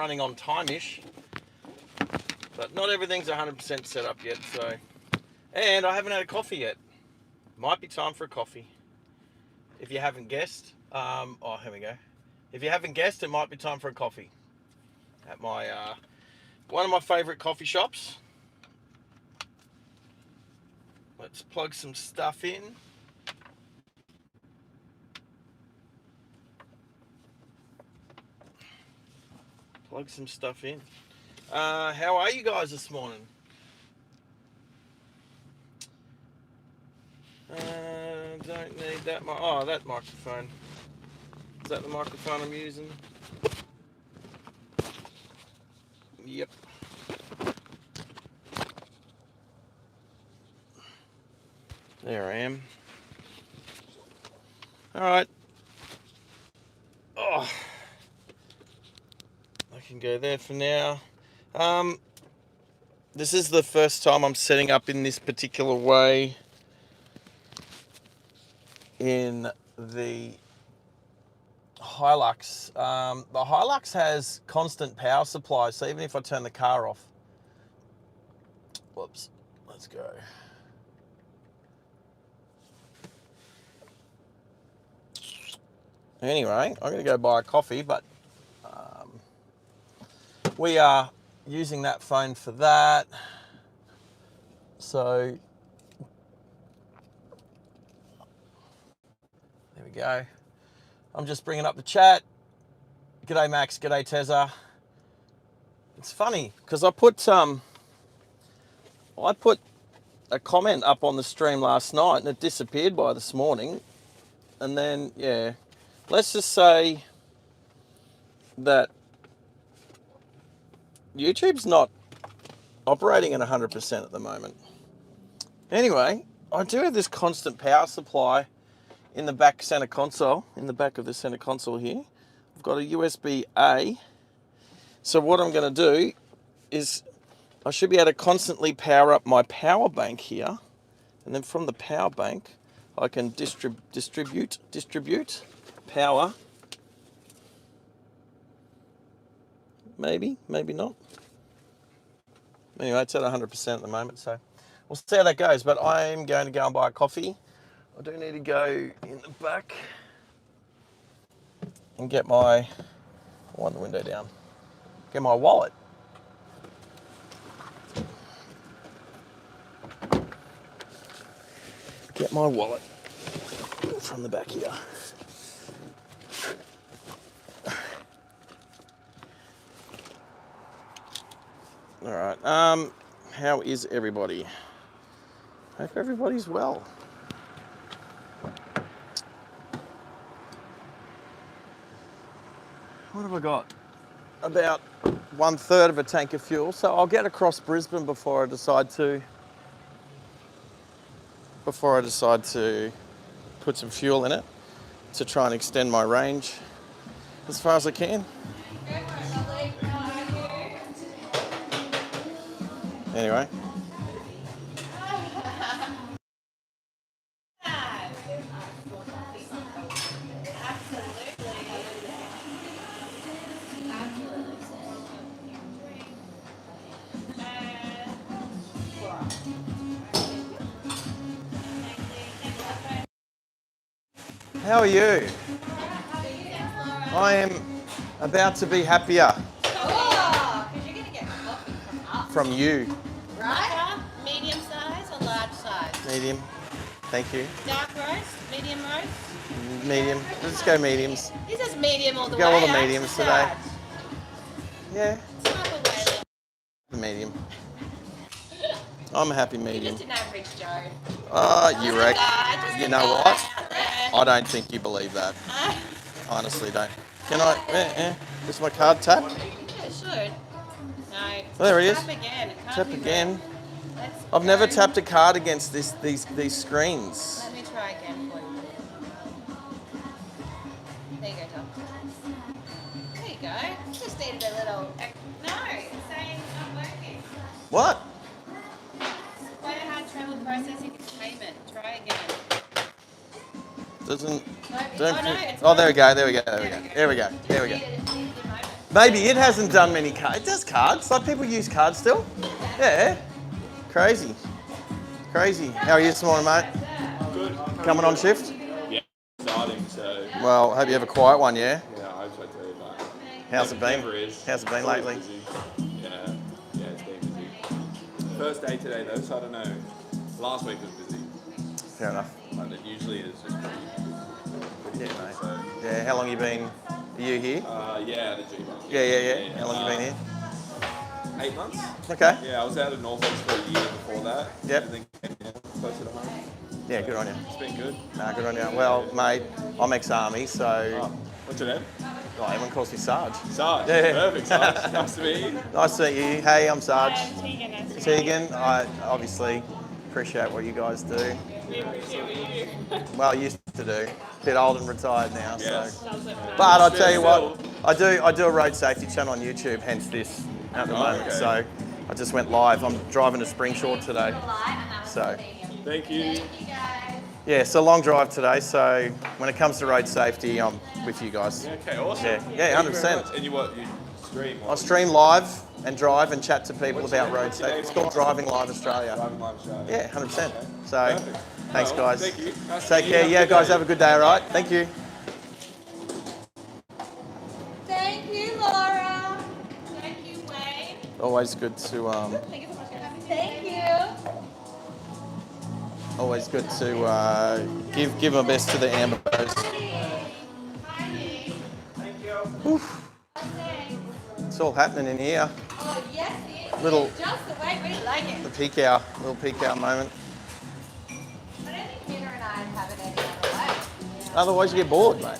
running on time-ish. But not everything's 100% set up yet, so... And I haven't had a coffee yet. Might be time for a coffee. If you haven't guessed... oh, here we go. If you haven't guessed, it might be time for a coffee. At my... one of my favourite coffee shops. Let's plug some stuff in. Plug some stuff in. How are you guys this morning? Don't need that. That microphone. Is that the microphone I'm using? Yep. There I am. All right. Oh, I can go there for now. This is the first time I'm setting up in this particular way in the Hilux. The Hilux has constant power supply, so even if I turn the car off, whoops, let's go. Anyway, I'm going to go buy a coffee, but we are using that phone for that. So there we go. I'm just bringing up the chat. G'day Max, g'day Tezza. It's funny because I put a comment up on the stream last night and it disappeared by this morning. And then, yeah, let's just say that YouTube's not operating at 100% at the moment. Anyway, I do have this constant power supply in the back center console, in the back of the center console here. I've got a USB-A. So what I'm going to do is I should be able to constantly power up my power bank here. And then from the power bank, I can distribute power. Maybe, maybe not. Anyway, it's at 100% at the moment, so we'll see how that goes. But I'm going to go and buy a coffee. I do need to go in the back and get my, I want the window down, get my wallet. Get my wallet from the back here. All right, how is everybody? Hope everybody's well. What have I got? About 1/3 of a tank of fuel. So I'll get across Brisbane before I decide to put some fuel in it to try and extend my range as far as I can. Anyway. How are you? I am about to be happier. Oh, because you're going to get coffee from us. From you. Right? Medium size or large size? Medium. Thank you. Dark roast? Medium roast? Medium. Let's go mediums. This is medium all the way. Go all the mediums today. Yeah. The medium. I'm a happy medium. Just an average Joe. You reckon? You know what? I don't think you believe that. Honestly, don't. Can I? Is my card tapped? Yeah, it should. No. Oh, there it is. Tap again. Tap again. I've never tapped a card against these screens. Let me try again for you. There you go, Tom. There you go. Just needed a little... No, it's saying not working. What? Quite a hard trouble processing this payment. Try again. Doesn't... No, there we go. There we go. Here we go. There we go. Just need a moment. Maybe it hasn't done many cards. It does cards. Like people use cards still. Yeah. Crazy. Crazy. How are you this morning, mate? Good. Coming on shift? Yeah, starting, so. Well, hope you have a quiet one, yeah? Yeah, I hope so too, but. How's it been? Never is. How's it been It's always lately? busy. Yeah, it's been busy. First day today though, so I don't know. Last week was busy, Fair enough. but it usually is just pretty Yeah, busy, mate. so. Yeah, how long you been? Are you here? Yeah, the G-Bar. Yeah. How long you been here? 8 months. Okay. Yeah, I was out of Norfolk for a year before that. Yep. And then came down closer to home. Yeah, good on you. It's been good. Nah, good on you. Well, mate, I'm ex-army, so What's your name? everyone calls me Sarge. Sarge. Yeah. Perfect, Sarge. Nice to meet you. Nice to meet you. Hey, I'm Sarge. Tegan, nice to meet Tegan, I obviously appreciate what you guys do. Well, I used to do. Bit old and retired now, Yes. so. But I'll tell you what, I do a road safety channel on YouTube, hence this at the moment. Okay. So I just went live. I'm driving to Springshore today. So Thank you. yeah, it's a long drive today. So when it comes to road safety, I'm with you guys. Yeah, okay, awesome. Yeah, Thank you very 100%. much. And you what? You stream? I stream live and drive and chat to people What's about your- road what's your safety. name? It's called Driving Live Australia. Driving Live Australia. Yeah, 100%. Okay. So Perfect. thanks, Well, guys. Thank you. Nice to Take meet care. you. Yeah, guys, have a good day, all right? Thank you. Thank you, Laura. Thank you, Wayne. Always good to Thank you so much for having me. Thank you. always good to give my best to the Ambos. It's all happening in here. Oh, yes, it is. Little- Just the way we like it. The peak hour, little peak hour moment. I don't think Peter and I have it any other way. Otherwise, you get bored, mate.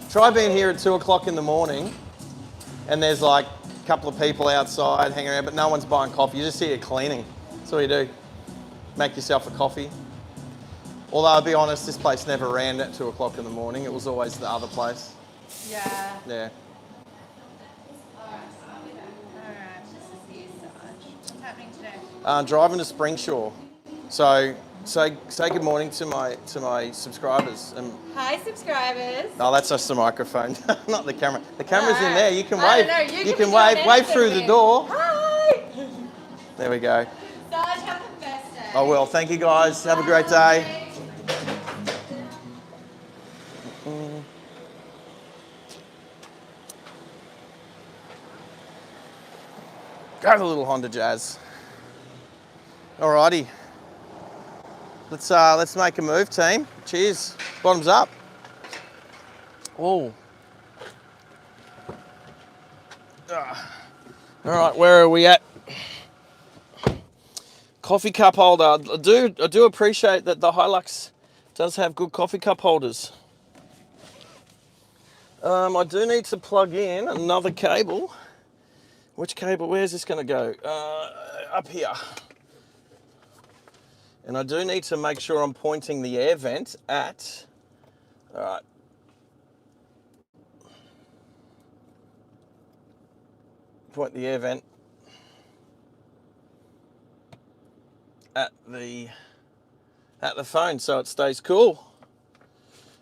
Try being here at 2 o'clock in the morning, and there's like a couple of people outside hanging around, but no one's buying coffee. You just see it cleaning. That's all you do. Make yourself a coffee. Although I'll be honest, this place never ran at 2 o'clock in the morning. It was always the other place. Yeah. Yeah. Alright, this is you, Sarge. What's happening today? Driving to Springshore. So say good morning to my subscribers. And Hi, subscribers. no, that's just the microphone, not the camera. The camera's in there. You can I wave. don't know, you You can can be wave doing wave through anything the door. Hi. There we go. Sarge, have the best day. I will. Thank you, guys. Have a great day. Go the little Honda Jazz. Alrighty. Let's make a move, team. Cheers. Bottoms up. Oh. All right, where are we at? Coffee cup holder. I do appreciate that the Hilux does have good coffee cup holders. I do need to plug in another cable. Which cable? Where's this going to go? Up here. And I do need to make sure I'm pointing the air vent at. All right. Point the air vent at the phone so it stays cool.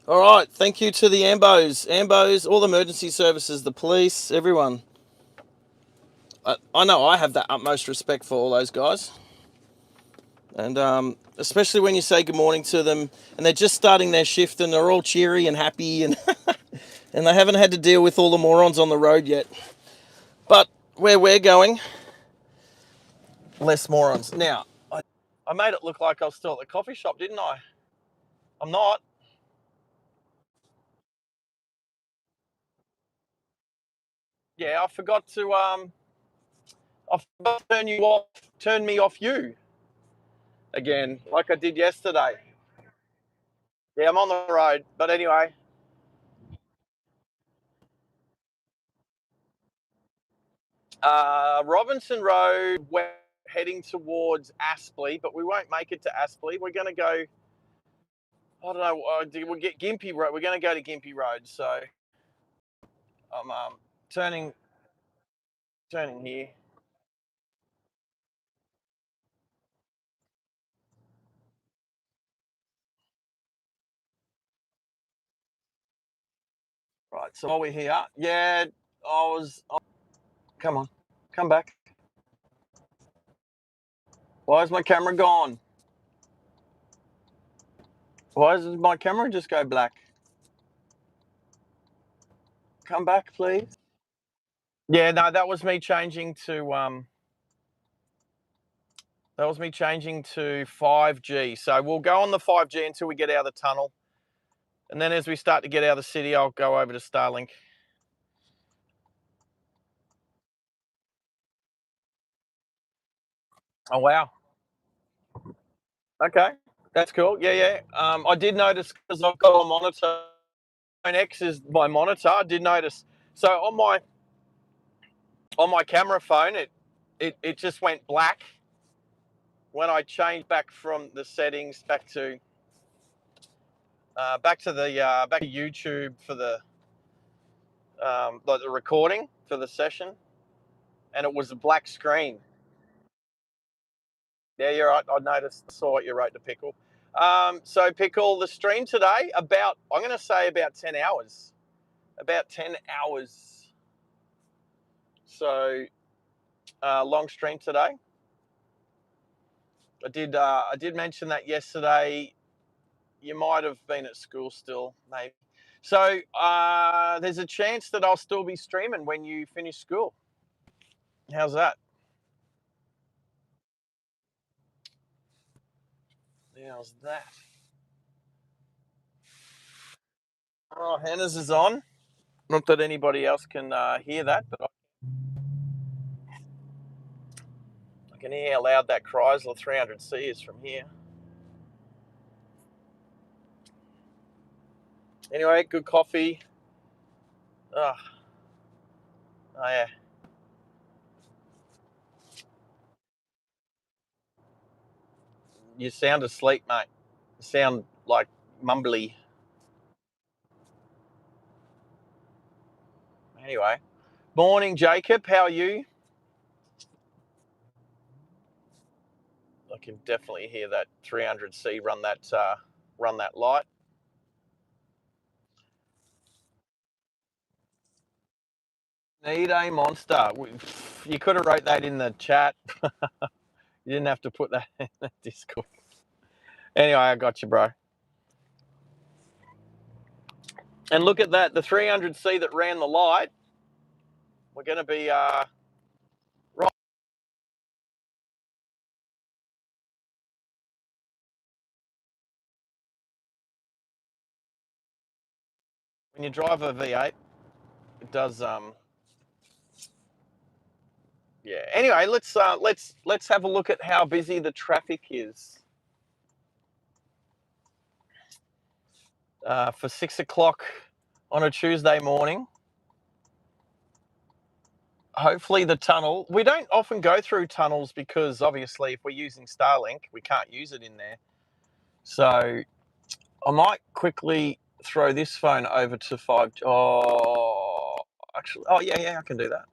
All right, thank you to the Ambos, all the emergency services, the police, everyone. I know I have the utmost respect for all those guys. And especially when you say good morning to them and they're just starting their shift and they're all cheery and happy and and they haven't had to deal with all the morons on the road yet. But where we're going, less morons. Now, I made it look like I was still at the coffee shop, didn't I? I'm not. Yeah, I forgot to turn me off you again, like I did yesterday. Yeah, I'm on the road, but anyway. Robinson Road, we're heading towards Aspley, but we won't make it to Aspley. We're going to go, I don't know, we'll get Gympie Road. We're going to go to Gympie Road, so I'm turning here. Right, so while we're here, yeah, Come on, come back. Why is my camera gone? Why does my camera just go black? Come back, please. Yeah, no, that was me changing to 5G. So we'll go on the 5G until we get out of the tunnel. And then as we start to get out of the city, I'll go over to Starlink. Oh, wow. Okay, that's cool. Yeah, yeah. I did notice because I've got a monitor. Phone X is my monitor. I did notice. So on my camera phone, it just went black when I changed back from the settings back to YouTube for the recording for the session, and it was a black screen. Yeah, you're right. I noticed. I saw what you wrote to Pickle. So Pickle, the stream today I'm going to say about 10 hours. About 10 hours. So long stream today. I did mention that yesterday. You might have been at school still, maybe. So there's a chance that I'll still be streaming when you finish school. How's that? How's that? Oh, Hannah's is on. Not that anybody else can hear that, but I can hear how loud that Chrysler 300C is from here. Anyway, good coffee. Oh, oh yeah. You sound asleep, mate. You sound like mumbly. Anyway, morning, Jacob. How are you? I can definitely hear that 300C run that light. Need a monster. You could have wrote that in the chat. You didn't have to put that in the Discord. Anyway, I got you, bro. And look at that, the 300C that ran the light. We're going to be right. When you drive a V8, it does. Yeah. Anyway, let's have a look at how busy the traffic is for 6 o'clock on a Tuesday morning. Hopefully the tunnel. We don't often go through tunnels because obviously if we're using Starlink, we can't use it in there. So I might quickly throw this phone over to 5G. Oh, actually, yeah, I can do that.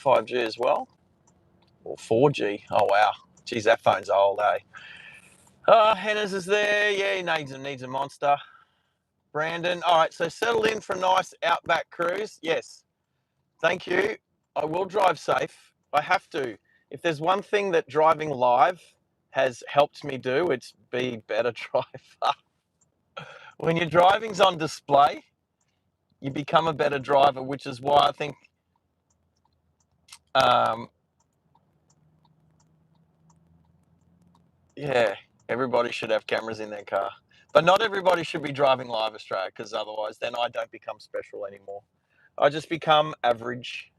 5G as well, or 4G. Oh wow, geez, that phone's old, eh? Hennes is there. Yeah, he needs a monster. Brandon, all right. So settle in for a nice Outback cruise. Yes, thank you. I will drive safe. I have to. If there's one thing that driving live has helped me do, it's be a better driver. When your driving's on display, you become a better driver, which is why I think yeah, everybody should have cameras in their car. But not everybody should be driving live Australia, because otherwise then I don't become special anymore. I just become average.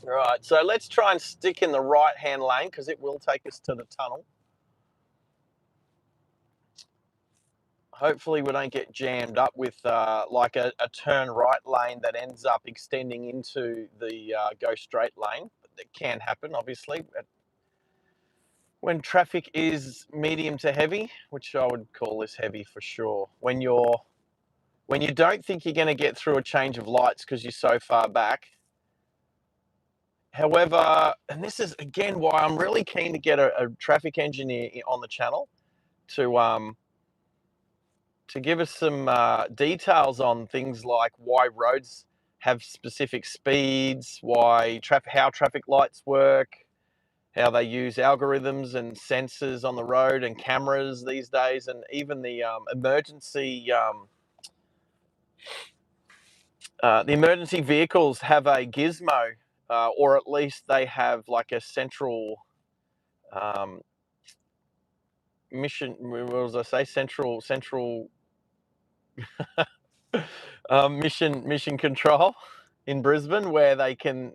Right, so let's try and stick in the right-hand lane because it will take us to the tunnel. Hopefully we don't get jammed up with like a turn right lane that ends up extending into the go straight lane. It can happen, obviously, when traffic is medium to heavy, which I would call this heavy for sure. When you don't think you're going to get through a change of lights because you're so far back, However, and this is again why I'm really keen to get a traffic engineer on the channel to give us some details on things like why roads have specific speeds, how traffic lights work, how they use algorithms and sensors on the road and cameras these days, and even the emergency vehicles have a gizmo, or at least they have like a central um, mission. What was I say? Central mission control in Brisbane, where they can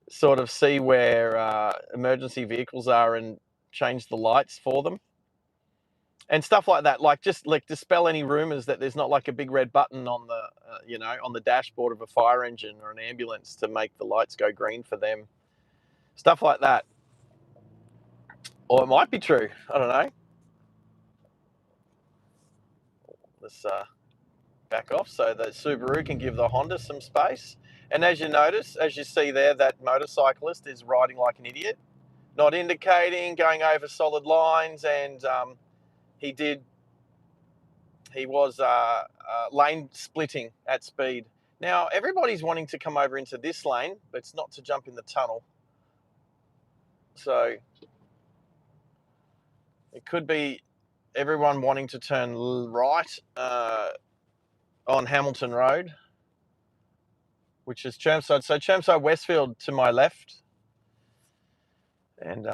sort of see where emergency vehicles are and change the lights for them and stuff like that. Like just like dispel any rumors that there's not like a big red button on the on the dashboard of a fire engine or an ambulance to make the lights go green for them. Stuff like that. Or it might be true. I don't know. Let's back off so the Subaru can give the Honda some space. And as you see there, that motorcyclist is riding like an idiot, not indicating, going over solid lines, and he was lane splitting at speed. Now, everybody's wanting to come over into this lane, but it's not to jump in the tunnel. So it could be everyone wanting to turn right on Hamilton Road, which is Chermside. So Chermside Westfield to my left. And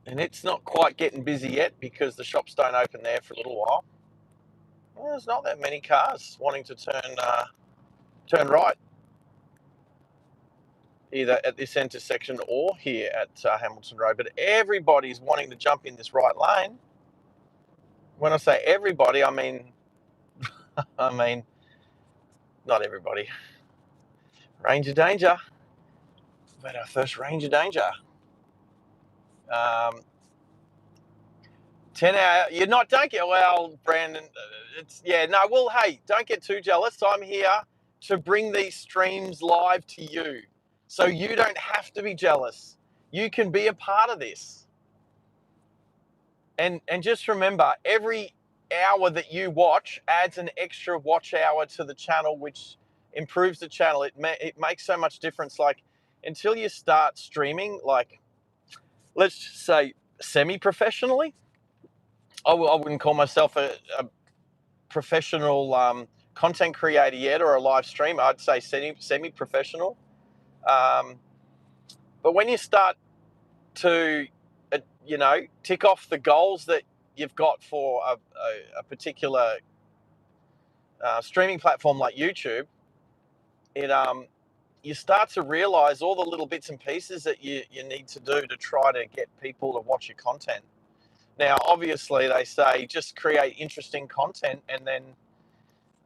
it's not quite getting busy yet because the shops don't open there for a little while. Well, there's not that many cars wanting to turn right, either at this intersection or here at Hamilton Road. But everybody's wanting to jump in this right lane. When I say everybody, I mean not everybody. Range of danger. We've had our first range of danger. 10 hour. You're not. Don't get well, Brandon. Well, hey, don't get too jealous. I'm here to bring these streams live to you, so you don't have to be jealous. You can be a part of this. And just remember, every hour that you watch adds an extra watch hour to the channel, which improves the channel. It makes so much difference. Like until you start streaming, like let's just say semi-professionally. I wouldn't call myself a professional content creator yet, or a live streamer. I'd say semi-professional. But when you start to, tick off the goals that you've got for a particular streaming platform like YouTube, you start to realize all the little bits and pieces that you need to do to try to get people to watch your content. Now, obviously, they say just create interesting content, and then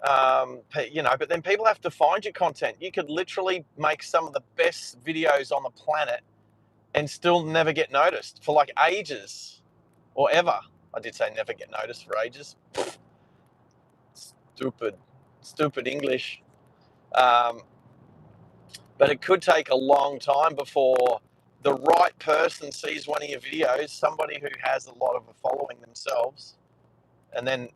but then people have to find your content. You could literally make some of the best videos on the planet and still never get noticed for like ages or ever. I did say never get noticed for ages. Stupid English. But it could take a long time before the right person sees one of your videos, somebody who has a lot of a following themselves, and then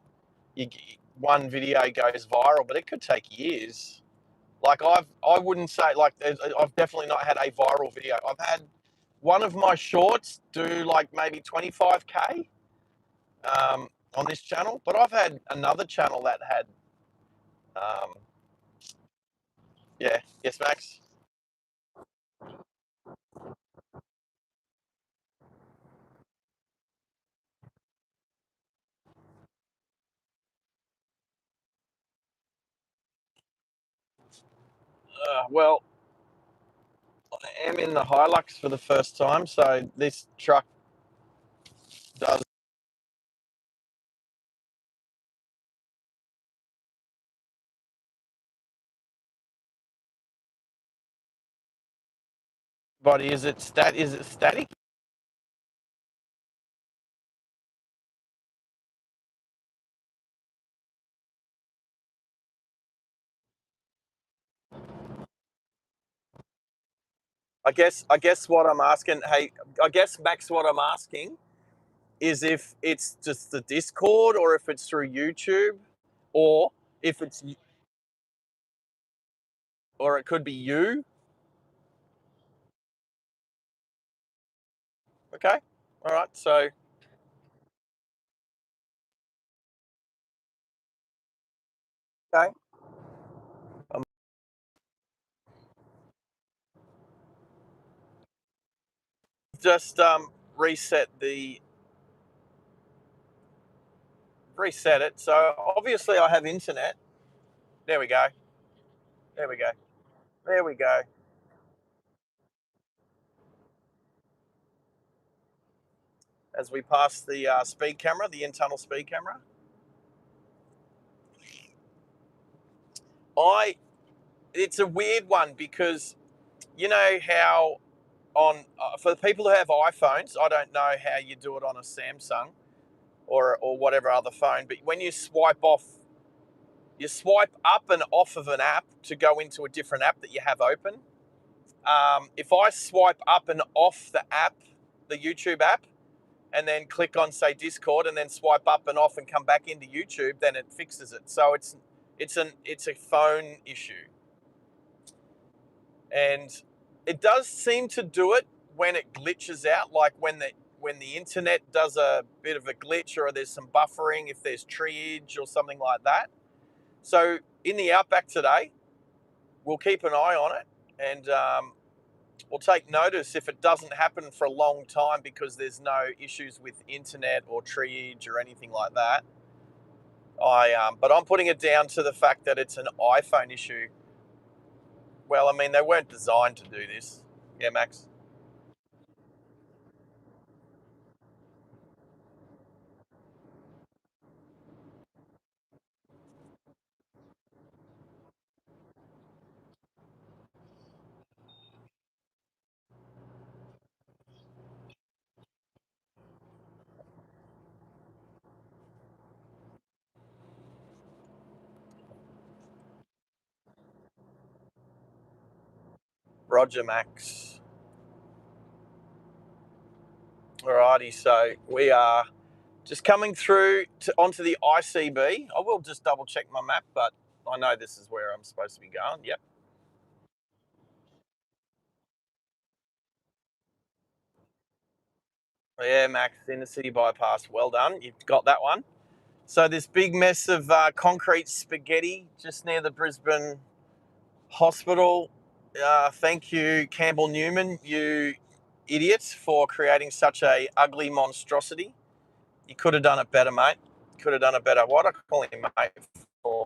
one video goes viral, but it could take years. Like I wouldn't say like I've definitely not had a viral video. I've had one of my shorts do like maybe 25K on this channel, but I've had another channel that had yes, Max. Well, I am in the Hilux for the first time, so this truck does. Body, is it static? I guess what I'm asking, hey, I guess Max, what I'm asking is if it's just the Discord or if it's through YouTube, or if it's, or it could be you. Okay, all right. So okay, I'm just reset the reset it. So obviously I have internet. There we go. There we go. There we go. As we pass the speed camera, the internal speed camera, I it's a weird one because you know how on for the people who have iPhones, I don't know how you do it on a Samsung or whatever other phone, but when you swipe off, you swipe up and off of an app to go into a different app that you have open. If I swipe up and off the app, the YouTube app, and then click on say Discord, and then swipe up and off and come back into YouTube, then it fixes it. So it's a phone issue, and it does seem to do it when it glitches out, like when the internet does a bit of a glitch or there's some buffering, if there's treeage or something like that. So in the Outback today, we'll keep an eye on it, and we'll take notice if it doesn't happen for a long time because there's no issues with internet or treeage or anything like that. But I'm putting it down to the fact that it's an iPhone issue. Well, I mean, they weren't designed to do this. Yeah, Max. Roger, Max. Alrighty, so we are just coming through onto the ICB. I will just double check my map, but I know this is where I'm supposed to be going. Yep. Yeah, Max, inner city bypass. Well done. You've got that one. So this big mess of concrete spaghetti just near the Brisbane hospital. Thank you, Campbell Newman, you idiot, for creating such a ugly monstrosity. You could have done it better, mate. Could have done it better. What I call him, mate, for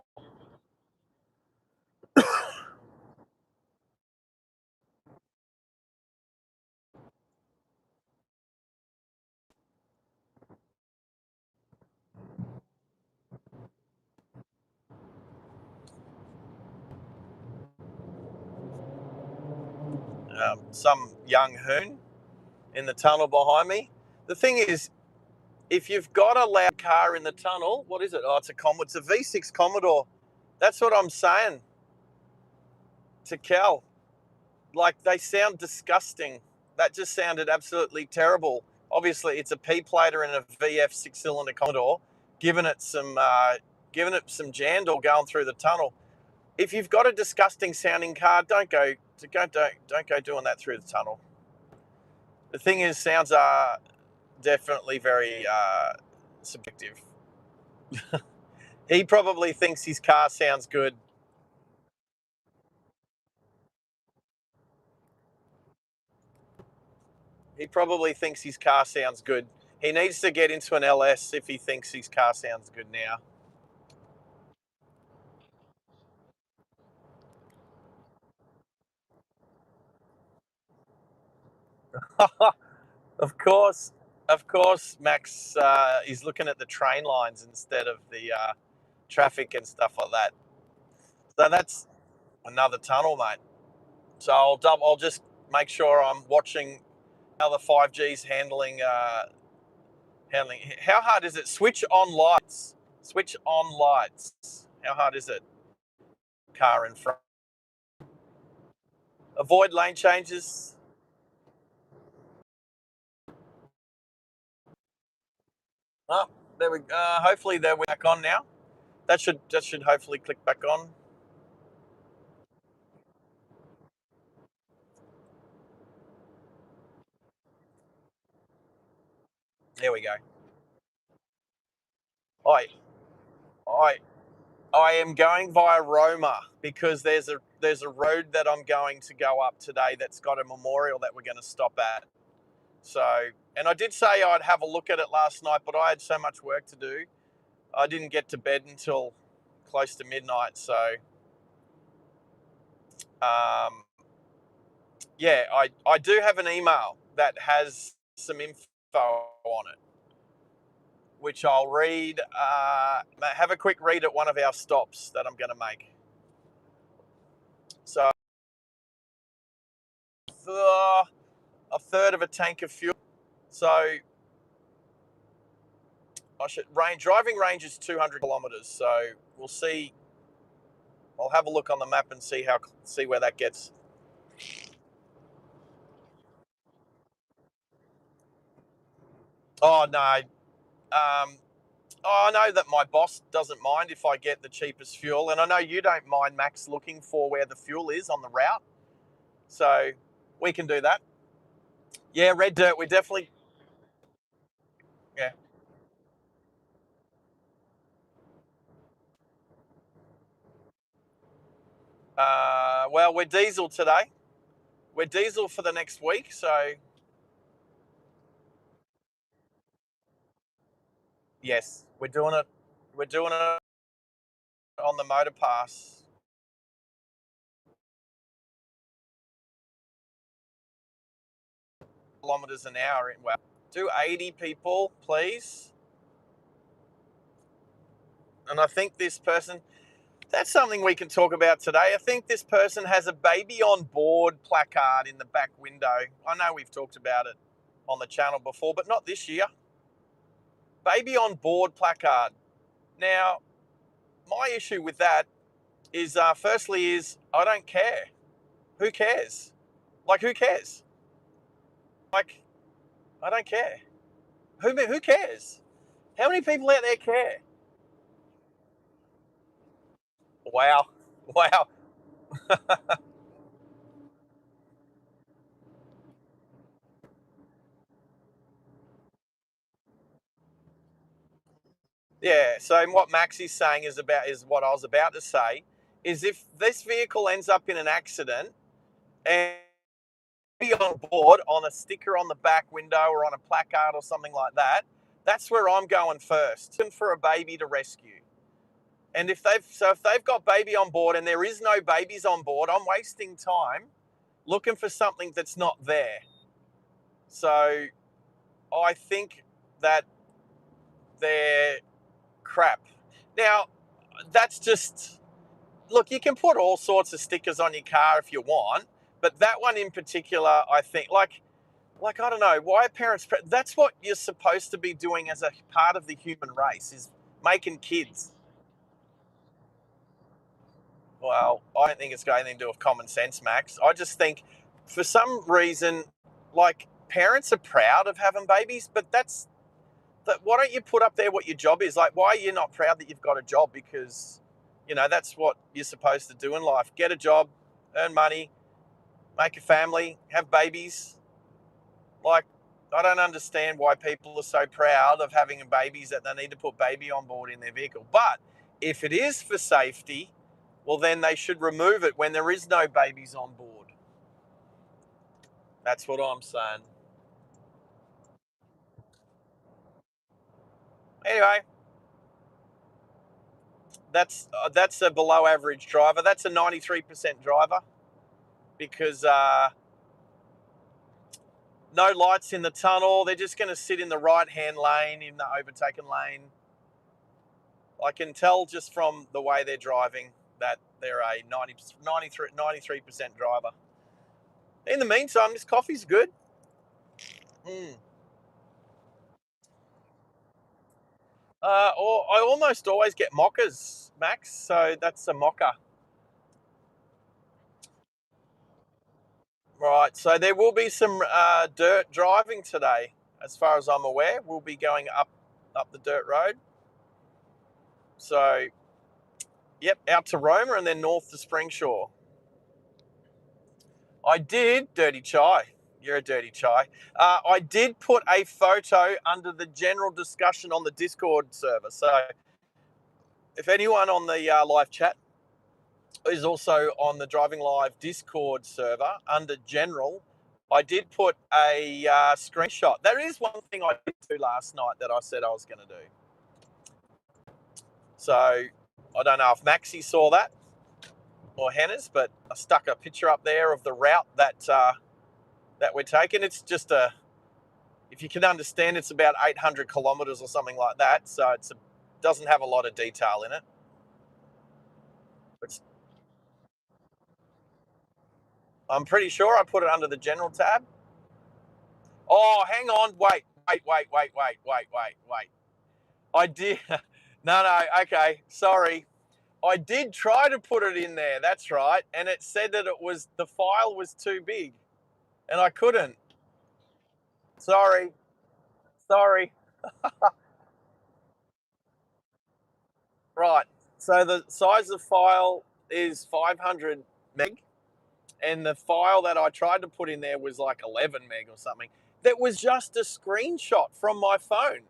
some young hoon in the tunnel behind me. The thing is, if you've got a loud car in the tunnel, what is it? Oh, it's a V6 Commodore. That's what I'm saying to Cal. Like, they sound disgusting. That just sounded absolutely terrible. Obviously, it's a P plater in a VF 6-cylinder Commodore, giving it some jandal going through the tunnel. If you've got a disgusting sounding car, don't go doing that through the tunnel. The thing is, sounds are definitely very subjective. He probably thinks his car sounds good. He probably thinks his car sounds good. He needs to get into an LS if he thinks his car sounds good now. Of course, of course, Max is looking at the train lines instead of the traffic and stuff like that. So that's another tunnel, mate. So I'll just make sure I'm watching how the 5G's handling. How hard is it? Switch on lights. Switch on lights. How hard is it? Car in front. Avoid lane changes. Oh, there we. Hopefully, they're back on now. That should hopefully click back on. There we go. I I I am going via Roma because there's a road that I'm going to go up today that's got a memorial that we're going to stop at. So, and I did say I'd have a look at it last night, but I had so much work to do. I didn't get to bed until close to midnight. So, um, yeah, I do have an email that has some info on it, which I'll read. Have a quick read at one of our stops that I'm going to make. So, a third of a tank of fuel. So, driving range is 200 kilometers. So we'll see. I'll have a look on the map and see where that gets. Oh no. I know that my boss doesn't mind if I get the cheapest fuel, and I know you don't mind, Max, looking for where the fuel is on the route. So we can do that. Yeah, red dirt. We definitely. Yeah. Well, we're diesel today. We're diesel for the next week. So yes, we're doing it. We're doing it on the motor pass. Kilometers an hour. Well, do 80 people, please. And I think this person, that's something we can talk about today. I think this person has a baby on board placard in the back window. I know we've talked about it on the channel before, but not this year. Baby on board placard. Now, my issue with that is, firstly, is I don't care. Who cares? Like, who cares? Like, I don't care. Who cares? How many people out there care? Wow. Wow. Yeah. So what Max is saying is what I was about to say is if this vehicle ends up in an accident and be on board on a sticker on the back window or on a placard or something like that, that's where I'm going first. Looking for a baby to rescue. And if they've got baby on board and there is no babies on board, I'm wasting time looking for something that's not there. So I think that they're crap. Now, that's just look, you can put all sorts of stickers on your car if you want, but that one in particular, I think, like I don't know, why are parents? That's what you're supposed to be doing as a part of the human race is making kids. Well, I don't think it's got anything to do with common sense, Max. I just think, for some reason, like parents are proud of having babies, but that's that. Why don't you put up there what your job is? Like, why are you not proud that you've got a job? Because, that's what you're supposed to do in life: get a job, earn money, make a family, have babies. Like, I don't understand why people are so proud of having babies that they need to put baby on board in their vehicle. But if it is for safety, well, then they should remove it when there is no babies on board. That's what I'm saying. Anyway, that's a below average driver. That's a 93% driver because no lights in the tunnel. They're just going to sit in the right hand lane in the overtaken lane. I can tell just from the way they're driving that they're a 93% driver. In the meantime, this coffee's good. Mm. Or I almost always get mochas, Max. So that's a mocha. Right. So there will be some dirt driving today, as far as I'm aware. We'll be going up. up the dirt road. So, yep, out to Roma and then north to Springshore. I did, dirty chai. You're a dirty chai. I did put a photo under the general discussion on the Discord server. So if anyone on the live chat is also on the Driving Live Discord server under general, I did put a screenshot. There is one thing I did do last night that I said I was going to do. So I don't know if Maxie saw that or Hannah's, but I stuck a picture up there of the route that we're taking. It's just if you can understand, it's about 800 kilometres or something like that. So it doesn't have a lot of detail in it. I'm pretty sure I put it under the general tab. Oh, hang on. Wait. I did. No. Okay. Sorry. I did try to put it in there. That's right. And it said that the file was too big and I couldn't. Sorry. Right. So the size of file is 500 meg. And the file that I tried to put in there was like 11 meg or something. That was just a screenshot from my phone.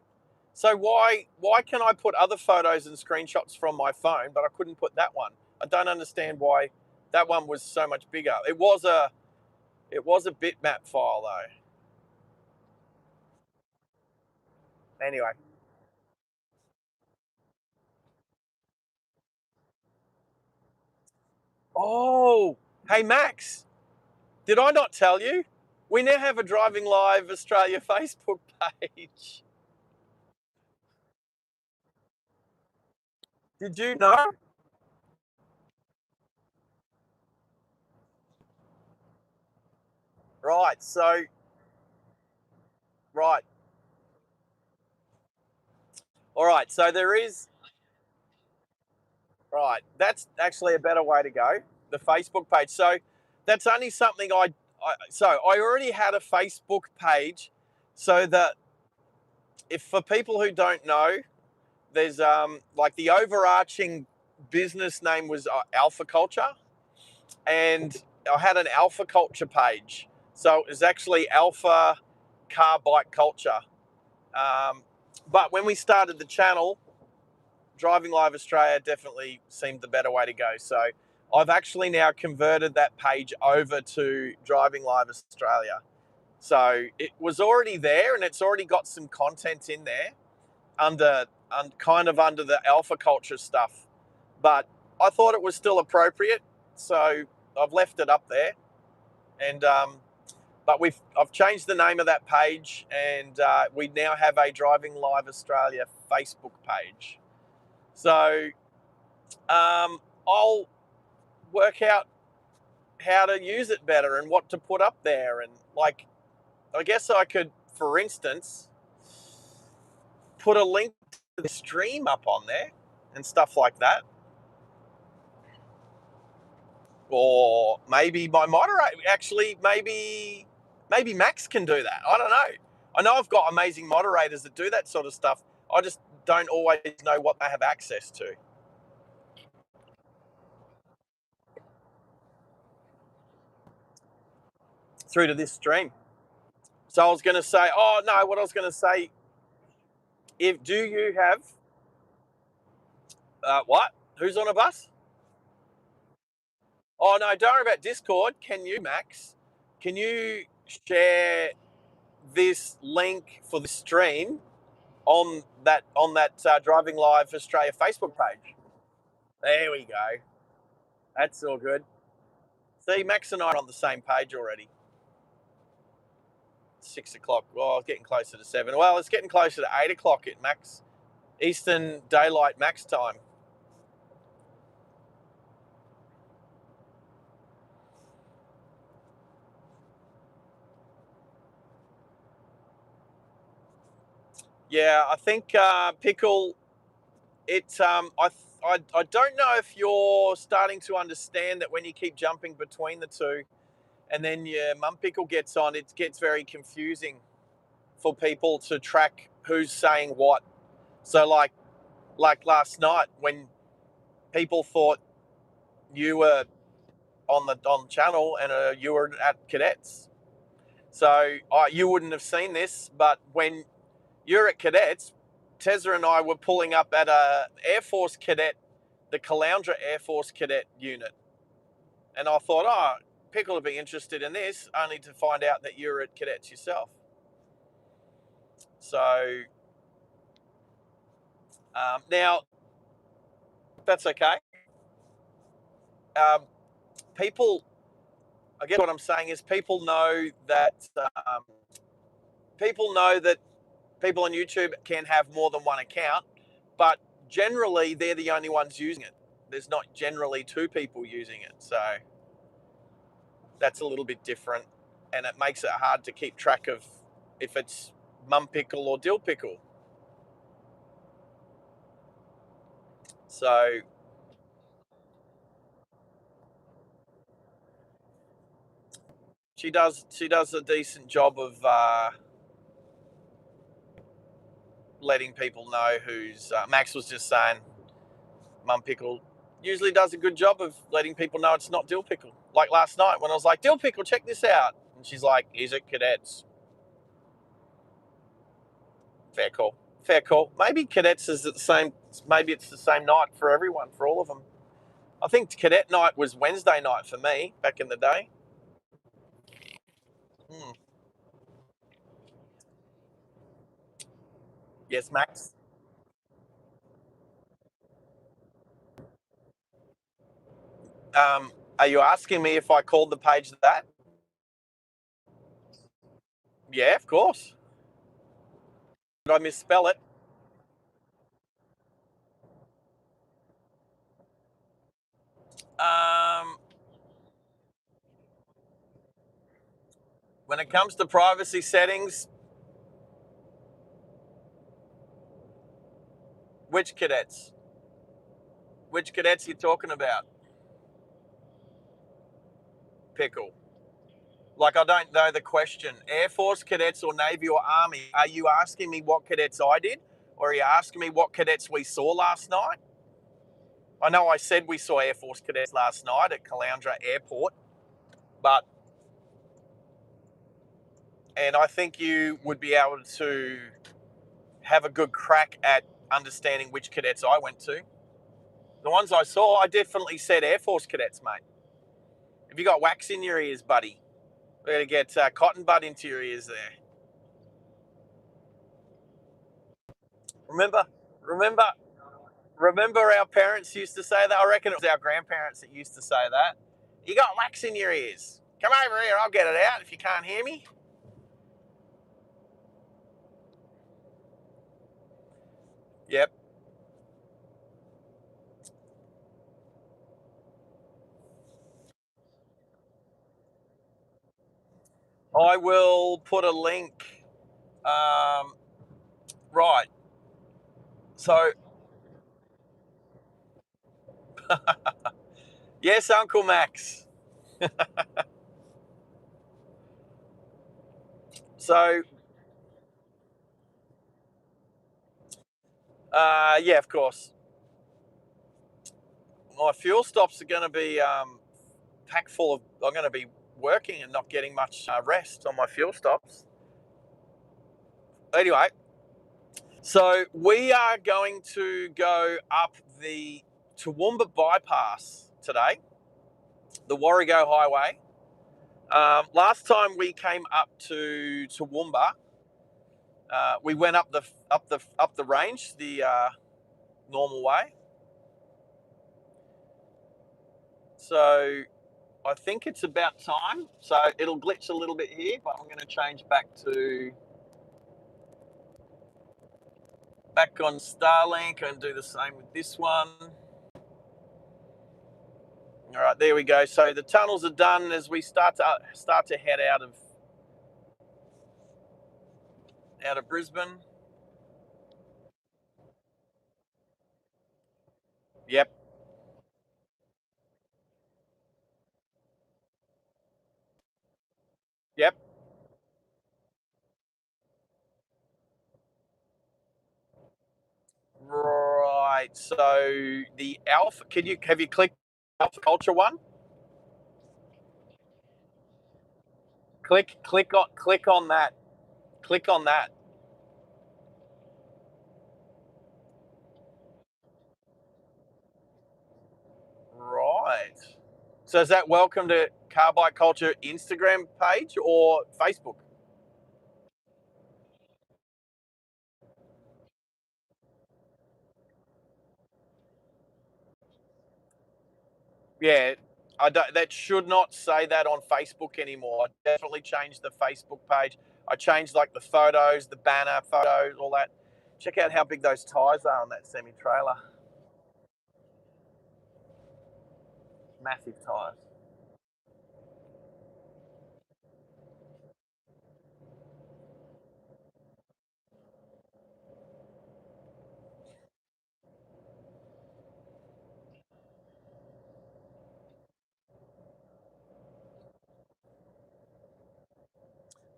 So why can I put other photos and screenshots from my phone, but I couldn't put that one? I don't understand why that one was so much bigger. It was a bitmap file though. Anyway. Oh, hey Max, did I not tell you? We now have a Driving Live Australia Facebook page. Did you know? Right, so right. All right, so there is right. That's actually a better way to go. The Facebook page. So that's only something I already had a Facebook page, so that if for people who don't know, there's like the overarching business name was Alpha Culture, and I had an Alpha Culture page. So it was actually Alpha Car Bike Culture. But when we started the channel, Driving Live Australia definitely seemed the better way to go. So I've actually now converted that page over to Driving Live Australia. So it was already there and it's already got some content in there kind of under the alpha culture stuff. But I thought it was still appropriate. So I've left it up there. And but I've changed the name of that page and we now have a Driving Live Australia Facebook page. So I'll work out how to use it better and what to put up there. And like, I guess I could, for instance, put a link to the stream up on there and stuff like that. Or maybe my moderator, actually, maybe Max can do that. I don't know. I know I've got amazing moderators that do that sort of stuff. I just don't always know what they have access to. Through to this stream. So I was going to say, what I was going to say, do you have, what? Who's on a bus? Oh, no, don't worry about Discord. Can you, Max, can you share this link for the stream on that Driving Live Australia Facebook page? There we go. That's all good. See, Max and I are on the same page already. 6 o'clock. Well, it's getting closer to 7. Well, it's getting closer to 8 o'clock at Max. Eastern Daylight Max time. Yeah, I think Pickle. I don't know if you're starting to understand that when you keep jumping between the two, and then your Mum Pickle gets on, it gets very confusing for people to track who's saying what. So like last night when people thought you were on channel and you were at cadets. So you wouldn't have seen this, but when you're at cadets, Tezza and I were pulling up at a Air Force cadet, the Caloundra Air Force cadet unit. And I thought, oh, Pickle would be interested in this, only to find out that you're at cadets yourself. So now, that's okay. People, I guess what I'm saying is people know that people know that people on YouTube can have more than one account, but generally they're the only ones using it. There's not generally two people using it. So that's a little bit different, and it makes it hard to keep track of if it's Mum Pickle or Dill Pickle. So she does a decent job of letting people know who's. Max was just saying, Mum Pickle usually does a good job of letting people know it's not Dill Pickle. Like last night when I was like, Dill Pickle, check this out, and she's like, "Is it cadets?" Fair call. Fair call. Maybe cadets is the same. Maybe it's the same night for everyone, for all of them. I think cadet night was Wednesday night for me back in the day. Hmm. Yes, Max. Are you asking me if I called the page that? Yeah, of course. Did I misspell it? Um, when it comes to privacy settings, which cadets? Which cadets are you talking about? Pickle. Like, I don't know the question. Air Force cadets or Navy or Army? Are you asking me what cadets I did? Or are you asking me what cadets we saw last night? I know I said we saw Air Force cadets last night at Caloundra Airport, but, and I think you would be able to have a good crack at understanding which cadets I went to. The ones I saw, I definitely said Air Force cadets, mate. Have you got wax in your ears, buddy? We're going to get cotton bud into your ears there. Remember, remember, remember our parents used to say that? I reckon it was our grandparents that used to say that. You got wax in your ears. Come over here, I'll get it out if you can't hear me. Yep. I will put a link. Right. So, yes, Uncle Max. So, yeah, of course. My fuel stops are going to be packed full of. I'm going to be working and not getting much rest on my fuel stops. Anyway, so we are going to go up the Toowoomba bypass today, the Warrego Highway. Last time we came up to Toowoomba, we went up the range the normal way. So I think it's about time. So it'll glitch a little bit here, but I'm going to change back on Starlink and do the same with this one. All right, there we go. So the tunnels are done as we start to head out of Brisbane. Yep, yep. Right. So the alpha. Have you clicked Alpha Culture one? Click on that. Click on that. Right. So is that welcome to Car Bike Culture Instagram page or Facebook? Yeah, I don't. That should not say that on Facebook anymore. I definitely changed the Facebook page. I changed like the photos, the banner photos, all that. Check out how big those tires are on that semi trailer. Massive tires.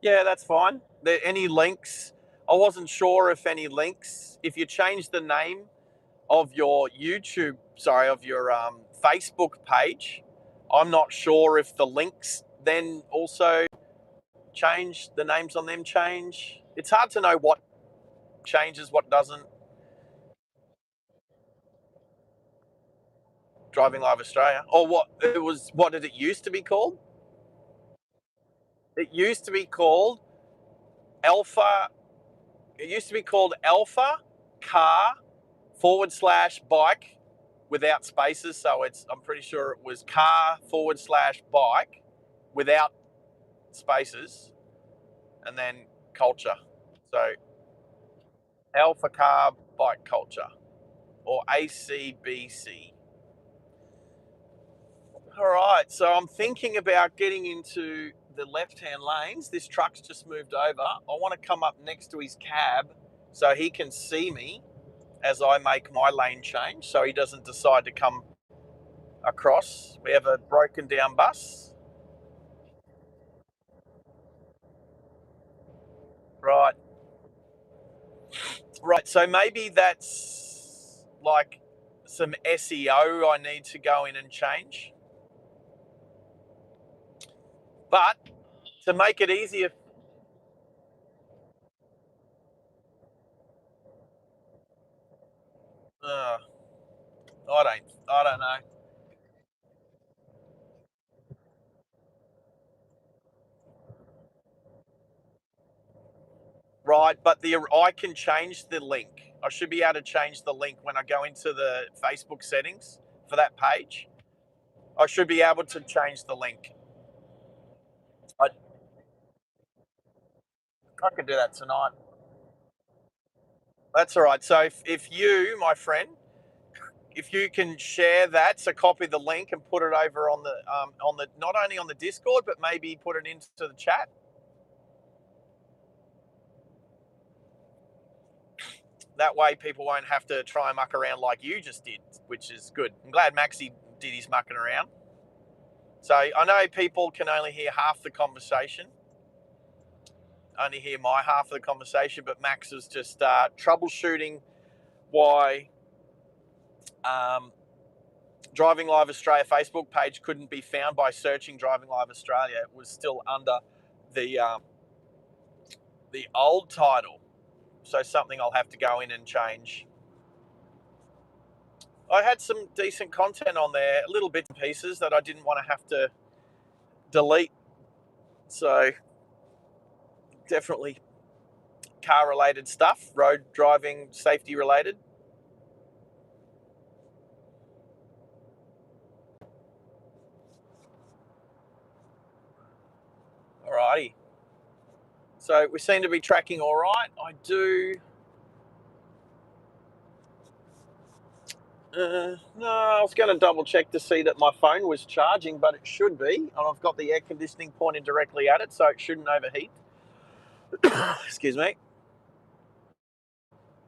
Yeah, that's fine. Any links? I wasn't sure if any links. If you change the name of your of your Facebook page, I'm not sure if the links then also change. The names on them change. It's hard to know what changes, what doesn't. Driving Live Australia, or what it was? What did it used to be called? It used to be called Alpha. It used to be called Alpha Car / bike without spaces. So I'm pretty sure it was car / bike without spaces and then culture. So Alpha Car Bike Culture or ACBC. All right. So I'm thinking about getting into the left-hand lanes. This truck's just moved over. I want to come up next to his cab so he can see me as I make my lane change so he doesn't decide to come across. We have a broken down bus. Right. Right. So maybe that's like some SEO I need to go in and change. But to make it easier, uh, I don't know. Right, but I can change the link. I should be able to change the link when I go into the Facebook settings for that page. I should be able to change the link. I, I can do that tonight. That's all right. So if you, my friend, if you can share that, so copy the link and put it over on the not only on the Discord but maybe put it into the chat. That way, people won't have to try and muck around like you just did, which is good. I'm glad Maxi did his mucking around. So I know people can only hear half the conversation, only hear my half of the conversation, but Max was just troubleshooting why Driving Live Australia Facebook page couldn't be found by searching Driving Live Australia. It was still under the old title, so something I'll have to go in and change. I had some decent content on there, little bits and pieces that I didn't want to have to delete. So definitely car related stuff, road driving, safety related. Alrighty. So we seem to be tracking all right. I do. No, I was going to double check to see that my phone was charging, but it should be. And I've got the air conditioning pointed directly at it, so it shouldn't overheat. Excuse me.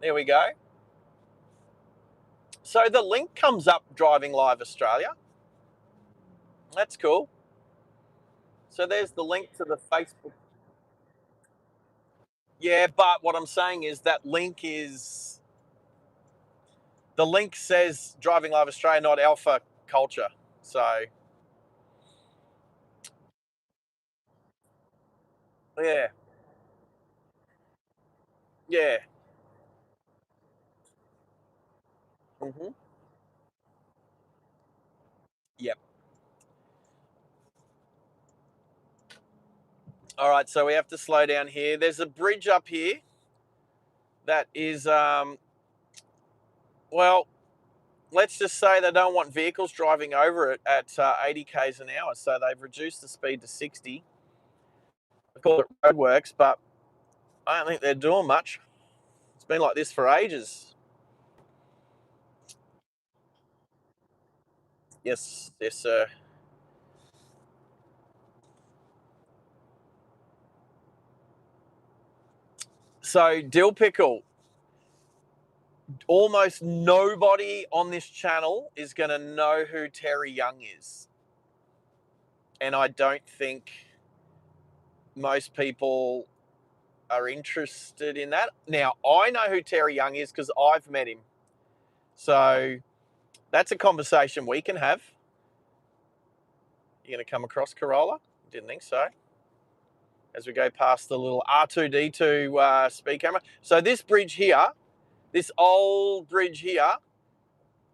There we go. So the link comes up Driving Live Australia. That's cool. So there's the link to the Facebook. Yeah, but what I'm saying is that link is The link says Driving Love Australia, not Alpha Culture. So, yeah. Yeah. Mm-hmm. Yep. All right, so we have to slow down here. There's a bridge up here that is, well, let's just say they don't want vehicles driving over it at 80 k's an hour, so they've reduced the speed to 60. They call it roadworks, but I don't think they're doing much. It's been like this for ages. Yes, yes, sir. So, Dill Pickle, almost nobody on this channel is going to know who Terry Young is. And I don't think most people are interested in that. Now, I know who Terry Young is because I've met him. So that's a conversation we can have. You're going to come across Corolla? Didn't think so. As we go past the little R2D2 speed camera. So this bridge here, this old bridge here,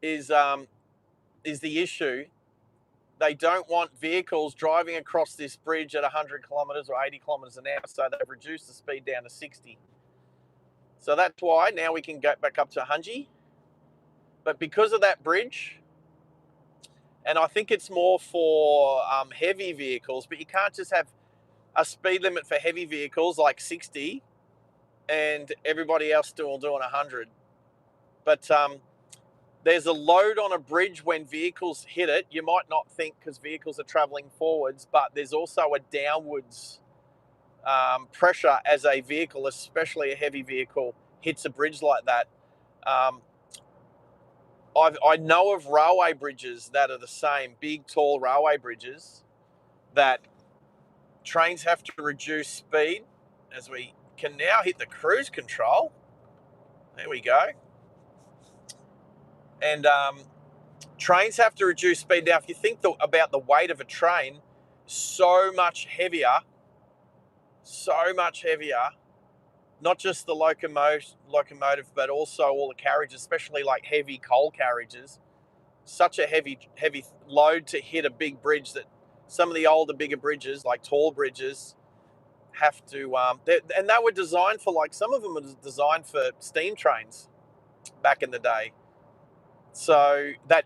is the issue. They don't want vehicles driving across this bridge at 100 kilometres or 80 kilometres an hour, so they've reduced the speed down to 60. So that's why now we can go back up to 100. But because of that bridge, and I think it's more for heavy vehicles, but you can't just have a speed limit for heavy vehicles like 60 and everybody else still doing 100. But there's a load on a bridge when vehicles hit it. You might not think because vehicles are traveling forwards, but there's also a downwards pressure as a vehicle, especially a heavy vehicle, hits a bridge like that. I know of railway bridges that are the same, big, tall railway bridges, that trains have to reduce speed. As we can now hit the cruise control. There we go. And trains have to reduce speed. Now, if you think about the weight of a train, so much heavier, not just the locomotive, but also all the carriages, especially like heavy coal carriages. Such a heavy load to hit a big bridge that some of the older, bigger bridges, like tall bridges, have to. And they were designed for, like, some of them were designed for steam trains back in the day. So that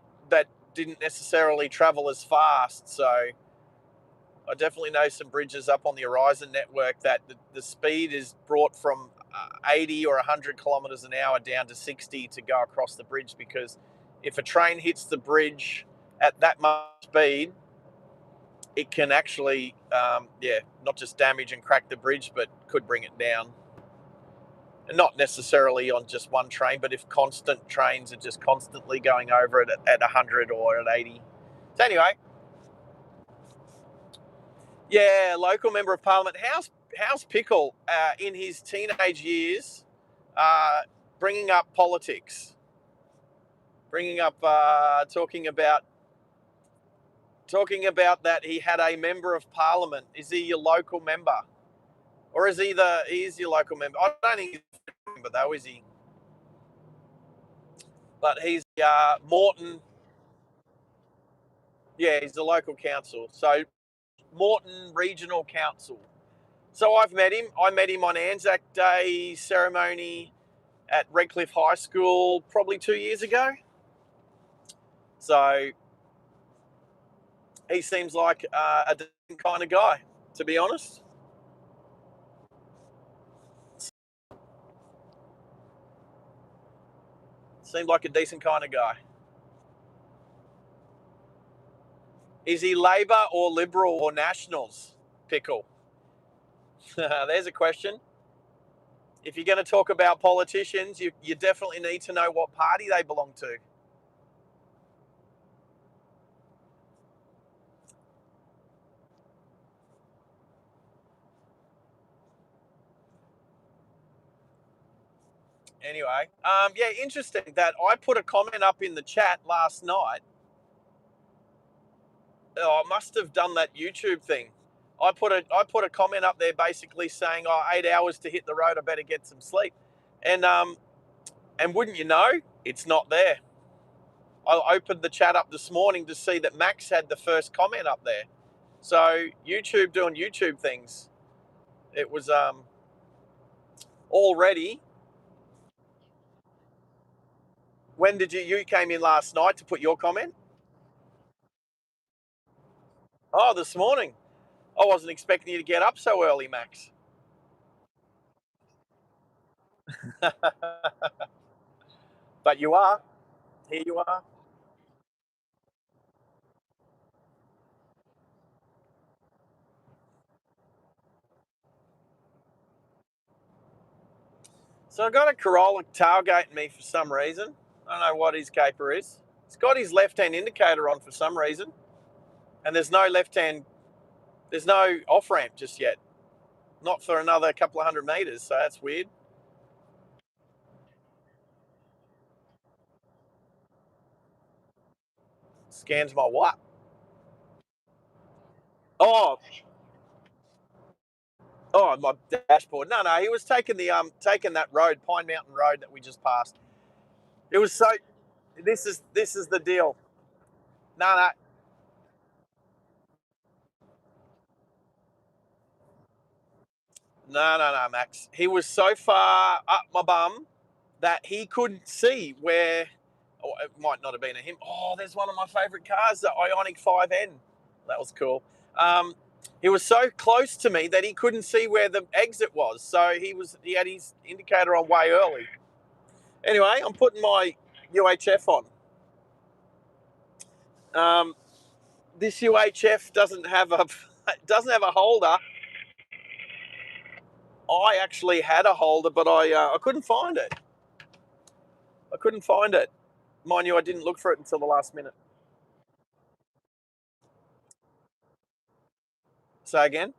didn't necessarily travel as fast. So I definitely know some bridges up on the Horizon network that the speed is brought from 80 or 100 kilometres an hour down to 60 to go across the bridge, because if a train hits the bridge at that much speed, it can actually, not just damage and crack the bridge, but could bring it down. And not necessarily on just one train, but if constant trains are just constantly going over it at 100 or at 80. So anyway, yeah, local member of parliament. How's Pickle in his teenage years, bringing up politics, bringing up talking about that he had a member of parliament? Is he your local member, or is he's your local member? I don't think he's a member though, is he? But he's Moreton. Yeah, he's the local council. So Moreton Regional Council. So I've met him. I met him on Anzac Day ceremony at Redcliffe High School probably 2 years ago. So he seems like a different kind of guy, to be honest. Seemed like a decent kind of guy. Is he Labor or Liberal or Nationals, Pickle? There's a question. If you're going to talk about politicians, you definitely need to know what party they belong to. Anyway, yeah, interesting that I put a comment up in the chat last night. Oh, I must have done that YouTube thing. I put a comment up there basically saying, "Oh, 8 hours to hit the road. I better get some sleep." And wouldn't you know, it's not there. I opened the chat up this morning to see that Max had the first comment up there. So YouTube doing YouTube things. It was already. When did you came in last night to put your comment? Oh, this morning. I wasn't expecting you to get up so early, Max. But you are. Here you are. So I got a Corolla tailgating me for some reason. I don't know what his caper is. It's got his left-hand indicator on for some reason, and there's no off-ramp just yet. Not for another couple of 100 meters, so that's weird. Scans my what? Oh, my dashboard. No, he was taking that road, Pine Mountain Road that we just passed. It was so. This is the deal. No, no, Max. He was so far up my bum that he couldn't see where. Oh, it might not have been a him. Oh, there's one of my favourite cars, the Ioniq 5N. That was cool. He was so close to me that he couldn't see where the exit was. So he had his indicator on way early. Anyway, I'm putting my UHF on. This UHF doesn't have a holder. I actually had a holder, but I couldn't find it. Mind you, I didn't look for it until the last minute. Say again?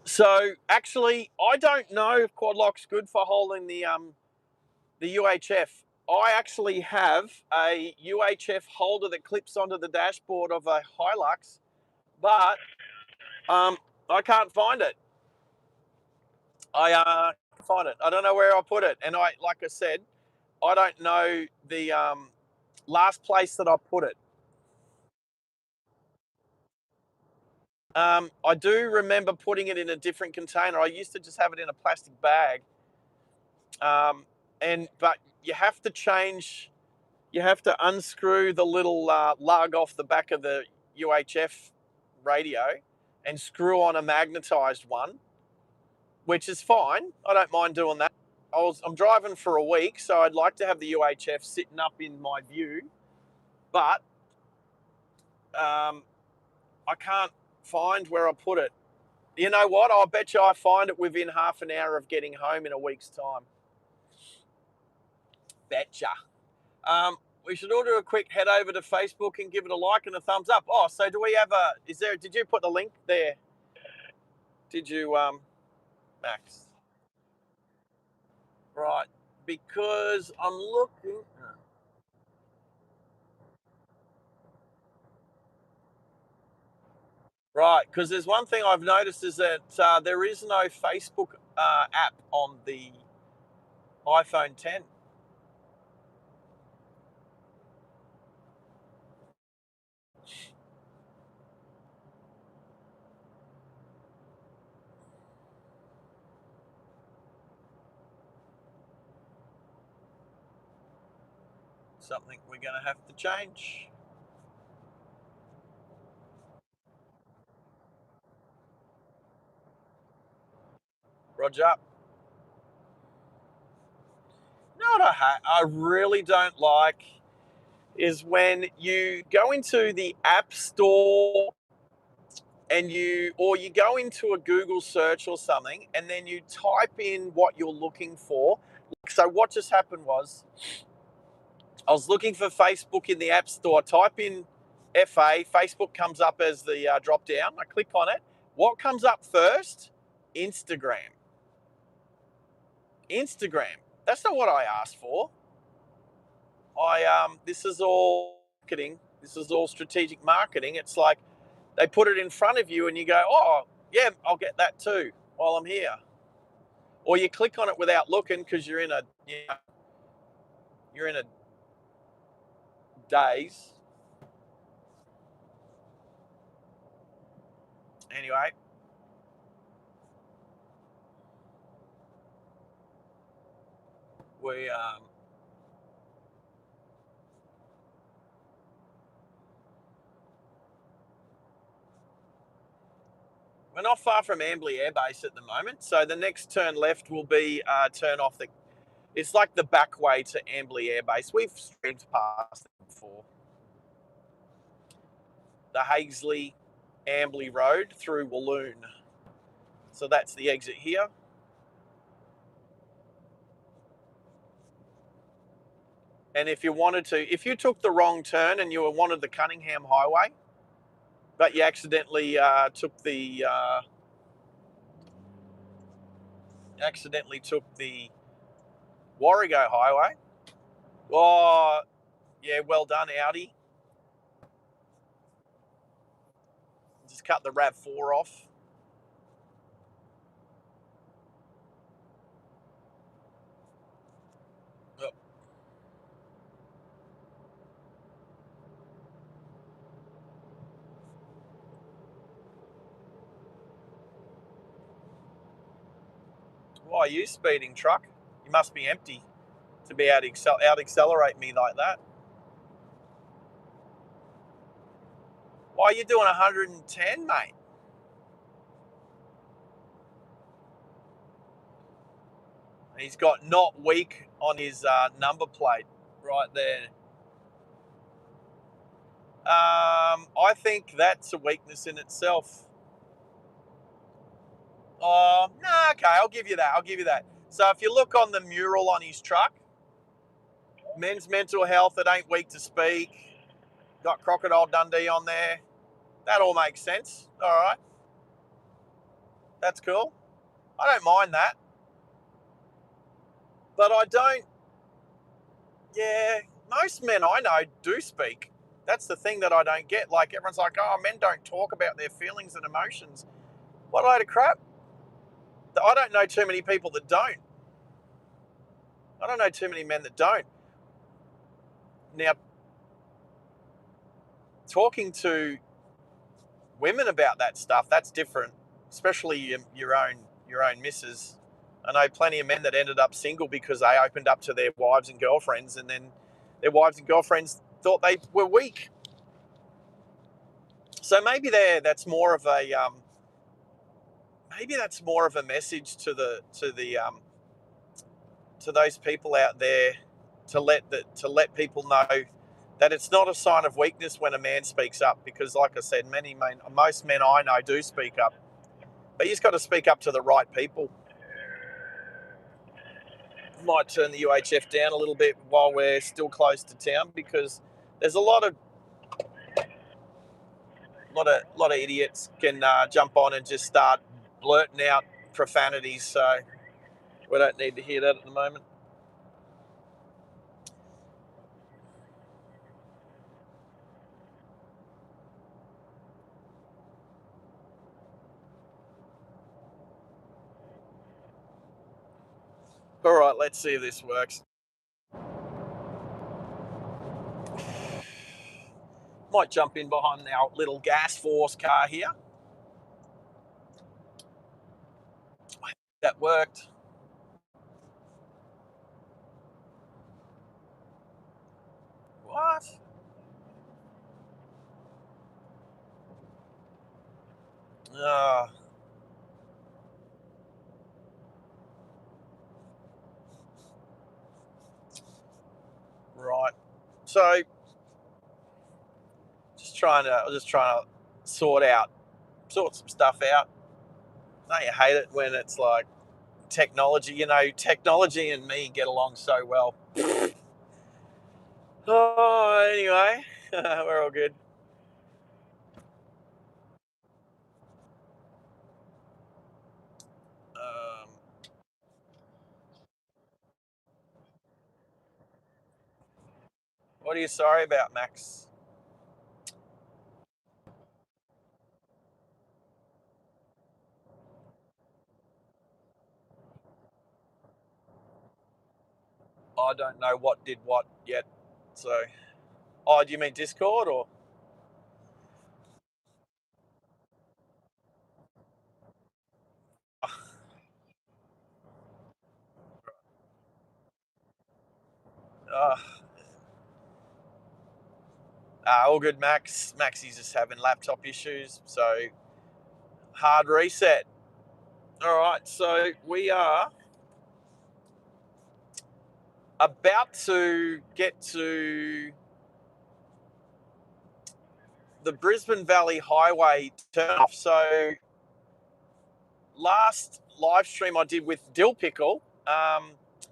So actually, I don't know if quad lock's good for holding the UHF. I actually have a UHF holder that clips onto the dashboard of a Hilux, but I can't find it. I can't find it. I don't know where I put it, and like I said, I don't know the last place that I put it. I do remember putting it in a different container. I used to just have it in a plastic bag, but you have to change. You have to unscrew the little lug off the back of the UHF radio and screw on a magnetized one, which is fine. I don't mind doing that. I'm driving for a week, so I'd like to have the UHF sitting up in my view, but I can't find where I put it. You know what? I'll bet you I find it within half an hour of getting home in a week's time. Betcha. We should all do a quick head over to Facebook and give it a like and a thumbs up. Oh, so do we have did you put the link there? Did you, Max? Right, because I'm looking. Right, because there's one thing I've noticed is that there is no Facebook app on the iPhone 10. Something we're going to have to change. Roger up. You know what I really don't like is when you go into the App Store and you go into a Google search or something and then you type in what you're looking for. So what just happened was I was looking for Facebook in the App Store, type in FA, Facebook comes up as the drop down. I click on it. What comes up first? Instagram. Instagram. That's not what I asked for. This is all marketing. This is all strategic marketing. It's like they put it in front of you and you go, oh, yeah, I'll get that too while I'm here. Or you click on it without looking because you're in a daze. Anyway, we're not far from Ambley Air Base at the moment. So the next turn left will be turn off the. It's like the back way to Ambley Air Base. We've streamed past it before. The Hazeley Ambley Road through Walloon. So that's the exit here. And if you took the wrong turn and you wanted the Cunningham Highway, but you accidentally took the Warrego Highway. Oh, yeah, well done, Audi. Just cut the RAV4 off. Yep. Why are you speeding, truck? You must be empty to be out accelerate me like that. Why are you doing 110, mate? He's got not weak on his number plate right there. I think that's a weakness in itself. Oh, no, okay, I'll give you that. So if you look on the mural on his truck, men's mental health, it ain't weak to speak, got Crocodile Dundee on there. That all makes sense. All right. That's cool. I don't mind that. But most men I know do speak. That's the thing that I don't get. Like, everyone's like, oh, men don't talk about their feelings and emotions. What a load of crap. I don't know too many people that don't. I don't know too many men that don't. Now, talking to women about that stuff, that's different, especially your own missus. I know plenty of men that ended up single because they opened up to their wives and girlfriends, and then their wives and girlfriends thought they were weak. So maybe that's more of a message to those people out there to let people know that it's not a sign of weakness when a man speaks up, because, like I said, most men I know do speak up, but you just got to speak up to the right people. Might turn the UHF down a little bit while we're still close to town, because there's a lot of idiots can jump on and just start blurting out profanities. So we don't need to hear that at the moment. All right, let's see if this works. Might jump in behind our little gas force car here. That worked. What? Right. So, I was just trying to sort some stuff out. Don't you hate it when it's like technology? Technology and me get along so well. Oh, anyway, we're all good. What are you sorry about, Max? I don't know what did what yet. So, oh, do you mean Discord or? Uh, all good, Max. Maxie's just having laptop issues, so hard reset. All right, so we are about to get to the Brisbane Valley Highway turnoff. So last live stream I did with Dill Pickle,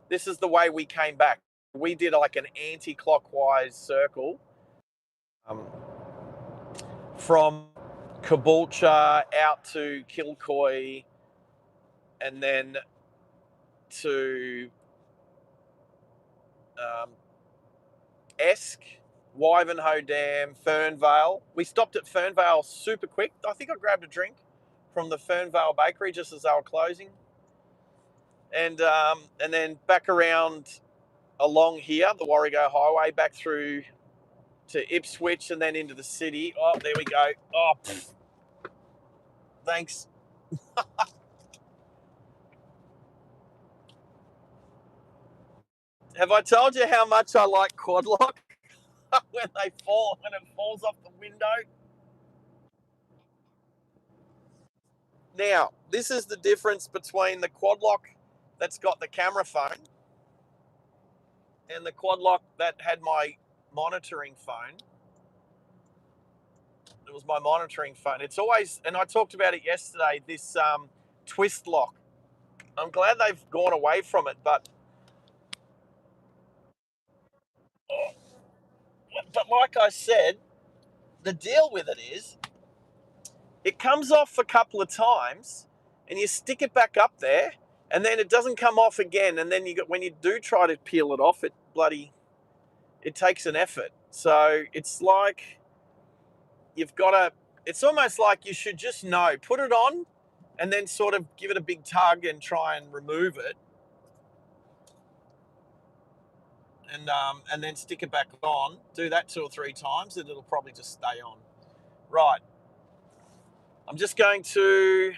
this is the way we came back. We did like an anti-clockwise circle from Caboolture out to Kilcoy and then to Esk, Wivenhoe Dam, Fernvale. We stopped at Fernvale super quick. I think I grabbed a drink from the Fernvale Bakery just as they were closing. And then back around along here, the Warrego Highway, back through to Ipswich and then into the city. Oh, there we go. Oh, thanks. Have I told you how much I like quad lock when it falls off the window? Now, this is the difference between the quad lock that's got the camera phone and the quad lock that had my monitoring phone. It was my monitoring phone. It's always, and I talked about it yesterday, this twist lock. I'm glad they've gone away from it, but like I said, the deal with it is it comes off a couple of times and you stick it back up there and then it doesn't come off again. And then when you do try to peel it off, it takes an effort. So it's like it's almost like you should just know, put it on and then sort of give it a big tug and try and remove it. And then stick it back on. Do that 2 or 3 times and it'll probably just stay on. Right. I'm just going to...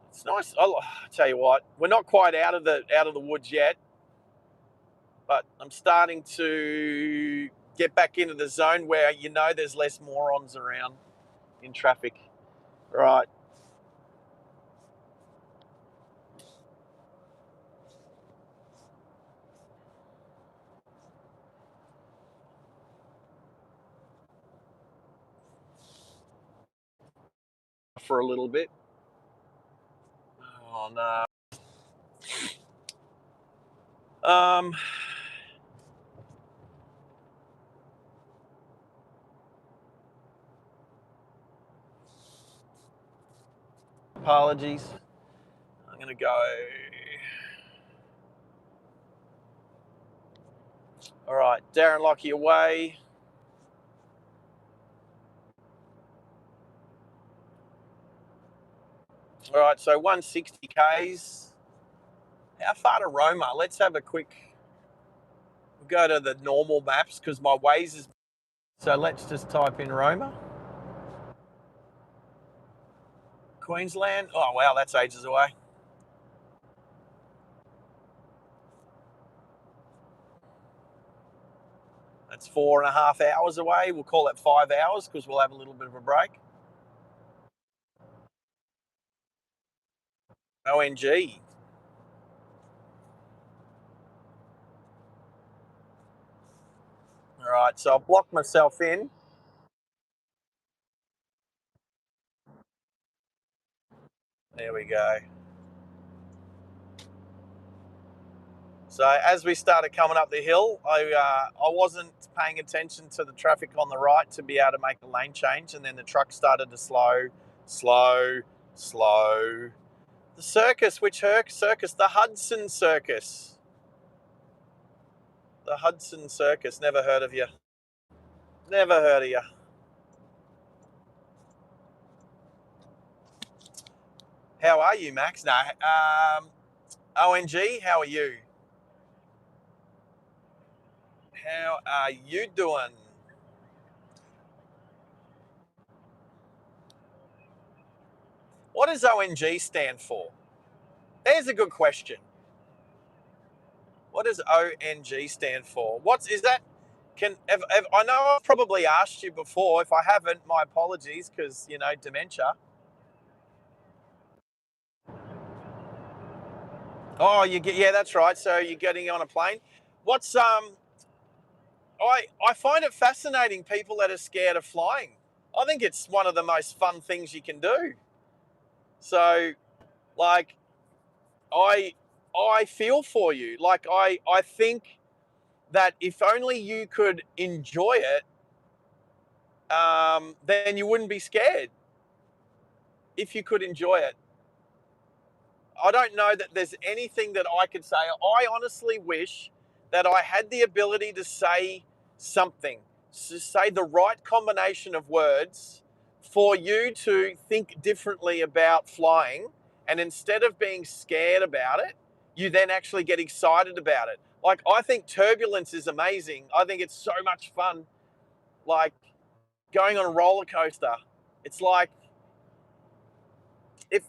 It's nice. I'll tell you what, we're not quite out of the woods yet, but I'm starting to get back into the zone where there's less morons around in traffic. Right. For a little bit. Oh no. Apologies. I'm gonna go. All right, Darren Lockie away. All right, so 160 Ks. How far to Roma? Let's have a quick. We'll go to the normal maps because my Waze is. So let's just type in Roma. Queensland. Oh wow, that's ages away. That's 4.5 hours away. We'll call it 5 hours because we'll have a little bit of a break. ONG. All right, so I'll block myself in. There we go. So as we started coming up the hill, I wasn't paying attention to the traffic on the right to be able to make a lane change, and then the truck started to slow. The circus, which circus? The Hudson Circus. The Hudson Circus. Never heard of you. Never heard of you. How are you, Max? No. ONG, how are you? How are you doing? What does ONG stand for? There's a good question. What does ONG stand for? Is that? I know I've probably asked you before. If I haven't, my apologies, because dementia. Oh, yeah, that's right. So you're getting on a plane. What's I find it fascinating people that are scared of flying. I think it's one of the most fun things you can do. So, like, I I feel for you. Like, I think that if only you could enjoy it, then you wouldn't be scared. If you could enjoy it, I don't know that there's anything that I could say. I honestly wish that I had the ability to say something, to say the right combination of words for you to think differently about flying. And instead of being scared about it, you then actually get excited about it. Like, I think turbulence is amazing. I think it's so much fun. Like going on a roller coaster. It's like, if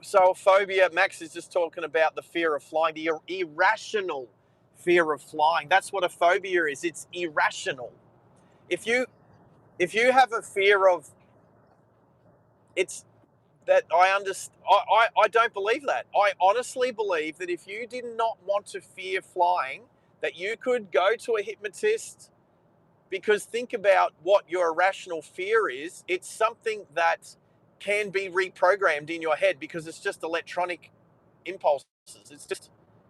so, phobia, Max is just talking about the fear of flying, the irrational fear of flying. That's what a phobia is. It's irrational. If you have a fear of, it's that I understand. I don't believe that. I honestly believe that if you did not want to fear flying, that you could go to a hypnotist, because think about what your irrational fear is. It's something that can be reprogrammed in your head because it's just electronic impulses.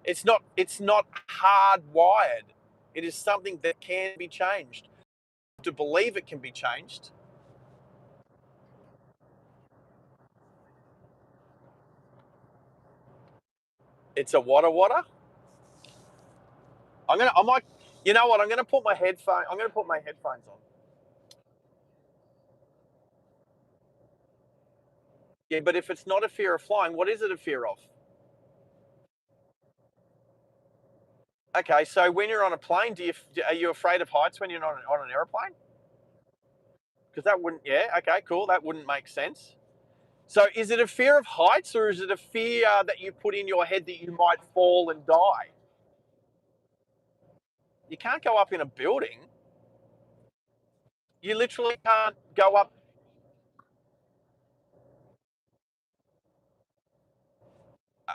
It's not hardwired. It is something that can be changed. To believe it can be changed. It's a water. I might, you know what? I'm gonna put my headphones on. Yeah, but if it's not a fear of flying, what is it a fear of? Okay, so when you're on a plane, are you afraid of heights when you're on an airplane? Because that wouldn't. Yeah. Okay. Cool. That wouldn't make sense. So is it a fear of heights, or is it a fear that you put in your head that you might fall and die? You can't go up in a building. You literally can't go up.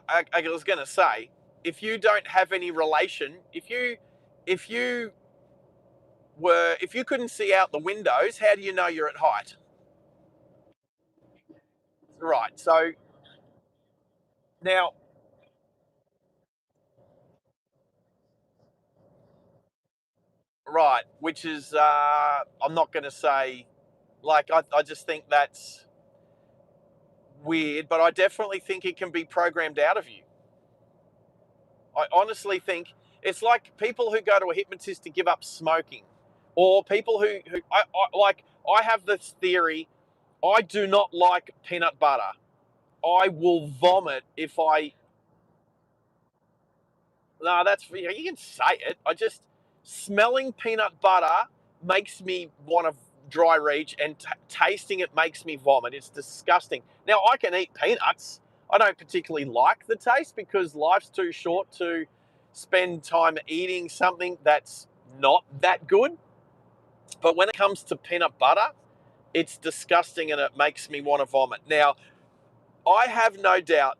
I was going to say, if you don't have any relation, if you if you couldn't see out the windows, how do you know you're at height? Right. So now, right, which is, I'm not going to say, like, I just think that's weird, but I definitely think it can be programmed out of you. I honestly think it's like people who go to a hypnotist to give up smoking, or people who I have this theory. I do not like peanut butter. I will vomit if I. No, that's, you can say it. I just, smelling peanut butter makes me want to dry reach, and tasting it makes me vomit. It's disgusting. Now I can eat peanuts. I don't particularly like the taste because life's too short to spend time eating something that's not that good. But when it comes to peanut butter, it's disgusting and it makes me want to vomit. Now, I have no doubt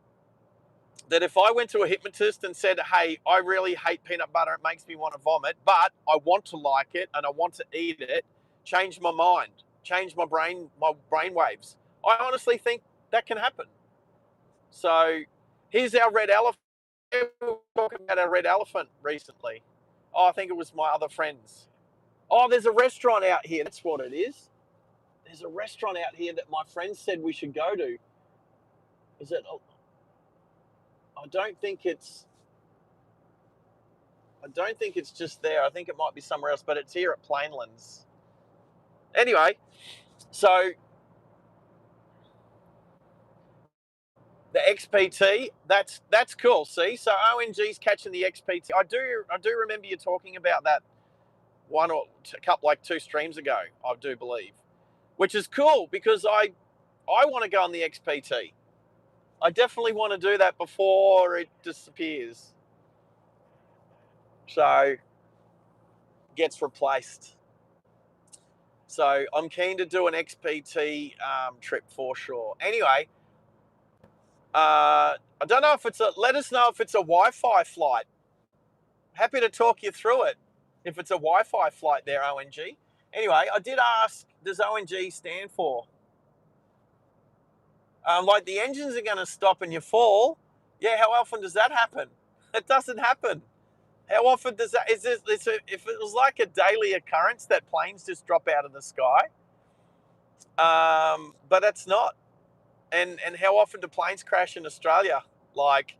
that if I went to a hypnotist and said, "Hey, I really hate peanut butter, it makes me want to vomit, but I want to like it and I want to eat it," change my mind, change my brain waves. I honestly think that can happen. So here's our red elephant. We were talking about our red elephant recently. Oh, I think it was my other friends. Oh, there's a restaurant out here. That's what it is. There's a restaurant out here that my friends said we should go to. Is it? I don't think it's. I don't think it's just there. I think it might be somewhere else, but it's here at Plainlands. Anyway, so the XPT, that's cool. See, so ONG's catching the XPT. I do remember you talking about that one or a couple, like 2 streams ago. I do believe, which is cool because I want to go on the XPT. I definitely want to do that before it disappears. So gets replaced. So I'm keen to do an XPT trip for sure. Anyway, I don't know if it's let us know if it's a Wi-Fi flight. Happy to talk you through it. If it's a Wi-Fi flight there, ONG. Anyway, I did ask, does ONG stand for? Like the engines are going to stop and you fall. Yeah, how often does that happen? It doesn't happen. How often does that? If it was like a daily occurrence that planes just drop out of the sky, but it's not. And how often do planes crash in Australia? Like,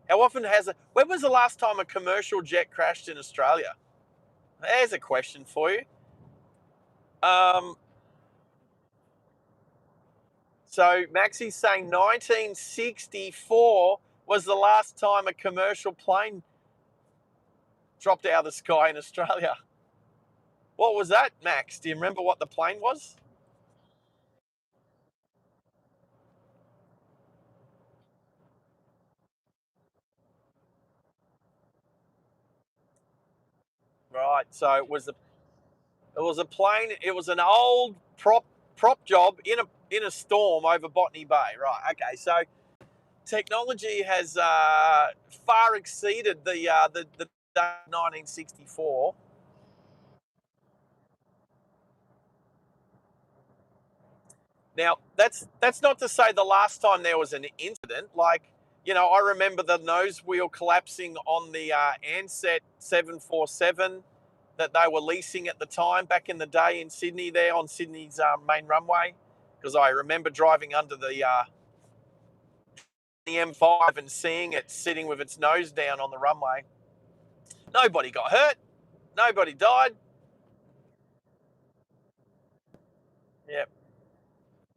how often when was the last time a commercial jet crashed in Australia? There's a question for you. So Maxi's saying 1964 was the last time a commercial plane dropped out of the sky in Australia. What was that, Max? Do you remember what the plane was? Right. So it was a plane. It was an old prop job in a storm over Botany Bay. Right. Okay. So technology has far exceeded the 1964. Now, that's not to say the last time there was an incident. Like, I remember the nose wheel collapsing on the Ansett 747 that they were leasing at the time back in the day in Sydney, there on Sydney's main runway, because I remember driving under the M5 and seeing it sitting with its nose down on the runway. Nobody got hurt. Nobody died. Yep.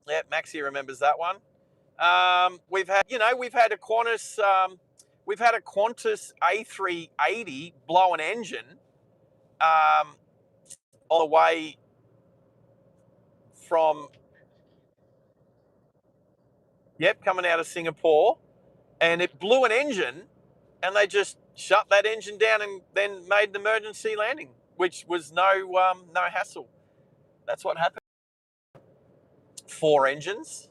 Yep. Maxie remembers that one. We've had a Qantas A380 blow an engine um, on the way from, coming out of Singapore, and it blew an engine, and they just shut that engine down and then made an emergency landing, which was no hassle. That's what happened. 4 engines.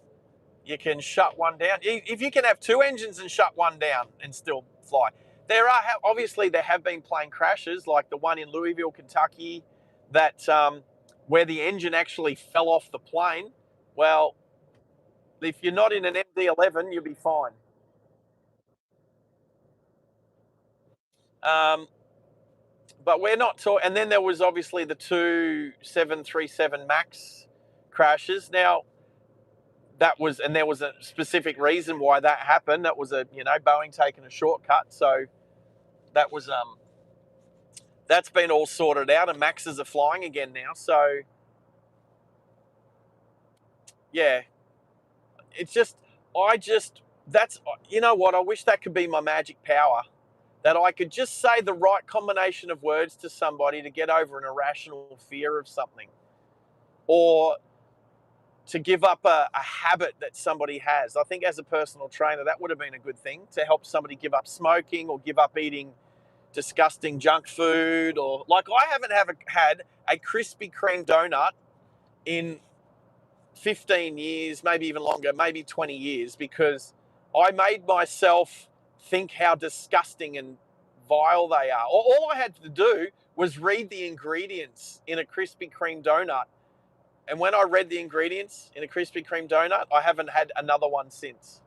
You can shut one down. If you can have 2 engines and shut one down and still fly. There have been plane crashes, like the one in Louisville, Kentucky, that where the engine actually fell off the plane. Well, if you're not in an MD-11, you'll be fine. But we're not talking. And then there was obviously the 2 737 MAX crashes. Now, there was a specific reason why that happened. That was Boeing taking a shortcut. So that was that's been all sorted out, and Maxes are flying again now. So yeah, it's just that's what, I wish that could be my magic power, that I could just say the right combination of words to somebody to get over an irrational fear of something, or to give up a habit that somebody has. I think as a personal trainer, that would have been a good thing, to help somebody give up smoking or give up eating disgusting junk food. Or like, I haven't had a Krispy Kreme donut in 15 years, maybe even longer, maybe 20 years, because I made myself think how disgusting and vile they are. All I had to do was read the ingredients in a Krispy Kreme donut. And when I read the ingredients in a Krispy Kreme donut, I haven't had another one since.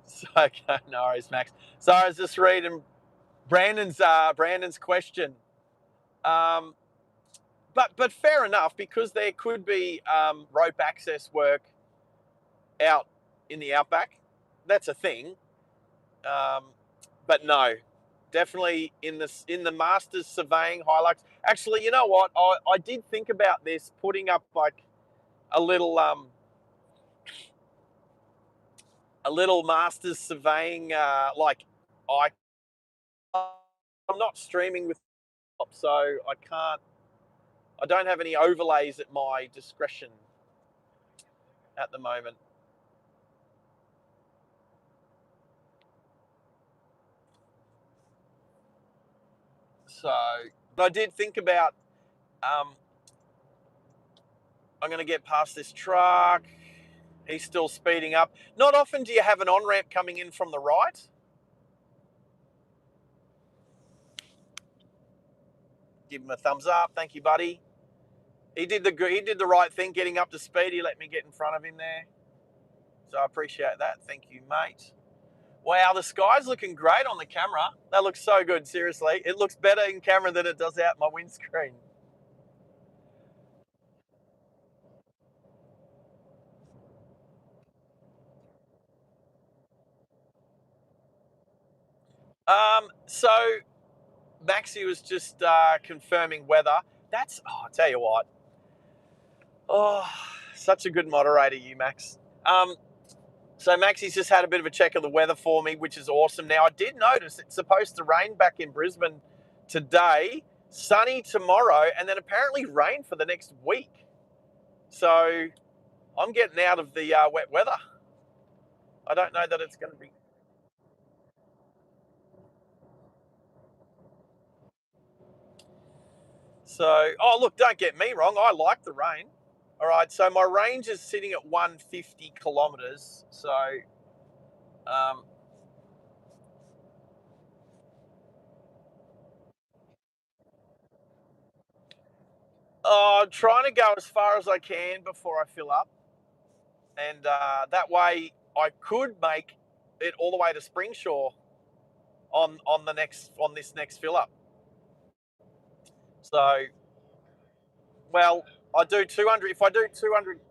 So, okay, no worries, Max. So I was just reading Brandon's question. Um, but fair enough, because there could be rope access work out in the outback. That's a thing. But no, definitely in the Masters Surveying Hilux. Actually, you know what? I did think about this, putting up like a little Masters Surveying like I. I'm not streaming with, so I can't. I don't have any overlays at my discretion at the moment. So, but I did think about. I'm going to get past this truck. He's still speeding up. Not often do you have an on-ramp coming in from the right. Give him a thumbs up. Thank you, buddy. He did the right thing getting up to speed. He let me get in front of him there. So I appreciate that. Thank you, mate. Wow, the sky's looking great on the camera. That looks so good, seriously. It looks better in camera than it does out my windscreen. So Maxie was just confirming weather. I'll tell you what. Oh, such a good moderator, you, Max. So Maxie's just had a bit of a check of the weather for me, which is awesome. Now, I did notice it's supposed to rain back in Brisbane today, sunny tomorrow, and then apparently rain for the next week. So I'm getting out of the wet weather. I don't know that it's going to be. So, oh, look, don't get me wrong. I like the rain. All right, so my range is sitting at 150 kilometres. So, um, I'm trying to go as far as I can before I fill up. And that way I could make it all the way to Springshore on this next fill up. So, well, I do 200. If I do 200,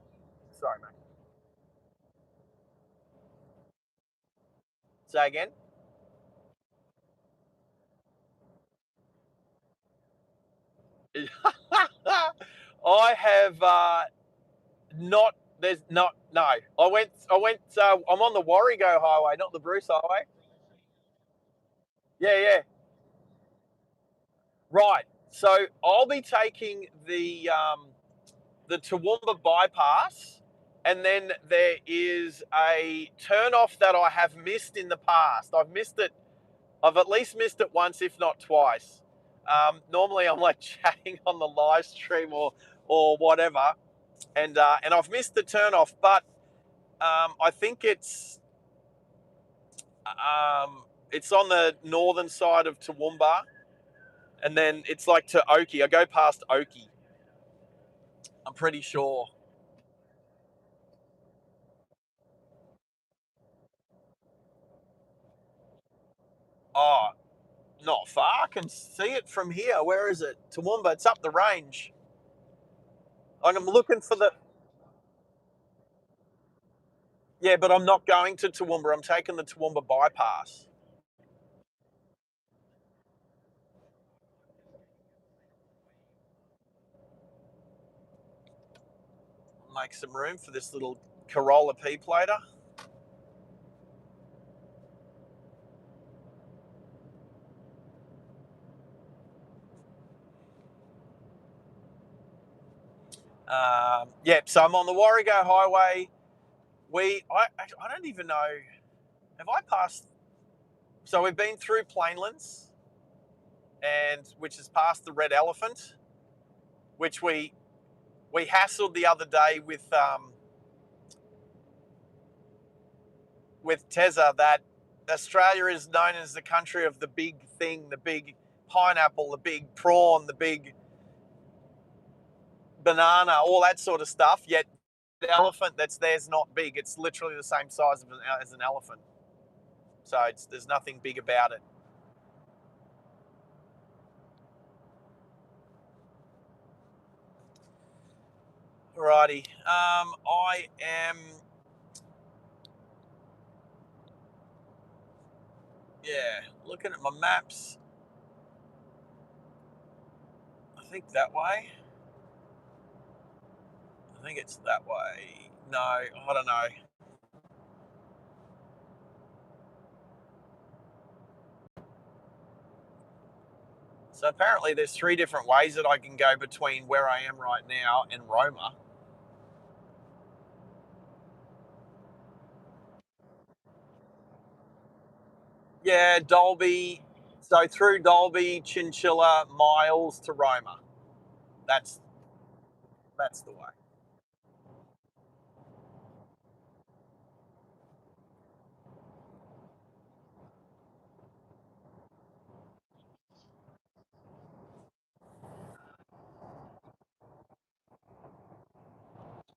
sorry, mate. Say again. I have not. There's not. No, I went. I'm on the Warrego Highway, not the Bruce Highway. Yeah, yeah. Right. So I'll be taking the Toowoomba bypass, and then there is a turn off that I have missed in the past. I've missed it. I've at least missed it once, if not twice. Normally, I'm like chatting on the live stream or whatever, and I've missed the turn off. But I think it's on the northern side of Toowoomba, and then it's like to Oakey. I go past Oakey. I'm pretty sure. Oh, not far. I can see it from here. Where is it? Toowoomba. It's up the range. I'm looking for the. Yeah, but I'm not going to Toowoomba. I'm taking the Toowoomba bypass. Make some room for this little Corolla P plater. Yeah, so I'm on the Warrego Highway. I don't even know. Have I passed? So we've been through Plainlands, and which is past the Red Elephant, which we hassled the other day with Tezza that Australia is known as the country of the big thing, the big pineapple, the big prawn, the big banana, all that sort of stuff. Yet the elephant that's there is not big. It's literally the same size as an elephant. So there's nothing big about it. Alrighty. I am. Yeah, looking at my maps. I think that way. I think it's that way. No, I don't know. So apparently there's 3 different ways that I can go between where I am right now and Roma. Yeah, Dolby. So through Dolby, Chinchilla, Miles to Roma. That's that's the way.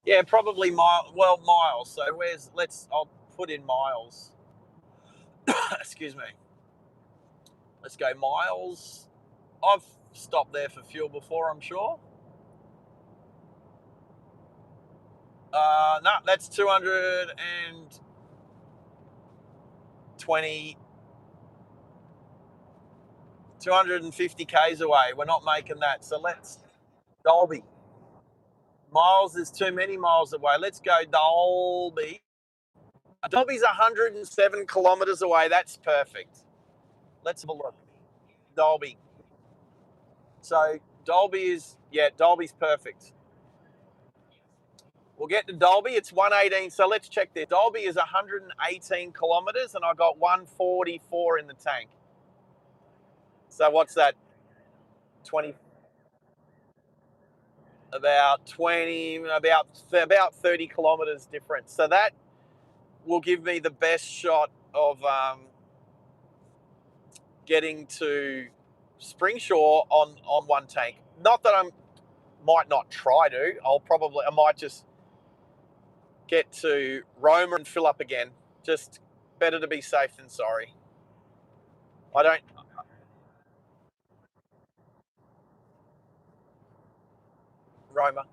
Yeah, probably Miles. So I'll put in Miles. Excuse me. Let's go Miles. I've stopped there for fuel before, I'm sure. No, that's 220, 250 Ks away. We're not making that. So let's Dolby. Miles is too many miles away. Let's go Dolby. Dolby's 107 kilometers away. That's perfect. Let's have a look. Dolby. So Dolby's perfect. We'll get to Dolby. It's 118. So let's check this. Dolby is 118 kilometers, and I got 144 in the tank. So what's that? 20, about 20, about 30 kilometers difference. So that will give me the best shot of getting to Springshore on one tank. Not that I might not try to. I might just get to Roma and fill up again. Just better to be safe than sorry. I don't. Roma.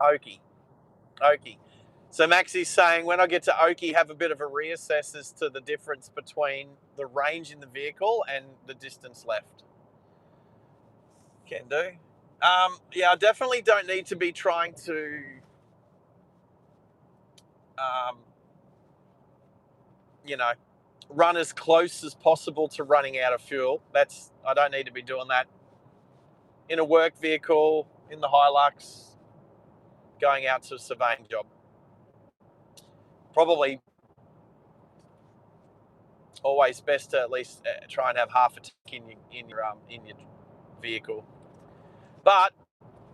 Okie. Okie. So Maxi's saying when I get to Okie, have a bit of a reassess as to the difference between the range in the vehicle and the distance left. Can do. Yeah, I definitely don't need to be trying to um, you know, run as close as possible to running out of fuel. I don't need to be doing that in a work vehicle, in the Hilux, going out to a surveying job. Probably always best to at least try and have half a tank in your vehicle. But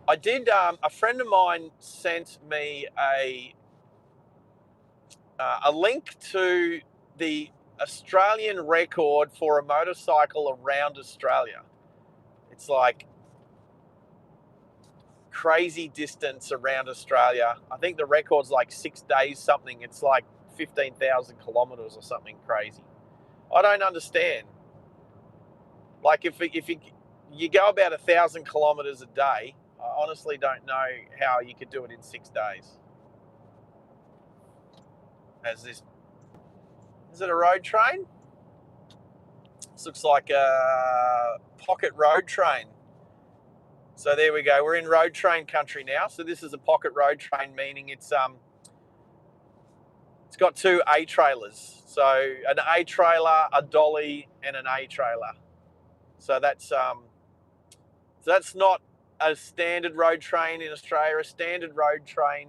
I did. A friend of mine sent me a link to the Australian record for a motorcycle around Australia. It's like crazy distance around Australia. I think the record's like 6 days something. It's like 15,000 kilometers or something crazy. I don't understand. Like if you go about 1,000 kilometers a day, I honestly don't know how you could do it in 6 days. Is it a road train? This looks like a pocket road train. So there we go. We're in road train country now. So this is a pocket road train, meaning it's got 2 A trailers. So an A trailer, a dolly, and an A trailer. So that's not a standard road train in Australia. A standard road train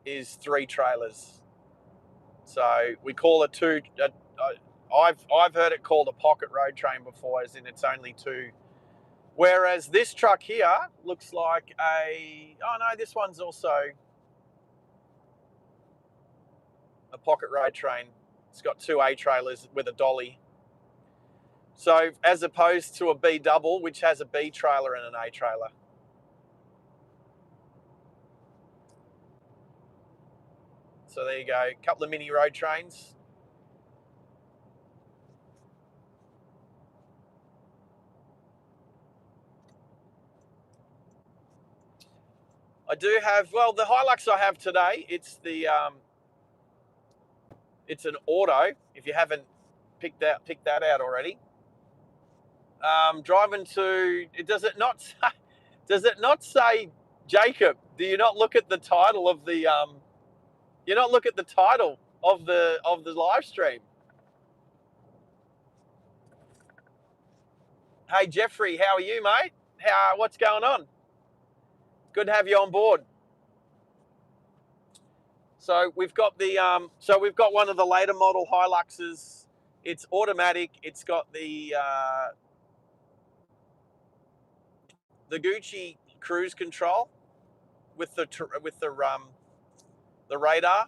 is 3 trailers. So we call it two. I've heard it called a pocket road train before, as in it's only 2. Whereas this truck here looks like oh no, this one's also a pocket road train. It's got 2 A trailers with a dolly. So as opposed to a B double, which has a B trailer and an A trailer. So there you go, a couple of mini road trains. I do have, well, the Hilux I have today, it's the it's an auto. If you haven't picked that out already, driving to. Does it not say? Does it not say, Jacob? Do you not look at the title of the You not look at the title of the live stream? Hey Jeffrey, how are you, mate? What's going on? Good to have you on board. So we've got we've got one of the later model Hiluxes. It's automatic. It's got the Gucci cruise control with the radar.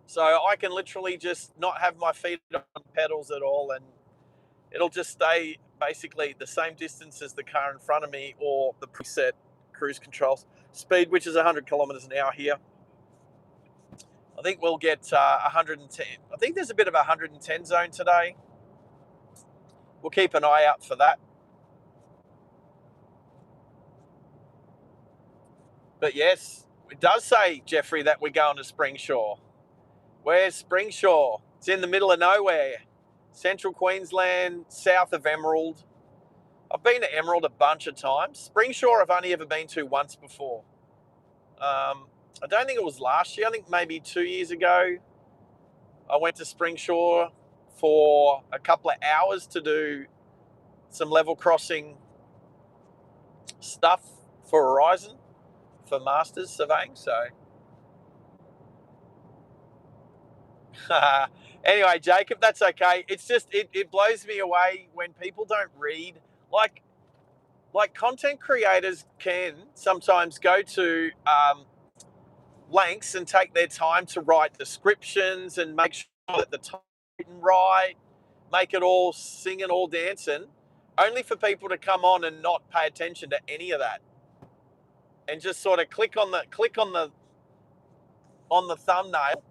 So I can literally just not have my feet on pedals at all, and it'll just stay basically the same distance as the car in front of me, or the preset cruise control speed, which is 100 kilometers an hour here. I think we'll get 110. I think there's a bit of a 110 zone today. We'll keep an eye out for that. But yes, it does say, Jeffrey, that we're going to Springshore. Where's Springshore? It's in the middle of nowhere. Central Queensland, south of Emerald. I've been to Emerald a bunch of times. Springshore I've only ever been to once before. I don't think it was last year. I think maybe 2 years ago. I went to Springshore for a couple of hours to do some level crossing stuff for Horizon, for Masters surveying. So anyway, Jacob, that's okay. It's just it blows me away when people don't read. Like content creators can sometimes go to lengths and take their time to write descriptions and make sure that the title's written right, make it all singing, all dancing, only for people to come on and not pay attention to any of that, and just sort of click on the thumbnail.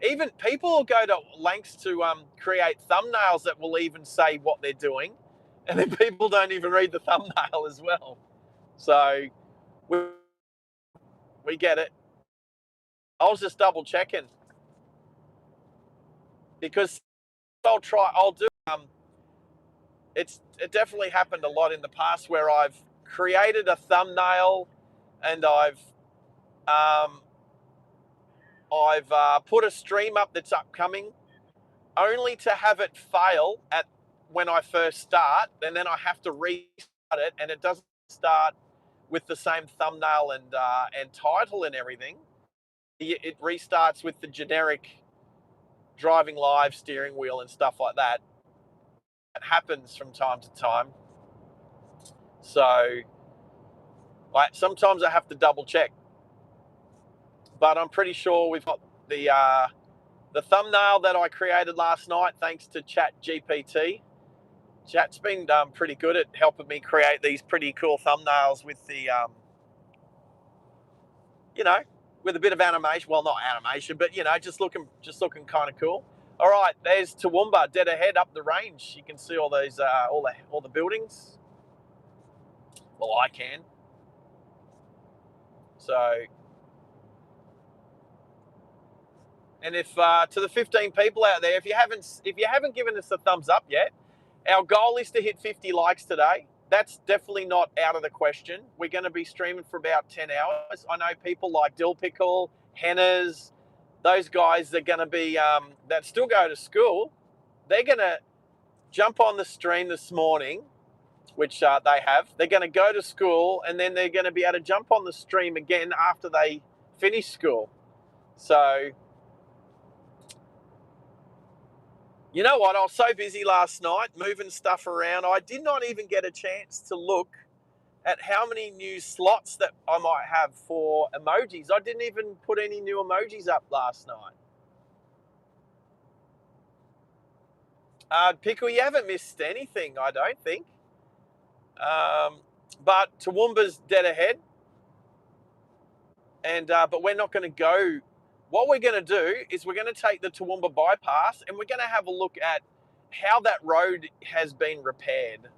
Even people will go to lengths to create thumbnails that will even say what they're doing, and then people don't even read the thumbnail as well. So we get it. I was just double checking because I'll do. It definitely happened a lot in the past where I've created a thumbnail and I've put a stream up that's upcoming, only to have it fail at when I first start, and then I have to restart it, and it doesn't start with the same thumbnail and title and everything. It restarts with the generic driving live steering wheel and stuff like that. It happens from time to time. So sometimes I have to double check, but I'm pretty sure we've got the thumbnail that I created last night, thanks to Chat GPT. Chat's been pretty good at helping me create these pretty cool thumbnails with the, with a bit of animation. Well, not animation, but just looking kind of cool. All right, there's Toowoomba, dead ahead up the range. You can see all those, all the buildings. Well, I can. So, and if to the 15 people out there, if you haven't given us a thumbs up yet, our goal is to hit 50 likes today. That's definitely not out of the question. We're going to be streaming for about 10 hours. I know people like Dill Pickle, Henners, those guys are going to be, that still go to school. They're going to jump on the stream this morning, which they have. They're going to go to school, and then they're going to be able to jump on the stream again after they finish school. So, you know what? I was so busy last night moving stuff around. I did not even get a chance to look at how many new slots that I might have for emojis. I didn't even put any new emojis up last night. Pickle, you haven't missed anything, I don't think. But Toowoomba's dead ahead. And but we're not going to go. What we're going to do is we're going to take the Toowoomba bypass and we're going to have a look at how that road has been repaired,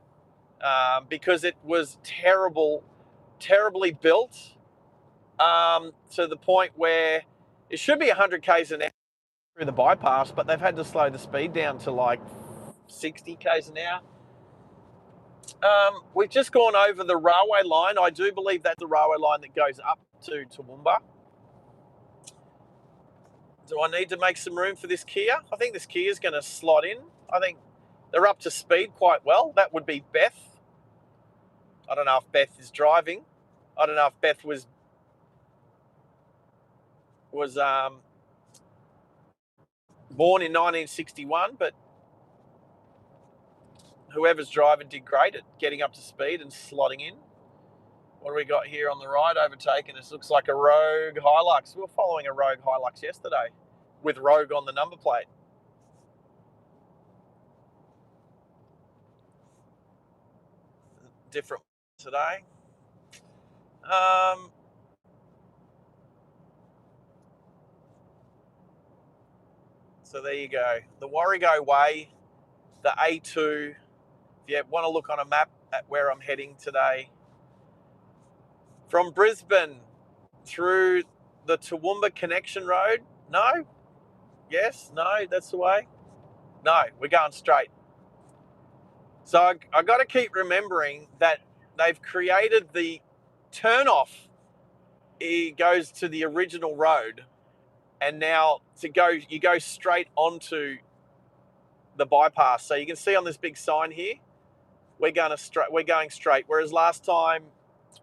because it was terribly built, to the point where it should be 100 k's an hour through the bypass, but they've had to slow the speed down to like 60 k's an hour. We've just gone over the railway line. I do believe that's the railway line that goes up to Toowoomba. Do I need to make some room for this Kia? I think this Kia is going to slot in. I think they're up to speed quite well. That would be Beth. I don't know if Beth is driving. I don't know if Beth was born in 1961, but whoever's driving did great at getting up to speed and slotting in. What do we got here on the right? Overtaken. This looks like a Rogue Hilux. We were following a Rogue Hilux yesterday with Rogue on the number plate. Different today. So there you go. The Warrego Way, the A2. If you want to look on a map at where I'm heading today, from Brisbane through the Toowoomba Connection Road. No? Yes? No? That's the way? No, we're going straight. So I got to keep remembering that they've created the turnoff. It goes to the original road, and now you go straight onto the bypass. So you can see on this big sign here, we're going straight. Whereas last time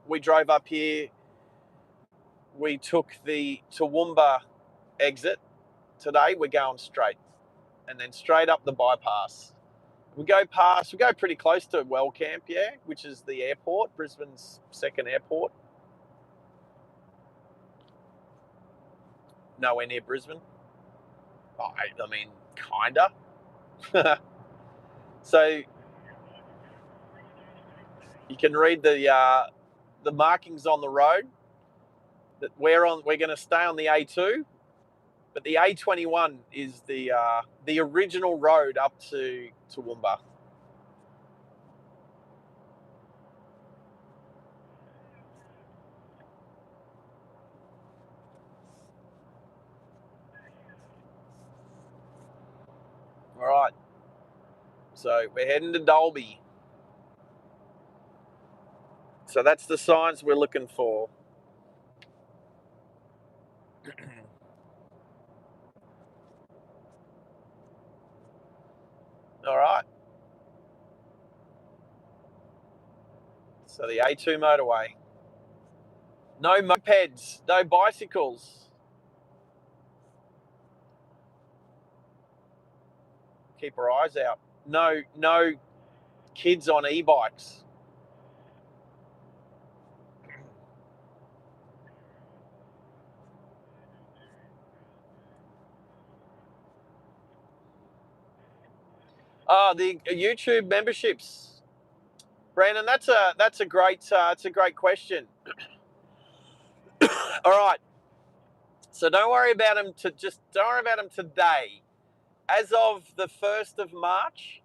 we drove up here, we took the Toowoomba exit. Today we're going straight, and then straight up the bypass. We go pretty close to Wellcamp, yeah, which is the airport, Brisbane's second airport. Nowhere near Brisbane. I mean, kinda. So you can read the markings on the road that we're on. We're going to stay on the A2, but the A21 is the original road up to Toowoomba. All right. So we're heading to Dolby. So that's the signs we're looking for. All right. So the A2 motorway. No mopeds, no bicycles. Keep our eyes out. No kids on e-bikes. The YouTube memberships, Brandon. That's a great question. All right. So don't worry about them today. As of the 1st of March,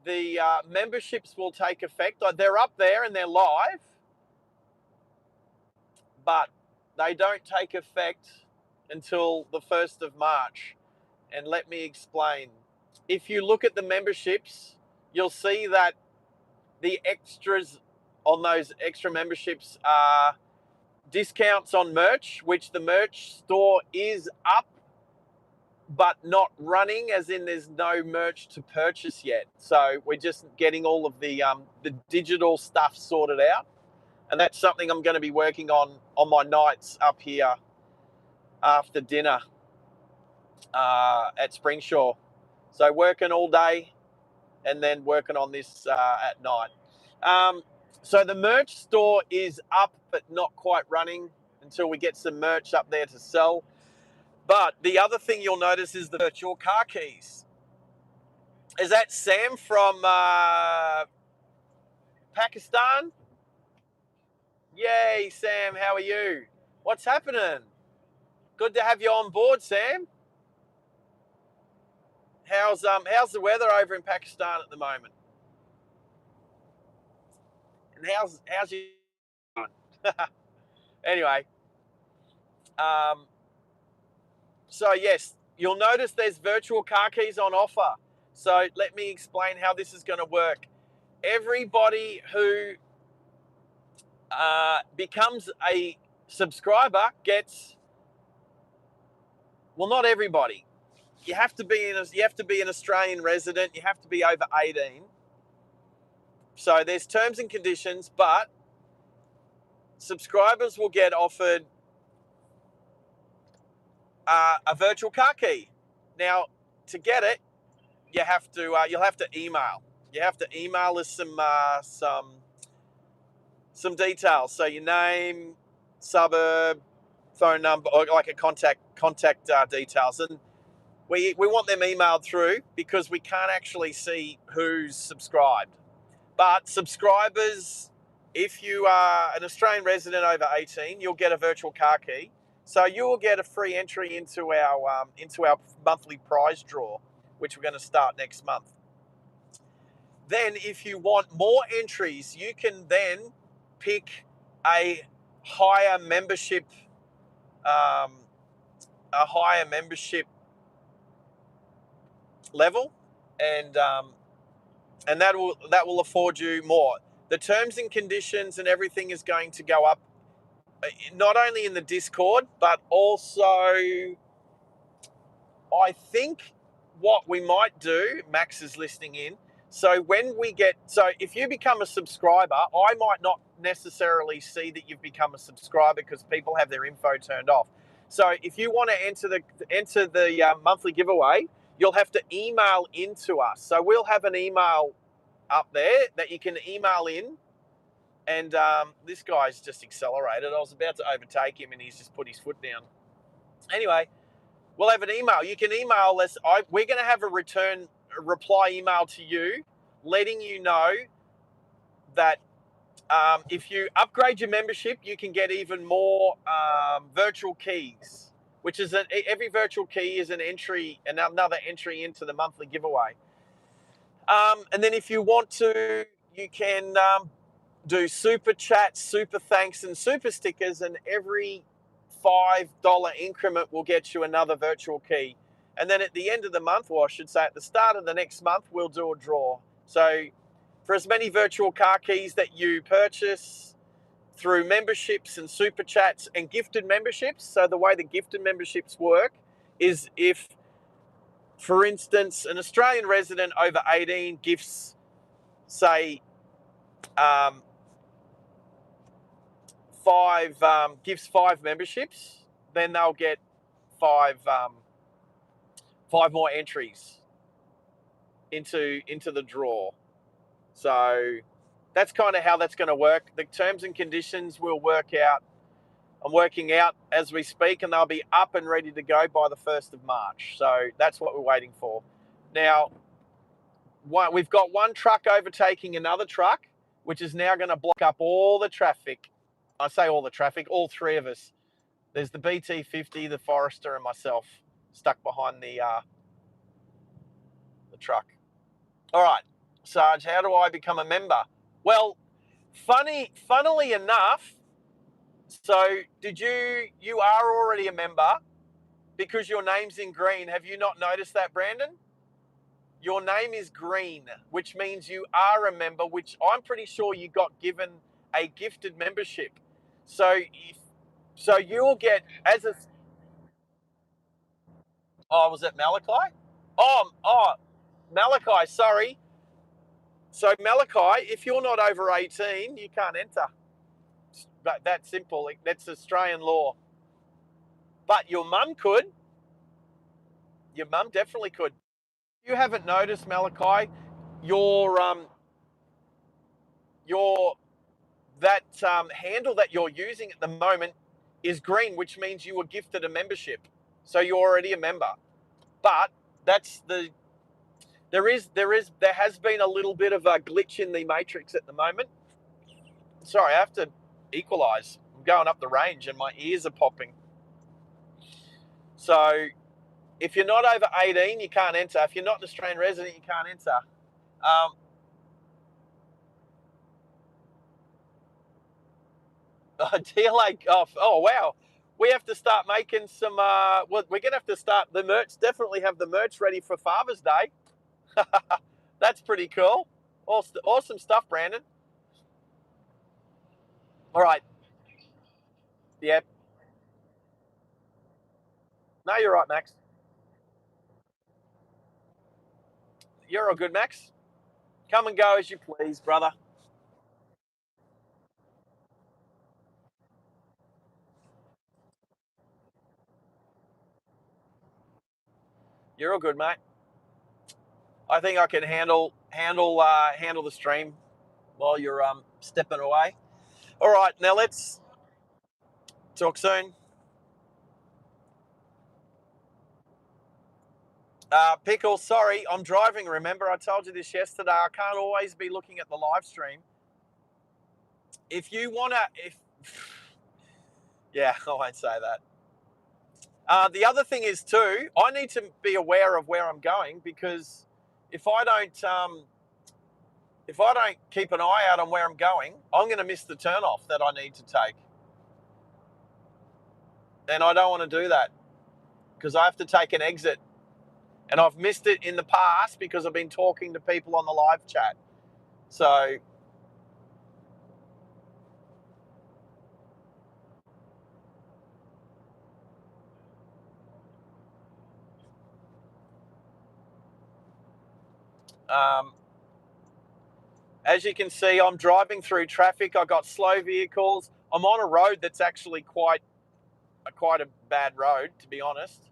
the memberships will take effect. They're up there and they're live, but they don't take effect until the 1st of March. And let me explain. If you look at the memberships, you'll see that the extras on those extra memberships are discounts on merch, which the merch store is up but not running, as in there's no merch to purchase yet. So we're just getting all of the digital stuff sorted out, and that's something I'm going to be working on my nights up here after dinner at Springshore. So working all day and then working on this at night. So the merch store is up but not quite running until we get some merch up there to sell. But the other thing you'll notice is the virtual car keys. Is that Sam from Pakistan? Yay, Sam, how are you? What's happening? Good to have you on board, Sam. How's the weather over in Pakistan at the moment? And how's you? Anyway, so yes, you'll notice there's virtual car keys on offer. So let me explain how this is going to work. Everybody who becomes a subscriber gets, well, not everybody. You have to be an Australian resident. You have to be over 18. So there's terms and conditions, but subscribers will get offered a virtual car key. Now, to get it, you'll have to email. You have to email us some details. So your name, suburb, phone number, or like a contact details, and we want them emailed through because we can't actually see who's subscribed. But subscribers, if you are an Australian resident over 18, you'll get a virtual car key. So you will get a free entry into our monthly prize draw, which we're going to start next month. Then, if you want more entries, you can then pick a higher membership, level, and that will afford you more. The terms and conditions and everything is going to go up, not only in the Discord, but also, I think what we might do, Max is listening in. So if you become a subscriber, I might not necessarily see that you've become a subscriber because people have their info turned off. So if you want to enter the monthly giveaway, you'll have to email into us. So we'll have an email up there that you can email in. And this guy's just accelerated. I was about to overtake him and he's just put his foot down. Anyway, we'll have an email. You can email us. We're going to have a reply email to you letting you know that if you upgrade your membership, you can get even more virtual keys, which is every virtual key is another entry into the monthly giveaway. And then if you want to, you can do super chats, super thanks, and super stickers, and every $5 increment will get you another virtual key. And then at the end of the month, or I should say at the start of the next month, we'll do a draw. So for as many virtual car keys that you purchase through memberships and super chats and gifted memberships. So the way the gifted memberships work is if, for instance, an Australian resident over 18 gifts, say, five memberships, then they'll get five more entries into the draw. So that's kind of how that's going to work. The terms and conditions will work out. I'm working out as we speak, and they'll be up and ready to go by the 1st of March. So that's what we're waiting for. Now, we've got one truck overtaking another truck, which is now going to block up all the traffic. I say all the traffic, all three of us. There's the BT50, the Forester, and myself stuck behind the truck. All right, Sarge, how do I become a member? Well, funnily enough, so you are already a member because your name's in green. Have you not noticed that, Brandon? Your name is green, which means you are a member, which I'm pretty sure you got given a gifted membership. So you'll get was that Malachi? Malachi, sorry. So Malachi, if you're not over 18, you can't enter. But that's simple. That's Australian law. But your mum could. Your mum definitely could. You haven't noticed, Malachi, your handle that you're using at the moment is green, which means you were gifted a membership. So you're already a member. But there has been a little bit of a glitch in the matrix at the moment. Sorry, I have to equalise. I'm going up the range and my ears are popping. So if you're not over 18, you can't enter. If you're not an Australian resident, you can't enter. Dear Lake off. Oh, wow. We have to start making some, well, we're going to have to start the merch, definitely have the merch ready for Father's Day. That's pretty cool. Awesome stuff, Brandon. All right. Yep. No, you're right, Max. You're all good, Max. Come and go as you please, brother. You're all good, mate. I think I can handle the stream while you're stepping away. All right, now let's talk soon. Pickle, sorry, I'm driving. Remember, I told you this yesterday. I can't always be looking at the live stream. If you wanna, yeah, I won't say that. The other thing is too, I need to be aware of where I'm going, because if I don't keep an eye out on where I'm going, I'm going to miss the turnoff that I need to take. And I don't want to do that because I have to take an exit. And I've missed it in the past because I've been talking to people on the live chat. So, as you can see, I'm driving through traffic. I got slow vehicles. I'm on a road that's actually quite a bad road, to be honest.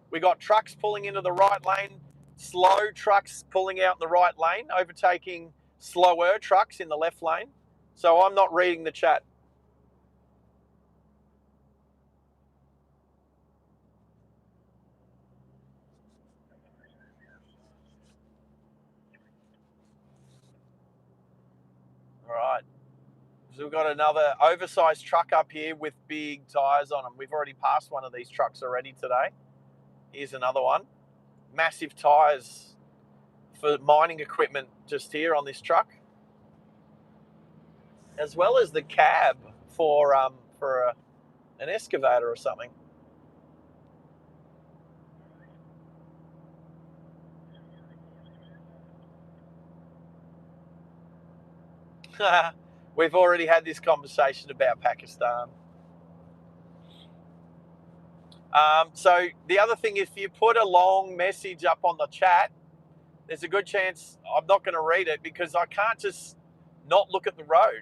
We got trucks pulling into the right lane, slow trucks pulling out in the right lane, overtaking slower trucks in the left lane. So I'm not reading the chat. All right. So we've got another oversized truck up here with big tyres on them. We've already passed one of these trucks already today. Here's another one. Massive tyres for mining equipment just here on this truck, as well as the cab for an excavator or something. We've already had this conversation about Pakistan. So the other thing, if you put a long message up on the chat, there's a good chance I'm not going to read it because I can't just not look at the road.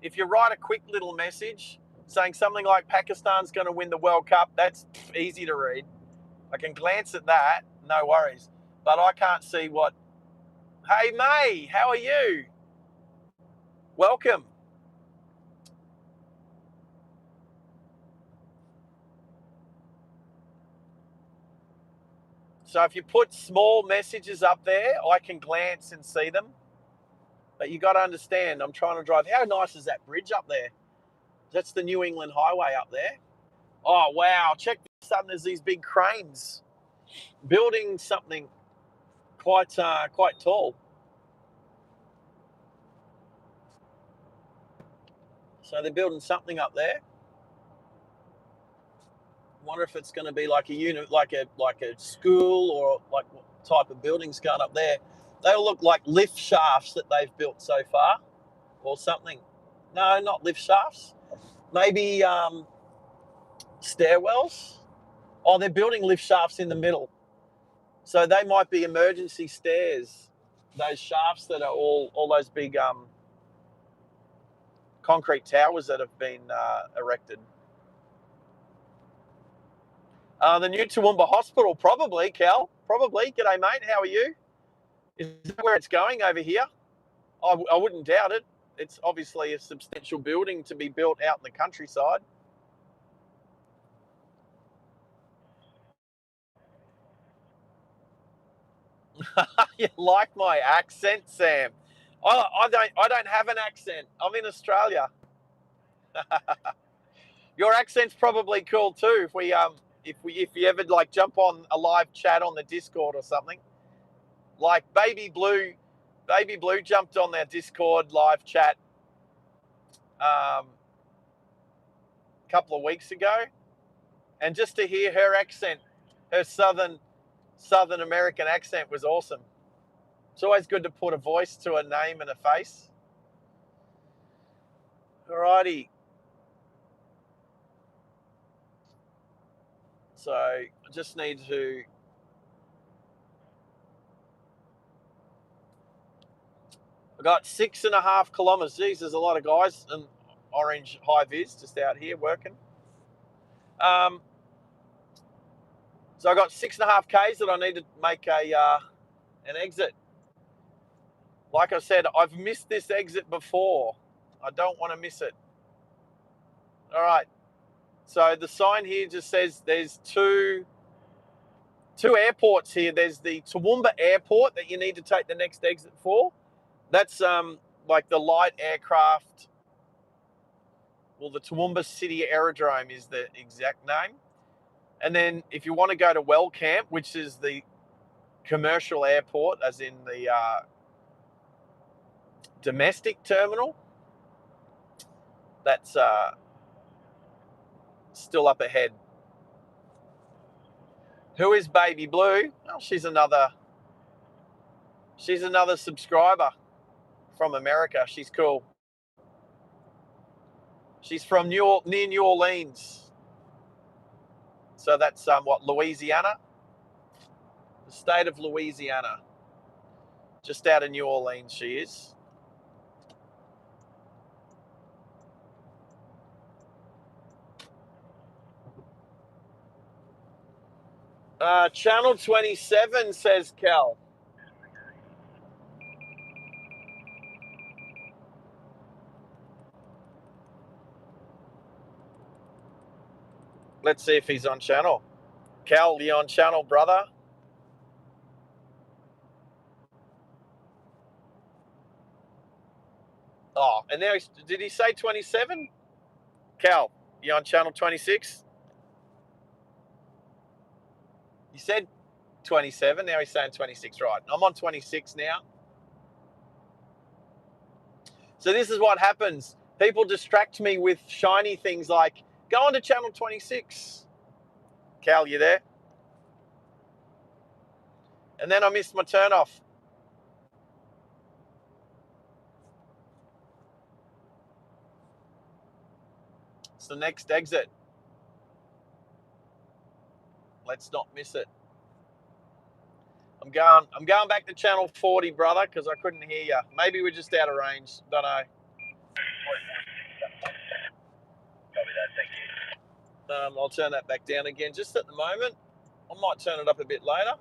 If you write a quick little message saying something like Pakistan's going to win the World Cup, that's easy to read. I can glance at that, no worries. But I can't see what. Hey, May, how are you? Welcome. So if you put small messages up there, I can glance and see them. But you got to understand, I'm trying to drive. How nice is that bridge up there? That's the New England Highway up there. Oh, wow. Check this out. There's these big cranes building something quite tall. So they're building something up there. Wonder if it's going to be like a unit, like a school, or like what type of buildings going up there. They all look like lift shafts that they've built so far, or something. No, not lift shafts. Maybe stairwells. Oh, they're building lift shafts in the middle, so they might be emergency stairs. Those shafts that are all those big concrete towers that have been erected. The new Toowoomba Hospital, probably, Cal. Probably. G'day, mate. How are you? Is that where it's going over here? I wouldn't doubt it. It's obviously a substantial building to be built out in the countryside. You like my accent, Sam? I don't have an accent. I'm in Australia. Your accent's probably cool too. If you ever like jump on a live chat on the Discord or something, like Baby Blue jumped on their Discord live chat a couple of weeks ago, and just to hear her accent, her Southern American accent was awesome. It's always good to put a voice to a name and a face. Alrighty. So I just need to. I got 6.5 kilometers. Geez, there's a lot of guys in orange high vis just out here working. So I got 6.5 k's that I need to make an exit. Like I said, I've missed this exit before. I don't want to miss it. All right. So the sign here just says there's two airports here. There's the Toowoomba airport that you need to take the next exit for. That's like the light aircraft. Well, the Toowoomba City Aerodrome is the exact name. And then if you want to go to Wellcamp, which is the commercial airport, as in the domestic terminal, that's still up ahead. Who is Baby Blue? Oh, she's another subscriber from America. She's cool. She's from near New Orleans. So that's Louisiana? The state of Louisiana. Just out of New Orleans she is. Channel 27, says Cal. Let's see if he's on channel. Cal, you on channel, brother? Oh, and now did he say 27? Cal, you on channel 26? He said 27, now he's saying 26, right. I'm on 26 now. So this is what happens. People distract me with shiny things like, go on to channel 26. Cal, you there? And then I missed my turn off. It's the next exit. Let's not miss it. I'm going back to channel 40, brother, because I couldn't hear you. Maybe we're just out of range. Don't know. Copy that, thank you. I'll turn that back down again just at the moment. I might turn it up a bit later.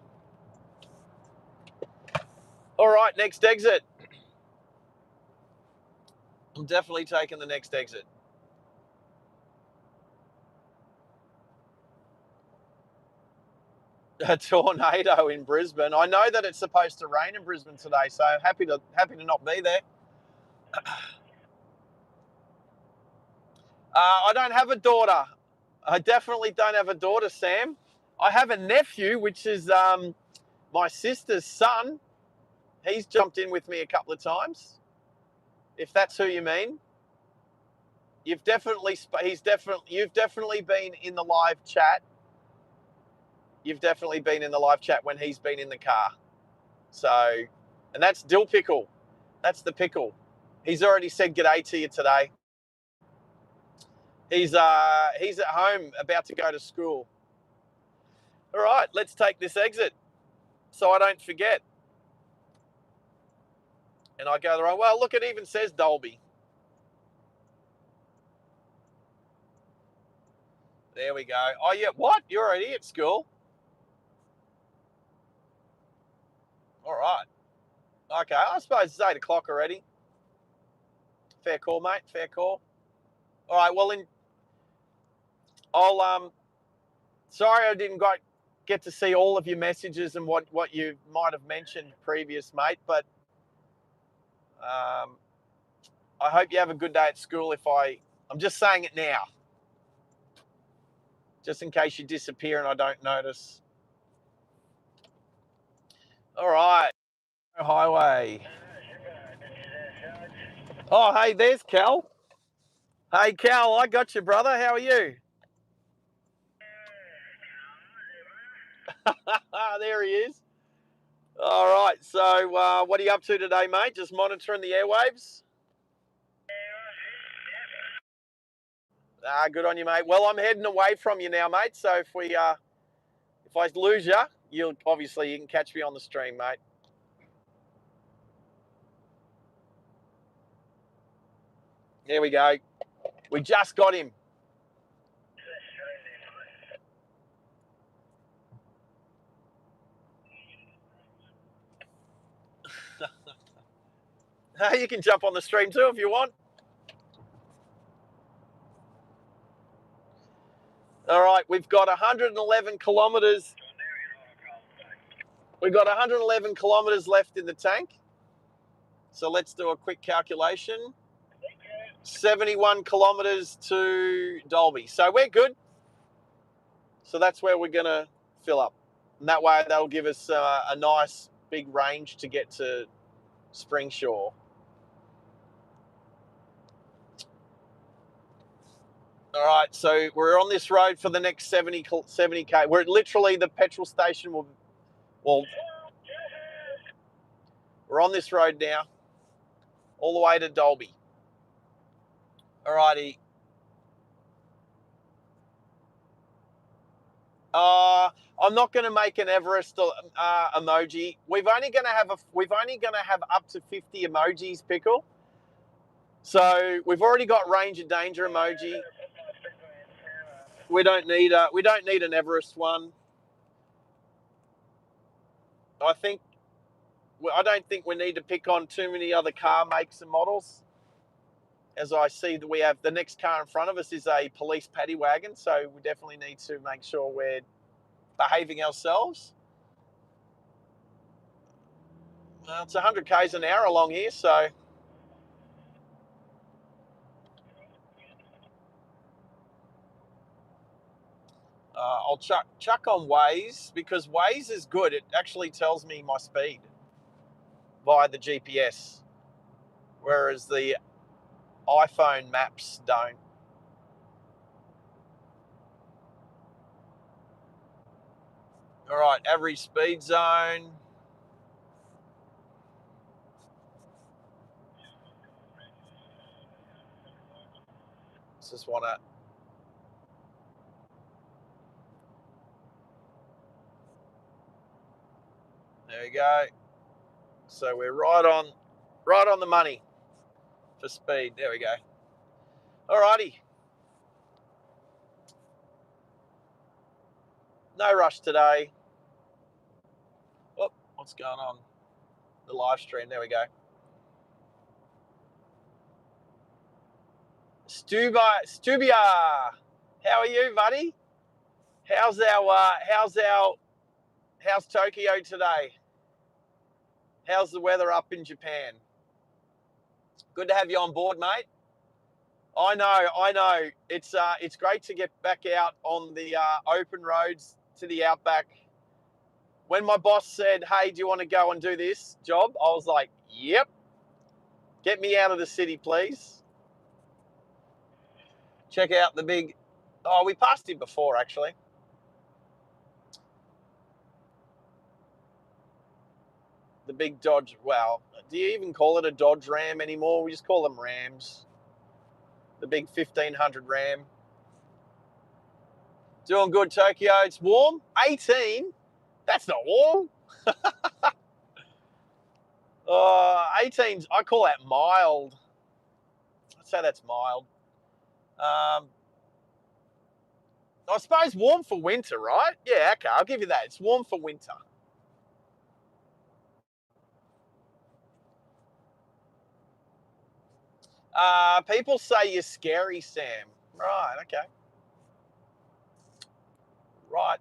All right, next exit. I'm definitely taking the next exit. A tornado in Brisbane. I know that it's supposed to rain in Brisbane today, so happy to not be there. I don't have a daughter. I definitely don't have a daughter, Sam. I have a nephew, which is my sister's son. He's jumped in with me a couple of times. If that's who you mean, you've definitely been in the live chat. You've definitely been in the live chat when he's been in the car. So, and that's Dill Pickle. That's the pickle. He's already said g'day to you today. He's at home about to go to school. All right, let's take this exit so I don't forget. And I go the right way. Well, look, it even says Dolby. There we go. Oh, yeah, what? You're already at school? All right. Okay, I suppose it's 8 o'clock already. Fair call, mate. Fair call. All right, well, sorry I didn't get to see all of your messages and what you might have mentioned previous, mate, but I hope you have a good day at school if I I'm just saying it now, just in case you disappear and I don't notice. All right, highway. Oh, hey, there's Cal. Hey, Cal, I got you, brother. How are you? There he is. All right, so what are you up to today, mate? Just monitoring the airwaves? Good on you, mate. Well, I'm heading away from you now, mate. So if I lose you, you can catch me on the stream, mate. There we go. We just got him. You can jump on the stream too if you want. All right, we've got 111 kilometres. We've got 111 kilometres left in the tank. So let's do a quick calculation. 71 kilometres to Dolby. So we're good. So that's where we're going to fill up. And that way, that'll give us a nice big range to get to Springshore. All right, so we're on this road for the next 70K. We're literally the petrol station. Well, we're on this road now, all the way to Dolby. All righty. I'm not going to make an Everest emoji. We've only going to have up to 50 emojis, Pickle. So we've already got range of danger emoji. We don't need an Everest one. I don't think we need to pick on too many other car makes and models. As I see that we have the next car in front of us is a police paddy wagon, so we definitely need to make sure we're behaving ourselves. Well, it's 100 k's an hour along here, so I'll chuck on Waze because Waze is good. It actually tells me my speed via the GPS, whereas the iPhone maps don't. All right, average speed zone. Just want to. There we go. So we're right on the money for speed. There we go. All righty. No rush today. Oh, what's going on? The live stream. There we go. Stubia, how are you, buddy? How's Tokyo today? How's the weather up in Japan? Good to have you on board, mate. I know. It's great to get back out on the open roads to the Outback. When my boss said, "Hey, do you want to go and do this job?" I was like, "Yep. Get me out of the city, please." Check out the big. Oh, we passed him before, actually. The big Dodge. Well, do you even call it a Dodge Ram anymore? We just call them Rams. The big 1500 Ram. Doing good, Tokyo. It's warm. 18. That's not warm. 18's. I call that mild. I'd say that's mild. I suppose warm for winter, right? Yeah, okay, I'll give you that. It's warm for winter. People say you're scary, Sam. Right, okay. Right.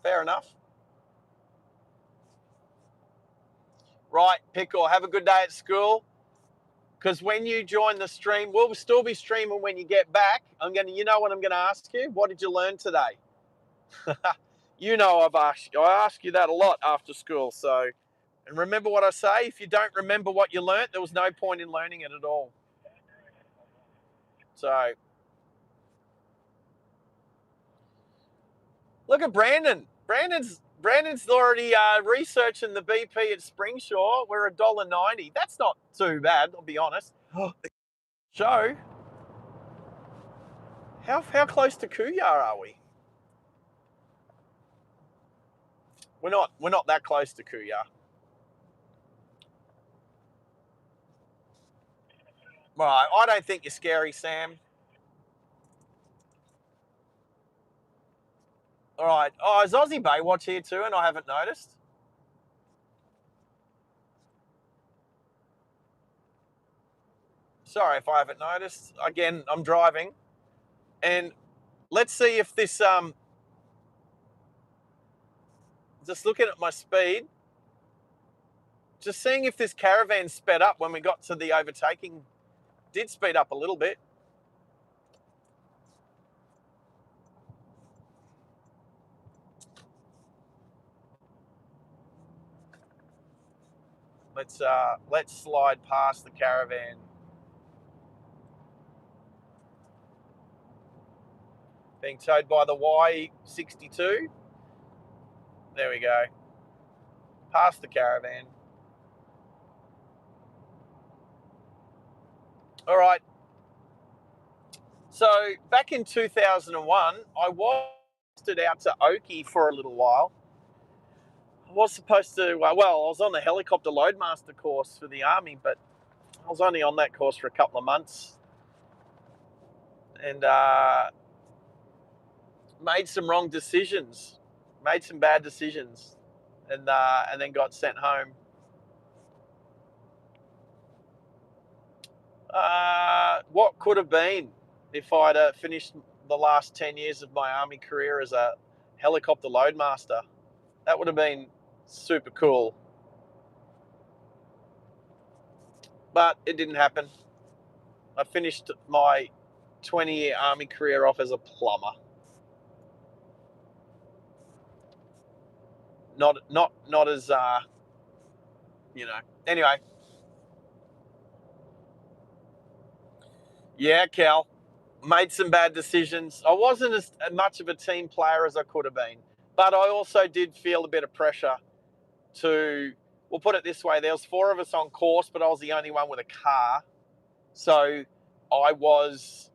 Fair enough. Right, Pickle, have a good day at school. Because when you join the stream, we'll still be streaming when you get back. You know what I'm gonna ask you? What did you learn today? You know I ask you that a lot after school. So, and remember what I say. If you don't remember what you learnt, there was no point in learning it at all. So, look at Brandon. Brandon's already researching the BP at Springshore. We're $1.90. That's not too bad, I'll be honest. Show. How close to Kooyar are we? We're not that close to Kooyar. Right, I don't think you're scary, Sam. All right. Oh, is Aussie Baywatch here too, and I haven't noticed? Sorry if I haven't noticed. Again, I'm driving, and let's see if this just looking at my speed, just seeing if this caravan sped up when we got to the overtaking. Did speed up a little bit. Let's slide past the caravan. Being towed by the Y62. There we go. Past the caravan. All right. So back in 2001, I was out to Oakey for a little while. I was supposed to, I was on the helicopter loadmaster course for the Army, but I was only on that course for a couple of months, and made some wrong decisions, made some bad decisions, and then got sent home. What could have been if I'd finished the last 10 years of my Army career as a helicopter loadmaster? That would have been super cool. But it didn't happen. I finished my 20-year Army career off as a plumber. Not as Anyway, yeah, Cal, made some bad decisions. I wasn't as much of a team player as I could have been, but I also did feel a bit of pressure to. We'll put it this way: there was 4 of us on course, but I was the only one with a car, so I was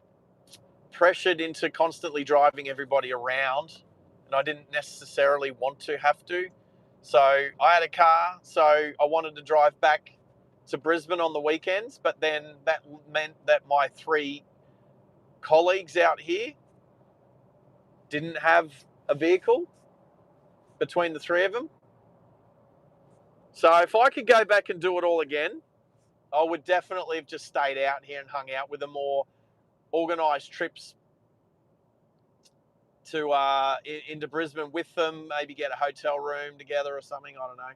pressured into constantly driving everybody around, and I didn't necessarily want to have to. So I had a car, so I wanted to drive back to Brisbane on the weekends, but then that meant that my 3 colleagues out here didn't have a vehicle between the 3 of them. So if I could go back and do it all again, I would definitely have just stayed out here and hung out with the more organised trips to into Brisbane with them, maybe get a hotel room together or something. I don't know.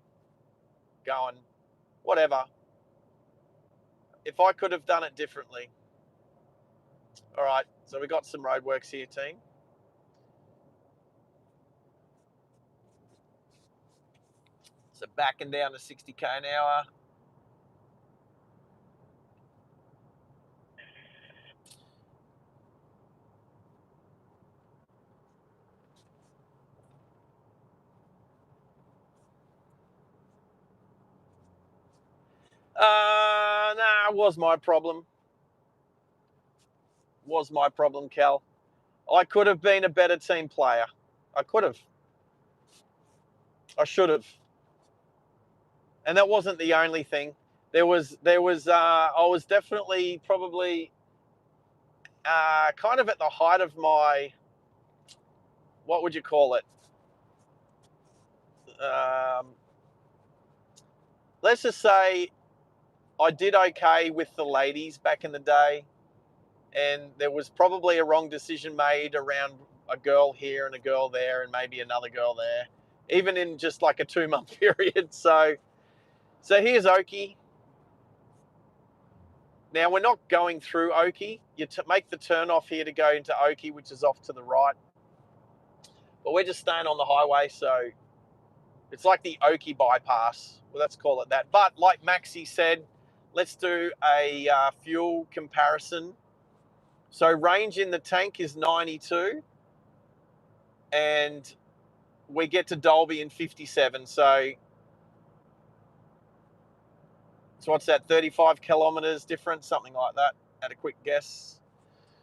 Going, whatever. If I could have done it differently. All right, so we got some roadworks here, team. So backing down to 60k an hour. Nah, was my problem. Was my problem, Cal. I could have been a better team player. I could have. I should have. And that wasn't the only thing. I was definitely probably kind of at the height of my, what would you call it? Let's just say I did okay with the ladies back in the day, and there was probably a wrong decision made around a girl here and a girl there and maybe another girl there, even in just like a 2-month period. So here's Oki. Now, we're not going through Oakey. You make the turn off here to go into Oakey, which is off to the right. But we're just staying on the highway, so it's like the Oakey bypass. Well, let's call it that. But like Maxie said, let's do a fuel comparison. So range in the tank is 92, and we get to Dolby in 57. So what's that, 35 kilometres difference, something like that, at a quick guess.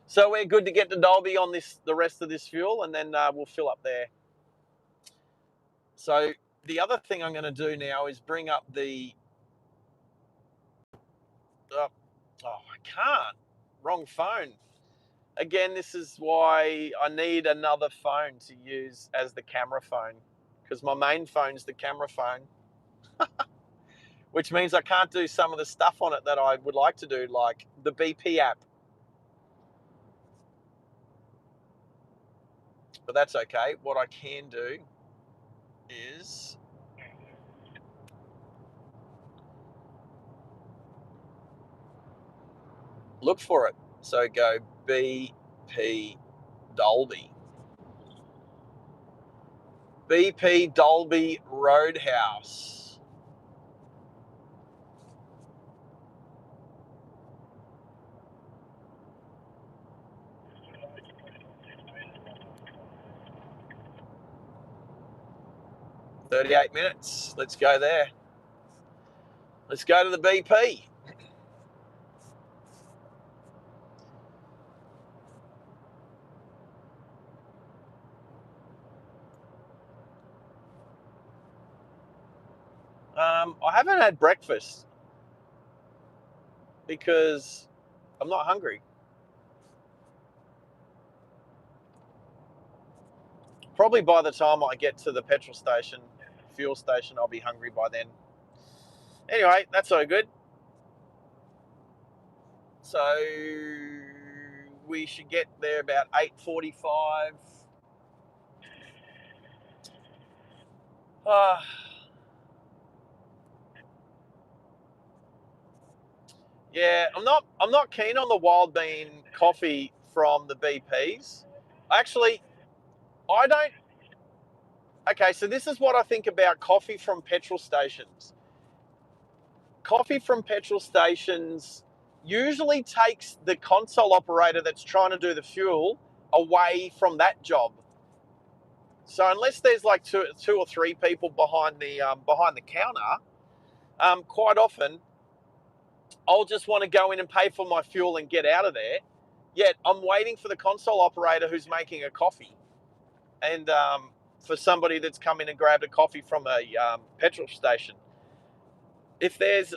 So we're good to get to Dolby on the rest of this fuel, and then we'll fill up there. So the other thing I'm going to do now is bring up the... oh, I can't. Wrong phone. Again, this is why I need another phone to use as the camera phone, because my main phone's the camera phone, which means I can't do some of the stuff on it that I would like to do, like the BP app. But that's okay. What I can do is look for it. So go BP Dolby. BP Dolby Roadhouse. "38 minutes. Let's go there. Let's go to the BP. I haven't had breakfast because I'm not hungry. Probably by the time I get to the petrol station, fuel station, I'll be hungry by then. Anyway, that's so good. So we should get there about 8:45. Yeah, I'm not keen on the wild bean coffee from the BPs. Actually, I don't. Okay, so this is what I think about coffee from petrol stations. Coffee from petrol stations usually takes the console operator that's trying to do the fuel away from that job. So unless there's like two or three people behind the counter, quite often I'll just want to go in and pay for my fuel and get out of there. Yet I'm waiting for the console operator who's making a coffee, and for somebody that's come in and grabbed a coffee from a petrol station. If there's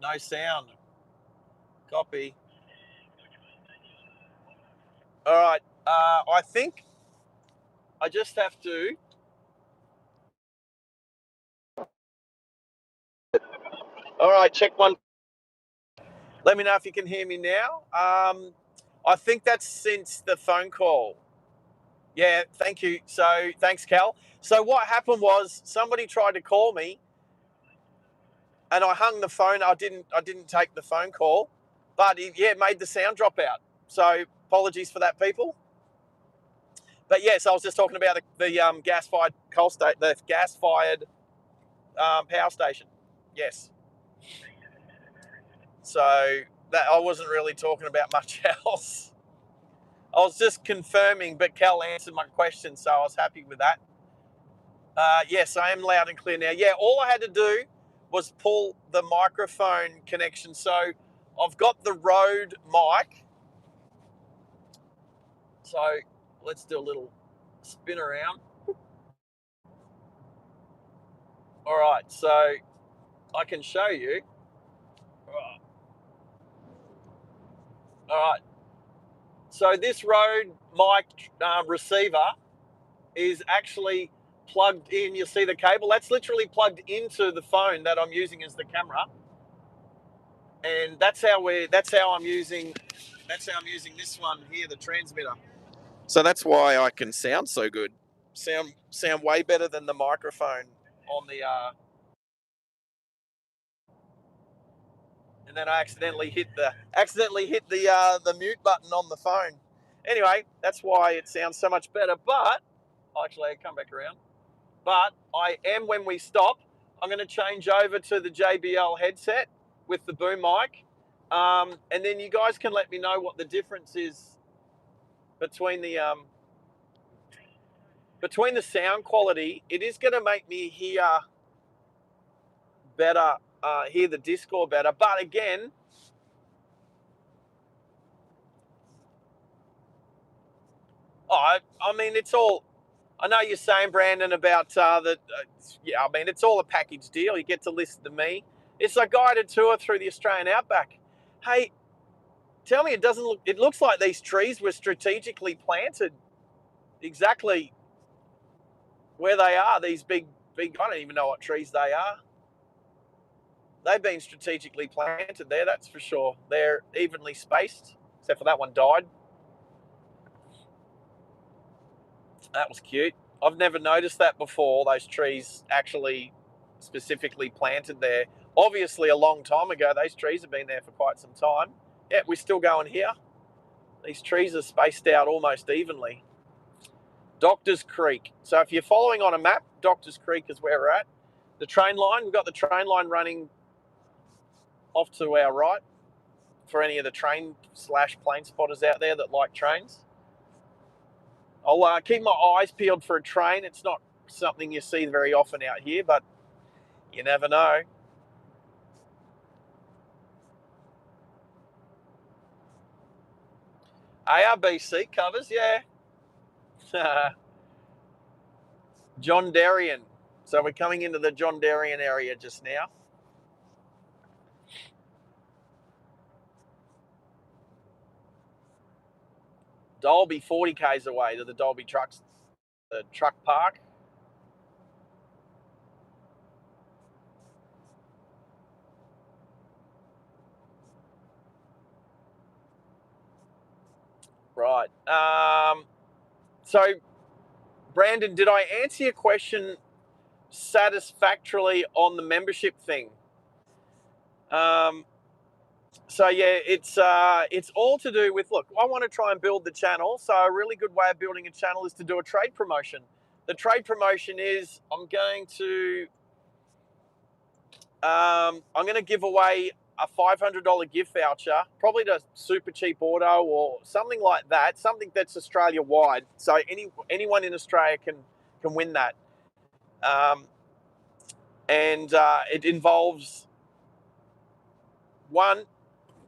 No sound. Copy. All right. I think I just have to. All right, check one. Let me know if you can hear me now. I think that's since the phone call. Yeah, thank you. So thanks, Cal. So what happened was somebody tried to call me, and I hung the phone. I didn't take the phone call, but it made the sound drop out. So apologies for that, people. But yes, I was just talking about the gas-fired coal state, the gas-fired power station. Yes. So that I wasn't really talking about much else. I was just confirming, but Cal answered my question, so I was happy with that. Yes, I am loud and clear now. Yeah, all I had to do was pull the microphone connection. So I've got the Rode mic. So let's do a little spin around. All right, so I can show you. All right. So this Rode mic receiver is actually plugged in. You'll see the cable. That's literally plugged into the phone that I'm using as the camera. And that's how I'm using this one here, the transmitter. So that's why I can sound so good. Sound way better than the microphone on the and then I accidentally hit the mute button on the phone. Anyway, that's why it sounds so much better. But actually, I come back around. But I am, when we stop, I'm going to change over to the JBL headset with the boom mic, and then you guys can let me know what the difference is between the sound quality. It is going to make me hear better, hear the Discord better. But again, I mean, it's all. I know you're saying, Brandon, about that. Yeah, I mean, it's all a package deal. You get to listen to me. It's a guided tour through the Australian Outback. Hey, tell me, it looks like these trees were strategically planted exactly where they are. These big, I don't even know what trees they are. They've been strategically planted there, that's for sure. They're evenly spaced, except for that one died. That was cute. I've never noticed that before, those trees actually specifically planted there. Obviously, a long time ago, those trees have been there for quite some time. Yeah, we're still going here. These trees are spaced out almost evenly. Doctors Creek. So if you're following on a map, Doctors Creek is where we're at. The train line, we've got the train line running off to our right for any of the train/plane spotters out there that like trains. I'll keep my eyes peeled for a train. It's not something you see very often out here, but you never know. ARBC covers, yeah. John Darien. So we're coming into the John Darien area just now. Dolby 40 k's away to the Dolby trucks, the truck park. Right. So, Brandon, did I answer your question satisfactorily on the membership thing? So yeah, it's all to do with, look, I want to try and build the channel. So a really good way of building a channel is to do a trade promotion. The trade promotion is I'm going to give away a $500 gift voucher, probably to Super Cheap Auto or something like that, something that's Australia wide. So anyone in Australia can win that. And it involves one.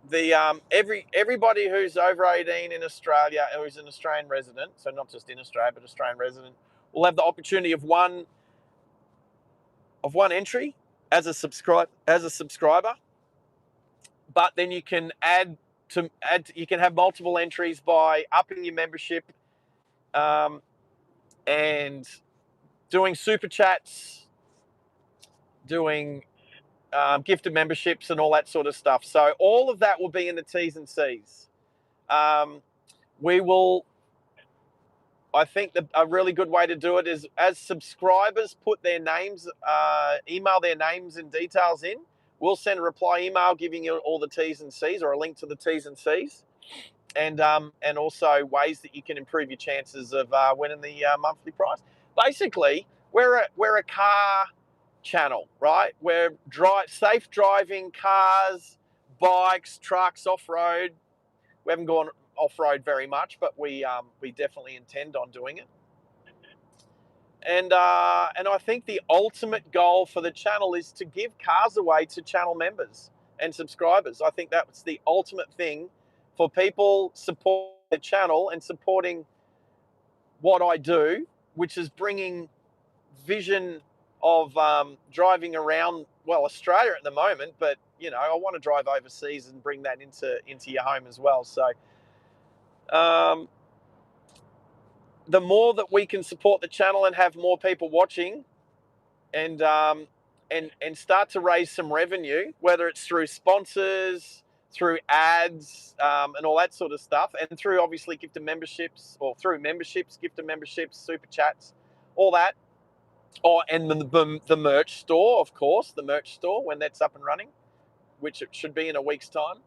Everybody who's over 18 in Australia, who's an Australian resident, so not just in Australia but Australian resident, will have the opportunity of one entry as a subscriber. but then you can you can have multiple entries by upping your membership, and doing super chats, doing gifted memberships and all that sort of stuff. So all of that will be in the T's and C's. We will, I think a really good way to do it is, as subscribers put their names, email their names and details in, we'll send a reply email giving you all the T's and C's, or a link to the T's and C's, and also ways that you can improve your chances of winning the monthly prize. Basically, we're a car channel, right? We're safe driving cars, bikes, trucks, off-road. We haven't gone off-road very much, but we definitely intend on doing it. And I think the ultimate goal for the channel is to give cars away to channel members and subscribers. I think that's the ultimate thing for people supporting the channel and supporting what I do, which is bringing vision of driving around, well, Australia at the moment, but you know, I want to drive overseas and bring that into your home as well. So the more that we can support the channel and have more people watching, and start to raise some revenue, whether it's through sponsors, through ads, and all that sort of stuff, and through obviously gifted memberships, or through memberships, gifted memberships, super chats, all that. Oh, and the merch store, of course, the merch store, when that's up and running, which it should be in a week's time.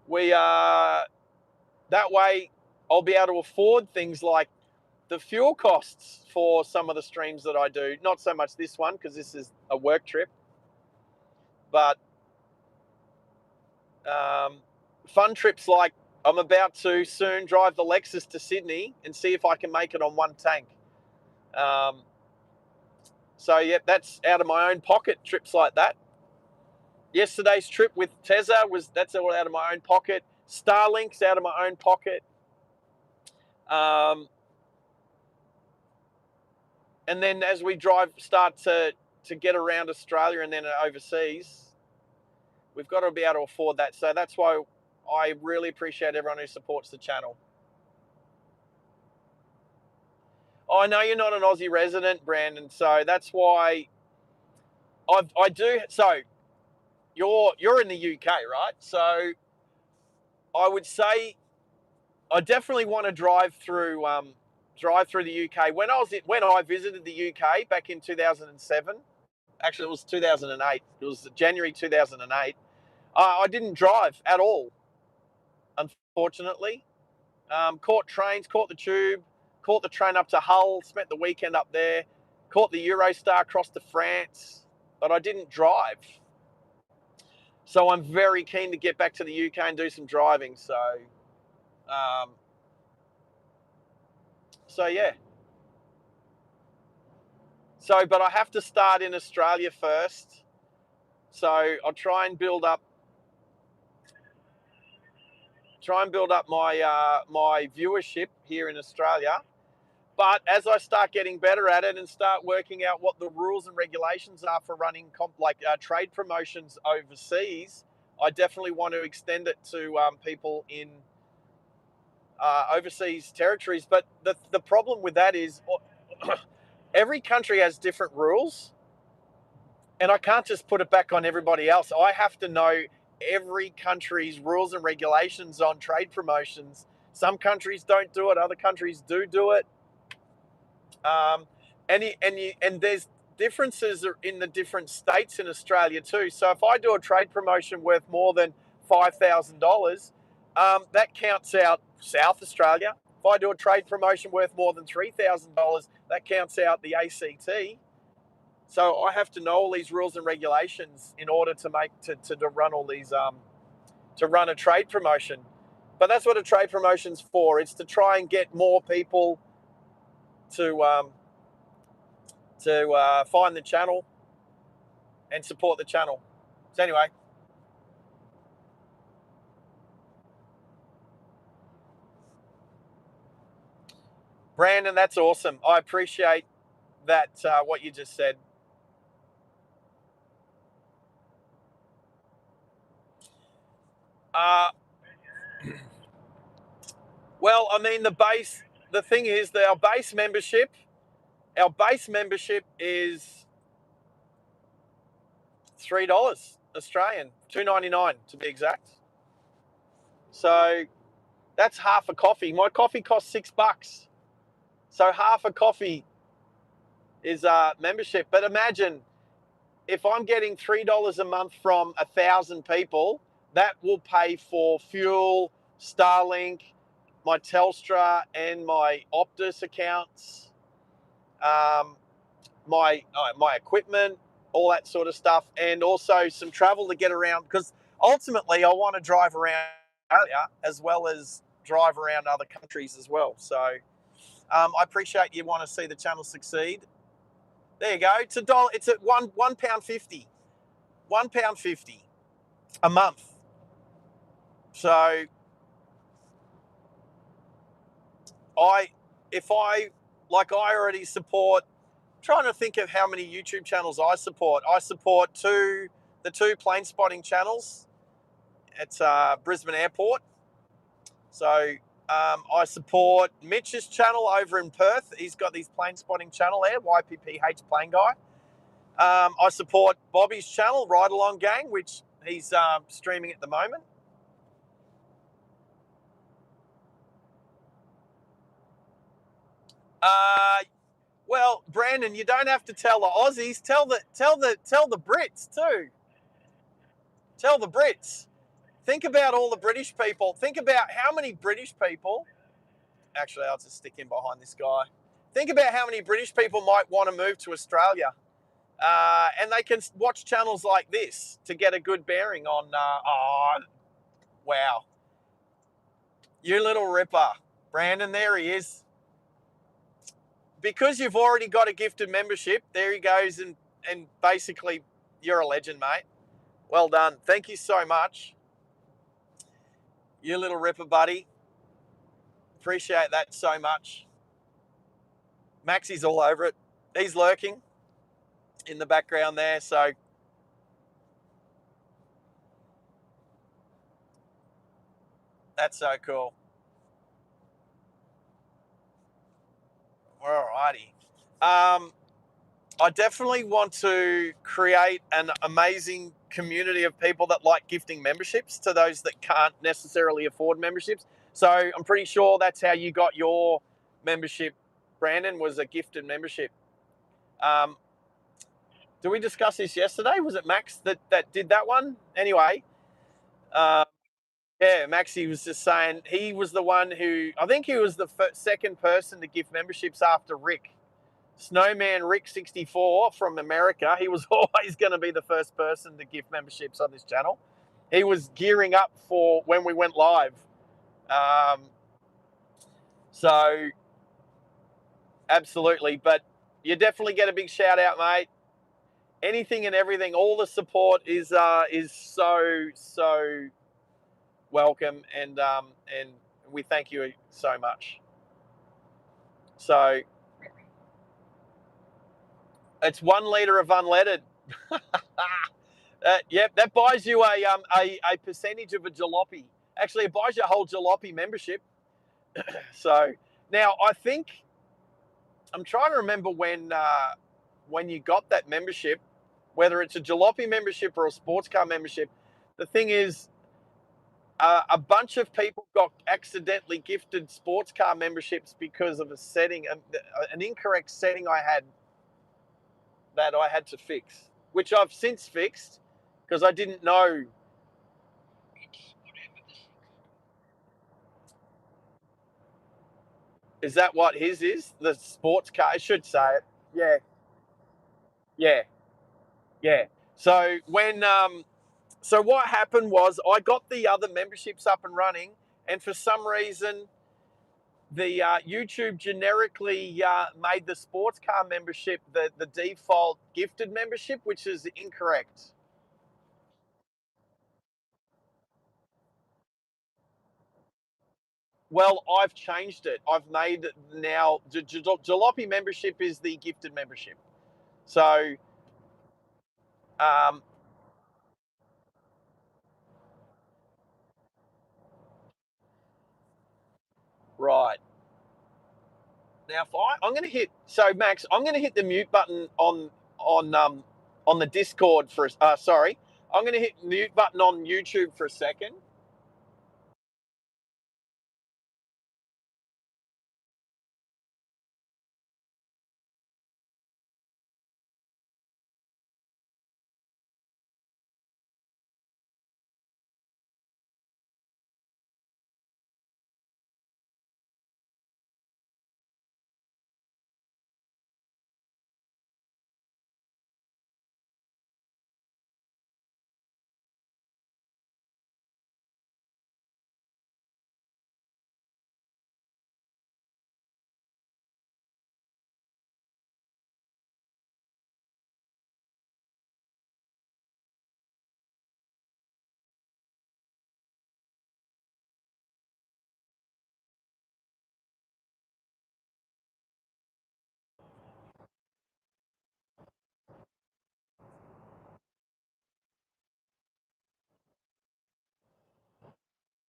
That way I'll be able to afford things like the fuel costs for some of the streams that I do. Not so much this one, because this is a work trip, but fun trips like I'm about to soon drive the Lexus to Sydney and see if I can make it on one tank. So yeah, that's out of my own pocket, trips like that. Yesterday's trip with Tezza that's all out of my own pocket. Starlink's out of my own pocket. And then as we start to get around Australia and then overseas, we've got to be able to afford that. So that's why I really appreciate everyone who supports the channel. Oh, I know you're not an Aussie resident, Brandon, so that's why I do. So you're in the UK, right? So I would say I definitely want to drive through the UK. When I visited the UK back in 2007, actually it was 2008. It was January 2008. I didn't drive at all, unfortunately. Caught trains, caught the tube, caught the train up to Hull, spent the weekend up there, caught the Eurostar across to France, but I didn't drive. So I'm very keen to get back to the UK and do some driving. So yeah. So, but I have to start in Australia first. So I'll try and build up my viewership here in Australia. But as I start getting better at it and start working out what the rules and regulations are for running trade promotions overseas, I definitely want to extend it to people in overseas territories. But the problem with that is every country has different rules, and I can't just put it back on everybody else. I have to know every country's rules and regulations on trade promotions. Some countries don't do it, other countries do it. And there's differences in the different states in Australia too. So if I do a trade promotion worth more than $5,000, that counts out South Australia. If I do a trade promotion worth more than $3,000, that counts out the ACT. So I have to know all these rules and regulations in order to run all these to run a trade promotion. But that's what a trade promotion's for. It's to try and get more people to find the channel and support the channel. So anyway, Brandon, that's awesome. I appreciate that, what you just said. Uh, well, I mean, the thing is that our base membership is $3 Australian, $2.99 to be exact. So that's half a coffee. My coffee costs $6. So half a coffee is membership. But imagine if I'm getting $3 a month from 1,000 people, that will pay for fuel, Starlink, my Telstra, and my Optus accounts, my equipment, all that sort of stuff, and also some travel to get around. Because ultimately, I want to drive around Australia as well as drive around other countries as well. So I appreciate you want to see the channel succeed. There you go. It's $1. It's at £1.50. £1.50 a month. So I already support. Trying to think of how many YouTube channels I support. I support the two plane spotting channels at Brisbane Airport. So I support Mitch's channel over in Perth. He's got these plane spotting channel there, YPPH Plane Guy. I support Bobby's channel, Ride Along Gang, which he's streaming at the moment. Well, Brandon, you don't have to tell the Aussies. Tell the Brits too. Tell the Brits. Think about all the British people. Think about how many British people. Actually, I'll just stick in behind this guy. Think about how many British people might want to move to Australia, and they can watch channels like this to get a good bearing on. Oh, wow! You little ripper, Brandon. There he is. Because you've already got a gifted membership, there he goes, and basically, you're a legend, mate. Well done. Thank you so much. You little ripper, buddy. Appreciate that so much. Maxie's all over it. He's lurking in the background there, so that's so cool. Alrighty. I definitely want to create an amazing community of people that like gifting memberships to those that can't necessarily afford memberships. So I'm pretty sure that's how you got your membership, Brandon, was a gifted membership. Did we discuss this yesterday? Was it Max that did that one? Anyway, yeah, Maxie was just saying he was the one who, I think he was the second person to give memberships after Rick. Snowman Rick 64 from America. He was always going to be the first person to give memberships on this channel. He was gearing up for when we went live. So absolutely, but you definitely get a big shout out, mate. Anything and everything, all the support is so welcome, and we thank you so much. So it's 1 litre of unleaded. Yep, that buys you a percentage of a jalopy. Actually, it buys you a whole jalopy membership. So now I think I'm trying to remember when you got that membership, whether it's a jalopy membership or a sports car membership. The thing is, a bunch of people got accidentally gifted sports car memberships because of a setting, an incorrect setting I had that I had to fix, which I've since fixed because I didn't know. Is that what his is? The sports car? I should say it. Yeah, yeah, yeah. So so what happened was I got the other memberships up and running, and for some reason, the YouTube generically made the sports car membership the default gifted membership, which is incorrect. Well, I've changed it. I've made now Jalopy membership is the gifted membership. So um, Right. Now, if I'm going to hit, so Max, I'm going to hit the mute button on the Discord for, sorry, I'm going to hit mute button on YouTube for a second.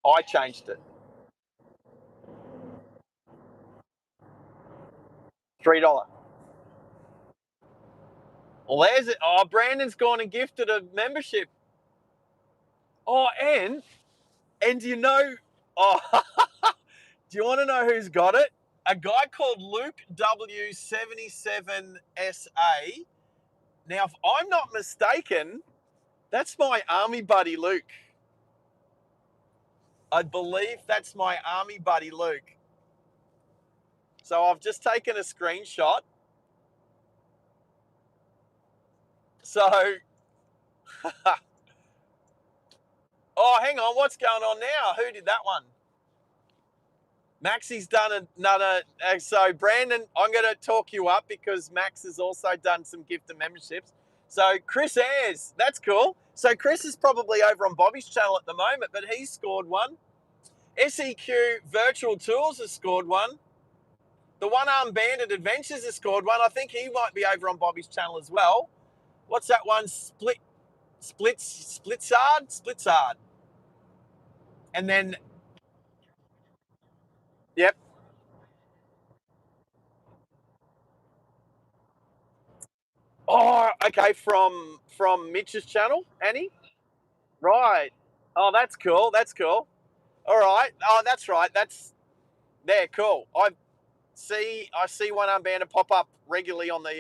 I changed it. $3. Well, there's it. Oh, Brandon's gone and gifted a membership. Oh, and do you know? Oh, do you want to know who's got it? A guy called Luke W77SA. Now, if I'm not mistaken, that's my army buddy Luke. I believe that's my army buddy Luke. So I've just taken a screenshot. So, oh, hang on, what's going on now? Who did that one? Maxie's done another. So, Brandon, I'm going to talk you up because Max has also done some gift and memberships. So, Chris Ayres, that's cool. So, Chris is probably over on Bobby's channel at the moment, but he's scored one. SEQ Virtual Tools has scored one. The One Arm Bandit Adventures has scored one. I think he might be over on Bobby's channel as well. What's that one? Splitsard. And then, yep. Oh, okay. From Mitch's channel, Annie. Right. Oh, that's cool. That's cool. All right. Oh, that's right. That's there. Cool. I see One Arm Bandit pop up regularly on the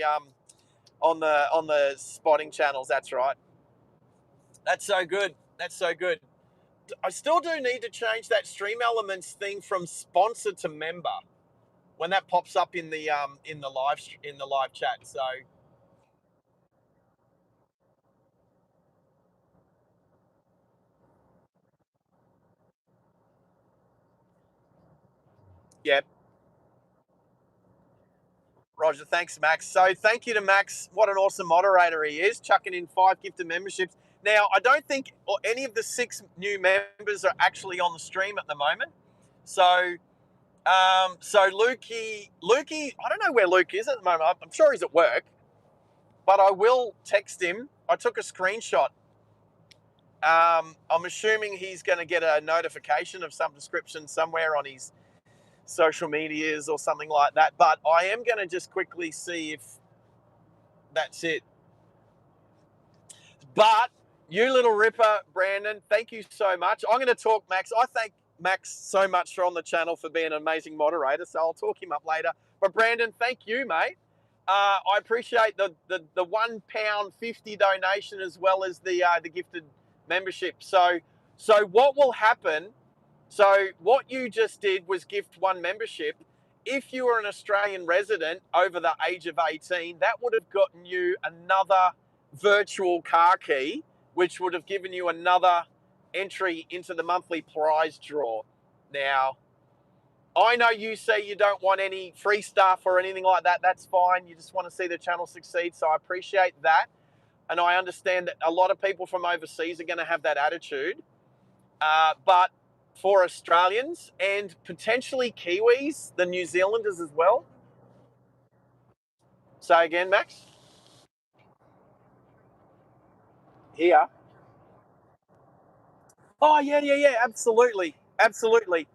spotting channels. That's right. That's so good. That's so good. I still do need to change that Stream Elements thing from sponsor to member when that pops up in the live chat. So yeah, Roger. Thanks, Max. So thank you to Max. What an awesome moderator he is, chucking in 5 gifted memberships. Now I don't think any of the 6 new members are actually on the stream at the moment. So so Lukey, I don't know where Luke is at the moment. I'm sure he's at work, but I will text him. I took a screenshot. I'm assuming he's going to get a notification of some description somewhere on his social medias or something like that. But I am going to just quickly see if that's it. But you little ripper, Brandon, thank you so much. I'm going to talk Max. I thank Max so much for on the channel for being an amazing moderator. So I'll talk him up later. But Brandon, thank you, mate. I appreciate the £1.50 donation as well as the gifted membership. So what will happen? So what you just did was gift 1 membership. If you were an Australian resident over the age of 18, that would have gotten you another virtual car key, which would have given you another entry into the monthly prize draw. Now, I know you say you don't want any free stuff or anything like that. That's fine. You just want to see the channel succeed. So I appreciate that. And I understand that a lot of people from overseas are going to have that attitude. But for Australians and potentially Kiwis, the New Zealanders as well. Say again, Max? Here. Oh, yeah, absolutely. Absolutely.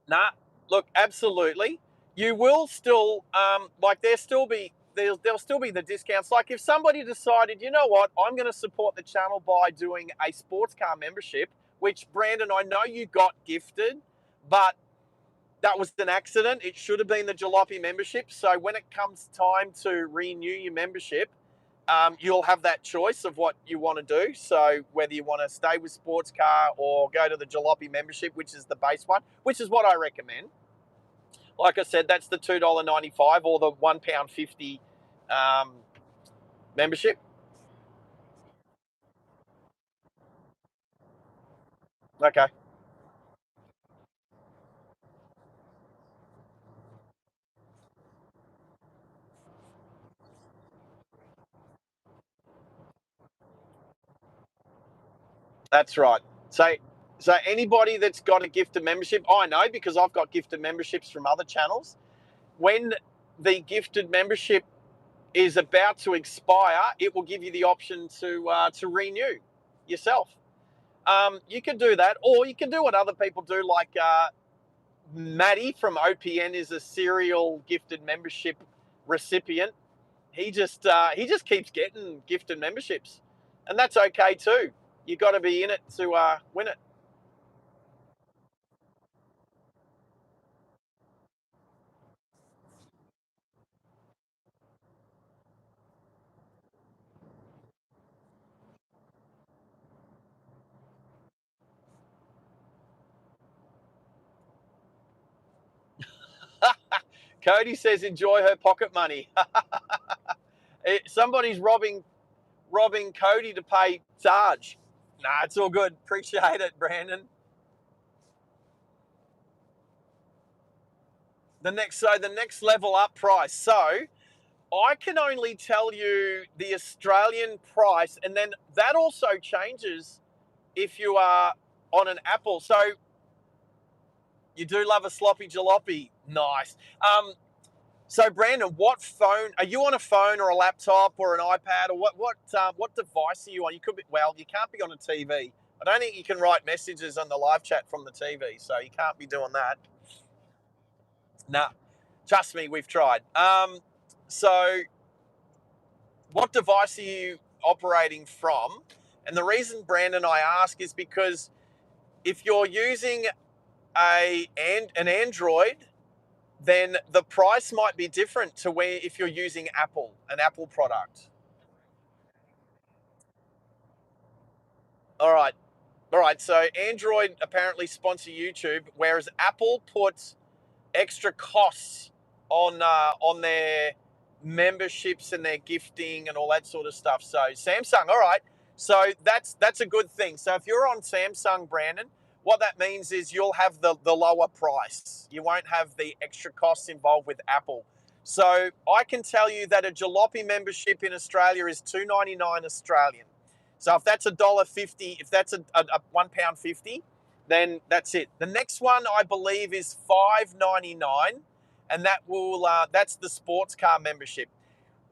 Nah, look, absolutely. You will still, like, there'll still be the discounts. Like, if somebody decided, you know what, I'm going to support the channel by doing a sports car membership, which, Brandon, I know you got gifted, but that was an accident. It should have been the Jalopy membership. So when it comes time to renew your membership, you'll have that choice of what you want to do. So whether you want to stay with sports car or go to the Jalopy membership, which is the base one, which is what I recommend. Like I said, that's the $2.95 or the £1.50 membership. Okay, that's right. So anybody that's got a gifted membership, I know because I've got gifted memberships from other channels. When the gifted membership is about to expire, it will give you the option to renew yourself. You can do that, or you can do what other people do, like Maddie from OPN is a serial gifted membership recipient. He just keeps getting gifted memberships, and that's okay too. You got to be in it to win it. Cody says enjoy her pocket money. Somebody's robbing Cody to pay SARGE. Nah, it's all good. Appreciate it, Brandon. The next level up price. So I can only tell you the Australian price, and then that also changes if you are on an Apple. So you do love a sloppy jalopy. Nice. So Brandon, what phone are you on? A phone or a laptop or an iPad, or what device are you on? You could be, well, you can't be on a TV. I don't think you can write messages on the live chat from the TV, so you can't be doing that. Nah, trust me, we've tried. So what device are you operating from? And the reason, Brandon, I ask is because if you're using an Android, then the price might be different to where if you're using an Apple product. All right. All right. So Android apparently sponsor YouTube, whereas Apple puts extra costs on their memberships and their gifting and all that sort of stuff. So Samsung, all right. So that's a good thing. So if you're on Samsung, Brandon, what that means is you'll have the lower price. You won't have the extra costs involved with Apple. So I can tell you that a Jalopy membership in Australia is $2.99 Australian. So if that's $1.50, if that's a £1.50, then that's it. The next one I believe is $5.99, and that's the sports car membership.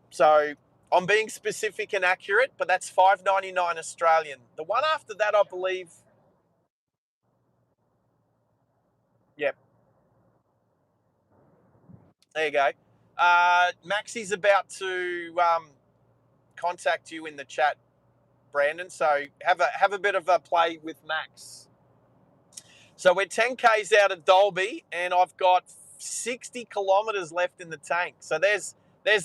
So I'm being specific and accurate, but that's $5.99 Australian. The one after that, I believe, yep, there you go. Maxi's about to contact you in the chat, Brandon. So have a bit of a play with Max. So we're 10 k's out of Dolby, and I've got 60 kilometres left in the tank. So there's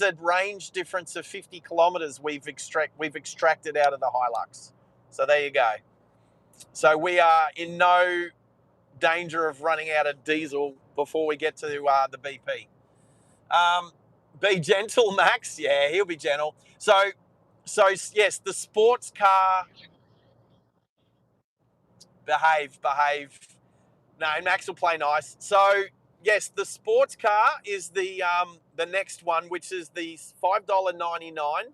a range difference of 50 kilometres we've extracted out of the Hilux. So there you go. So we are in no danger of running out of diesel before we get to the BP. Be gentle, Max. Yeah, he'll be gentle. So yes, the sports car. Behave. No, Max will play nice. So yes, the sports car is the next one, which is the $5.99.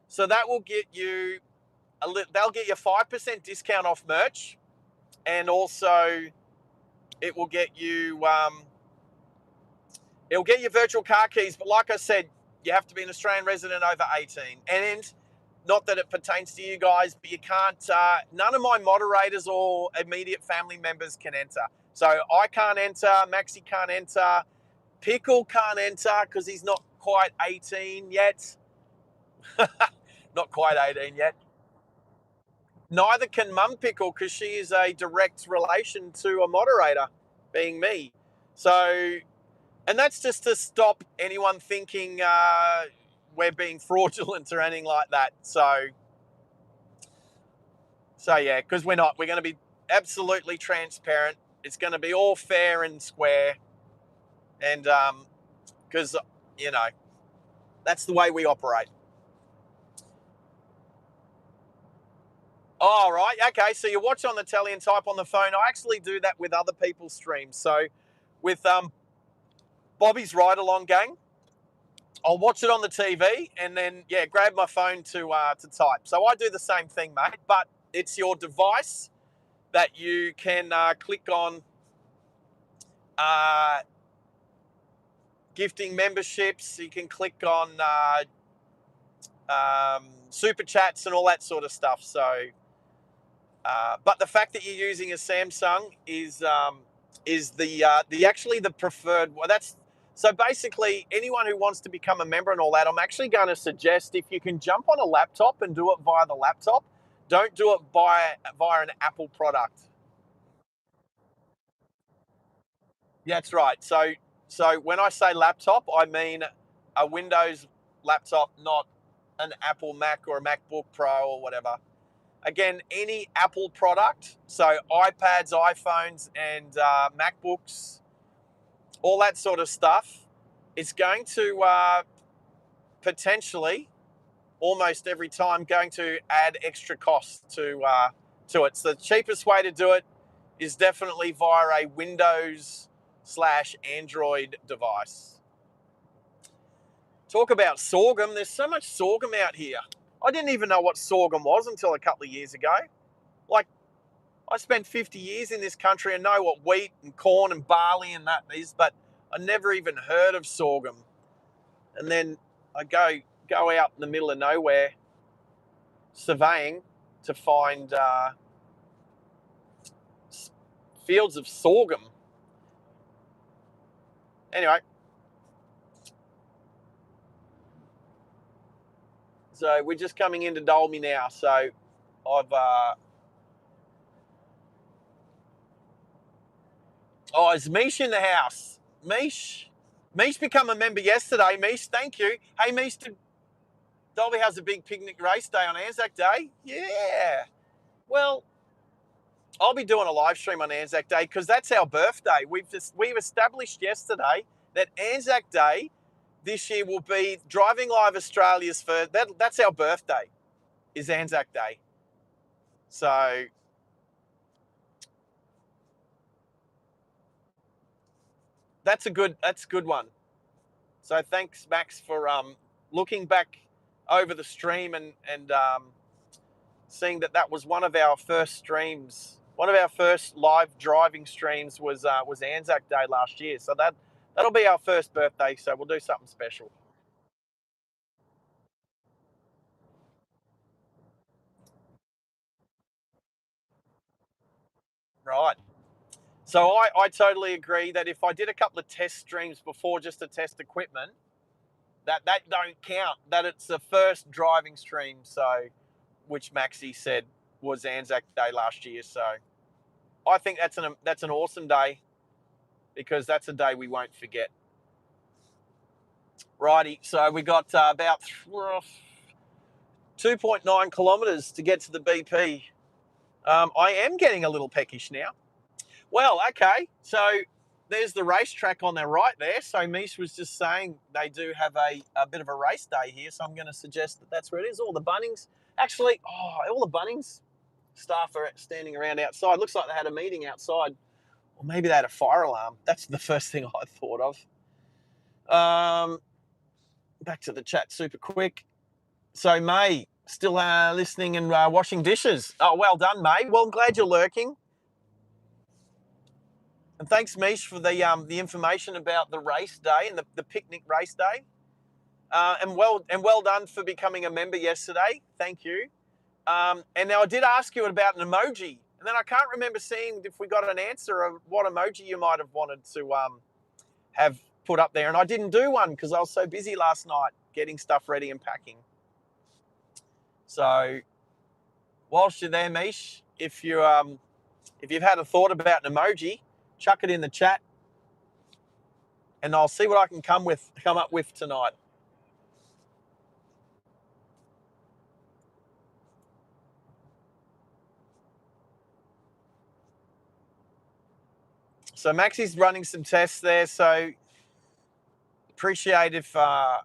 So that will get you they'll get you 5% discount off merch, and also it will get you it'll get you virtual car keys. But like I said, you have to be an Australian resident over 18, and not that it pertains to you guys, but you can't. None of my moderators or immediate family members can enter. So I can't enter, Maxi can't enter, Pickle can't enter because he's not quite 18 yet. Not quite 18 yet. Neither can Mum Pickle because she is a direct relation to a moderator, being me. So, and that's just to stop anyone thinking we're being fraudulent or anything like that. So yeah, because we're not. We're going to be absolutely transparent. It's going to be all fair and square. And because, you know, that's the way we operate. Oh, right. Okay. So you watch on the telly and type on the phone. I actually do that with other people's streams. So with Bobby's Ride Along Gang, I'll watch it on the TV and then, yeah, grab my phone to type. So I do the same thing, mate. But it's your device that you can click on gifting memberships. You can click on super chats and all that sort of stuff. So, but the fact that you're using a Samsung is actually the preferred. Well, that's so basically anyone who wants to become a member and all that. I'm actually going to suggest if you can jump on a laptop and do it via the laptop, don't do it via an Apple product. Yeah, that's right. So when I say laptop, I mean a Windows laptop, not an Apple Mac or a MacBook Pro or whatever. Again, any Apple product, so iPads, iPhones, and MacBooks, all that sort of stuff, is going to potentially, almost every time, going to add extra costs to it. So the cheapest way to do it is definitely via a Windows/Android device. Talk about sorghum. There's so much sorghum out here. I didn't even know what sorghum was until a couple of years ago. Like, I spent 50 years in this country and know what wheat and corn and barley and that is, but I never even heard of sorghum. And then I go out in the middle of nowhere surveying to find fields of sorghum. Anyway, so we're just coming into Dolby now. So I've oh, is Mish in the house? Mish become a member yesterday. Mish, thank you. Hey, Mish, Dolby has a big picnic race day on Anzac Day. Yeah. Well, I'll be doing a live stream on Anzac Day because that's our birthday. We've established yesterday that Anzac Day this year will be Driving Live Australia's first. That's our birthday, is Anzac Day. So that's a good one. So thanks, Max, for looking back over the stream and seeing that was one of our first streams. One of our first live driving streams was Anzac Day last year. So that'll be our first birthday. So we'll do something special. Right. So I totally agree that if I did a couple of test streams before just to test equipment, that don't count. That it's the first driving stream. So, which Maxie said was Anzac Day last year. So, I think that's an awesome day because that's a day we won't forget. Righty. So we got about 2.9 kilometres to get to the BP. I am getting a little peckish now. Well, okay. So there's the racetrack on their right there. So Mish was just saying they do have a bit of a race day here. So I'm going to suggest that that's where it is. All the Bunnings, actually, all the Bunnings staff are standing around outside. Looks like they had a meeting outside. Or maybe they had a fire alarm. That's the first thing I thought of. Back to the chat super quick. So May, still listening and washing dishes. Oh, well done, May. Well, I'm glad you're lurking. And thanks, Mish, for the information about the race day and the picnic race day. And well done for becoming a member yesterday. Thank you. And now I did ask you about an emoji. And then I can't remember seeing if we got an answer of what emoji you might have wanted to have put up there. And I didn't do one because I was so busy last night getting stuff ready and packing. So whilst you're there, Mish, if you've had a thought about an emoji, chuck it in the chat, and I'll see what I can come up with tonight. So Maxi's running some tests there, so appreciate if an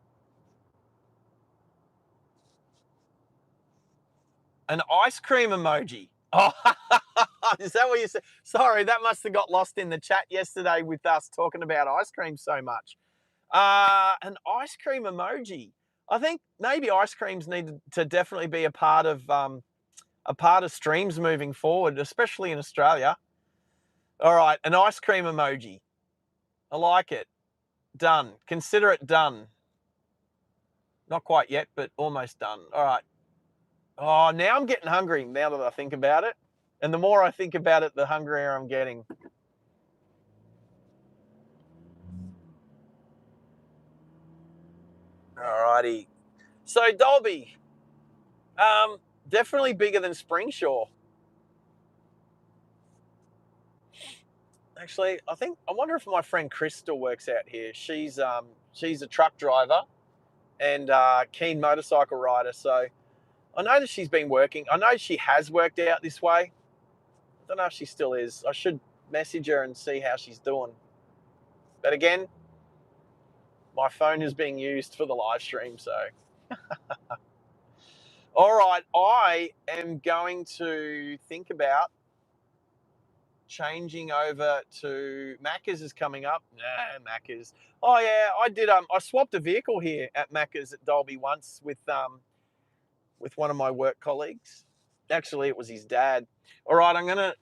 ice cream emoji. Oh, is that what you said? Sorry, that must have got lost in the chat yesterday with us talking about ice cream so much. An ice cream emoji. I think maybe ice creams need to definitely be a part of streams moving forward, especially in Australia. All right, an ice cream emoji. I like it. Done. Consider it done. Not quite yet, but almost done. All right. Oh, now I'm getting hungry now that I think about it. And the more I think about it, the hungrier I'm getting. All righty. So Dolby, definitely bigger than Springshore. Actually, I wonder if my friend Chris still works out here. She's a truck driver and keen motorcycle rider. So I know that she's been working. I know she has worked out this way. I don't know if she still is. I should message her and see how she's doing. But again, my phone is being used for the live stream, so. All right, I am going to think about changing over to Macca's is coming up. Nah, Macca's. Oh yeah, I did. I swapped a vehicle here at Macca's at Dolby once with one of my work colleagues. Actually, it was his dad. All right, I'm gonna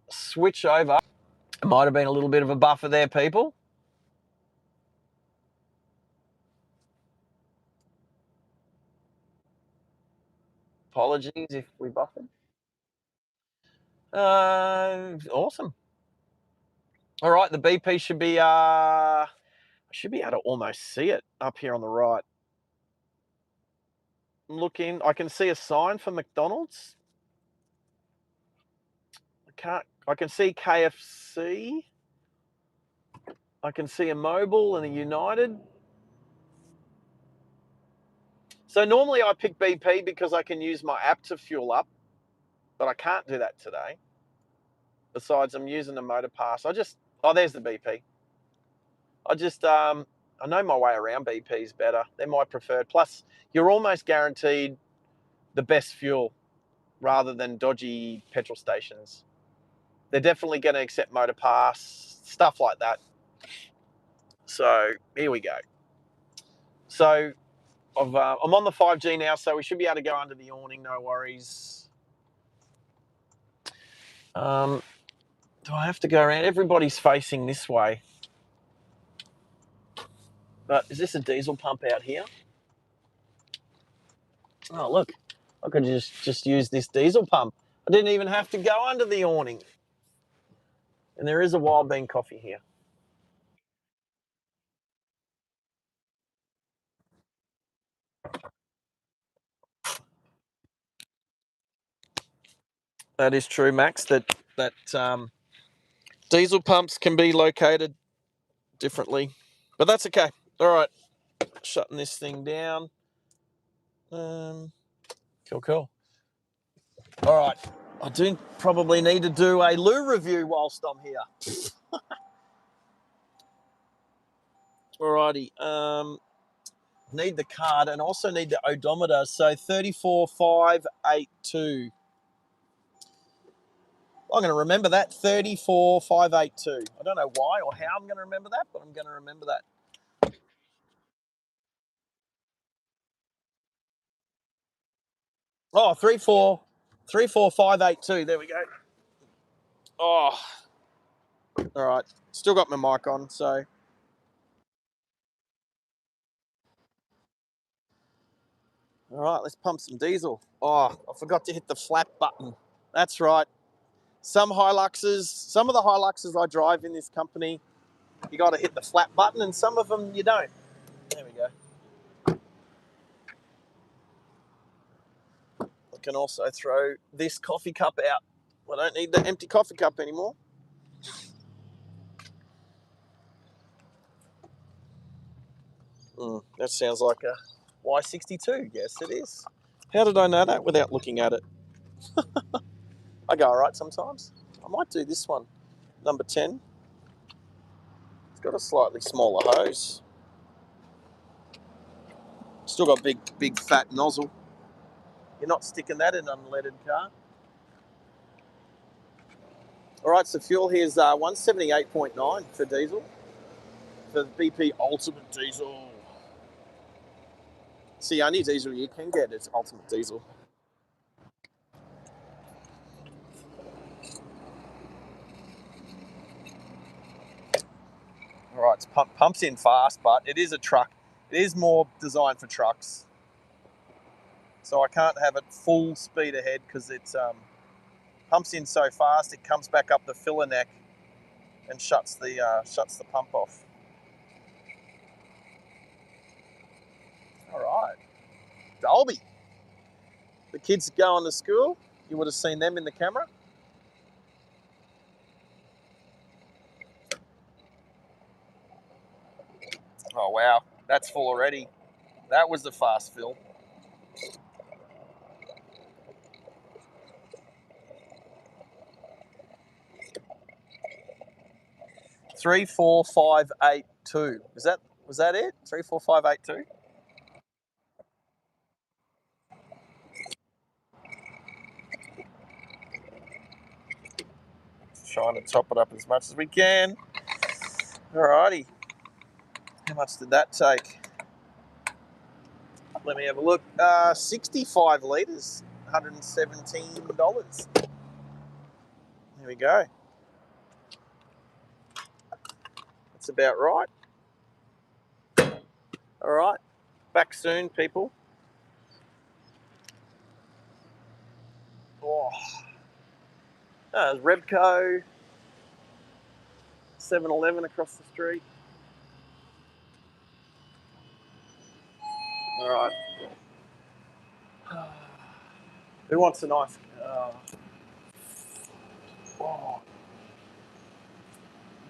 switch over. It might have been a little bit of a buffer there, people. Apologies if we buffered. Awesome. All right, the BP should be I should be able to almost see it up here on the right. Looking, I can see a sign for McDonald's. I can see KFC. I can see a Mobil and a United. So normally I pick BP because I can use my app to fuel up, but I can't do that today. Besides, I'm using the motor pass. There's the BP. I know my way around BPs better. They're my preferred. Plus, you're almost guaranteed the best fuel rather than dodgy petrol stations. They're definitely going to accept motor pass, stuff like that. So here we go. So I'm on the 5G now, so we should be able to go under the awning, no worries. Do I have to go around? Everybody's facing this way. But is this a diesel pump out here? Oh, look. I could just use this diesel pump. I didn't even have to go under the awning. And there is a wild bean coffee here. That is true, Max, that diesel pumps can be located differently. But that's okay. All right. Shutting this thing down. Cool. All right. I do probably need to do a loo review whilst I'm here. Alrighty. Need the card and also need the odometer. So 34582. I'm going to remember that. 34582. I don't know why or how I'm going to remember that, but I'm going to remember that. Oh, 34582. There we go. Oh, all right. Still got my mic on, so. All right, let's pump some diesel. Oh, I forgot to hit the flap button. That's right. Some Hiluxes, some of the Hiluxes I drive in this company, you got to hit the flat button, and some of them you don't. There we go. I can also throw this coffee cup out. I don't need the empty coffee cup anymore. That sounds like a Y62. Yes, it is. How did I know that without looking at it? I go all right sometimes. I might do this one. Number 10. It's got a slightly smaller hose. Still got big fat nozzle. You're not sticking that in an unleaded car. All right, so fuel here is 178.9 for diesel. For the BP Ultimate Diesel. It's the only diesel you can get is Ultimate Diesel. All right, it's pumps in fast, but it is a truck. It is more designed for trucks. So I can't have it full speed ahead because it's pumps in so fast it comes back up the filler neck and shuts the pump off. All right, Dolby. The kids going to school. You would have seen them in the camera. Oh wow, that's full already. That was the fast fill. 34582. Was that it? 34582. Trying to top it up as much as we can. Alrighty. How much did that take? Let me have a look. 65 litres, $117. There we go. That's about right. All right. Back soon, people. Oh. There's Rebco, 7-Eleven across the street. All right. Who wants a knife? Oh.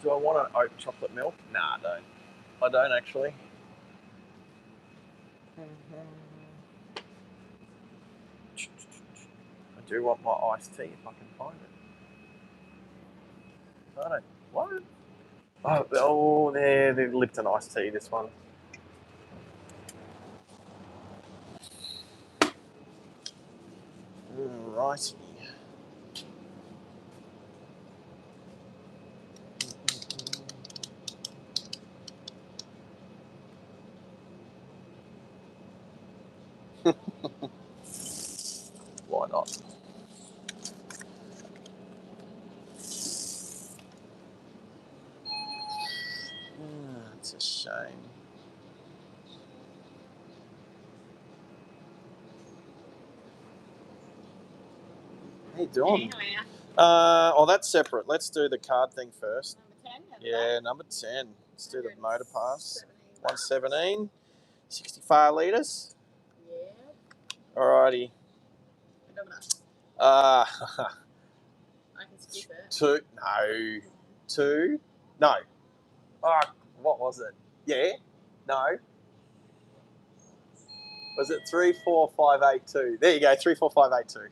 Do I want an oat chocolate milk? Nah, I don't. I don't actually. I do want my iced tea if I can find it. I don't. What? Oh, there, the Lipton iced tea. This one. Righty. Why not? It's a shame. How you doing? Oh, that's separate. Let's do the card thing first. Number 10? Yeah, number 10. Let's do the motor pass. 117. 65 litres. Yeah. Alrighty. I can skip it. 2. No. 2. No. Oh, what was it? Yeah. No. Was it 34582? There you go. 34582.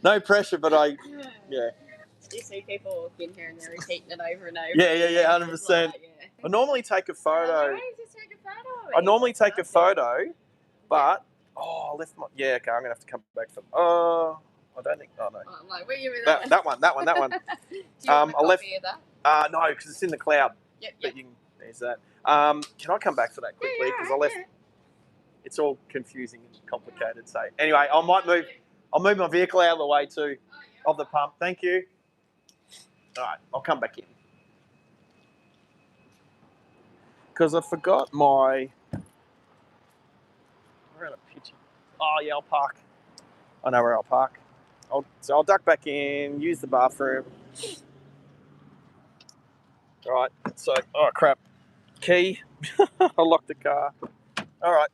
No pressure, but yeah. You see people walk in here and they're repeating it over and over. Yeah, 100%. I normally take a photo. I normally take a photo, but I left my. Yeah, okay. I'm gonna have to come back for. I don't think. Oh no. Oh, I'm like, where are you with that one? That one. Do you want a copy of that? No, because it's in the cloud. Yep. But you can. There's that. Can I come back for that quickly? Because I left. It's all confusing and complicated. So anyway, I'll move my vehicle out of the way too, of the pump. Thank you. All right, I'll come back in. Because I forgot my. We're in a picture. Oh yeah, I'll park. I know where I'll park. So I'll duck back in, use the bathroom. All right. So, oh crap, key. I locked the car. All right.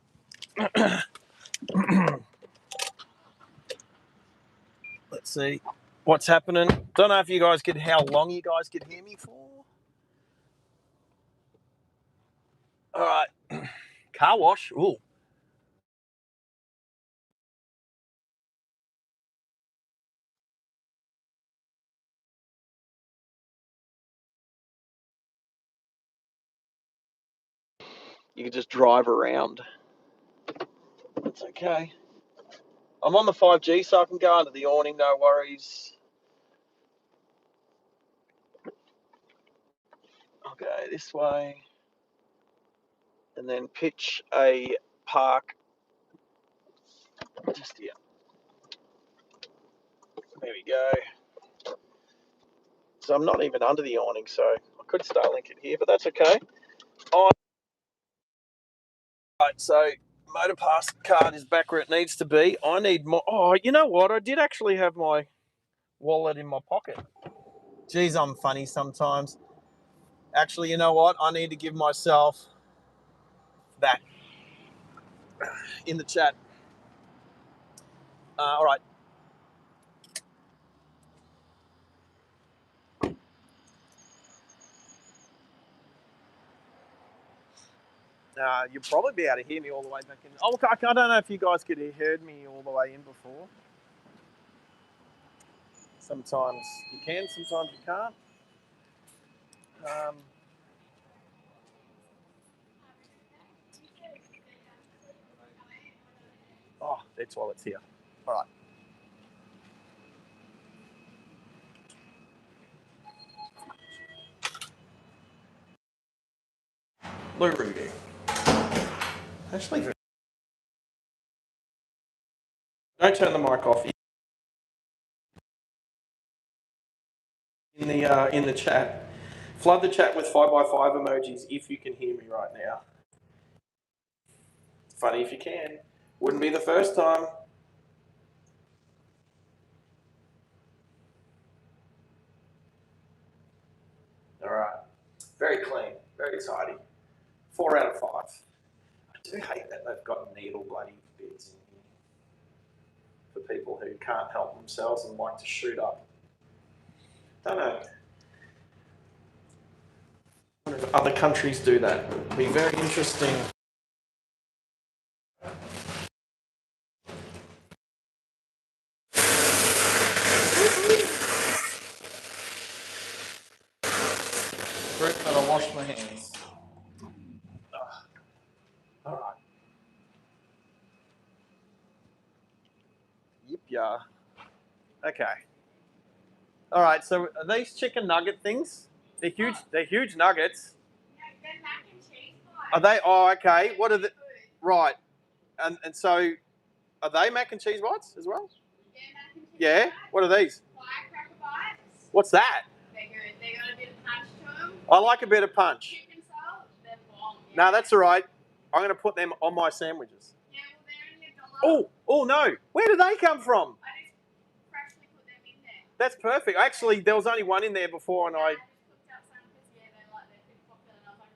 Let's see what's happening. Don't know if you guys how long you guys could hear me for. All right. Car wash. Ooh. You can just drive around. That's okay. I'm on the 5G, so I can go under the awning, no worries. I'll go this way. And then pitch a park just here. There we go. So I'm not even under the awning, so I could Starlink it here, but that's okay. All right, so motor pass card is back where it needs to be. I need more. Oh, you know what? I did actually have my wallet in my pocket. Geez, I'm funny sometimes. Actually, you know what? I need to give myself that in the chat. All right. You'll probably be able to hear me all the way back in. Oh, I don't know if you guys could have heard me all the way in before. Sometimes you can, sometimes you can't. Oh, that's while it's here. All right. Lou Rudy. Actually, don't turn the mic off. In the chat, flood the chat with 5x5 emojis if you can hear me right now. Funny if you can. Wouldn't be the first time. All right. Very clean, very tidy. 4 out of 5. I do hate that they've got needle bloody bits in here for people who can't help themselves and like to shoot up. Don't know. I wonder if other countries do that. It'd be very interesting. Great that I wash my hands. All right. Yep, yeah. Okay. All right. So are these chicken nugget things? They're huge. They're huge nuggets. Yeah, they're mac and cheese pies. Are they? Oh, okay. What are the? Right. And so, are they mac and cheese bites as well? Yeah, mac and cheese Yeah. bites. What are these? Firecracker bites. What's that? They're good. They got a bit of punch to them. I like a bit of punch. Chicken salt. They're bomb. Yeah. No, that's all right. I'm going to put them on my sandwiches. Yeah, well, they're only $1. Oh no. Where do they come from? I just freshly put them in there. That's perfect. Actually, there was only one in there before, and I. just cooked up some because yeah, they're pretty popular, and I was like,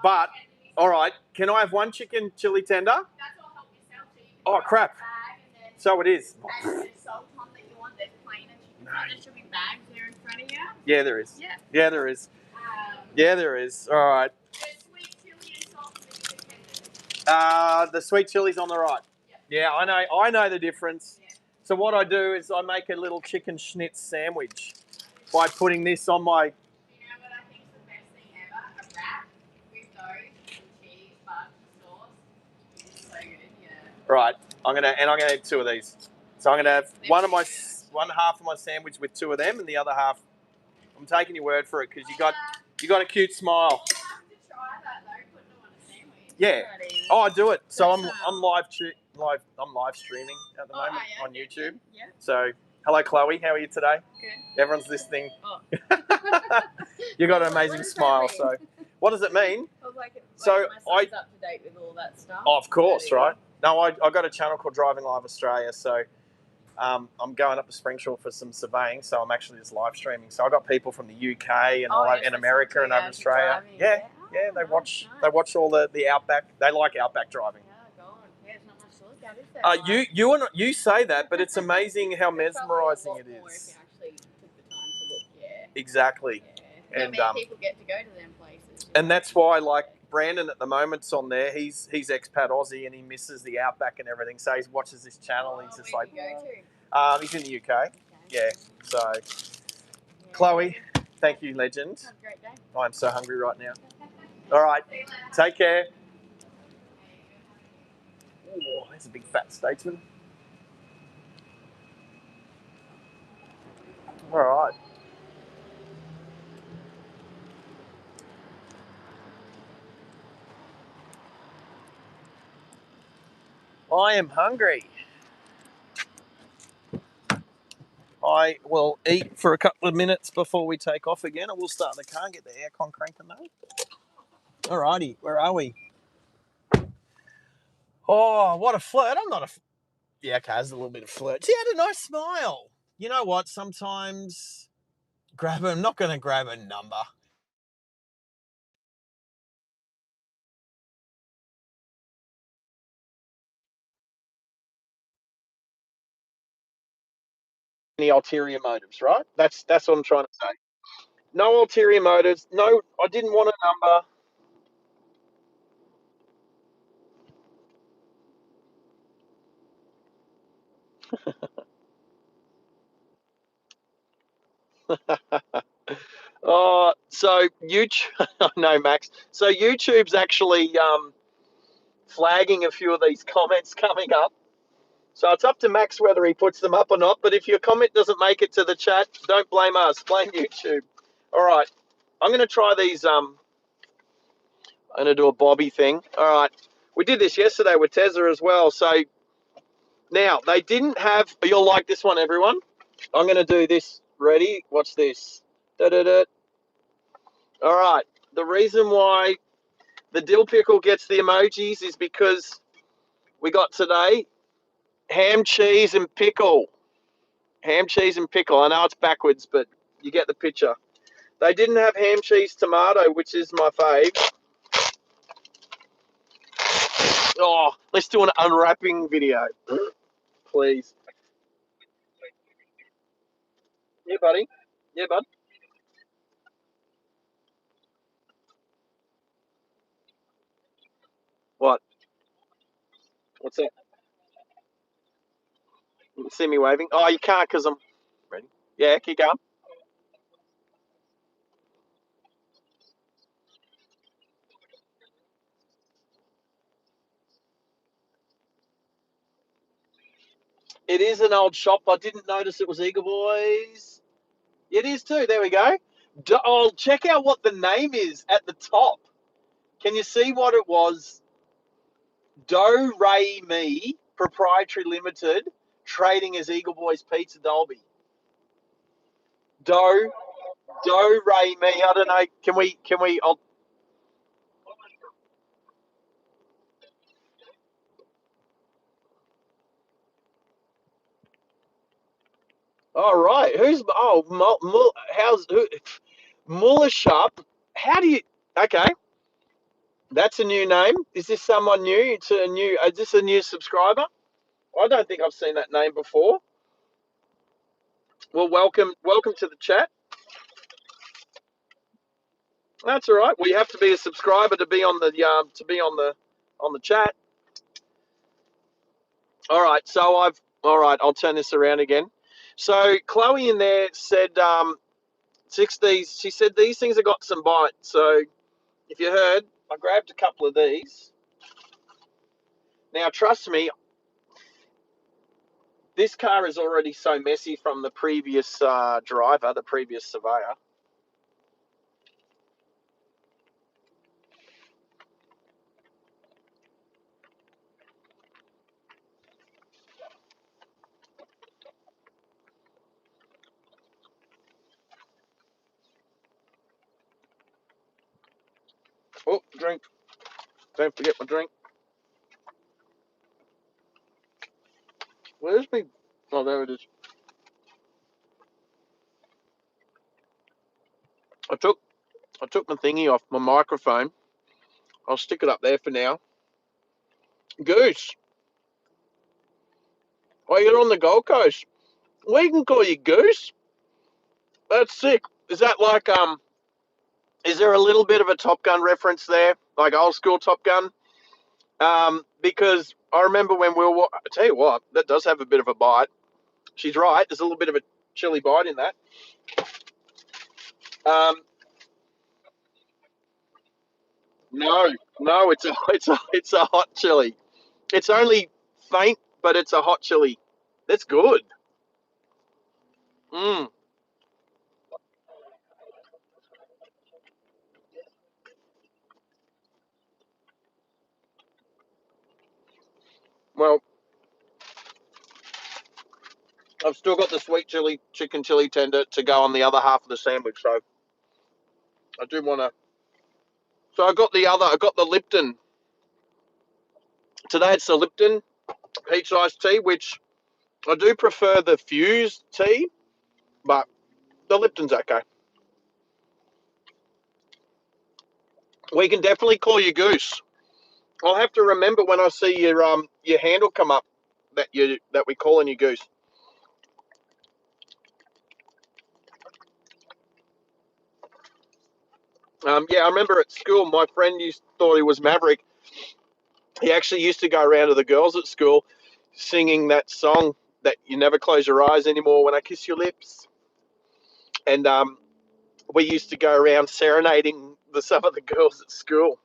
But all right, can I have one chicken chili tender? That's all help yourself. So you can Oh crap! So it is. And the salt on that you want, there's plain and chicken. No. There should be bags there in front of you. Yeah, there is. Yeah. Yeah, there is. Yeah, there is. All right. There's sweet chili and salt and the chicken tenders. The sweet chili's on the right. Yep. Yeah, I know. I know the difference. Yeah. So what I do is I make a little chicken schnitz sandwich by putting this on my. You know what I think is the best thing ever? A wrap with those and cheese, barbecue sauce. It's so good, yeah. Right. I'm gonna have 2 of these. So I'm gonna have one half of my sandwich with 2 of them, and the other half. I'm taking your word for it because you got a cute smile. We'll have to try that though, putting it on a sandwich. Yeah. Bloody. Oh, I do it. So I'm live streaming at the moment on YouTube. Yeah. So hello Chloe, how are you today? Good. Everyone's listening. Oh. You got an amazing What does that smile. mean? So what does it mean? I was like, So my son's up to date with all that stuff. Oh, of course, right? No, I got a channel called Driving Live Australia. So I'm going up to Springshore for some surveying, so I'm actually just live streaming. So I got people from the UK and all that, in America and over Australia. Yeah, they watch all the Outback. They like Outback driving. You say that, but it's amazing how mesmerising it is. Exactly. Yeah. And people get to go to them places. And that's why, like, Brandon at the moment's on there. He's expat Aussie and he misses the Outback and everything. So he watches this channel. And he's just like, go to? he's in the UK. Yeah. So, Chloe, thank you, legend. Have a great day. I'm so hungry right now. All right, take care. Oh, there's a big fat statesman. All right. I am hungry. I will eat for a couple of minutes before we take off again, and we'll start the car and get the aircon cranking though. All righty, where are we? Oh, what a flirt. I'm not a... Yeah, okay, there's a little bit of flirt. She had a nice smile. You know what? Sometimes I'm not going to grab a number. Any ulterior motives, right? That's what I'm trying to say. No ulterior motives. No, I didn't want a number. So YouTube, no, Max. So YouTube's actually flagging a few of these comments coming up. So it's up to Max whether he puts them up or not. But if your comment doesn't make it to the chat, don't blame us. Blame YouTube. All right. I'm going to try these. I'm going to do a Bobby thing. All right. We did this yesterday with Tezza as well. So now they didn't have. You'll like this one, everyone. I'm going to do this. Ready? Watch this. Da-da-da. All right. The reason why the dill pickle gets the emojis is because we got today ham, cheese, and pickle. Ham, cheese, and pickle. I know it's backwards, but you get the picture. They didn't have ham, cheese, tomato, which is my fave. Oh, let's do an unwrapping video, please. Yeah, buddy. Yeah, bud. What? What's that? You see me waving? Oh, you can't because I'm ready. Yeah, keep going. It is an old shop. I didn't notice it was Eagle Boys. It is too. There we go. Oh, check out what the name is at the top. Can you see what it was? Do Ray Me Proprietary Limited, trading as Eagle Boys Pizza Dolby. Do Ray Me. I don't know. Can we? All right. How's who? Muller Sharp. How do you? Okay, that's a new name. Is this someone new? It's a new. Is this a new subscriber? I don't think I've seen that name before. Well, welcome to the chat. That's all right. We have to be a subscriber to be on the chat. All right. All right. I'll turn this around again. So Chloe in there said 60s. She said these things have got some bite. So if you heard, I grabbed a couple of these. Now trust me, this car is already so messy from the previous driver, the previous surveyor. Oh, drink. Don't forget my drink. Where's me? Oh, there it is. I took my thingy off my microphone. I'll stick it up there for now. Goose. Oh, you're on the Gold Coast. We can call you Goose. That's sick. Is that like is there a little bit of a Top Gun reference there, like old school Top Gun? Because I remember when we were. I tell you what, that does have a bit of a bite. She's right. There's a little bit of a chili bite in that. Um, no, no, it's a hot chili. It's only faint, but it's a hot chili. That's good. Mm. Well, I've still got the sweet chili chicken chili tender to go on the other half of the sandwich, so I do want to. So I got the other. I got the Lipton. Today it's the Lipton peach iced tea, which I do prefer the Fuse tea, but the Lipton's okay. We can definitely call you Goose. I'll have to remember when I see your handle come up that we calling you Goose. Yeah, I remember at school my friend thought he was Maverick. He actually used to go around to the girls at school singing that song that you never close your eyes anymore when I kiss your lips. And we used to go around serenading some of the girls at school.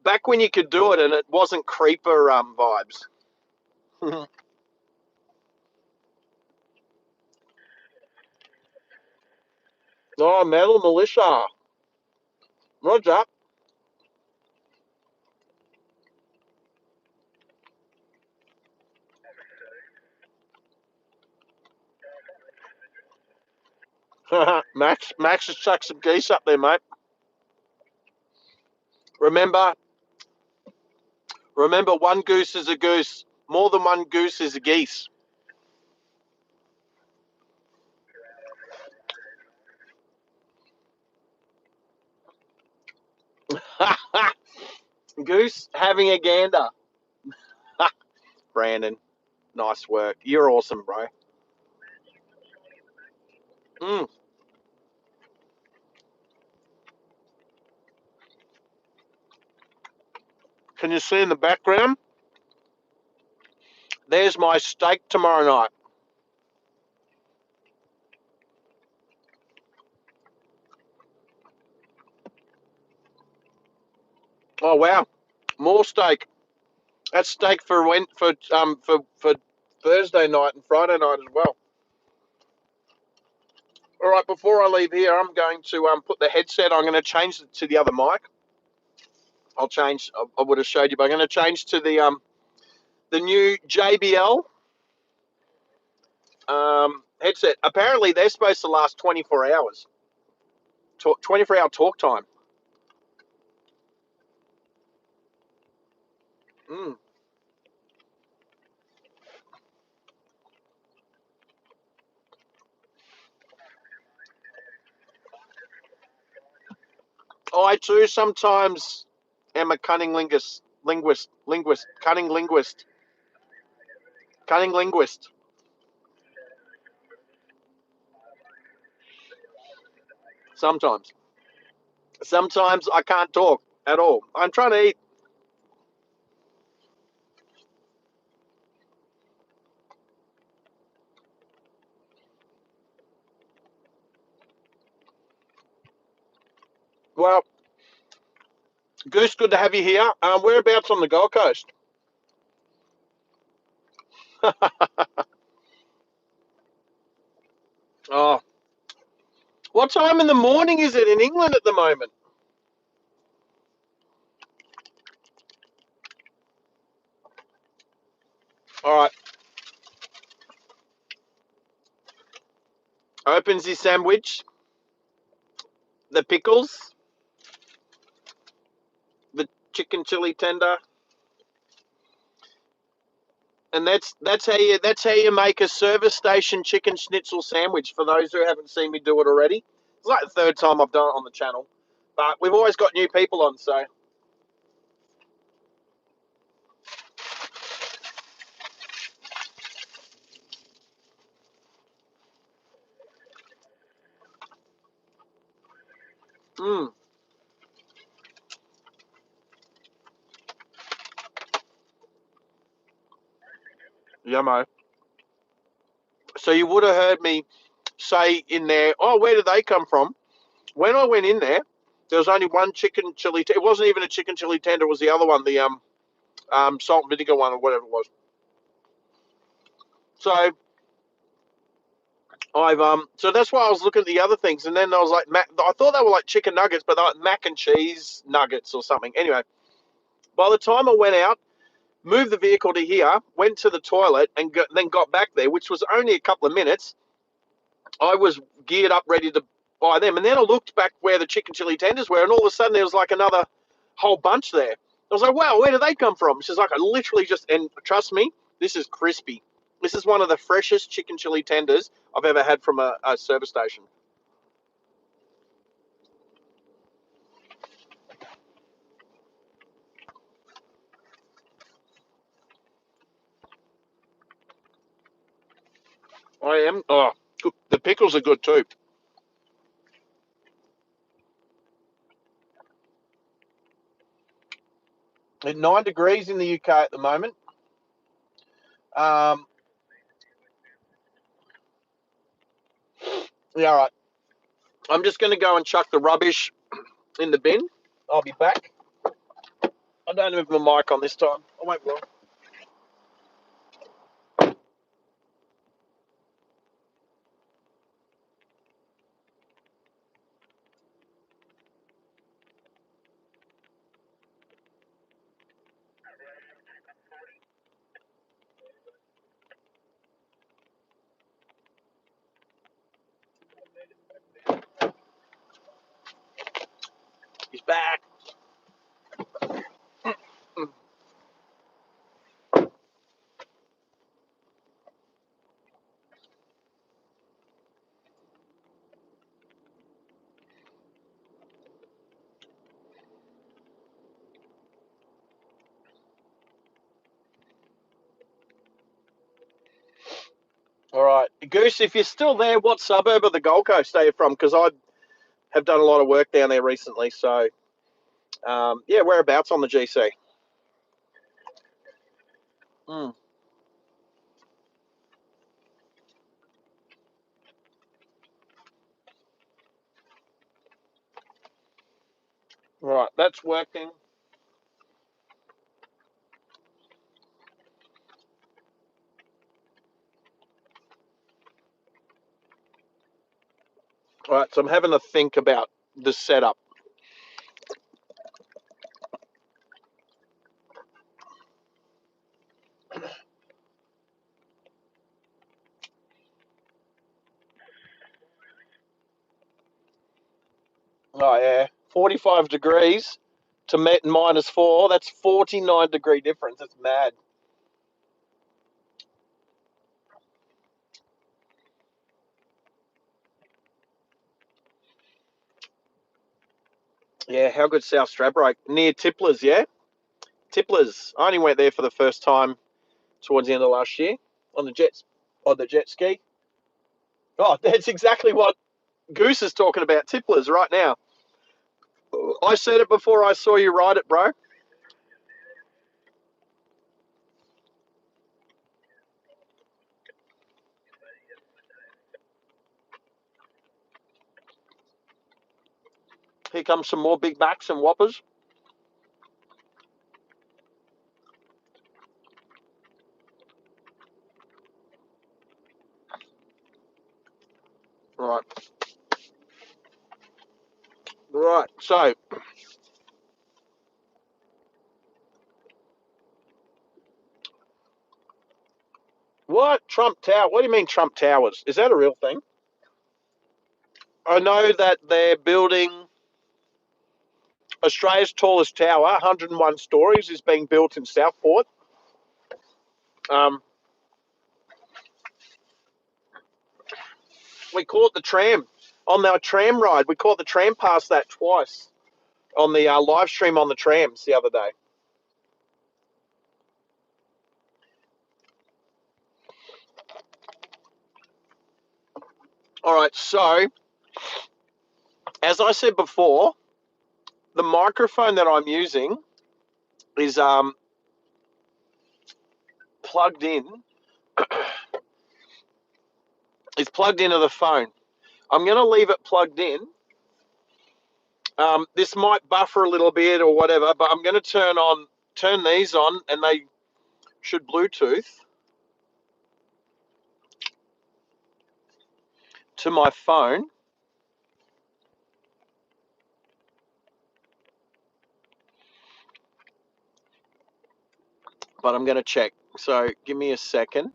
Back when you could do it and it wasn't creeper vibes. Oh, Metal Militia. Roger. Max has chucked some geese up there, mate. Remember, remember, one goose is a goose. More than one goose is a geese. Goose having a gander. Brandon, nice work. You're awesome, bro. Mm. Can you see in the background? There's my steak tomorrow night. Oh wow, more steak. That's steak for for Thursday night and Friday night as well. All right, before I leave here, I'm going to put the headset. I'm going to change it to the other mic. I'll change. I would have showed you, but I'm going to change to the new JBL headset. Apparently, they're supposed to last 24 hours. 24-hour talk time. Mm. I too sometimes am a cunning linguist. Sometimes. Sometimes I can't talk at all. I'm trying to eat. Well, Goose, good to have you here. Whereabouts on the Gold Coast? Oh, what time in the morning is it in England at the moment? All right. Opens his sandwich, the pickles, the chicken chili tender, And that's how you make a service station chicken schnitzel sandwich. For those who haven't seen me do it already, it's like the third time I've done it on the channel, but we've always got new people on, so. Mm, yummo. So you would have heard me say in there, oh, where did they come from? When I went in there, there was only one chicken chili. It wasn't even a chicken chili tender. It was the other one, the salt and vinegar one or whatever it was. So so that's why I was looking at the other things, and then I was like, I thought they were like chicken nuggets, but they're like mac and cheese nuggets or something. Anyway, by the time I went out, moved the vehicle to here, went to the toilet, and then got back there, which was only a couple of minutes, I was geared up, ready to buy them. And then I looked back where the chicken chili tenders were, and all of a sudden there was like another whole bunch there. I was like, wow, where did they come from? She's like, I literally just, and trust me, this is crispy. This is one of the freshest chicken chili tenders I've ever had from a service station. I am. Oh, good. The pickles are good too. At 9 degrees in the UK at the moment. Um, yeah, all right. I'm just going to go and chuck the rubbish in the bin. I'll be back. I don't have my mic on this time. I won't be long. He's back. All right. Goose, if you're still there, what suburb of the Gold Coast are you from? Because I have done a lot of work down there recently. So, yeah, whereabouts on the GC? Mm. Right, that's working. All right, so I'm having to think about the setup. Oh, yeah. 45 degrees to -4. That's 49-degree difference. That's mad. Yeah, how good South Stradbroke? Near Tipplers, yeah? Tipplers. I only went there for the first time towards the end of last year on the jet ski. Oh, that's exactly what Goose is talking about. Tipplers right now. I said it before I saw you ride it, bro. Here comes some more big backs and whoppers. Right. Right. So, what? Trump Tower? What do you mean Trump Towers? Is that a real thing? I know that they're building Australia's tallest tower, 101 stories, is being built in Southport. We caught the tram on our tram ride. We caught the tram past that twice on the live stream on the trams the other day. All right, so as I said before, the microphone that I'm using is plugged in. It's plugged into the phone. I'm going to leave it plugged in. This might buffer a little bit or whatever, but I'm going to turn these on, and they should Bluetooth to my phone. But I'm going to check. So give me a second.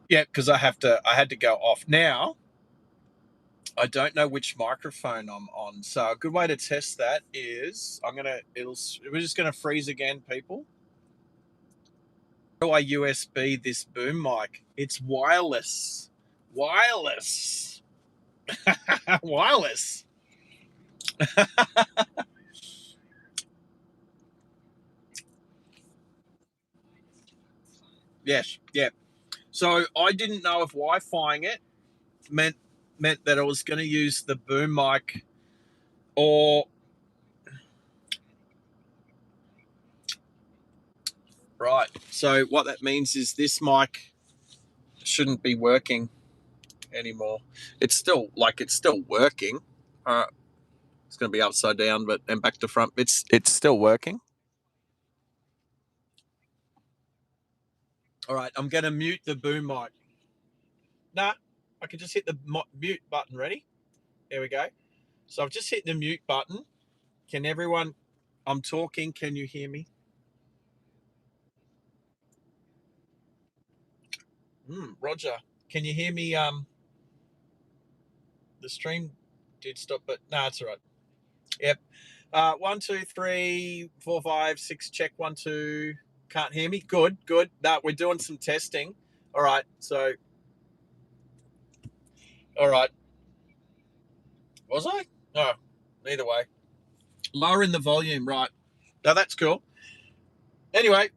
Yeah, because I had to go off. Now, I don't know which microphone I'm on. So a good way to test that is we're just gonna freeze again, people. How do I USB this boom mic? It's wireless. Wireless. Wireless. Yes, yeah. So I didn't know if Wi-Fiing it meant that I was going to use the boom mic or right. So what that means is this mic shouldn't be working anymore. It's still working. It's going to be upside down, and back to front. It's still working. All right, I'm going to mute the boom mic. Nah, I can just hit the mute button. Ready? There we go. So I've just hit the mute button. Can everyone? I'm talking. Can you hear me? Roger, can you hear me? The stream did stop, but no, it's all right. Yep. 1, 2, 3, 4, 5, 6. Check 1, 2. Can't hear me. Good. No, we're doing some testing. All right. So, all right. Was I? No. Either way. Lowering the volume. Right. No, that's cool. Anyway.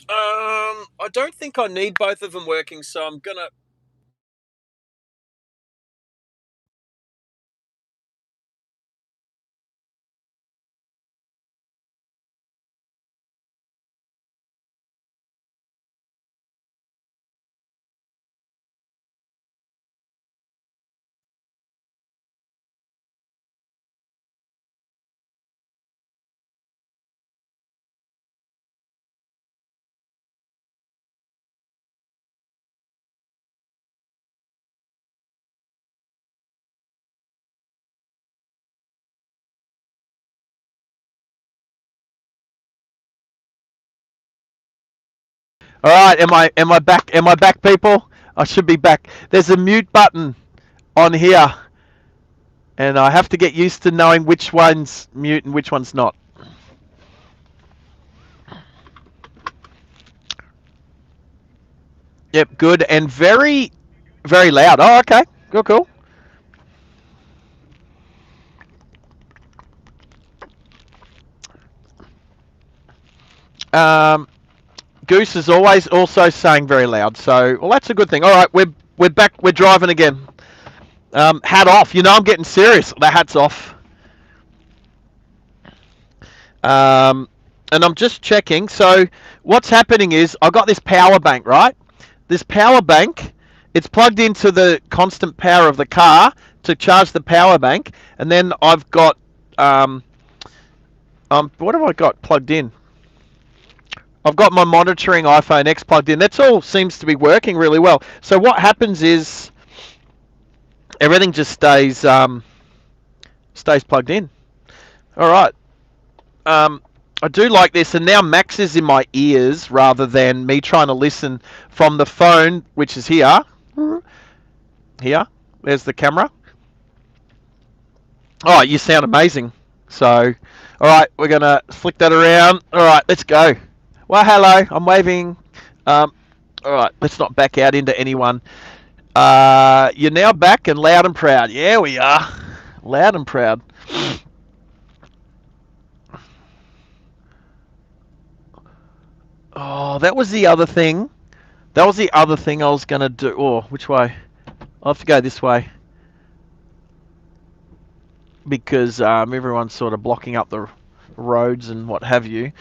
I don't think I need both of them working, so I'm gonna. All right, am I back? Am I back, people? I should be back. There's a mute button on here, and I have to get used to knowing which one's mute and which one's not. Yep, good and very, very loud. Oh, okay, cool. Goose is always also saying very loud, so well that's a good thing. All right, we're back. We're driving again. Hat off. You know I'm getting serious. The hat's off. And I'm just checking. So what's happening is I got this power bank, right? This power bank, it's plugged into the constant power of the car to charge the power bank, and then I've got what have I got plugged in? I've got my monitoring iPhone X plugged in. That's all seems to be working really well. So what happens is everything just stays plugged in. All right. I do like this, and now Max is in my ears rather than me trying to listen from the phone, which is here. here. There's the camera. Oh, you sound amazing. So, all right, we're going to flick that around. All right, let's go. Well, hello. I'm waving. All right, let's not back out into anyone. You're now back and loud and proud. Yeah, we are. Loud and proud. Oh, that was the other thing. That was the other thing I was going to do. Oh, which way? I'll have to go this way. Because everyone's sort of blocking up the roads and what have you.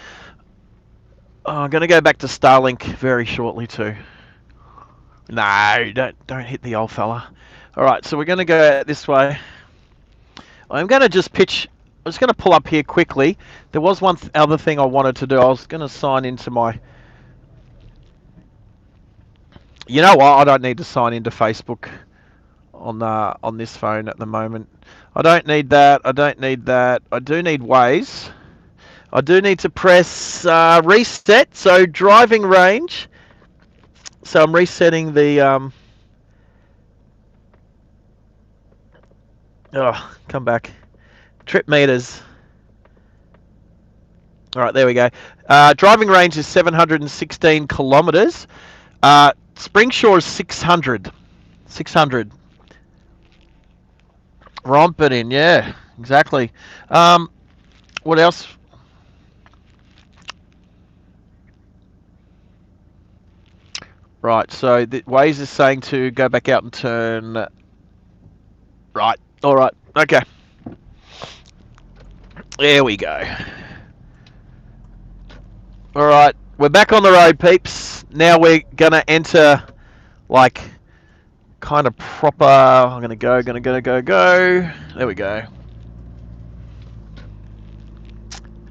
Oh, I'm going to go back to Starlink very shortly too. No, don't hit the old fella. All right, so we're going to go this way. I'm going to just pitch. I'm just going to pull up here quickly. There was one other thing I wanted to do. I was going to sign into my... You know what? I don't need to sign into Facebook on this phone at the moment. I don't need that. I don't need that. I do need Waze. I do need to press reset. So driving range. So I'm resetting the... Oh, come back. Trip meters. All right, there we go. Driving range is 716 kilometres. Springshore is 600. 600. Romp it in, yeah, exactly. What else? Right, so the Waze is saying to go back out and turn right. All right, okay. There we go. All right, we're back on the road, peeps. Now we're gonna enter, like, kind of proper. I'm gonna go. There we go.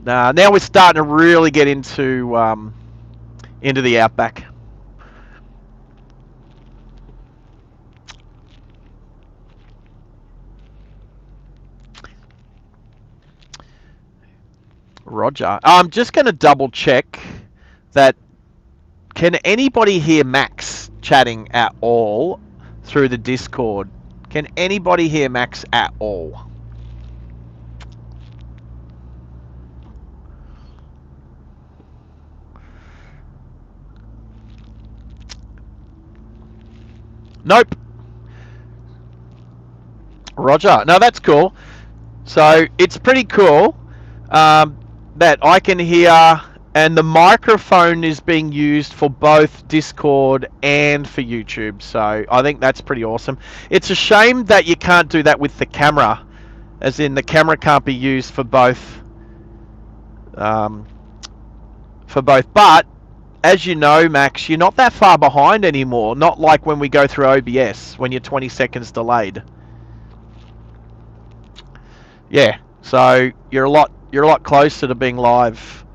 Now we're starting to really get into the Outback. Roger. I'm just going to double check that. Can anybody hear Max chatting at all through the Discord? Can anybody hear Max at all? Nope. Roger. No, that's cool. So it's pretty cool that I can hear, and the microphone is being used for both Discord and for YouTube. So I think that's pretty awesome. It's a shame that you can't do that with the camera, as in the camera can't be used for both. But as you know, Max, you're not that far behind anymore. Not like when we go through OBS when you're 20 seconds delayed. Yeah, so you're a lot closer to being live.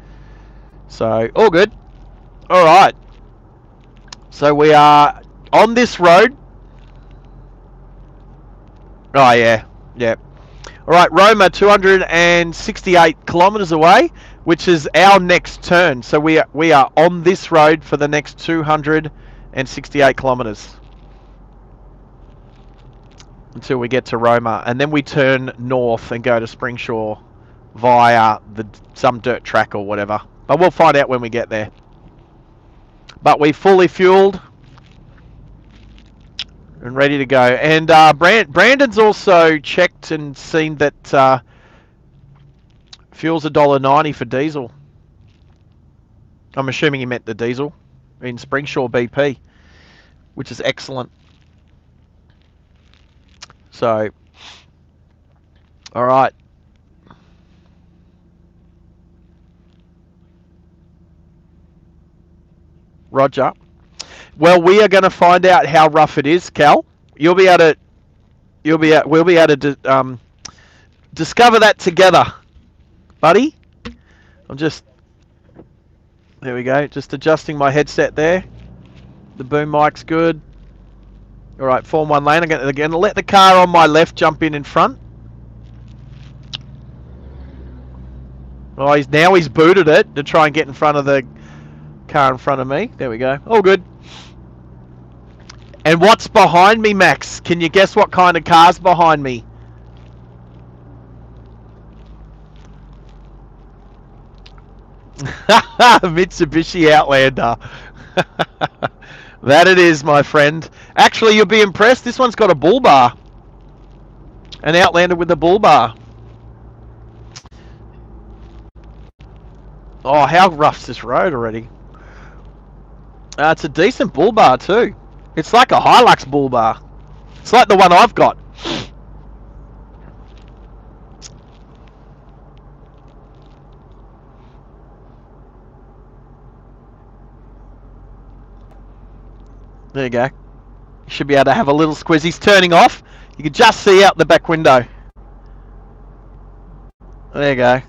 So all good. All right. So we are on this road. Oh yeah, yeah. All right, Roma, 268 kilometres away, which is our next turn. So we are on this road for the next 268 kilometres until we get to Roma, and then we turn north and go to Springshore via some dirt track or whatever. But we'll find out when we get there. But we fully fueled and ready to go. And Brandon's also checked and seen that fuel's $1.90 for diesel. I'm assuming he meant the diesel in Springshore BP, which is excellent. So, all right. Roger. Well, we are going to find out how rough it is, Cal. We'll be able to discover that together, buddy. There we go. Just adjusting my headset there. The boom mic's good. All right, form one lane. I'm going to let the car on my left jump in front. Oh, he's booted it to try and get in front of the car in front of me. There we go. All good. And what's behind me, Max? Can you guess what kind of car's behind me? Mitsubishi Outlander. That it is, my friend. Actually, you'll be impressed. This one's got a bull bar. An Outlander with a bull bar. Oh, how rough's this road already? It's a decent bull bar too. It's like a Hilux bull bar. It's like the one I've got. There you go. You should be able to have a little squiz. He's turning off. You can just see out the back window. There you go.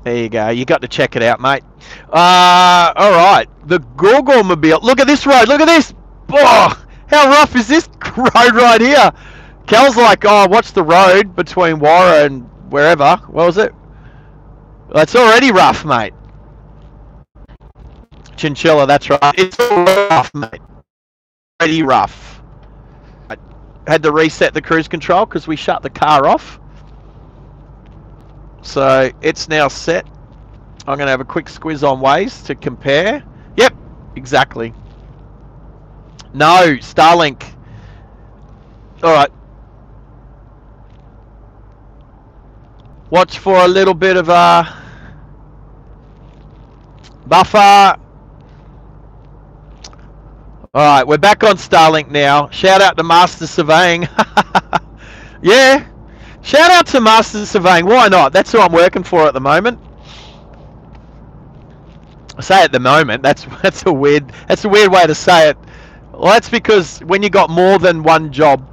There you go. You got to check it out, mate. All right. The Gorgor Mobile. Look at this road. Look at this. Oh, how rough is this road right here? Cal's like, oh, what's the road between Warra and wherever? What was it? Well, it's already rough, mate. Chinchilla, that's right. It's all rough, mate. Already rough. I had to reset the cruise control because we shut the car off. So it's now set. I'm going to have a quick squiz on Waze to compare. Yep, exactly. No, Starlink. All right. Watch for a little bit of a buffer. Alright, we're back on Starlink now. Shout out to Master Surveying. Yeah. Shout out to Master Surveying. Why not? That's who I'm working for at the moment. I say at the moment. That's a weird way to say it. Well, that's because when you got more than one job.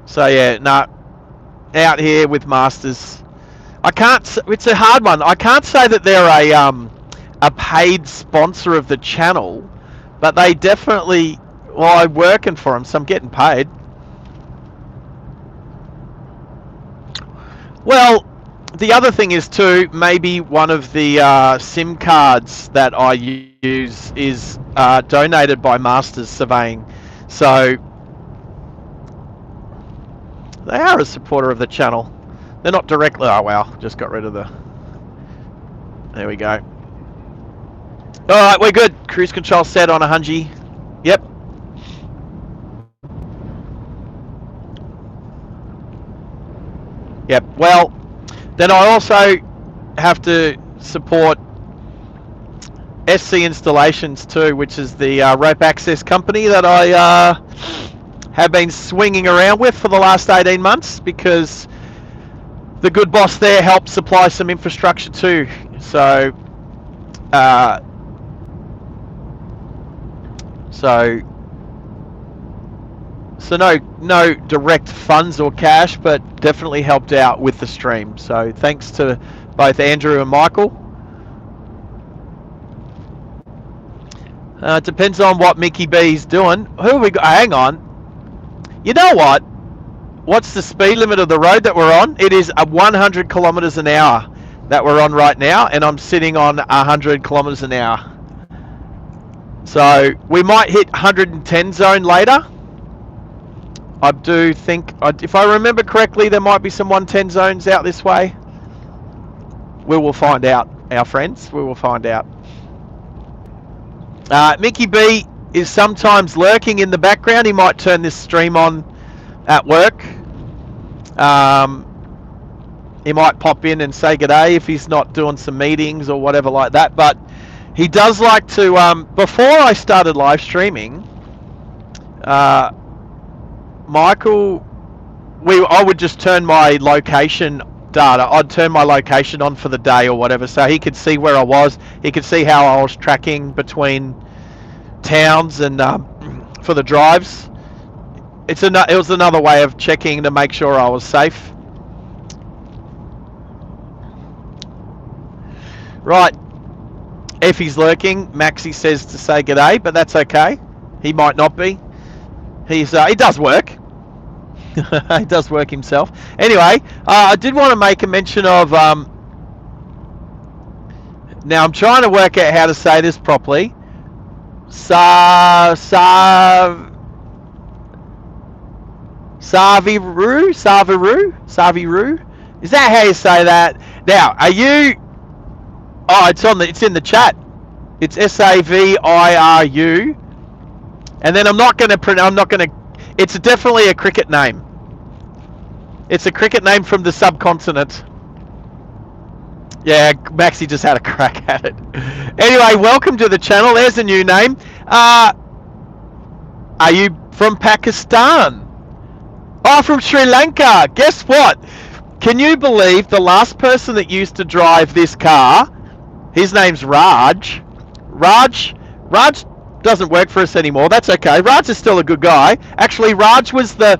So yeah, nah. Out here with Masters. I can't. It's a hard one. I can't say that they're a paid sponsor of the channel, but they definitely, well, I'm working for them, so I'm getting paid. Well, the other thing is too, maybe one of the SIM cards that I use is donated by Masters Surveying, so they are a supporter of the channel. They're not directly, oh wow, just got rid of the, there we go. Alright, we're good. Cruise control set on 100. Yep. Yep. Well, then I also have to support SC Installations too, which is the rope access company that I have been swinging around with for the last 18 months because the good boss there helped supply some infrastructure too. So, So no direct funds or cash, but definitely helped out with the stream. So thanks to both Andrew and Michael. It depends on what Mickey B's doing. Who have we got? Hang on. You know what? What's the speed limit of the road that we're on? It is 100 kilometers an hour that we're on right now, and I'm sitting on 100 kilometers an hour. So we might hit 110 zone later. I do think, if I remember correctly, there might be some 110 zones out this way. We will find out, our friends. We will find out. Mickey B is sometimes lurking in the background. He might turn this stream on at work. He might pop in and say g'day if he's not doing some meetings or whatever like that. But he does like to, before I started live streaming, Michael, I would just turn my location data. I'd turn my location on for the day or whatever, so he could see where I was. He could see how I was tracking between towns and for the drives. It was another way of checking to make sure I was safe. Right. If he's lurking, Maxie says to say g'day, but that's okay. He might not be. He does work. He does work himself. Anyway, I did want to make a mention of Now I'm trying to work out how to say this properly. Saviru. Is that how you say that? Now, are you? Oh, it's in the chat. It's Saviru, and then I'm not gonna. It's definitely a cricket name. It's a cricket name from the subcontinent. Yeah, Maxie just had a crack at it. Anyway, welcome to the channel. There's a new name. Are you from Pakistan? Oh, from Sri Lanka. Guess what? Can you believe the last person that used to drive this car, his name's Raj. Raj doesn't work for us anymore. That's okay. Raj is still a good guy. Actually, Raj was the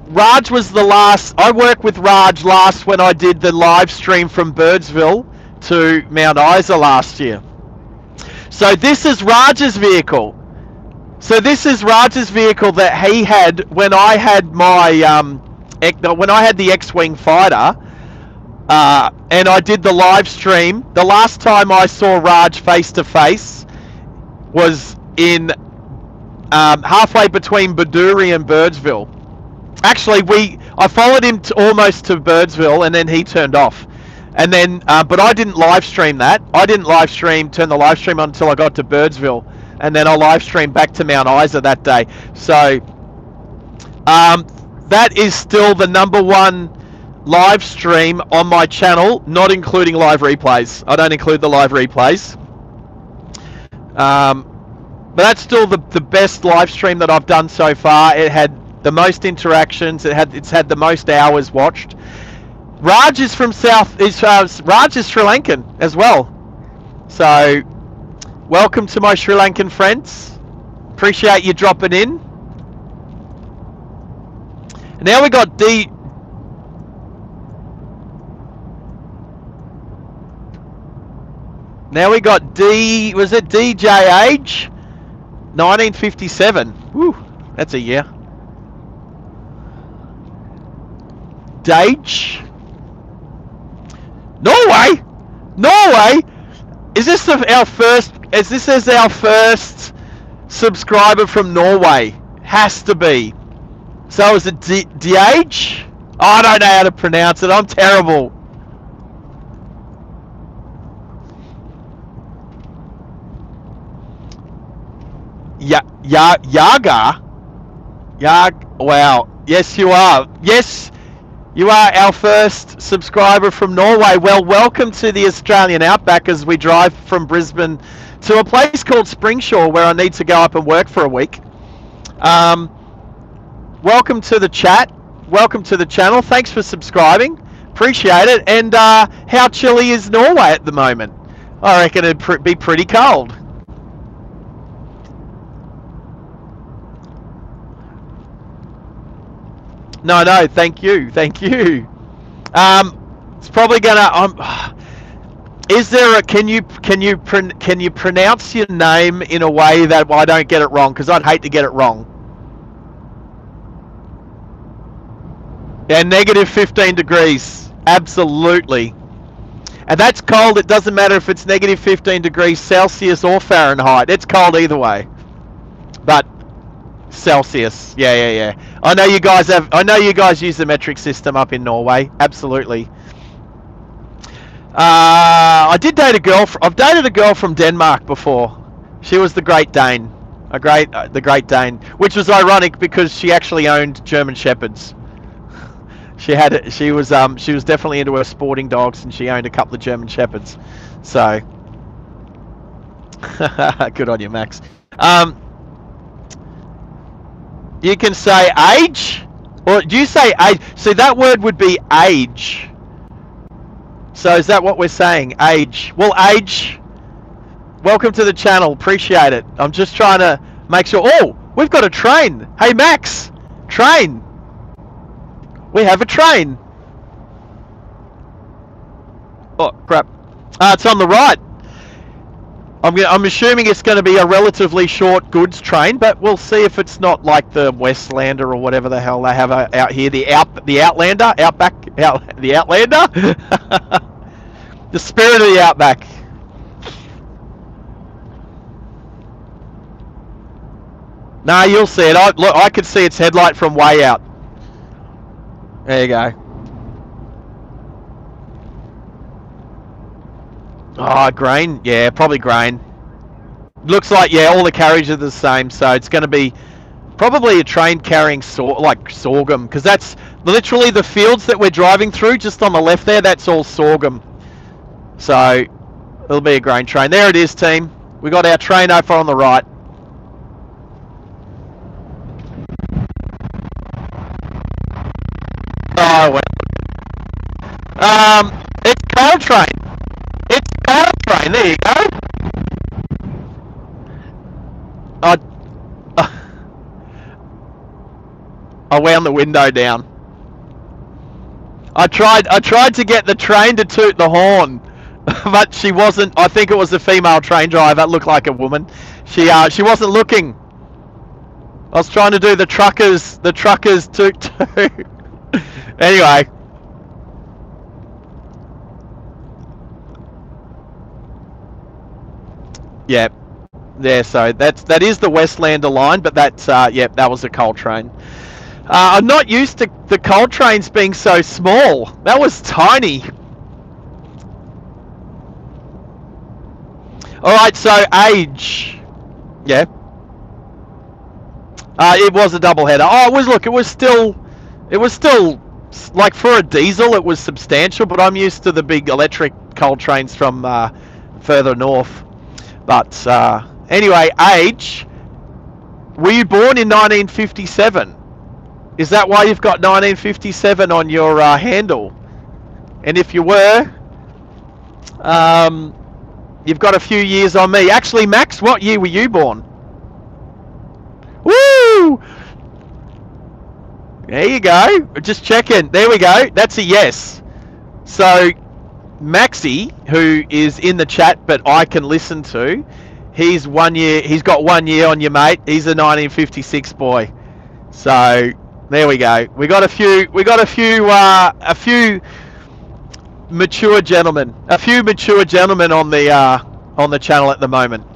last. I worked with Raj last when I did the live stream from Birdsville to Mount Isa last year. So this is Raj's vehicle. That he had when I had my the X-Wing fighter, and I did the live stream. The last time I saw Raj face to face was in halfway between Baduri and Birdsville. Actually, I followed him almost to Birdsville, and then he turned off. And then, but I didn't live stream that. I didn't turn the live stream on until I got to Birdsville, and then I live streamed back to Mount Isa that day. So, that is still the #1 live stream on my channel, not including live replays. I don't include the live replays. But that's still the best live stream that I've done so far. It had the most interactions. It's had the most hours watched. Raj is from Raj is Sri Lankan as well. So, welcome to my Sri Lankan friends. Appreciate you dropping in. Now we got D. Now we got D. Was it DJ Age? 1957. Woo, that's a year. Dage. Norway. Is this our first? Is this as our first subscriber from Norway? Has to be. So is it Dage? Oh, I don't know how to pronounce it. I'm terrible. Yaga. Wow. Yes, you are. Yes. You are our first subscriber from Norway. Well, welcome to the Australian Outback as we drive from Brisbane to a place called Springshore where I need to go up and work for a week. Welcome to the chat. Welcome to the channel. Thanks for subscribing. Appreciate it. And how chilly is Norway at the moment? I reckon it'd be pretty cold. No, thank you. It's probably gonna. Is there a? Can you pronounce your name in a way that I don't get it wrong? Because I'd hate to get it wrong. Yeah, negative 15 degrees. Absolutely. And that's cold. It doesn't matter if it's negative 15 degrees Celsius or Fahrenheit. It's cold either way. But Celsius. Yeah. I know you guys use the metric system up in Norway. Absolutely. I did date a girl. I've dated a girl from Denmark before. She was the Great Dane. The Great Dane, which was ironic because she actually owned German Shepherds. She was definitely into her sporting dogs, and she owned a couple of German Shepherds. So good on you, Max. You can say age, or do you say age? See, that word would be age. So is that what we're saying? Age. Well, age. Welcome to the channel. Appreciate it. I'm just trying to make sure. Oh, we've got a train. Hey, Max. Train. We have a train. Oh, crap. It's on the right. I'm assuming it's going to be a relatively short goods train, but we'll see if it's not like the Westlander or whatever the hell they have out here. The Outlander, Outback, the Outlander, the spirit of the Outback. Nah, you'll see it. Look, I could see its headlight from way out. There you go. Oh, grain? Yeah, probably grain. Looks like, yeah, all the carriage are the same, so it's going to be probably a train carrying sorghum, because that's literally the fields that we're driving through, just on the left there, that's all sorghum. So, it'll be a grain train. There it is, team. We got our train over on the right. Oh, well. It's coal train. It's coal train. There you go. I wound the window down. I tried to get the train to toot the horn, but she wasn't. I think it was a female train driver. It looked like a woman. She wasn't looking. I was trying to do the truckers toot toot. Anyway. Yeah. Yeah, so that is the Westlander line, but that's that was a coal train. I'm not used to the coal trains being so small. That was tiny. All right, so age. Yeah. It was a double header. Oh, it was still like for a diesel, it was substantial. But I'm used to the big electric coal trains from further north. But anyway, age. Were you born in 1957? Is that why you've got 1957 on your handle? And if you were, you've got a few years on me. Actually, Max, what year were you born? Woo! There you go. Just checking. There we go. That's a yes. So, Maxi, who is in the chat but I can listen to, he's 1 year. He's got 1 year on you, mate. He's a 1956 boy. So. There we go. We got a few mature gentlemen. A few mature gentlemen on the channel at the moment.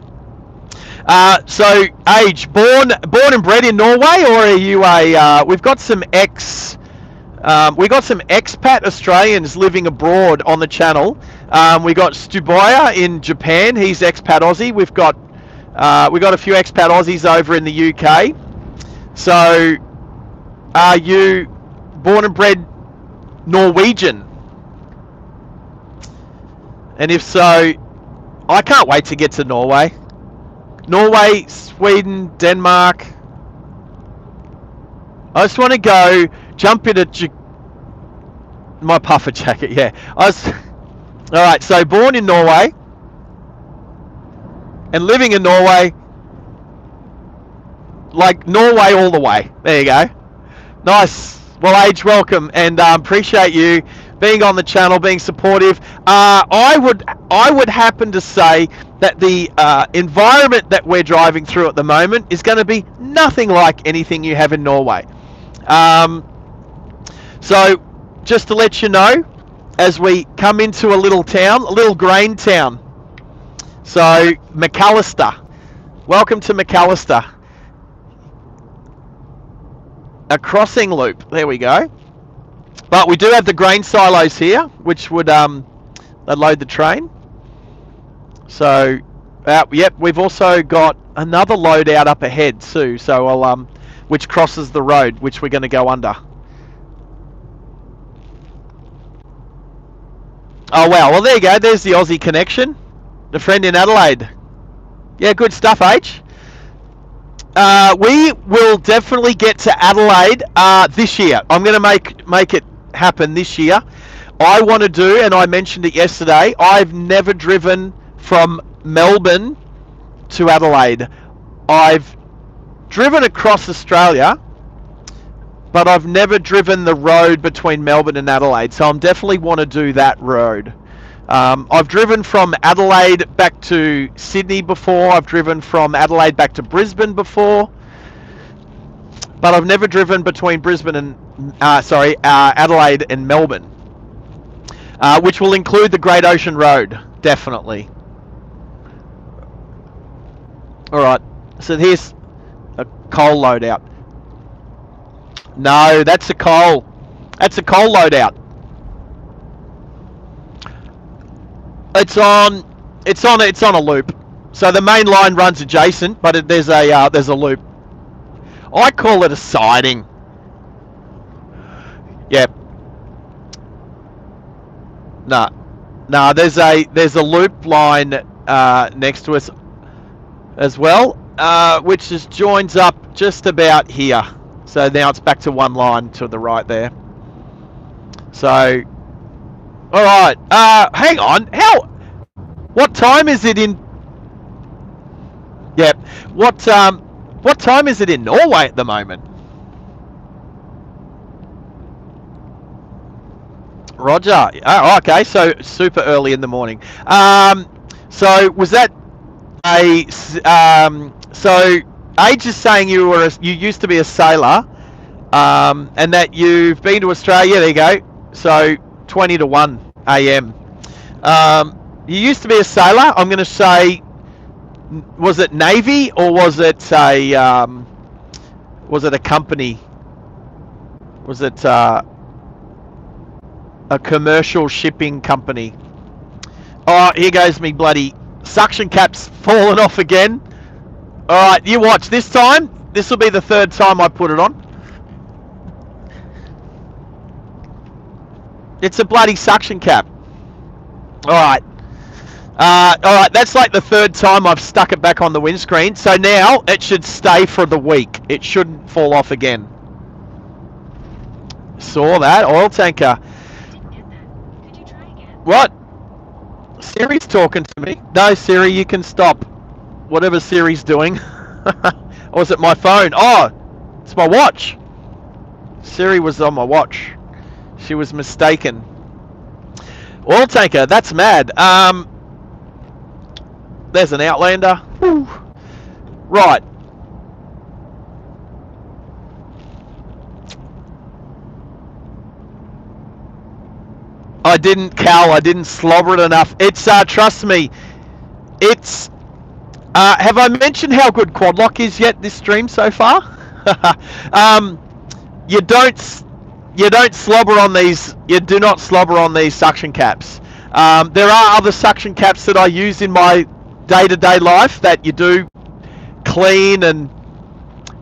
So age, born and bred in Norway, or are you a? We've got some expat Australians living abroad on the channel. We got Stubaya in Japan. He's expat Aussie. We got a few expat Aussies over in the UK. So. Are you born and bred Norwegian? And if so, I can't wait to get to Norway. Norway, Sweden, Denmark. I just want to go jump into my puffer jacket. Yeah, all right. So born in Norway and living in Norway, like Norway all the way. There you go. Nice. Well, Age, welcome, and appreciate you being on the channel, being supportive. I would happen to say that the environment that we're driving through at the moment is going to be nothing like anything you have in Norway. So, just to let you know, as we come into a little town, a little grain town. So, McAllister. Welcome to McAllister. A crossing loop. There we go. But we do have the grain silos here, which would load the train. So, yep, we've also got another load out up ahead too. So I'll which crosses the road, which we're going to go under. Oh wow! Well, there you go. There's the Aussie connection. The friend in Adelaide. Yeah, good stuff, H. We will definitely get to Adelaide this year. I'm going to make it happen this year. I want to do, and I mentioned it yesterday, I've never driven from Melbourne to Adelaide. I've driven across Australia, but I've never driven the road between Melbourne and Adelaide, so I'm definitely want to do that road. I've driven from Adelaide back to Sydney before. I've driven from Adelaide back to Brisbane before, but I've never driven between Brisbane and Adelaide and Melbourne, which will include the Great Ocean Road, definitely. All right, so here's A coal loadout. No, that's a coal. That's a coal loadout. It's on a loop. So the main line runs adjacent, but there's a loop. I call it a siding. Yep. No, there's a loop line next to us as well, which just joins up just about here. So now it's back to one line to the right there. So, all right. Hang on. What time is it in? Yep. What time is it in Norway at the moment? Roger. Oh, okay. So super early in the morning. So was that so Age is saying you used to be a sailor, and that you've been to Australia. There you go. So 20 to 1 a.m. You used to be a sailor. I'm going to say, was it Navy or was it a company? Was it a commercial shipping company? Oh, here goes me bloody suction cap's falling off again. All right, you watch this time. This will be the third time I put it on. It's a bloody suction cap. All right. All right, that's like the third time I've stuck it back on the windscreen. So now it should stay for the week. It shouldn't fall off again. Saw that oil tanker. Didn't get that. Could you try again? What? Siri's talking to me. No, Siri, you can stop. Whatever Siri's doing. Or was it my phone? Oh, it's my watch. Siri was on my watch. She was mistaken. Oil tanker, that's mad. There's an Outlander. Whew. Right. I didn't slobber it enough. It's trust me, it's have I mentioned how good quad lock is yet this stream so far? You don't slobber on these. You do not slobber on these suction caps. There are other suction caps that I use in my day-to-day life that you do clean and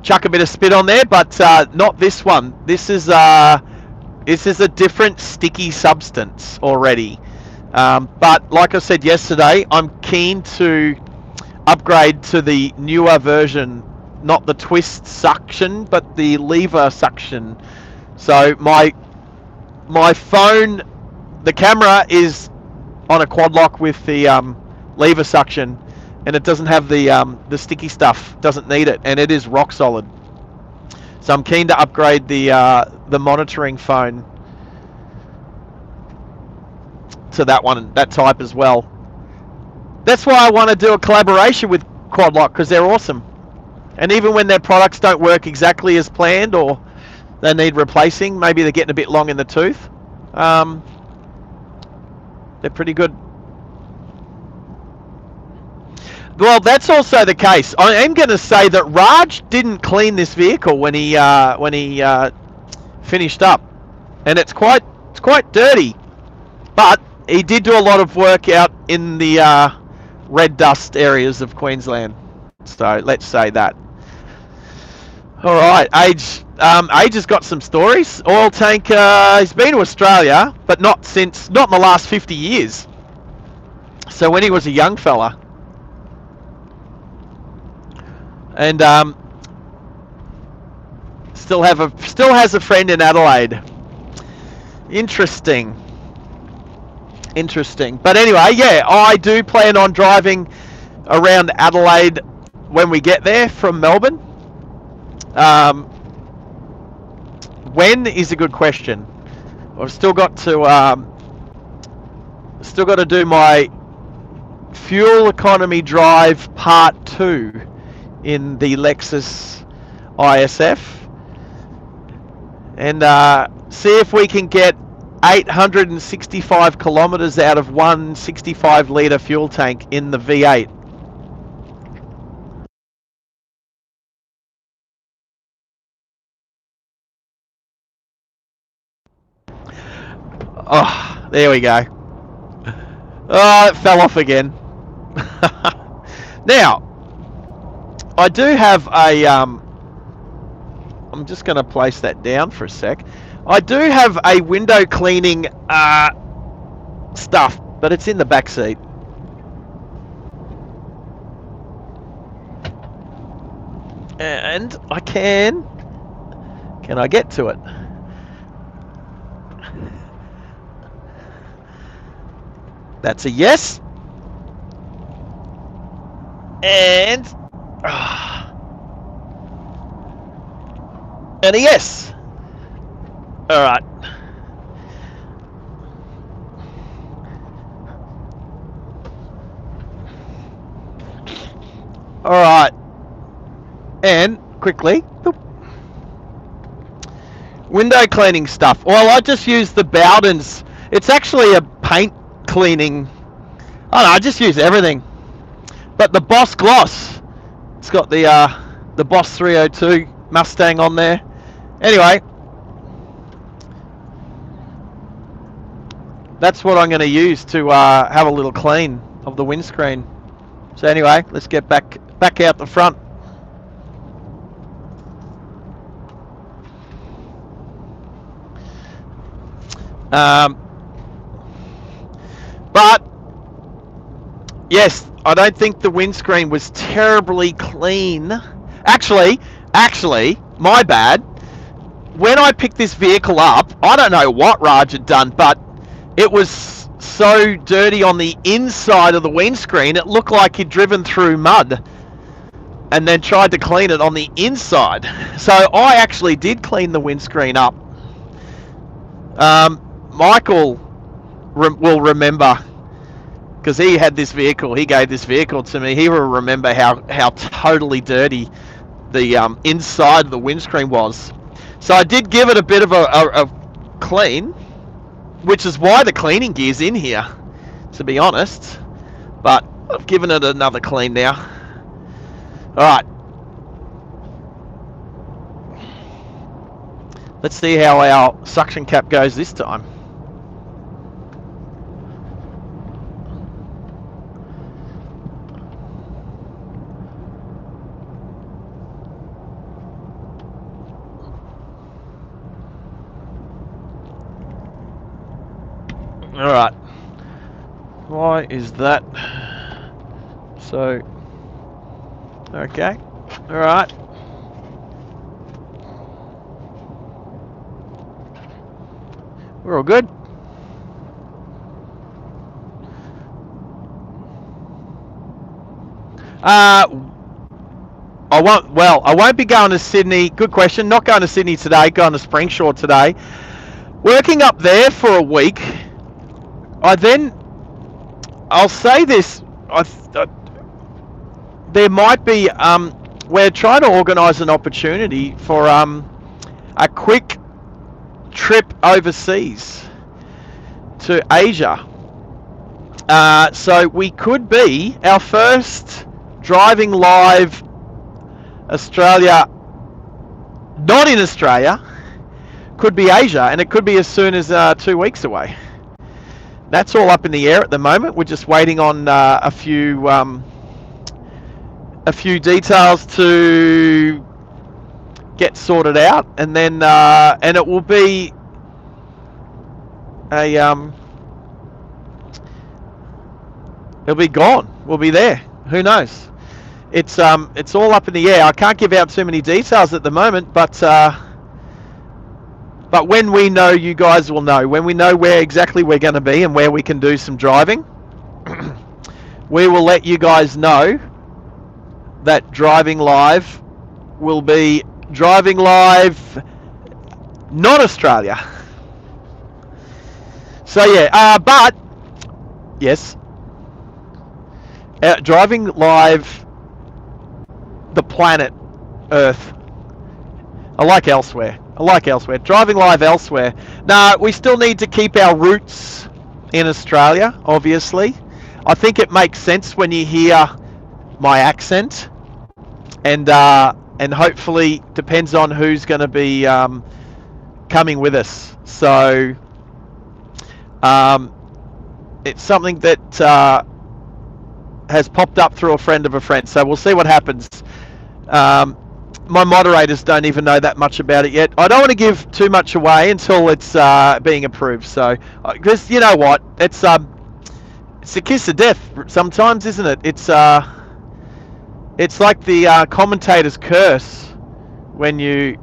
chuck a bit of spit on there, but not this one. This is a different sticky substance already. But like I said yesterday, I'm keen to upgrade to the newer version, not the twist suction, but the lever suction. So my phone, the camera is on a quad lock with the lever suction, and it doesn't have the sticky stuff. Doesn't need it, and it is rock solid. So I'm keen to upgrade the monitoring phone to that type as well. That's why I want to do a collaboration with Quadlock, because they're awesome. And even when their products don't work exactly as planned, or they need replacing, maybe they're getting a bit long in the tooth, they're pretty good. Well, that's also the case. I am going to say that Raj didn't clean this vehicle when he finished up, and it's quite dirty. But he did do a lot of work out in the red dust areas of Queensland. So let's say that. All right, Age has got some stories. Oil tanker. He's been to Australia, but not in the last 50 years. So when he was a young fella. And still has a friend in Adelaide. Interesting. But anyway, yeah, I do plan on driving around Adelaide when we get there from Melbourne. When is a good question. I've still got to do my fuel economy drive part 2 in the Lexus ISF, and see if we can get 865 kilometers out of one 65-litre fuel tank in the V8. Oh, there we go. Oh, it fell off again. Now, I do have a... I'm just going to place that down for a sec. I do have a window cleaning stuff, but it's in the back seat. And I can I get to it? That's a yes. And and a yes. All right. All right. And quickly, window cleaning stuff. Well, I just use the Bowden's. It's actually a paint cleaning. I don't know, I just use everything. But the Boss Gloss, it's got the Boss 302 Mustang on there. Anyway, that's what I'm going to use to have a little clean of the windscreen. So anyway, let's get back out the front. But yes, I don't think the windscreen was terribly clean. Actually, my bad. When I picked this vehicle up, I don't know what Raj had done, but it was so dirty on the inside of the windscreen, it looked like he'd driven through mud and then tried to clean it on the inside. So I actually did clean the windscreen up. Michael will remember, because he had this vehicle, he gave this vehicle to me. He will remember how totally dirty the inside of the windscreen was. So I did give it a bit of a clean, which is why the cleaning gear's in here, to be honest. But I've given it another clean now. Alright. Let's see how our suction cap goes this time. Alright. Why is that? So, okay. Alright. We're all good. I won't be going to Sydney. Good question. Not going to Sydney today. Going to Springshore today. Working up there for a week. I'll say this. There might be. We're trying to organise an opportunity for a quick trip overseas to Asia. So we could be our first driving live Australia, not in Australia, could be Asia, and it could be as soon as 2 weeks away. That's all up in the air at the moment. We're just waiting on a few details to get sorted out, and then and it will be it'll be gone. We'll be there. Who knows? It's all up in the air. I can't give out too many details at the moment, but when we know, you guys will know. When we know where exactly we're going to be and where we can do some driving, we will let you guys know that driving live will be driving live, not Australia. So yeah, but yes, driving live the planet Earth. I like elsewhere. Driving live elsewhere. Now, we still need to keep our roots in Australia, obviously. I think it makes sense when you hear my accent, and hopefully depends on who's going to be coming with us. So It's something that has popped up through a friend of a friend, so we'll see what happens. My moderators don't even know that much about it yet. I don't want to give too much away until it's being approved. So, because you know what, it's a kiss of death sometimes, isn't it? It's like the commentator's curse when you.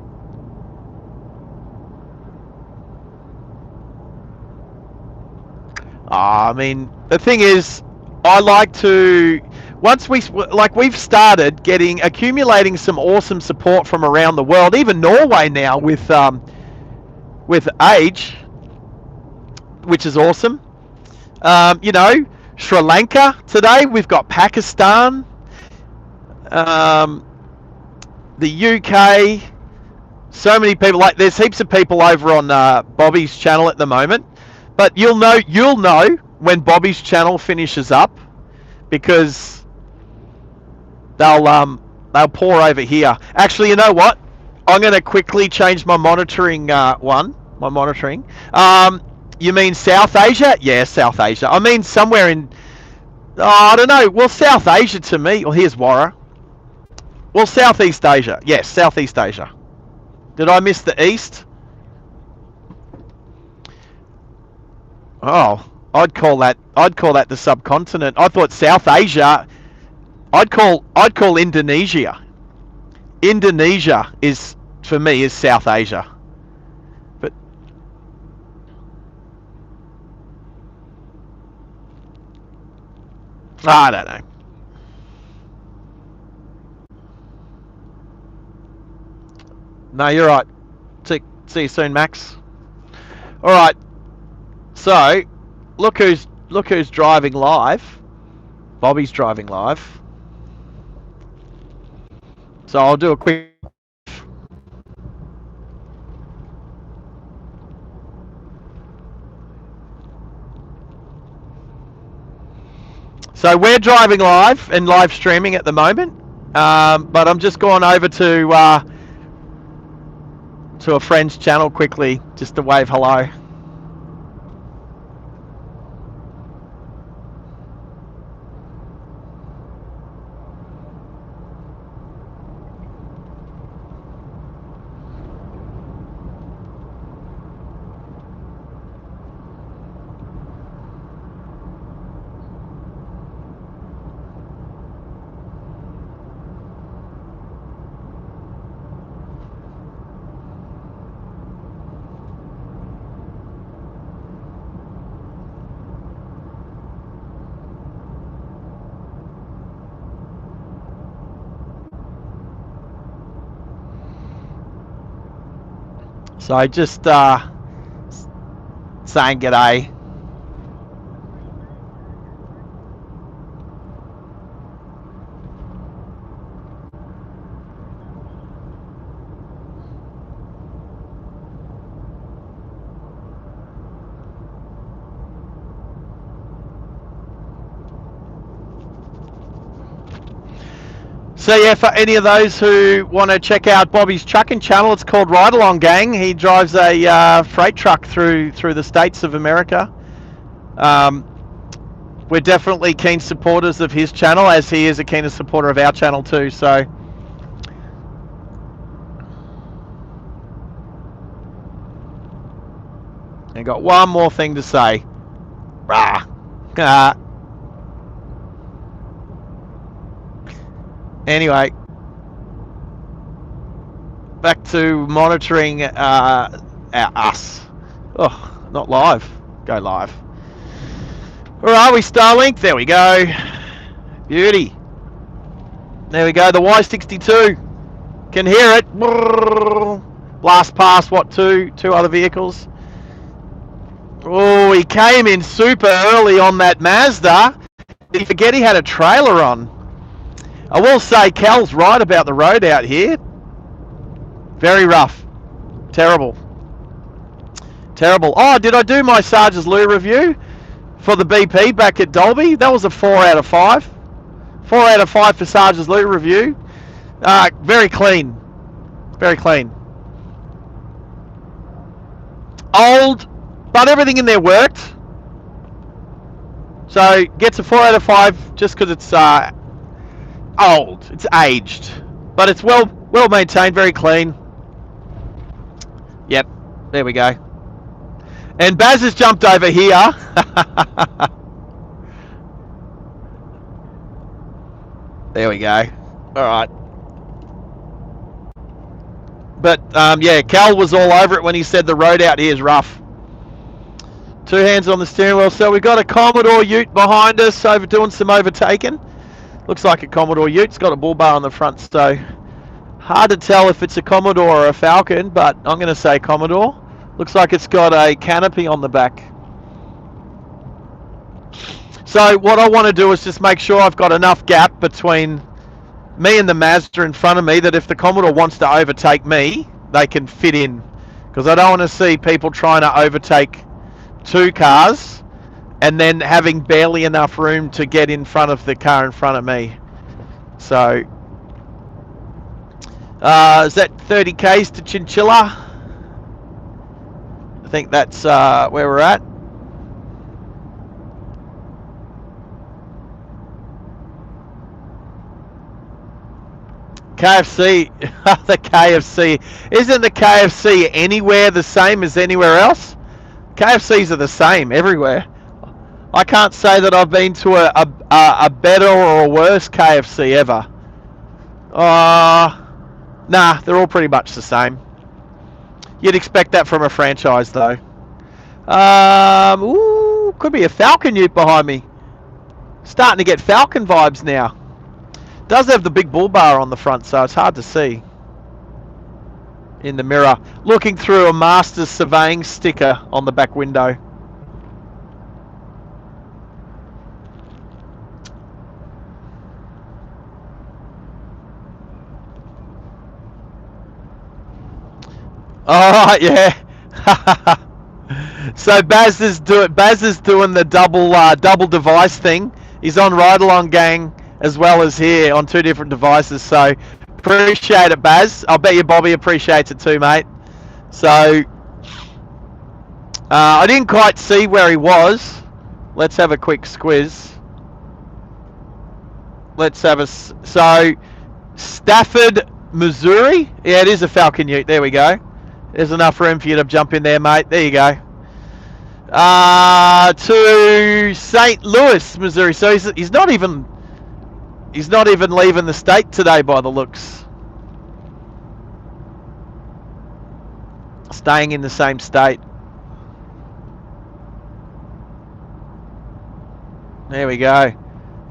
I mean, the thing is, I like to. Once we've started accumulating some awesome support from around the world, even Norway now with age, which is awesome. You know, Sri Lanka today. We've got Pakistan, the UK. So many people. Like, there's heaps of people over on Bobby's channel at the moment. But you'll know when Bobby's channel finishes up, because they'll pour over here. Actually, you know what? I'm going to quickly change my monitoring My monitoring. You mean South Asia? Yeah, South Asia. I mean somewhere in. Oh, I don't know. Well, South Asia to me. Well, here's Warra. Well, Southeast Asia. Yes, Southeast Asia. Did I miss the East? Oh, I'd call that the subcontinent. I thought South Asia. I'd call Indonesia. Indonesia is, for me, is South Asia. But I don't know. No, you're right. See you soon, Max. All right. So, look who's driving live. Bobby's driving live. So I'll do a quick. So we're driving live and live streaming at the moment, but I'm just going over to a friend's channel quickly just to wave hello. So just saying g'day. So yeah, for any of those who want to check out Bobby's trucking channel, it's called Ride Along Gang. He drives a freight truck through the states of America. We're definitely keen supporters of his channel, as he is a keen supporter of our channel too. So I got one more thing to say. Anyway, back to monitoring us. Oh, not live. Go live. Where are we, Starlink? There we go. Beauty. There we go. The Y62. Can hear it. Blast past, what, two other vehicles? Oh, he came in super early on that Mazda. Did he forget he had a trailer on? I will say, Cal's right about the road out here. Very rough. Terrible. Terrible. Oh, did I do my SARGE's loo review for the BP back at Dolby? That was a 4 out of 5. 4 out of 5 for SARGE's loo review. Very clean. Very clean. Old, but everything in there worked. So gets a 4 out of 5 just because it's old. It's aged, but it's well maintained, very clean. Yep, there we go. And Baz has jumped over here. There we go. All right. But yeah, Cal was all over it when he said the road out here is rough. 2 hands on the steering wheel. So we've got a Commodore Ute behind us doing some overtaking. Looks like a Commodore Ute. It's got a bull bar on the front, so hard to tell if it's a Commodore or a Falcon, but I'm going to say Commodore. Looks like it's got a canopy on the back. So what I want to do is just make sure I've got enough gap between me and the Mazda in front of me that if the Commodore wants to overtake me, they can fit in. Because I don't want to see people trying to overtake 2 cars and then having barely enough room to get in front of the car in front of me. So, is that 30 Ks to Chinchilla? I think that's where we're at. KFC, the KFC. Isn't the KFC anywhere the same as anywhere else? KFCs are the same everywhere. I can't say that I've been to a better or a worse KFC ever. Nah, they're all pretty much the same. You'd expect that from a franchise though. Ooh, could be a Falcon Ute behind me. Starting to get Falcon vibes now. Does have the big bull bar on the front, so it's hard to see in the mirror. Looking through a Masters surveying sticker on the back window. All right, yeah. So Baz is doing the double device thing. He's on Ride Along Gang as well as here on 2 different devices. So appreciate it, Baz. I'll bet you Bobby appreciates it too, mate. So I didn't quite see where he was. Let's have a quick squiz. Let's have a so Stafford, Missouri. Yeah, it is a Falcon Ute. There we go. There's enough room for you to jump in there, mate. There you go. To St. Louis, Missouri. So he's not even leaving the state today by the looks. Staying in the same state. There we go.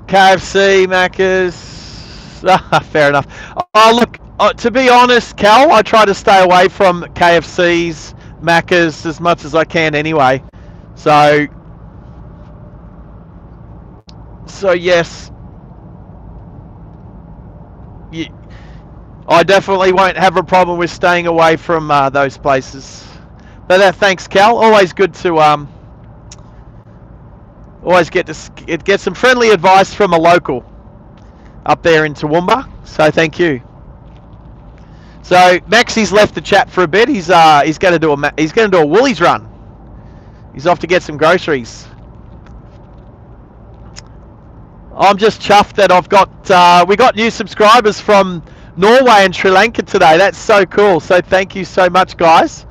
KFC, Macca's. Fair enough. Oh, look, to be honest, Cal, I try to stay away from KFCs, Macca's as much as I can anyway. So yes. Yeah, I definitely won't have a problem with staying away from those places. But thanks, Cal. Always good to get some friendly advice from a local up there in Toowoomba. So thank you. So Maxi's left the chat for a bit. He's going to do a Woolies run. He's off to get some groceries. I'm just chuffed that we got new subscribers from Norway and Sri Lanka today. That's so cool. So thank you so much, guys.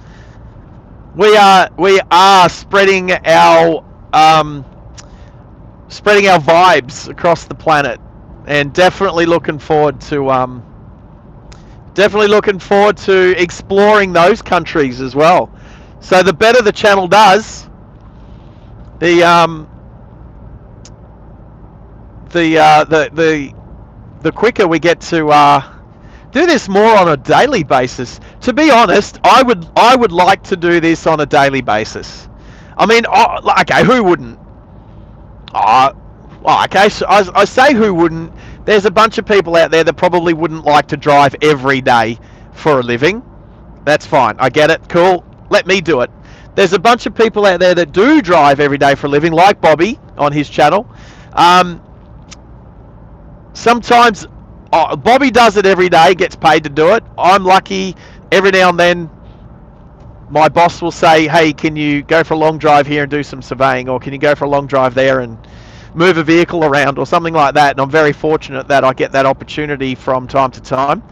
We are spreading our vibes across the planet, and definitely looking forward to exploring those countries as well. So the better the channel does, the quicker we get to do this more on a daily basis. To be honest, I would like to do this on a daily basis. I mean, okay, who wouldn't? Okay, so I say who wouldn't. There's a bunch of people out there that probably wouldn't like to drive every day for a living. That's fine. I get it. Cool. Let me do it. There's a bunch of people out there that do drive every day for a living, like Bobby on his channel. Sometimes Bobby does it every day, gets paid to do it. I'm lucky every now and then my boss will say, hey, can you go for a long drive here and do some surveying, or can you go for a long drive there and move a vehicle around or something like that, and I'm very fortunate that I get that opportunity from time to time.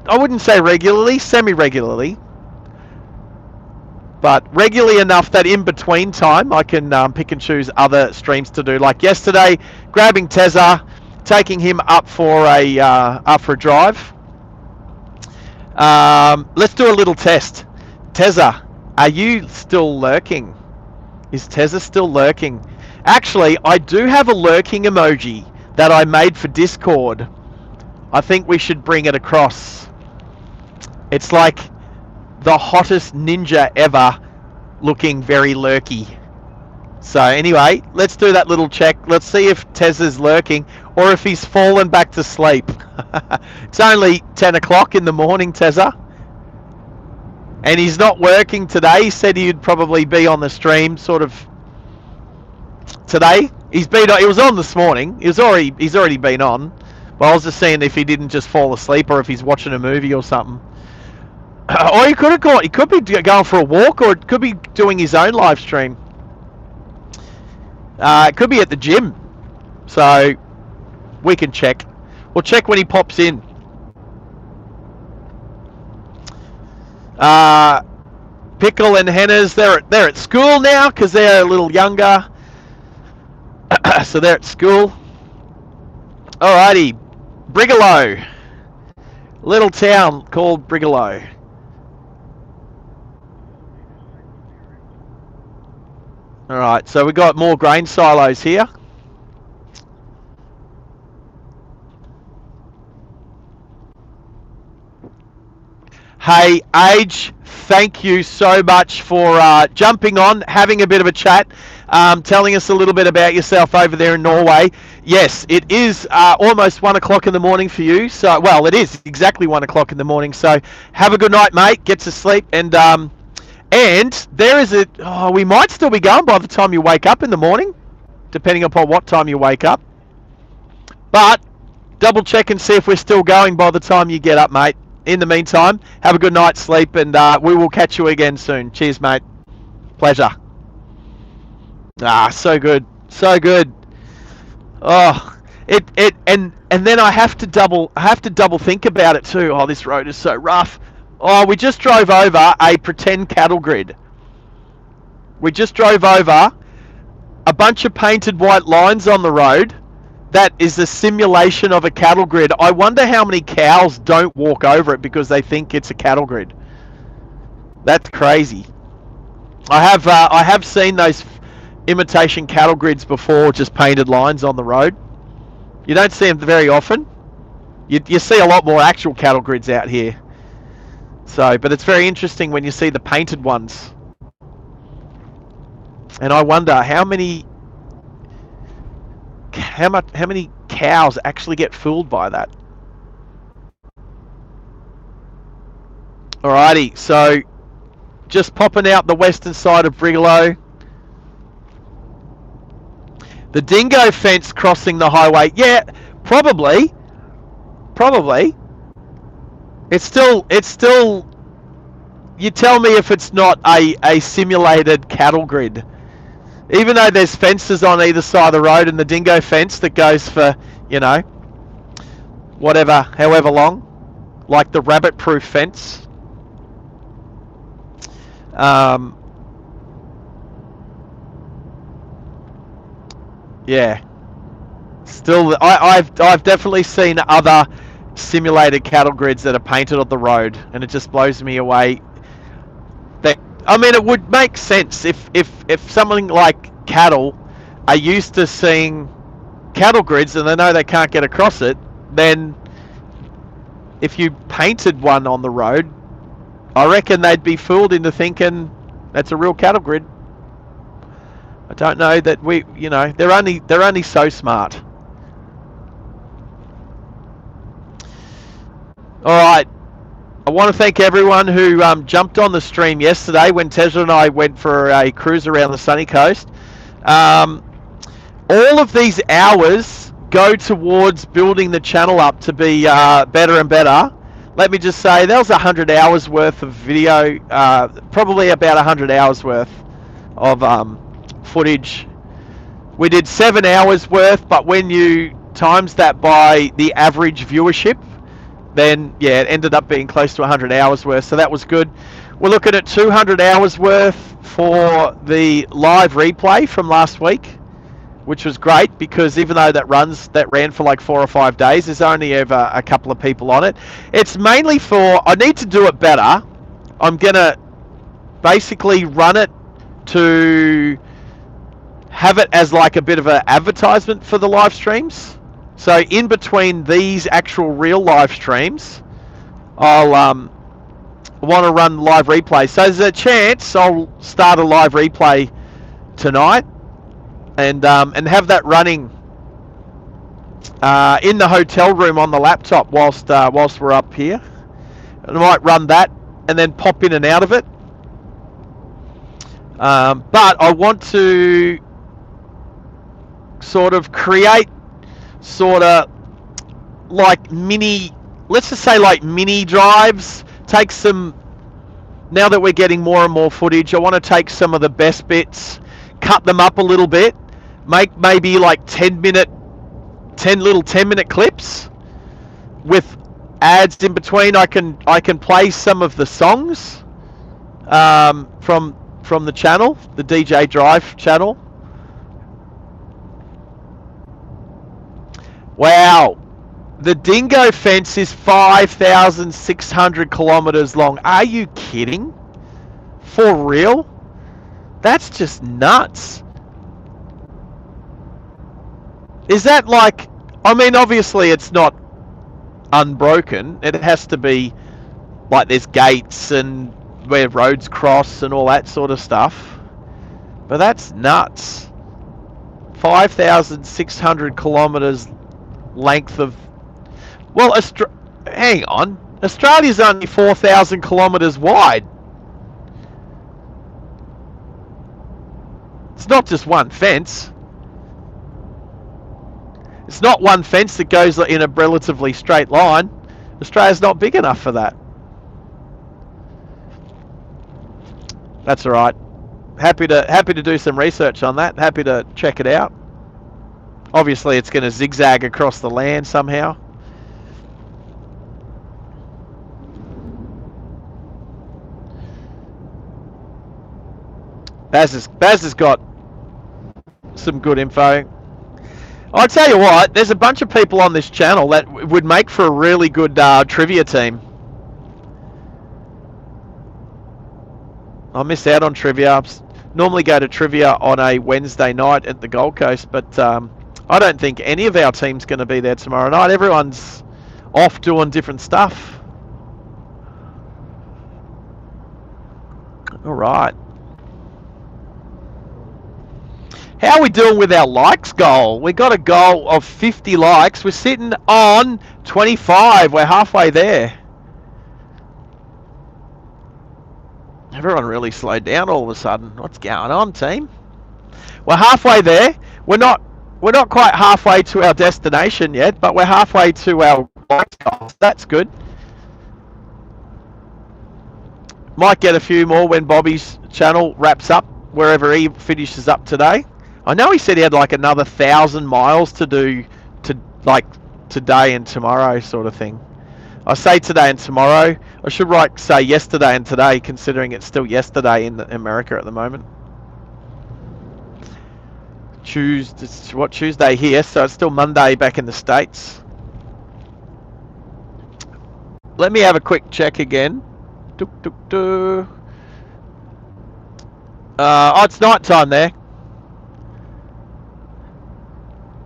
I wouldn't say regularly, semi-regularly, but regularly enough that in between time I can pick and choose other streams to do. Like yesterday, grabbing Tezza, taking him up for a drive. Let's do a little test. Tezza, are you still lurking? Is Tezza still lurking? Actually, I do have a lurking emoji that I made for Discord. I think we should bring it across. It's like the hottest ninja ever, looking very lurky. So anyway, let's do that little check. Let's see if Tezza's lurking or if he's fallen back to sleep. It's only 10 o'clock in the morning, Tezza. And he's not working today. He said he'd probably be on the stream sort of today. He was on this morning. He's already been on. But I was just seeing if he didn't just fall asleep or if he's watching a movie or something. Or he could be going for a walk, or it could be doing his own live stream. It could be at the gym. So we can check. We'll check when he pops in. Pickle and Henna's, they're at school now because they're a little younger. So they're at school. Alrighty, Brigalow. Little town called Brigalow. Alright, so we got more grain silos here. Hey, Age, thank you so much for jumping on, having a bit of a chat, telling us a little bit about yourself over there in Norway. Yes, it is almost 1 o'clock in the morning for you. So, well, it is exactly 1 o'clock in the morning. So, have a good night, mate. Get to sleep. And there is we might still be going by the time you wake up in the morning, depending upon what time you wake up. But double check and see if we're still going by the time you get up, mate. In the meantime, have a good night's sleep, and we will catch you again soon. Cheers, mate. Pleasure. So good, so good. Oh, and then I have to double think about it too. Oh, this road is so rough. Oh, we just drove over a pretend cattle grid. We just drove over a bunch of painted white lines on the road. That is a simulation of a cattle grid. I wonder how many cows don't walk over it because they think it's a cattle grid. That's crazy. I have seen those imitation cattle grids before, just painted lines on the road. You don't see them very often. You see a lot more actual cattle grids out here. So, but it's very interesting when you see the painted ones. And I wonder how many cows actually get fooled by that. Alrighty, so just popping out the western side of Brigalow. The dingo fence crossing the highway. Yeah, probably. It's still. You tell me if it's not a simulated cattle grid. Even though there's fences on either side of the road, and the dingo fence that goes for, however long, like the rabbit-proof fence. Yeah. Still, I've definitely seen other simulated cattle grids that are painted on the road, and it just blows me away. It would make sense if something like cattle are used to seeing cattle grids and they know they can't get across it, then if you painted one on the road, I reckon they'd be fooled into thinking that's a real cattle grid. I don't know that they're only so smart. All right. I want to thank everyone who jumped on the stream yesterday when Tezza and I went for a cruise around the sunny coast. All of these hours go towards building the channel up to be better and better. Let me just say, that was 100 hours worth of video, probably about 100 hours worth of footage We did 7 hours worth, but when you times that by the average viewership, then yeah, it ended up being close to 100 hours worth, so that was good. We're looking at 200 hours worth for the live replay from last week, which was great because even though that ran for like 4 or 5 days, there's only ever a couple of people on it. It's mainly for, I need to do it better. I'm gonna basically run it to have it as like a bit of an advertisement for the live streams. So in between these actual real live streams, I'll want to run live replay. So there's a chance I'll start a live replay tonight and have that running in the hotel room on the laptop whilst we're up here. I might run that and then pop in and out of it. But I want to sort of create sort of like mini, let's just say like mini drives. Take some, now that we're getting more and more footage, I want to take some of the best bits, cut them up a little bit, make maybe like 10 little 10-minute clips with ads in between. I can play some of the songs from the channel, the DJ Drive channel. Wow, the dingo fence is 5,600 kilometers long. Are you kidding? For real? That's just nuts. Is that like, I mean, obviously it's not unbroken. It has to be like there's gates and where roads cross and all that sort of stuff. But that's nuts. 5,600 kilometers length of, well, hang on, Australia's only 4,000 kilometers wide. It's not just one fence. It's not one fence that goes in a relatively straight line. Australia's not big enough for that. That's all right. Happy to do some research on that. Happy to check it out. Obviously, it's going to zigzag across the land somehow. Baz has got some good info. I'll tell you what, there's a bunch of people on this channel that would make for a really good trivia team. I miss out on trivia. I normally go to trivia on a Wednesday night at the Gold Coast, but I don't think any of our team's going to be there tomorrow night. Everyone's off doing different stuff. All right. How are we doing with our likes goal? We got a goal of 50 likes. We're sitting on 25. We're halfway there. Everyone really slowed down all of a sudden. What's going on, team? We're halfway there. We're not quite halfway to our destination yet, but we're halfway to our likes goal. That's good. Might get a few more when Bobby's channel wraps up, wherever he finishes up today. I know he said he had like another 1,000 miles to do to like today and tomorrow sort of thing. I say today and tomorrow. I should say yesterday and today, considering it's still yesterday in America at the moment. Tuesday here, so it's still Monday back in the States. Let me have a quick check again. Oh, it's night time there.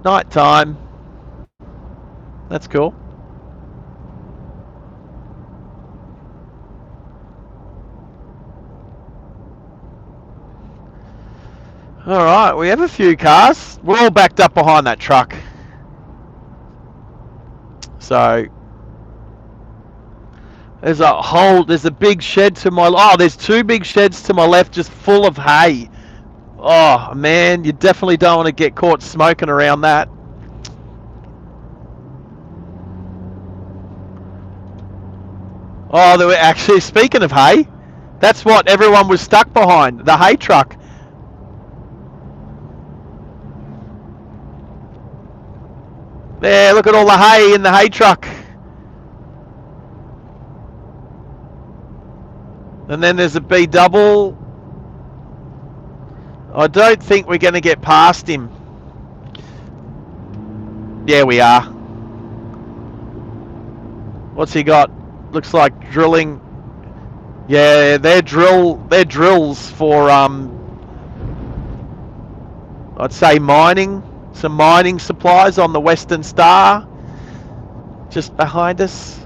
Night time. That's cool. Alright, we have a few cars. We're all backed up behind that truck. So there's a big shed to my, oh, there's 2 big sheds to my left just full of hay. Oh man, you definitely don't want to get caught smoking around that. Oh, they were actually, speaking of hay, that's what everyone was stuck behind, the hay truck. There, look at all the hay in the hay truck. And then there's a B double. I don't think we're going to get past him. Yeah, we are. What's he got? Looks like drilling. Yeah, they're drills for I'd say mining. Some mining supplies on the Western Star, just behind us.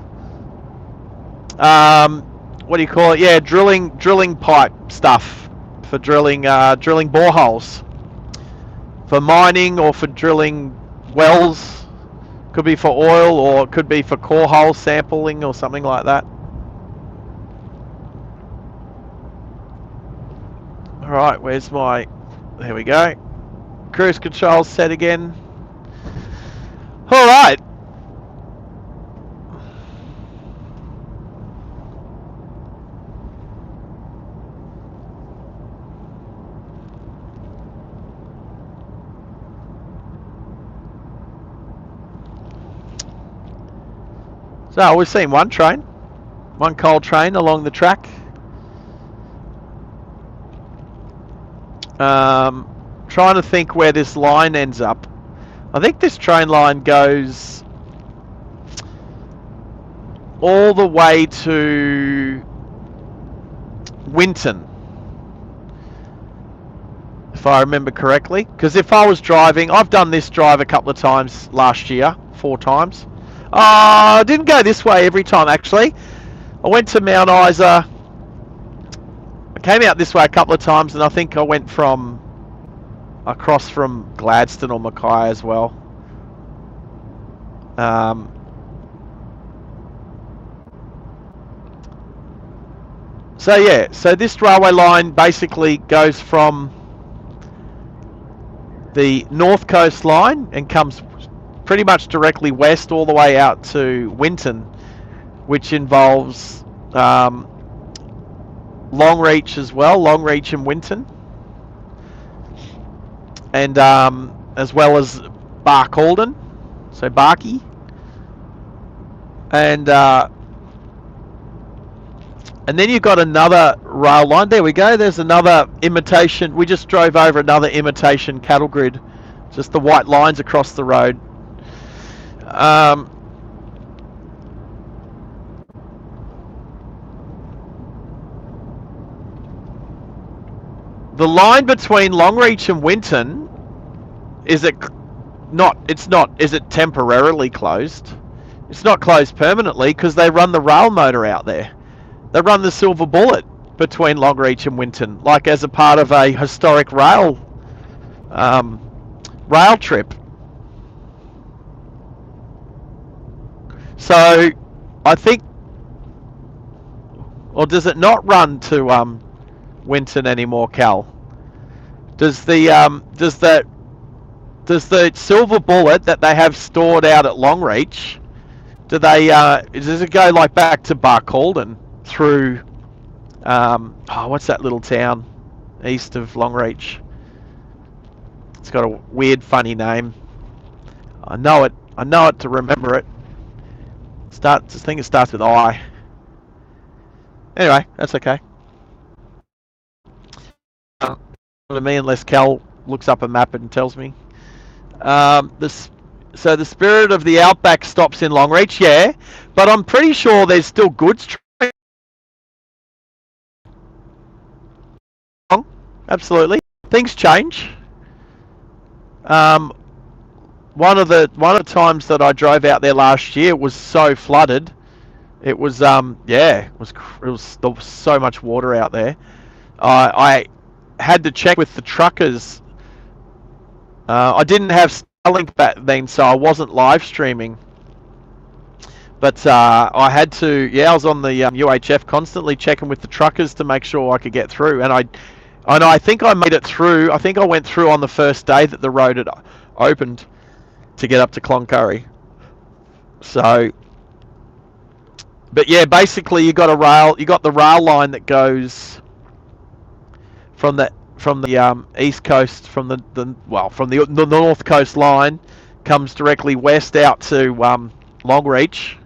What do you call it? Yeah, drilling pipe stuff for drilling boreholes, for mining or for drilling wells. Could be for oil or it could be for core hole sampling or something like that. All right, where's my? There we go. Cruise control set again. All right. So we've seen one train, one coal train along the track. Trying to think where this line ends up. I think this train line goes all the way to Winton, if I remember correctly. Because if I was driving, I've done this drive a couple of times last year, 4 times. I didn't go this way every time actually. I went to Mount Isa. I came out this way a couple of times, and I think I went from across from Gladstone or Mackay as well. So yeah, so this railway line basically goes from the North Coast line and comes pretty much directly west all the way out to Winton, which involves Longreach as well, Longreach and Winton, and as well as Barcaldine, so Barkey, and then you've got another rail line. There we go. There's another imitation. We just drove over another imitation cattle grid, just the white lines across the road. The line between Longreach and Winton, is it not? It's not. Is it temporarily closed? It's not closed permanently because they run the rail motor out there. They run the Silver Bullet between Longreach and Winton, like as a part of a historic rail trip. So, I think, or does it not run to Winton anymore, Cal? Does the Silver Bullet that they have stored out at Longreach, do they does it go like back to Barcaldine through what's that little town east of Longreach? It's got a weird funny name. I know it to remember it. I think it starts with I. Anyway, that's okay. To me, unless Cal looks up a map and tells me. So the Spirit of the Outback stops in Longreach, yeah, but I'm pretty sure there's still goods trains. Absolutely, things change. One of the times that I drove out there last year was so flooded. It was there was so much water out there. I had to check with the truckers. I didn't have Starlink back then, so I wasn't live streaming. But I had to. Yeah, I was on the UHF constantly checking with the truckers to make sure I could get through. And I think I made it through. I think I went through on the first day that the road had opened to get up to Cloncurry. So, but yeah, basically you got the rail line that goes from the east coast, from the north coast line, comes directly west out to Longreach,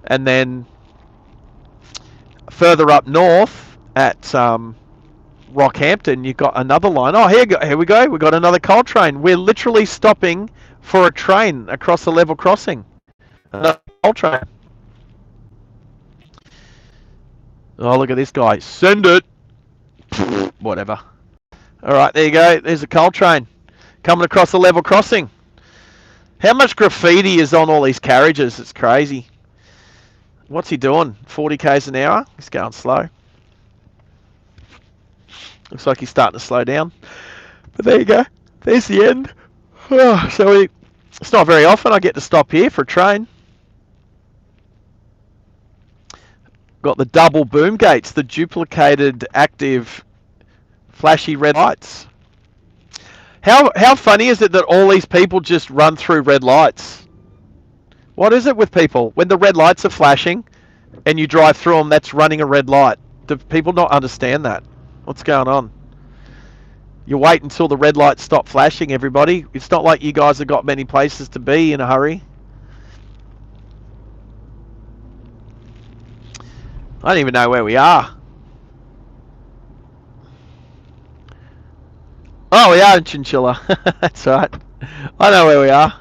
and then further up north at Rockhampton, you've got another line. Oh, here we go. We've got another coal train. We're literally stopping for a train across the level crossing. Another coal train. Oh, look at this guy. Send it. Whatever. All right, there you go. There's a coal train coming across the level crossing. How much graffiti is on all these carriages? It's crazy. What's he doing? 40 k's an hour? He's going slow. Looks like he's starting to slow down. But there you go. There's the end. Oh, so it's not very often I get to stop here for a train. Got the double boom gates, the duplicated active flashy red lights. How funny is it that all these people just run through red lights? What is it with people? When the red lights are flashing and you drive through them, that's running a red light. Do people not understand that? What's going on? You wait until the red lights stop flashing, everybody. It's not like you guys have got many places to be in a hurry. I don't even know where we are. Oh, we are in Chinchilla. That's right. I know where we are.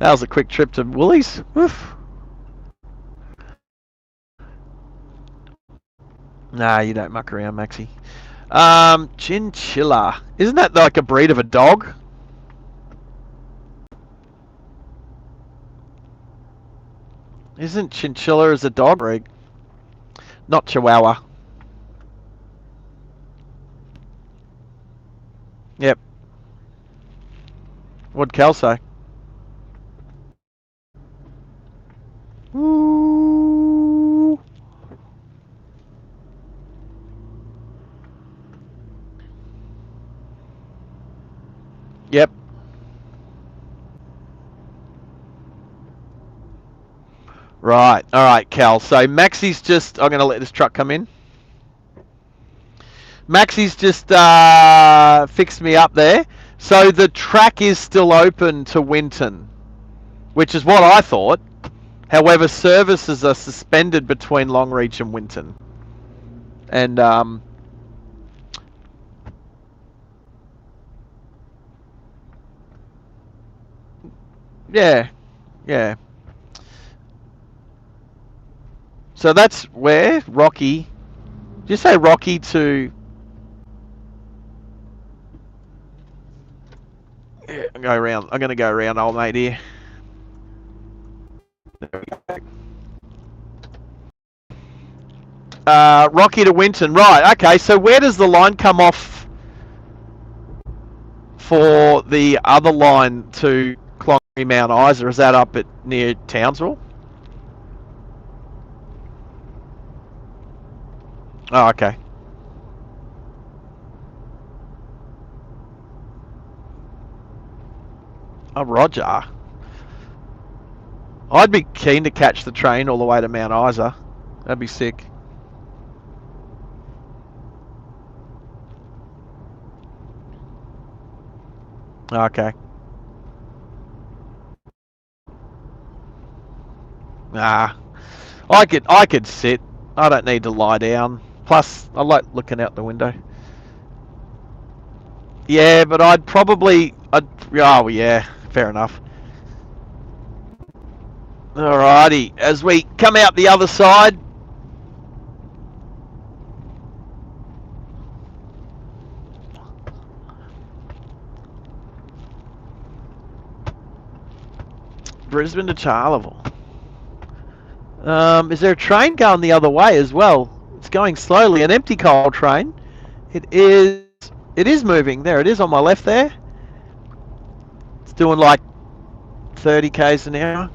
That was a quick trip to Woolies. Woof. Nah, you don't muck around, Maxie. Chinchilla. Isn't that like a breed of a dog? Isn't Chinchilla as a dog breed? Not Chihuahua. Yep. What'd Cal say? Ooh. Yep. Right. All right, Cal. So Maxie's just... I'm going to let this truck come in. Maxie's just fixed me up there. So the track is still open to Winton, which is what I thought. However, services are suspended between Longreach and Winton. And yeah. So that's where Rocky. Did you say Rocky to? Yeah, I'm going to go around, old mate here. There we go. Rocky to Winton. Right, okay, so where does the line come off for the other line to Clongowee Mount Isa? Is that up at near Townsville? Oh, okay. Oh, Roger. I'd be keen to catch the train all the way to Mount Isa. That'd be sick. Okay. Nah. I could sit. I don't need to lie down. Plus, I like looking out the window. Yeah, but oh, yeah, fair enough. Alrighty, as we come out the other side. Brisbane to Charleville. Is there a train going the other way as well? It's going slowly. An empty coal train. It is moving. There it is on my left there. It's doing like 30 k's an hour.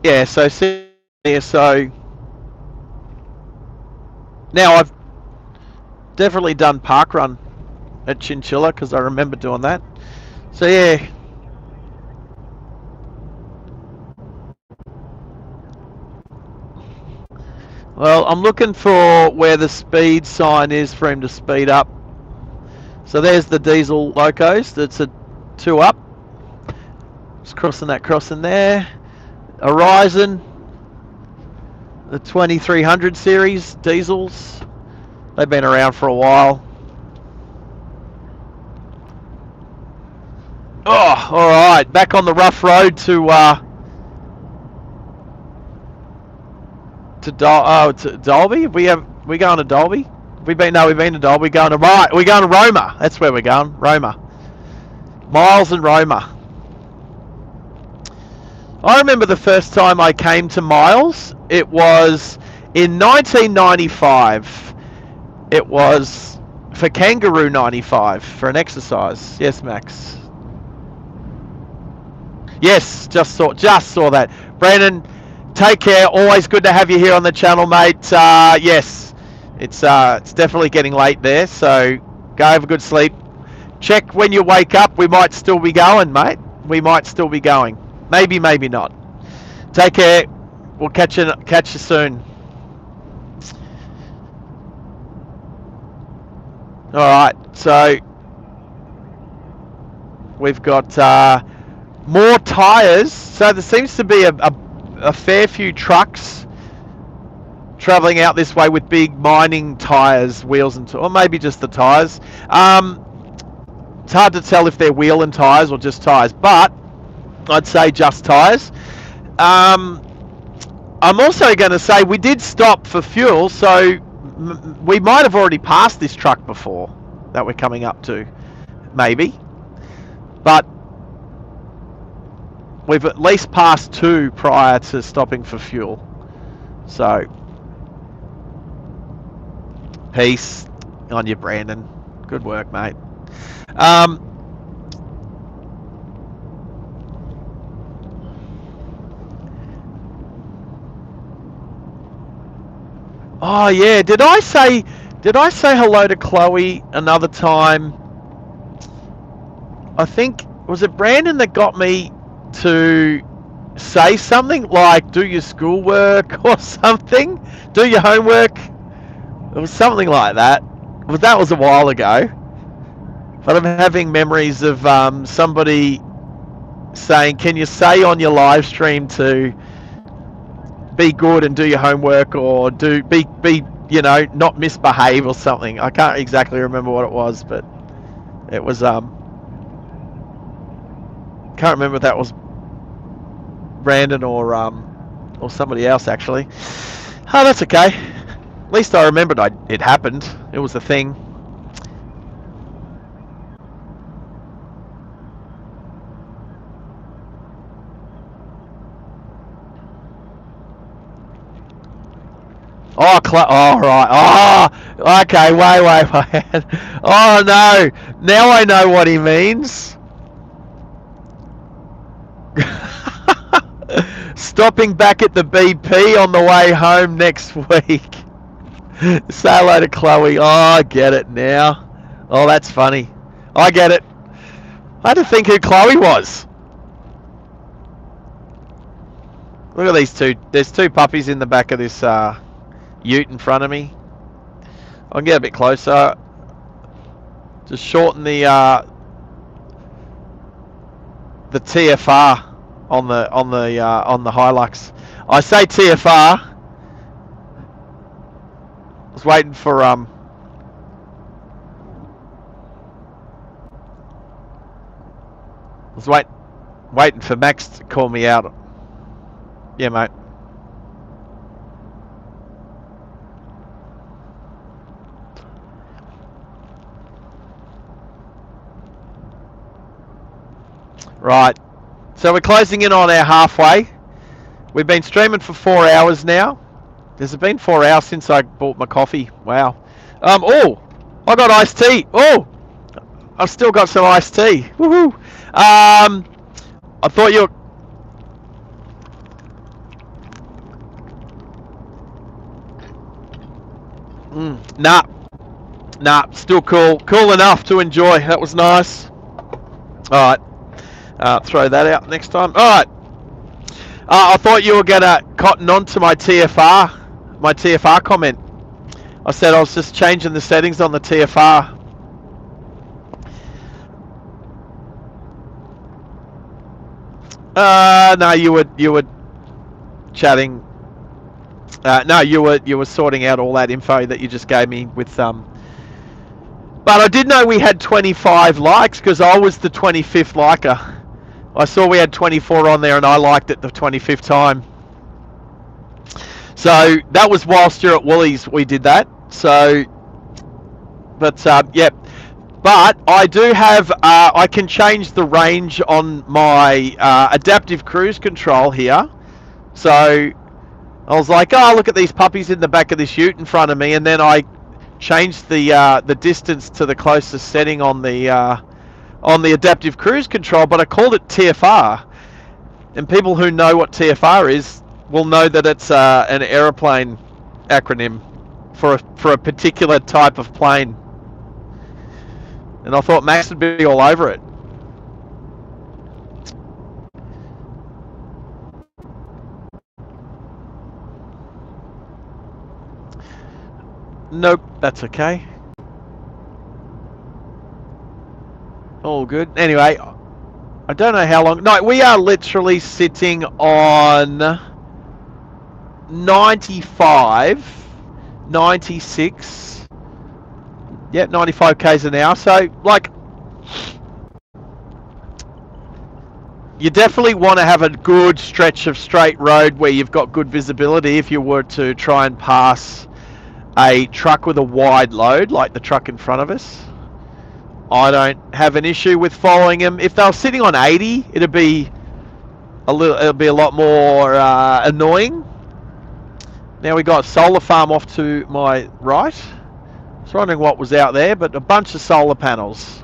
Yeah, so now I've definitely done parkrun at Chinchilla because I remember doing that. So yeah. Well, I'm looking for where the speed sign is for him to speed up. So there's the diesel locos. That's a 2 up. Just crossing there. Horizon, the 2300 series diesels. They've been around for a while. Oh, all right. Back on the rough road to Dolby. We going to Dolby? We've been to Dolby. We're going to Roma. That's where we're going. Roma. Miles and Roma. I remember the first time I came to Miles. It was in 1995. It was for Kangaroo 95 for an exercise. Yes, Max. Yes, just saw that. Brandon, take care. Always good to have you here on the channel, mate. Yes, it's definitely getting late there, so go have a good sleep. Check when you wake up. We might still be going, mate. We might still be going. Maybe, maybe not. Take care. We'll catch you soon. All right, so we've got more tyres. So there seems to be a fair few trucks travelling out this way with big mining tyres, wheels and or maybe just the tyres. It's hard to tell if they're wheel and tyres or just tyres, but I'd say just tyres. I'm also going to say we did stop for fuel, so we might have already passed this truck before that we're coming up to, maybe. But we've at least passed 2 prior to stopping for fuel. So, peace on you, Brandon. Good work, mate. Oh yeah, did I say hello to Chloe another time? I think, was it Brandon that got me to say something like do your schoolwork or something? Do your homework? It was something like that. But that was a while ago. But I'm having memories of somebody saying, can you say on your live stream to be good and do your homework, or be you know, not misbehave or something. I can't exactly remember what it was, but it was can't remember if that was Brandon or somebody else actually. Oh, that's okay. At least I remembered it happened. It was a thing. Oh, oh, right. Oh, okay. Wait. Oh, no. Now I know what he means. Stopping back at the BP on the way home next week. Say hello to Chloe. Oh, I get it now. Oh, that's funny. I get it. I had to think who Chloe was. Look at these two. There's 2 puppies in the back of this ute in front of me. I can get a bit closer. Just shorten the TFR on the Hilux. I say TFR. I was waiting for waiting for Max to call me out. Yeah, mate. Right, so we're closing in on our halfway. We've been streaming for 4 hours now. Has it been 4 hours since I bought my coffee? Wow. Oh, I got iced tea. Oh, I've still got some iced tea. Woohoo. I thought you were... Nah, still cool. Cool enough to enjoy. That was nice. All right. Throw that out next time. All right. I thought you were gonna cotton on to my TFR comment. I said I was just changing the settings on the TFR. No, you were chatting. No, you were sorting out all that info that you just gave me with But I did know we had 25 likes because I was the 25th liker. I saw we had 24 on there and I liked it the 25th time. So that was whilst you're at Woolies we did that. So, but yeah. But I do have, I can change the range on my adaptive cruise control here. So I was like, oh, look at these puppies in the back of this ute in front of me. And then I changed the distance to the closest setting on the adaptive cruise control. But I called it TFR. And people who know what TFR is will know that it's an aeroplane acronym for a particular type of plane. And I thought Max would be all over it. Nope, that's okay. All good. Anyway, I don't know how long. No, we are literally sitting on 95, 96. Yeah, 95 k's an hour. So, like, you definitely want to have a good stretch of straight road where you've got good visibility if you were to try and pass a truck with a wide load, like the truck in front of us. I don't have an issue with following them. If they were sitting on 80, it'll be a lot more annoying. Now we got solar farm off to my right. I was wondering what was out there, but a bunch of solar panels.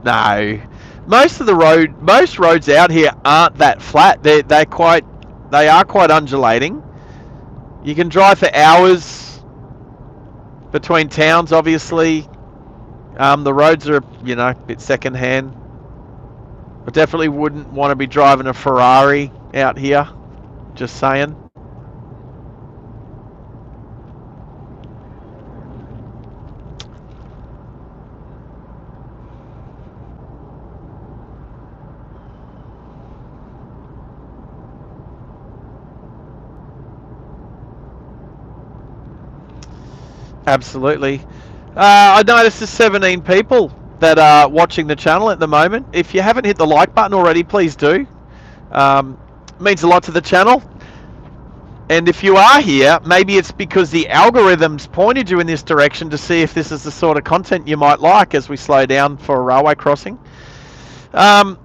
No, most roads out here aren't that flat. They are quite undulating. You can drive for hours between towns. Obviously, the roads are a bit secondhand. I definitely wouldn't want to be driving a Ferrari out here. Just saying. Absolutely. I noticed there's 17 people that are watching the channel at the moment. If you haven't hit the like button already, please do. It means a lot to the channel. And if you are here, maybe it's because the algorithms pointed you in this direction to see if this is the sort of content you might like as we slow down for a railway crossing. Yep.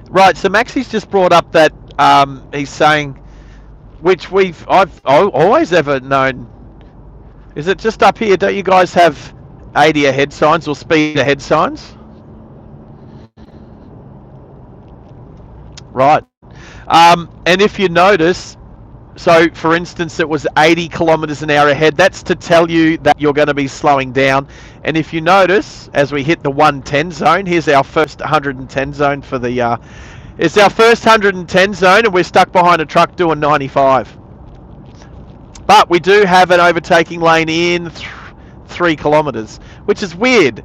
Right, so Maxie's just brought up that he's saying, which I've always ever known. Is it just up here? Don't you guys have 80 ahead signs or speed ahead signs? Right. And if you notice, so for instance, it was 80 kilometers an hour ahead. That's to tell you that you're going to be slowing down. And if you notice, as we hit the 110 zone, here's our first 110 zone for the. It's our first 110 zone, and we're stuck behind a truck doing 95. But we do have an overtaking lane in 3 kilometers, which is weird.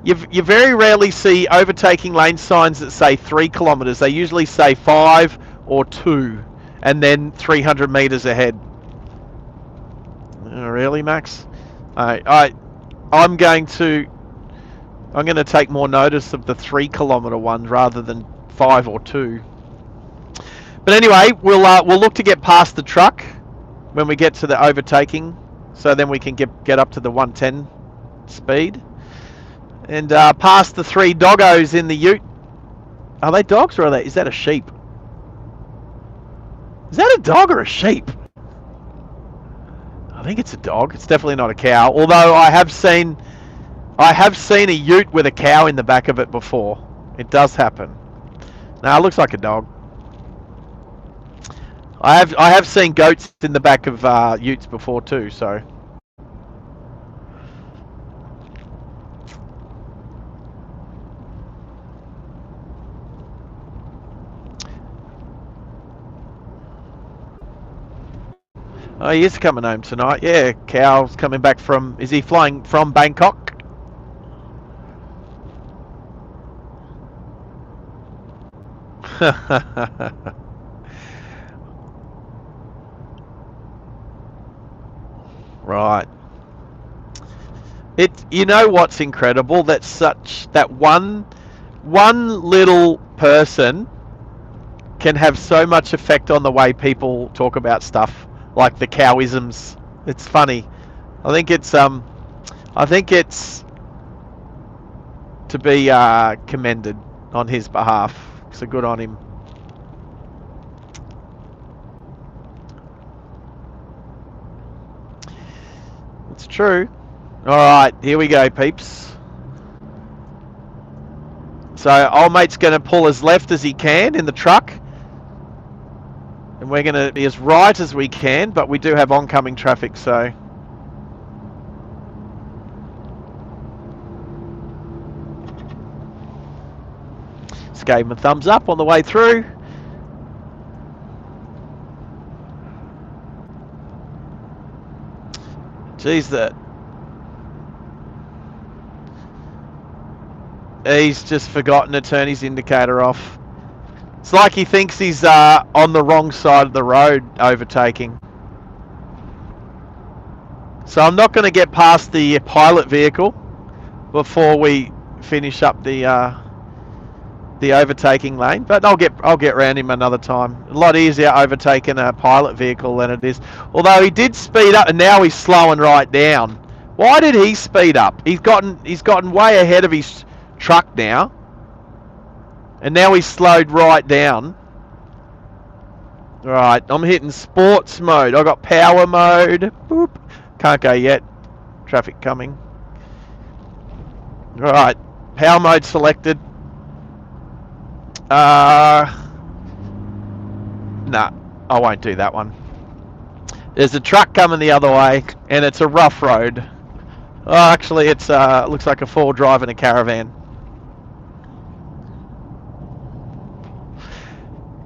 You very rarely see overtaking lane signs that say 3 kilometers. They usually say 5 or 2, and then 300 meters ahead. Oh, really, Max? I'm going to take more notice of the 3 kilometer one rather than 5 or 2. But anyway, we'll look to get past the truck when we get to the overtaking, so then we can get up to the 110 speed. And past the 3 doggos in the ute. Are they dogs or is that a sheep? Is that a dog or a sheep? I think it's a dog. It's definitely not a cow. Although I have seen a ute with a cow in the back of it before. It does happen. Now it looks like a dog. I have seen goats in the back of utes before too. So Oh, he is coming home tonight. Yeah, Cow's coming back from... Is he flying from Bangkok? Right. You know what's incredible? That one little person can have so much effect on the way people talk about stuff, like the cowisms. It's funny. I think it's to be commended on his behalf. So good on him. It's true. All right, here we go, peeps. So old mate's going to pull as left as he can in the truck. And we're going to be as right as we can, but we do have oncoming traffic, so... Just gave him a thumbs up on the way through. Geez, he's just forgotten to turn his indicator off. It's like he thinks he's on the wrong side of the road overtaking. So I'm not going to get past the pilot vehicle before we finish up the overtaking lane, but I'll get around him another time. A lot easier overtaking a pilot vehicle than it is. Although he did speed up, and now he's slowing right down. Why did he speed up? He's gotten way ahead of his truck now, and now he's slowed right down. Right, I'm hitting sports mode. I got power mode. Boop. Can't go yet. Traffic coming. Right, power mode selected. Nah, I won't do that one. There's a truck coming the other way, and it's a rough road. Oh, actually, it's looks like a four driving a caravan.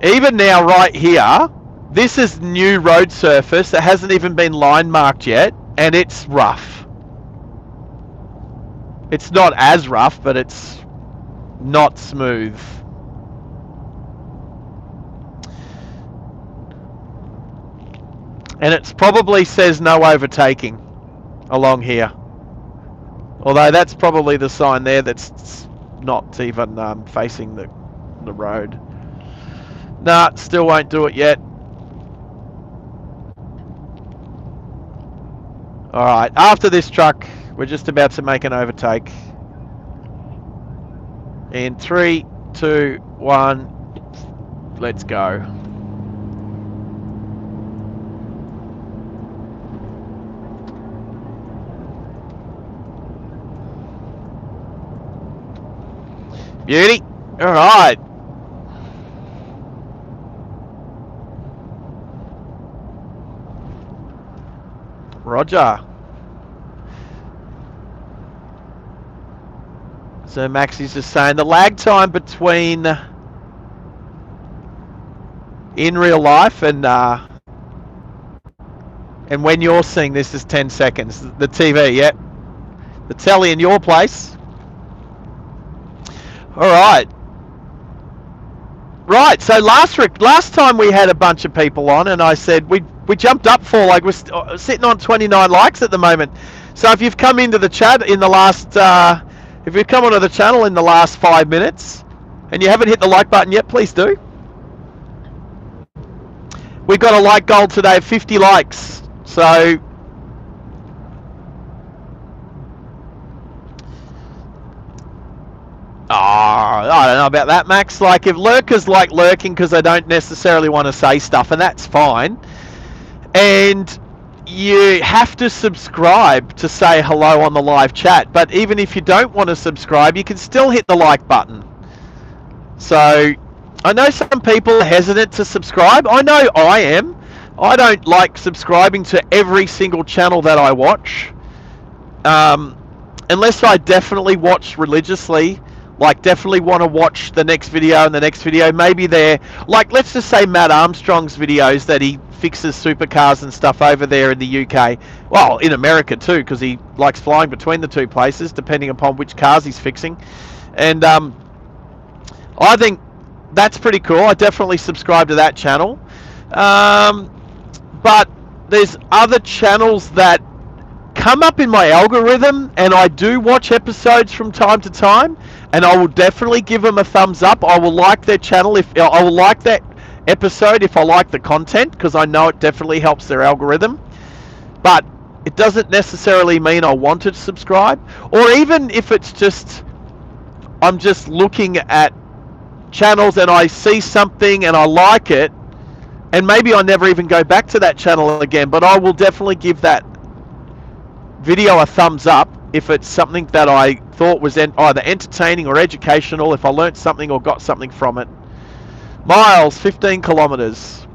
Even now, right here, this is new road surface. It hasn't even been line marked yet, and it's rough. It's not as rough, but it's not smooth. And it probably says no overtaking along here. Although that's probably the sign there that's not even facing the road. Nah, still won't do it yet. Alright, after this truck, we're just about to make an overtake. In 3, 2, 1, let's go. Beauty. All right. Roger. So Maxi's just saying the lag time between in real life and when you're seeing this is 10 seconds. The TV, yeah. The telly in your place. All right. Right, so last time we had a bunch of people on, and I said we jumped up for, like, we're sitting on 29 likes at the moment. So if you've come into the chat in the last, if you've come onto the channel in the last 5 minutes, and you haven't hit the like button yet, please do. We've got a like goal today of 50 likes, so... Oh, I don't know about that, Max. Like, if lurkers like lurking because they don't necessarily want to say stuff, and that's fine. And you have to subscribe to say hello on the live chat. But even if you don't want to subscribe, you can still hit the like button. So, I know some people are hesitant to subscribe. I know I am. I don't like subscribing to every single channel that I watch. Unless I definitely watch religiously, like definitely want to watch the next video and the next video. Maybe they're like, let's just say Matt Armstrong's videos that he fixes supercars and stuff over there in the UK. Well, in America too, because he likes flying between the two places depending upon which cars he's fixing. And I think that's pretty cool. I definitely subscribe to that channel. But there's other channels that come up in my algorithm, and I do watch episodes from time to time, and I will definitely give them a thumbs up. I will like their channel if I will like that episode if I like the content, because I know it definitely helps their algorithm. But it doesn't necessarily mean I want to subscribe, or even if it's just I'm just looking at channels and I see something and I like it, and maybe I never even go back to that channel again, but I will definitely give that video a thumbs up if it's something that I thought was either entertaining or educational, if I learnt something or got something from it. Miles, 15 kilometers.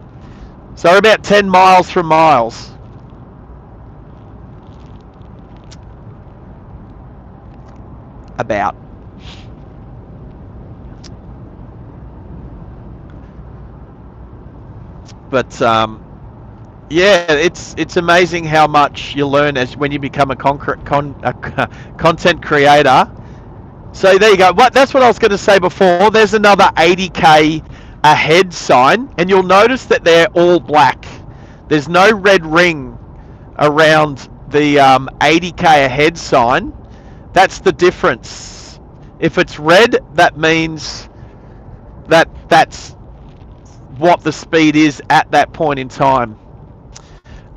So we're about 10 miles from Miles. About. But yeah, it's amazing how much you learn as when you become a content creator. So there you go. That's what I was going to say before. There's another 80k ahead sign, and you'll notice that they're all black. There's no red ring around the 80k ahead sign. That's the difference. If it's red, that means that that's what the speed is at that point in time.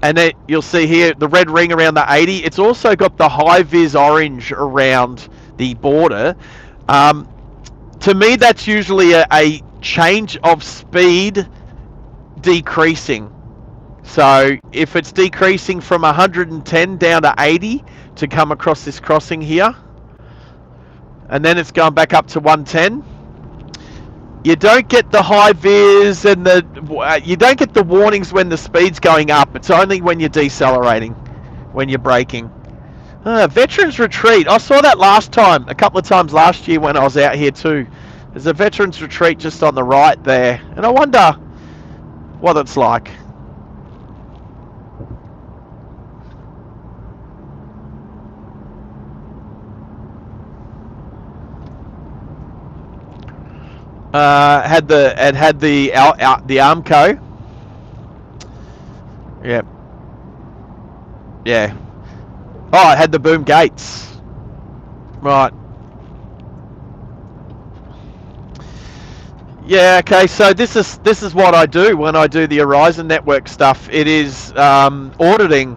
And then you'll see here the red ring around the 80. It's also got the high vis orange around the border. To me, that's usually a change of speed decreasing. So if it's decreasing from 110 down to 80 to come across this crossing here, and then it's going back up to 110, you don't get the high vis and you don't get the warnings when the speed's going up. It's only when you're decelerating, when you're braking. Veterans Retreat. I saw that last time, a couple of times last year when I was out here too. There's a Veterans Retreat just on the right there, and I wonder what it's like. Had the Armco. Yep. Yeah. Oh, it had the boom gates. Right. Yeah. Okay. So this is what I do when I do the Horizon Network stuff. It is auditing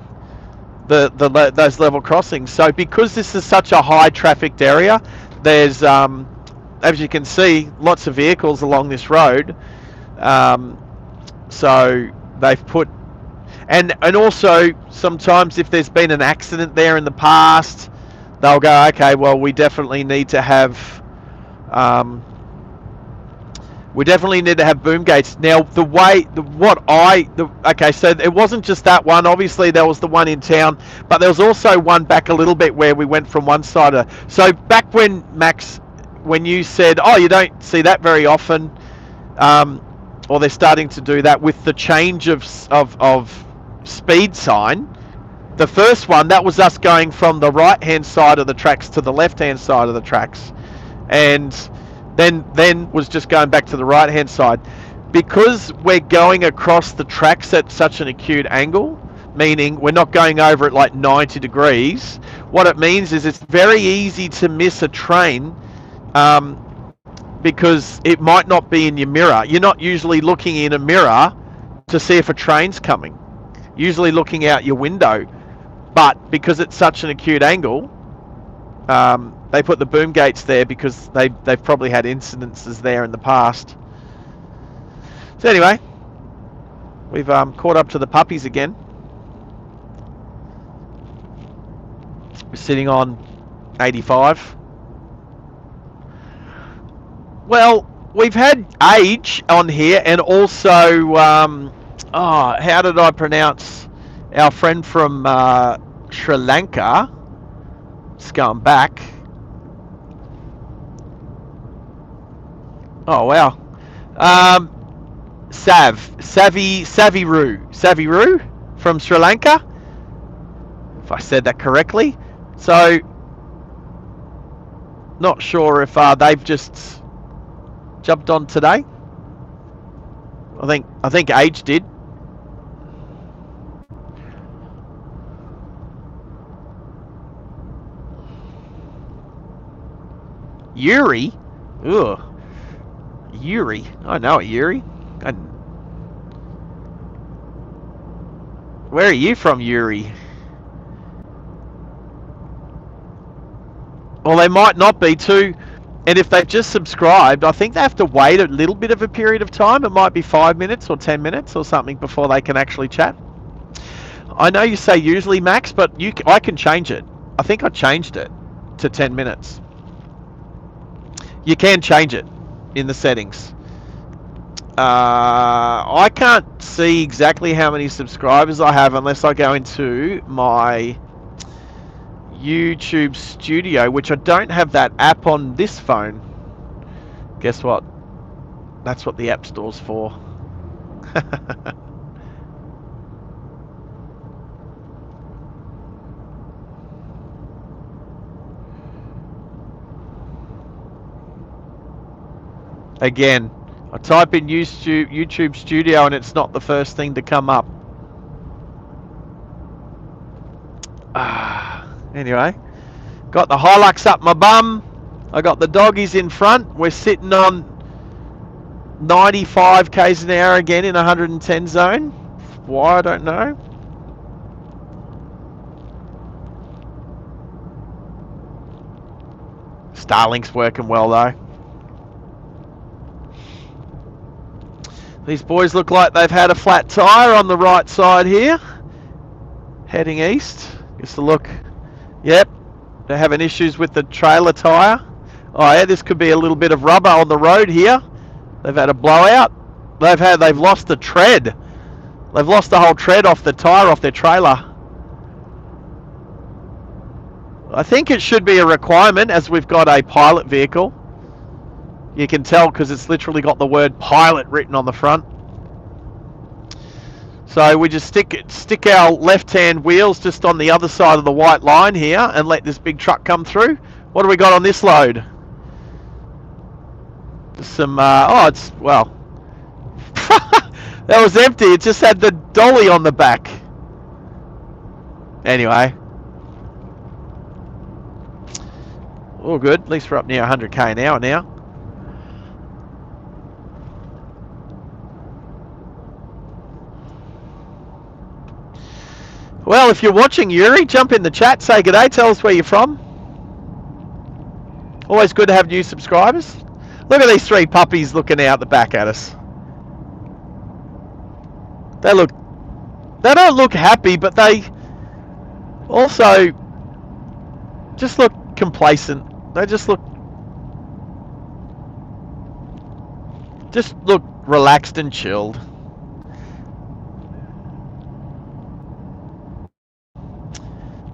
those level crossings. So because this is such a high trafficked area, there's as you can see, lots of vehicles along this road. So they've put, and also sometimes if there's been an accident there in the past, they'll go, okay, well we definitely need to have boom gates. Now okay, so it wasn't just that one. Obviously there was the one in town, but there was also one back a little bit where we went from one side of. So back when Max, when you said, oh, you don't see that very often, or they're starting to do that with the change of speed sign. The first one, that was us going from the right hand side of the tracks to the left hand side of the tracks, and then was just going back to the right hand side. Because we're going across the tracks at such an acute angle, meaning we're not going over at like 90 degrees, what it means is it's very easy to miss a train, because it might not be in your mirror. You're not usually looking in a mirror to see if a train's coming. Usually looking out your window. But because it's such an acute angle, they put the boom gates there because they've probably had incidences there in the past. So anyway, we've caught up to the puppies again. We're sitting on 85. Well, we've had age on here, and also, how did I pronounce our friend from Sri Lanka? Just going back. Oh wow. Saviru from Sri Lanka, if I said that correctly. So, not sure if they've just jumped on today. I think Age did. Yuri? Ugh. Yuri? I know a Yuri. Where are you from, Yuri? Well, they might not be too. And if they've just subscribed, I think they have to wait a little bit of a period of time. It might be 5 minutes or 10 minutes or something before they can actually chat. I know you say usually, Max, but I can change it. I think I changed it to 10 minutes. You can change it in the settings. I can't see exactly how many subscribers I have unless I go into my YouTube Studio, which I don't have that app on this phone. Guess what? That's what the App Store's for. Again, I type in YouTube Studio and it's not the first thing to come up. Anyway, got the Hilux up my bum. I got the doggies in front. We're sitting on 95 k's an hour again in 110 zone. Why, I don't know. Starlink's working well though. These boys look like they've had a flat tyre on the right side here. Heading east. Just a look. Yep. They're having issues with the trailer tyre. Oh yeah, this could be a little bit of rubber on the road here. They've had a blowout. They've lost the tread. They've lost the whole tread off the tyre off their trailer. I think it should be a requirement as we've got a pilot vehicle. You can tell because it's literally got the word pilot written on the front. So we just stick our left-hand wheels just on the other side of the white line here and let this big truck come through. What do we got on this load? Some, it's, well, that was empty. It just had the dolly on the back. Anyway. All good. At least we're up near 100k an hour now. Well, if you're watching, Yuri, jump in the chat, say good day, tell us where you're from. Always good to have new subscribers. Look at these three puppies looking out the back at us. They don't look happy, but they also just look complacent. They just look relaxed and chilled.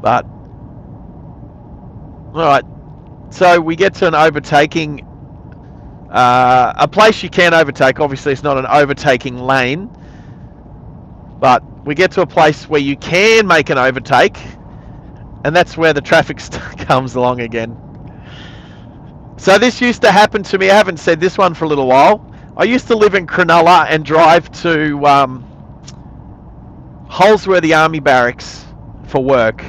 But, alright, so we get to an overtaking, a place you can overtake. Obviously it's not an overtaking lane, but we get to a place where you can make an overtake, and that's where the traffic comes along again. So this used to happen to me. I haven't said this one for a little while. I used to live in Cronulla and drive to Holsworthy Army Barracks for work.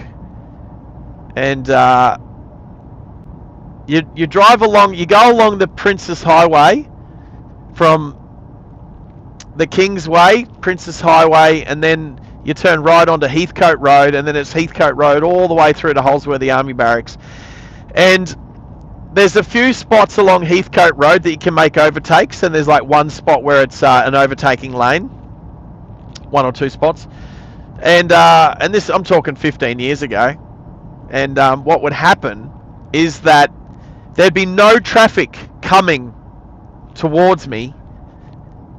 And you drive along, you go along the Princess Highway from the Kingsway, Princess Highway, and then you turn right onto Heathcote Road, and then it's Heathcote Road all the way through to Holsworthy Army Barracks. And there's a few spots along Heathcote Road that you can make overtakes, and there's like one spot where it's an overtaking lane, one or two spots. And this, I'm talking 15 years ago. And what would happen is that there'd be no traffic coming towards me.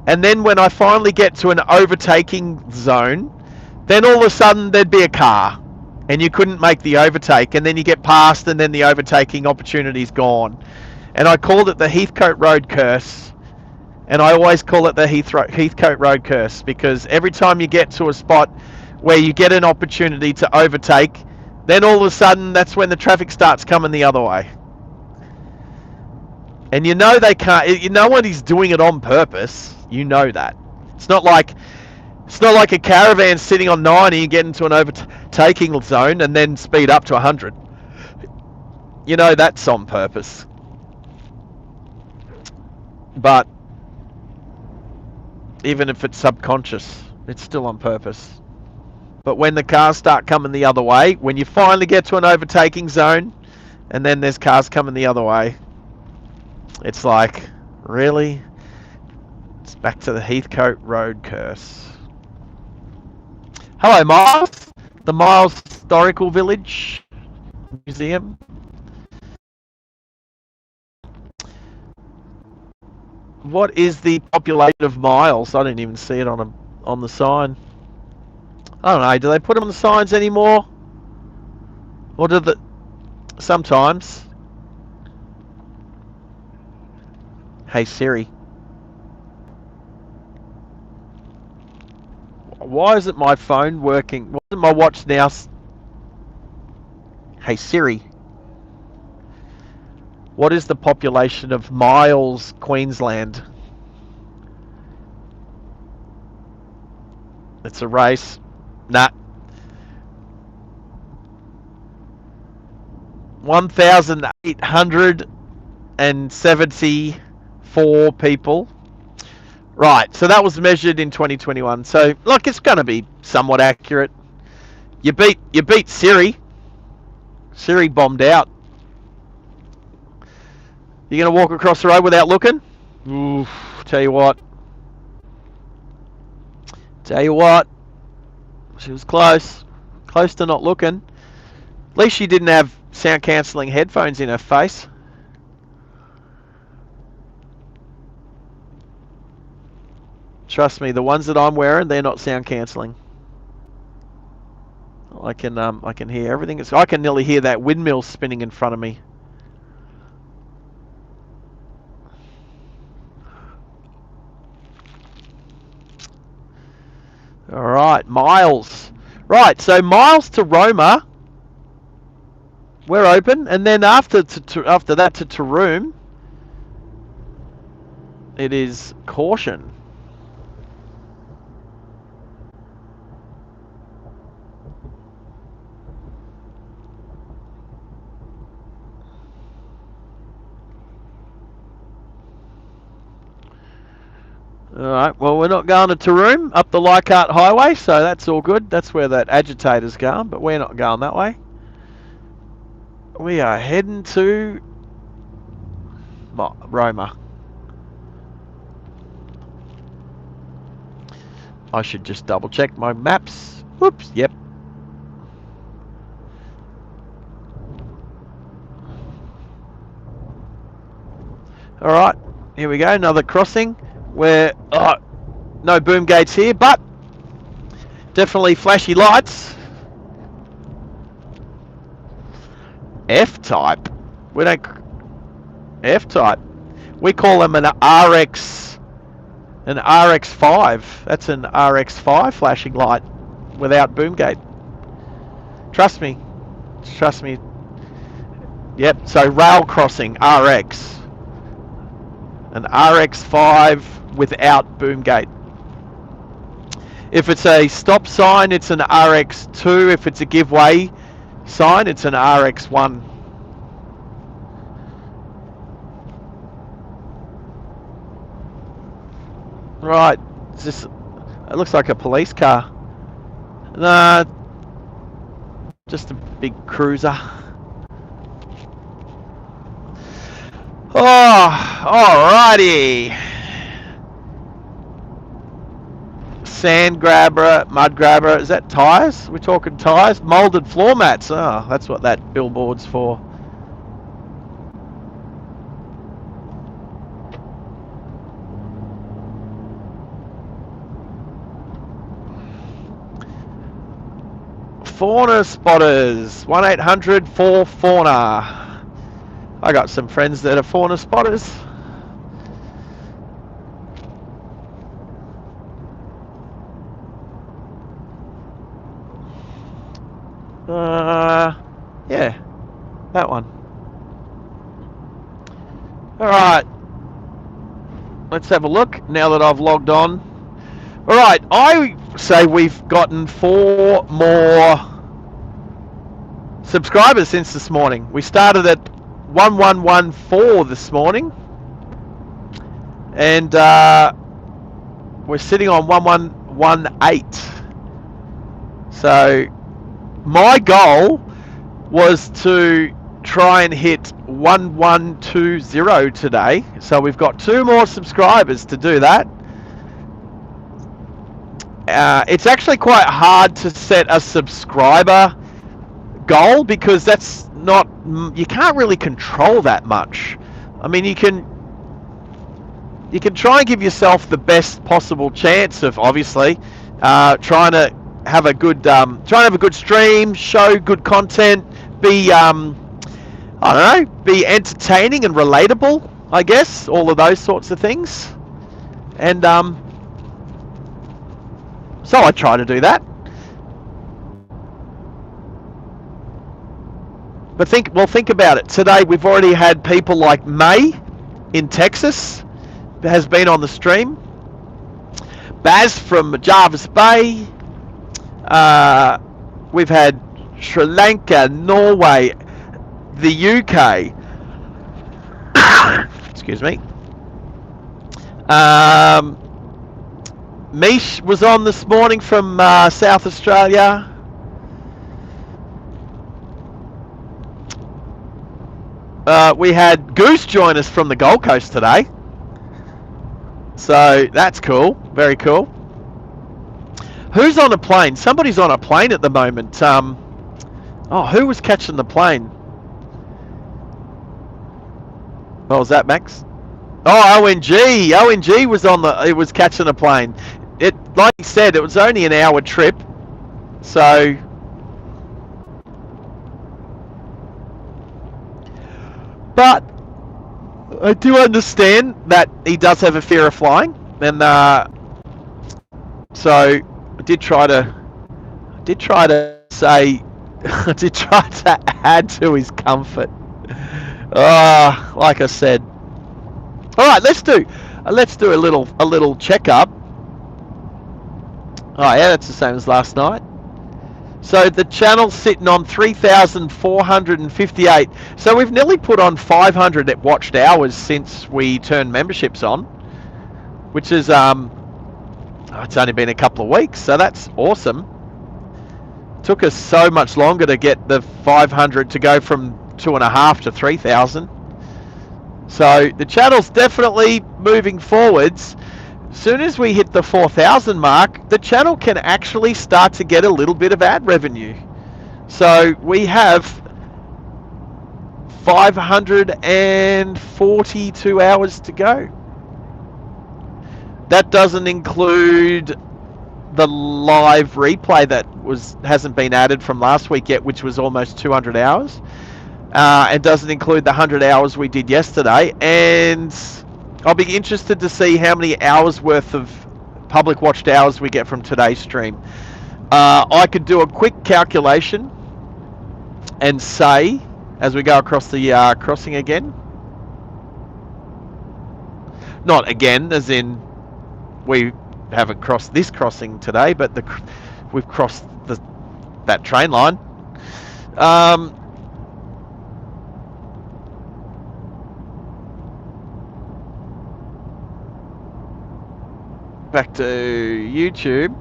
And then when I finally get to an overtaking zone, then all of a sudden there'd be a car. And you couldn't make the overtake. And then you get past and then the overtaking opportunity's gone. And I called it the Heathcote Road curse. And I always call it the Heathcote Road curse, because every time you get to a spot where you get an opportunity to overtake, then all of a sudden that's when the traffic starts coming the other way. And you know they can't, you know nobody's doing it on purpose. You know that. It's not like a caravan sitting on 90 and get into an overtaking zone and then speed up to 100. You know that's on purpose. But even if it's subconscious, it's still on purpose. But when the cars start coming the other way, when you finally get to an overtaking zone and then there's cars coming the other way, it's like, really? It's back to the Heathcote Road curse. Hello, Miles. The Miles Historical Village Museum. What is the population of Miles? I didn't even see it on the sign. I don't know. Do they put them on the signs anymore? Or do the sometimes? Hey Siri. Why isn't my phone working? Why isn't my watch now? Hey Siri. What is the population of Miles, Queensland? It's a race. Nah. 1,874 people. Right, so that was measured in 2021. So, look, it's going to be somewhat accurate. You beat Siri. Siri bombed out. You going to walk across the road without looking? Oof, tell you what. She was close. Close to not looking. At least she didn't have sound cancelling headphones in her face. Trust me, the ones that I'm wearing, they're not sound cancelling. I can hear everything. I can nearly hear that windmill spinning in front of me. All right, Miles. Right, so Miles to Roma. We're open, and then after that to Toowoomba, it is caution. Alright, well, we're not going to Toowoomba, up the Leichhardt Highway, so that's all good. That's where that agitator's going, but we're not going that way. We are heading to Roma. I should just double check my maps. Whoops, yep. Alright, here we go, another crossing. Where no boom gates here, but definitely flashy lights. F-type. We don't F-type. We call them an RX5. That's an RX5 flashing light without boom gate. Trust me. Trust me. Yep. So rail crossing RX. An RX5 without boom gate. If it's a stop sign, it's an RX2. If it's a give way sign, it's an RX1. Right, it looks like a police car. Nah, just a big cruiser. Oh, alrighty. Sand grabber, mud grabber. Is that tyres? We're talking tyres? Moulded floor mats. Oh, that's what that billboard's for. Fauna spotters. 1-800-4FAUNA. I got some friends that are fauna spotters. That one. Alright. Let's have a look now that I've logged on. Alright, I say we've gotten 4 more subscribers since this morning. We started at 1114 this morning. And we're sitting on 1118. So my goal was to try and hit 1120 today. So we've got 2 more subscribers to do that. It's actually quite hard to set a subscriber goal because that's not, you can't really control that much. I mean, you can try and give yourself the best possible chance of obviously trying to have a good stream, show good content, be I don't know, be entertaining and relatable, I guess, all of those sorts of things. And so I try to do that. But think about it. Today we've already had people like May in Texas has been on the stream. Baz from Jarvis Bay. We've had Sri Lanka, Norway, the UK. Excuse me. Mish was on this morning from South Australia. We had Goose join us from the Gold Coast today. So that's cool. Very cool. Who's on a plane? Somebody's on a plane at the moment. Who was catching the plane? What was that, Max? Oh, ONG. ONG was it was catching a plane. It, like he said, it was only an hour trip. So but I do understand that he does have a fear of flying, and so I did try to say I did try to add to his comfort. Like I said. All right, let's do a little checkup. Oh yeah, that's the same as last night. So the channel's sitting on 3,458. So we've nearly put on 500 watched hours since we turned memberships on, which is it's only been a couple of weeks, so that's awesome. Took us so much longer to get the 500 to go from 2.5 to 3,000. So the channel's definitely moving forwards. As soon as we hit the 4,000 mark, the channel can actually start to get a little bit of ad revenue. So we have 542 hours to go. That doesn't include the live replay that hasn't been added from last week yet, which was almost 200 hours. And doesn't include the 100 hours we did yesterday. And I'll be interested to see how many hours worth of public watched hours we get from today's stream. I could do a quick calculation and say, as we go across the crossing again, not again as in we haven't crossed this crossing today, but we've crossed that train line. Back to YouTube.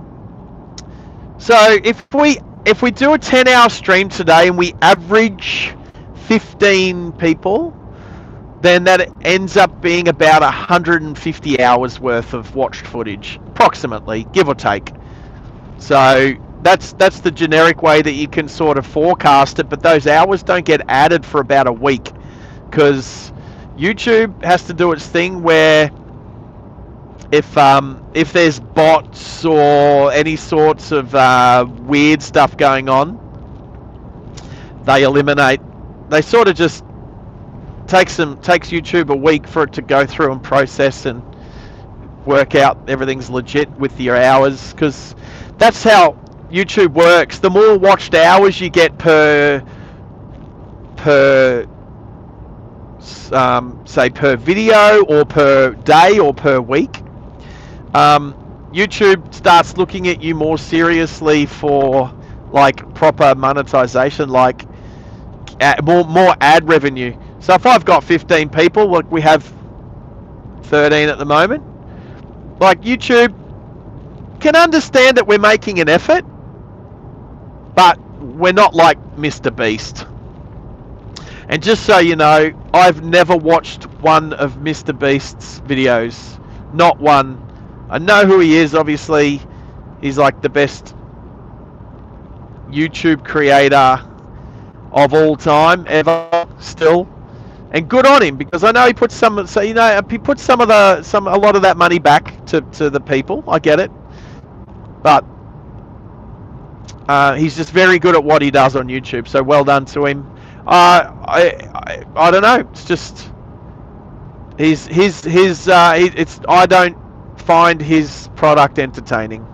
So if we do a 10-hour stream today and we average 15 people, then that ends up being about 150 hours worth of watched footage, approximately, give or take. So that's the generic way that you can sort of forecast it, but those hours don't get added for about a week because YouTube has to do its thing where if there's bots or any sorts of weird stuff going on, they eliminate. They sort of just takes YouTube a week for it to go through and process and work out everything's legit with your hours, because that's how YouTube works. The more watched hours you get per per, say, per video or per day or per week. YouTube starts looking at you more seriously for like proper monetization, like more ad revenue. So if I've got 15 people, like we have 13 at the moment, like YouTube can understand that we're making an effort, but we're not like Mr. Beast. And just so you know, I've never watched one of Mr. Beast's videos. Not one. I know who he is, obviously. He's like the best YouTube creator of all time, ever, still. And good on him, because I know he puts some, so you know, he puts a lot of that money back to the people. I get it. But he's just very good at what he does on YouTube, so well done to him. I don't know. It's just I don't find his product entertaining.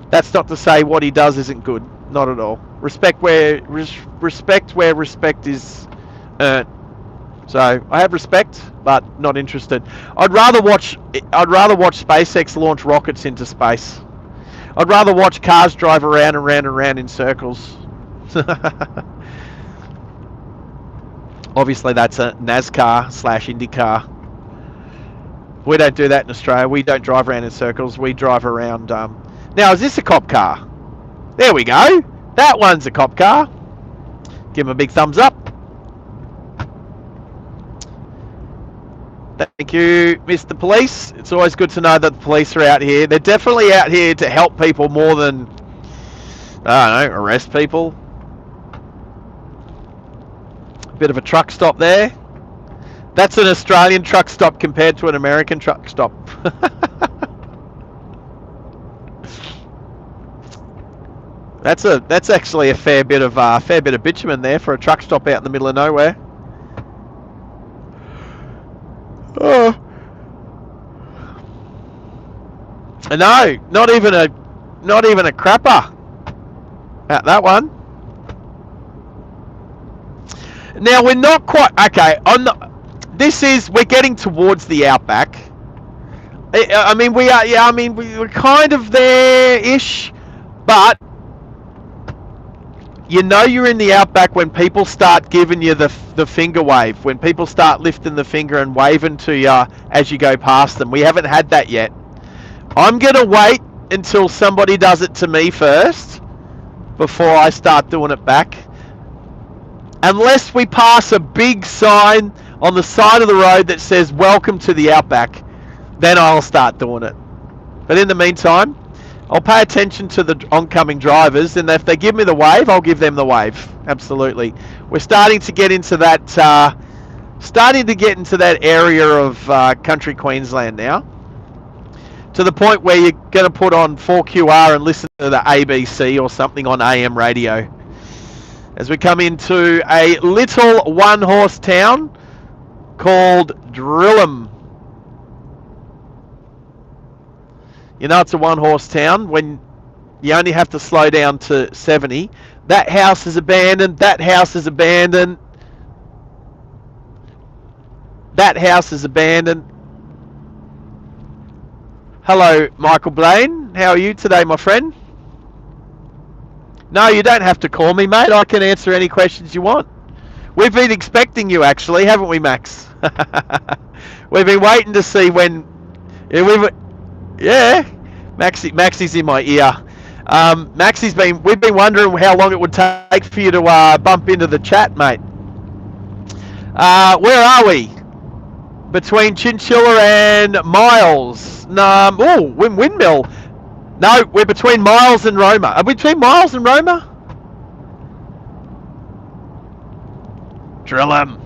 That's not to say what he does isn't good. Not at all. Respect where respect is earned. So I have respect, but not interested. I'd rather watch SpaceX launch rockets into space. I'd rather watch cars drive around and round and round in circles. Obviously, that's a NASCAR / IndyCar. We don't do that in Australia. We don't drive around in circles. We drive around. Now, is this a cop car? There we go. That one's a cop car. Give him a big thumbs up. Thank you, Mr. Police. It's always good to know that the police are out here. They're definitely out here to help people more than, I don't know, arrest people. Bit of a truck stop there. That's an Australian truck stop compared to an American truck stop. That's actually a fair bit of bitumen there for a truck stop out in the middle of nowhere. Oh. No, not even a crapper at that one. Now we're not quite okay. We're getting towards the Outback. I mean, we are. Yeah, I mean, we're kind of there-ish, but you know you're in the Outback when people start giving you the finger wave. When people start lifting the finger and waving to you as you go past them. We haven't had that yet. I'm gonna wait until somebody does it to me first before I start doing it back. Unless we pass a big sign on the side of the road that says "Welcome to the Outback," then I'll start doing it. But in the meantime, I'll pay attention to the oncoming drivers, and if they give me the wave, I'll give them the wave. Absolutely. We're starting to get into that area of country Queensland now, to the point where you're going to put on 4QR and listen to the ABC or something on AM radio. As we come into a little one-horse town called Toowoomba. You know it's a one-horse town when you only have to slow down to 70. That house is abandoned. That house is abandoned. That house is abandoned. Hello, Michael Blaine. How are you today, my friend? No, you don't have to call me, mate. I can answer any questions you want. We've been expecting you, actually, haven't we, Max? We've been waiting to see when... Yeah, Maxie's in my ear. We've been wondering how long it would take for you to bump into the chat, mate. Where are we? Between Chinchilla and Miles. Windmill. No, we're between Miles and Roma. Are we between Miles and Roma? Drill 'em.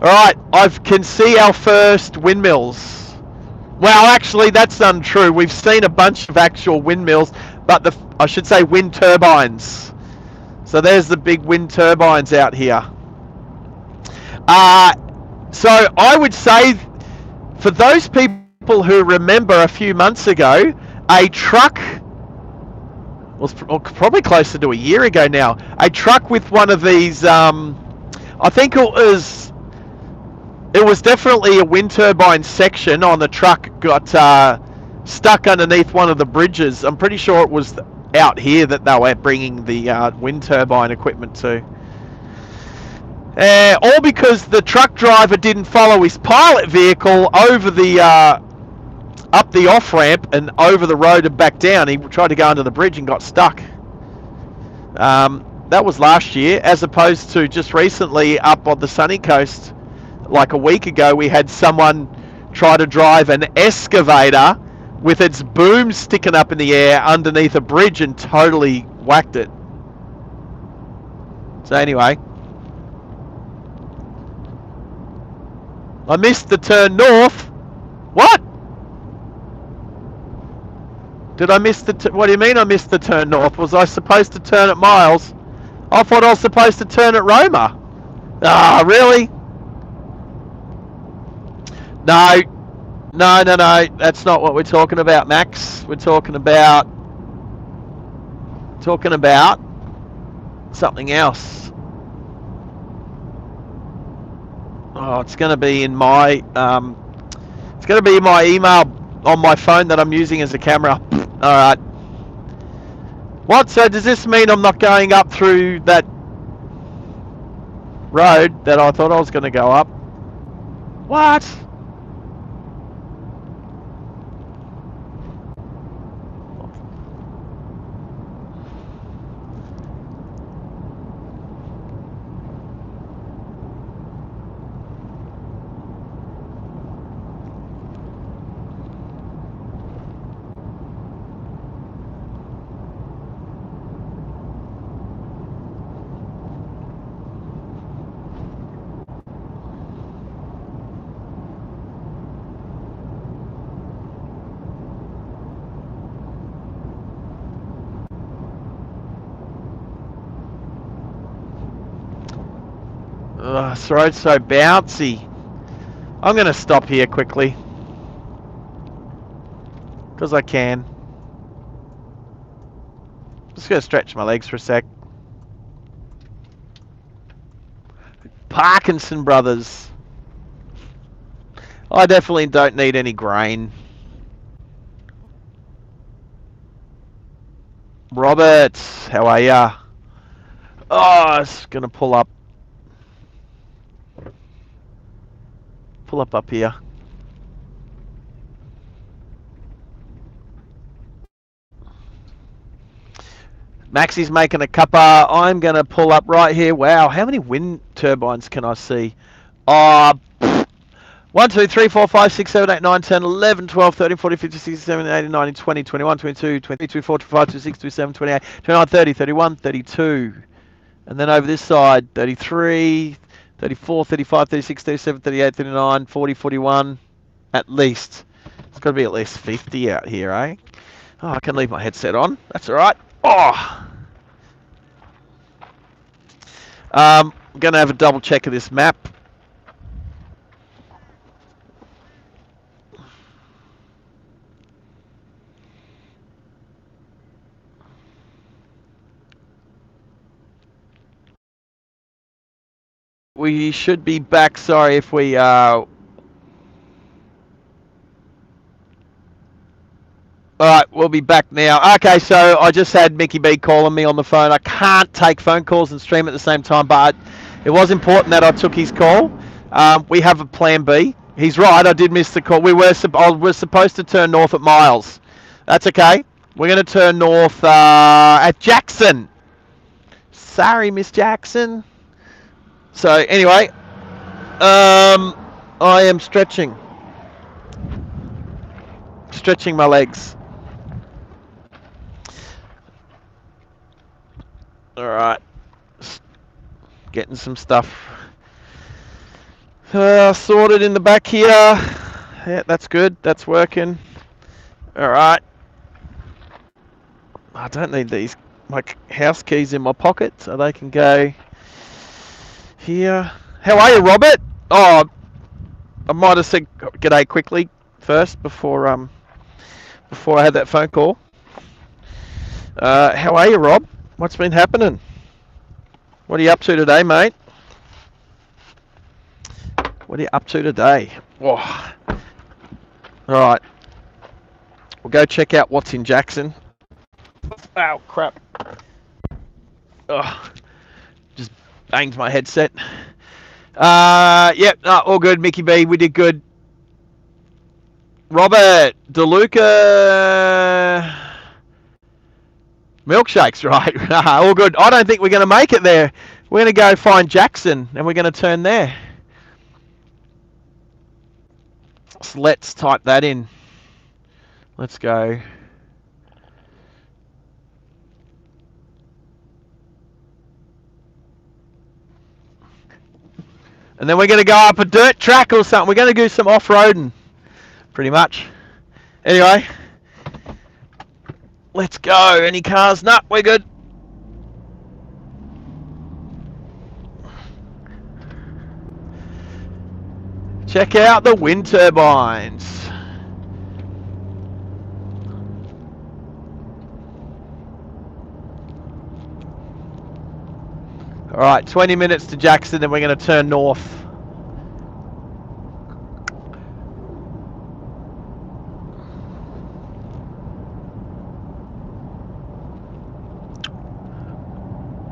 Alright, I can see our first windmills. Well, actually, that's untrue. We've seen a bunch of actual windmills, but I should say wind turbines. So there's the big wind turbines out here. So I would say, for those people who remember a few months ago, a truck was probably closer to a year ago now. A truck with one of these, I think it was definitely a wind turbine section on the truck got stuck underneath one of the bridges. I'm pretty sure it was out here that they were bringing the wind turbine equipment to. All because the truck driver didn't follow his pilot vehicle over the up the off ramp and over the road and back down. He tried to go under the bridge and got stuck. That was last year, as opposed to just recently up on the sunny coast. Like a week ago, we had someone try to drive an excavator with its boom sticking up in the air underneath a bridge and totally whacked it. So anyway, I missed the turn north. What? Did I miss the... What do you mean I missed the turn north? Was I supposed to turn at Miles? I thought I was supposed to turn at Roma. Ah, really? No. No. That's not what we're talking about, Max. We're talking about... something else. Oh, it's going to be in my... it's going to be in my email on my phone that I'm using as a camera. Alright. What? So does this mean I'm not going up through that road that I thought I was going to go up? What? This road's so bouncy. I'm going to stop here quickly. Because I can. Just going to stretch my legs for a sec. Parkinson Brothers. I definitely don't need any grain. Robert, how are ya? Oh, it's going to pull up. Pull up here. Maxie's making a cuppa. I'm going to pull up right here. Wow, how many wind turbines can I see? 1, 2, 3, 4, 5, 6, 7, 8, 9, 10, 11, 12, 13, 14, 15, 16, 17, 18, 19, 20, 21, 22, 23, 24, 25, 26, 27, 28, 29, 30, 31, 32. And then over this side, 33, 34, 35, 36, 37, 38, 39, 40, 41. At least. It's got to be at least 50 out here, eh? Oh, I can leave my headset on. That's all right. Oh! I'm going to have a double check of this map. We should be back. Sorry if we Alright, we'll be back now. Okay, so I just had Mickey B calling me on the phone. I can't take phone calls and stream at the same time, but it was important that I took his call. We have a plan B. He's right, I did miss the call. I was supposed to turn north at Miles. That's okay. We're going to turn north at Jackson. Sorry, Miss Jackson. So, anyway, I am stretching my legs. Alright, getting some stuff sorted in the back here. Yeah, that's good, that's working. Alright, I don't need these, my house keys in my pocket, so they can go here. How are you, Robert? Oh, I might have said g'day quickly first before I had that phone call. How are you, Rob? What's been happening? What are you up to today, mate? What are you up to today? Oh. Alright. We'll go check out what's in Jackson. Ow, crap. Oh, just banged my headset. Yep, no, all good, Mickey B. We did good. Robert DeLuca milkshakes, right? All good. I don't think we're going to make it there. We're going to go find Jackson and we're going to turn there. So let's type that in. Let's go. And then we're going to go up a dirt track or something. We're going to do some off-roading, pretty much. Anyway, let's go. Any cars? No, we're good. Check out the wind turbines. All right, 20 minutes to Jackson, and we're going to turn north.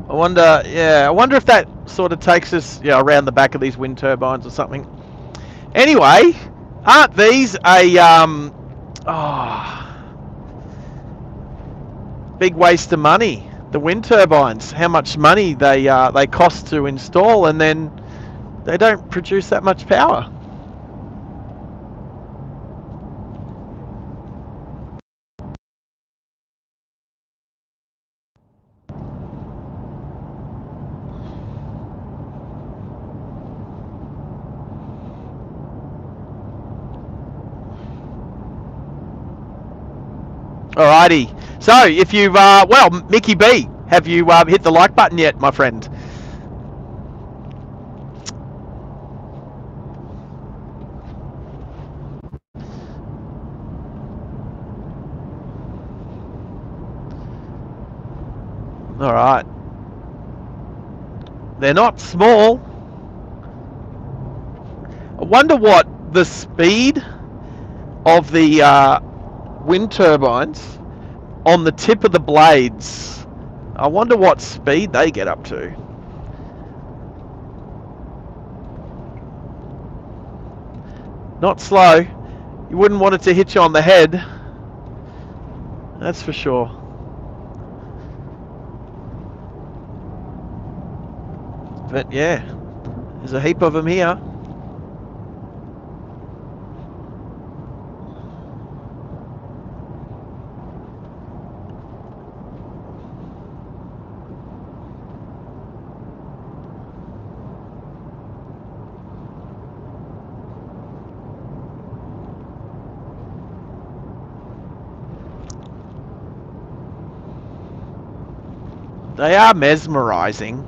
I wonder if that sort of takes us, around the back of these wind turbines or something. Anyway, aren't these a big waste of money? The wind turbines, how much money they cost to install, and then they don't produce that much power. Alrighty. So, if you've, Mickey B, have you hit the like button yet, my friend? Alright. They're not small. I wonder what the speed of the wind turbines on the tip of the blades. I wonder what speed they get up to. Not slow. You wouldn't want it to hit you on the head. That's for sure. But yeah, there's a heap of them here. They are mesmerizing.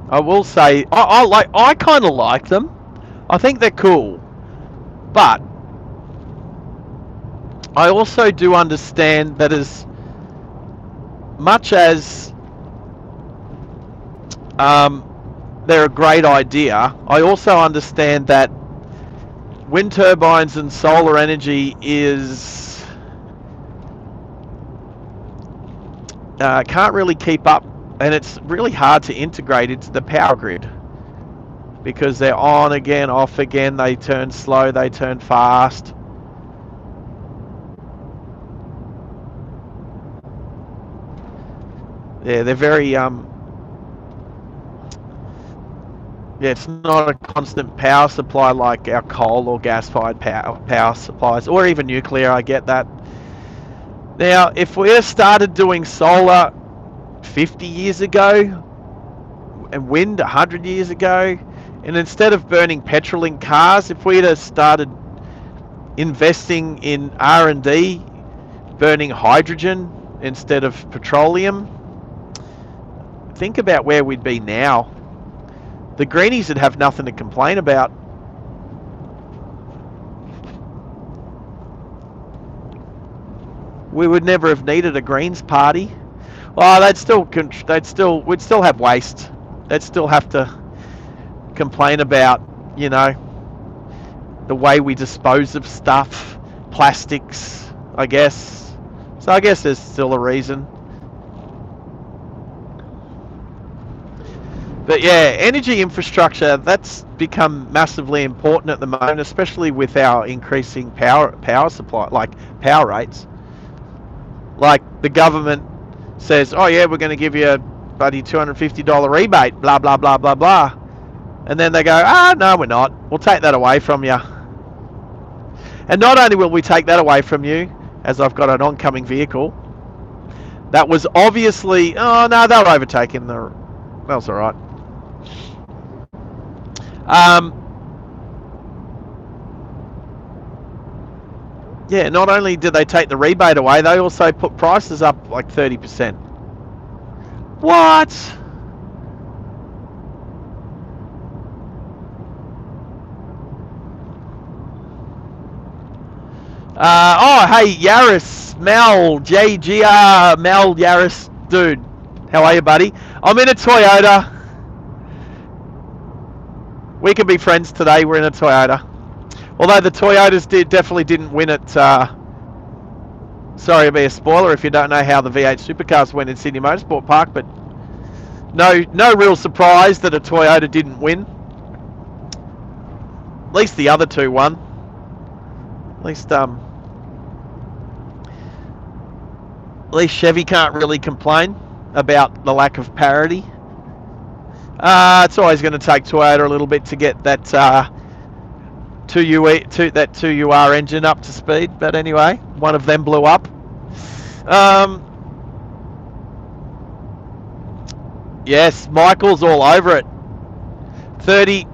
I will say, I kind of like them. I think they're cool, but I also do understand that as much as they're a great idea, I also understand that wind turbines and solar energy is can't really keep up, and it's really hard to integrate into the power grid because they're on again, off again, they turn slow, they turn fast. Yeah, they're very it's not a constant power supply like our coal or gas-fired power supplies, or even nuclear. I get that. Now, if we had started doing solar 50 years ago and wind 100 years ago, and instead of burning petrol in cars, if we'd have started investing in R&D, burning hydrogen instead of petroleum, think about where we'd be now. The greenies would have nothing to complain about. We would never have needed a Greens party. Well, we'd still have waste. They'd still have to complain about, you know, the way we dispose of stuff, plastics, I guess. So I guess there's still a reason. But yeah, energy infrastructure, that's become massively important at the moment, especially with our increasing power supply, like power rates. Like the government says, oh yeah, we're going to give you a bloody $250 rebate, blah, blah, blah, blah, blah. And then they go, no, we're not. We'll take that away from you. And not only will we take that away from you, as I've got an oncoming vehicle, that was obviously, oh no, they were overtaking the, that was all right. Yeah, not only did they take the rebate away, they also put prices up like 30%. What? Oh, hey, Yaris, Mel, JGR, Mel, Yaris, dude. How are you, buddy? I'm in a Toyota. We can be friends today. We're in a Toyota. Although the Toyotas definitely didn't win it. Sorry to be a spoiler if you don't know how the V8 supercars went in Sydney Motorsport Park, but no real surprise that a Toyota didn't win. At least the other two won. At least Chevy can't really complain about the lack of parity. It's always going to take Toyota a little bit to get that 2UR engine up to speed, but anyway, one of them blew up. Yes, Michael's all over it. 30,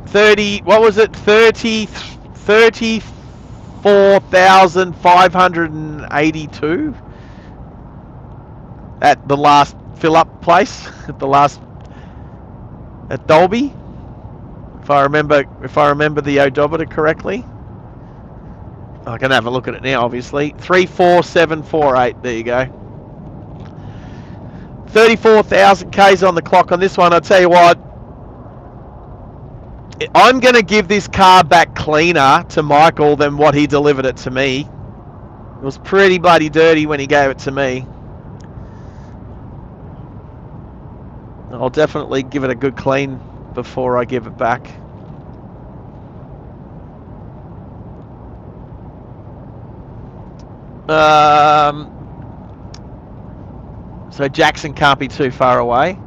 what was it? 34,582 at the last fill-up place, at Dolby. If I remember the odometer correctly. I can have a look at it now, obviously. 34748, there you go. 34,000 Ks on the clock on this one. I'll tell you what, I'm going to give this car back cleaner to Michael than what he delivered it to me. It was pretty bloody dirty when he gave it to me. I'll definitely give it a good clean before I give it back. So Jackson can't be too far away.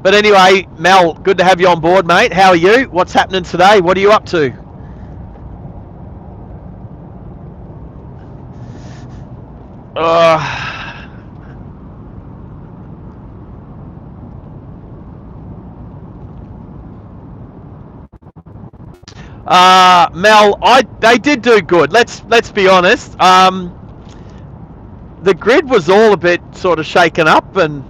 But anyway, Mel, good to have you on board, mate. How are you? What's happening today? What are you up to? Mel, they did do good. Let's be honest. The grid was all a bit sort of shaken up, and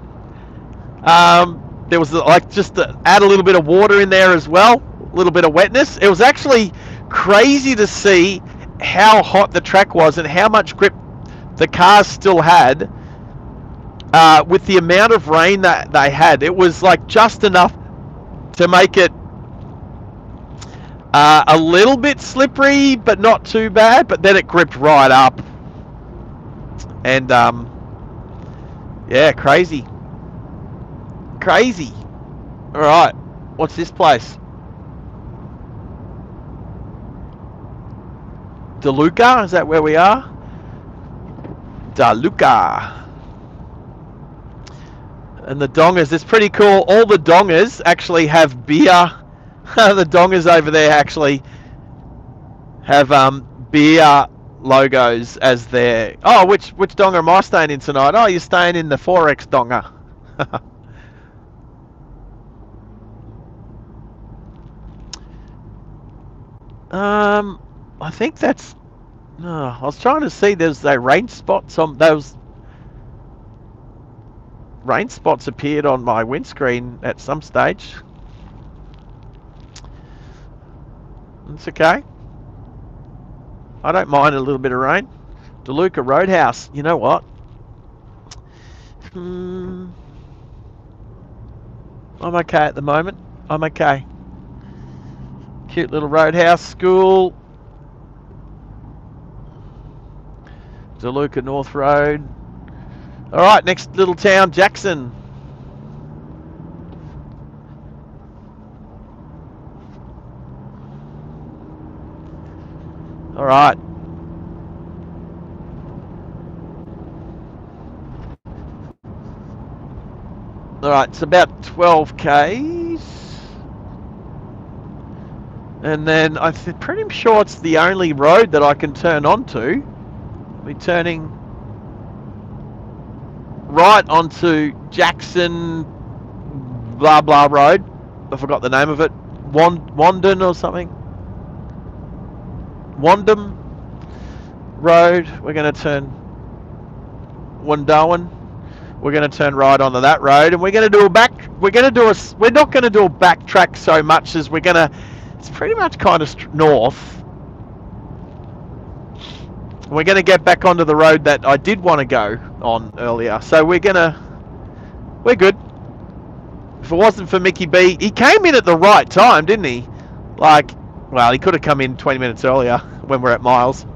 there was like just to add a little bit of water in there as well, a little bit of wetness. It was actually crazy to see how hot the track was and how much grip the cars still had with the amount of rain that they had. It was like just enough to make it a little bit slippery, but not too bad. But then it gripped right up, and yeah, crazy. All right, what's this place? DeLuca, is that where we are? DeLuca. And the dongers, it's pretty cool. All the dongers actually have beer. The dongers over there actually have beer logos as their... Oh, which donger am I staying in tonight? Oh, you're staying in the 4X donger. I think that's... I was trying to see, there's a rain spots on those... Rain spots appeared on my windscreen at some stage. It's okay. I don't mind a little bit of rain. DeLuca Roadhouse, you know what? I'm okay at the moment. I'm okay. Cute little roadhouse school. DeLuca North Road. Alright, next little town, Jackson. Alright. Alright, it's about 12 Ks. And then I'm pretty sure it's the only road that I can turn onto. I'll be turning right onto Jackson blah blah road. I forgot the name of it. Wondoan or something. Wondoan Road. We're going to turn Wondoan. We're going to turn right onto that road, and we're going to do a back. We're not going to do a backtrack so much as we're going to. It's pretty much kind of north. We're going to get back onto the road that I did want to go on earlier. So we're good. If it wasn't for Mickey B, he came in at the right time, didn't he? Like, well, he could have come in 20 minutes earlier when we're at Miles.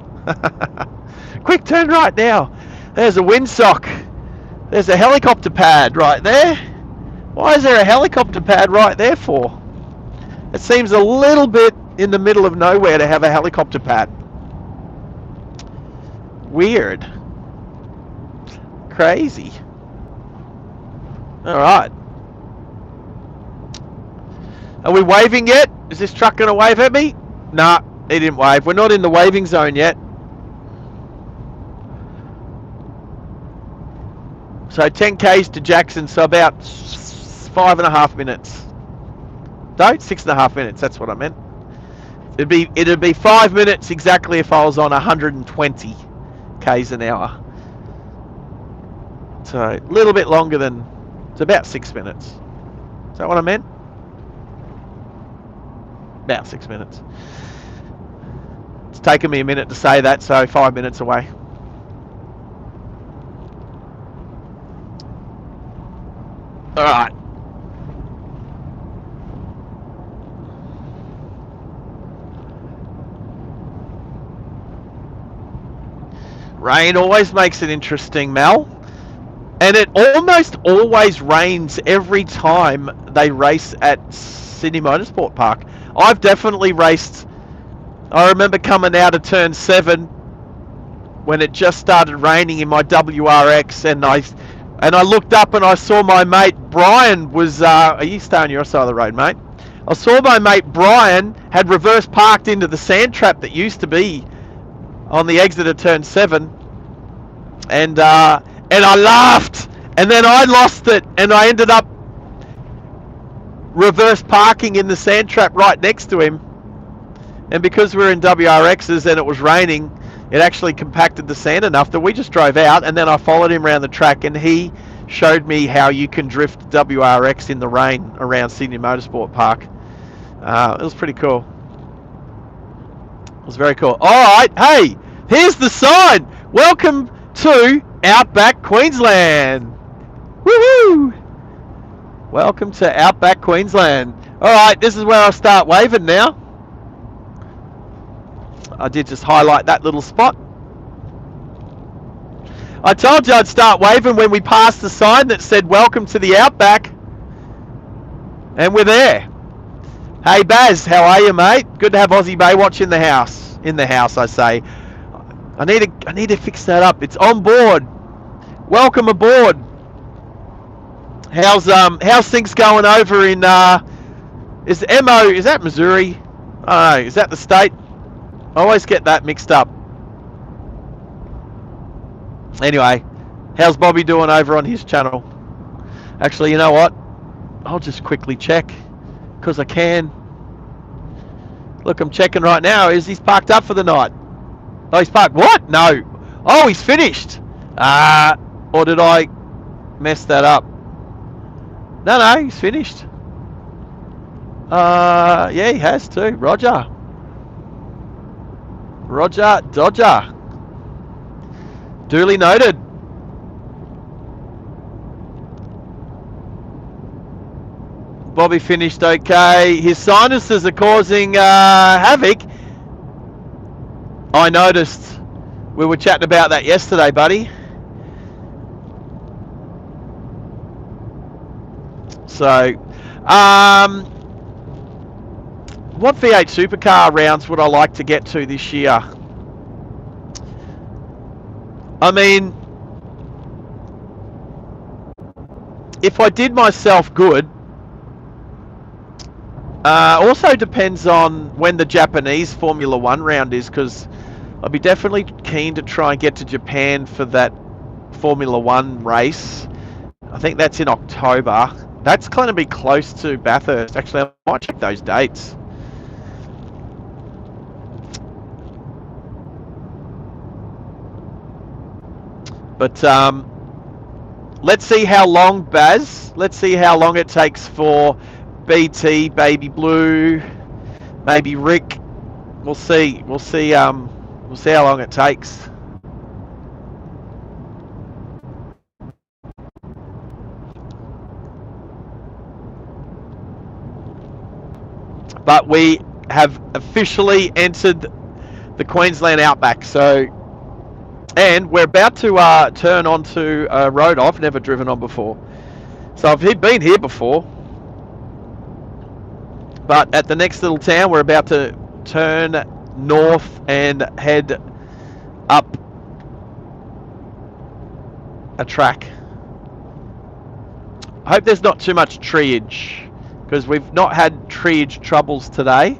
Quick, turn right now. There's a windsock. There's a helicopter pad right there. Why is there a helicopter pad right there for? It seems a little bit in the middle of nowhere to have a helicopter pad. Weird. Crazy. Alright. Are we waving yet? Is this truck going to wave at me? Nah, he didn't wave. We're not in the waving zone yet. So 10 Ks to Jackson, so about 5.5 minutes. No, 6.5 minutes, that's what I meant. It'd be 5 minutes exactly if I was on 120 Ks an hour. So a little bit longer than, it's about 6 minutes. Is that what I meant? About 6 minutes. It's taken me a minute to say that, so 5 minutes away. Alright. Rain always makes it interesting, Mel. And it almost always rains every time they race at Sydney Motorsport Park. I've definitely raced. I remember coming out of turn 7 when it just started raining in my WRX, and I looked up and I saw my mate Brian was. Are you staying on your side of the road, mate? I saw my mate Brian had reverse parked into the sand trap that used to be on the exit of turn 7, and I laughed, and then I lost it, and I ended up reverse parking in the sand trap right next to him. And because we're in WRXs and it was raining, it actually compacted the sand enough that we just drove out, and then I followed him around the track, and he showed me how you can drift WRX in the rain around Sydney Motorsport Park. It was pretty cool. It was very cool. Alright, hey, here's the sign. Welcome to Outback, Queensland. Woohoo! Welcome to Outback, Queensland. Alright, this is where I'll start waving now. I did just highlight that little spot. I told you I'd start waving when we passed the sign that said welcome to the Outback. And we're there. Hey Baz, how are you, mate? Good to have Aussie Baywatch in the house. In the house, I say. I need to fix that up. It's on board. Welcome aboard. How's things going over in is that Missouri? Oh, is that the state? I always get that mixed up. Anyway, how's Bobby doing over on his channel? Actually, you know what? I'll just quickly check, because I can. Look, I'm checking right now. He's parked up for the night? Oh, he's parked. What? No. Oh, he's finished. Or did I mess that up? No, he's finished. Yeah, he has too. Roger Dodger. Duly noted. Bobby finished okay. His sinuses are causing havoc. I noticed. We were chatting about that yesterday, buddy. So, what V8 supercar rounds would I like to get to this year? I mean, if I did myself good, also depends on when the Japanese Formula One round is, because I'd be definitely keen to try and get to Japan for that Formula One race. I think that's in October. That's going to be close to Bathurst. Actually, I might check those dates. But let's see how long, Baz. Let's see how long it takes for BT, Baby Blue, maybe Rick. We'll see. We'll see how long it takes. But we have officially entered the Queensland Outback. So, and we're about to turn onto a road I've never driven on before. So I've been here before, but at the next little town we're about to turn north and head up a track. I hope there's not too much treeage, because we've not had treeage troubles today.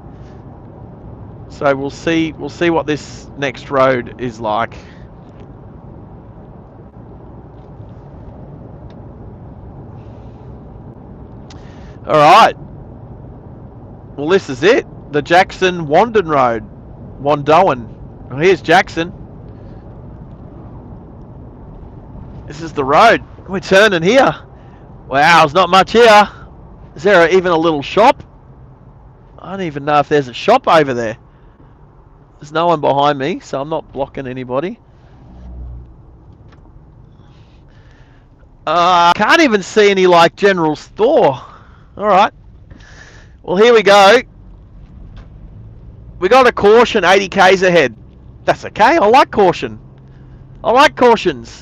So we'll see what this next road is like. All right. Well, this is it. The Jackson Wondoan Road. Wondoan. Well, here's Jackson. This is the road. We're turning here. Wow, there's not much here. Is there even a little shop? I don't even know if there's a shop over there. There's no one behind me, so I'm not blocking anybody. Can't even see any like general store. Alright. Well, here we go. We got a caution 80 k's ahead. That's okay. I like caution. I like cautions.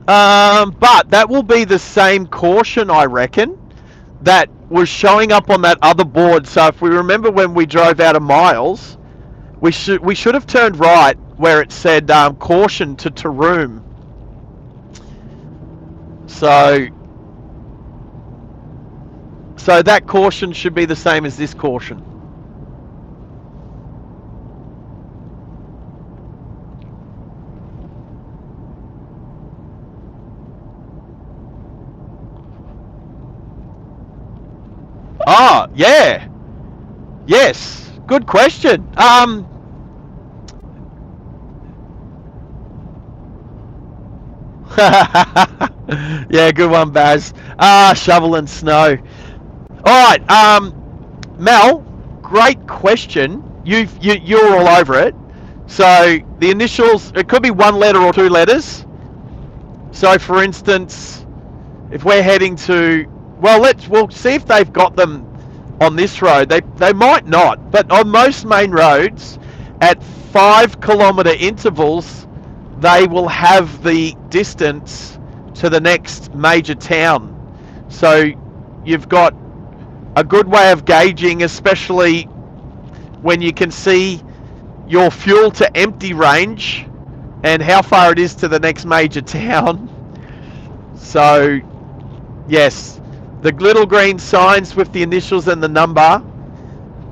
But that will be the same caution, I reckon, that was showing up on that other board. So if we remember when we drove out of Miles, we should have turned right where it said caution to Toowoomba. So that caution should be the same as this caution. Ah, yeah. Yes. Good question. Yeah, good one, Baz. Shoveling snow. Alright, Mel, great question. You're all over it. So the initials, it could be one letter or two letters. So for instance, if we're heading to, we'll see if they've got them on this road. They might not, but on most main roads at 5 kilometre intervals they will have the distance to the next major town. So you've got a good way of gauging, especially when you can see your fuel to empty range and how far it is to the next major town. So yes, the little green signs with the initials and the number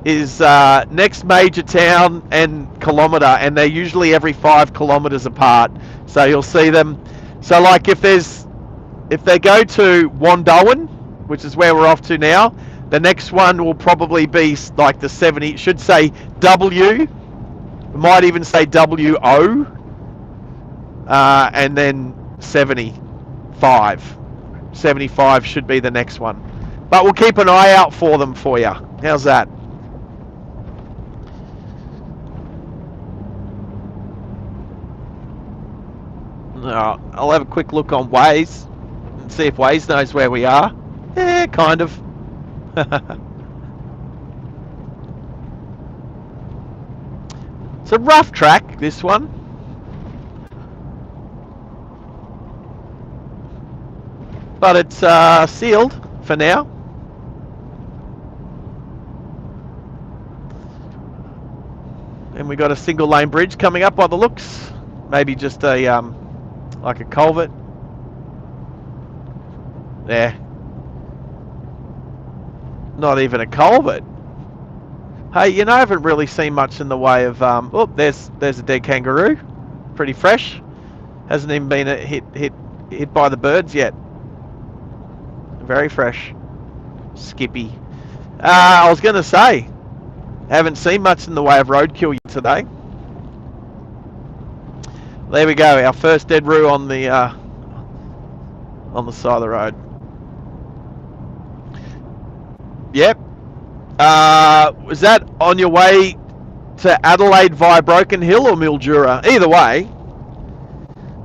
is next major town and kilometre, and they're usually every 5 kilometres apart. So you'll see them. So like if they go to Wondoan, which is where we're off to now, the next one will probably be like the 70. It should say W. It might even say WO. And then 75. 75 should be the next one. But we'll keep an eye out for them for you. How's that? I'll have a quick look on Waze. See if Waze knows where we are. Yeah, kind of. It's a rough track, this one. But it's sealed for now. And we got a single lane bridge coming up by the looks. Maybe just a like a culvert. There. Not even a culvert. Hey, you know, I haven't really seen much in the way of oh, there's a dead kangaroo. Pretty fresh. Hasn't even been hit by the birds yet. Very fresh. Skippy. I was going to say, haven't seen much in the way of roadkill yet today. There we go, our first dead roo on the side of the road. Yep. Was that on your way to Adelaide via Broken Hill or Mildura? Either way,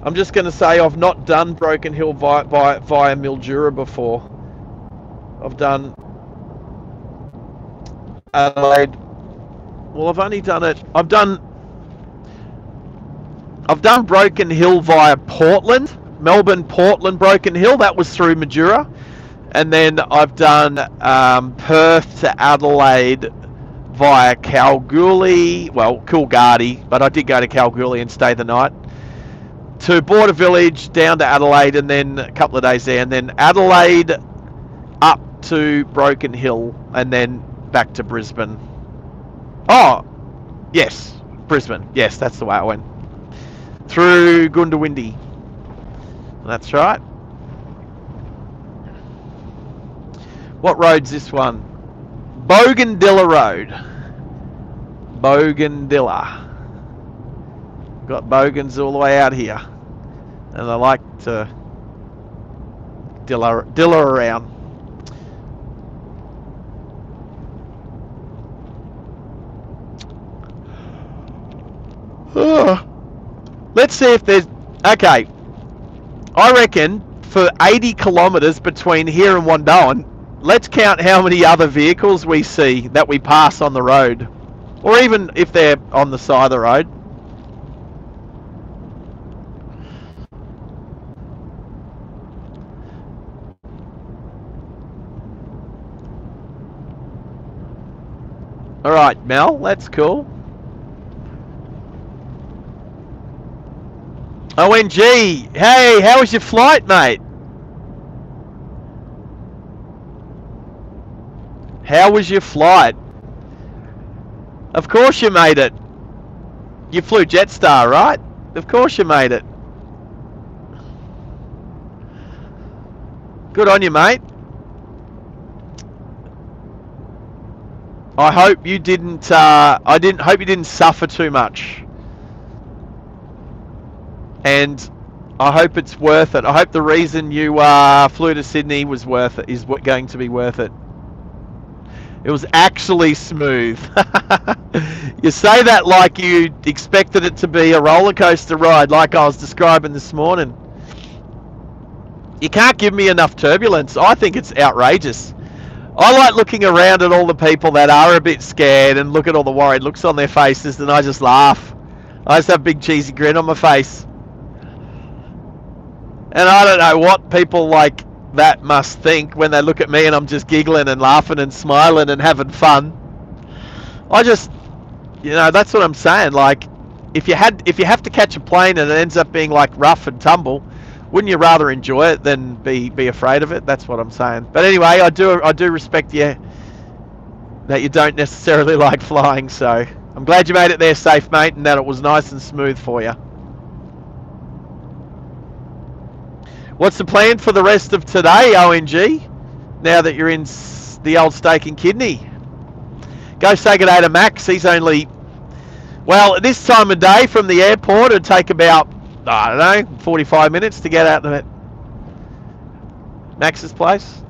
I'm just going to say I've not done Broken Hill via Mildura before. I've done Adelaide. Well, I've only done it. I've done Broken Hill via Portland, Melbourne, Portland, Broken Hill. That was through Mildura. And then I've done Perth to Adelaide via Kalgoorlie, well, Coolgardie, but I did go to Kalgoorlie and stay the night. To Border Village, down to Adelaide, and then a couple of days there, and then Adelaide up to Broken Hill, and then back to Brisbane. Oh, yes, Brisbane. Yes, that's the way I went. Through Goondiwindi. That's right. What road's this one? Bougainvillea Road. Bougainvillea. Got bogans all the way out here. And I like to dilla around. Let's see if there's... Okay. I reckon for 80 kilometres between here and Wondoan, let's count how many other vehicles we see that we pass on the road. Or even if they're on the side of the road. Alright, Mel, that's cool. ONG, hey, how was your flight, mate? How was your flight? Of course you made it. You flew Jetstar, right? Of course you made it. Good on you, mate. I hope you didn't. Hope you didn't suffer too much. And I hope it's worth it. I hope the reason you flew to Sydney was worth it. Is going to be worth it. It was actually smooth. You say that like you expected it to be a roller coaster ride, like I was describing this morning. You can't give me enough turbulence. I think it's outrageous. I like looking around at all the people that are a bit scared and look at all the worried looks on their faces, and I just laugh. I just have a big cheesy grin on my face. And I don't know what people like that must think when they look at me and I'm just giggling and laughing and smiling and having fun. I just, you know, that's what I'm saying. Like, if you have to catch a plane and it ends up being like rough and tumble, wouldn't you rather enjoy it than be afraid of it? That's what I'm saying. But anyway, I do respect you that you don't necessarily like flying. So I'm glad you made it there safe, mate, and that it was nice and smooth for you. What's the plan for the rest of today, ONG? Now that you're in the old steak and kidney. Go say good day to Max. He's only, well, at this time of day from the airport, it'd take about, I don't know, 45 minutes to get out to Max's place.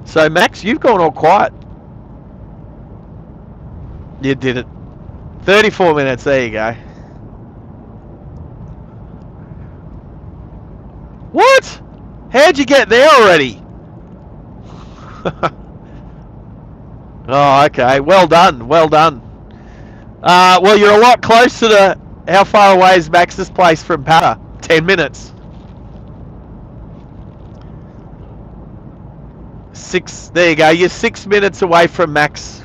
So, Max, you've gone all quiet. You did it. 34 minutes, there you go. How'd you get there already? Oh, okay. Well done. Well done. Well, you're a lot closer to... How far away is Max's place from Para? 10 minutes. 6... There you go. You're 6 minutes away from Max.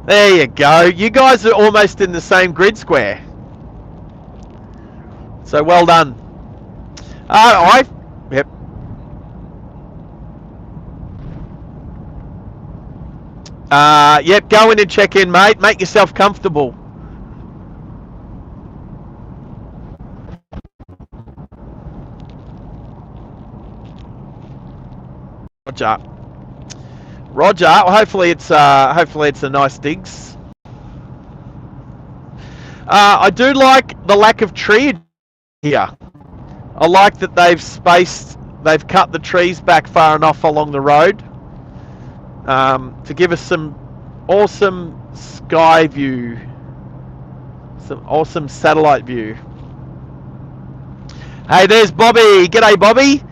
There you go. You guys are almost in the same grid square. So, well done. Yep. Yep, go in and check in, mate. Make yourself comfortable. Roger. Roger. Well, hopefully it's a nice digs. I do like the lack of tree here. I like that they've cut the trees back far enough along the road to give us some awesome sky view, some awesome satellite view. Hey, there's Bobby. G'day, Bobby.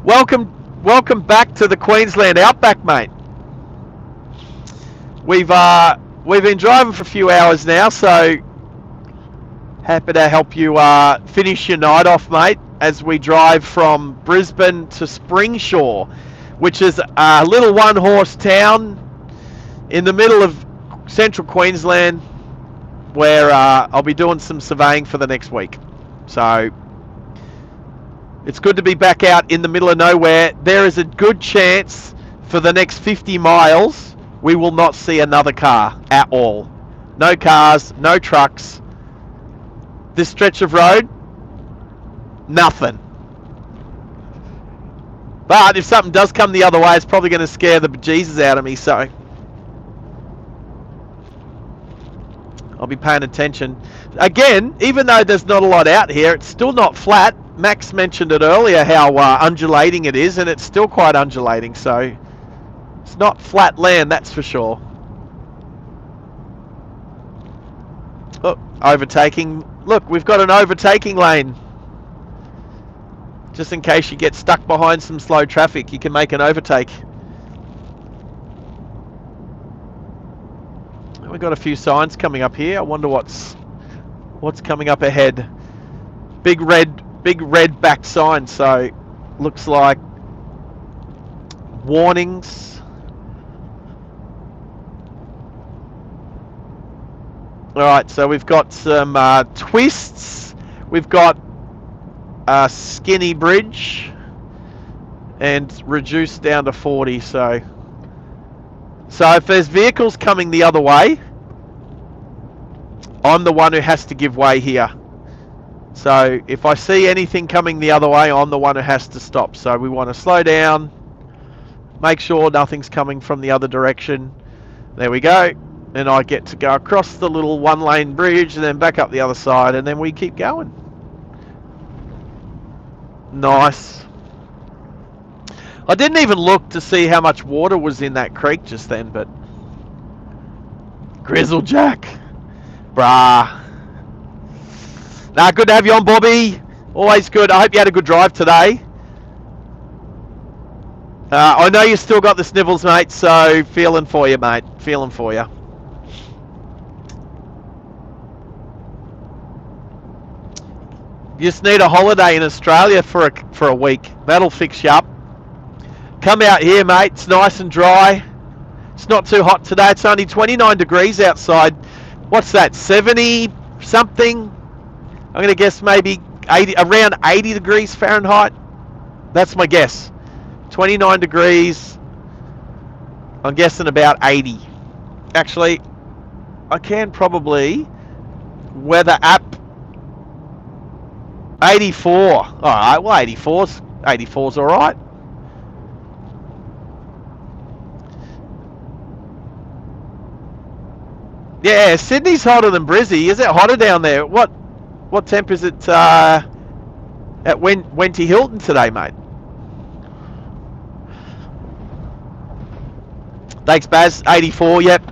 Welcome back to the Queensland Outback, mate. We've been driving for a few hours now, so happy to help you finish your night off, mate, as we drive from Brisbane to Springshore, which is a little one-horse town in the middle of central Queensland, where I'll be doing some surveying for the next week. So it's good to be back out in the middle of nowhere. There is a good chance for the next 50 miles we will not see another car at all. No cars, no trucks. This stretch of road, nothing. But if something does come the other way, it's probably going to scare the bejesus out of me, so I'll be paying attention. Again, even though there's not a lot out here, it's still not flat. Max mentioned it earlier how undulating it is, and it's still quite undulating, so it's not flat land, that's for sure. Oh, overtaking. Look, we've got an overtaking lane. Just in case you get stuck behind some slow traffic, you can make an overtake. We've got a few signs coming up here. I wonder what's coming up ahead. Big red backed sign, so looks like warnings. Alright, so we've got some twists. We've got a skinny bridge and reduced down to 40. So if there's vehicles coming the other way, I'm the one who has to give way here. So if I see anything coming the other way, I'm the one who has to stop. So we want to slow down, make sure nothing's coming from the other direction. There we go. And I get to go across the little one-lane bridge and then back up the other side, and then we keep going. Nice. I didn't even look to see how much water was in that creek just then, but Grizzlejack. Brah. Nah, good to have you on, Bobby. Always good. I hope you had a good drive today. I know you still got the snivels, mate, so feeling for you, mate. Feeling for you. You just need a holiday in Australia for a week. That'll fix you up. Come out here, mate. It's nice and dry. It's not too hot today. It's only 29 degrees outside. What's that? 70 something? I'm going to guess maybe 80, around 80 degrees Fahrenheit. That's my guess. 29 degrees. I'm guessing about 80. Actually, I can probably weather app 84. All right, well, 84's all right. Yeah, Sydney's hotter than Brizzy. Is it hotter down there? What temp is it at Wenty Hilton today, mate? Thanks, Baz. 84, yep.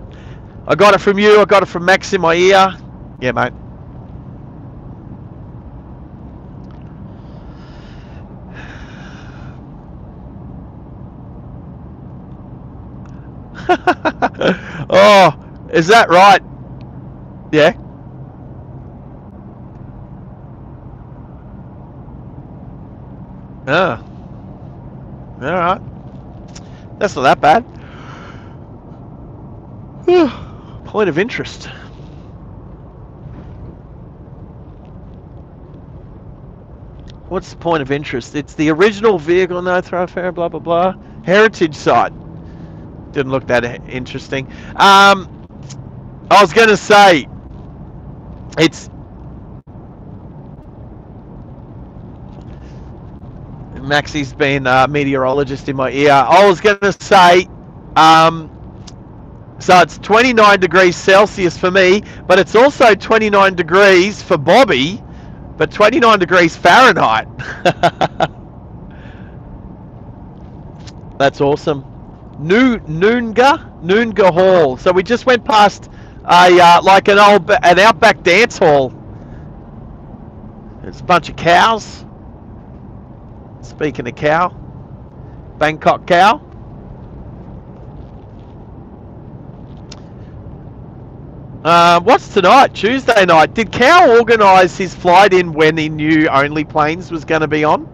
I got it from you. I got it from Max in my ear. Yeah, mate. Oh, is that right? Yeah. Ah, all right. That's not that bad. Point of interest. What's the point of interest? It's the original vehicle, no thoroughfare, blah blah blah. Heritage site. Didn't look that interesting. I was going to say, it's Maxie's been a meteorologist in my ear. I was going to say, so it's 29 degrees Celsius for me, but it's also 29 degrees for Bobby, but 29 degrees Fahrenheit. That's awesome. Noonga Hall. So we just went past a like an Outback dance hall. There's a bunch of cows. Speaking of cow, Bangkok cow. What's tonight? Tuesday night. Did Cow organise his flight in when he knew Only Planes was going to be on?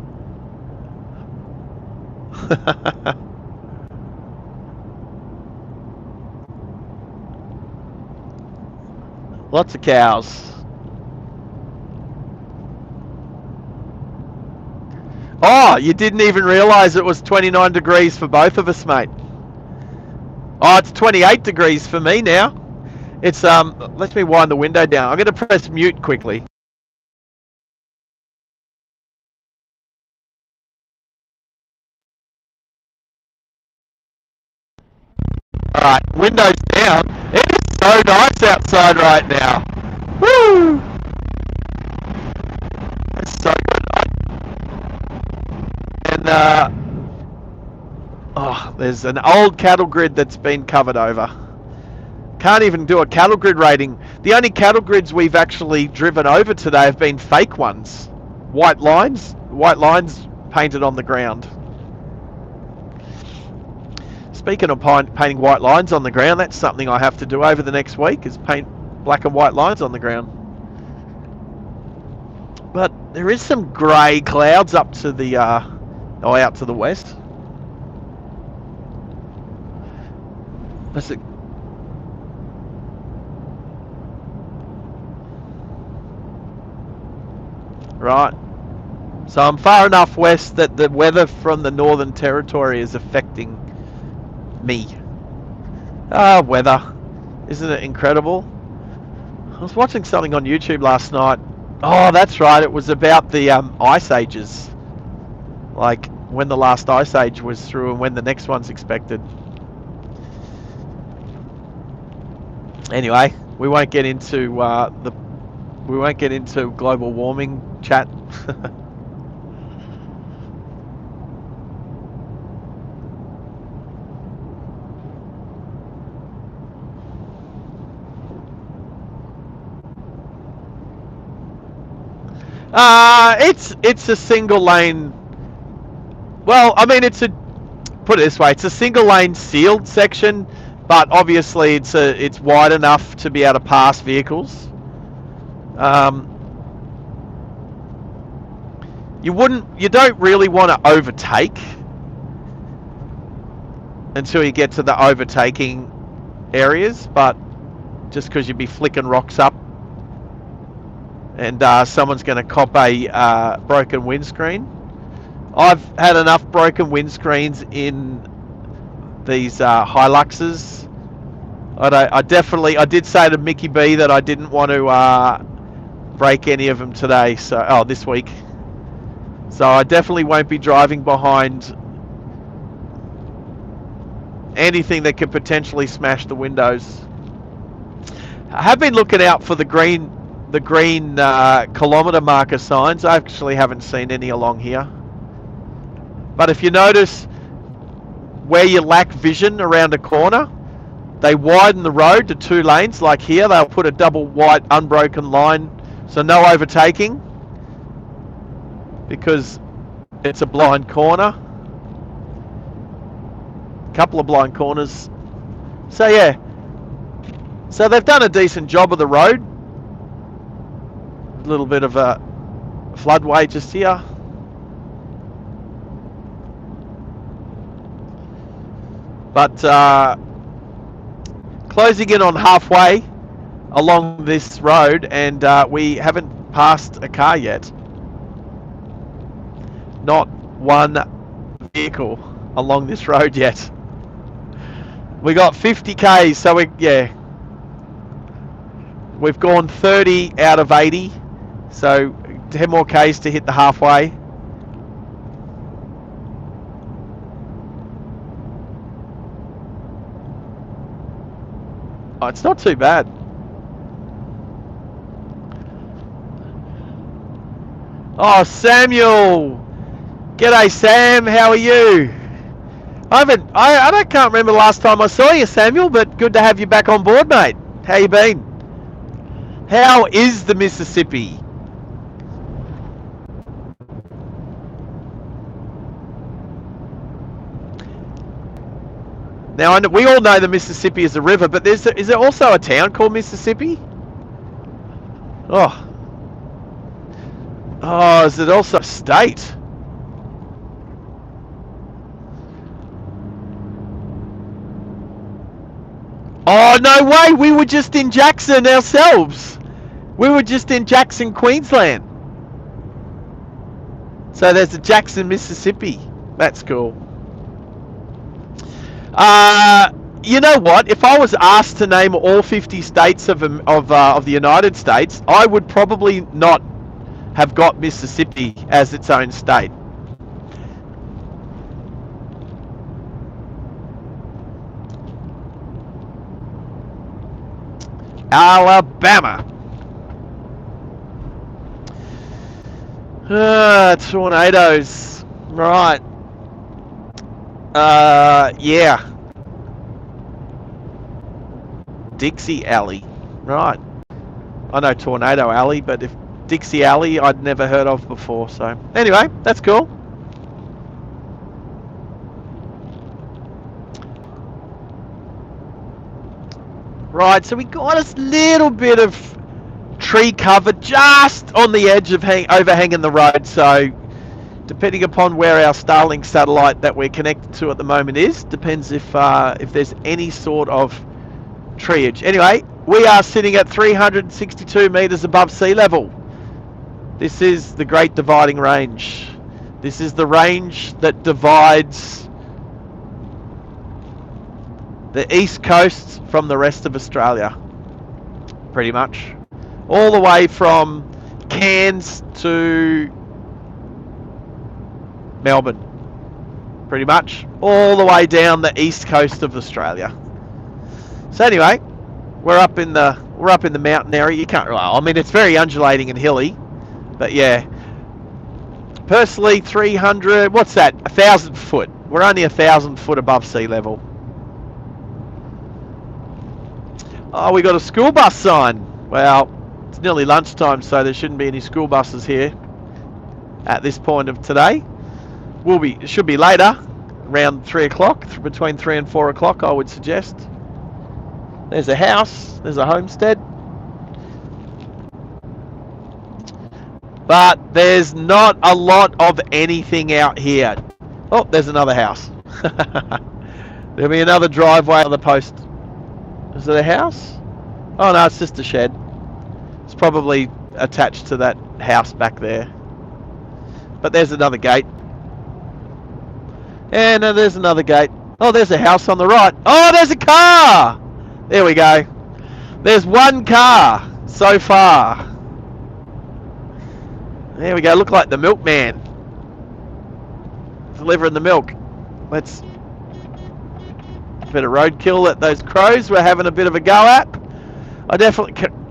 Lots of cows. Oh, you didn't even realise it was 29 degrees for both of us, mate. Oh, it's 28 degrees for me now. It's let me wind the window down. I'm going to press mute quickly. All right, windows down. It is so nice outside right now. Woo! It's so good. And oh, there's an old cattle grid that's been covered over. Can't even do a cattle grid rating. The only cattle grids we've actually driven over today have been fake ones. White lines painted on the ground. Speaking of painting white lines on the ground, that's something I have to do over the next week, is paint black and white lines on the ground. But there is some grey clouds up to the, out to the west. That's it. Right. So I'm far enough west that the weather from the Northern Territory is affecting me. Weather. Isn't it incredible? I was watching something on YouTube last night. Oh, that's right. It was about the ice ages. Like when the last ice age was through and when the next one's expected. Anyway, we won't get into global warming chat. It's a single lane. Well, I mean, put it this way, it's a single lane sealed section, but obviously it's wide enough to be able to pass vehicles. You don't really want to overtake until you get to the overtaking areas, but just because you'd be flicking rocks up and someone's going to cop a broken windscreen. I've had enough broken windscreens in these Hiluxes. I did say to Mickey B that I didn't want to break any of them today. So this week. So I definitely won't be driving behind anything that could potentially smash the windows. I have been looking out for the green kilometre marker signs. I actually haven't seen any along here. But if you notice where you lack vision around a corner, they widen the road to 2 lanes. Like here, they'll put a double white unbroken line, so no overtaking, because it's a blind corner. A couple of blind corners So yeah, so they've done a decent job of the road. A little bit of a floodway just here. But closing in on halfway along this road, and we haven't passed a car yet. Not one vehicle along this road yet. We got 50 k's, so we've gone 30 out of 80, so 10 more k's to hit the halfway. Oh, it's not too bad. Oh, Samuel! G'day, Sam. How are you? I can't remember the last time I saw you, Samuel, but good to have you back on board, mate. How you been? How is the Mississippi? Now, we all know the Mississippi is a river, but is there also a town called Mississippi? Oh, is it also a state? Oh, no way! We were just in Jackson ourselves. We were just in Jackson, Queensland. So there's a Jackson, Mississippi. That's cool. You know what? If I was asked to name all 50 states of the United States, I would probably not have got Mississippi as its own state. Alabama. Tornadoes. Right. Yeah. Dixie Alley. Right. I know Tornado Alley, but if Dixie Alley I'd never heard of before. So anyway, that's cool. Right, so we got a little bit of tree cover just on the edge of overhanging the road. So depending upon where our Starlink satellite that we're connected to at the moment is, depends if there's any sort of treeage. Anyway, we are sitting at 362 meters above sea level. This is the Great Dividing Range. This is the range that divides the east coast from the rest of Australia, pretty much. All the way from Cairns to Melbourne, pretty much. All the way down the east coast of Australia. So anyway, we're up in the mountain area. You can't, I mean, it's very undulating and hilly, but yeah. Personally, 300, what's that? 1,000 foot. We're only 1,000 foot above sea level. Oh, we got a school bus sign. Well, it's nearly lunchtime, so there shouldn't be any school buses here at this point of today. It should be later, around 3 o'clock, between 3 and 4 o'clock, I would suggest. There's a house, there's a homestead. But there's not a lot of anything out here. Oh, there's another house. There'll be another driveway on the post. Is it a house? Oh no, it's just a shed. It's probably attached to that house back there. But there's another gate. And there's another gate. Oh, there's a house on the right. Oh, there's a car! There we go. There's one car so far. There we go. Look like the milkman delivering the milk. Let's bit of roadkill that those crows were having a bit of a go at.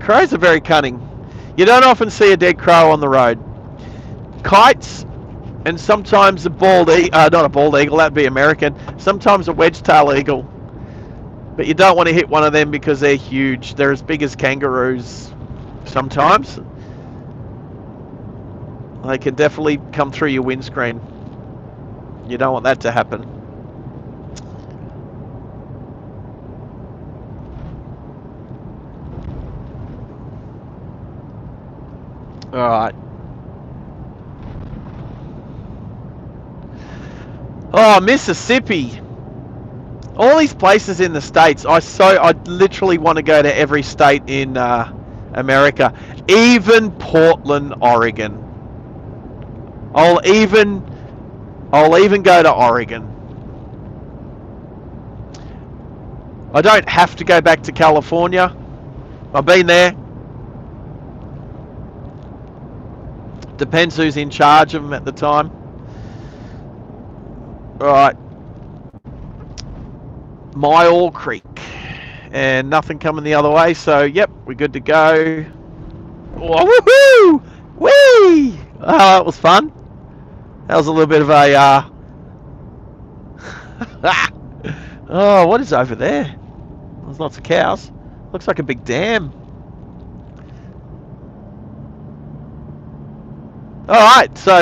Crows are very cunning. You don't often see a dead crow on the road. Kites and sometimes a bald eagle, not a bald eagle, that'd be American. Sometimes a wedge-tail eagle. But you don't want to hit one of them because they're huge. They're as big as kangaroos sometimes. They can definitely come through your windscreen. You don't want that to happen. Alright. Oh, Mississippi. All these places in the States, I literally want to go to every state in America. Even Portland, Oregon. I'll even go to Oregon. I don't have to go back to California. I've been there. Depends who's in charge of them at the time. Alright. Myall Creek. And nothing coming the other way, so yep, we're good to go. Oh, woohoo! Whee! Oh, that was fun. That was a little bit of a oh, what is over there? There's lots of cows. Looks like a big dam. Alright, so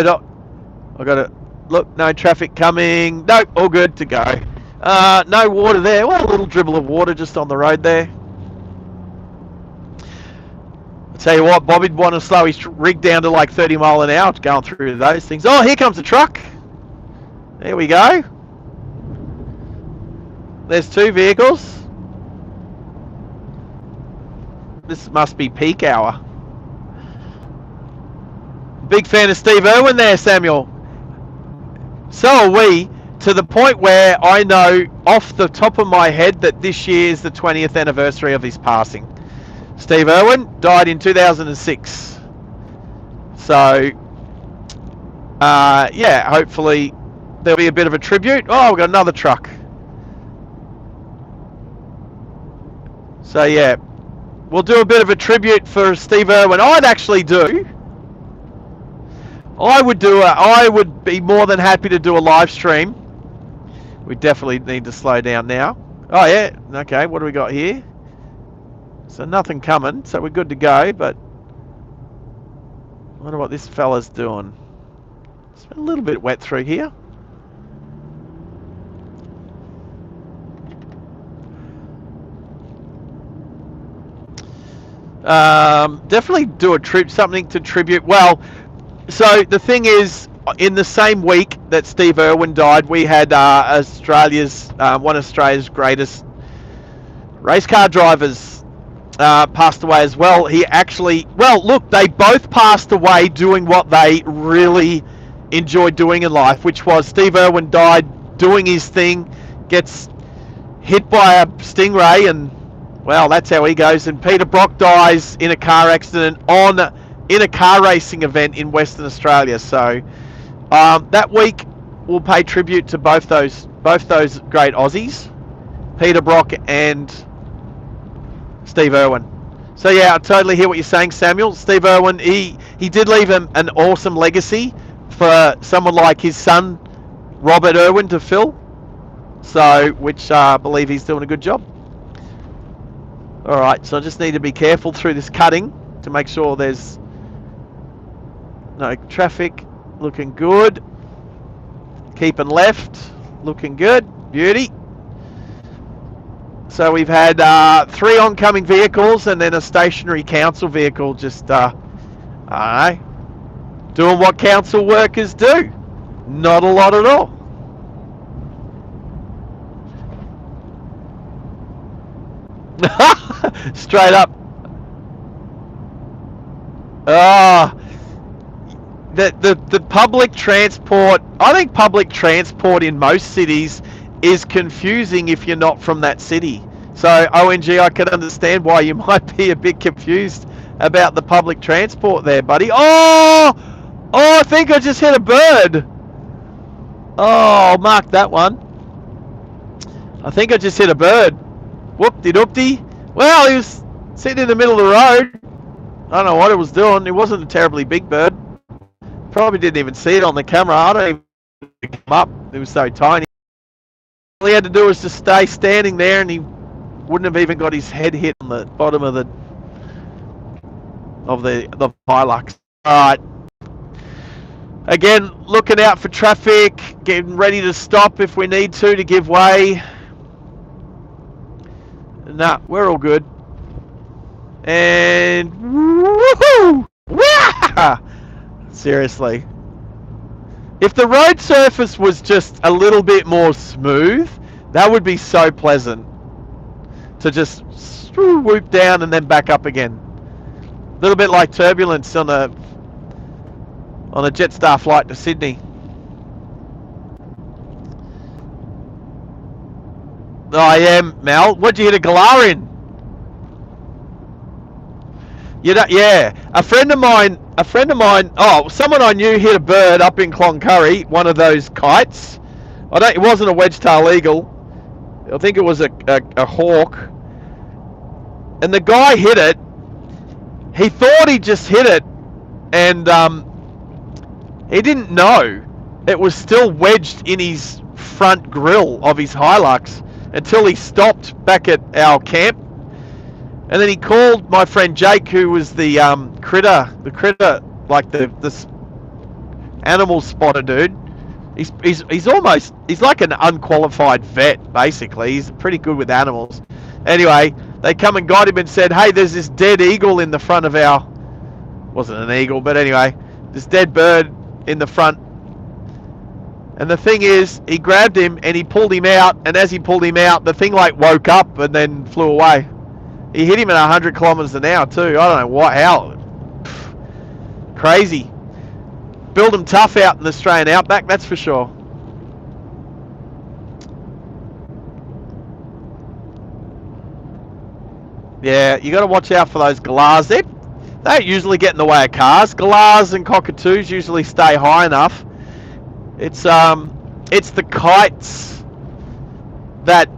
I got to look, no traffic coming. Nope, all good to go. No water there. Well, a little dribble of water just on the road there. I'll tell you what, Bobby'd want to slow his rig down to like 30 mile an hour going through those things. Oh, here comes a truck. There we go. There's two vehicles. This must be peak hour. Big fan of Steve Irwin there, Samuel. So are we, to the point where I know off the top of my head that this year is the 20th anniversary of his passing. Steve Irwin died in 2006. So, yeah, hopefully there'll be a bit of a tribute. Oh, we've got another truck. So, yeah, we'll do a bit of a tribute for Steve Irwin. I would be more than happy to do a live stream. We definitely need to slow down now. Oh yeah, okay, what do we got here? So nothing coming, so we're good to go, but I wonder what this fella's doing. It's been a little bit wet through here. Definitely do something to tribute. Well, so the thing is, in the same week that Steve Irwin died, we had one of Australia's greatest race car drivers passed away as well. He actually, well, look, they both passed away doing what they really enjoyed doing in life, which was Steve Irwin died doing his thing, gets hit by a stingray, and well, that's how he goes. And Peter Brock dies in a car accident in a car racing event in Western Australia. So that week we'll pay tribute to both those great Aussies, Peter Brock and Steve Irwin. So yeah, I totally hear what you're saying, Samuel. Steve Irwin, he did leave an awesome legacy for someone like his son, Robert Irwin, to fill. So, which I believe he's doing a good job. Alright, so I just need to be careful through this cutting to make sure there's no traffic. Looking good. Keeping left. Looking good. Beauty. So we've had 3 oncoming vehicles and then a stationary council vehicle just doing what council workers do. Not a lot at all. Straight up. The public transport, I think public transport in most cities is confusing if you're not from that city. So ONG, I can understand why you might be a bit confused about the public transport there, buddy. Oh, I think I just hit a bird. Oh, mark that one. I think I just hit a bird. Whoop-de-doop-de. Well, he was sitting in the middle of the road. I don't know what it was doing. It wasn't a terribly big bird. Probably didn't even see it on the camera. I don't even come up. It was so tiny. All he had to do was just stay standing there, and he wouldn't have even got his head hit on the bottom of the Hilux. All right. Again, looking out for traffic, getting ready to stop if we need to give way. Nah, we're all good. And woohoo! Seriously. If the road surface was just a little bit more smooth, that would be so pleasant to just whoop down and then back up again. A little bit like turbulence on a Jetstar flight to Sydney. I am, Mel. What'd you hit a galah in? You know, yeah. A friend of mine, someone I knew hit a bird up in Cloncurry, one of those kites. It wasn't a wedge-tail eagle. I think it was a hawk. And the guy hit it. He thought he just hit it, and he didn't know it was still wedged in his front grille of his Hilux until he stopped back at our camp. And then he called my friend Jake, who was the critter, like this animal spotter dude. He's like an unqualified vet, basically. He's pretty good with animals. Anyway, they come and got him and said, hey, there's this dead eagle in the front of our... Wasn't an eagle, but anyway, this dead bird in the front. And the thing is, he grabbed him and he pulled him out, and as he pulled him out, the thing like woke up and then flew away. He hit him at 100 kilometers an hour too. I don't know what, how. Crazy. Build them tough out in the Australian Outback, that's for sure. Yeah, you got to watch out for those galahs. They don't usually get in the way of cars. Galahs and cockatoos usually stay high enough. It's the kites that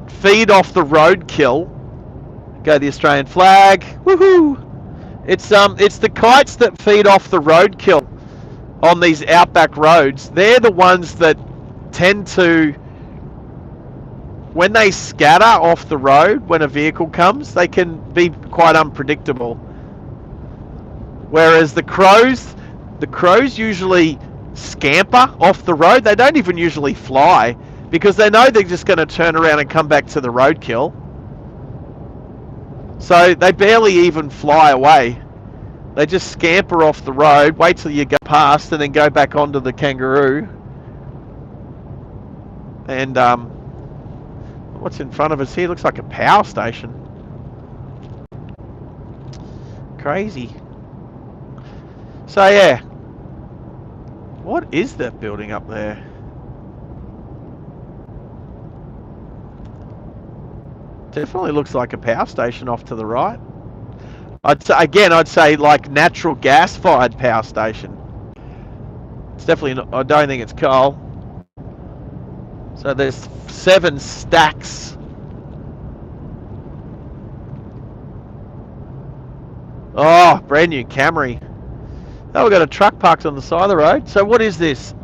feed off the roadkill. Go the Australian flag. Woohoo! It's the kites that feed off the roadkill on these outback roads. They're the ones that tend to, when they scatter off the road when a vehicle comes, they can be quite unpredictable. Whereas the crows usually scamper off the road. They don't even usually fly because they know they're just going to turn around and come back to the roadkill. So they barely even fly away. They just scamper off the road, wait till you go past, and then go back onto the kangaroo. And what's in front of us here? Looks like a power station. Crazy. So yeah. What is that building up there? Definitely looks like a power station off to the right. I'd say like natural gas fired power station. It's definitely not, I don't think it's coal. So there's 7 stacks. Oh, brand new Camry. Oh, we've got a truck parked on the side of the road. So what is this?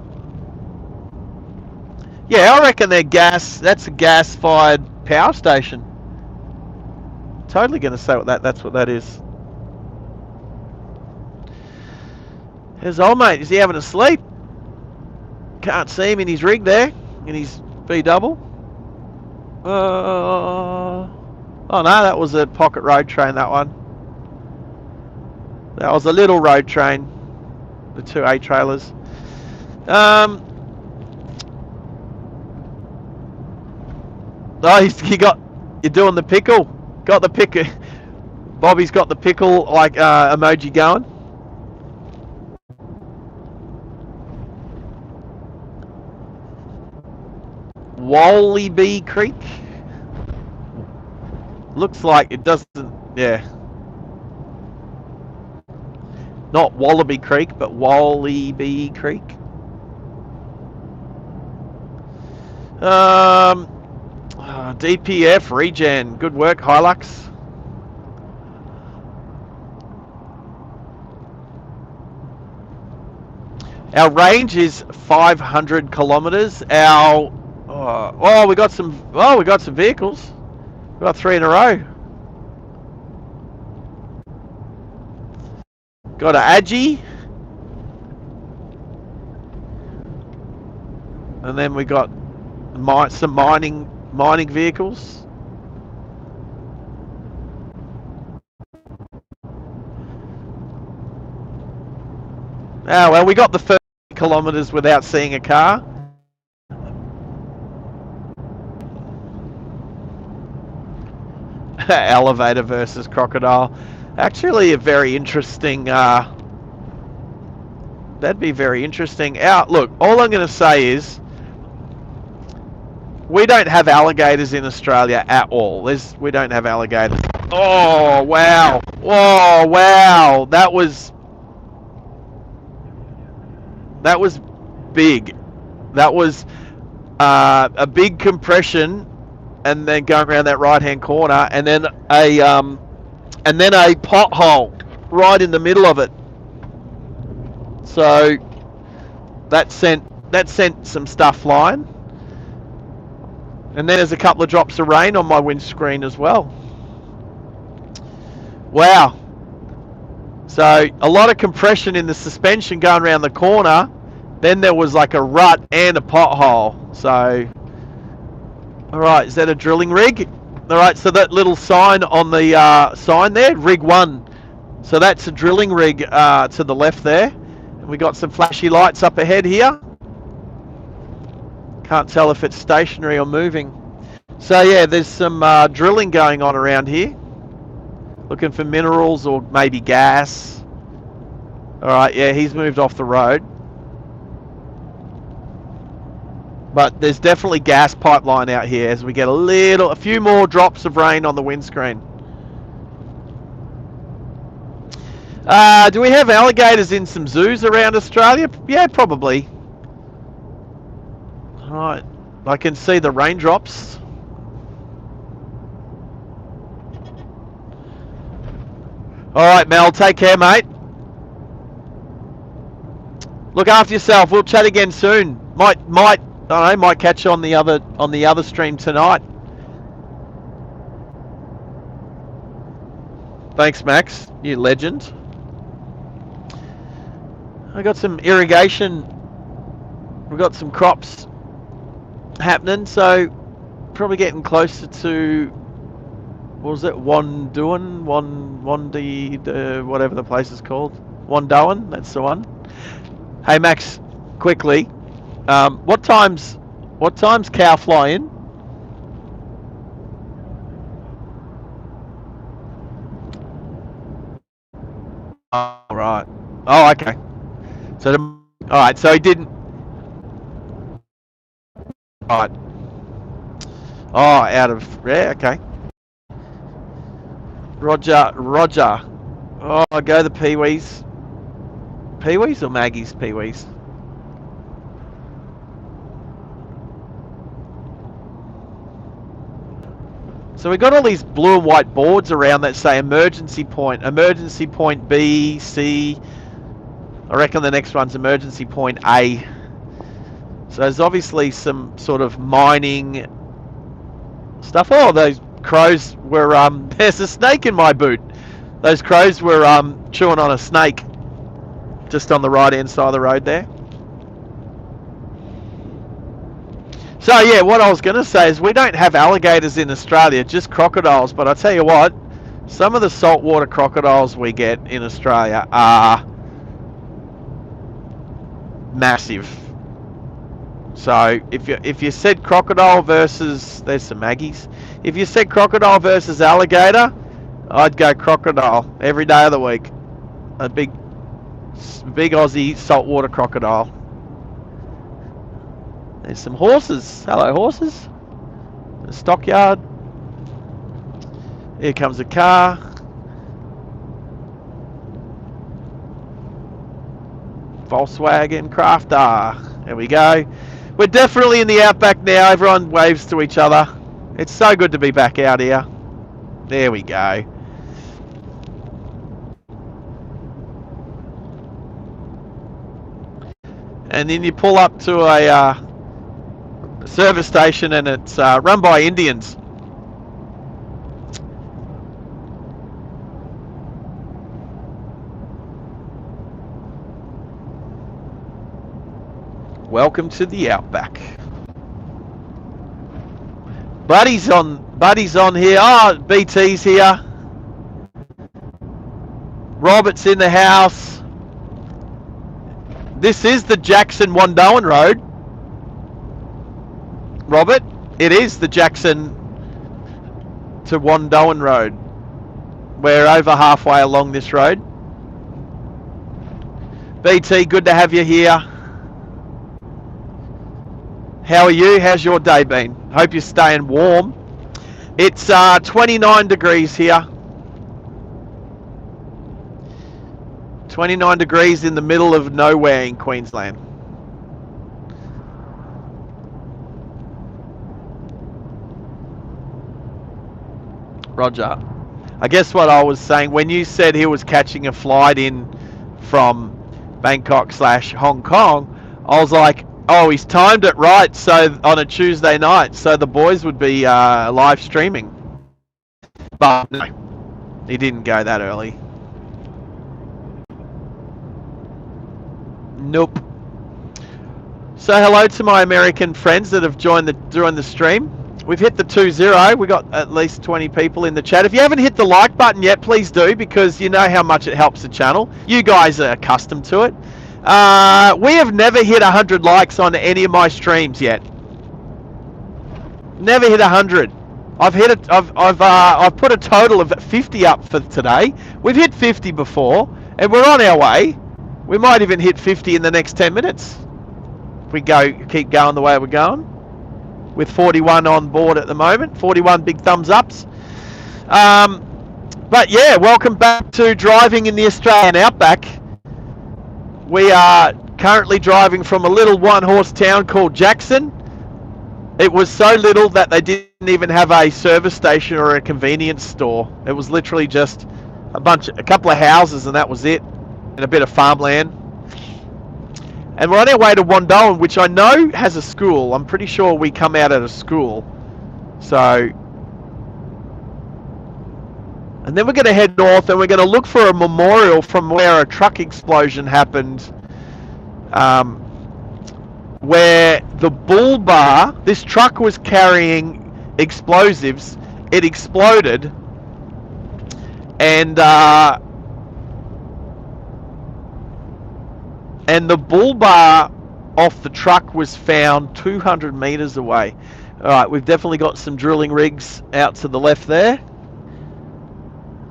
Yeah, I reckon they're gas. That's a gas-fired power station. Totally going to say that's what that is. There's old mate. Is he having a sleep? Can't see him in his rig there, in his V-double. Oh no, that was a pocket road train, that one. That was a little road train. The 2 A-trailers. Oh, you're doing the pickle. Got the pickle. Bobby's got the pickle like emoji going. Wallaby Creek. Looks like it doesn't. Yeah. Not Wallaby Creek, but Wallaby Creek. DPF regen. Good work, Hilux. Our range is 500 kilometers. Our we got some vehicles. We got 3 in a row. Got a Agi. And then we got some mining vehicles. Oh, well, we got the 30 kilometres without seeing a car. Elevator versus crocodile. Actually, a very interesting... that'd be very interesting. Look, all I'm going to say is we don't have alligators in Australia at all. We don't have alligators. Oh, wow. Oh, wow. That was big. That was a big compression, and then going around that right-hand corner, and then a pothole right in the middle of it. So that sent some stuff flying. And then there's a couple of drops of rain on my windscreen as well. Wow. So a lot of compression in the suspension going around the corner. Then there was like a rut and a pothole. So, all right, is that a drilling rig? All right, so that little sign on the sign there, rig 1. So that's a drilling rig to the left there. And we got some flashy lights up ahead here. Can't tell if it's stationary or moving. So yeah, there's some drilling going on around here. Looking for minerals or maybe gas. Alright, yeah, he's moved off the road. But there's definitely gas pipeline out here as we get a few more drops of rain on the windscreen. Do we have alligators in some zoos around Australia? Yeah, probably. Alright, I can see the raindrops. Alright, Mel, take care, mate. Look after yourself. We'll chat again soon. Might I don't know, might catch you on the other stream tonight. Thanks, Max. You legend. I got some irrigation. We've got some crops happening, so probably getting closer to, what was it, Wondoan, whatever the place is called, Wondoan, that's the one. Hey Max, quickly, what time's cow fly in? Oh, right. Oh, okay. So, all right. So he didn't. Right. Oh, out of... Yeah, okay. Roger. Oh, go the peewees. Peewees or Maggie's peewees? So we got all these blue and white boards around that say emergency point B, C. I reckon the next one's emergency point A. So there's obviously some sort of mining stuff. Oh, those crows were, there's a snake in my boot. Those crows were chewing on a snake just on the right hand side of the road there. So yeah, what I was going to say is we don't have alligators in Australia, just crocodiles. But I tell you what, some of the saltwater crocodiles we get in Australia are massive. So if you said crocodile versus, there's some Maggies. If you said crocodile versus alligator, I'd go crocodile every day of the week. A big Aussie saltwater crocodile. There's some horses. Hello, horses. The stockyard. Here comes a car. Volkswagen Crafter. There we go. We're definitely in the Outback now. Everyone waves to each other. It's so good to be back out here. There we go. And then you pull up to a service station and it's run by Indians. Welcome to the Outback. Buddy's on here. Oh, BT's here. Robert's in the house. This is the Jackson Wondoan Road, Robert. It is the Jackson to Wondoan Road. We're over halfway along this road. BT, good to have you here. How are you? How's your day been? Hope you're staying warm. It's 29 degrees here. 29 degrees in the middle of nowhere in Queensland. Roger. I guess what I was saying, when you said he was catching a flight in from Bangkok/Hong Kong, I was like, oh, he's timed it right, so on a Tuesday night, so the boys would be live streaming. But no, he didn't go that early. Nope. So hello to my American friends that have joined the stream. We've hit the 2-0. We got at least 20 people in the chat. If you haven't hit the like button yet, please do, because you know how much it helps the channel. You guys are accustomed to it. We have never hit 100 likes on any of my streams yet. Never hit 100. I've put a total of 50 up for today. We've hit 50 before, and we're on our way. We might even hit 50 in the next 10 minutes. If we keep going the way we're going. With 41 on board at the moment, 41 big thumbs ups. But yeah, welcome back to driving in the Australian Outback. We are currently driving from a little one-horse town called Jackson. It was so little that they didn't even have a service station or a convenience store. It was literally just a couple of houses, and that was it, and a bit of farmland. And we're on our way to Wondoan, which I know has a school. I'm pretty sure we come out at a school. So, and then we're going to head north, and we're going to look for a memorial from where a truck explosion happened, where the bull bar, this truck was carrying explosives. It exploded, and the bull bar off the truck was found 200 meters away. All right, we've definitely got some drilling rigs out to the left there.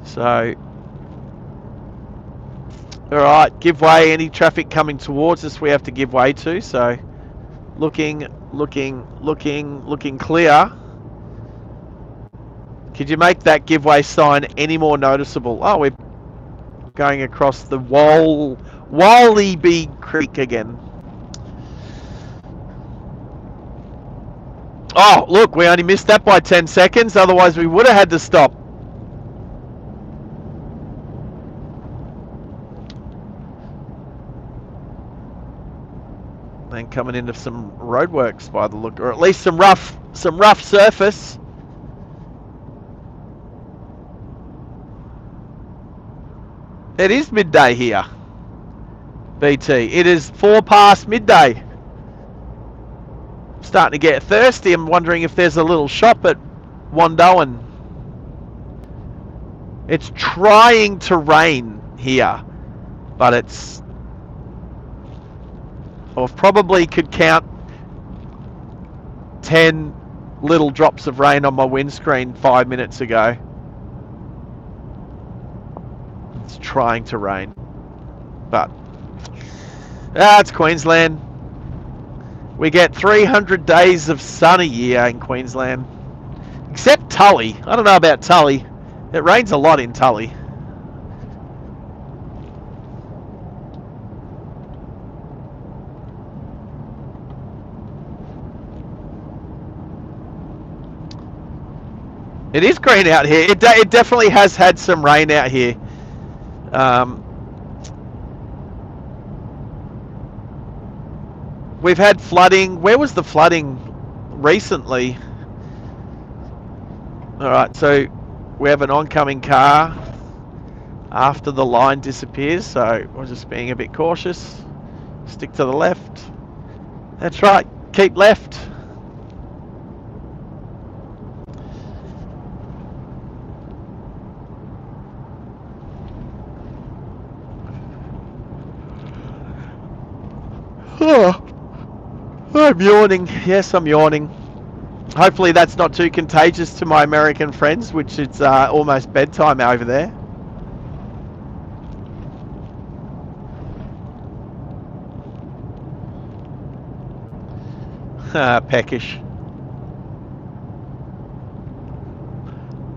So, all right, give way. Any traffic coming towards us, we have to give way to. So, looking clear. Could you make that give way sign any more noticeable? Oh, we're going across the Wallaby Creek again. Oh, look, we only missed that by 10 seconds. Otherwise, we would have had to stop. And coming into some roadworks by the look, or at least some rough surface. It is midday here, BT. It is 4 past midday. I'm starting to get thirsty. I'm wondering if there's a little shop at Wondoan. It's trying to rain here, but it's... I probably could count 10 little drops of rain on my windscreen 5 minutes ago. It's trying to rain, but it's Queensland. We get 300 days of sun a year in Queensland, except Tully. I don't know about Tully. It rains a lot in Tully. It is green out here. It definitely has had some rain out here. We've had flooding. Where was the flooding recently? Alright, so we have an oncoming car after the line disappears, so we're just being a bit cautious. Stick to the left. That's right, keep left. I'm yawning. Yes, I'm yawning. Hopefully that's not too contagious to my American friends, which it's almost bedtime over there. Peckish.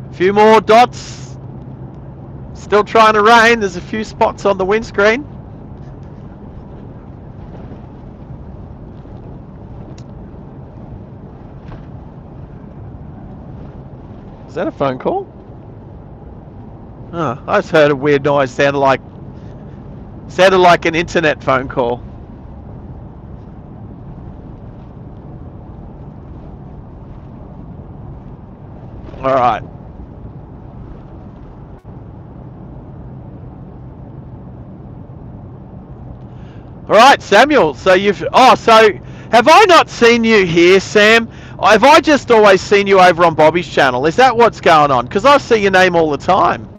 A few more dots. Still trying to rain. There's a few spots on the windscreen. Is that a phone call? Oh, I just heard a weird noise. Sounded like an internet phone call. All right. All right, Samuel. So have I not seen you here, Sam? Have I just always seen you over on Bobby's channel? Is that what's going on? Because I see your name all the time.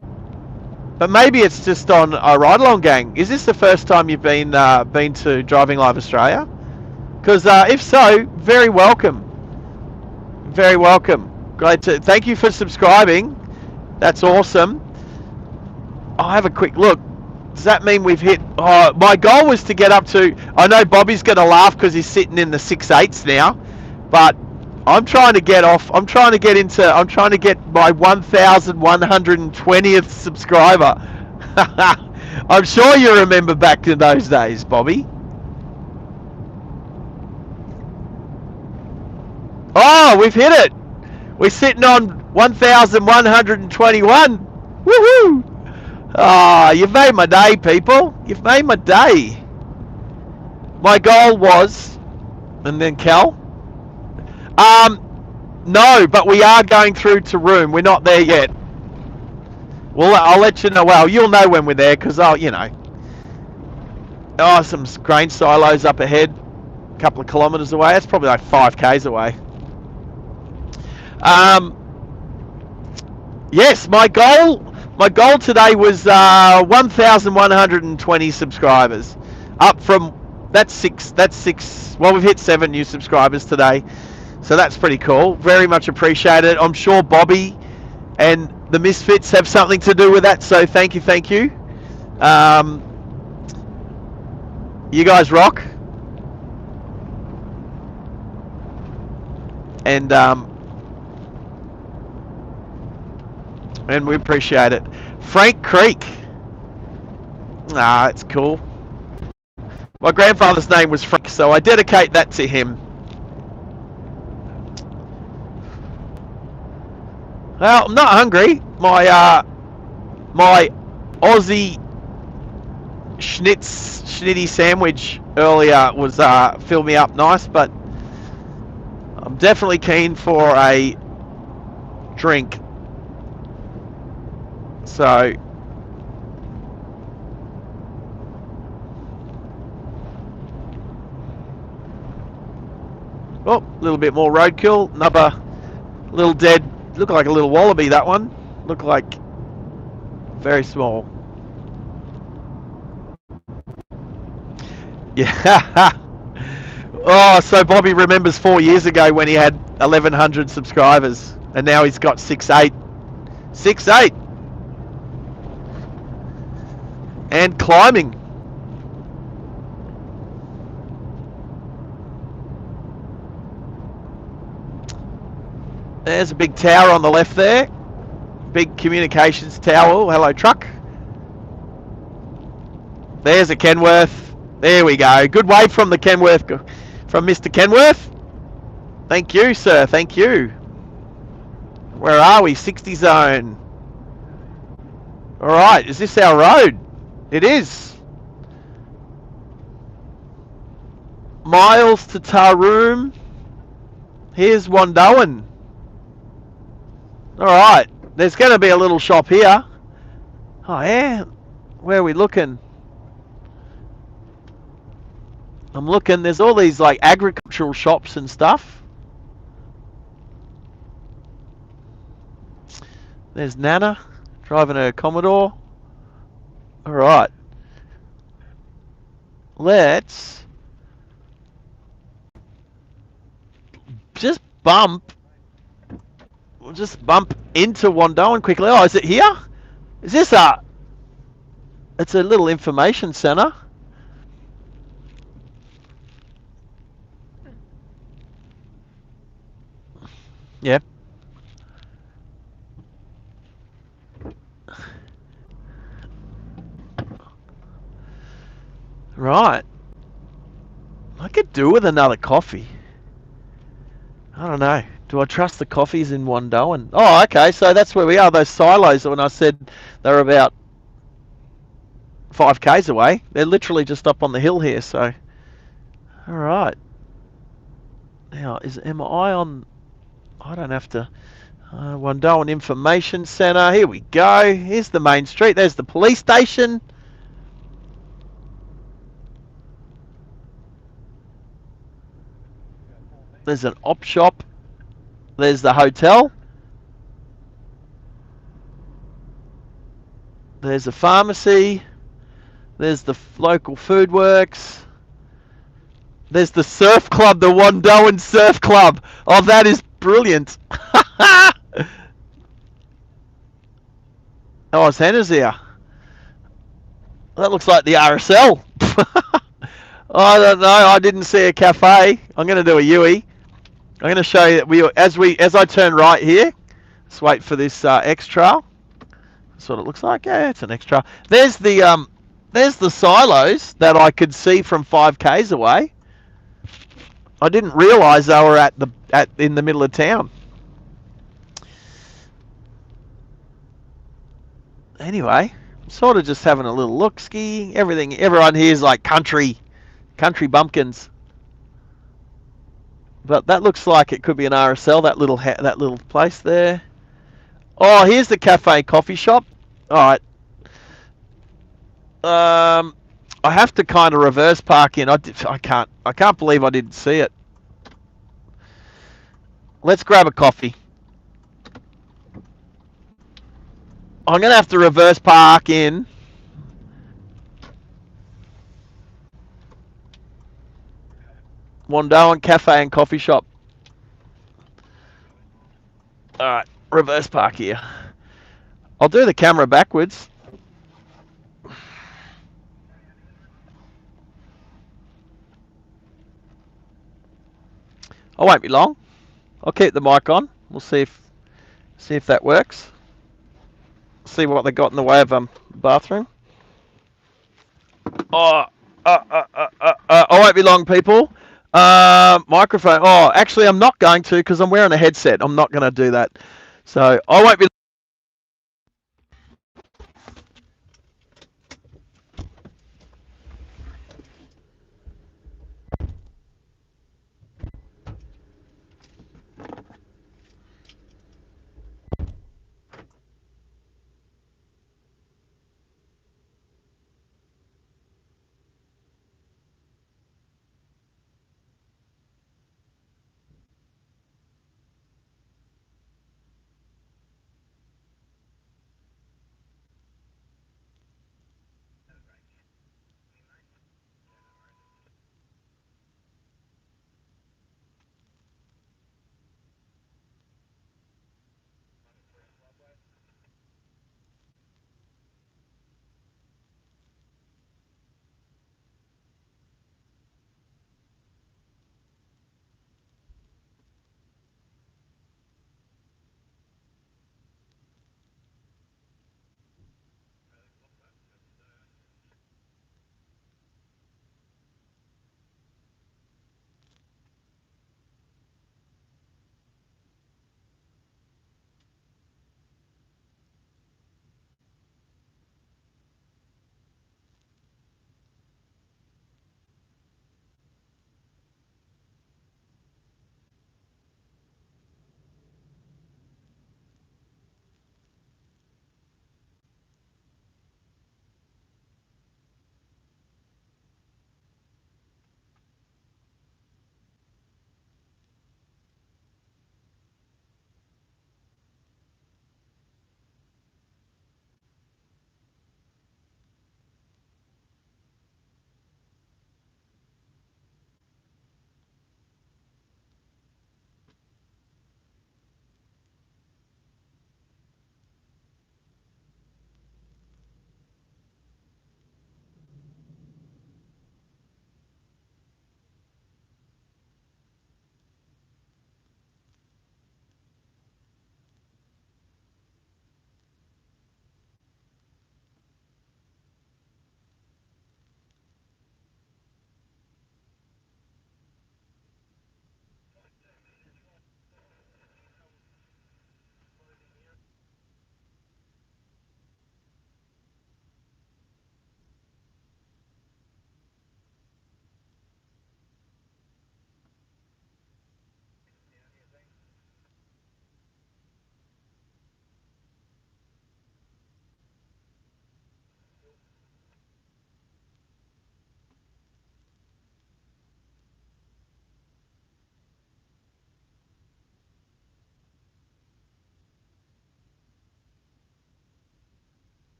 But maybe it's just on a Ride Along Gang. Is this the first time you've been to Driving Live Australia? Because if so, very welcome. Very welcome. Great to thank you for subscribing. That's awesome. I'll have a quick look. Does that mean we've hit? Oh, my goal was to get up to. I know Bobby's going to laugh because he's sitting in the 6/8s now, but I'm trying to get off. I'm trying to get my 1,120th subscriber. I'm sure you remember back in those days, Bobby. Oh, we've hit it. We're sitting on 1,121. Woohoo! Ah, you've made my day, people. You've made my day. My goal was, and then Cal. No, but we are going through Toowoomba. We're not there yet. Well, I'll let you know. Well, you'll know when we're there because I'll, Oh, some grain silos up ahead, a couple of kilometres away. That's probably like 5Ks away. Yes, my goal today was 1,120 subscribers, up from that's six. Well, we've hit 7 new subscribers today, so that's pretty cool. Very much appreciated. I'm sure Bobby and the Misfits have something to do with that. So thank you. You guys rock, and we appreciate it. Frank Creek. It's cool. My grandfather's name was Frank, so I dedicate that to him. Well, I'm not hungry. My Aussie schnitty sandwich earlier was filled me up nice, but I'm definitely keen for a drink. So oh, a little bit more roadkill. Another little dead. Looked like a little wallaby, that one. Looked like very small. Yeah. Oh, so Bobby remembers 4 years ago when he had 1,100 subscribers, and now he's got 6/8. 6/8. And climbing. There's a big tower on the left there. Big communications tower. Oh, hello, truck. There's a Kenworth. There we go. Good wave from the Kenworth, from Mr. Kenworth. Thank you, sir. Thank you. Where are we? 60 zone. All right. Is this our road? It is. Miles to Toowoomba. Here's Wondoan. All right. There's going to be a little shop here. Oh, yeah. Where are we looking? I'm looking. There's all these like agricultural shops and stuff. There's Nana driving a Commodore. All right. Let's bump. We'll just bump into Wondoan quickly. Oh, is it here? Is this a... It's a little information centre. Yeah. Right. I could do with another coffee. I don't know. Do I trust the coffees in Wondoan? Oh, okay. So that's where we are. Those silos, when I said they're about 5 k's away, they're literally just up on the hill here. So, all right. Now, am I on? I don't have to. Wondoan Information Centre. Here we go. Here's the main street. There's the police station. There's an op shop. There's the hotel. There's a pharmacy. There's the local food works. There's the surf club, the Wondoan Surf Club. Oh, that is brilliant. Oh, Santa's here. That looks like the RSL. I don't know. I didn't see a cafe. I'm going to do a Yui. I'm going to show you that as I turn right here. Let's wait for this X trail. That's what it looks like. Yeah, it's an X trail. There's the silos that I could see from 5 k's away. I didn't realise they were in the middle of town. Anyway, sort of just having a little look ski. Everyone here is like country bumpkins. But that looks like it could be an RSL. That little place there. Oh, here's the cafe coffee shop. All right. I have to kind of reverse park in. I can't believe I didn't see it. Let's grab a coffee. I'm going to have to reverse park in. Wondoan Cafe and Coffee Shop. Alright, reverse park here. I'll do the camera backwards. I won't be long. I'll keep the mic on. We'll see if that works. See what they got in the way of bathroom. I won't be long, people. Microphone. Oh, actually, I'm not going to because I'm wearing a headset. I'm not going to do that. So I won't be.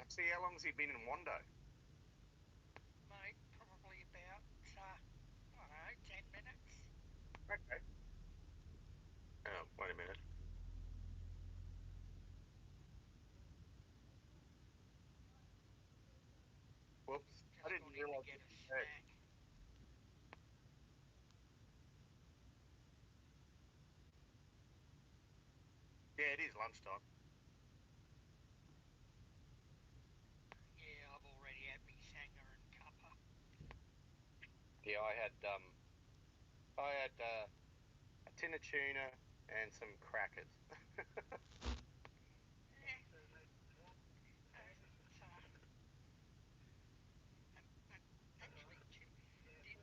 See, how long's he been in Wando? Mate, probably about, I don't know, 10 minutes. Okay. Oh, wait a minute. Whoops. Just I didn't gone in to realise. get a snack. Yeah, it is lunchtime. Yeah, I've already had me sanger and cuppa. Yeah, I had a tin of tuna and some crackers. Yeah. Actually, Jim, did you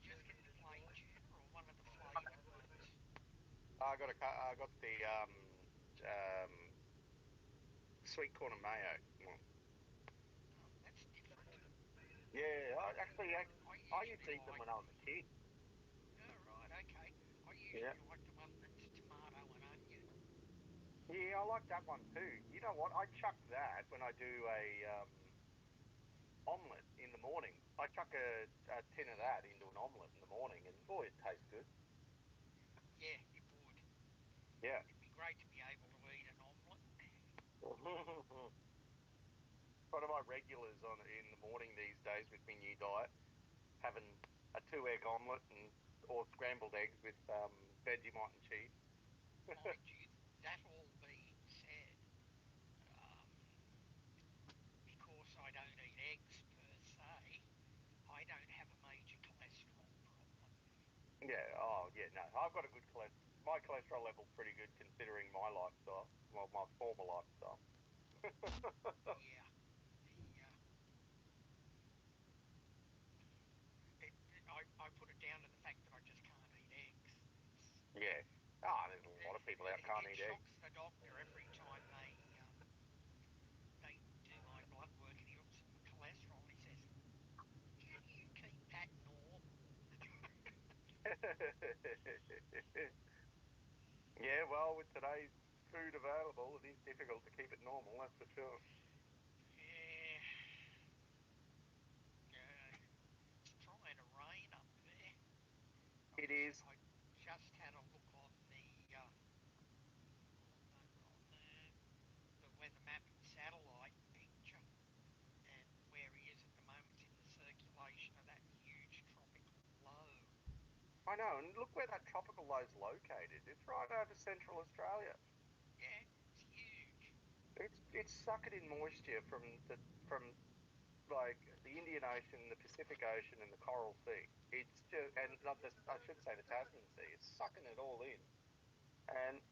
just get the plain tuna or one of the flavoured ones? I got the sweet corn and mayo one. Oh, that's different. Yeah, I used to usually eat them like when I was a kid. Oh, right, okay. I usually Yeah. like the one that's tomato and onion. Yeah, I like that one too. You know what? I chuck that when I do a omelette in the morning. I chuck a tin of that into an omelette in the morning, and boy, it tastes good. Yeah, it would. Yeah. It'd be great to be able to eat an omelette. One of my regulars in the morning these days with my new diet, having a 2-egg omelette or scrambled eggs with Vegemite and cheese. Mind you, that all being said, because I don't eat eggs per se, I don't have a major cholesterol problem. Yeah. Oh, yeah. No, I've got a good cholesterol. My cholesterol level's pretty good considering my lifestyle. Well, my former lifestyle. Yeah, I put it down to the fact that I just can't eat eggs. Yeah. Ah, there's a lot of people out can't It eat eggs. shocks the doctor every time they do my blood work and he looks at my cholesterol and he says, "Can you keep that normal?" Yeah, well, with today's food available, it is difficult to keep it normal, that's for sure. Yeah. It's trying to rain up there. It is. I just had a look on the weather map and satellite picture, and where he is at the moment is in the circulation of that huge tropical low. I know, and look where that tropical low's located. It's right over central Australia. Yeah, it's huge. It's sucking in moisture from like the Indian Ocean, the Pacific Ocean, and the Coral Sea. It's just, and not this, I should say the Tasman Sea. It's sucking it all in, and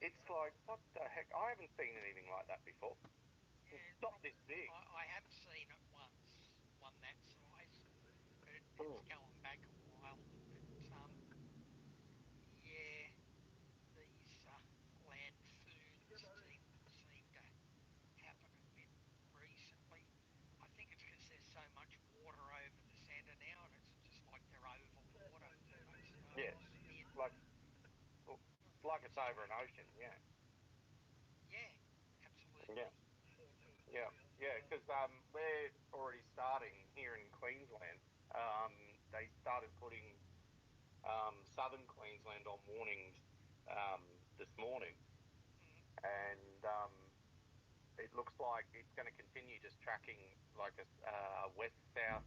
it's like, what the heck? I haven't seen anything like that before. Yeah, It's not this big. I have seen it once, one that size, but it's Mm. going back a while. But yeah, these land foons seem to happen a bit recently. I think it's because there's so much water over the centre now, and it's just like they're over water. I Yeah, suppose. like it's over an ocean. Yeah, Yeah, yeah, absolutely. yeah. Because we're already starting here in Queensland. They started putting southern Queensland on warnings this morning, Mm, and it looks like it's going to continue just tracking like a west south,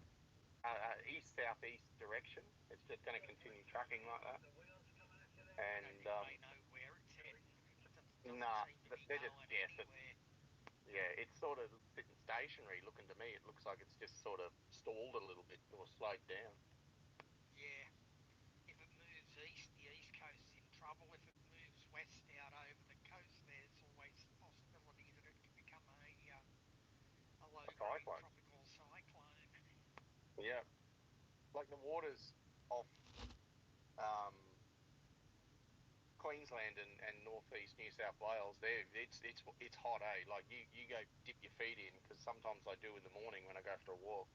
east southeast direction. It's just going to continue tracking like that. I don't And think they know where it's heading. It doesn't nah, seem to be they're just going guessing. anywhere. Yeah, it's sort of sitting stationary. Looking to me, it looks like it's just sort of stalled a little bit or slowed down. Yeah, if it moves east, the east coast's in trouble. If it moves west out over the coast, there's always the possibility that it could become a A low-grade cyclone. tropical cyclone. Yeah, like the waters off Queensland and northeast New South Wales. There, it's hot, eh? Like you go dip your feet in because sometimes I do in the morning when I go for a walk.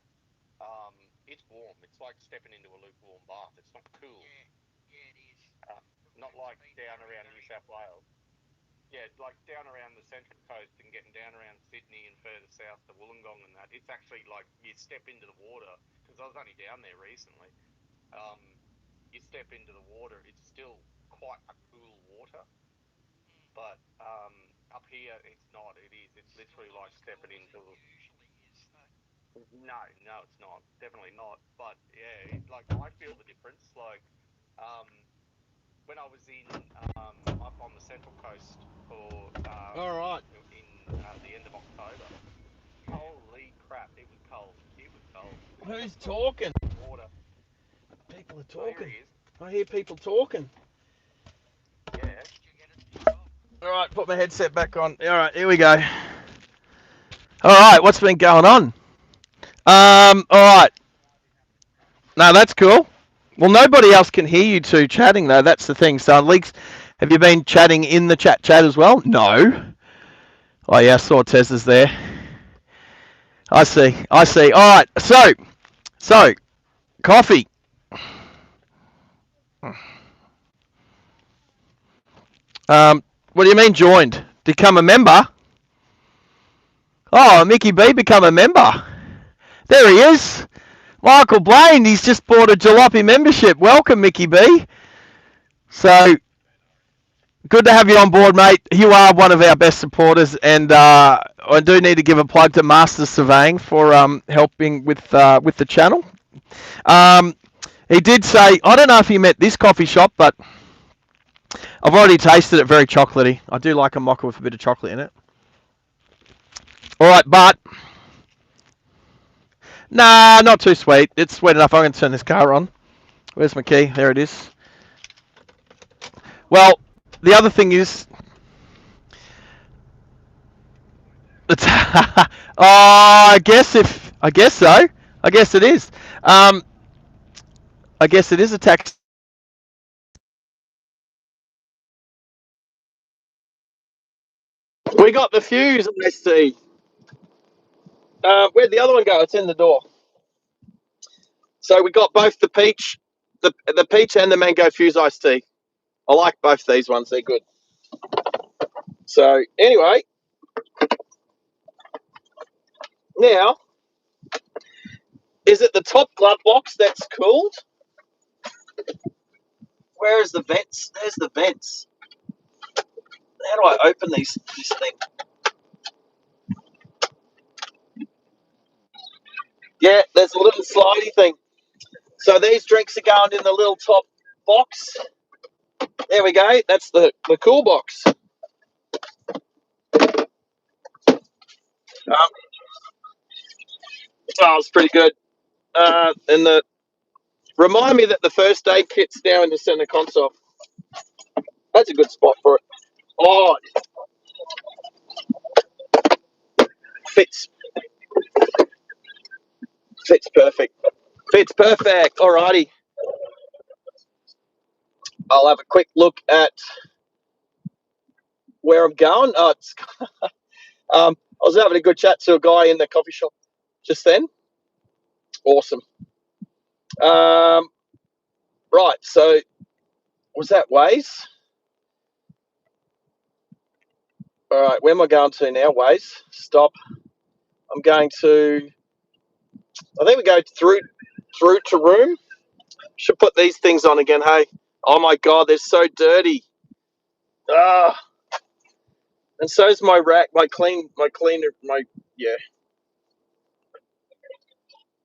It's warm. It's like stepping into a lukewarm bath. It's not cool. Yeah, yeah, it is. Uh, not It's like been down very, around New very, South Wales. yeah, like down around the Central Coast and getting down around Sydney and further south to Wollongong and that, it's actually like you step into the water, because I was only down there recently. You step into the water, it's still quite a cool water, but up here it's not. It is. It's literally like stepping into. Usually is though. No, it's not. Definitely not. But yeah, like I feel the difference. Like when I was in up on the Central Coast for All right. in the end of October. Holy crap! It was cold. It was cold. Who's talking? Water. People are Oh, here talking. he is. I hear people talking. Yeah. Did you get it yourself? All right, put my headset back on. All right, here we go. All right, what's been going on? All right. No, that's cool. Well, nobody else can hear you two chatting though. That's the thing. So, Leaks, have you been chatting in the chat as well? No. Oh yeah, I saw Tessa's there. I see. I see. All right. So, coffee. What do you mean joined? Become a member? Oh, Mickey B become a member. There he is. Michael Blaine, he's just bought a Jalopy membership. Welcome, Mickey B. So, good to have you on board, mate. You are one of our best supporters, and I do need to give a plug to Master Surveying for helping with the channel. He did say, I don't know if he meant this coffee shop, but I've already tasted it. Very chocolatey. I do like a mocha with a bit of chocolate in it. All right, but nah, not too sweet. It's sweet enough. I'm going to turn this car on. Where's my key? There it is. Well, the other thing is, it's I guess so. I guess it is. I guess it is a tax. We got the fuse. I see. Where'd the other one go? It's in the door. So we got both the peach, the peach and the mango fuse iced tea. I like both these ones. They're good. So anyway, now is it the top glove box that's cooled? Where is the vents? There's the vents. How do I open this thing? Yeah, there's a little slidey thing. So these drinks are going in the little top box. There we go. That's the cool box. Oh, it's pretty good. And remind me that the first aid kit's now in the center console. That's a good spot for it. Oh, fits fits perfect. Fits perfect. Alrighty. I'll have a quick look at where I'm going. I was having a good chat to a guy in the coffee shop just then. Awesome. Right. So was that Waze? All right. Where am I going to now? Waze. Stop. I'm going to. I think we go through to room. Should put these things on again. Hey. Oh my God, they're so dirty. Ah. And so's my rack, my cleaner,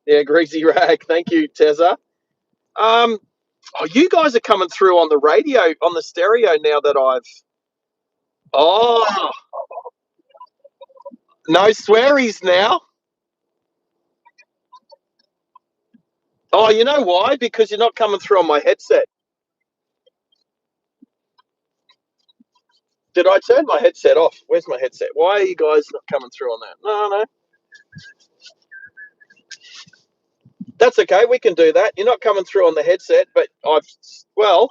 yeah, greasy rag. Thank you, Tezza. Oh, you guys are coming through on the radio, on the stereo now that I've. Oh, no swearies now. Oh, you know why? Because you're not coming through on my headset. Did I turn my headset off? Where's my headset? Why are you guys not coming through on that? No. That's okay. We can do that. You're not coming through on the headset, but well,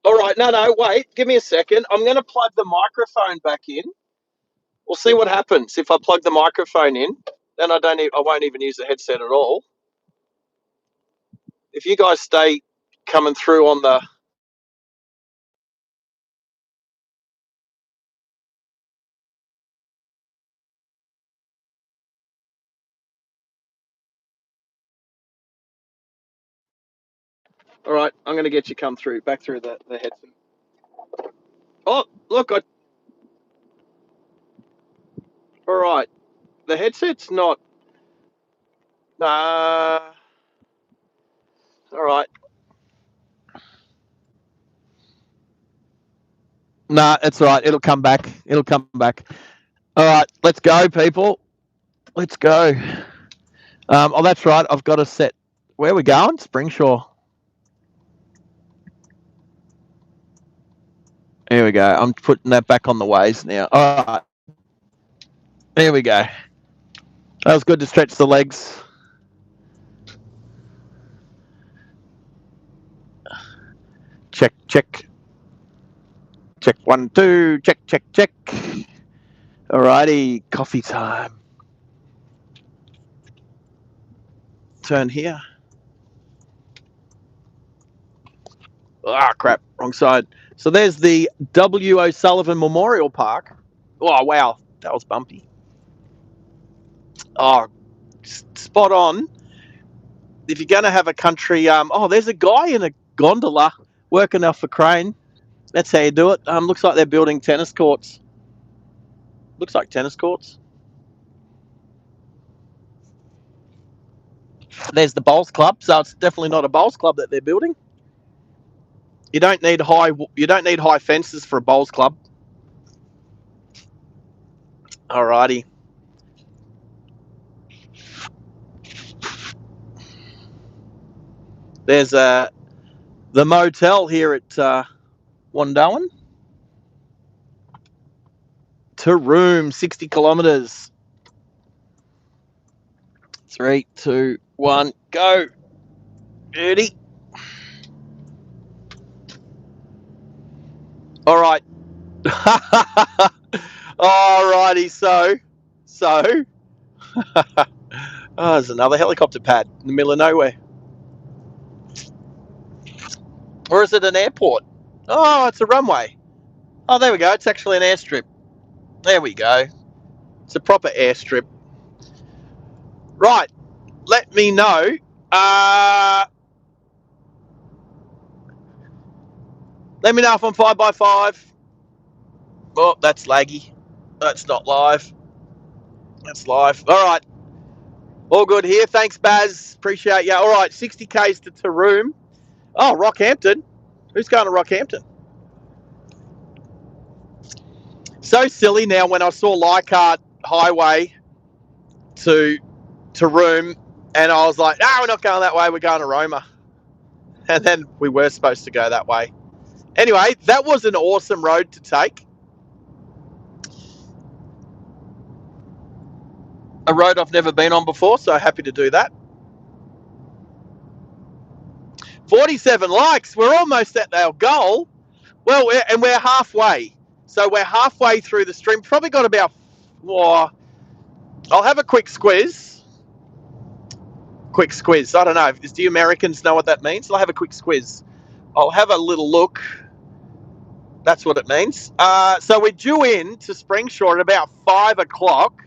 all right. No, wait. Give me a second. I'm going to plug the microphone back in. We'll see what happens if I plug the microphone in. Then I won't even use the headset at all. If you guys stay coming through on the All right, I'm going to get you come through, back through the headset. Oh, look, all right. The headset's not. All right. Nah, it's all right. It'll come back. It'll come back. All right, let's go, people. Let's go. Oh, that's right. I've got to set. Where are we going? Springshore. Here we go. I'm putting that back on the ways now. All right. Here we go. That was good to stretch the legs. Check, check. Check 1, 2. Check, check, check. All righty. Coffee time. Turn here. Ah, crap. Wrong side. So there's the W. O'Sullivan Memorial Park. Oh, wow. That was bumpy. Oh, spot on. If you're going to have a country, there's a guy in a gondola working off a crane. That's how you do it. Looks like they're building tennis courts. Looks like tennis courts. There's the bowls club, so it's definitely not a bowls club that they're building. You don't need high fences for a bowls club. Alrighty. There's the motel here at Wondoan. Toowoomba, 60 kilometres. 3, 2, 1, go. Beauty. All right. Alrighty, so there's another helicopter pad in the middle of nowhere. Or is it an airport? Oh, it's a runway. Oh, there we go. It's actually an airstrip. There we go. It's a proper airstrip. Right. Let me know. Let me know if I'm 5x5. Oh, that's laggy. That's not live. That's live. All right. All good here. Thanks, Baz. Appreciate you. All right. 60 Ks to Toowoomba. Oh, Rockhampton. Who's going to Rockhampton? So silly now when I saw Leichhardt Highway to Toowoomba, and I was like, we're not going that way. We're going to Roma. And then we were supposed to go that way. Anyway, that was an awesome road to take. A road I've never been on before, so happy to do that. 47 likes. We're almost at our goal. Well, we're halfway. So we're halfway through the stream. Probably got about... I'll have a quick squiz. Quick squiz. I don't know. Do you Americans know what that means? I'll have a quick squiz. I'll have a little look. That's what it means. So we're due in to Springshore at about 5 o'clock.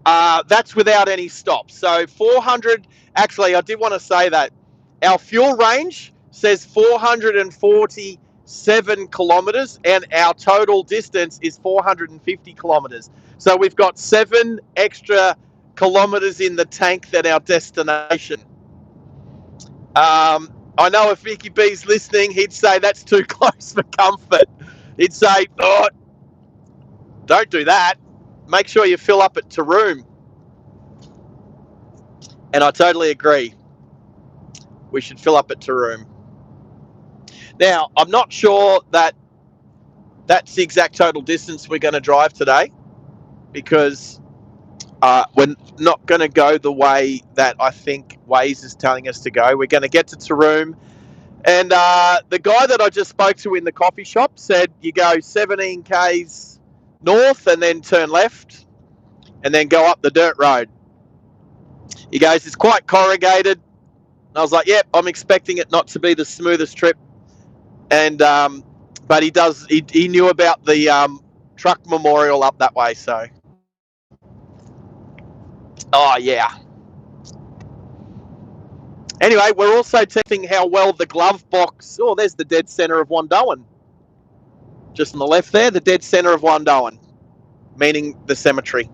That's without any stops. So 400... Actually, I did want to say that. Our fuel range says 447 kilometres and our total distance is 450 kilometres. So we've got 7 extra kilometres in the tank than our destination. I know if Vicky B's listening, he'd say that's too close for comfort. He'd say, don't do that. Make sure you fill up at Toowoomba. And I totally agree. We should fill up at Toowoomba. Now, I'm not sure that that's the exact total distance we're going to drive today, because we're not going to go the way that I think Waze is telling us to go. We're going to get to Toowoomba, and the guy that I just spoke to in the coffee shop said you go 17 Ks north and then turn left and then go up the dirt road. He goes, it's quite corrugated. And I was like, yep, I'm expecting it not to be the smoothest trip. And but he knew about the truck memorial up that way, so oh yeah. Anyway, we're also testing how well the glove box. Oh, there's the dead center of Wondoan. Just on the left there, the dead center of Wondoan, meaning the cemetery.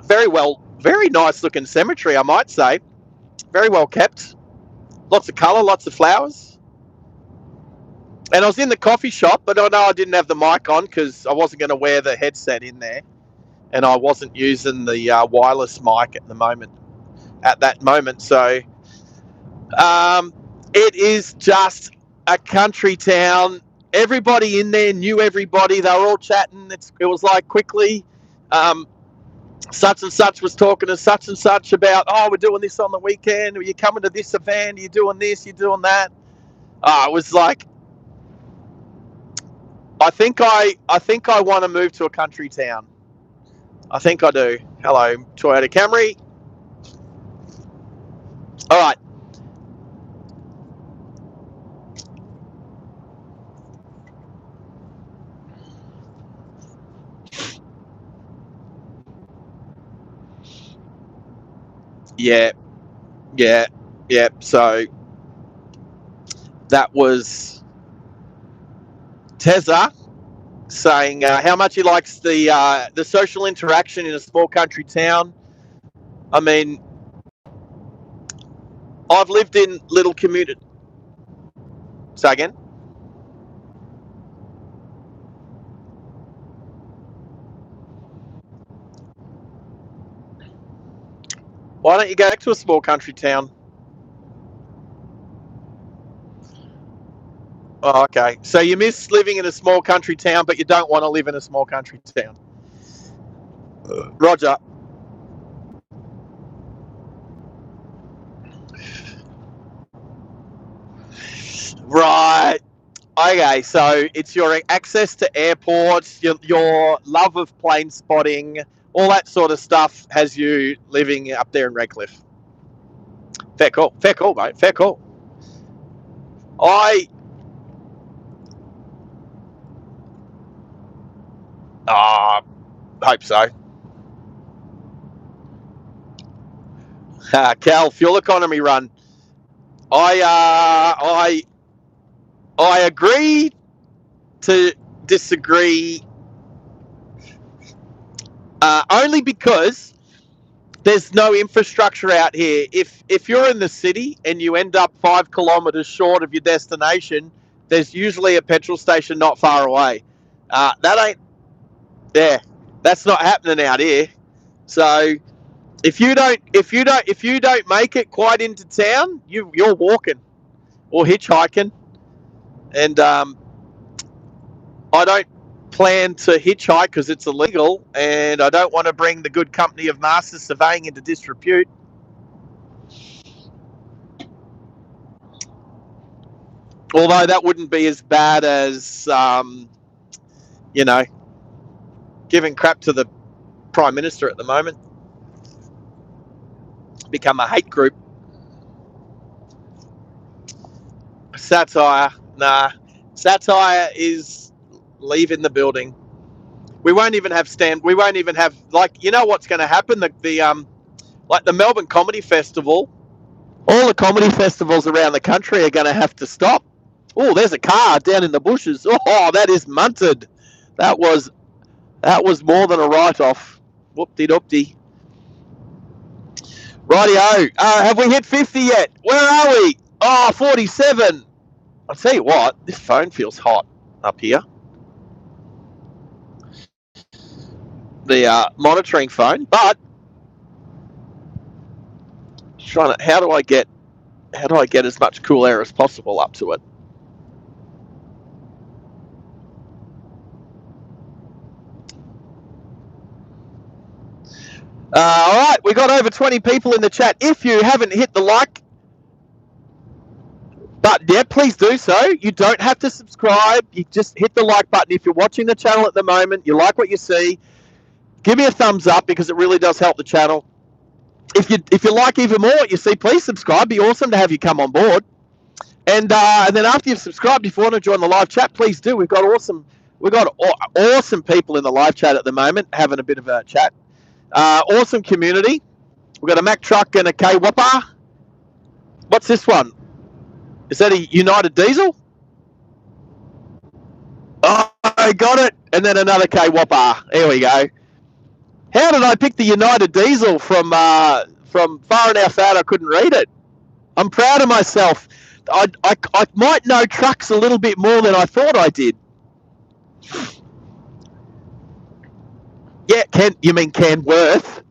Very well, very nice looking cemetery, I might say. Very well kept. Lots of colour, lots of flowers. And I was in the coffee shop, but I know I didn't have the mic on because I wasn't going to wear the headset in there. And I wasn't using the wireless mic at that moment. So it is just a country town. Everybody in there knew everybody. They were all chatting. It was like quickly, such and such was talking to such and such about, oh, we're doing this on the weekend. Are you coming to this event? Are you doing this? You're doing that? It was like, I think I want to move to a country town. I think I do. Hello, Toyota Camry. All right. Yeah. So that was Tezza saying how much he likes the social interaction in a small country town. I mean, I've lived in little community. Say again? Why don't you go back to a small country town? Oh, okay. So you miss living in a small country town, but you don't want to live in a small country town. Roger. Right. Okay, so it's your access to airports, your love of plane spotting, all that sort of stuff has you living up there in Redcliffe. Fair call, mate. Fair call. I hope so. Cal, fuel economy run. I agree to disagree only because there's no infrastructure out here. If you're in the city and you end up 5 kilometres short of your destination, there's usually a petrol station not far away. That's not happening out here. So if you don't make it quite into town, you're walking or hitchhiking, and I don't plan to hitchhike because it's illegal, and I don't want to bring the good company of Masters Surveying into disrepute. Although that wouldn't be as bad as, giving crap to the Prime Minister at the moment. Become a hate group. Satire, nah. Satire is leaving the building. We won't even have like, you know what's going to happen? Like the Melbourne Comedy Festival, all the comedy festivals around the country are going to have to stop. Oh, there's a car down in the bushes. Oh, that is munted. That was more than a write-off. Whoop-de-doop-de. Rightio. Have we hit 50 yet? Where are we? Oh, 47. I'll tell you what, this phone feels hot up here. The monitoring phone, but how do I get as much cool air as possible up to it? All right, we got over 20 people in the chat. If you haven't hit the like button yet, please do so. You don't have to subscribe. You just hit the like button. If you're watching the channel at the moment, you like what you see, give me a thumbs up because it really does help the channel. If you like even more what you see, please subscribe. It'd be awesome to have you come on board. And then after you've subscribed, if you want to join the live chat, please do. We've got awesome people in the live chat at the moment having a bit of a chat. Awesome community. We've got a Mack truck and a K Whopper. What's this one? Is that a United Diesel? Oh, I got it. And then another K Whopper. Here we go. How did I pick the United Diesel from far enough out I couldn't read it? I'm proud of myself. I might know trucks a little bit more than I thought I did. Yeah, you mean Kenworth?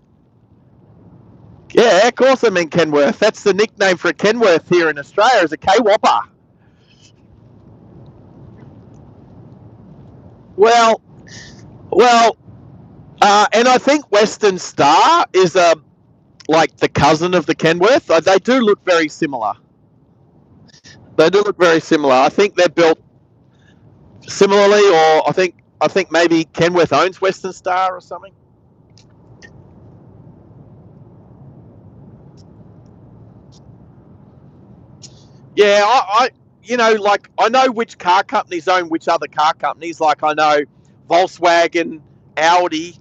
Yeah, of course I mean Kenworth. That's the nickname for a Kenworth here in Australia, is a K-Whopper. Well, and I think Western Star is like the cousin of the Kenworth. They do look very similar. They do look very similar. I think they're built similarly, or I think maybe Kenworth owns Western Star or something. Yeah, I I know which car companies own which other car companies. Like I know Volkswagen, Audi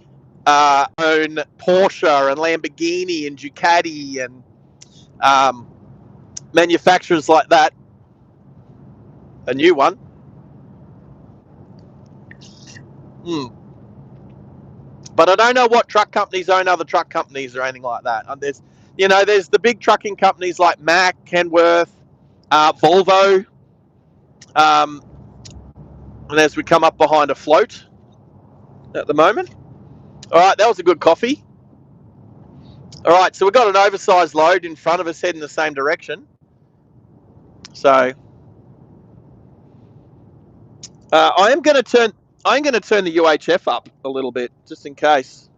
own Porsche and Lamborghini and Ducati and manufacturers like that. A new one. But I don't know what truck companies own other truck companies or anything like that. And there's the big trucking companies like Mack, Kenworth, Volvo. And as we come up behind a float at the moment. All right, that was a good coffee. All right, so we've got an oversized load in front of us heading the same direction. So I'm going to turn the UHF up a little bit just in case.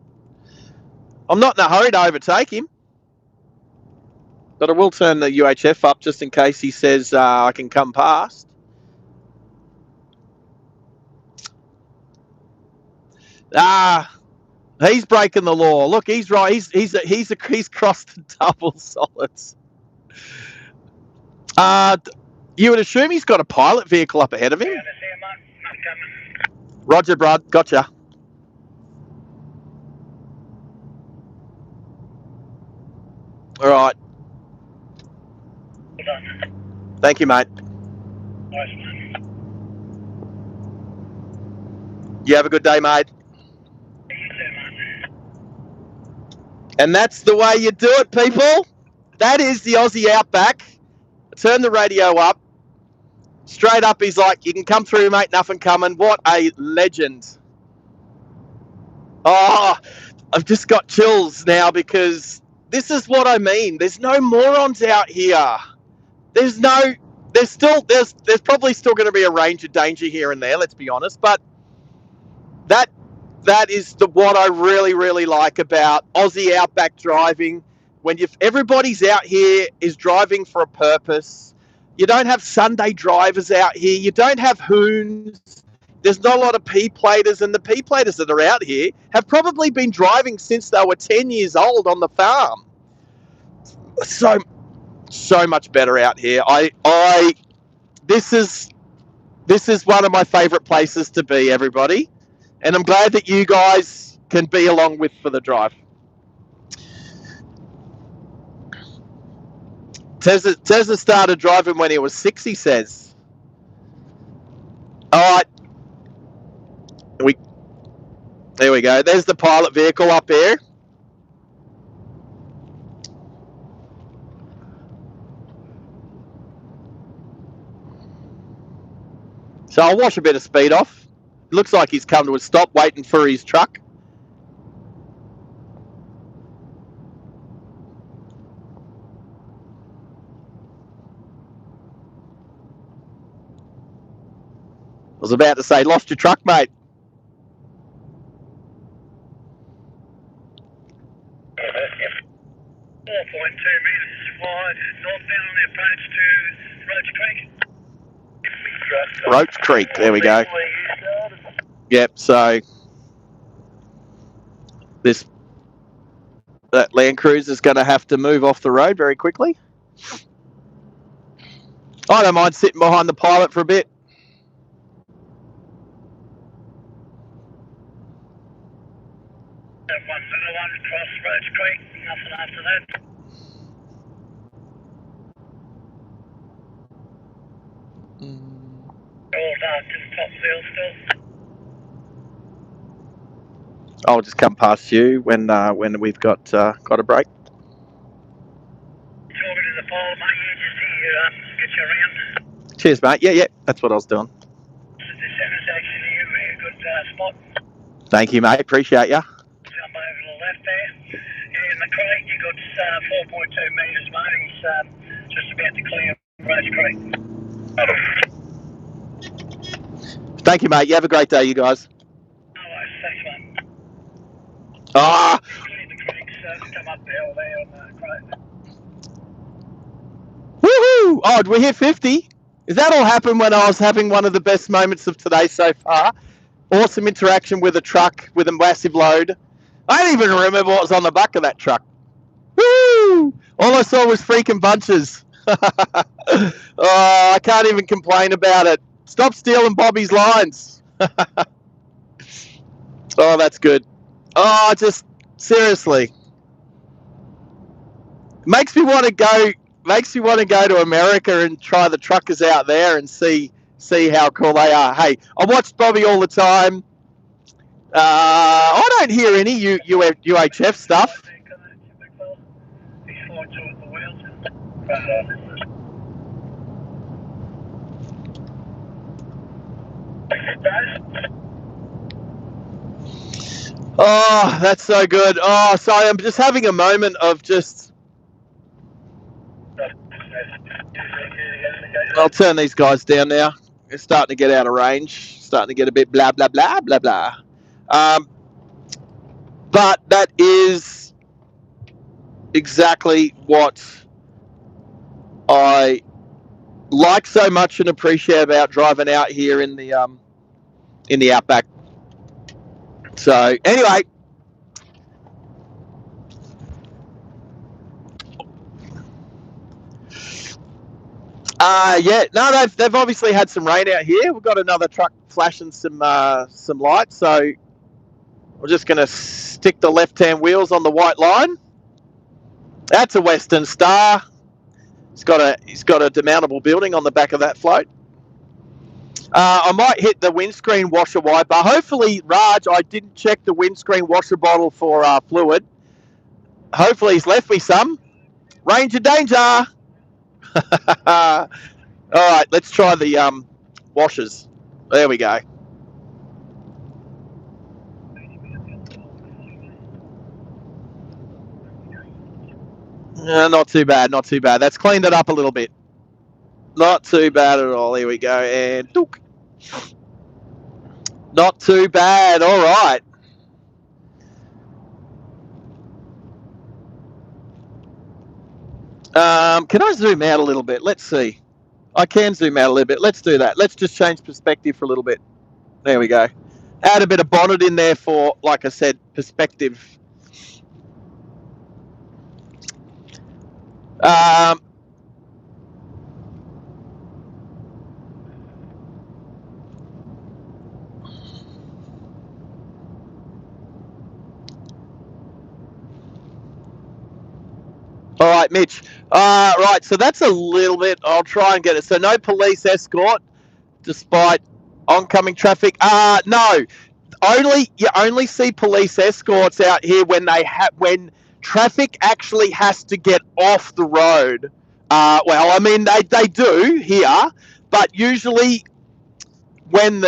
I'm not in a hurry to overtake him, but I will turn the UHF up just in case he says I can come past. He's breaking the law. Look, he's right. He's crossed the double solids. You would assume he's got a pilot vehicle up ahead of him. Roger, Brad. Gotcha. All right. Well done. Thank you, mate. Nice, man. You have a good day, mate. You too, man. And that's the way you do it, people. That is the Aussie Outback. Turn the radio up. Straight up, he's like, you can come through, mate, nothing coming. What a legend. Oh, I've just got chills now because this is what I mean. There's no morons out here. There's probably still going to be a range of danger here and there, let's be honest, but that is what I really, really like about Aussie Outback driving. When everybody's out here is driving for a purpose. You don't have Sunday drivers out here. You don't have hoons. There's not a lot of P-platers, and the P-platers that are out here have probably been driving since they were 10 years old on the farm. So much better out here. This is one of my favorite places to be, everybody. And I'm glad that you guys can be along with for the drive. Tesla started driving when he was 6, he says. All right. There we go. There's the pilot vehicle up here. So I'll wash a bit of speed off. It looks like he's come to a stop waiting for his truck. I was about to say, lost your truck, mate. 4.2 metres wide, northbound on the approach to Roach Creek. Roach Creek, there we go. Yep, so that Land Cruiser is going to have to move off the road very quickly. I don't mind sitting behind the pilot for a bit. across Rhodes Creek, nothing after that. All dark to the top of the hill still. I'll just come past you when we've got a break. Talking to the pole, mate, you just here, get you around. Cheers, mate. Yeah, that's what I was doing. The centre's actually a really good spot. Thank you, mate. Appreciate ya. Jump over to the left there. In the creek, you got 4.2 metres, mate. He's just about to clear Rhodes Creek. Thank you, mate. You have a great day, you guys. No worries, thanks, mate. Ah! Clear the creek, come up the hill there on the creek. Woohoo! Oh, did we hit 50? Is that all happened when I was having one of the best moments of today so far? Awesome interaction with a truck with a massive load. I don't even remember what was on the back of that truck. Woo! All I saw was freaking bunches. Oh, I can't even complain about it. Stop stealing Bobby's lines. Oh, that's good. Oh, just seriously. Makes me want to go to America and try the truckers out there and see how cool they are. Hey, I watch Bobby all the time. I don't hear any UHF stuff. Oh, that's so good. Oh, sorry, I'm just having a moment of just... I'll turn these guys down now. They're starting to get out of range. Starting to get a bit blah, blah, blah, blah, blah. But that is exactly what I like so much and appreciate about driving out here in the Outback. So anyway, they've obviously had some rain out here. We've got another truck flashing some lights, so we're just going to stick the left-hand wheels on the white line. That's a Western Star. He's got a demountable building on the back of that float. I might hit the windscreen washer wiper. Hopefully, Raj, I didn't check the windscreen washer bottle for fluid. Hopefully he's left me some. Ranger danger. All right, let's try the washers. There we go. Not too bad, not too bad. That's cleaned it up a little bit. Not too bad at all. Here we go. And dook. Not too bad. All right. Can I zoom out a little bit? Let's see. I can zoom out a little bit. Let's do that. Let's just change perspective for a little bit. There we go. Add a bit of bonnet in there for, like I said, perspective. All right, Mitch. Right, so that's a little bit. I'll try and get it. So no police escort, despite oncoming traffic. No, you only see police escorts out here when when traffic actually has to get off the road. Well, I mean they do here, but usually when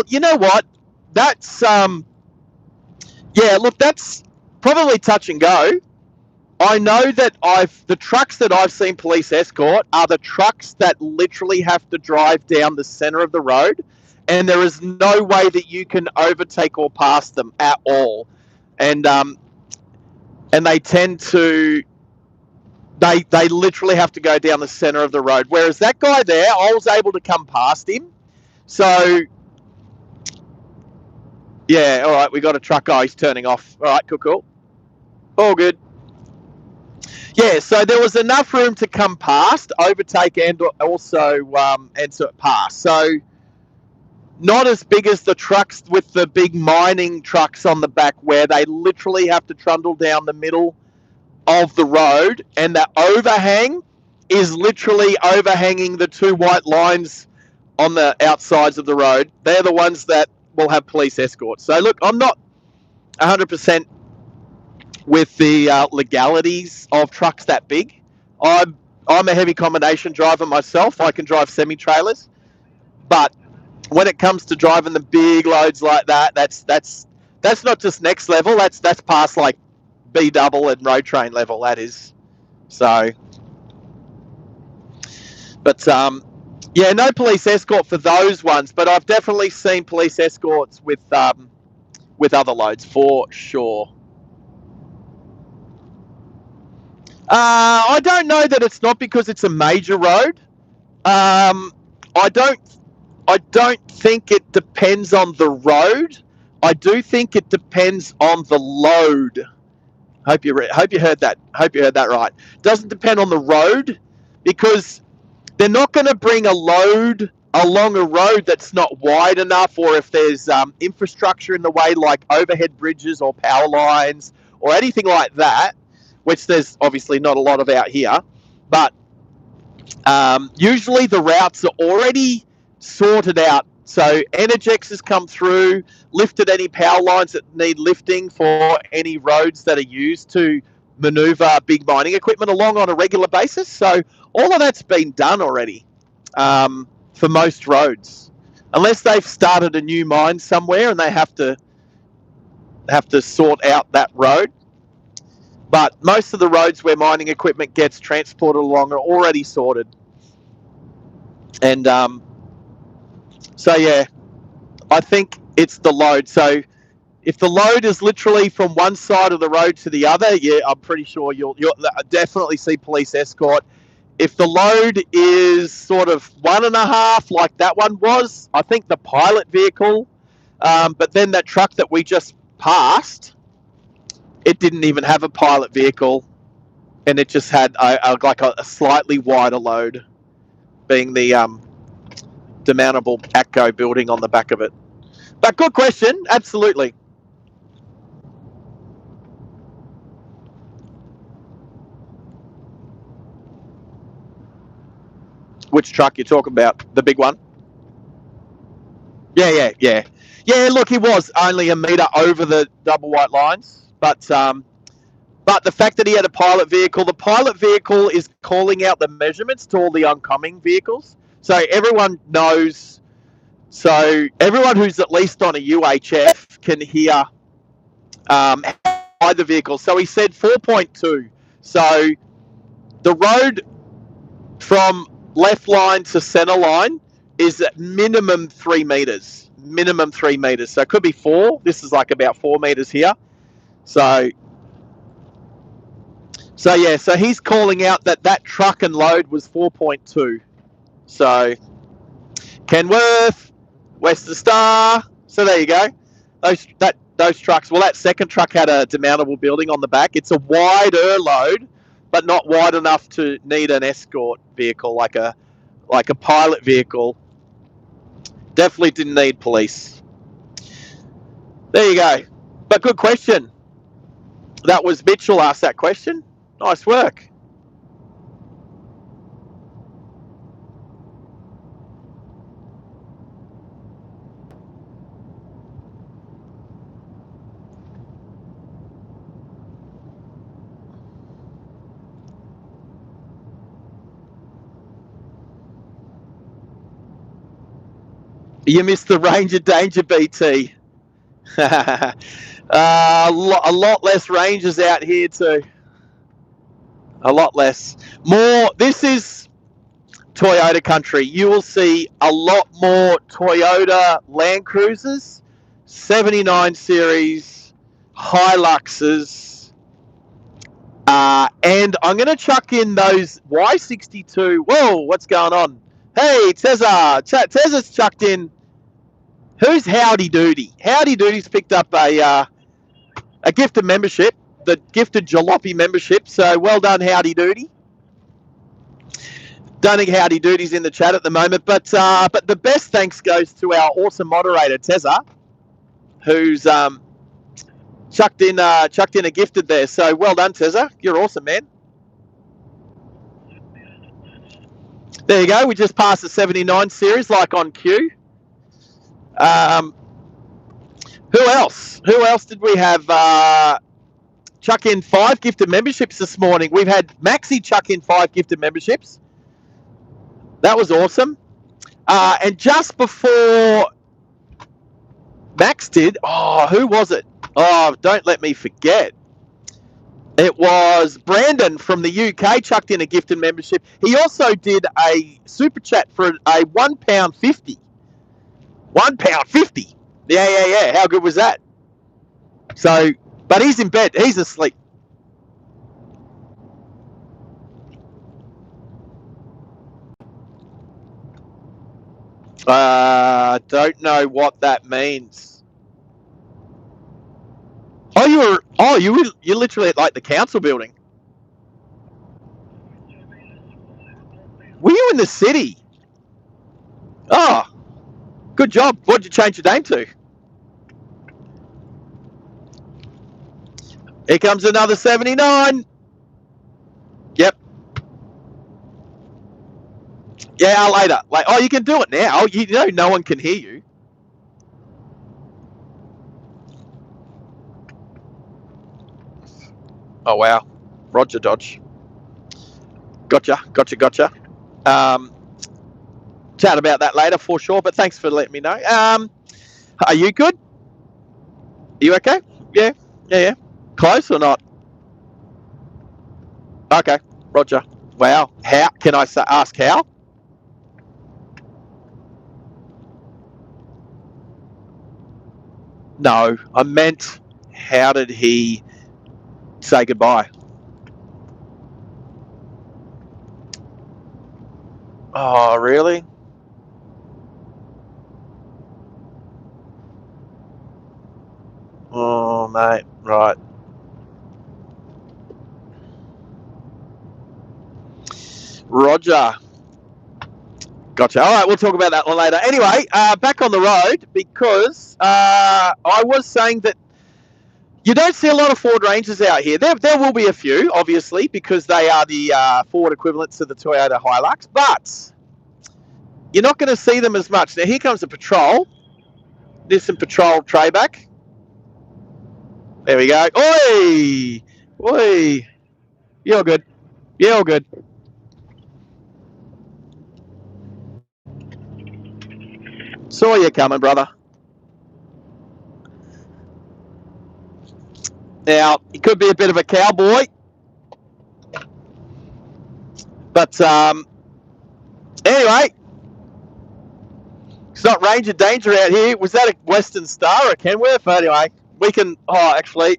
you know what? That's yeah. Look, that's probably touch and go. I know that the trucks that I've seen police escort are the trucks that literally have to drive down the center of the road, and there is no way that you can overtake or pass them at all. And they tend to they literally have to go down the center of the road. Whereas that guy there, I was able to come past him. So yeah, all right, we got a truck. Oh, he's turning off. All right, cool. All good. Yeah, so there was enough room to come past, overtake, and also pass. So not as big as the trucks with the big mining trucks on the back, where they literally have to trundle down the middle of the road, and the overhang is literally overhanging the two white lines on the outsides of the road. They're the ones that will have police escorts. So look, I'm not 100% with the legalities of trucks that big. I'm a heavy combination driver myself. I can drive semi-trailers, but when it comes to driving the big loads like that, that's not just next level. That's past like B double and road train level. That is. So, but yeah, no police escort for those ones. But I've definitely seen police escorts with other loads for sure. I don't know that it's not because it's a major road. I don't think it depends on the road. I do think it depends on the load. Hope you heard that. Hope you heard that right. Doesn't depend on the road, because they're not going to bring a load along a road that's not wide enough, or if there's infrastructure in the way, like overhead bridges or power lines or anything like that, which there's obviously not a lot of out here. But usually the routes are already sorted out. So Energex has come through, lifted any power lines that need lifting for any roads that are used to maneuver big mining equipment along on a regular basis. So all of that's been done already for most roads, unless they've started a new mine somewhere and they have to sort out that road. But most of the roads where mining equipment gets transported along are already sorted. And so, yeah, I think it's the load. So if the load is literally from one side of the road to the other, yeah, I'm pretty sure you'll definitely see police escort. If the load is sort of 1.5, like that one was, I think the pilot vehicle, but then that truck that we just passed, it didn't even have a pilot vehicle, and it just had a slightly wider load, being the demountable ATCO building on the back of it. But good question, absolutely. Which truck you're talking about? The big one? Yeah. Look, he was only a metre over the double white lines, but the fact that he had a pilot vehicle, the pilot vehicle is calling out the measurements to all the oncoming vehicles. So everyone knows. So everyone who's at least on a UHF can hear the vehicle. So he said 4.2. So the road from left line to centre line is at minimum 3 metres. Minimum 3 metres. So it could be 4. This is like about 4 metres here. So yeah, so he's calling out that truck and load was 4.2. So Kenworth, Western Star. So there you go. Those trucks. Well, that second truck had a demountable building on the back. It's a wider load, but not wide enough to need an escort vehicle like a pilot vehicle. Definitely didn't need police. There you go. But good question. That was Mitchell asked that question. Nice work. You missed the Ranger Danger BT. A lot less Rangers out here too. A lot less. More. This is Toyota country. You will see a lot more Toyota Land Cruisers, 79 series, Hiluxes, and I'm going to chuck in those Y62. Whoa, what's going on? Hey, Tezza. Tezza's chucked in. Who's Howdy Doody? Howdy Doody's picked up a gifted membership, the gifted Jalopy membership. So well done, Howdy Doody. Don't think Howdy Doody's in the chat at the moment, but the best thanks goes to our awesome moderator Tezza, who's chucked in a gifted there. So well done, Tezza. You're awesome, man. There you go. We just passed the 79 series, like on cue. Who else? Who else did we have chuck in 5 gifted memberships this morning? We've had Maxi chuck in 5 gifted memberships. That was awesome. And just before Max did, who was it? Oh, don't let me forget. It was Brandon from the UK chucked in a gifted membership. He also did a super chat for a £1.50. £1.50. Yeah. How good was that? So, but he's in bed. He's asleep. Don't know what that means. You're literally at like the council building. Were you in the city? Oh, good job. What did you change your name to? Here comes another 79. Yep. Yeah, later. Like, you can do it now. You know no one can hear you. Oh, wow. Roger Dodge. Gotcha. Chat about that later for sure, but thanks for letting me know. Are you good? Are you okay? Yeah. Close or not? Okay, Roger. Wow. How? Can I ask how? No, I meant how did he say goodbye? Oh, really? Oh, mate, right. Roger. Gotcha. All right, we'll talk about that one later. Anyway, back on the road because I was saying that you don't see a lot of Ford Rangers out here. There will be a few, obviously, because they are the Ford equivalents to the Toyota Hilux, but you're not going to see them as much. Now, here comes the Patrol. Nissan Patrol Trayback. There we go. Oi! Oi! You're good. Yeah, all good. Saw you coming, brother. Now, he could be a bit of a cowboy, but anyway, it's not Ranger Danger out here. Was that a Western Star or a Kenworth? Anyway, we can. Oh, actually,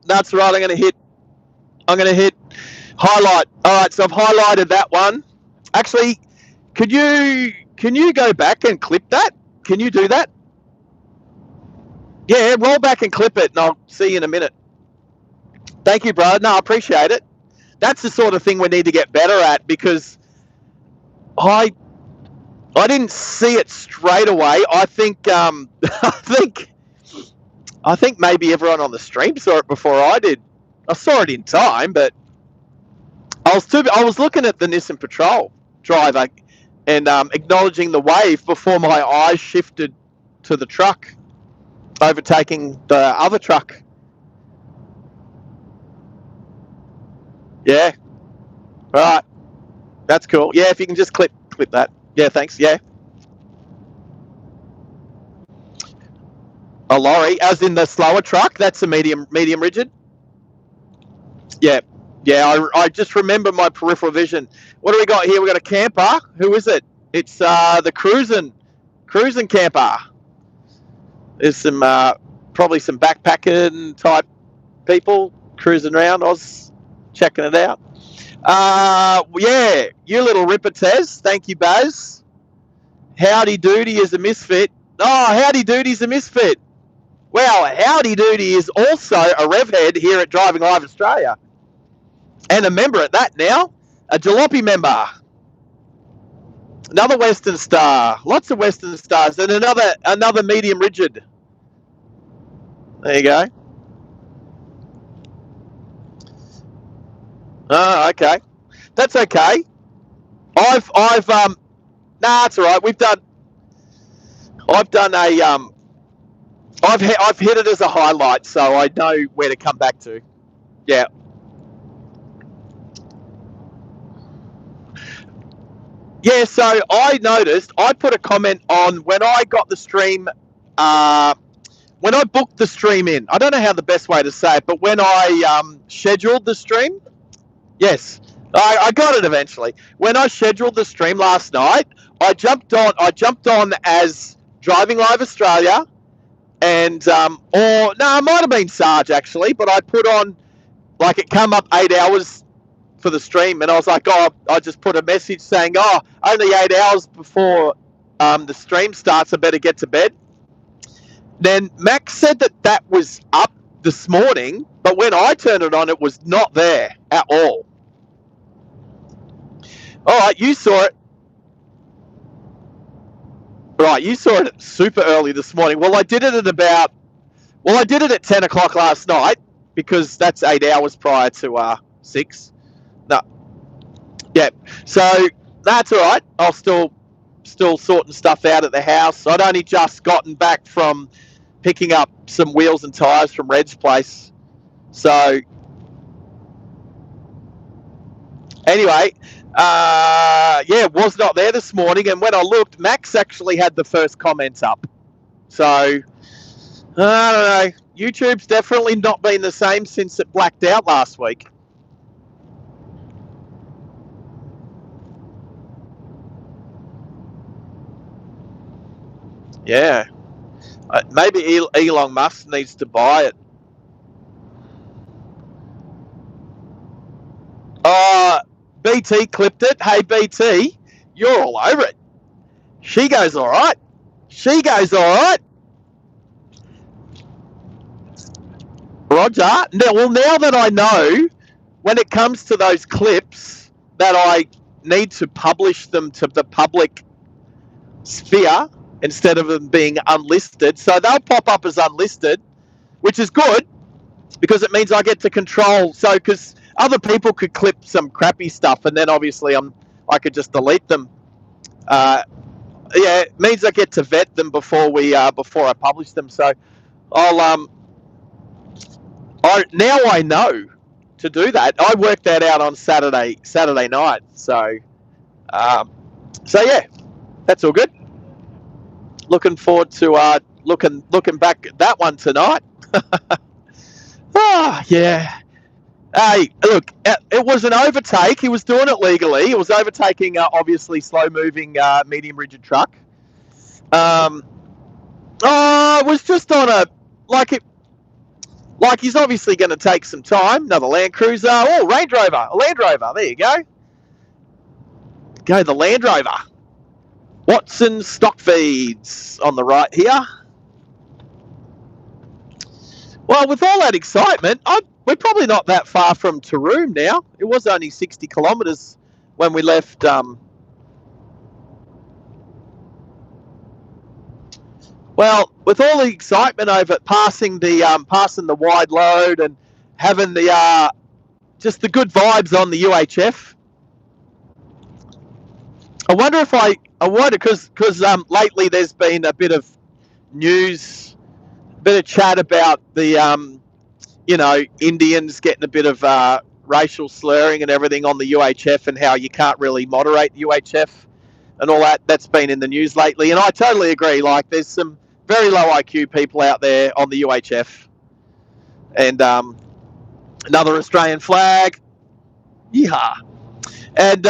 that's right. I'm going to hit highlight. All right, so I've highlighted that one. Actually, can you go back and clip that? Can you do that? Yeah, roll back and clip it, and I'll see you in a minute. Thank you, bro. No, I appreciate it. That's the sort of thing we need to get better at because I didn't see it straight away. I think I think maybe everyone on the stream saw it before I did. I saw it in time, but I was looking at the Nissan Patrol driver and acknowledging the wave before my eyes shifted to the truck overtaking the other truck. Yeah. All right. That's cool. Yeah, if you can just clip that. Yeah, thanks. Yeah. A lorry, as in the slower truck. That's a medium rigid. Yeah. Yeah, I just remember my peripheral vision. What do we got here? We got a camper. Who is it? It's the cruising camper. There's some probably some backpacking type people cruising around. I was checking it out. Yeah, you little ripper, Tez. Thank you, Baz. Howdy Doody is a misfit. Oh, Howdy Doody's a misfit. Well, Howdy Doody is also a rev head here at Driving Live Australia. And a member at that now. A Jalopy member. Another Western Star. Lots of Western Stars. And another medium rigid. There you go. Oh, okay. That's okay. Nah, it's all right. I've done I've hit it as a highlight, so I know where to come back to. Yeah. Yeah, so I noticed, I put a comment on when I got the stream, when I booked the stream in. I don't know how the best way to say it, but when I scheduled the stream, yes, I got it eventually. When I scheduled the stream last night, I jumped on as Driving Live Australia, and it might have been Sarge actually, but I put on, like, it come up 8 hours for the stream, and I was like, I just put a message saying, only 8 hours before the stream starts, I better get to bed. Then Max said that was up this morning, but when I turned it on, it was not there at all. All right, you saw it. Right, you saw it super early this morning. Well, I did it at 10 o'clock last night, because that's 8 hours prior to 6. No. Yeah. So that's all right. I'll still sorting stuff out at the house. I'd only just gotten back from picking up some wheels and tyres from Red's place. So anyway, was not there this morning. And when I looked, Max actually had the first comments up. So I don't know. YouTube's definitely not been the same since it blacked out last week. Yeah. Maybe Elon Musk needs to buy it. BT clipped it. Hey, BT, you're all over it. She goes all right. She goes all right. Roger. Now that I know, when it comes to those clips, that I need to publish them to the public sphere instead of them being unlisted. So they'll pop up as unlisted, which is good, because it means I get to control. So, because other people could clip some crappy stuff, and then obviously I could just delete them. It means I get to vet them before I publish them. So now I know to do that. I worked that out on Saturday night. So yeah, that's all good. Looking forward to looking back at that one tonight. Yeah. Hey, look, it was an overtake. He was doing it legally. He was overtaking, obviously, slow-moving medium rigid truck. It was just on like he's obviously going to take some time. Another Land Cruiser. Oh, Range Rover. A Land Rover. There you go. Go the Land Rover. Watson stock feeds on the right here. Well, with all that excitement, we're probably not that far from Toowoomba now. It was only 60 kilometres when we left. Well, with all the excitement over passing the wide load and having the just the good vibes on the UHF. I wonder if because lately there's been a bit of news, bit of chat about the Indians getting a bit of racial slurring and everything on the UHF, and how you can't really moderate UHF and all that. That's been in the news lately, and I totally agree. Like, there's some very low IQ people out there on the UHF. And another Australian flag. Yeehaw. And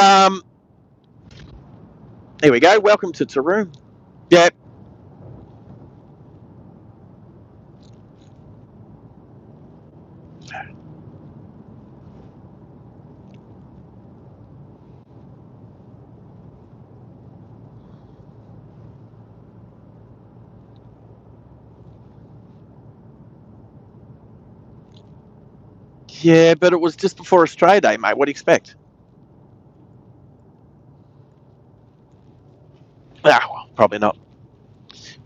here we go. Welcome to Toowoomba. Yep. Yeah, but it was just before Australia Day, mate. What do you expect? well, probably not.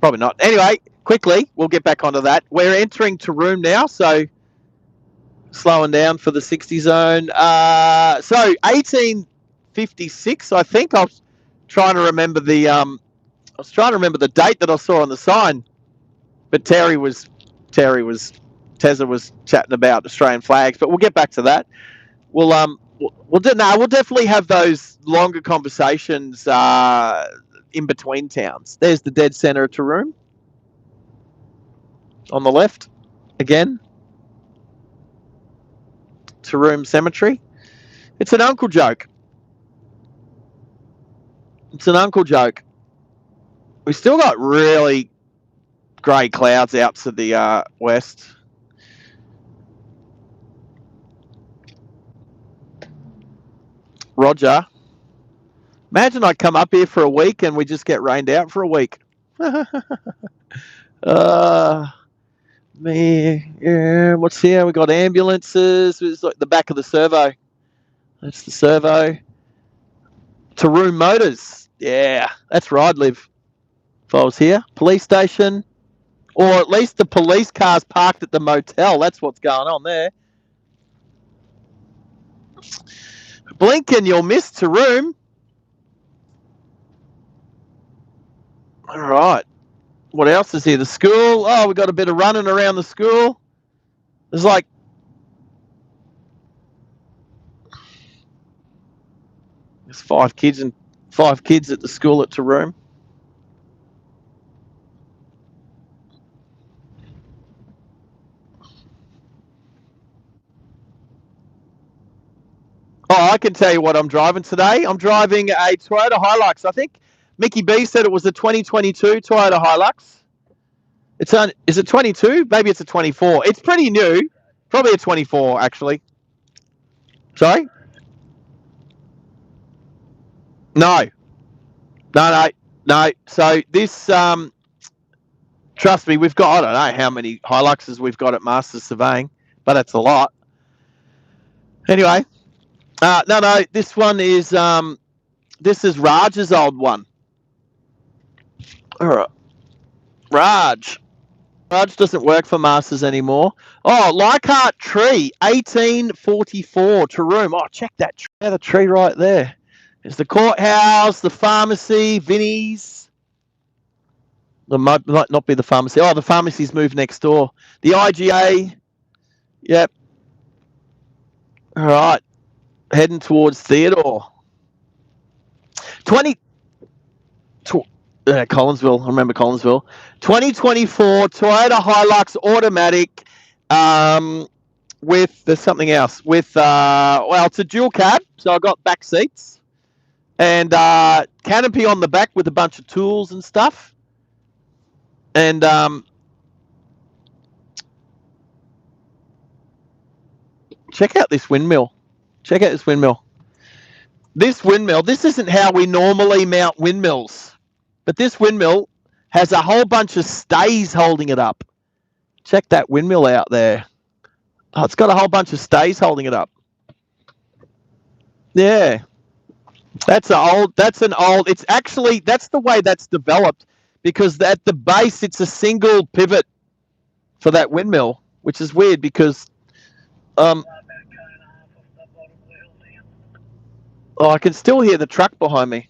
Probably not. Anyway, quickly, we'll get back onto that. We're entering Toowoomba now, so slowing down for the 60 zone. So 1856, I think. I was trying to remember the date that I saw on the sign, but Tezza was chatting about Australian flags. But we'll get back to that. We'll definitely have those longer conversations in between towns. There's the dead centre of Toowoomba on the left again. Toowoomba Cemetery. It's an uncle joke. It's an uncle joke. We still got really grey clouds out to the west. Roger. Imagine I come up here for a week and we just get rained out for a week. Yeah, what's here? We got ambulances. It's like the back of the servo. That's the servo. Toowoomba Motors. Yeah, that's where I'd live if I was here. Police station. Or at least the police cars parked at the motel. That's what's going on there. Blink and you'll miss Toowoomba. All right. What else is here? The school. Oh, we got a bit of running around the school. There's like there's five kids at the school at Toowoomba. Oh, I can tell you what I'm driving today. I'm driving a Toyota Hilux. I think Mickey B said it was a 2022 Toyota Hilux. Is it 22? Maybe it's a 24. It's pretty new. Probably a 24, actually. Sorry? No. So this, trust me, we've got, I don't know how many Hiluxes we've got at Masters Surveying, but it's a lot. Anyway, no, this one is, this is Raj's old one. All right. Raj doesn't work for Masters anymore. Oh, Leichhardt Tree, 1844, Toowoomba. Oh, check that tree. The tree right there. There's the courthouse, the pharmacy, Vinnie's. It might not be the pharmacy. Oh, the pharmacy's moved next door. The IGA. Yep. All right. Heading towards Theodore. Collinsville. I remember Collinsville. 2024 Toyota Hilux automatic with there's something else. With it's a dual cab, so I got back seats and canopy on the back with a bunch of tools and stuff. And check out this windmill. This windmill, this isn't how we normally mount windmills. But this windmill has a whole bunch of stays holding it up. Check that windmill out there. Oh, it's got a whole bunch of stays holding it up. Yeah. That's the way that's developed, because at the base it's a single pivot for that windmill, which is weird because I can still hear the truck behind me.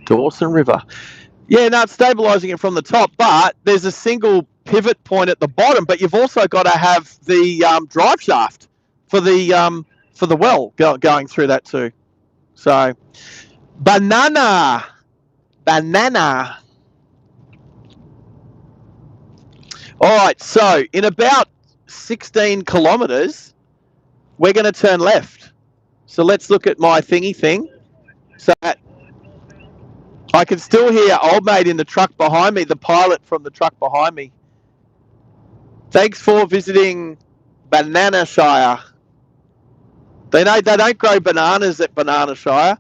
Dawson River. Yeah, no, it's stabilising it from the top, but there's a single pivot point at the bottom, but you've also got to have the drive shaft for the well going through that too. So, banana. All right, so in about 16 kilometres, we're going to turn left. So let's look at my thingy thing. So I can still hear old mate in the truck behind me, the pilot from the truck behind me. Thanks for visiting Banana Shire. They don't grow bananas at Banana Shire.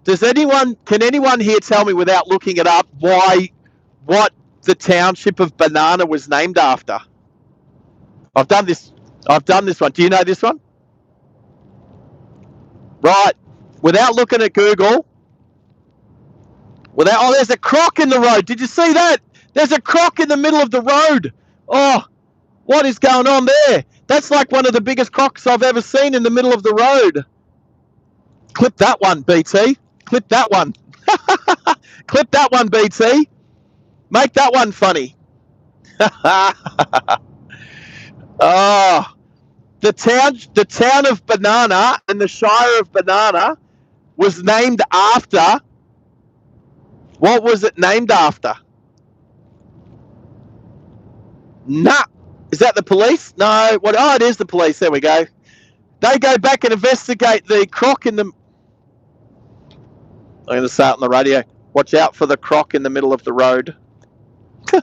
Can anyone here tell me without looking it up what the township of Banana was named after? I've done this I've done this one. Do you know this one? Right. Without looking at Google. Oh, there's a croc in the road. Did you see that? There's a croc in the middle of the road. Oh, what is going on there? That's like one of the biggest crocs I've ever seen in the middle of the road. Clip that one, BT. Clip that one. Clip that one, BT. Make that one funny. Oh, the town of Banana and the Shire of Banana was named after. What was it named after? Nah. Is that the police? No. What? Oh, it is the police. There we go. They go back and investigate the croc in the. I'm going to say it on the radio. Watch out for the croc in the middle of the road. I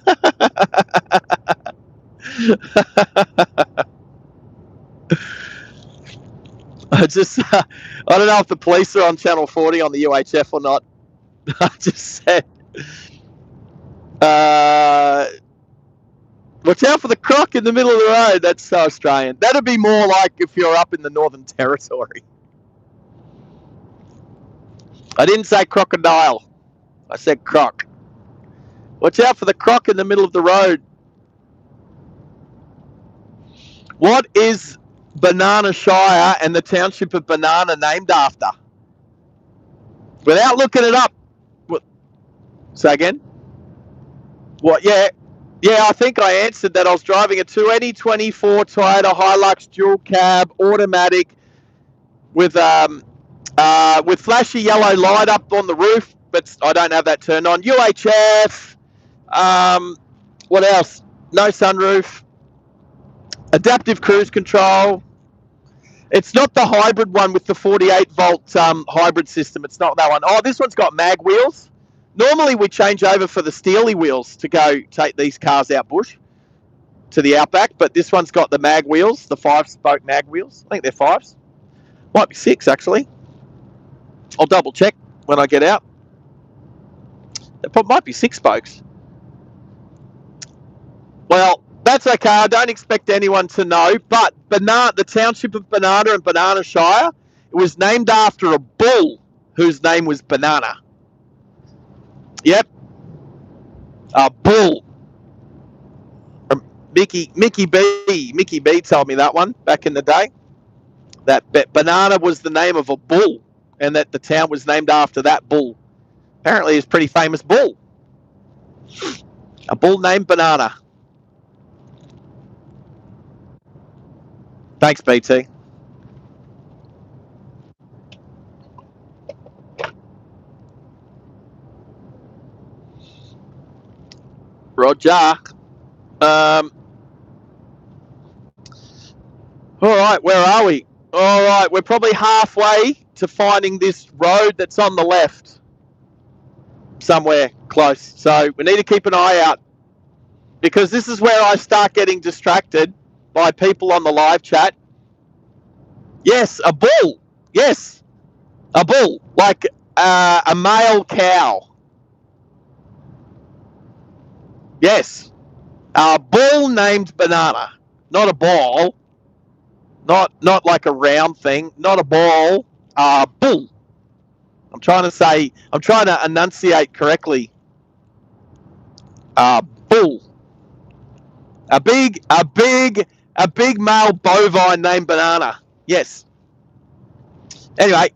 don't know if the police are on Channel 40 on the UHF or not. I just said, watch out for the croc in the middle of the road. That's so Australian. That'd be more like if you're up in the Northern Territory. I didn't say crocodile. I said croc. Watch out for the croc in the middle of the road. What is Banana Shire and the township of Banana named after? Without looking it up. Say again? What? Yeah, I think I answered that. I was driving a 2024 Toyota Hilux dual cab automatic with flashy yellow light up on the roof, but I don't have that turned on. UHF. What else? No sunroof. Adaptive cruise control. It's not the hybrid one with the 48-volt hybrid system. It's not that one. Oh, this one's got mag wheels. Normally we change over for the steely wheels to go take these cars out bush to the Outback, but this one's got the mag wheels, the 5-spoke mag wheels. I think they're 5s. Might be 6, actually. I'll double check when I get out. It might be 6 spokes. Well, that's okay. I don't expect anyone to know, but the township of Banana and Banana Shire, it was named after a bull whose name was Banana. Yep. A bull. Mickey B told me that one back in the day. That Banana was the name of a bull and that the town was named after that bull. Apparently it's a pretty famous bull. A bull named Banana. Thanks, BT. Roger. All right, where are we? All right, we're probably halfway to finding this road that's on the left. Somewhere close. So we need to keep an eye out because this is where I start getting distracted by people on the live chat. Yes, a bull. Yes, a bull. Like a male cow. Yes. A bull named Banana. Not a ball. Not like a round thing. Not a ball. A bull. I'm trying to enunciate correctly. A bull. A big male bovine named Banana. Yes. Anyway,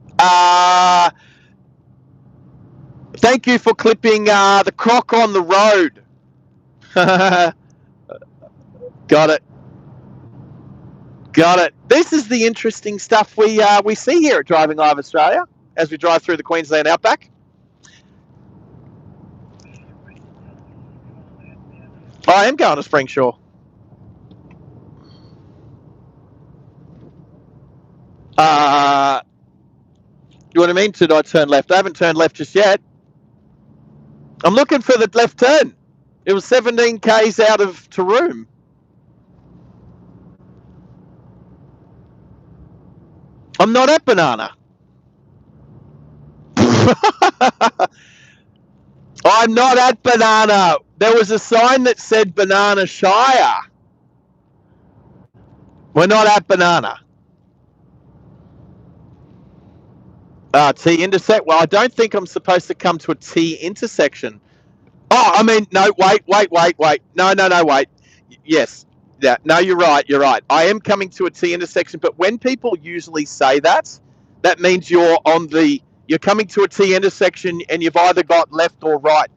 thank you for clipping the croc on the road. Got it. This is the interesting stuff we see here at Driving Live Australia as we drive through the Queensland Outback. I am going to Springshore. What do you mean? Did I turn left? I haven't turned left just yet. I'm looking for the left turn. It was 17 k's out of Toowoomba. I'm not at Banana. I'm not at Banana. There was a sign that said Banana Shire. We're not at Banana. T intersect. Well, I don't think I'm supposed to come to a T intersection. Oh, I mean, no, wait. No, wait. Yes. Yeah, no, you're right. I am coming to a T intersection, but when people usually say that, that means you're coming to a T intersection and you've either got left or right.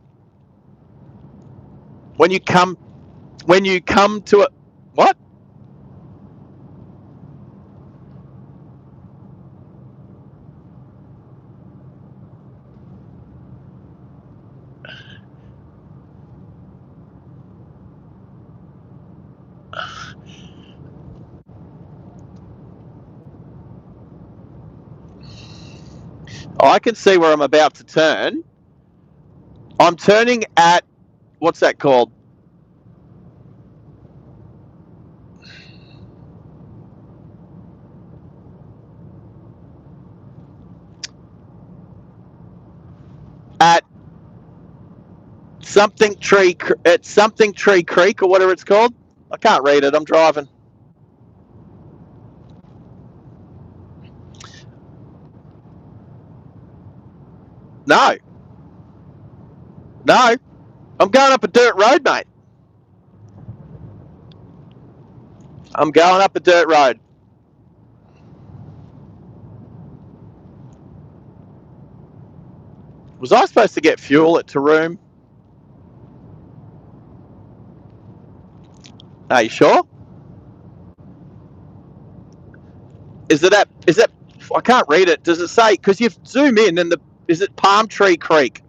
When you come to a, what? Oh, I can see where I'm about to turn. I'm turning at, what's that called? At something tree creek or whatever it's called. I can't read it. I'm driving. No. I'm going up a dirt road, mate. I'm going up a dirt road. Was I supposed to get fuel at Toowoomba? Are you sure? Is it? I can't read it. Does it say? Because you zoom in and is it Palm Tree Creek?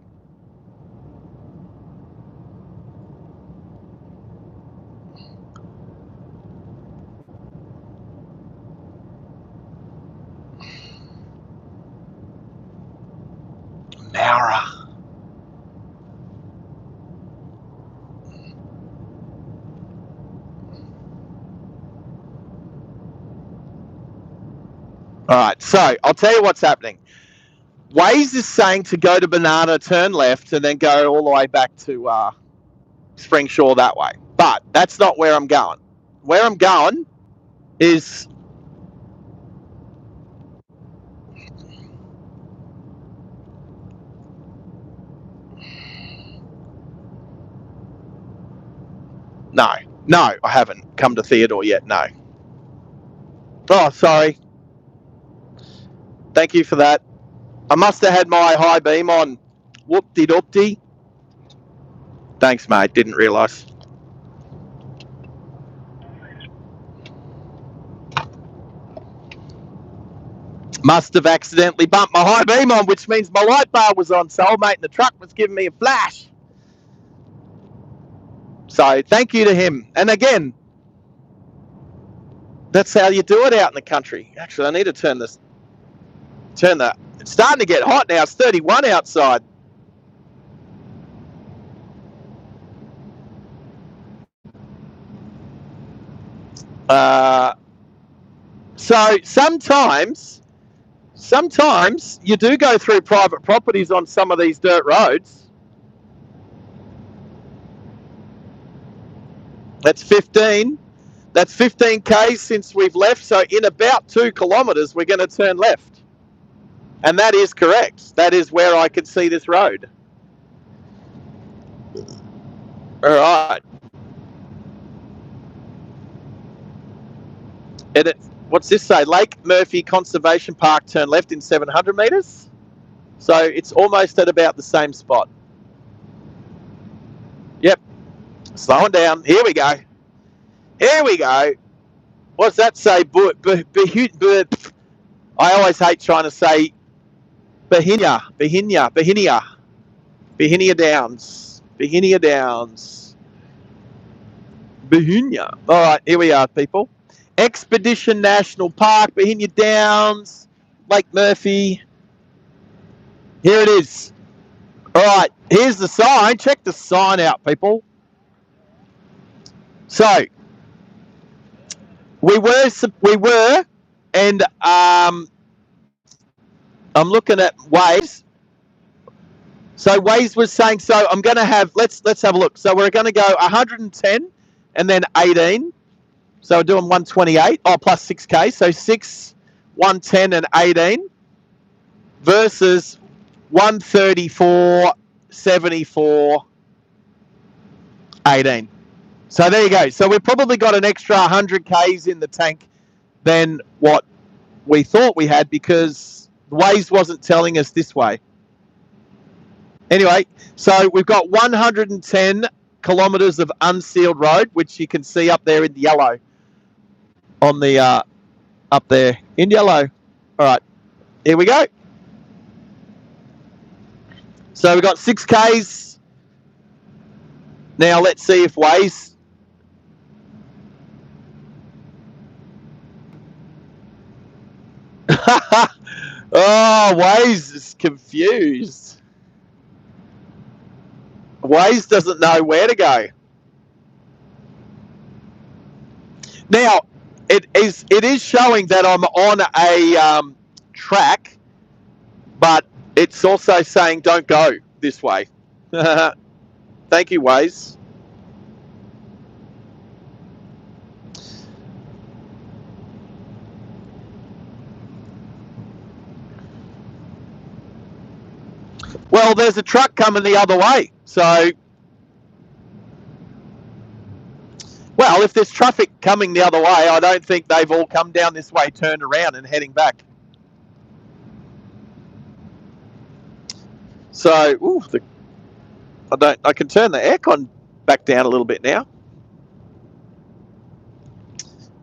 Mara. All right, so I'll tell you what's happening. Waze is saying to go to Banana, turn left, and then go all the way back to Springshore that way. But that's not where I'm going. Where I'm going is... No, I haven't come to Theodore yet, no. Oh, sorry. Thank you for that. I must have had my high beam on. Whoop-de-doop-de. Thanks, mate. Didn't realise. Must have accidentally bumped my high beam on, which means my light bar was on. So old mate in the truck was giving me a flash. So thank you to him. And again, that's how you do it out in the country. Actually, I need to turn that. It's starting to get hot now. It's 31 outside. So sometimes you do go through private properties on some of these dirt roads. That's 15. That's 15 k's since we've left. So in about 2 kilometres, we're going to turn left. And that is correct. That is where I can see this road. All right. And what's this say? Lake Murphy Conservation Park, turn left in 700 metres. So it's almost at about the same spot. Yep. Slowing down. Here we go. What's that say? I always hate trying to say Behinia Downs. Behinia. All right, here we are, people. Expedition National Park, Behinia Downs, Lake Murphy. Here it is. All right, here's the sign. Check the sign out, people. So we were, and I'm looking at Waze. So Waze was saying, so I'm going to have, let's have a look. So we're going to go 110 and then 18 So we're doing 128, plus 6K. So 6, 110 and 18 versus 134, 74, 18. So there you go. So we've probably got an extra 100 Ks in the tank than what we thought we had, because Waze wasn't telling us this way. Anyway, so we've got 110 kilometres of unsealed road, which you can see up there in yellow. On the up there in yellow. All right, here we go. So we've got 6Ks. Now let's see if Waze. Oh, Waze is confused. Waze doesn't know where to go. Now, it is showing that I'm on a track, but it's also saying don't go this way. Thank you, Waze. Well, there's a truck coming the other way. So, well, if there's traffic coming the other way, I don't think they've all come down this way, turned around and heading back. So, ooh, I can turn the aircon back down a little bit now.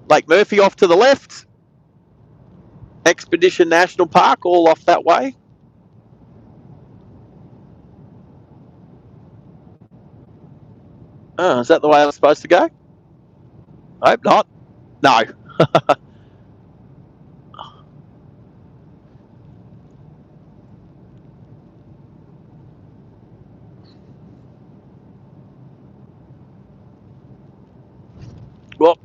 Lake Murphy off to the left. Expedition National Park all off that way. Oh, is that the way I'm supposed to go? I hope not. No. Well,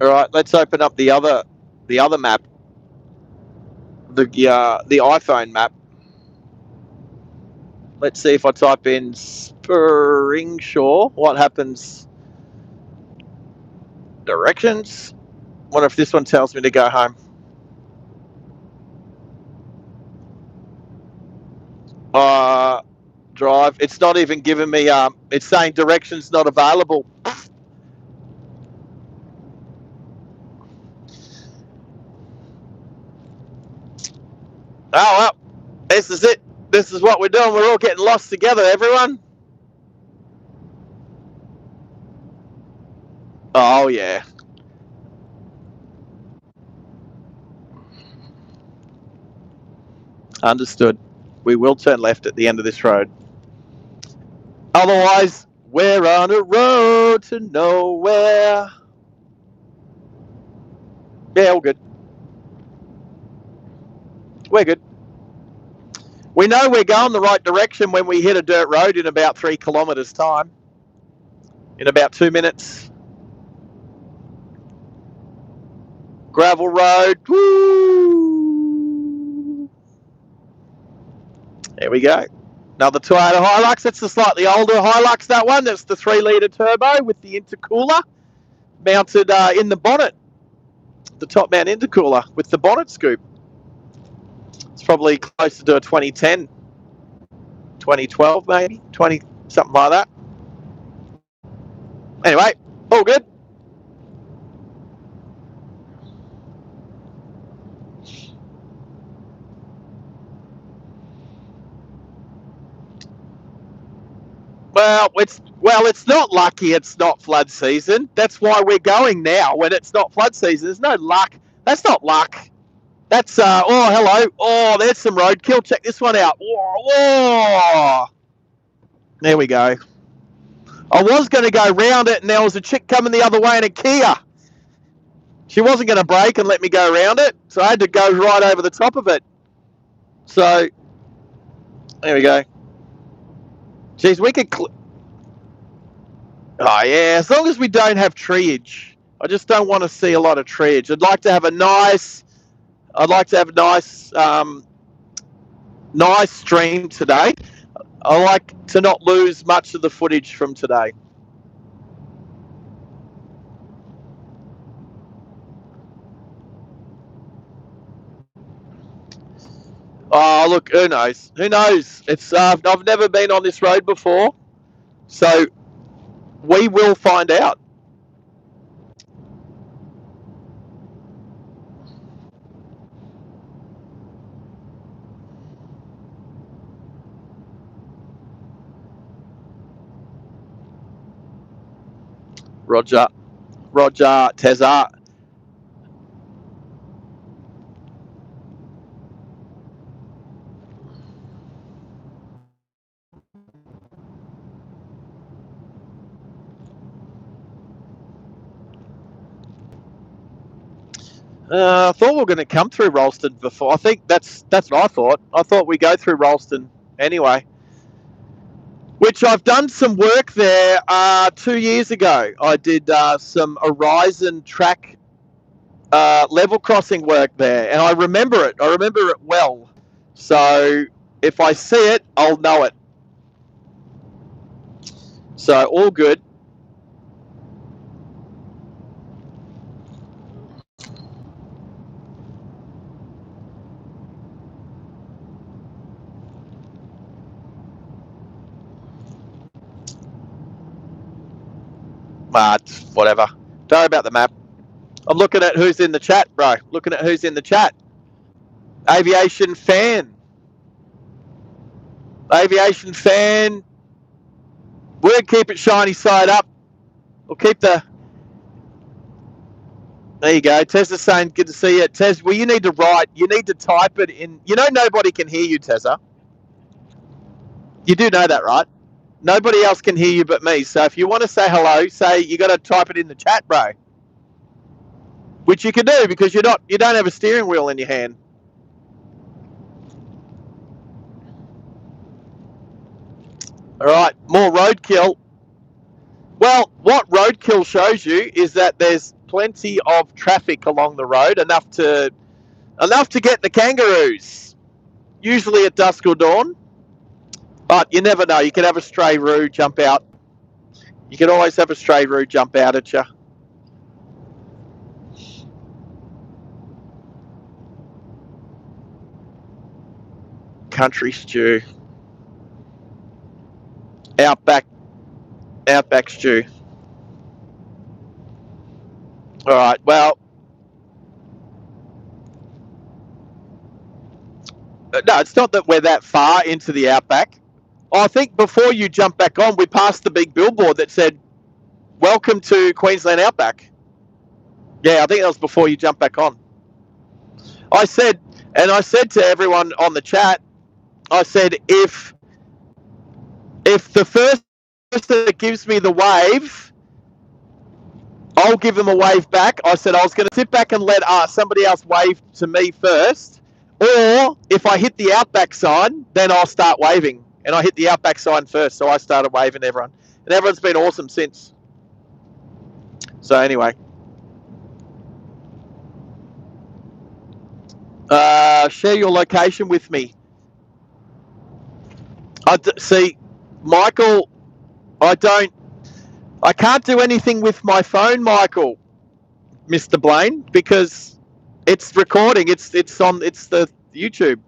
all right, let's open up the other map. The iPhone map. Let's see if I type in Springshore, what happens? Directions. Wonder if this one tells me to go home. Drive. It's not even giving me. It's saying directions not available. Oh well, this is it. This is what we're doing. We're all getting lost together, everyone. Oh yeah. Understood. We will turn left at the end of this road. Otherwise, we're on a road to nowhere. Yeah, all good. We're good. We know we're going the right direction when we hit a dirt road in about 3 kilometres time. In about 2 minutes. Gravel road. Woo! There we go. Another Toyota Hilux. That's the slightly older Hilux, that one. That's the 3-litre turbo with the intercooler mounted in the bonnet. The top mount intercooler with the bonnet scoop. It's probably closer to a 2010, 2012 maybe, 20, something like that. Anyway, all good. Well, it's not lucky it's not flood season. That's why we're going now when it's not flood season. There's no luck. That's not luck. That's, oh, hello. Oh, there's some roadkill. Check this one out. Whoa. There we go. I was going to go round it, and there was a chick coming the other way in a Kia. She wasn't going to brake and let me go around it, so I had to go right over the top of it. So, there we go. Geez, we could... Oh, yeah, as long as we don't have treeage. I just don't want to see a lot of treeage. I'd like to have a nice nice stream today. I like to not lose much of the footage from today. Oh, look, who knows? Who knows? It's I've never been on this road before, so we will find out. Roger, Tezza. I thought we were going to come through Ralston before. I think that's what I thought. I thought we go through Ralston anyway. Which I've done some work there 2 years ago. I did some Horizon track level crossing work there, and I remember it. I remember it well. So if I see it, I'll know it. So all good. But whatever. Don't worry about the map. I'm looking at who's in the chat, bro. Looking at who's in the chat. Aviation fan. Aviation fan. We'll keep it shiny side up. We'll keep the... There you go. Tessa's saying, good to see you. Tess, well, you need to write. You need to type it in. You know nobody can hear you, Tessa. You do know that, right? Nobody else can hear you but me. So if you want to say hello, say you got to type it in the chat, bro. Which you can do because you don't have a steering wheel in your hand. All right, more roadkill. Well, what roadkill shows you is that there's plenty of traffic along the road, enough to get the kangaroos. Usually at dusk or dawn, but you never know. You can have a stray roo jump out. You can always have a stray roo jump out at you. Country stew. Outback stew. All right, well, no, it's not that we're that far into the Outback. I think before you jump back on, we passed the big billboard that said, welcome to Queensland Outback. Yeah, I think that was before you jump back on. I said to everyone on the chat, I said, if the first person that gives me the wave, I'll give them a wave back. I said I was going to sit back and let somebody else wave to me first, or if I hit the Outback sign, then I'll start waving. And I hit the Outback sign first, so I started waving everyone. And everyone's been awesome since. So anyway. Share your location with me. See, Michael, I can't do anything with my phone, Michael, Mr. Blaine, because it's recording. It's the YouTube.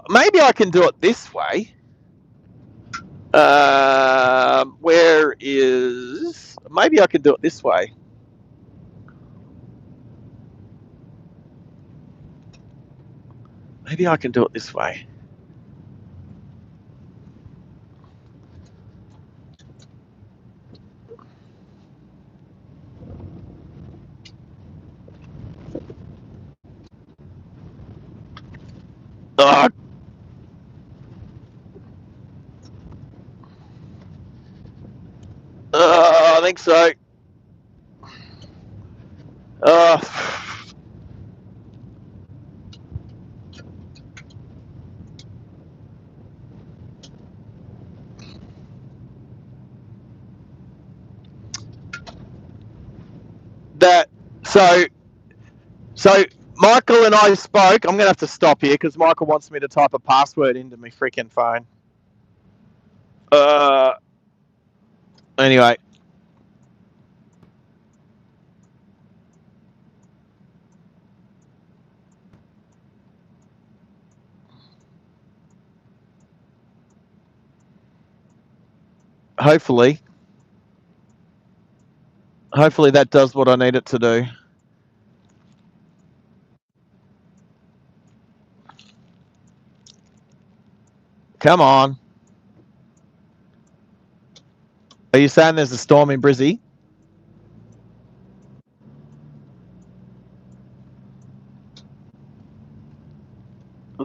Maybe I can do it this way. Maybe I can do it this way. Maybe I can do it this way. I think so. So Michael and I spoke. I'm going to have to stop here because Michael wants me to type a password into my freaking phone. Anyway. Hopefully that does what I need it to do. Come on. Are you saying there's a storm in Brizzy?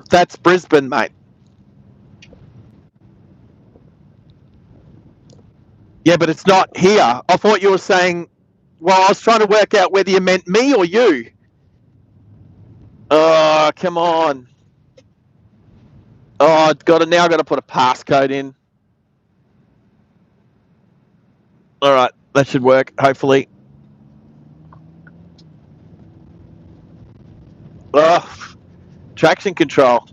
That's Brisbane, mate. Yeah, but it's not here. I thought you were saying, well, I was trying to work out whether you meant me or you. Oh, come on. Oh, I've got to put a passcode in. All right, that should work, hopefully. Oh, traction control.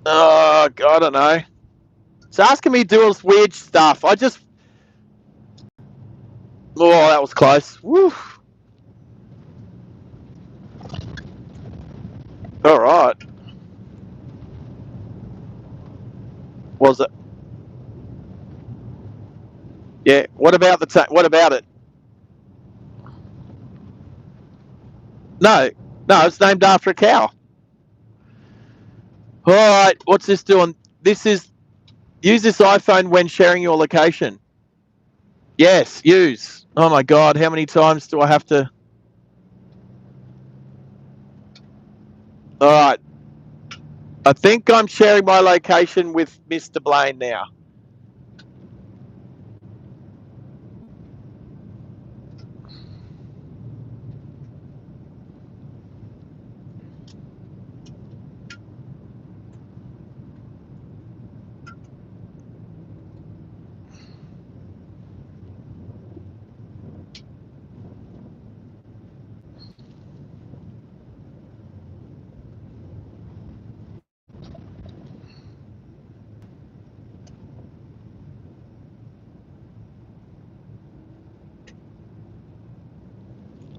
Oh, I don't know. It's asking me to do all this weird stuff. Oh, that was close. Woo. All right. Was it? Yeah. What about it? No, it's named after a cow. All right. What's this doing? This is use this iPhone when sharing your location. Yes, use. Oh my God, how many times do I have to? All right. I think I'm sharing my location with Mr. Blaine now.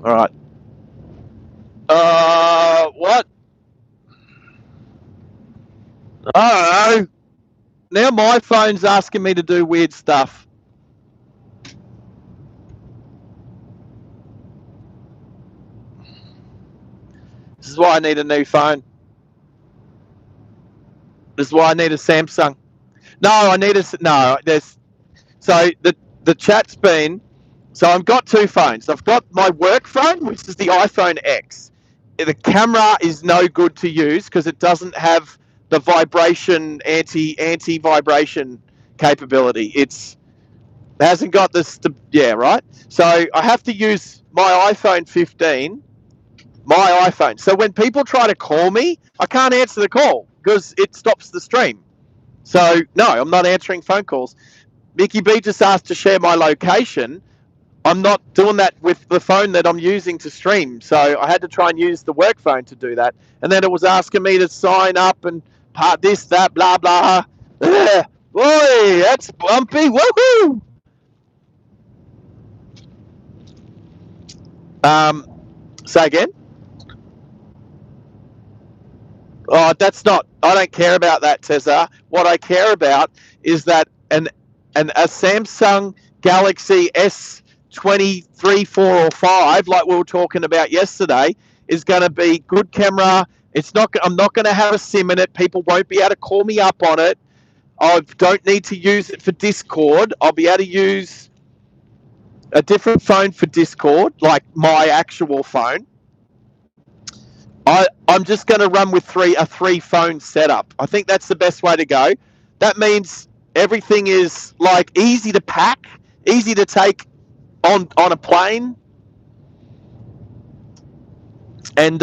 All right. What? I don't know. Now my phone's asking me to do weird stuff. This is why I need a new phone. This is why I need a Samsung. No, I need a no. There's so the chat's been. So I've got two phones. I've got my work phone, which is the iPhone X. The camera is no good to use because it doesn't have the vibration anti vibration capability. It hasn't got this. Yeah, right. So I have to use my iPhone 15. My iPhone. So when people try to call me, I can't answer the call because it stops the stream. So no, I'm not answering phone calls. Mickey B just asked to share my location. I'm not doing that with the phone that I'm using to stream. So I had to try and use the work phone to do that. And then it was asking me to sign up and part this, that, blah, blah. Ugh. Boy, that's bumpy. Woohoo! Say again? Oh, that's not. I don't care about that, Tessa. What I care about is that a Samsung Galaxy S23, 4, or 5, like we were talking about yesterday, is going to be good camera. It's not. I'm not going to have a SIM in it. People won't be able to call me up on it. I don't need to use it for Discord. I'll be able to use a different phone for Discord, like my actual phone. I'm just going to run with a 3-phone setup. I think that's the best way to go. That means everything is like easy to pack, easy to take on a plane, and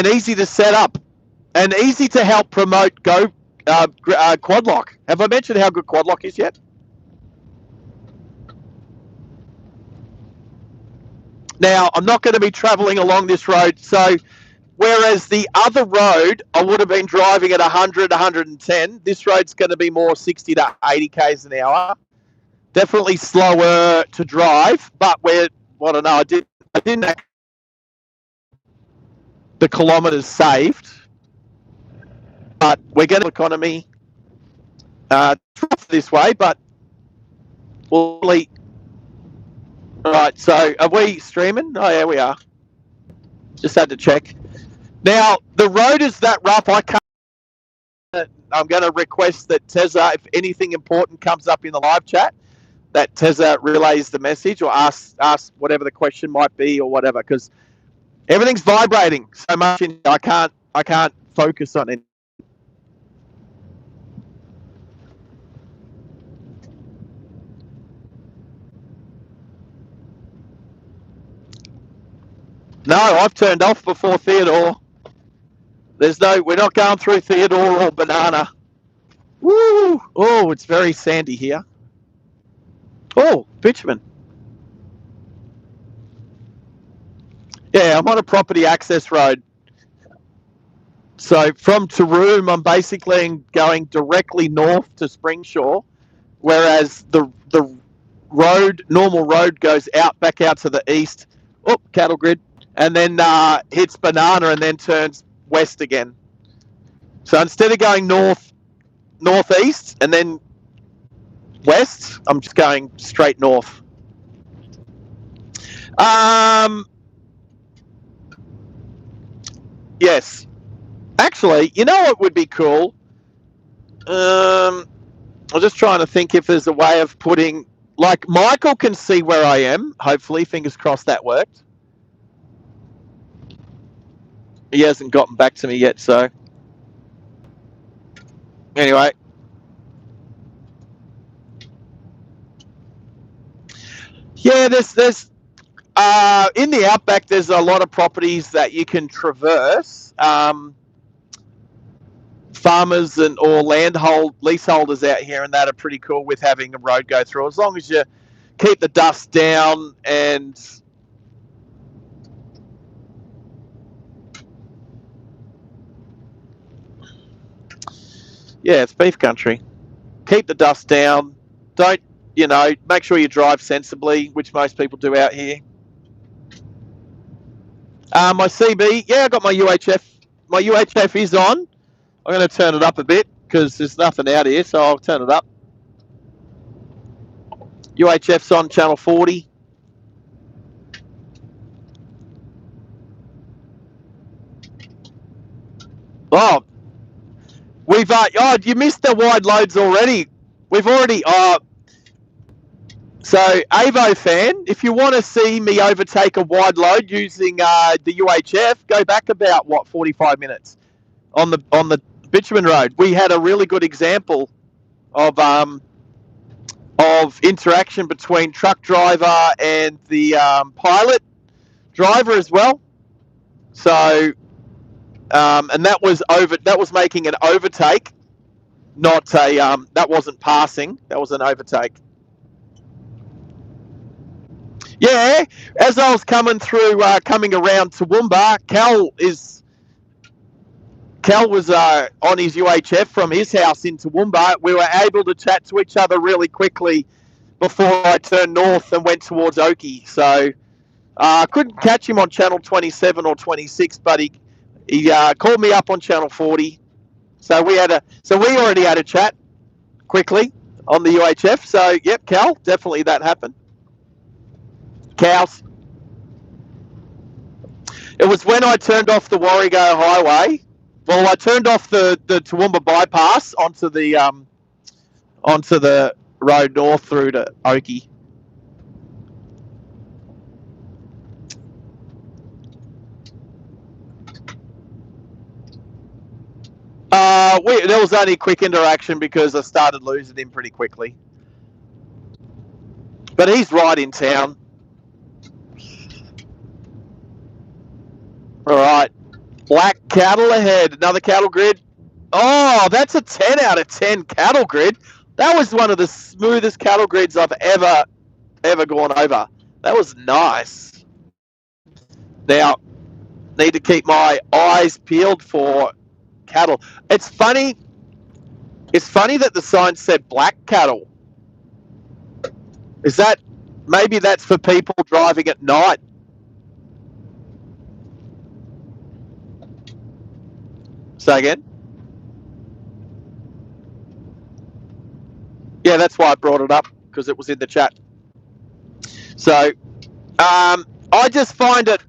easy to set up, and easy to help promote quad lock. Have I mentioned how good quad lock is yet? Now, I'm not going to be travelling along this road, so whereas the other road, I would have been driving at 100, 110, this road's going to be more 60 to 80 k's an hour. Definitely slower to drive, but I don't know, I didn't have the kilometres saved, but we're going to economy this way, but we'll really. All right, so are we streaming? Oh, yeah, we are. Just had to check. Now, the road is that rough, I can't. I'm going to request that Tezza, if anything important comes up in the live chat, that Tezza relays the message or asks whatever the question might be or whatever, because everything's vibrating so much, I can't focus on it. No, I've turned off before Theodore. We're not going through Theodore or Banana. Woo! Oh, it's very sandy here. Oh, bitumen. Yeah, I'm on a property access road. So from Toowoomba, I'm basically going directly north to Springshore, whereas the normal road goes back out to the east. Oh, cattle grid. And then hits Banana and then turns west again. So instead of going northeast and then west, I'm just going straight north. Yes. Actually, you know what would be cool? I'm just trying to think if there's a way of putting... Like, Michael can see where I am. Hopefully, fingers crossed that worked. He hasn't gotten back to me yet, so... Anyway. Yeah, there's in the Outback, there's a lot of properties that you can traverse. Farmers or leaseholders out here and that are pretty cool with having a road go through, as long as you keep the dust down and yeah, it's beef country. Keep the dust down. Don't, make sure you drive sensibly, which most people do out here. My CB, yeah, I got my UHF. My UHF is on. I'm going to turn it up a bit because there's nothing out here, so I'll turn it up. UHF's on channel 40. Oh, you missed the wide loads already. We've already, so Avo fan, if you want to see me overtake a wide load using the UHF, go back about 45 minutes on the bitumen road. We had a really good example of interaction between truck driver and the pilot driver as well. So, and that was making an overtake, not a that wasn't passing. That was an overtake. Yeah, as I was coming through, coming around Toowoomba, Cal was on his UHF from his house in Toowoomba. We were able to chat to each other really quickly before I turned north and went towards Oakey. So I couldn't catch him on channel 27 or 26, but he called me up on channel 40. So we already had a chat quickly on the UHF. So yep, Cal, definitely that happened. Cows. It was when I turned off the Warrego Highway. Well, I turned off the Toowoomba bypass onto the road north through to Oakey. There was only quick interaction because I started losing him pretty quickly. But he's right in town. All right. Black cattle ahead. Another cattle grid. Oh, that's a 10 out of 10 cattle grid. That was one of the smoothest cattle grids I've ever gone over. That was nice. Now, need to keep my eyes peeled for cattle. It's funny. It's funny that the sign said black cattle. Is that maybe that's for people driving at night? Say again. Yeah, that's why I brought it up, because it was in the chat. So, I just find it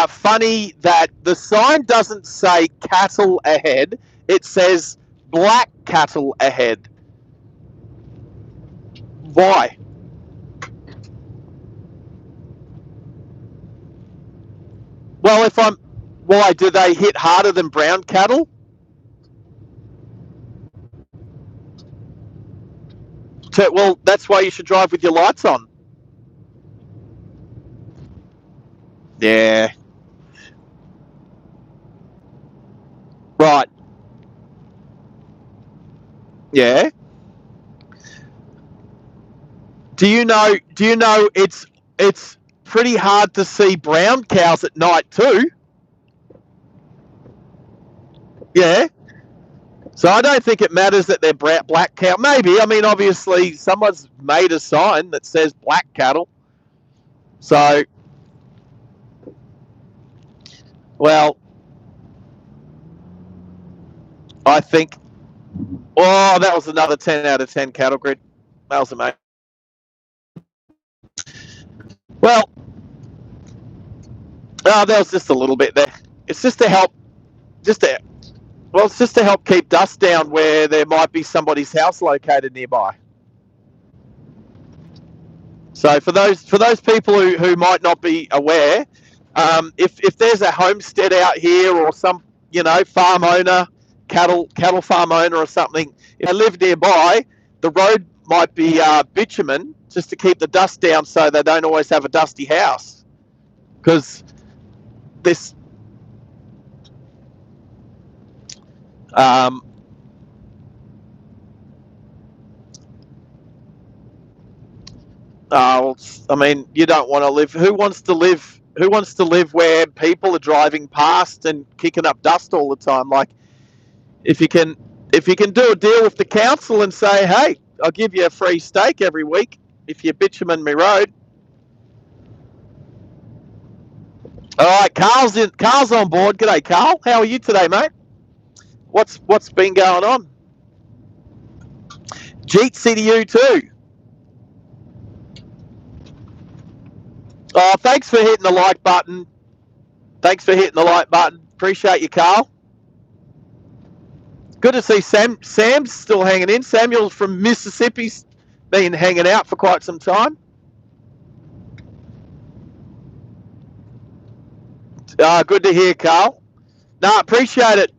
funny that the sign doesn't say cattle ahead. It says black cattle ahead. Why? Well, why do they hit harder than brown cattle? Well, that's why you should drive with your lights on. Yeah. Right. Yeah. Do you know it's pretty hard to see brown cows at night too? Yeah. So I don't think it matters that they're black cow. Maybe. I mean, obviously, someone's made a sign that says black cattle. So, well, I think. Oh, that was another 10 out of 10 cattle grid. That was amazing. Well, that was just a little bit there. It's just to help. It's just to help keep dust down where there might be somebody's house located nearby. So for those people who might not be aware, if there's a homestead out here or some farm owner, cattle farm owner or something, if they live nearby, the road might be bitumen just to keep the dust down, so they don't always have a dusty house. Because this, I mean, you don't want to live. Who wants to live? Who wants to live where people are driving past and kicking up dust all the time? Like, if you can do a deal with the council and say, hey, I'll give you a free steak every week if you bitumen me road. All right, Carl's on board. G'day, Carl. How are you today, mate? What's been going on? Jeetsy to you too. Oh, thanks for hitting the like button. Appreciate you, Carl. Good to see Sam's still hanging in. Samuel's from Mississippi's been hanging out for quite some time. Good to hear, Carl. No, appreciate it.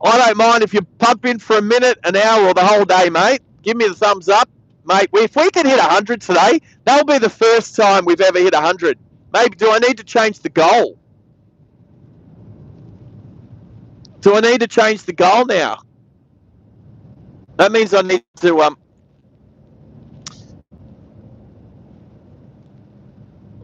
I don't mind if you pump in for a minute, an hour, or the whole day, mate. Give me the thumbs up, mate. If we can hit 100 today, that'll be the first time we've ever hit 100. Maybe do I need to change the goal? Do I need to change the goal now? That means I need to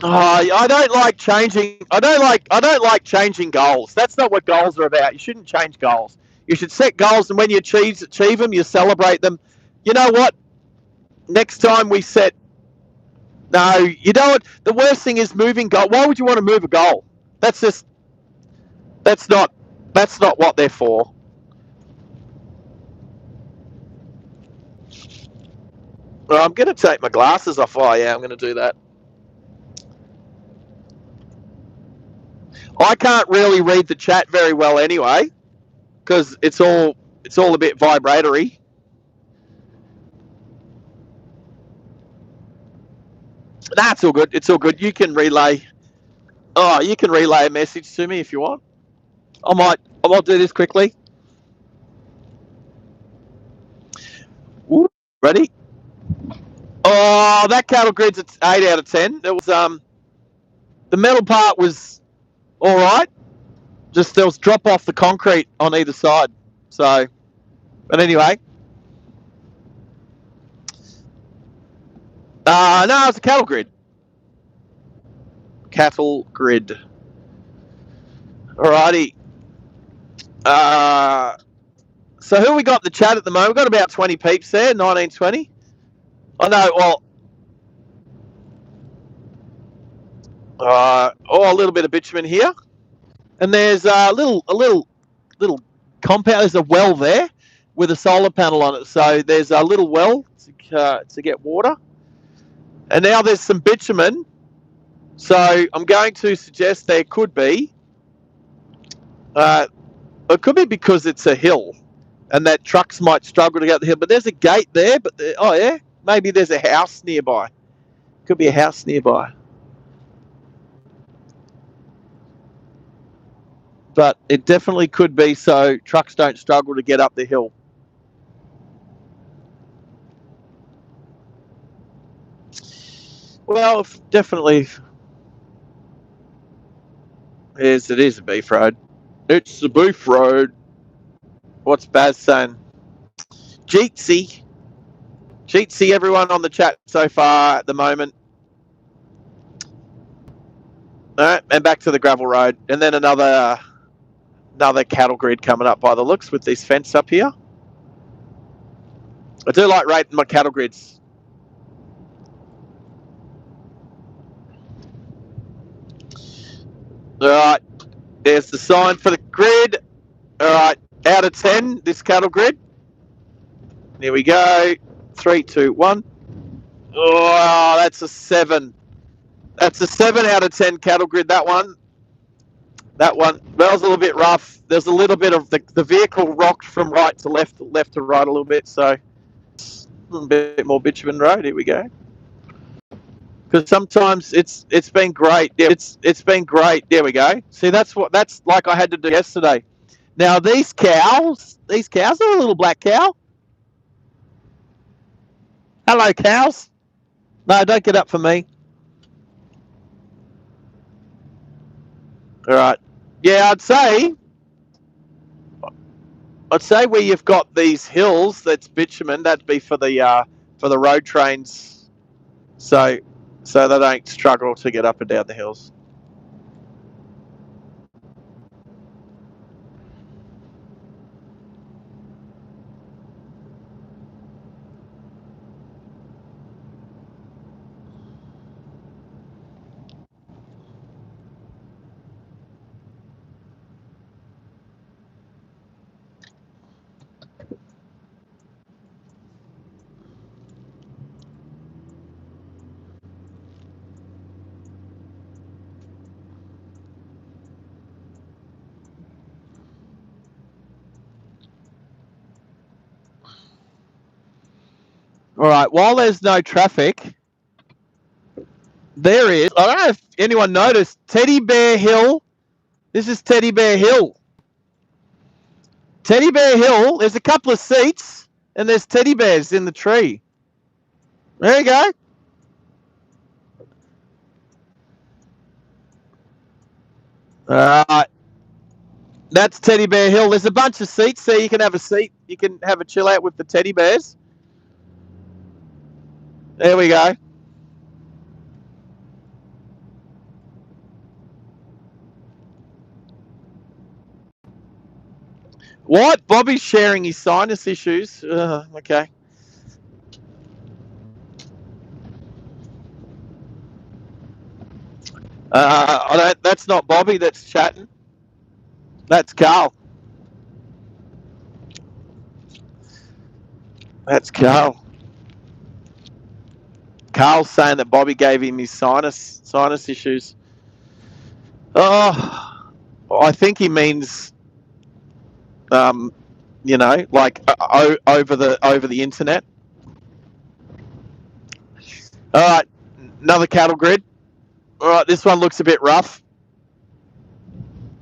I don't like changing. I don't like changing goals. That's not what goals are about. You shouldn't change goals. You should set goals, and when you achieve them, you celebrate them. You know what? Next time we set. No, you know what? The worst thing is moving goal. Why would you want to move a goal? That's not what they're for. Well, I'm going to take my glasses off. Oh yeah, I'm going to do that. I can't really read the chat very well anyway, because it's all a bit vibratory. That's all good. It's all good. You can relay a message to me if you want. I might do this quickly. Ooh, ready? Oh, that cattle grid's at 8 out of 10. It was the metal part was all right. Just there was drop off the concrete on either side. So But anyway. No, it's a cattle grid. Cattle grid. Alrighty. So who we got in the chat at the moment? We've got about 20 peeps there, 19, 20. Oh no, well, a little bit of bitumen here, and there's a little compound. There's a well there with a solar panel on it. So there's a little well to get water, and now there's some bitumen. So I'm going to suggest there could be. It could be because it's a hill, and that trucks might struggle to get the hill. But there's a gate there. But maybe there's a house nearby. Could be a house nearby. But it definitely could be so trucks don't struggle to get up the hill. Well, definitely. Yes, it is a beef road. It's the beef road. What's Baz saying? Jeetsy, everyone on the chat so far at the moment. All right, and back to the gravel road, and then another cattle grid coming up by the looks with this fence up here. I do like rating my cattle grids. All right, there's the sign for the grid. All right, out of 10, this cattle grid. Here we go. 3, 2, 1. Oh, that's a 7. That's a 7 out of 10 cattle grid, that one. That was a little bit rough. There's a little bit of the vehicle rocked from right to left to right a little bit. So a little bit more bitumen road. Here we go. Because sometimes it's been great. Yeah, it's been great. There we go. See, that's like I had to do yesterday. Now these cows are a little black cow. Hello, cows. No, don't get up for me. All right. Yeah, I'd say where you've got these hills, that's bitumen. That'd be for the road trains, so they don't struggle to get up and down the hills. All right. While there's no traffic, there is. I don't know if anyone noticed Teddy Bear Hill. This is Teddy Bear Hill. Teddy Bear Hill. There's a couple of seats, and there's teddy bears in the tree. There you go. All right. That's Teddy Bear Hill. There's a bunch of seats there. You can have a seat. You can have a chill out with the teddy bears. There we go. What? Bobby's sharing his sinus issues. Okay. That's not Bobby that's chatting. That's Carl. That's Carl. Carl's saying that Bobby gave him his sinus issues. Oh, I think he means, like over the internet. All right, another cattle grid. All right, this one looks a bit rough.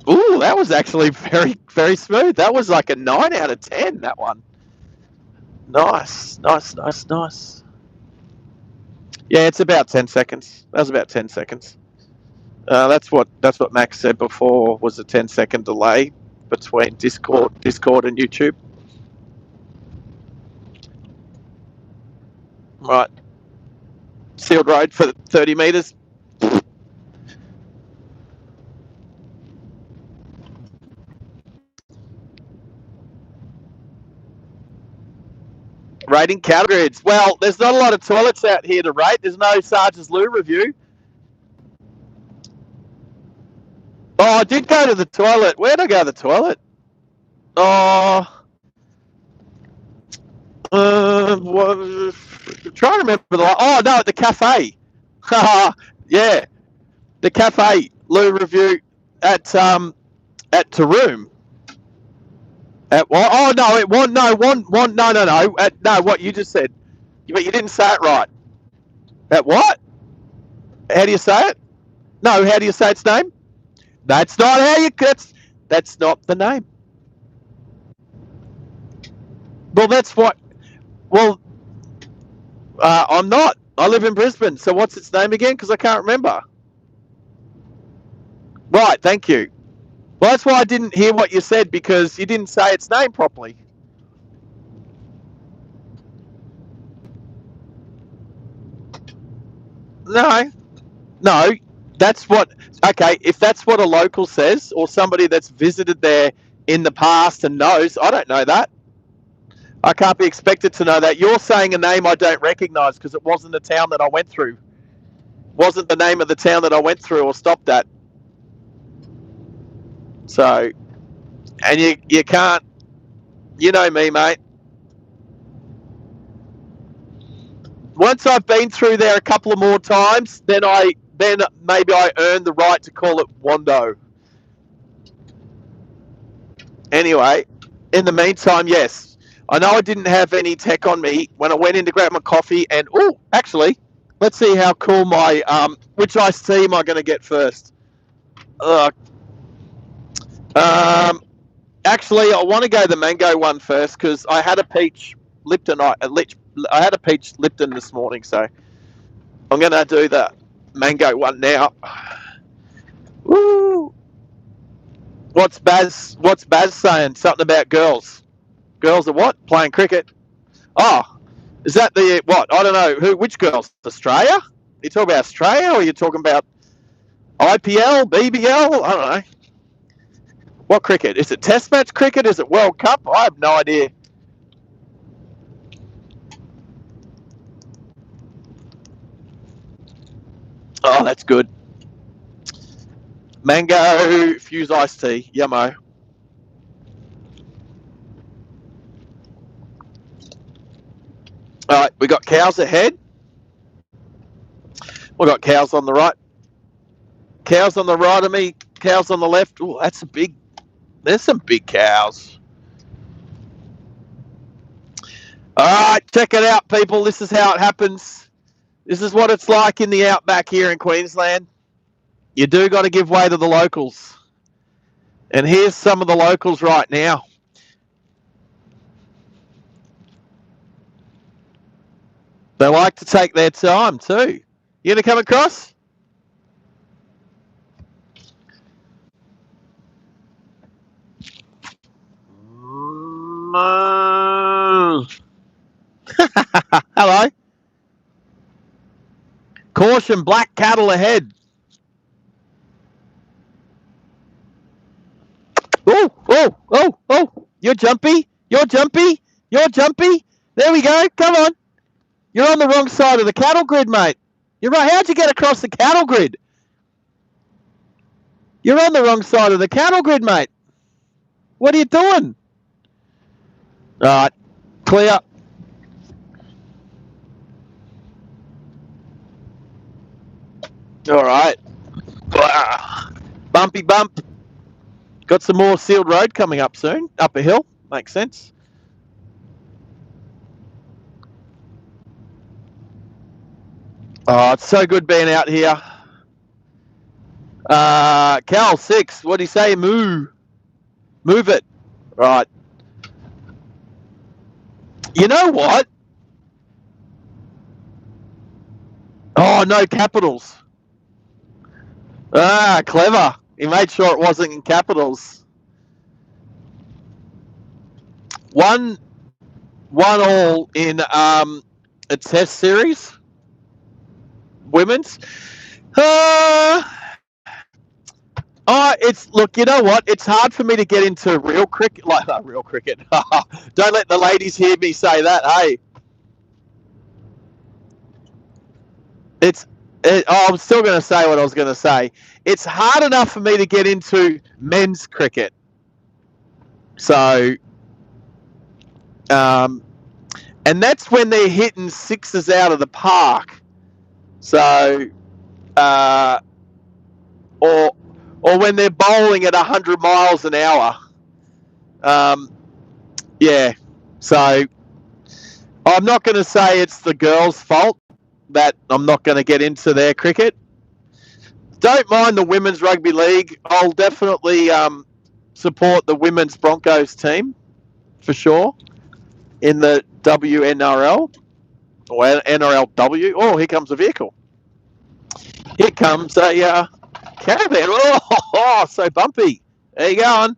Ooh, that was actually very, very smooth. That was like a 9 out of 10, that one. Nice. Yeah, it's about 10 seconds. That was about 10 seconds. That's what Max said before, was a 10-second delay between Discord and YouTube. Right. Sealed road for 30 metres. Rating cattle grids. Well, there's not a lot of toilets out here to rate. There's no Sarge's Loo review. Oh, I did go to the toilet. Where'd I go to the toilet? Oh, I'm trying to remember the. Oh no, at the cafe. Yeah, the cafe Loo review at Toowoomba. At what? Oh no, it won. No, no. No, what you just said, but you didn't say it right. At what? How do you say it? No, how do you say its name? That's not how you. That's not the name. Well, that's what. Well, I'm not. I live in Brisbane. So what's its name again? Because I can't remember. Right. Thank you. Well, that's why I didn't hear what you said, because you didn't say its name properly. No. That's what. Okay, if that's what a local says, or somebody that's visited there in the past and knows, I don't know that. I can't be expected to know that. You're saying a name I don't recognise because it wasn't the town that I went through. Wasn't the name of the town that I went through or stopped at. So, and you can't. You know me, mate. Once I've been through there a couple of more times, then maybe I earn the right to call it Wondoan. Anyway, in the meantime, yes. I know I didn't have any tech on me when I went in to grab my coffee, and actually, let's see how cool my which iced tea am I going to get first? Actually, I want to go the mango one first because I had a peach Lipton. I had a peach Lipton this morning, so I'm going to do the mango one now. Woo! What's Baz saying? Something about girls. Girls are what? Playing cricket. Oh, is that the what? I don't know. Which girls? Australia? You talking about Australia, or are you talking about IPL, BBL? I don't know. What cricket? Is it Test match cricket? Is it World Cup? I have no idea. Oh, that's good. Mango fuse iced tea. Yummo. All right, we got cows ahead. We got cows on the right. Cows on the right of me. Cows on the left. Oh, there's some big cows. All right, check it out, people. This is how it happens. This is what it's like in the Outback here in Queensland. You do got to give way to the locals. And here's some of the locals right now. They like to take their time too. You going to come across? Hello. Caution, black cattle ahead. Oh. You're jumpy. There we go. Come on. You're on the wrong side of the cattle grid, mate. You're right. How'd you get across the cattle grid? You're on the wrong side of the cattle grid, mate. What are you doing? All right. Clear. All right. Bumpy bump. Got some more sealed road coming up soon. Up a hill. Makes sense. Oh, it's so good being out here. Cal 6, what do you say? Move it. Right. You know what? Oh, no capitals. Clever. He made sure it wasn't in capitals. 1-1 in a Test series, women's. Uh, it's look. You know what? It's hard for me to get into real cricket, like real cricket. Don't let the ladies hear me say that. Hey, I'm still going to say what I was going to say. It's hard enough for me to get into men's cricket. So, and that's when they're hitting sixes out of the park. So, or when they're bowling at 100 miles an hour. Yeah. So, I'm not going to say it's the girls' fault that I'm not going to get into their cricket. Don't mind the women's rugby league. I'll definitely support the women's Broncos team for sure in the WNRL or NRLW. Oh, here comes a vehicle. Here comes a caravan. Oh, so bumpy. There you going.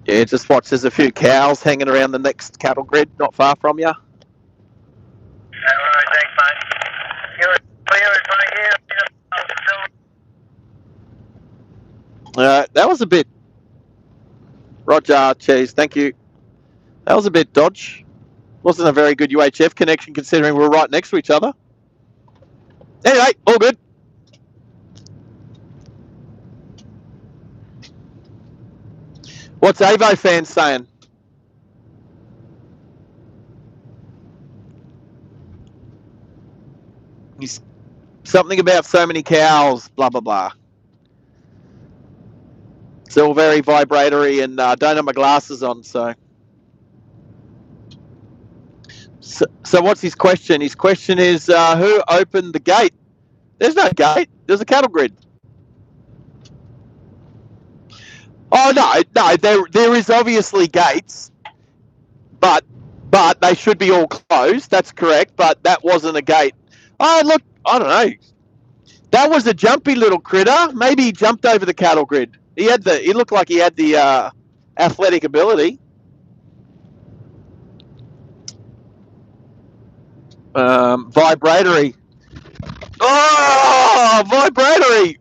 Yeah, just watch. There's a few cows hanging around the next cattle grid, not far from you. Alright, thanks, mate. You're clear as mate here. That was a bit. Roger, cheese. Thank you. That was a bit dodge. Wasn't a very good UHF connection considering we're right next to each other. Anyway, all good. What's Avo fans saying? He's something about so many cows, blah, blah, blah. It's all very vibratory and don't have my glasses on, so. So what's his question? His question is, who opened the gate? There's no gate. There's a cattle grid. Oh, no, there is obviously gates, but they should be all closed. That's correct, but that wasn't a gate. Oh, look, I don't know. That was a jumpy little critter. Maybe he jumped over the cattle grid. He looked like he had the athletic ability. Vibratory. Oh, vibratory.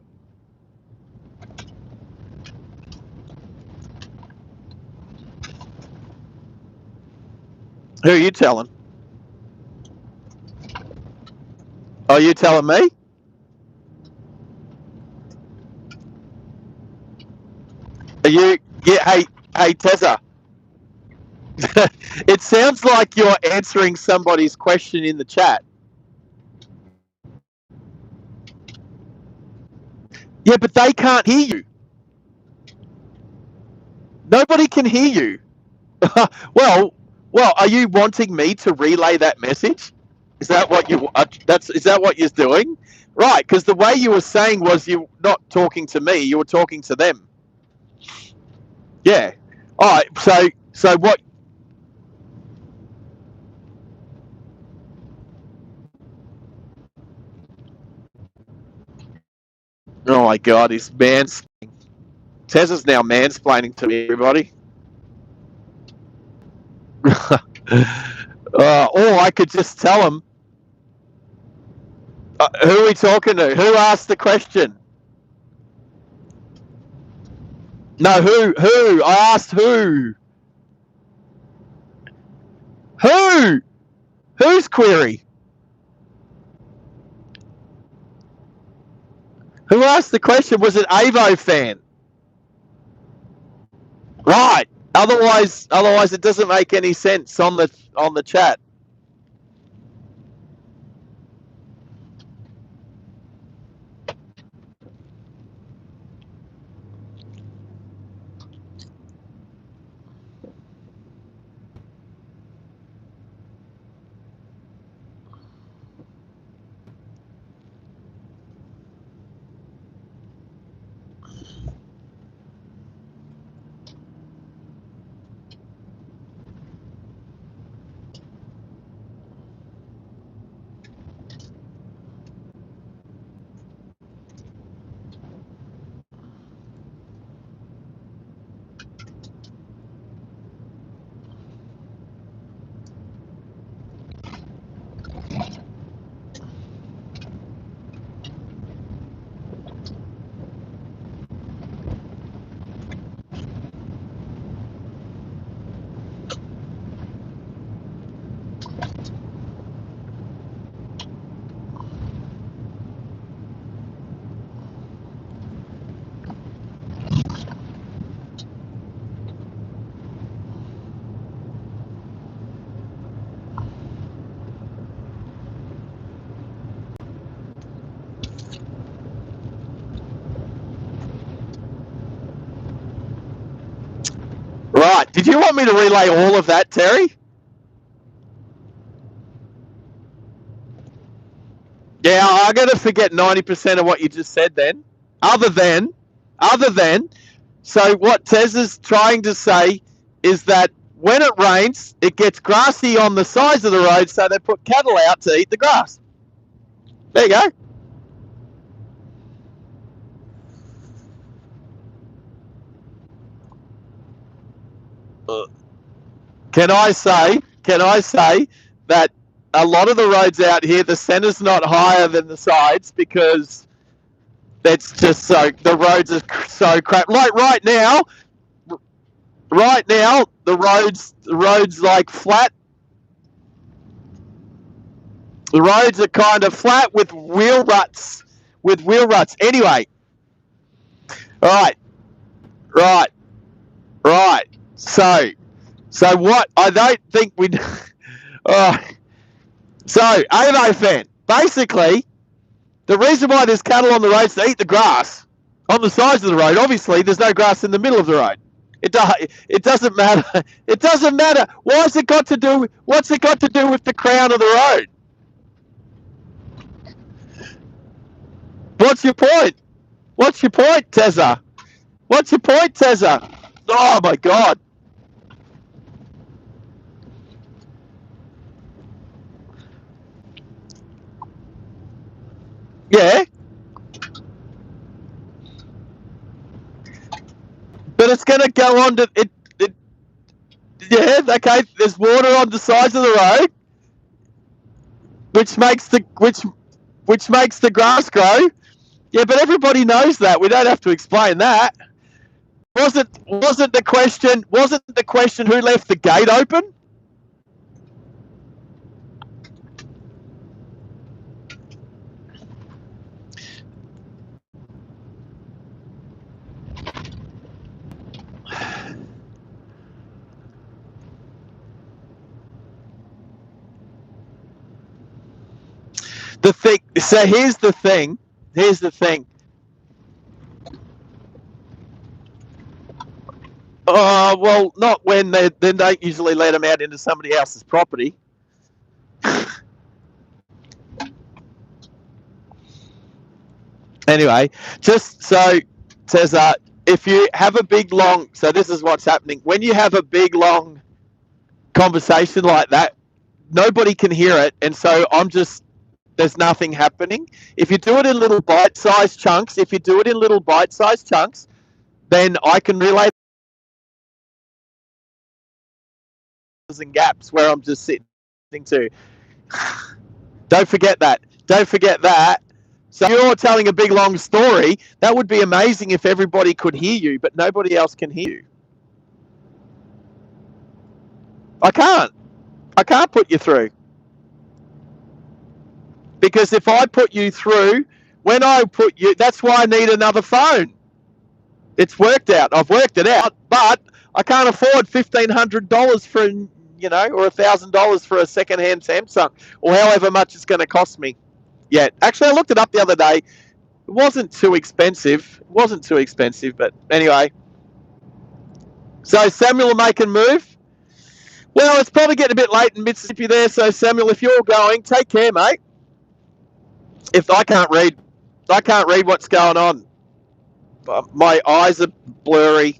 Who are you telling? Are you telling me? Are you? Yeah. Hey, Tessa. It sounds like you're answering somebody's question in the chat. Yeah, but they can't hear you. Nobody can hear you. well, are you wanting me to relay that message? Is that what you? Is that what you're doing? Right, because the way you were saying was you're not talking to me, you were talking to them. Yeah. All right. So what? Oh my God, he's mansplaining. Tessa's now mansplaining to everybody. Or I could just tell him. Who are we talking to? Who asked the question? No, who? I asked who. Who? Whose query? Who asked the question? Was it Avo fan? Right. Otherwise, it doesn't make any sense on the chat. Did you want me to relay all of that, Terry? Yeah, I'm going to forget 90% of what you just said then. Other than, so what Tez is trying to say is that when it rains, it gets grassy on the sides of the road, so they put cattle out to eat the grass. There you go. Can I say that a lot of the roads out here, the centre's not higher than the sides because it's just so, the roads are so crap. Like right now, the roads like flat. The roads are kind of flat with wheel ruts. Anyway, right. So what? I don't think we. So Avo fan. Basically, the reason why there's cattle on the roads to eat the grass on the sides of the road. Obviously, there's no grass in the middle of the road. It doesn't matter. It doesn't matter. What's it got to do with the crown of the road? What's your point? Tezza? Oh my God. Yeah. But it's going to go on to it. Yeah, okay. There's water on the sides of the road, which makes the grass grow. Yeah, but everybody knows that. We don't have to explain that. Wasn't the question who left the gate open? Here's the thing. Well, not when they don't usually let them out into somebody else's property. Anyway, just so Cesar, if you have a big long, so this is what's happening. When you have a big long conversation like that, nobody can hear it, and so there's nothing happening. If you do it in little bite-sized chunks, then I can relay and gaps where I'm just sitting to. Don't forget that. So you're telling a big long story. That would be amazing if everybody could hear you, but nobody else can hear you. I can't put you through. Because if I put you through, that's why I need another phone. It's worked out. I've worked it out, but I can't afford $1,500 for, or $1,000 for a second-hand Samsung, or however much it's going to cost me. Yet, actually, I looked it up the other day. It wasn't too expensive. But anyway. So Samuel will make a move. Well, it's probably getting a bit late in Mississippi there. So Samuel, if you're going, take care, mate. If I can't read what's going on. My eyes are blurry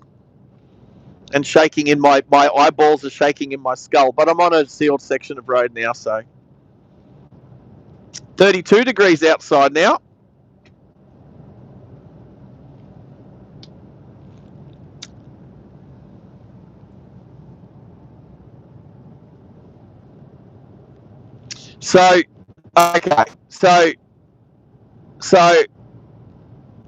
and shaking in my eyeballs are shaking in my skull. But I'm on a sealed section of road now, so 32 degrees outside now. So, okay, so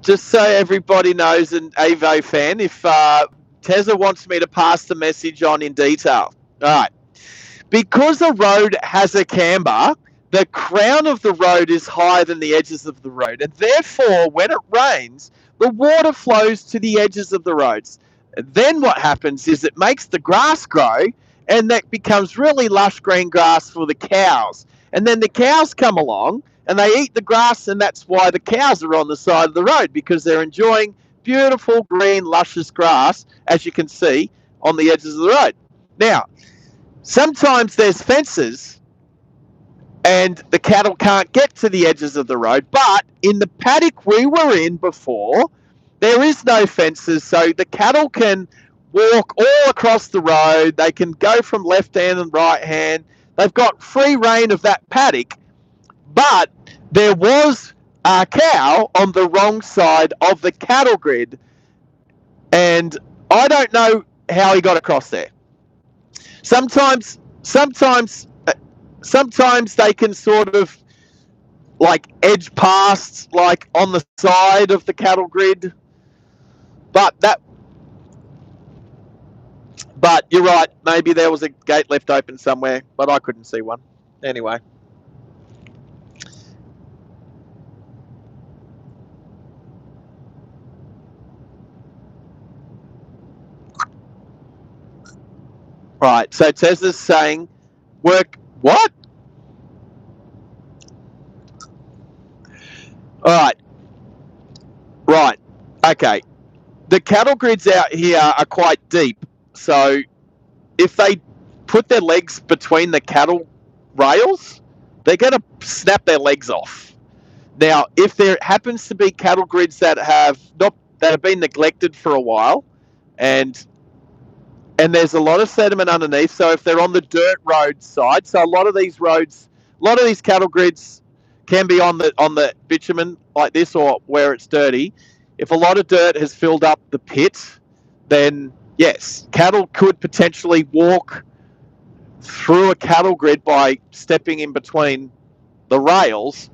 just so everybody knows, an Avo fan, if Tezza wants me to pass the message on in detail. All right. Because the road has a camber, the crown of the road is higher than the edges of the road. And therefore, when it rains, the water flows to the edges of the roads. And then what happens is it makes the grass grow, and that becomes really lush green grass for the cows. And then the cows come along, and they eat the grass, and that's why the cows are on the side of the road, because they're enjoying beautiful, green, luscious grass, as you can see, on the edges of the road. Now, sometimes there's fences and the cattle can't get to the edges of the road, but in the paddock we were in before, there is no fences, so the cattle can walk all across the road. They can go from left hand and right hand. They've got free reign of that paddock, but there was a cow on the wrong side of the cattle grid, and I don't know how he got across there. Sometimes they can sort of like edge past, like on the side of the cattle grid, but you're right. Maybe there was a gate left open somewhere, but I couldn't see one. Anyway. Right, so Tesla's saying, work, what? All right, okay. The cattle grids out here are quite deep, so if they put their legs between the cattle rails, they're going to snap their legs off. Now, if there happens to be cattle grids that have been neglected for a while, and there's a lot of sediment underneath, so if they're on the dirt road side, so a lot of these cattle grids can be on the bitumen like this, or where it's dirty. If a lot of dirt has filled up the pit, then yes, cattle could potentially walk through a cattle grid by stepping in between the rails.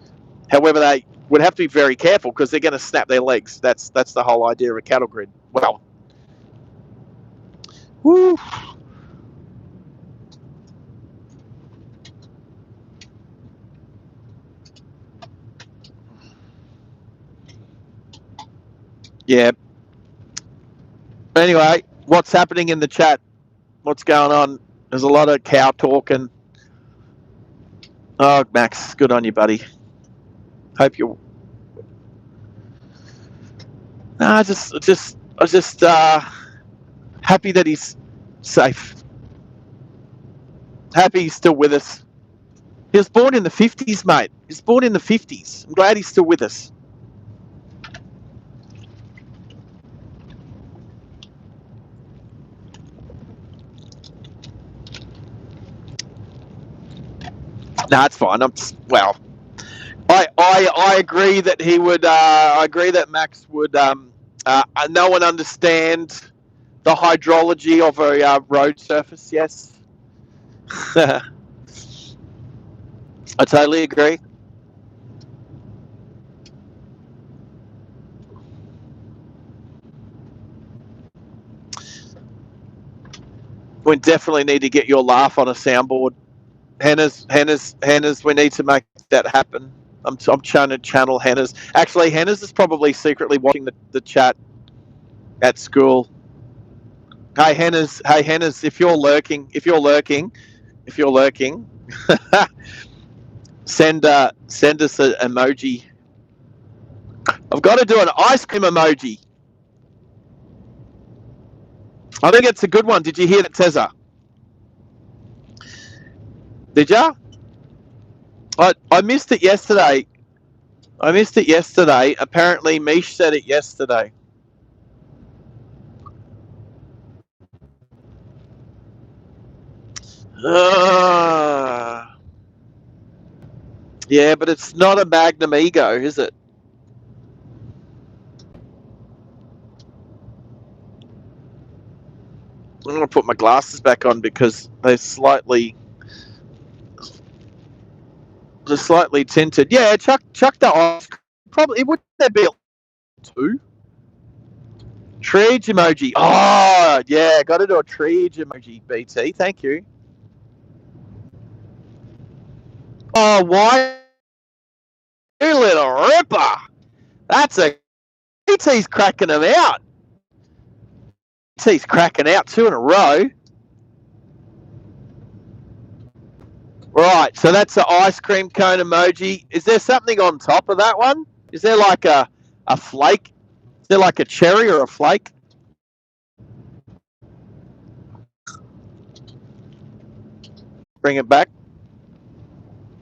However, they would have to be very careful because they're going to snap their legs. That's the whole idea of a cattle grid. Well, woo. Yeah. Anyway, what's happening in the chat? What's going on? There's a lot of cow talking. Oh, Max, good on you, buddy. Hope you're. I was just happy that he's safe. Happy he's still with us. He was born in the 50s, mate. He was born in the 50s. I'm glad he's still with us. No, it's fine. I agree that he would. I agree that Max would know and understand the hydrology of a road surface. Yes, I totally agree. We definitely need to get your laugh on a soundboard. Hannah's. We need to make that happen. I'm trying to channel Hannah's. Actually, Hannah's is probably secretly watching the chat at school. Hey, Hannah's. If you're lurking, send us an emoji. I've got to do an ice cream emoji. I think it's a good one. Did you hear that, Teza? Did ya? I missed it yesterday. Apparently, Mish said it yesterday. Yeah, but it's not a Magnum Ego, is it? I'm going to put my glasses back on because they're slightly tinted. Yeah, chuck the ice. Probably would there be two? Treege emoji. Oh yeah, got to do a treege emoji. BT, thank you. Oh, why? You little ripper. That's a BT's cracking them out. BT's cracking out 2 in a row. Right, so that's the ice cream cone emoji. Is there something on top of that one? Is there like a flake? Is there like a cherry or a flake? Bring it back.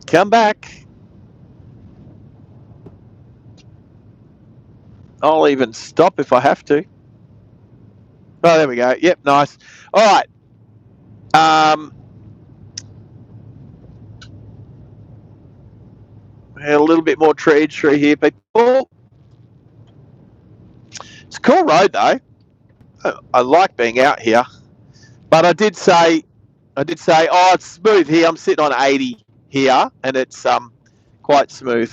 Come back. I'll even stop if I have to. Oh, there we go. Yep, nice. All right. A little bit more treed through here, people. It's a cool road though. I like being out here, but I did say, oh, it's smooth here. I'm sitting on 80 here, and it's quite smooth,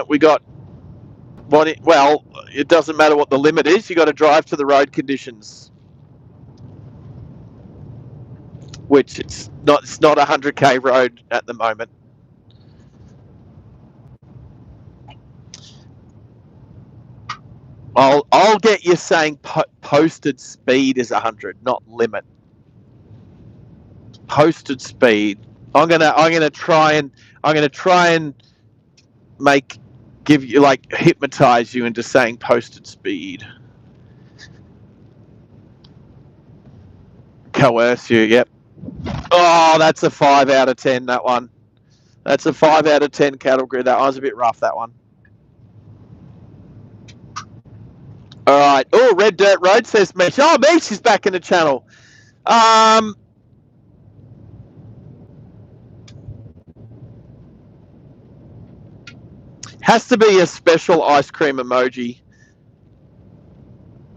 We got well, it doesn't matter what the limit is. You got to drive to the road conditions, which it's not. It's not a 100k road at the moment. I'll get you saying posted speed is 100, not limit. Posted speed. I'm gonna try and give you, like, hypnotize you into saying posted speed. Coerce you. Yep. Oh, that's a 5 out of 10. That one. That's a 5 out of 10 category. That one's a bit rough. That one. All right. Oh, Red Dirt Road, says Mish. Oh, Mish is back in the channel. Has to be a special ice cream emoji.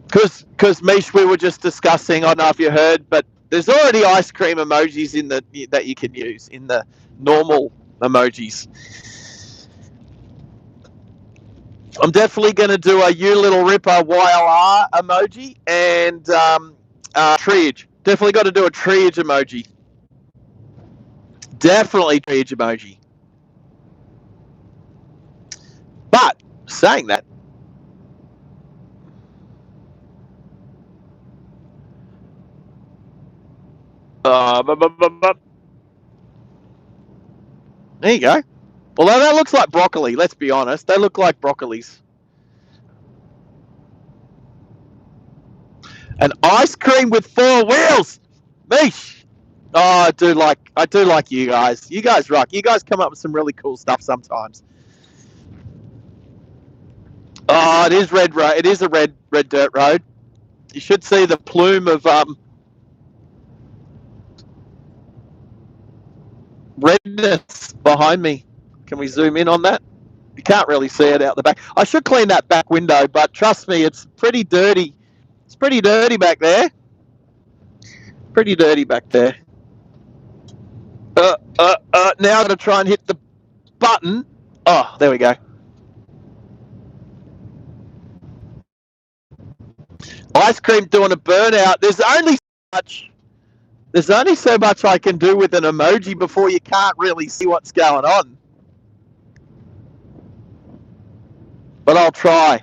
Because Mish, we were just discussing, I don't know if you heard, but there's already ice cream emojis in that you can use in the normal emojis. I'm definitely going to do a You Little Ripper YLR emoji and triage. Definitely got to do a triage emoji. Definitely triage emoji. But saying that, there you go. Although that looks like broccoli, let's be honest. They look like broccolis. An ice cream with 4 wheels. Mish. Oh, I do like you guys. You guys rock. You guys come up with some really cool stuff sometimes. Oh, it is red road. It is a red dirt road. You should see the plume of redness behind me. Can we zoom in on that? You can't really see it out the back. I should clean that back window, but trust me, it's pretty dirty. It's pretty dirty back there. Pretty dirty back there. Now I'm going to try and hit the button. Oh, there we go. Ice cream doing a burnout. There's only so much I can do with an emoji before you can't really see what's going on. But I'll try.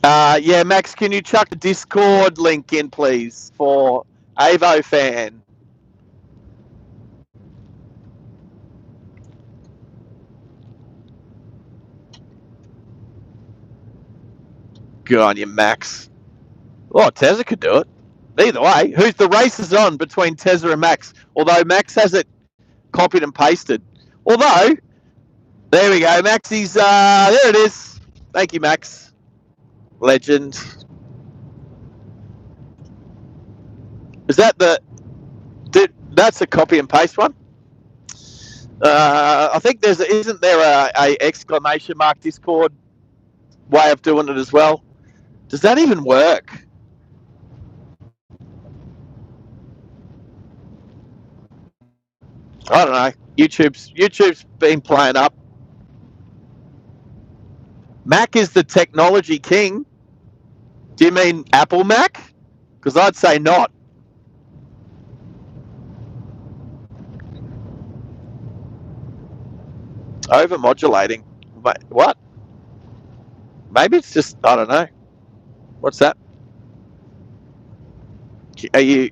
Yeah, Max, can you chuck the Discord link in, please, for Avo Fan? Good on you, Max. Oh, Tezza could do it. Either way, the race is on between Tezza and Max, although Max has it copied and pasted. Although, there we go, Maxie's, there it is. Thank you, Max. Legend. Is that that's a copy and paste one? I think isn't there a exclamation mark Discord way of doing it as well? Does that even work? I don't know. YouTube's been playing up. Mac is the technology king. Do you mean Apple Mac? Because I'd say not. Overmodulating. What? Maybe it's just, I don't know. What's that? Are you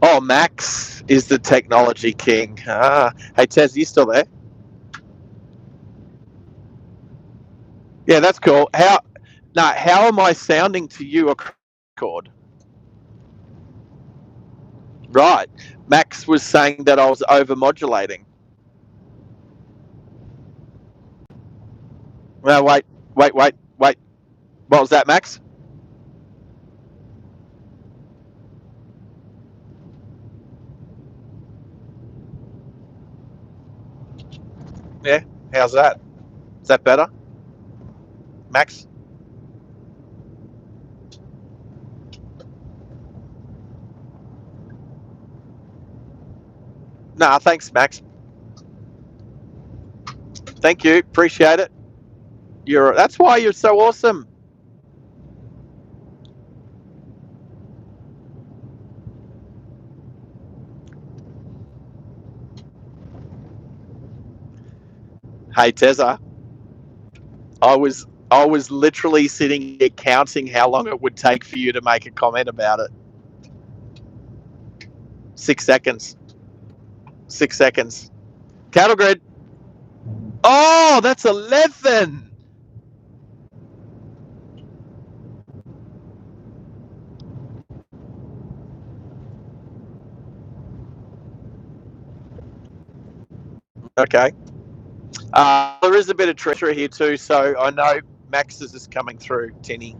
Oh, Max is the technology king. Hey, Tez, you still there? Yeah, that's cool. How am I sounding to you a record? Right. Max was saying that I was over-modulating. No, wait. What was that, Max? Yeah. How's that? Is that better, Max? Nah, thanks, Max. Thank you. Appreciate it. That's why you're so awesome. Hey, Tezza. I was literally sitting here counting how long it would take for you to make a comment about it. 6 seconds. 6 seconds. Cattle grid. Oh, that's 11. Okay. There is a bit of treasure here too, so I know Max's is coming through, Tinny.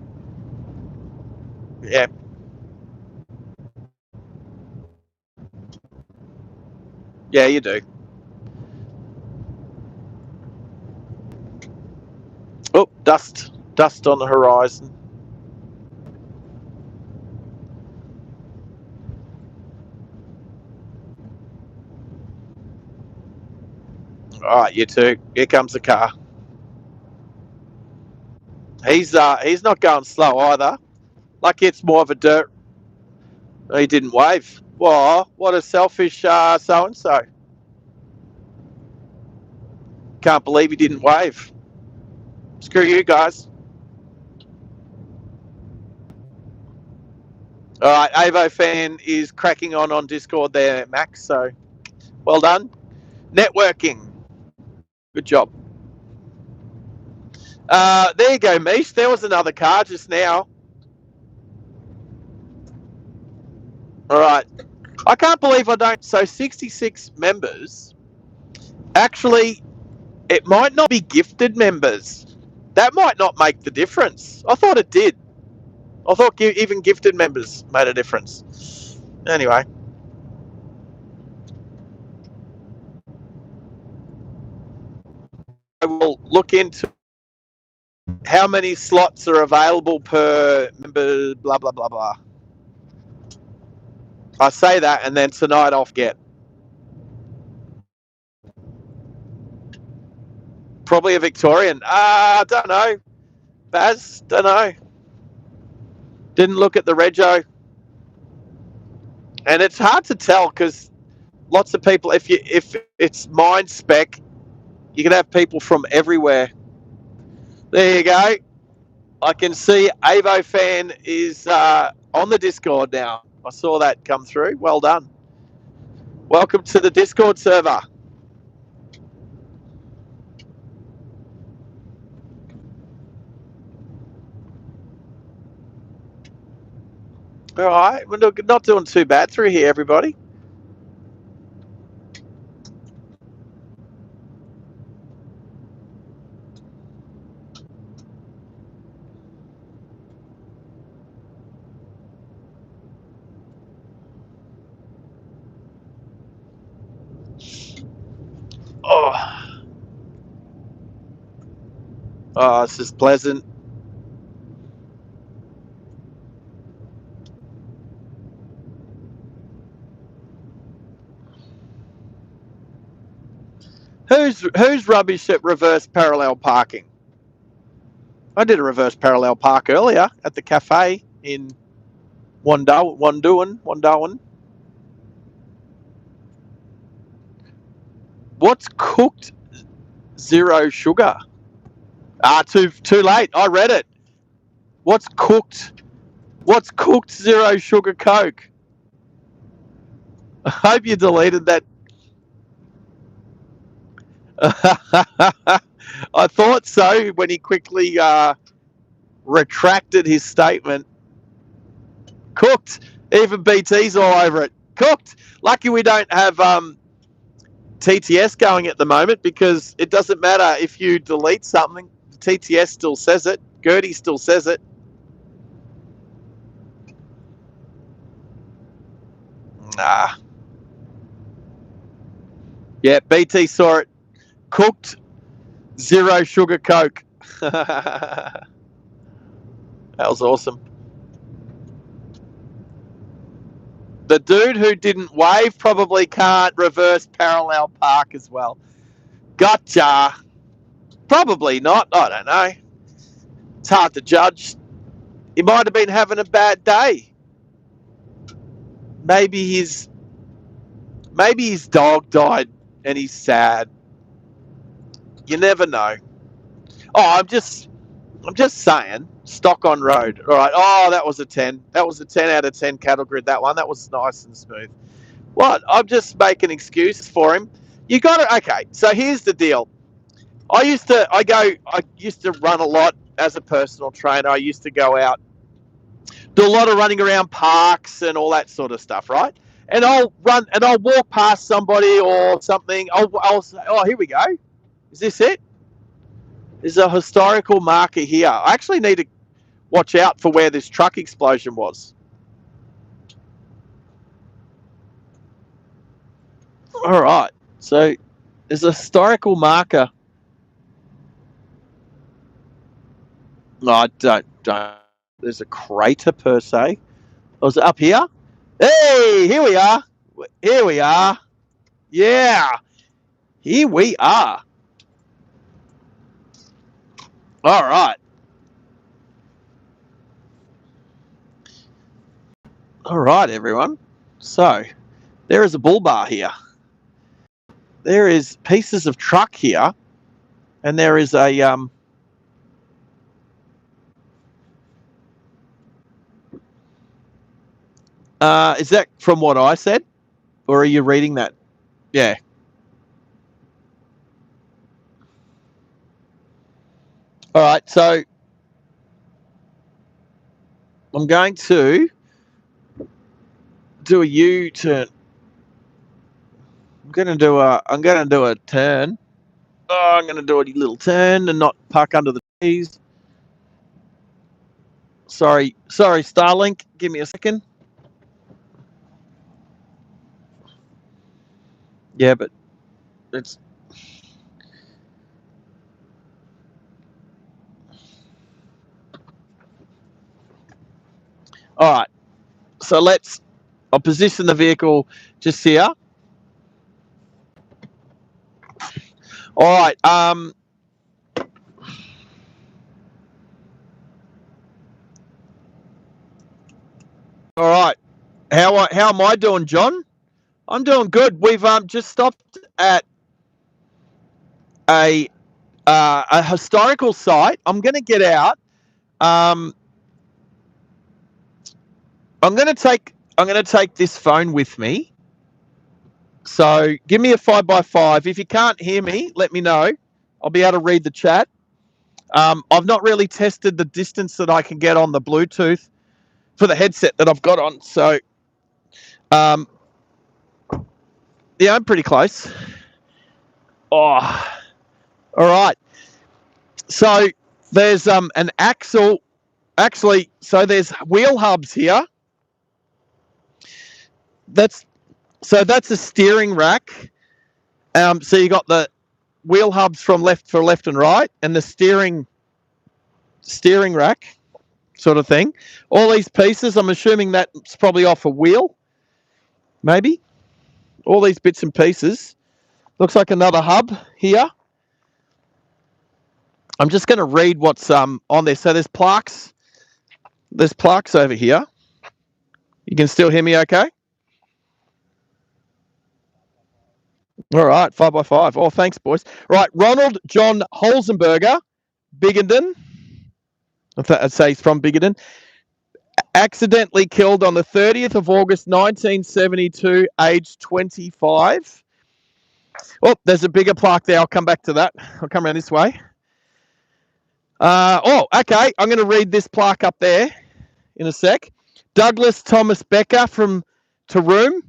Yeah. Yeah, you do. Oh, dust on the horizon. All right, you two. Here comes the car. He's not going slow either. Like it's more of a dirt. He didn't wave. Whoa, what a selfish so and so. Can't believe he didn't wave. Screw you guys. All right, Avo fan is cracking on Discord there, Max. So well done. Networking. Good job. There you go, Mish. There was another car just now. All right. I can't believe I don't. So 66 members. Actually, it might not be gifted members. That might not make the difference. I thought it did. I thought even gifted members made a difference. Anyway. I will look into how many slots are available per member, blah, blah, blah, blah. I say that and then tonight I'll forget. Probably a Victorian. I don't know. Baz, don't know. Didn't look at the rego. And it's hard to tell because lots of people, if it's mind spec, you can have people from everywhere. There you go. I can see Avo fan is on the Discord now. I saw that come through. Well done. Welcome to the Discord server. All right, we're not doing too bad through here, everybody. Oh, this is pleasant. Who's rubbish at reverse parallel parking? I did a reverse parallel park earlier at the cafe in Wondoan. What's cooked zero sugar? Too late. I read it. What's cooked zero sugar Coke? I hope you deleted that. I thought so when he quickly retracted his statement. Cooked. Even BT's all over it. Cooked. Lucky we don't have TTS going at the moment, because it doesn't matter if you delete something. TTS still says it. Gertie still says it. Nah. Yeah, BT saw it. Cooked. Zero sugar Coke. That was awesome. The dude who didn't wave probably can't reverse parallel park as well. Gotcha. Probably not. I don't know. It's hard to judge. He might have been having a bad day. Maybe his dog died and he's sad. You never know. Oh, I'm just saying. Stock on road. All right. Oh, that was a 10. That was a 10 out of 10 cattle grid. That one. That was nice and smooth. What? I'm just making excuses for him. You got it. Okay. So here's the deal. I used to run a lot as a personal trainer. I used to go out, do a lot of running around parks and all that sort of stuff, right? And I'll walk past somebody or something. I'll say, oh, here we go. Is this it? There's a historical marker here. I actually need to watch out for where this truck explosion was. All right. So there's a historical marker. No, I don't. There's a crater per se. Was it up here? Hey, here we are. Here we are. Yeah. Here we are. All right. All right, everyone. So there is a bull bar here. There is pieces of truck here, and there is a is that from what I said, or are you reading that? Yeah. All right. So I'm going to do a U-turn. I'm gonna do a turn. Oh, I'm gonna do a little turn and not park under the trees. Sorry, Starlink. Give me a second. Yeah, but it's all right. So I'll position the vehicle just here. All right. All right. How am I doing, John? I'm doing good. We've just stopped at a historical site. I'm going to get out. I'm going to take this phone with me. So give me a 5x5. If you can't hear me, let me know. I'll be able to read the chat. I've not really tested the distance that I can get on the Bluetooth for the headset that I've got on. So, yeah, I'm pretty close. Oh, all right. So there's an axle. Actually, so there's wheel hubs here. That's a steering rack. So you got the wheel hubs for left and right, and the steering rack sort of thing. All these pieces, I'm assuming that's probably off a wheel, maybe. All these bits and pieces. Looks like another hub here. I'm just going to read what's on there. So there's plaques. There's plaques over here. You can still hear me okay? All right, 5x5. Oh, thanks, boys. Right, Ronald John Holzenberger, Biggenden. I'd say he's from Biggenden. accidentally killed on the 30th of August 1972, aged 25. Oh, there's a bigger plaque there. I'll come back to that. I'll come around this way. Okay. I'm going to read this plaque up there in a sec. Douglas Thomas Becker from Toowoomba,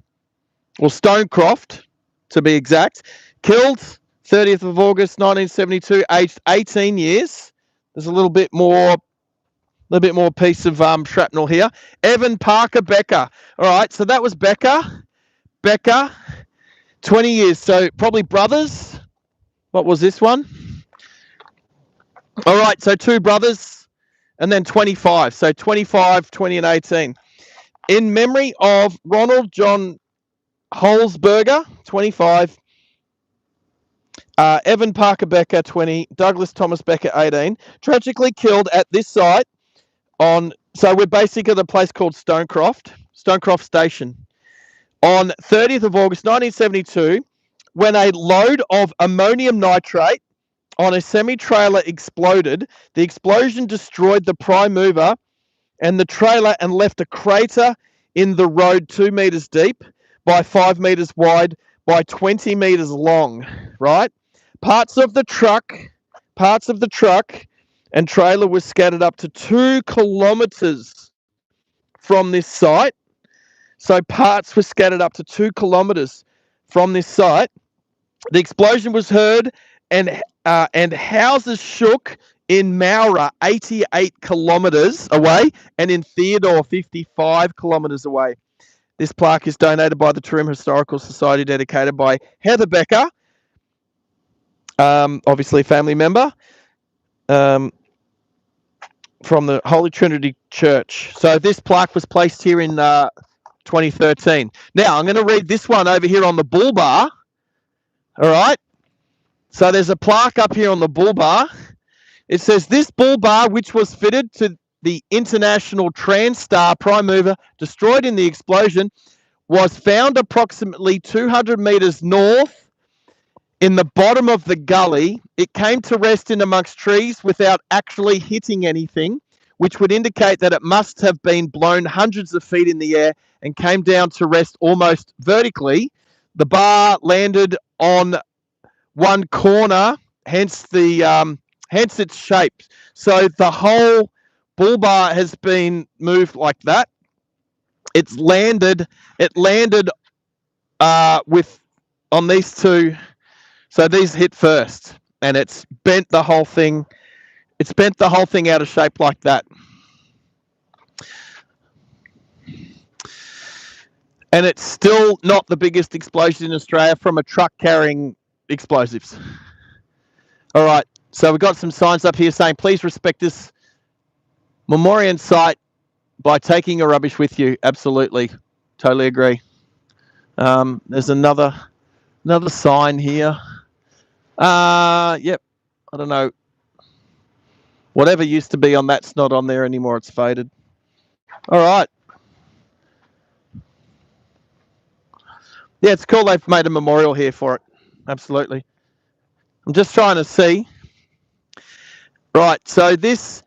or Stonecroft, to be exact, killed 30th of August 1972, aged 18 years. There's a little bit more piece of shrapnel here. Evan Parker Becker. All right, so that was Becker, 20 years. So probably brothers. What was this one? All right, so two brothers and then 25. So 25, 20 and 18. In memory of Ronald John Holzberger, 25. Evan Parker Becker, 20. Douglas Thomas Becker, 18. Tragically killed at this site so we're basically at a place called Stonecroft Station. On 30th of August 1972, when a load of ammonium nitrate on a semi-trailer exploded, the explosion destroyed the prime mover and the trailer and left a crater in the road 2 meters deep by 5 meters wide by 20 meters long, right? Parts of the truck and trailer was scattered up to 2 kilometers from this site. So parts were scattered up to 2 kilometers from this site. The explosion was heard and houses shook in Mowra, 88 kilometres away, and in Theodore, 55 kilometres away. This plaque is donated by the Toowoomba Historical Society, dedicated by Heather Becker, obviously a family member, from the Holy Trinity Church. So this plaque was placed here in 2013. Now, I'm going to read this one over here on the bull bar. All right. So there's a plaque up here on the bull bar. It says, this bull bar, which was fitted to the International TransStar prime mover destroyed in the explosion, was found approximately 200 metres north in the bottom of the gully. It came to rest in amongst trees without actually hitting anything, which would indicate that it must have been blown hundreds of feet in the air and came down to rest almost vertically. The bar landed on one corner, hence its shape. So the whole bull bar has been moved like that. It landed on these two. So these hit first, and it's bent the whole thing. It's bent the whole thing out of shape like that. And it's still not the biggest explosion in Australia from a truck carrying explosives. All right, so we've got some signs up here saying, please respect this memorial site by taking your rubbish with you. Absolutely, totally agree. There's another sign here. Yep, I don't know. Whatever used to be on that's not on there anymore. It's faded. All right. Yeah, it's cool they've made a memorial here for it. Absolutely. I'm just trying to see. Right, so this...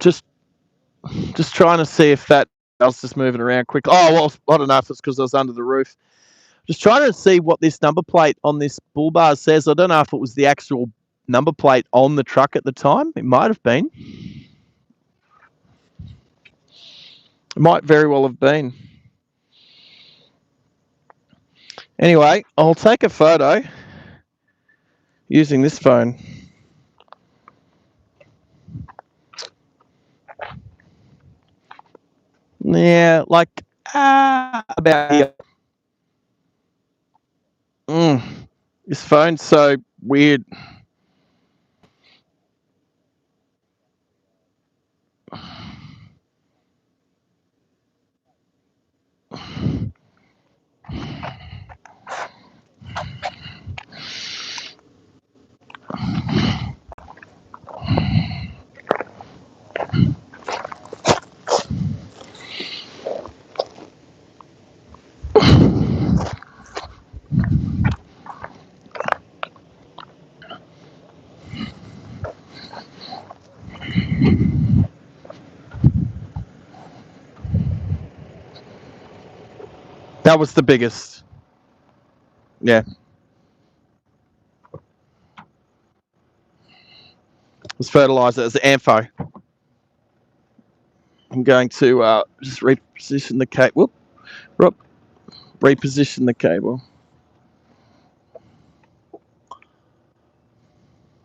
Just trying to see if that else is moving around quickly. Oh, well, I don't know if it's because I was under the roof. Just trying to see what this number plate on this bull bar says. I don't know if it was the actual number plate on the truck at the time. It might have been. It might very well have been. Anyway, I'll take a photo using this phone. Yeah, like about here. This phone's so weird. That was the biggest. Yeah. It was fertilizer. It was the Ampho. I'm going to just reposition the cable. Whoop. Reposition the cable.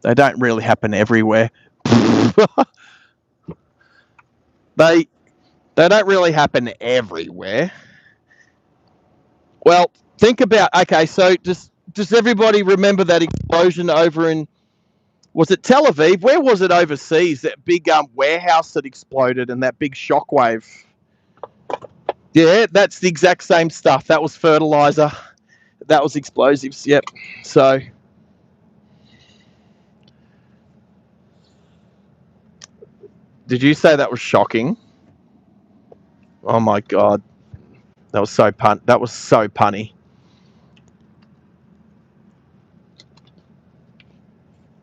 They don't really happen everywhere. they don't really happen everywhere. Well, think about, okay, so does everybody remember that explosion over in, was it Tel Aviv? Where was it overseas? That big warehouse that exploded and that big shockwave. Yeah, that's the exact same stuff. That was fertilizer. That was explosives. Yep. So did you say that was shocking? Oh my god. That was so punny.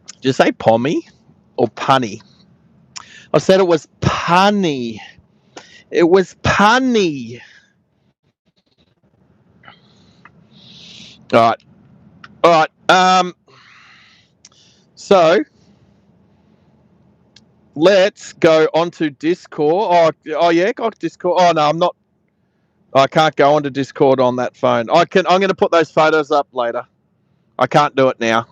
Did you say pommy or punny? I said it was punny. It was punny. All right. So let's go onto Discord. Oh yeah, got Discord. Oh no, I'm not. I can't go onto Discord on that phone. I'm going to put those photos up later. I can't do it now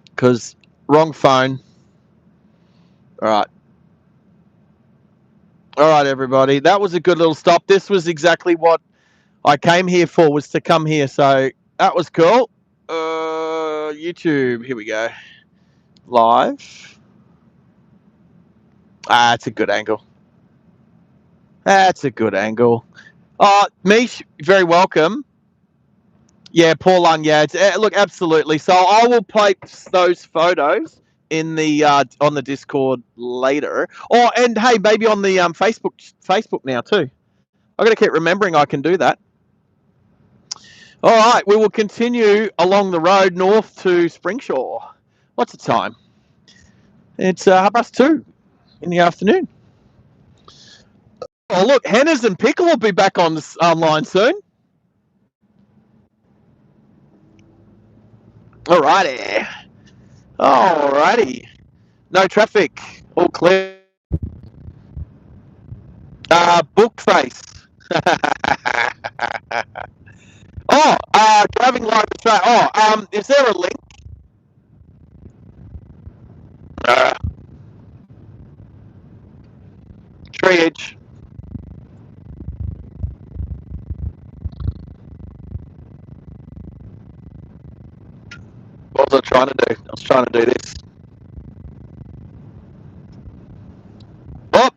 because wrong phone. All right, everybody. That was a good little stop. This was exactly what I came here for, was to come here. So that was cool. YouTube. Here we go. Live. It's a good angle. That's a good angle. Mish, very welcome. Yeah, Paul Lung. Yeah, look, absolutely. So I will post those photos in the on the Discord later. Oh, and hey, maybe on the Facebook now too. I got to keep remembering I can do that. All right, we will continue along the road north to Springshore. What's the time? It's 2:30 in the afternoon. Oh, look, Henners and Pickle will be back online soon. All righty. No traffic. All clear. Bookface. Driving live Australia. Is there a link? Triage. What was I trying to do? I was trying to do this. Oh!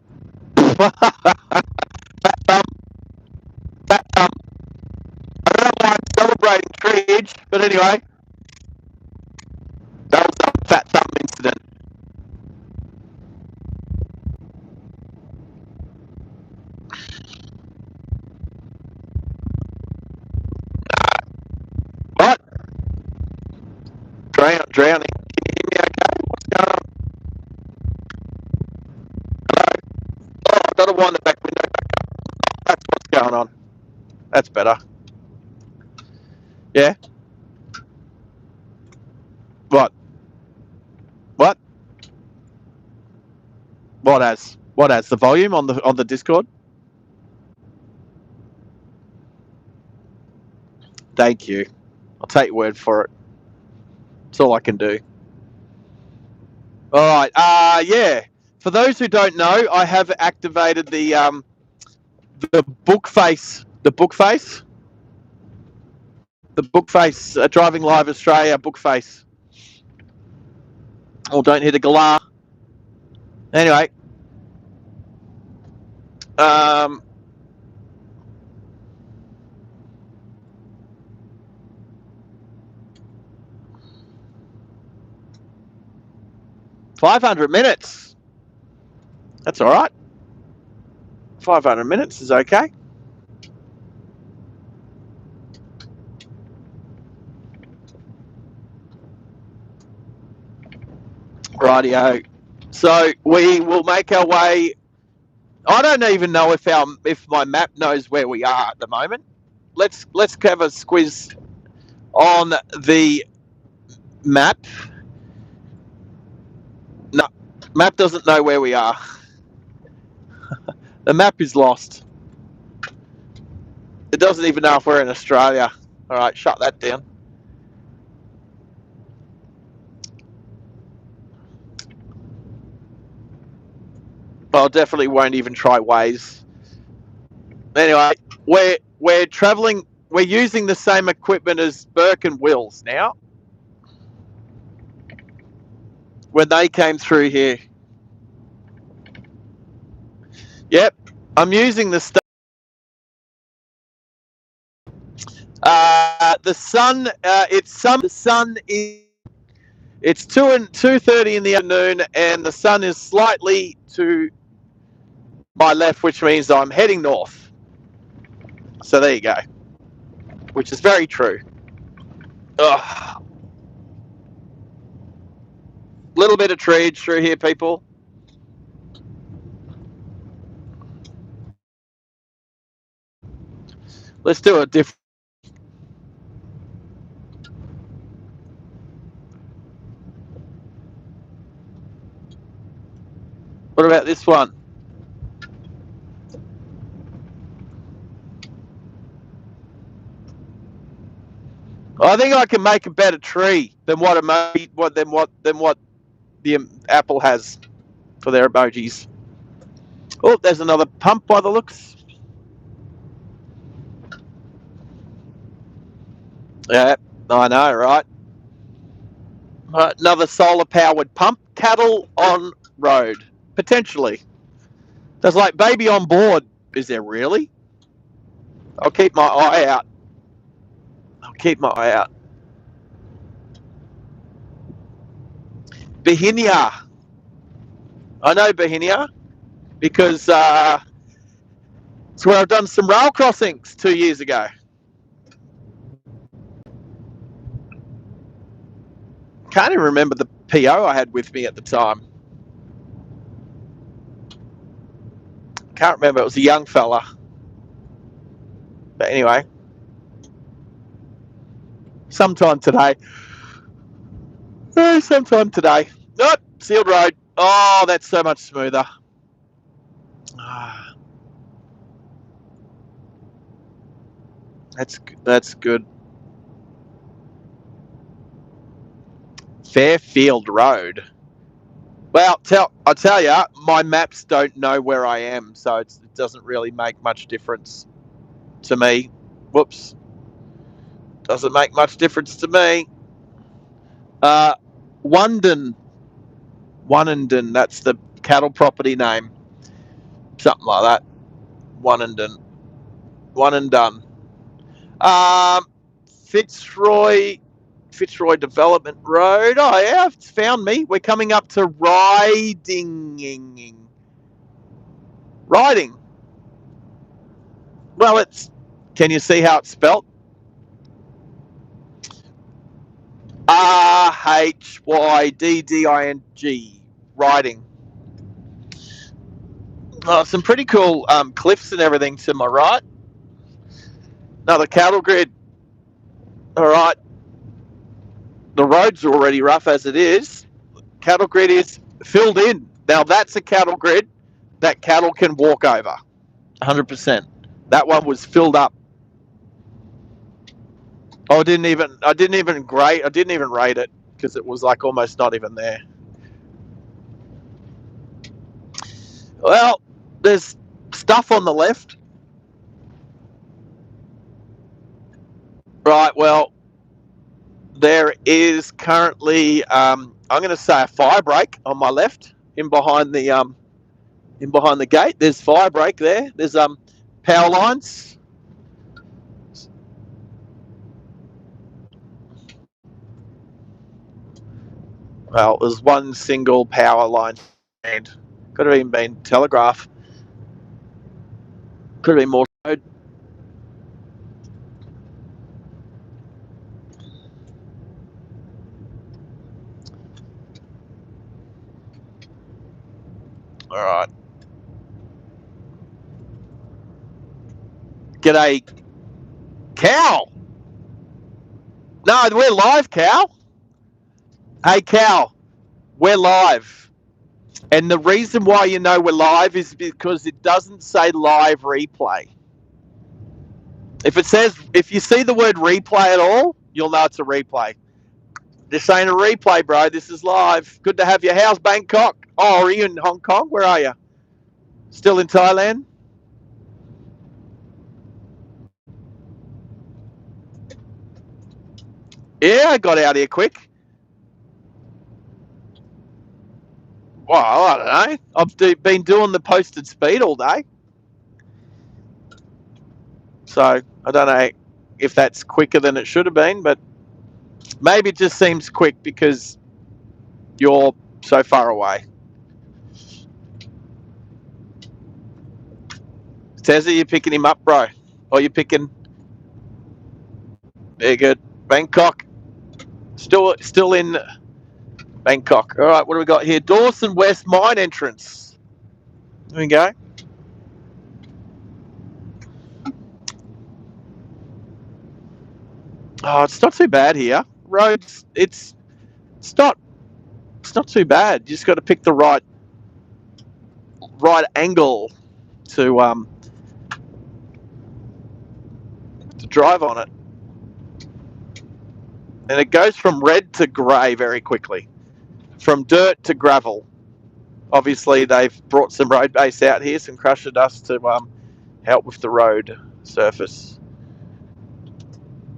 Fat thumb. Fat thumb. I don't know why I'm celebrating triage, but anyway. That was a fat thumb incident. What? Drowning. Can you hear me okay? What's going on? Hello? Oh, I've got to wind the back window back up. That's what's going on. That's better. Yeah? What? What? What has? The volume on the Discord? Thank you. I'll take your word for it. That's all I can do. All right. Yeah. For those who don't know, I have activated the Bookface. The Bookface Driving Live Australia Bookface. Oh, don't hit a galah. Anyway. 500 minutes. That's all right. 500 minutes is okay. Rightio. So we will make our way I don't even know if my map knows where we are at the moment. Let's have a squiz on the map. No, map doesn't know where we are. The map is lost. It doesn't even know if we're in Australia. All right, shut that down. I definitely won't even try Waze. Anyway, we're traveling. We're using the same equipment as Burke and Wills now. When they came through here. Yep, I'm using the stuff. The sun. The sun is. It's 2:30 in the afternoon, and the sun is slightly to my left, which means I'm heading north. So there you go, which is very true. Ugh. Little bit of trees through here, people. Let's do a different. What about this one? I think I can make a better tree than what the Apple has for their emojis. Oh, there's another pump by the looks. Yeah, I know, right? Another solar-powered pump. Cattle on road, potentially. There's like baby on board. Is there really? I'll keep my eye out. Bohinia. I know Bohinia because it's where I've done some rail crossings 2 years ago. Can't even remember the PO I had with me at the time. Can't remember. It was a young fella. But anyway, sometime today. Sometime today. Nope, sealed road. Oh, that's so much smoother. That's good. Fairfield Road. Well, I tell you, my maps don't know where I am, so it doesn't really make much difference to me. Whoops. Doesn't make much difference to me. Wondoan. That's the cattle property name. Something like that. Wondoan. One and done. Fitzroy Development Road. Oh yeah, it's found me. We're coming up to Riding. Well, it's. Can you see how it's spelt? Rydding. Riding. Oh, some pretty cool cliffs and everything to my right. Another cattle grid. All right. The road's already rough as it is. Cattle grid is filled in. Now that's a cattle grid that cattle can walk over. 100%. That one was filled up. Oh, I didn't even rate it because it was like almost not even there. Well, there's stuff on the left. Right. Well, there is currently I'm going to say a fire break on my left in behind the gate. There's fire break there. There's power lines. Well, there's one single power line and could have even been telegraph. Could have been more road. All right. G'day, Cal. No, we're live, Cal. Hey, Cal, we're live. And the reason why you know we're live is because it doesn't say live replay. If you see the word replay at all, you'll know it's a replay. This ain't a replay, bro. This is live. Good to have you. How's Bangkok? Oh, are you in Hong Kong? Where are you? Still in Thailand? Yeah, I got out here quick. Well, I don't know. I've been doing the posted speed all day. So I don't know if that's quicker than it should have been, but maybe it just seems quick because you're so far away. Tezza, you picking him up, bro? Or you picking? Very good. Bangkok. Still in Bangkok. All right, what do we got here? Dawson West mine entrance. There we go. Oh, it's not too bad here. Roads, it's not too bad. You just got to pick the right angle to drive on it. And it goes from red to grey very quickly. From dirt to gravel. Obviously, they've brought some road base out here, some crusher dust to help with the road surface.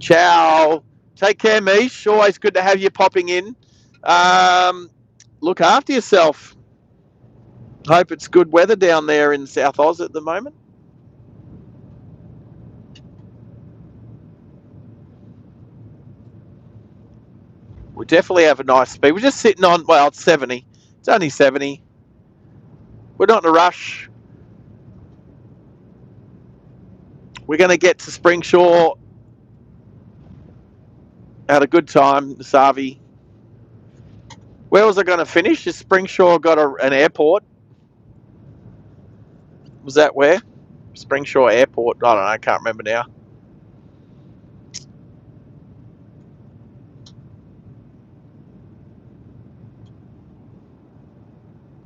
Ciao. Take care, Mish. Always good to have you popping in. Look after yourself. Hope it's good weather down there in South Oz at the moment. We definitely have a nice speed. We're just sitting on, well, it's 70. It's only 70. We're not in a rush. We're going to get to Springshore at a good time, Savi. Where was I going to finish? Is Springshore got an airport? Was that where? Springshore Airport. I don't know. I can't remember now.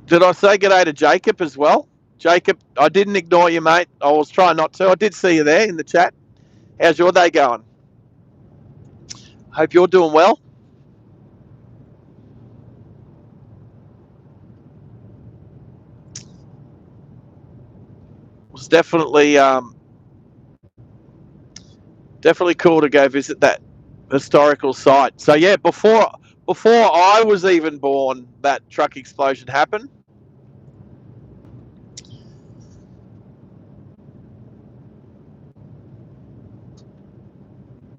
Did I say g'day to Jacob as well? Jacob, I didn't ignore you, mate. I was trying not to. I did see you there in the chat. How's your day going? Hope you're doing well. It was definitely cool to go visit that historical site. So yeah, before I was even born, that truck explosion happened.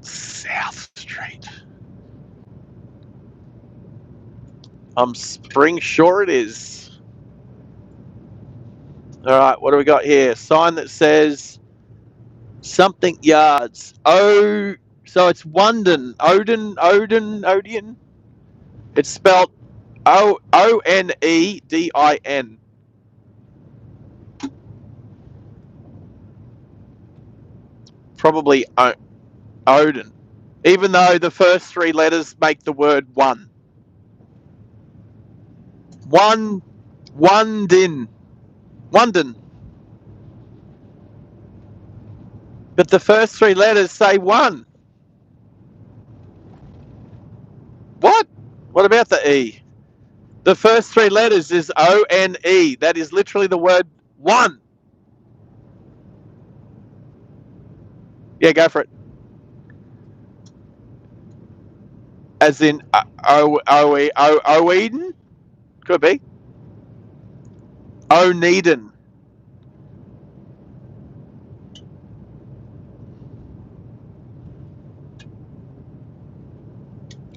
South Street. Springshore it is. All right, what do we got here? Sign that says something yards. Oh, so it's Wondoan. Odeon. It's spelled Onedin. Probably Odin. Even though the first three letters make the word one. Wondoan. But the first three letters say one. What? What about the E? The first three letters is ONE. That is literally the word one. Yeah, go for it. As in Eden? Could be. Onedin.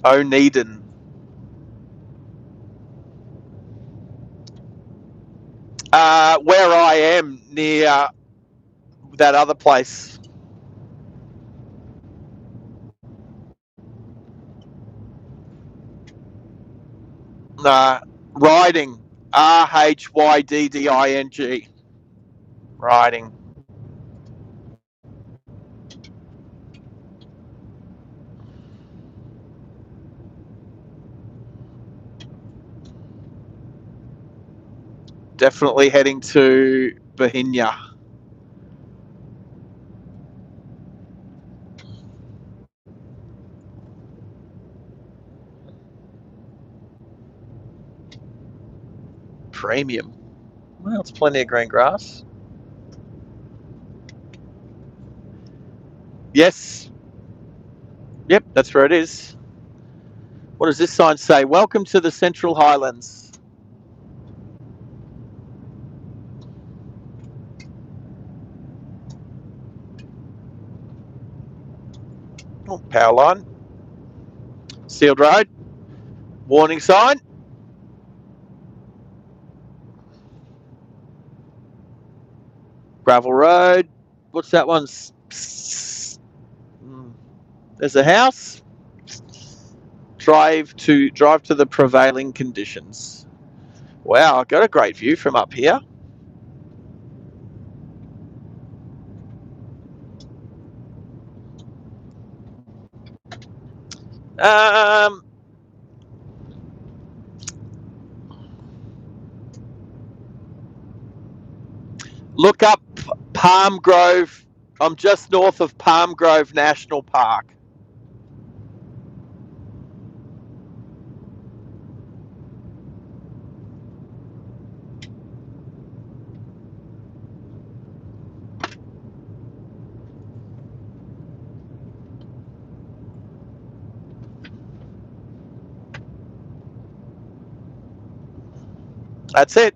Onedin. Where I am near that other place. Riding. RHYDDING. Riding. Definitely heading to Bohinia. Premium. Well, it's plenty of green grass. Yes. Yep, that's where it is. What does this sign say? Welcome to the Central Highlands. Oh, power line. Sealed road. Warning sign. Gravel road. What's that one? There's a house. Drive to the prevailing conditions. Wow, I've got a great view from up here. Look up Palm Grove. I'm just north of Palm Grove National Park. That's it.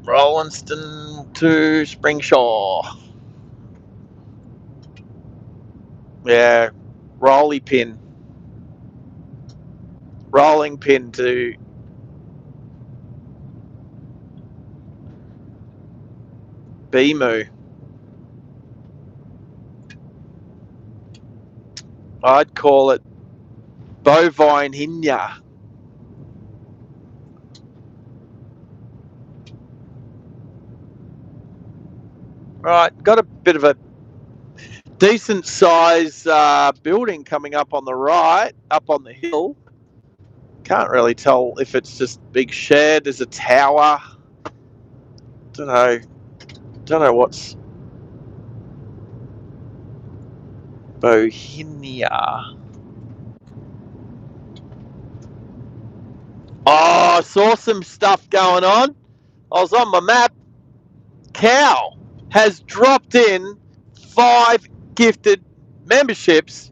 Rollinston to Springshore. Yeah, rolling pin to Bimu. I'd call it Bovine Hinya. Right, got a bit of a decent size building coming up on the right, up on the hill. Can't really tell if it's just big shed. There's a tower. Don't know what's Bohinia. Oh, I saw some stuff going on. I was on my map. Cow has dropped in 5 gifted memberships.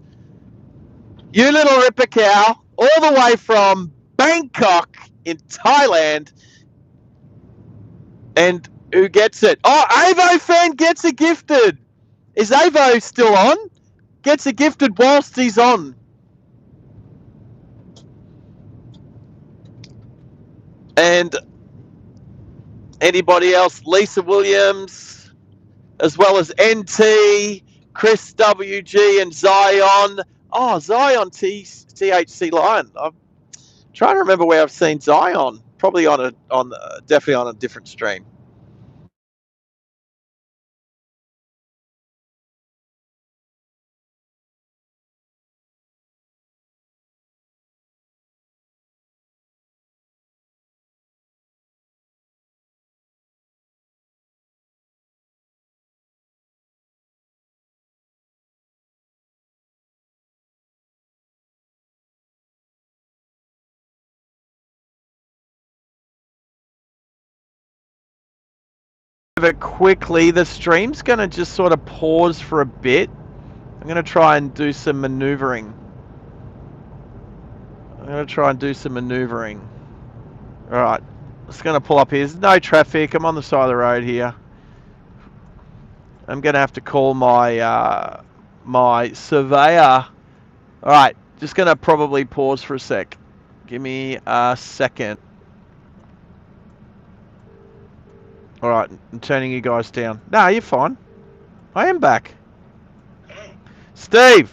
You little ripper cow, all the way from Bangkok in Thailand. And who gets it? Oh, Avo fan gets it gifted. Is Avo still on? Gets it gifted whilst he's on. And anybody else? Lisa Williams, as well as NT, Chris WG, and Zion. Oh, Zion THC Lion. I'm trying to remember where I've seen Zion. Probably definitely on a different stream. Quickly, the stream's going to just sort of pause for a bit. I'm going to try and do some maneuvering. Alright, just going to pull up here. There's no traffic. I'm on the side of the road here. I'm going to have to call my my surveyor. Alright, just going to probably pause for a sec. Give me a second. Alright, I'm turning you guys down. Nah, you're fine. I am back. Steve!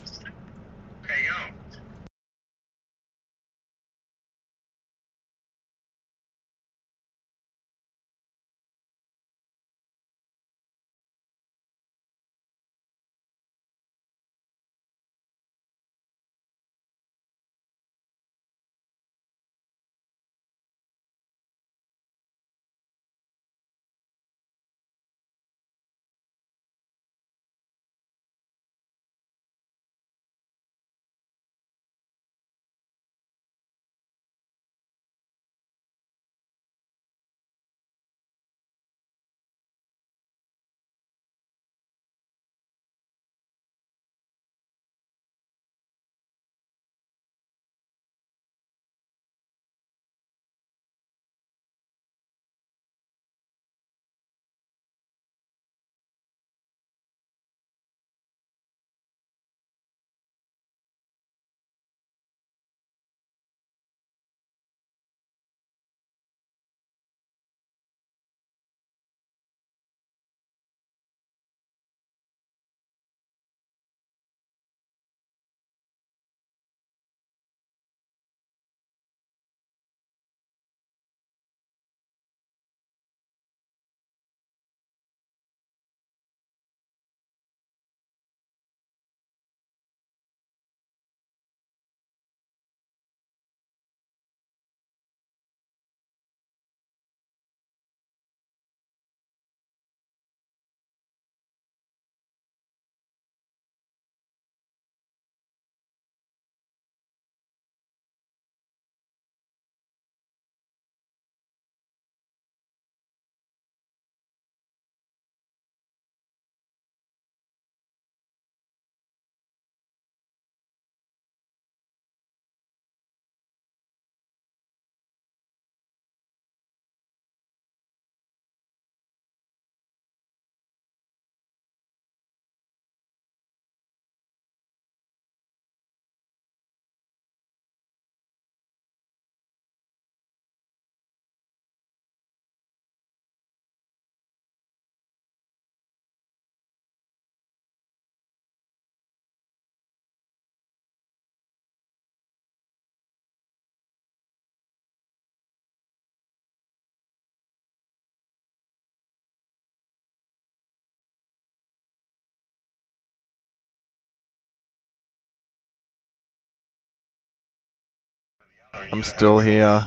I'm still here.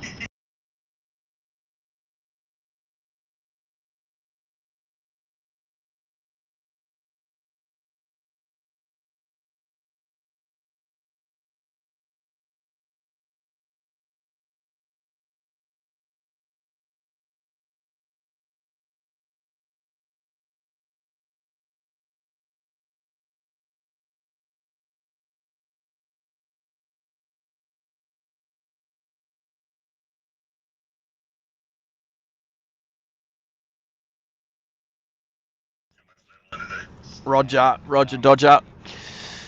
Roger, Roger Dodger.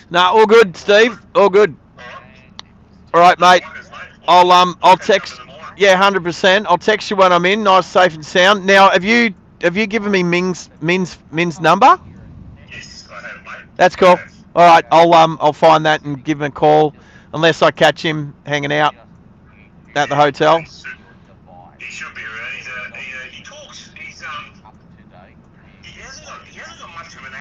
Nah, all good, Steve. All good. All right, mate. I'll text. Yeah, 100%. I'll text you when I'm in. Nice, safe and sound. Now, have you given me Ming's number? Yes, I have, mate. That's cool. All right, I'll find that and give him a call, unless I catch him hanging out at the hotel. He should be around. He talks. He hasn't got much of an.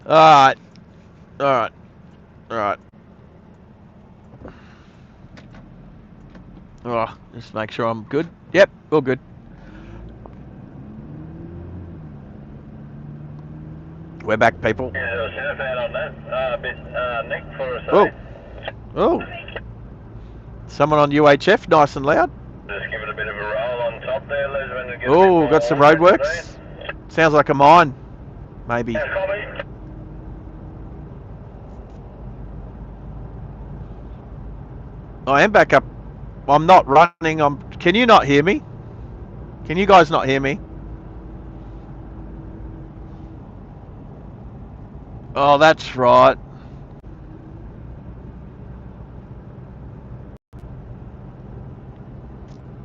All right, all right, all right. Oh, just make sure I'm good. Yep, all good. We're back, people. Yeah, shout out on that. A bit Nick for us. Oh, oh. Someone on UHF, nice and loud. Just give it a bit of a roll on top there, Lesman. Oh, got some roadworks. Sounds like a mine, maybe. Yeah, copy. I am back up. I'm not running. Can you not hear me? Can you guys not hear me? Oh, that's right.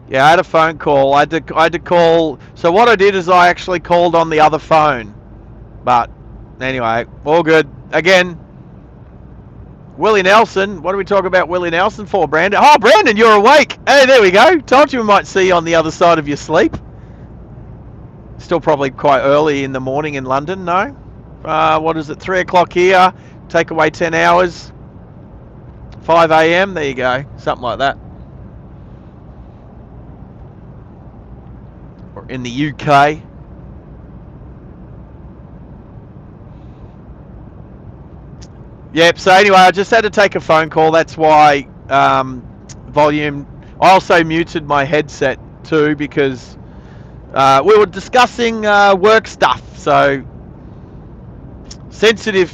Yeah, I had a phone call. I had to call. So what I did is I actually called on the other phone. But anyway, all good. Again, Willie Nelson. What are we talking about Willie Nelson for, Brandon? Oh, Brandon, you're awake. Hey, there we go. Told you we might see you on the other side of your sleep. Still probably quite early in the morning in London, no? What is it, 3 o'clock here, take away 10 hours, 5 a.m, there you go, something like that. Or in the UK. Yep, so anyway, I just had to take a phone call, that's why volume, I also muted my headset too because we were discussing work stuff, so sensitive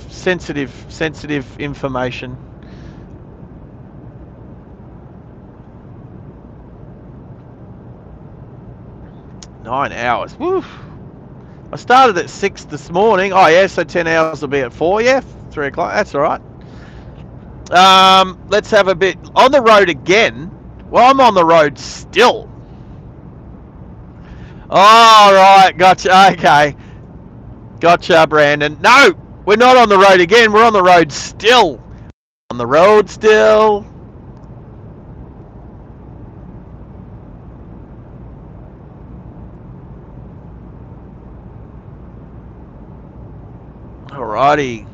information. Nine hours. Woo. I started at 6 this morning. Oh yeah, so 10 hours will be at 4. Yeah, 3 o'clock. That's all right. Let's have a bit on the road again. Well, I'm on the road still. All right, gotcha. Okay, gotcha, Brandon. No, we're not on the road again. We're on the road still. On the road still. Alrighty.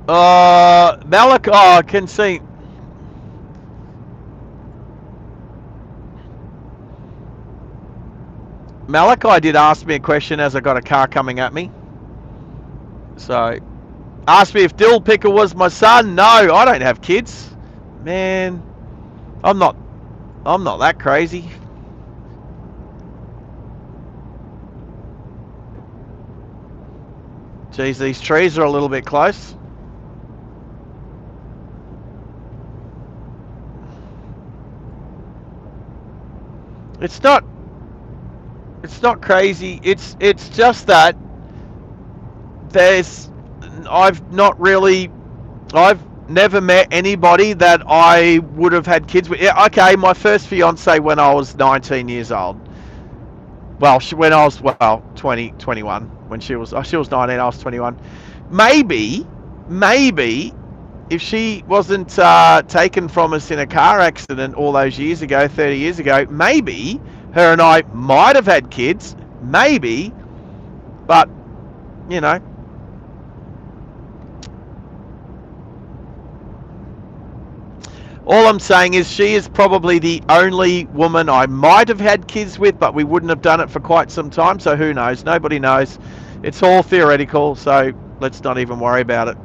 Malak, I can see. Malachi did ask me a question as I got a car coming at me. So, asked me if Dill Picker was my son. No, I don't have kids. Man, I'm not that crazy. Geez, these trees are a little bit close. It's not crazy. It's just that I've never met anybody that I would have had kids with. Yeah, okay, my first fiance when I was 19 years old. Well, when I was 20, 21. When she was 19, I was 21. Maybe if she wasn't taken from us in a car accident all those years ago, 30 years ago, maybe her and I might have had kids. Maybe, but you know. All I'm saying is she is probably the only woman I might have had kids with, but we wouldn't have done it for quite some time, so who knows? Nobody knows. It's all theoretical, so let's not even worry about it.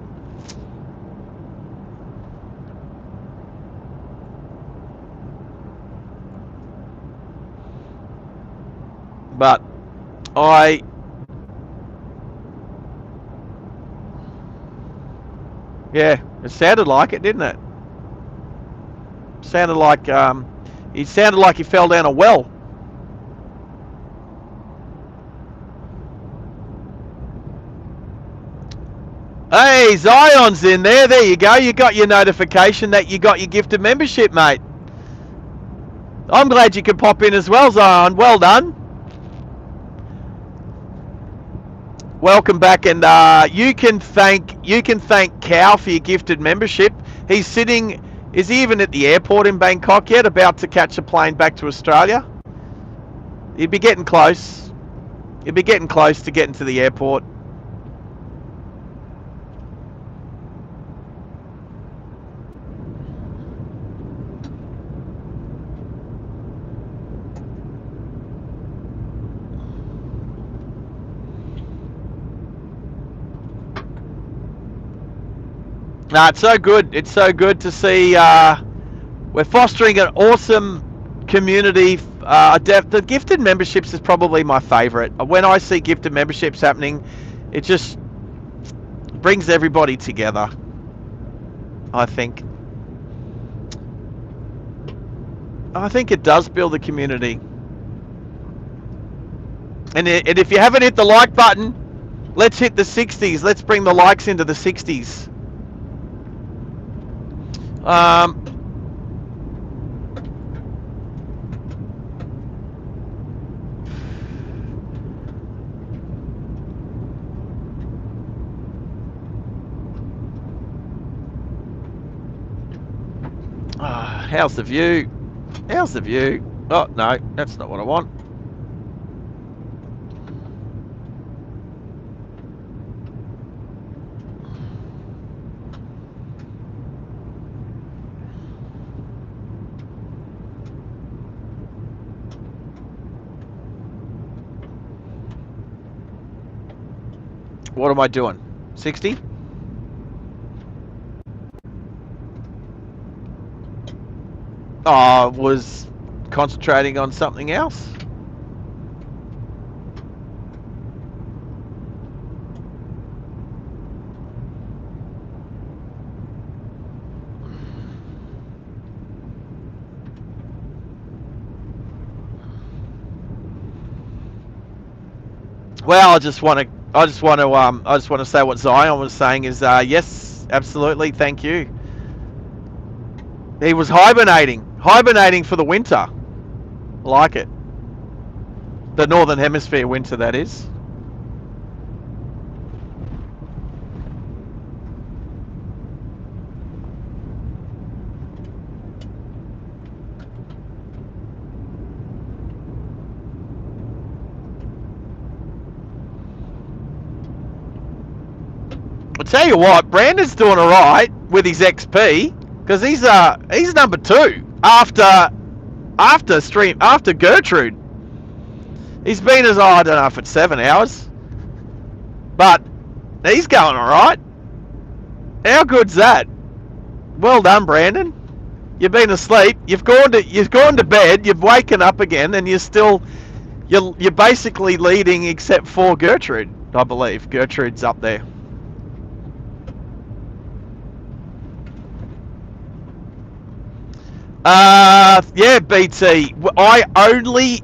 But yeah, it sounded like it, didn't it? Sounded like he fell down a well. Hey, Zion's in there. There you go. You got your notification that you got your gifted membership, mate. I'm glad you could pop in as well, Zion. Well done. Welcome back, and you can thank Cal for your gifted membership. He's sitting. Is he even at the airport in Bangkok yet? About to catch a plane back to Australia? He'd be getting close. He'd be getting close to getting to the airport. No, it's so good. It's so good to see. We're fostering an awesome community. The gifted memberships is probably my favourite. When I see gifted memberships happening, it just brings everybody together, I think. I think it does build a community. And if you haven't hit the like button, let's hit the 60s. Let's bring the likes into the 60s. How's the view? How's the view? Oh, no, that's not what I want. What am I doing? 60? Oh, I was concentrating on something else. Well, I just want to say what Zion was saying is yes, absolutely, thank you. He was hibernating for the winter. I like it. The Northern Hemisphere winter, that is. I'll tell you what, Brandon's doing all right with his XP because he's number 2 after Gertrude. He's been as I don't know if it's 7 hours, but he's going all right. How good's that? Well done, Brandon. You've been asleep. You've gone to bed. You've woken up again, and you're basically leading except for Gertrude. I believe. Gertrude's up there. Yeah, BT. I only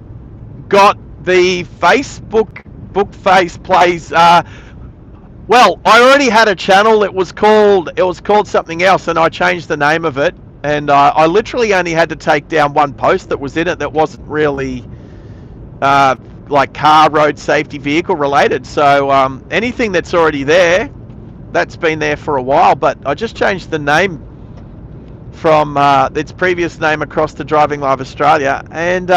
got the Facebook book face plays. Well, I already had a channel. It was called something else, and I changed the name of it. And I literally only had to take down one post that was in it that wasn't really like car, road safety, vehicle related. So anything that's already there, that's been there for a while. But I just changed the name from its previous name across to Driving Live Australia, and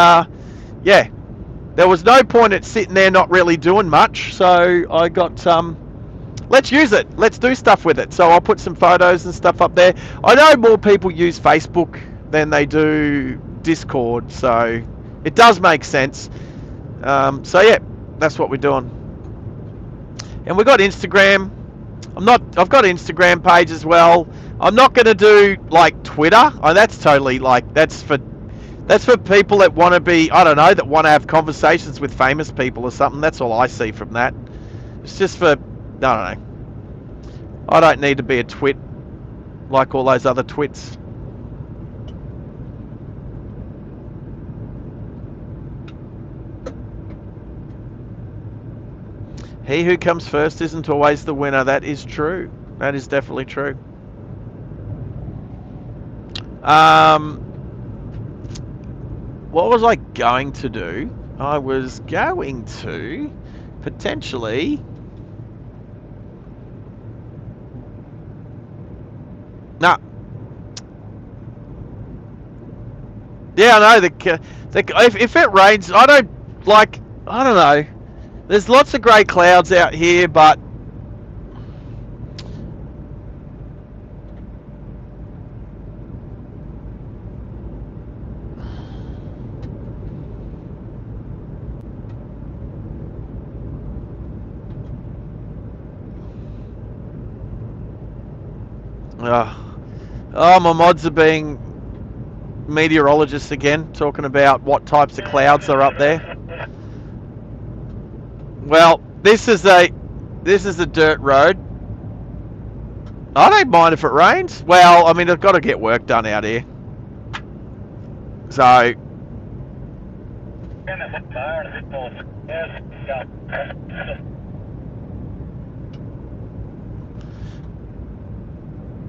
yeah, there was no point at sitting there not really doing much. So I got let's use it. Let's do stuff with it. So I'll put some photos and stuff up there. I know more people use Facebook than they do Discord, so it does make sense. So yeah, that's what we're doing. And we've got Instagram. I've got an Instagram page as well. I'm not going to do like Twitter. Oh, that's totally like that's for people that want to be, I don't know, that want to have conversations with famous people or something. That's all I see from that. It's just for, I don't know. I don't need to be a twit like all those other twits. He who comes first isn't always the winner. That is true. That is definitely true. What was I going to do? I was going to potentially... Nah. Yeah, I know. If it rains, I don't know. There's lots of grey clouds out here, but my mods are being meteorologists again, talking about what types of clouds are up there. Well, this is a dirt road. I don't mind if it rains. Well, I mean, I've got to get work done out here. So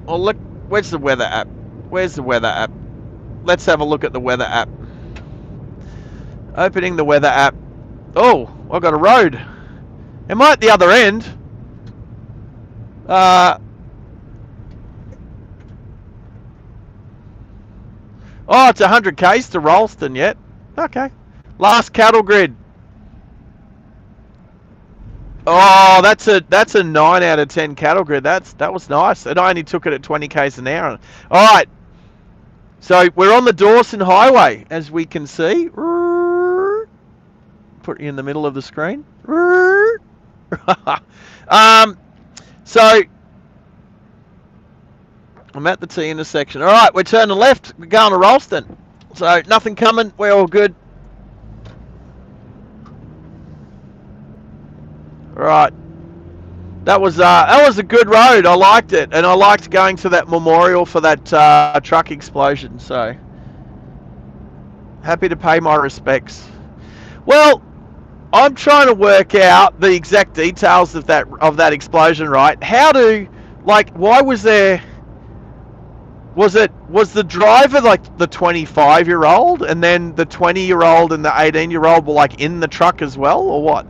well, look, where's the weather app? Where's the weather app? Let's have a look at the weather app. Opening the weather app. Oh, I've got a road. Am I at the other end? Oh, it's 100 k's to Ralston yet. Okay. Last cattle grid. Oh, that's a 9 out of 10 cattle grid. That was nice. And I only took it at 20 k's an hour. All right. So we're on the Dawson Highway, as we can see. Put you in the middle of the screen. So I'm at the T intersection. All right, we're turning left. We're going to Ralston. So nothing coming. We're all good. All right. That was a good road. I liked it, and I liked going to that memorial for that truck explosion. So happy to pay my respects. Well, I'm trying to work out the exact details of that explosion, right? Why was there? Was the driver like the 25-year-old, and then the 20-year-old and the 18-year-old were like in the truck as well, or what?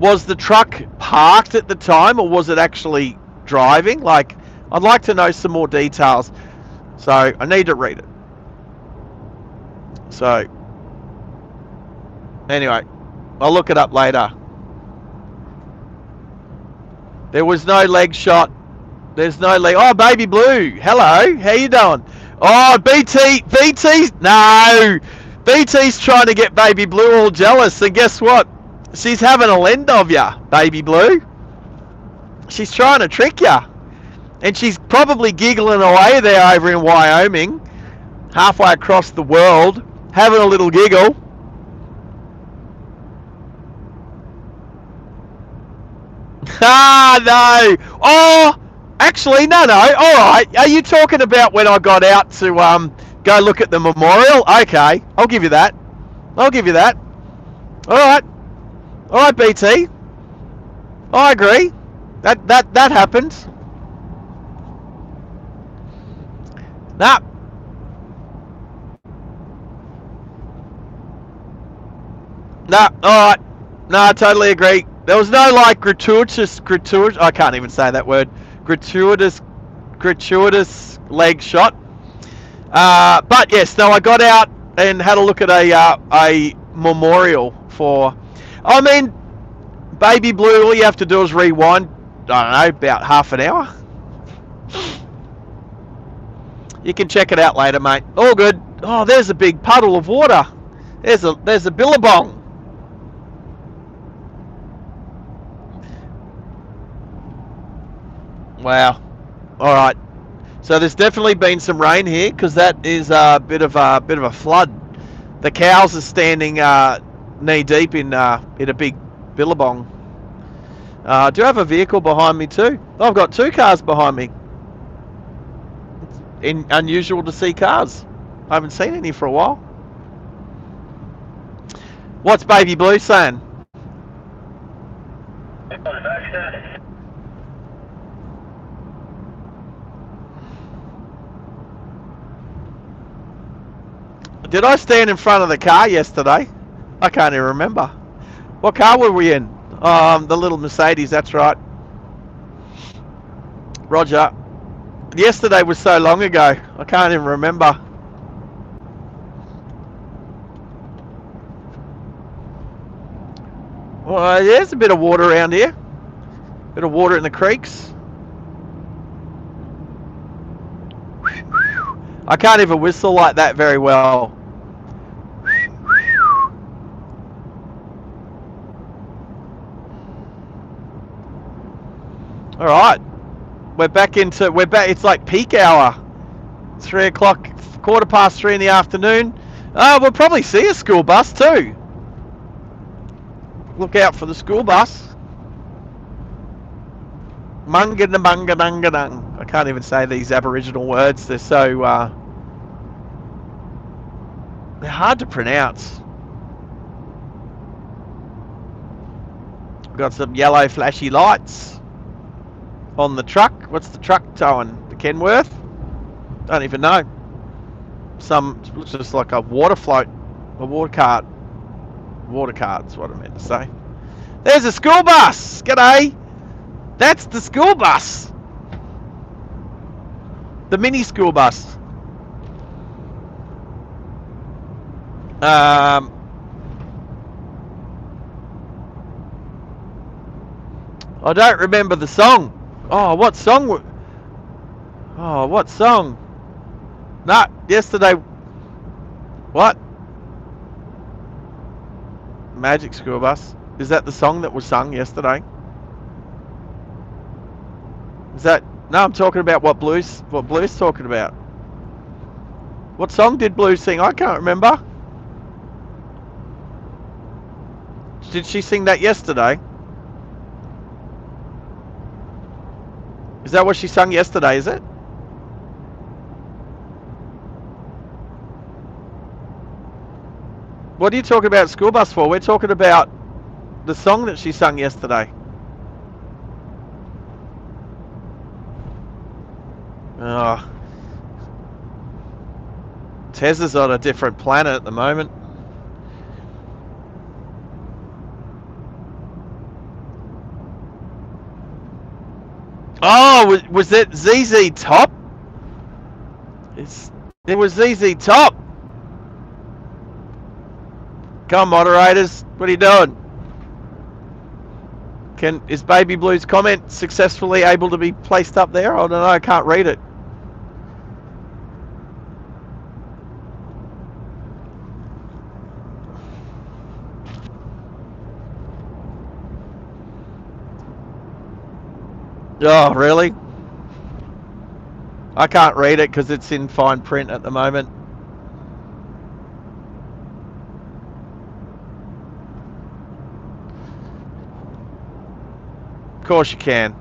Was the truck parked at the time, or was it actually driving? Like, I'd like to know some more details. So I need to read it. So anyway, I'll look it up later. There was no leg shot. There's no leg. Oh, Baby Blue. Hello. How you doing? Oh, BT's no. BT's trying to get Baby Blue all jealous, and guess what? She's having a lend of ya, Baby Blue. She's trying to trick ya. And she's probably giggling away there over in Wyoming, halfway across the world, having a little giggle. Ah, no. Oh, actually, no. All right. Are you talking about when I got out to go look at the memorial? Okay, I'll give you that. All right. All right, BT. I agree. That happened. Nah. Nah. All right. Nah, I totally agree. There was no like gratuitous. I can't even say that word. Gratuitous leg shot. But yes, no, I got out and had a look at a memorial for. I mean, Baby Blue. All you have to do is rewind. I don't know, about half an hour. You can check it out later, mate. All good. Oh, there's a big puddle of water. There's a billabong. Wow. All right. So there's definitely been some rain here because that is a bit of a flood. The cows are standing knee deep in a big billabong. Do I have a vehicle behind me too? Oh, I've got two cars behind me. It's unusual to see cars. I haven't seen any for a while. What's Baby Blue saying? Did I stand in front of the car yesterday? I can't even remember. What car were we in? The little Mercedes, that's right. Roger. Yesterday was so long ago, I can't even remember. Well, there's a bit of water around here. Bit of water in the creeks. I can't even whistle like that very well. All right, we're back. It's like peak hour. 3 o'clock, 3:15 in the afternoon. We'll probably see a school bus too. Look out for the school bus. Mungadungadungadung. I can't even say these Aboriginal words. They're so they're hard to pronounce. We've got some yellow flashy lights on the truck. What's the truck towing? The Kenworth? Don't even know. Looks just like a water float, a water cart. Water cart's what I meant to say. There's a school bus. G'day. That's the school bus. The mini school bus. I don't remember the song. Oh, what song? Oh, what song? Nah, yesterday. What? Magic School Bus. Is that the song that was sung yesterday? Is that? No, I'm talking about what Blue's talking about. What song did Blue sing? I can't remember. Did she sing that yesterday? Is that what she sung yesterday, is it? What are you talking about school bus for? We're talking about the song that she sung yesterday. Oh. Tez is on a different planet at the moment. Oh, was it ZZ Top? It was ZZ Top. Come on, moderators. What are you doing? Is Baby Blue's comment successfully able to be placed up there? I don't know. I can't read it. Oh, really? I can't read it because it's in fine print at the moment. Of course you can.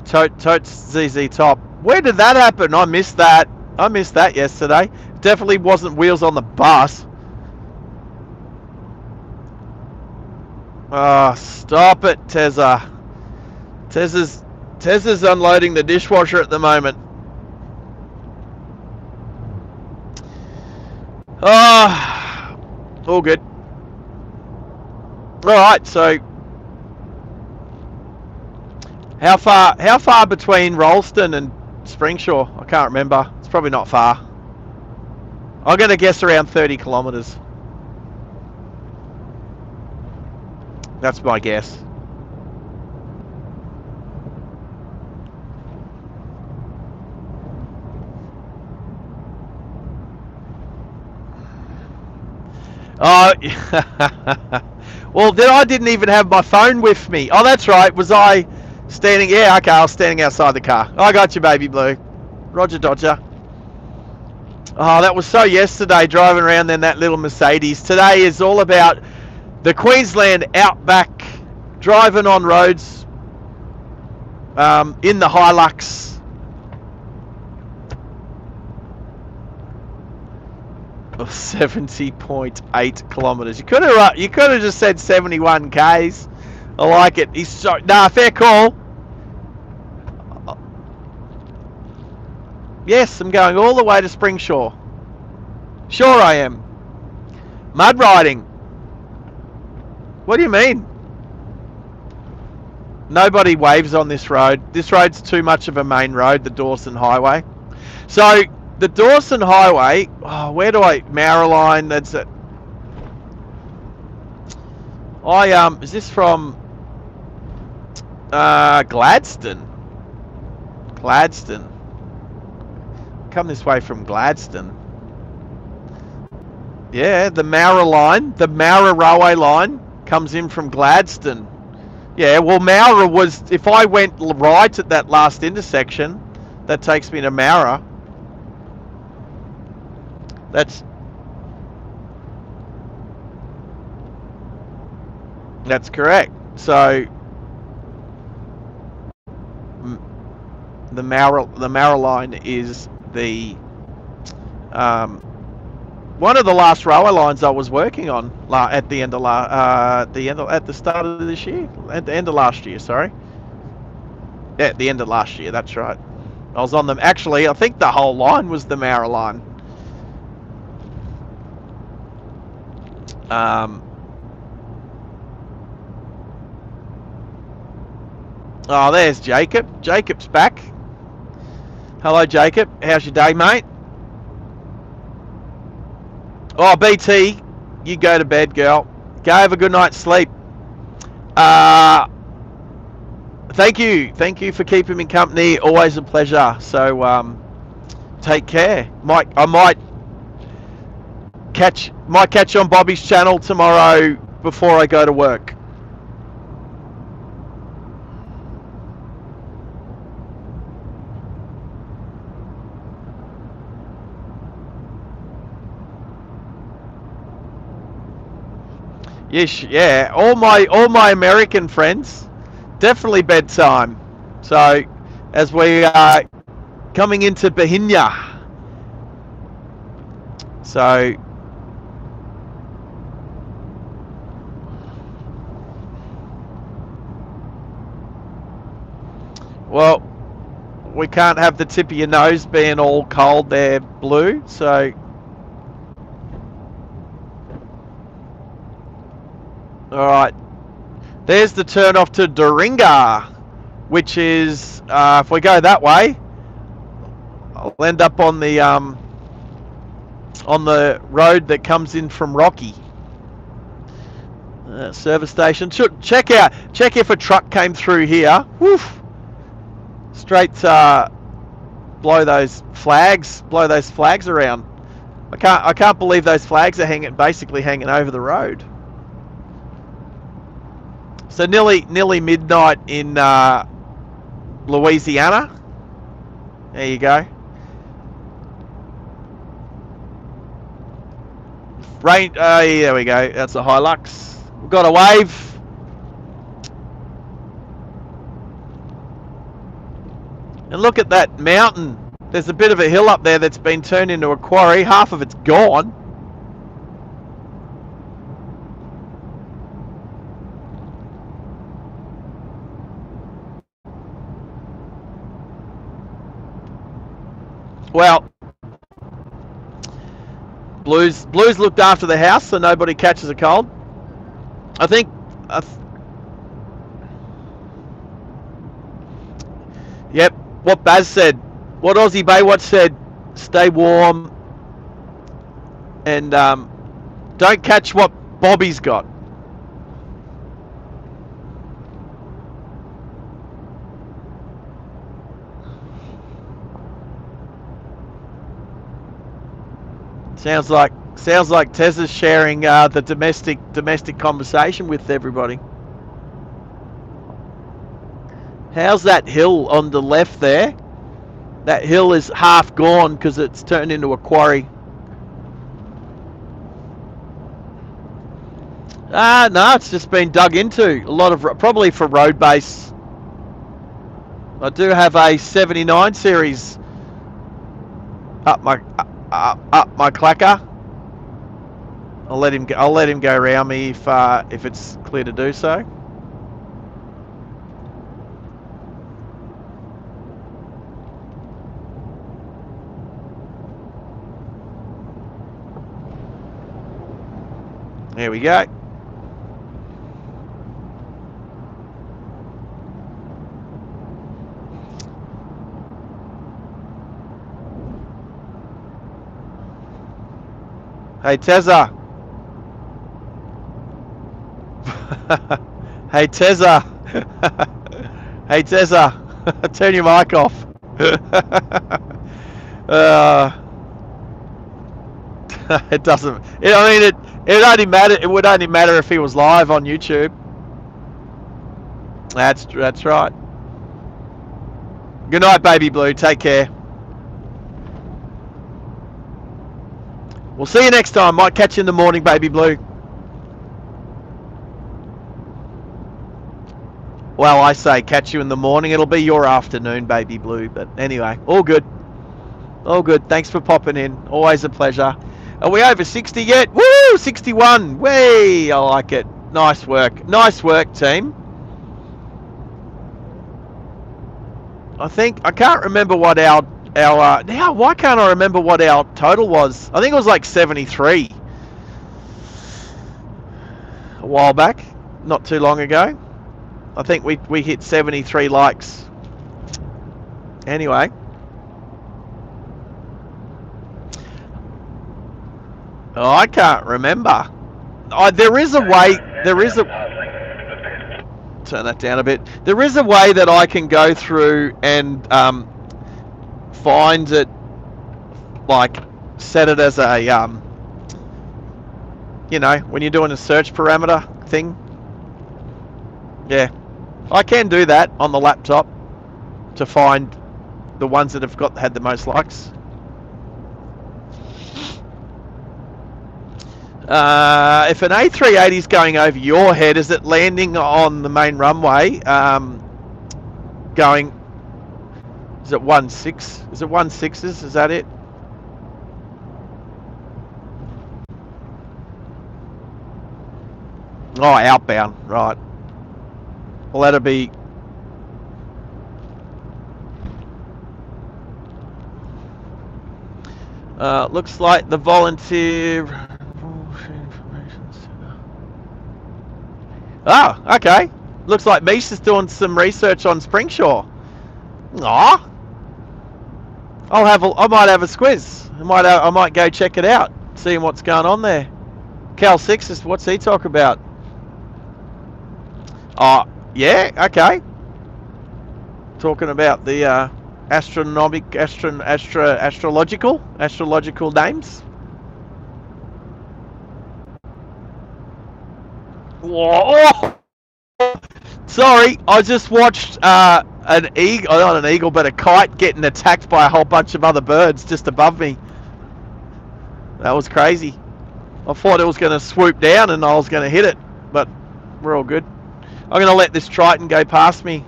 Totes ZZ Top. Where did that happen? I missed that. I missed that yesterday. Definitely wasn't wheels on the bus. Oh, stop it, Tezza. Tezza's unloading the dishwasher at the moment. Ah, all good. All right, so how far between Rollston and Springshore? I can't remember. It's probably not far. I'm going to guess around 30 kilometres. That's my guess. Oh, well, then I didn't even have my phone with me. Oh, that's right. Was I standing? Yeah, okay, I was standing outside the car. I got you, baby blue. Roger Dodger. Oh, that was so yesterday, driving around in that little Mercedes. Today is all about the Queensland Outback, driving on roads, in the Hilux. Of 70.8 kilometres. You could have just said 71 k's. I like it. He's so fair call. Yes, I'm going all the way to Springshore. Sure I am. Mud riding. What do you mean? Nobody waves on this road. This road's too much of a main road, the Dawson Highway. So the Dawson Highway, where do I, Mariline, that's it. Is this from Gladstone? Gladstone. Come this way from Gladstone. Yeah, the Mara line, the Mara railway line comes in from Gladstone. Yeah, well, Mara was, if I went right at that last intersection, that takes me to Mara. That's correct. So the Mara line is the one of the last railway lines I was working on at the start of this year, at the end of last year. Sorry, yeah, at the end of last year. That's right. I was on them. Actually, I think the whole line was the Mara line. Oh, there's Jacob. Jacob's back. Hello, Jacob. How's your day, mate? Oh, BT, you go to bed, girl. Go have a good night's sleep. Thank you. Thank you for keeping me company. Always a pleasure. So, take care. I might catch on Bobby's channel tomorrow before I go to work. Yes, yeah. All my American friends, definitely bedtime. So, as we are coming into Bahinya, so well, we can't have the tip of your nose being all cold there, Blue. So. Alright, there's the turn off to Doringa, which is, if we go that way, I'll end up on the road that comes in from Rocky. Service station. Check if a truck came through here. Woof! Straight blow those flags around. I can't believe those flags are basically hanging over the road. So nearly midnight in Louisiana. There you go. Rain. Yeah, there we go. That's a Hilux. We've got a wave. And look at that mountain. There's a bit of a hill up there that's been turned into a quarry. Half of it's gone. Well, Blues looked after the house so nobody catches a cold. I think... Yep, what Baz said. What Aussie Baywatch said. Stay warm. And don't catch what Bobby's got. Sounds like Tezza's sharing the domestic conversation with everybody. How's that hill on the left there? That hill is half gone because it's turned into a quarry. No, it's just been dug into. A lot of, probably for road base. I do have a 79 series up my clacker. I'll let him go around me if it's clear to do so. There we go. Hey Tezza. Hey Tezza. Hey Tezza. Turn your mic off. It doesn't. It only matter. It would only matter if he was live on YouTube. That's right. Good night, baby blue. Take care. We'll see you next time. Might catch you in the morning, baby blue. Well, I say catch you in the morning. It'll be your afternoon, baby blue. But anyway, all good. All good. Thanks for popping in. Always a pleasure. Are we over 60 yet? Woo! 61. Way! I like it. Nice work. Nice work, team. I can't remember what our now why can't I remember what our total was? I think it was like 73 a while back, not too long ago. I think we hit 73 likes. Anyway, I can't remember. There is a way. Turn that down a bit. There is a way that I can go through and find it, like set it as a you know, when you're doing a search parameter thing. Yeah, I can do that on the laptop to find the ones that have had the most likes. If an A380 is going over your head, is it landing on the main runway? Going, is it 1.6? Is it 1.6s? Is that it? Oh, outbound, right. Well, that'll be... looks like the volunteer... Oh, okay. Looks like Misha's doing some research on Springshore. Aw. I might have a squiz. I might go check it out, see what's going on there. Cal 6, what's he talk about? Oh, yeah, okay. Talking about the astrological names. Whoa. Sorry, I just watched an eagle, not an eagle, but a kite getting attacked by a whole bunch of other birds just above me. That was crazy. I thought it was going to swoop down and I was going to hit it, but we're all good. I'm going to let this Triton go past me.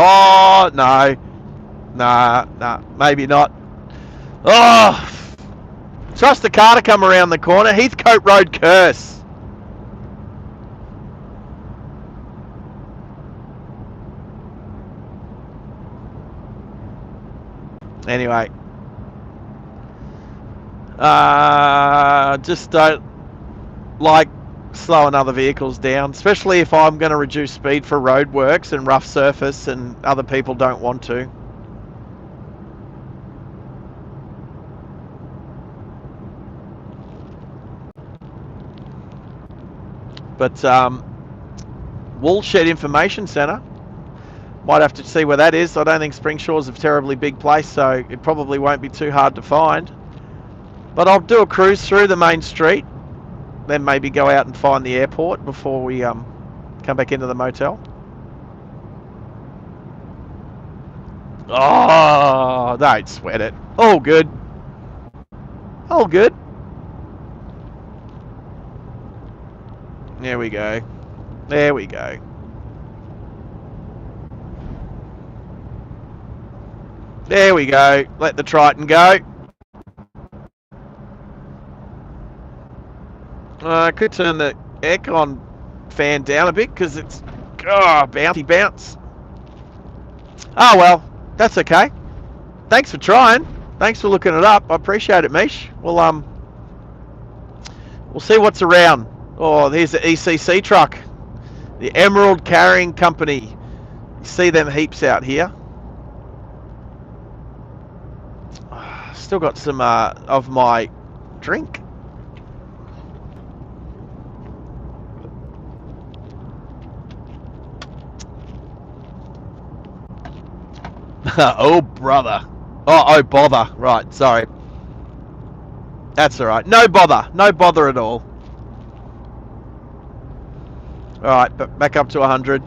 Oh, no. Nah, maybe not. Oh, trust the car to come around the corner. Heathcote Road curse. Anyway. Just don't like slowing other vehicles down, especially if I'm going to reduce speed for roadworks and rough surface and other people don't want to. But Woolshed Information Centre, might have to see where that is. I don't think Springshore's a terribly big place, so it probably won't be too hard to find. But I'll do a cruise through the main street, then maybe go out and find the airport before we come back into the motel. Oh, don't sweat it. All good. All good. There we go. There we go. There we go. Let the Triton go. I could turn the aircon fan down a bit because it's bouncy bounce. Oh well, that's okay. Thanks for trying. Thanks for looking it up. I appreciate it, Mish. We'll see what's around. Oh, there's the ECC truck, the Emerald Carrying Company. You see them heaps out here. Still got some of my drink. Oh, brother. Oh, bother. Right, sorry. That's alright. No bother. No bother at all. Alright, but back up to 100.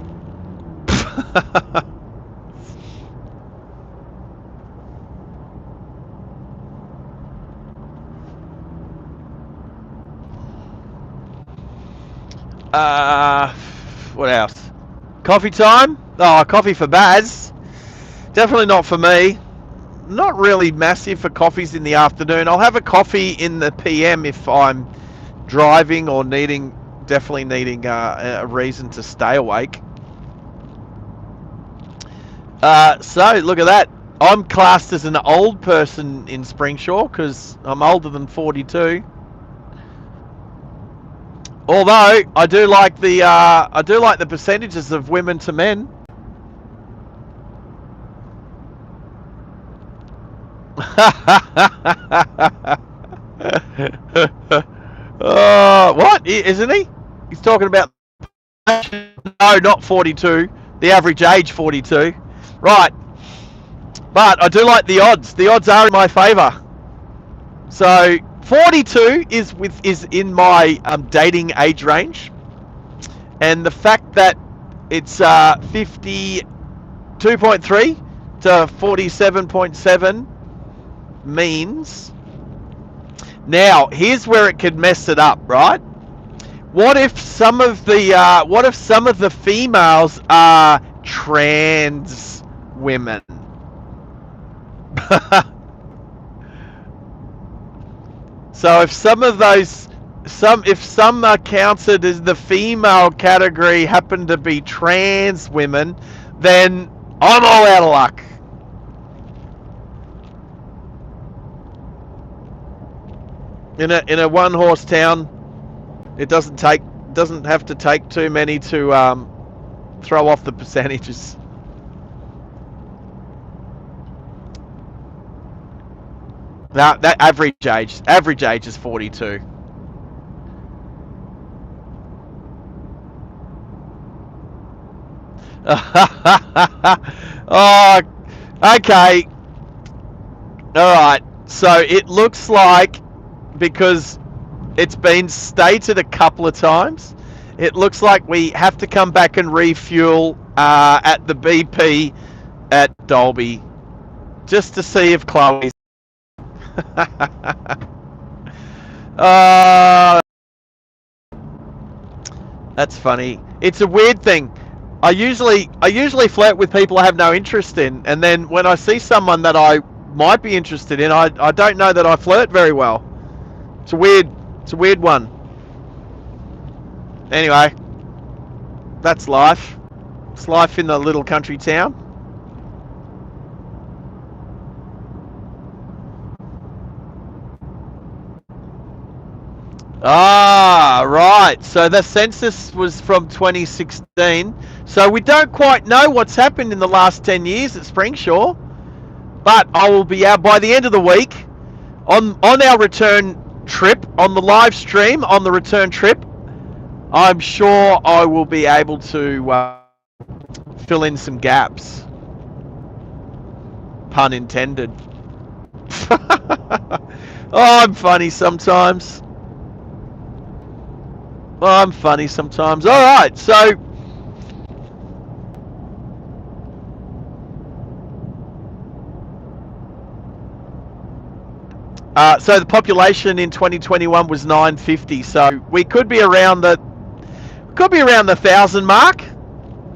What else? Coffee time? Oh, coffee for Baz. Definitely not for me. Not really massive for coffees in the afternoon. I'll have a coffee in the PM if I'm driving or definitely needing a reason to stay awake. So look at that. I'm classed as an old person in Springshore because I'm older than 42. Although I do like the percentages of women to men. What? Isn't he? He's talking about... No, not 42. The average age 42. Right. But I do like the odds. The odds are in my favour. So 42 is in my dating age range. And the fact that it's 52.3 to 47.7 means... Now, here's where it could mess it up, right? What if some of the females are trans women? So if some are counted as the female category happen to be trans women, then I'm all out of luck. In a one horse town, it doesn't have to take too many to throw off the percentages. Now that average age is 42. Oh, okay. All right. So it looks like, because it's been stated a couple of times, it looks like we have to come back and refuel at the BP at Dolby just to see if Chloe's... That's funny. It's a weird thing. I usually flirt with people I have no interest in, and then when I see someone that I might be interested in, I don't know that I flirt very well. It's a weird one. Anyway, that's life. It's life in the little country town. Ah, right. So the census was from 2016. So we don't quite know what's happened in the last 10 years at Springshore. But I will be out by the end of the week on our return trip, on the live stream, on the return trip. I'm sure I will be able to fill in some gaps. Pun intended. Oh, I'm funny sometimes. Well, I'm funny sometimes. All right, so so the population in 2021 was 950. So we could be around the 1,000 mark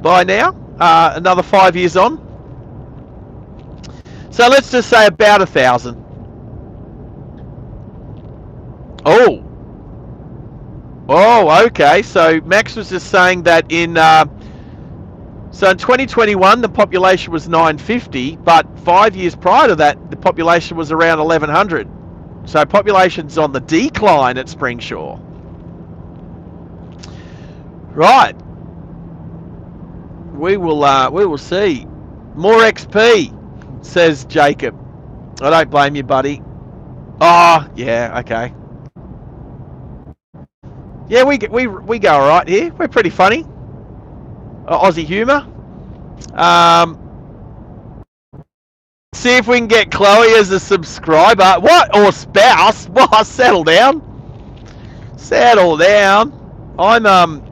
by now. Another 5 years on. So let's just say about 1,000. Oh, okay. So Max was just saying that in 2021 the population was 950, but 5 years prior to that the population was around 1,100. So population's on the decline at Springshore. Right. We will see. More XP, says Jacob. I don't blame you, buddy. Oh, yeah, okay. Yeah, we go all right here. We're pretty funny. Aussie humour. See if we can get Chloe as a subscriber. What? Or spouse? Well, settle down. Settle down. I'm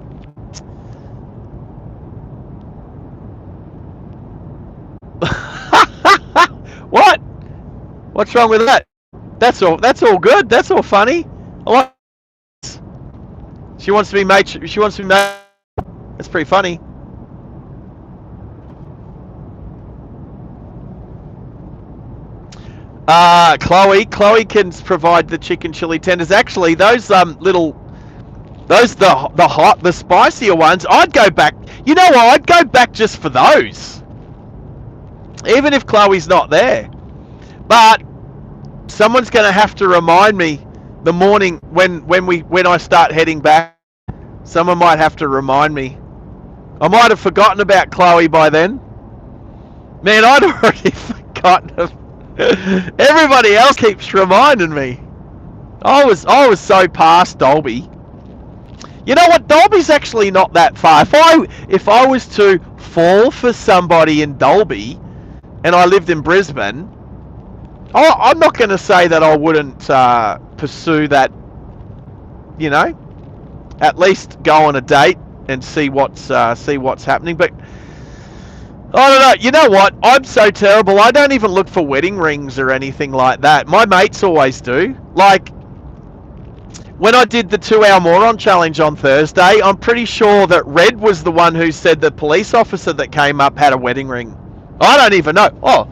What? What's wrong with that? That's all good. That's all funny. I like. She wants to be made. She wants to be made. That's pretty funny. Chloe can provide the chicken chili tenders. Actually, those the hot, the spicier ones. I'd go back. You know what? I'd go back just for those, even if Chloe's not there. But someone's going to have to remind me the morning when I start heading back. Someone might have to remind me. I might have forgotten about Chloe by then. Man, I'd already forgotten. Everybody else keeps reminding me. I was so past Dolby. You know what? Dolby's actually not that far. If I was to fall for somebody in Dolby, and I lived in Brisbane, I'm not going to say that I wouldn't pursue that. You know, at least go on a date and see what's happening. But I don't know. You know what? I'm so terrible. I don't even look for wedding rings or anything like that. My mates always do. Like when I did the 2-hour moron challenge on Thursday, I'm pretty sure that Red was the one who said the police officer that came up had a wedding ring. I don't even know. Oh,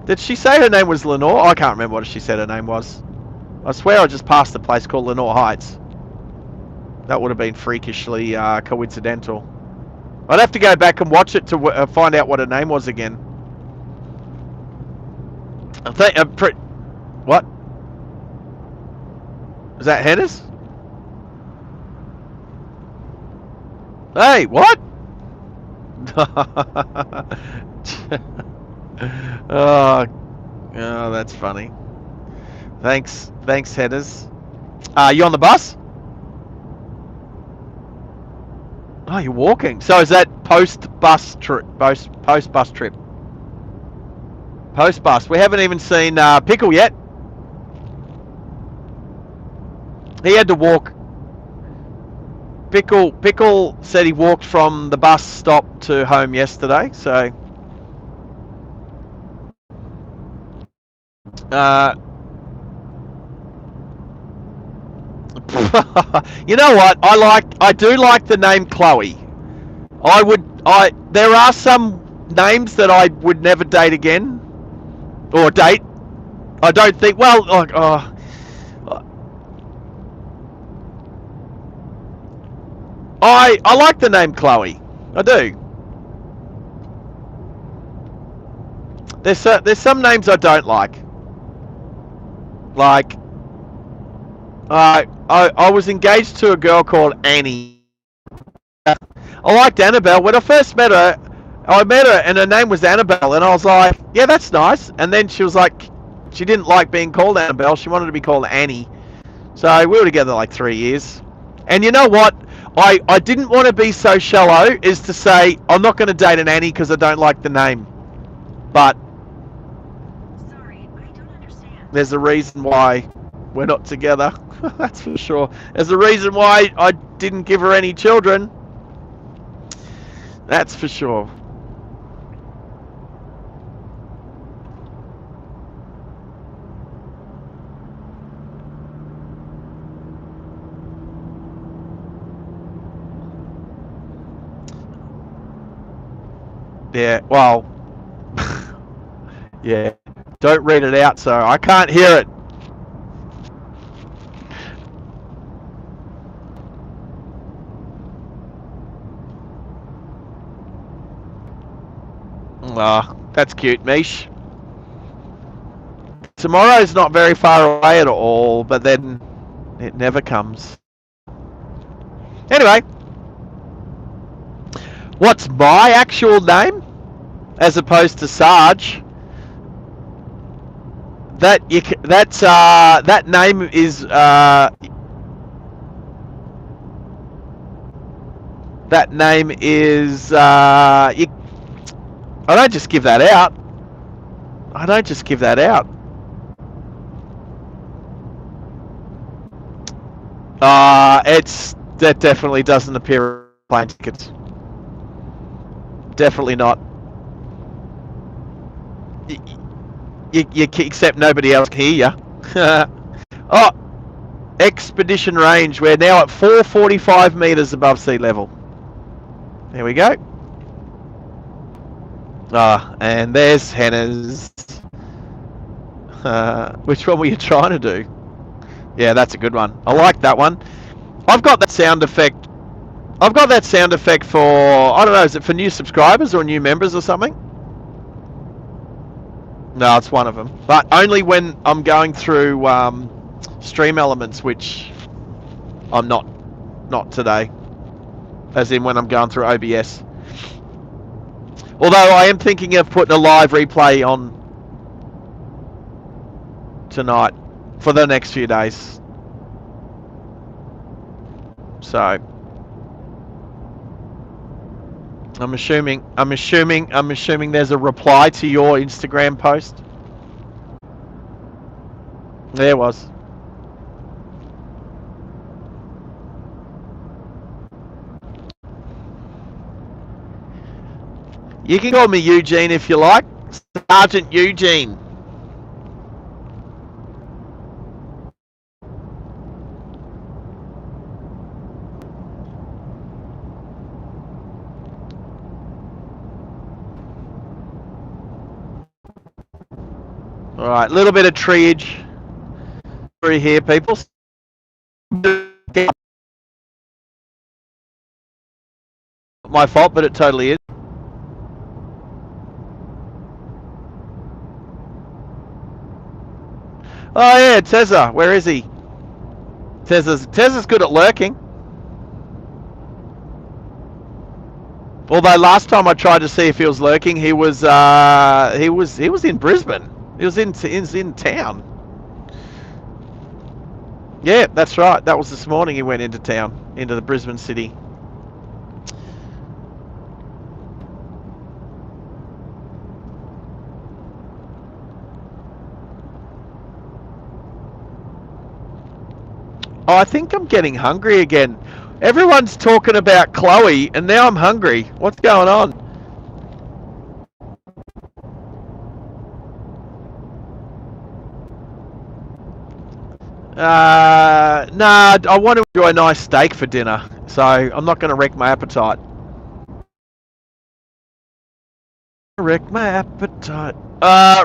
did she say her name was Lenore? I can't remember what she said her name was. I swear I just passed a place called Lenore Heights. That would have been freakishly coincidental. I'd have to go back and watch it to find out what her name was again. I think what? Is that Hennis? Hey, what? Oh, that's funny. Thanks, Headers. You on the bus? Oh, you're walking. So is that post-bus trip? Post-bus trip. Post-bus. We haven't even seen Pickle yet. He had to walk. Pickle said he walked from the bus stop to home yesterday. So, you know what? I do like the name Chloe. There are some names that I would never date again, or date. I don't think. Well, I like the name Chloe. I do. There's some names I don't like. Like, I was engaged to a girl called Annie. I liked Annabelle. When I first met her, and her name was Annabelle, and I was like, yeah, that's nice. And then she was like, she didn't like being called Annabelle. She wanted to be called Annie. So we were together like 3 years. And you know what? I didn't want to be so shallow as to say, I'm not going to date an Annie because I don't like the name. But Sorry, I don't understand. there's a reason why we're not together. That's for sure. There's a reason why I didn't give her any children. That's for sure. Yeah, well, yeah. Don't read it out, so I can't hear it. Ah, that's cute, Mish. Tomorrow's not very far away at all, but then it never comes. Anyway, what's my actual name as opposed to Sarge? That name is I don't just give that out. I don't just give that out. That definitely doesn't appear in plane tickets. Definitely not. Except nobody else can hear you. Oh, expedition range. We're now at 445 meters above sea level. There we go. And there's Henna's. Which one were you trying to do? Yeah, that's a good one. I like that one. I've got that sound effect. I've got that sound effect for, I don't know, is it for new subscribers or new members or something? No, it's one of them. But only when I'm going through Stream Elements, which I'm not today. As in when I'm going through OBS. Although I am thinking of putting a live replay on tonight for the next few days. So I'm assuming there's a reply to your Instagram post. There was. You can call me Eugene if you like. Sergeant Eugene. Alright, a little bit of triage through here, people. My fault, but it totally is. Oh yeah, Tezza, where is he? Tezza's good at lurking. Although last time I tried to see if he was lurking, he was in Brisbane. He was in town. Yeah, that's right. That was this morning. He went into town, into the Brisbane city. Oh, I think I'm getting hungry again. Everyone's talking about Chloe, and now I'm hungry. What's going on? Nah, I want to enjoy a nice steak for dinner, so I'm not going to wreck my appetite. Correct my appetite.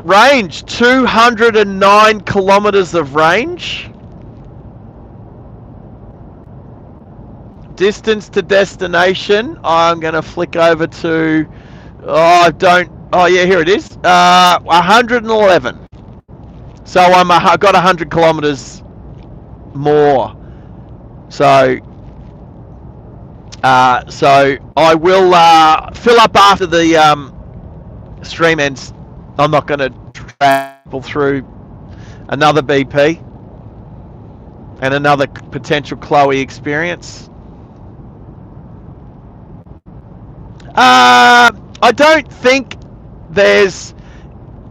Range 209 kilometers of range. Distance to destination. I'm gonna flick over to. Oh yeah, here it is. 111. So I got 100 kilometers more. So I will fill up after the stream ends. I'm not going to travel through another BP and another potential Chloe experience. I don't think there's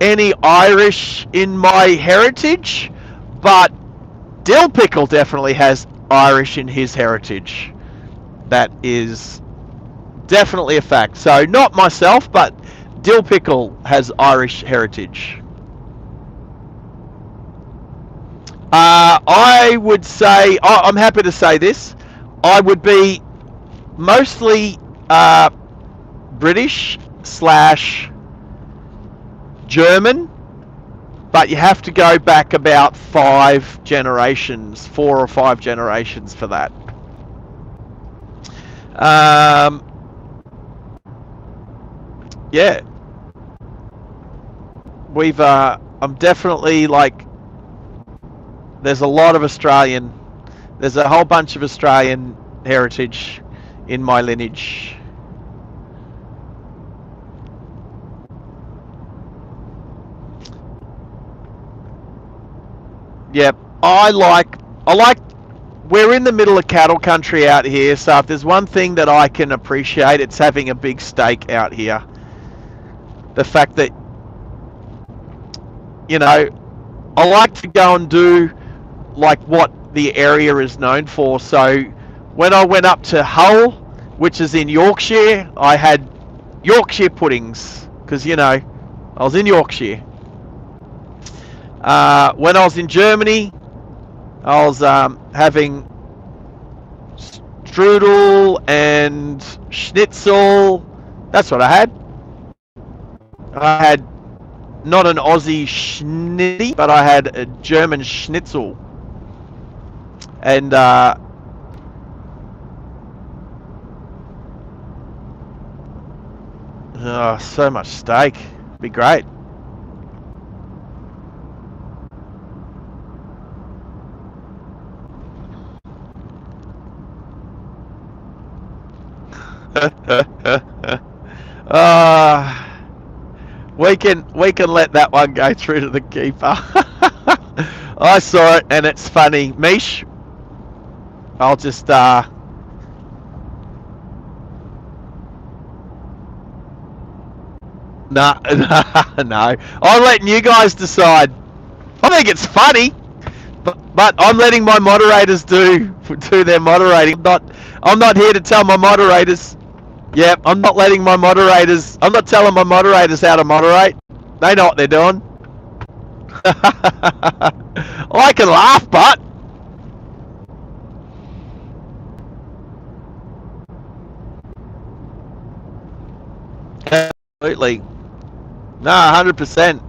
any Irish in my heritage, but Dill Pickle definitely has Irish in his heritage. That is definitely a fact. So not myself, but Dill Pickle has Irish heritage. I would say, I'm happy to say this, I would be mostly British / German, but you have to go back about 5 generations, 4 or 5 generations for that. Yeah, we've I'm definitely like, there's a lot of Australian, there's a whole bunch of Australian heritage in my lineage. Yep, I like, we're in the middle of cattle country out here, so if there's one thing that I can appreciate, it's having a big steak out here. The fact that, you know, I like to go and do like what the area is known for. So when I went up to Hull, which is in Yorkshire, I had Yorkshire puddings, because, you know, I was in Yorkshire. When I was in Germany, I was having strudel and schnitzel. That's what I had. I had not an Aussie schnitty, but I had a German schnitzel. And oh, so much steak. Be great. We can let that one go through to the keeper. I saw it and it's funny. Mish, I'll just no. I'm letting you guys decide. I think it's funny, but I'm letting my moderators do their moderating. I'm not here to tell my moderators. Yep, I'm not telling my moderators how to moderate. They know what they're doing. I can laugh, but absolutely. No, 100%.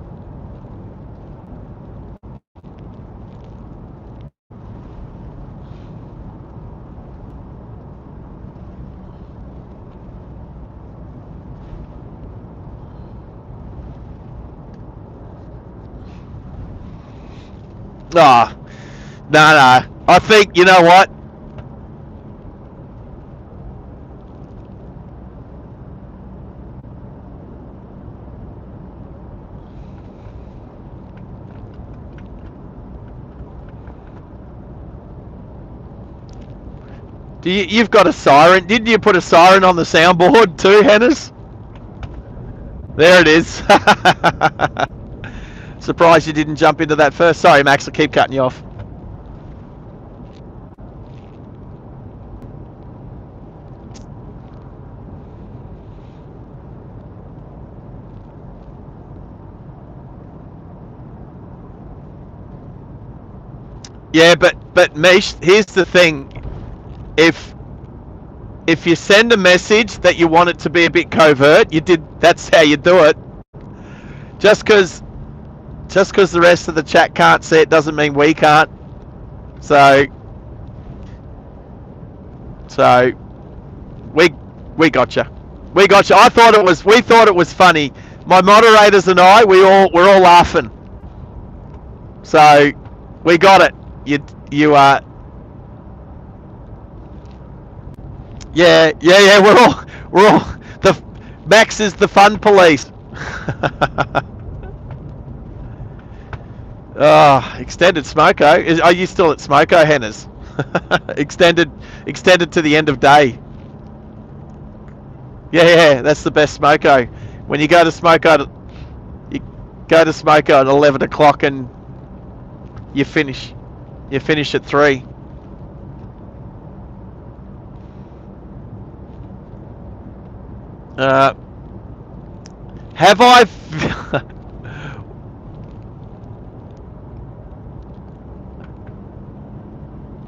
Oh, no. I think, you know what? You've got a siren. Didn't you put a siren on the soundboard too, Hennes? There it is. Surprised you didn't jump into that first. Sorry, Max, I keep cutting you off. Yeah, but Mish, here's the thing. If you send a message that you want it to be a bit covert, that's how you do it. Just because the rest of the chat can't see it doesn't mean we can't. So we gotcha. We gotcha. We thought it was funny. My moderators and I, we're all laughing. So we got it. You yeah. We're all the Max is the fun police. Extended smoko. Are you still at smoko, Henners? extended to the end of day. Yeah, that's the best smoko. When you go to smoko, at 11 o'clock and you finish at 3. Have I?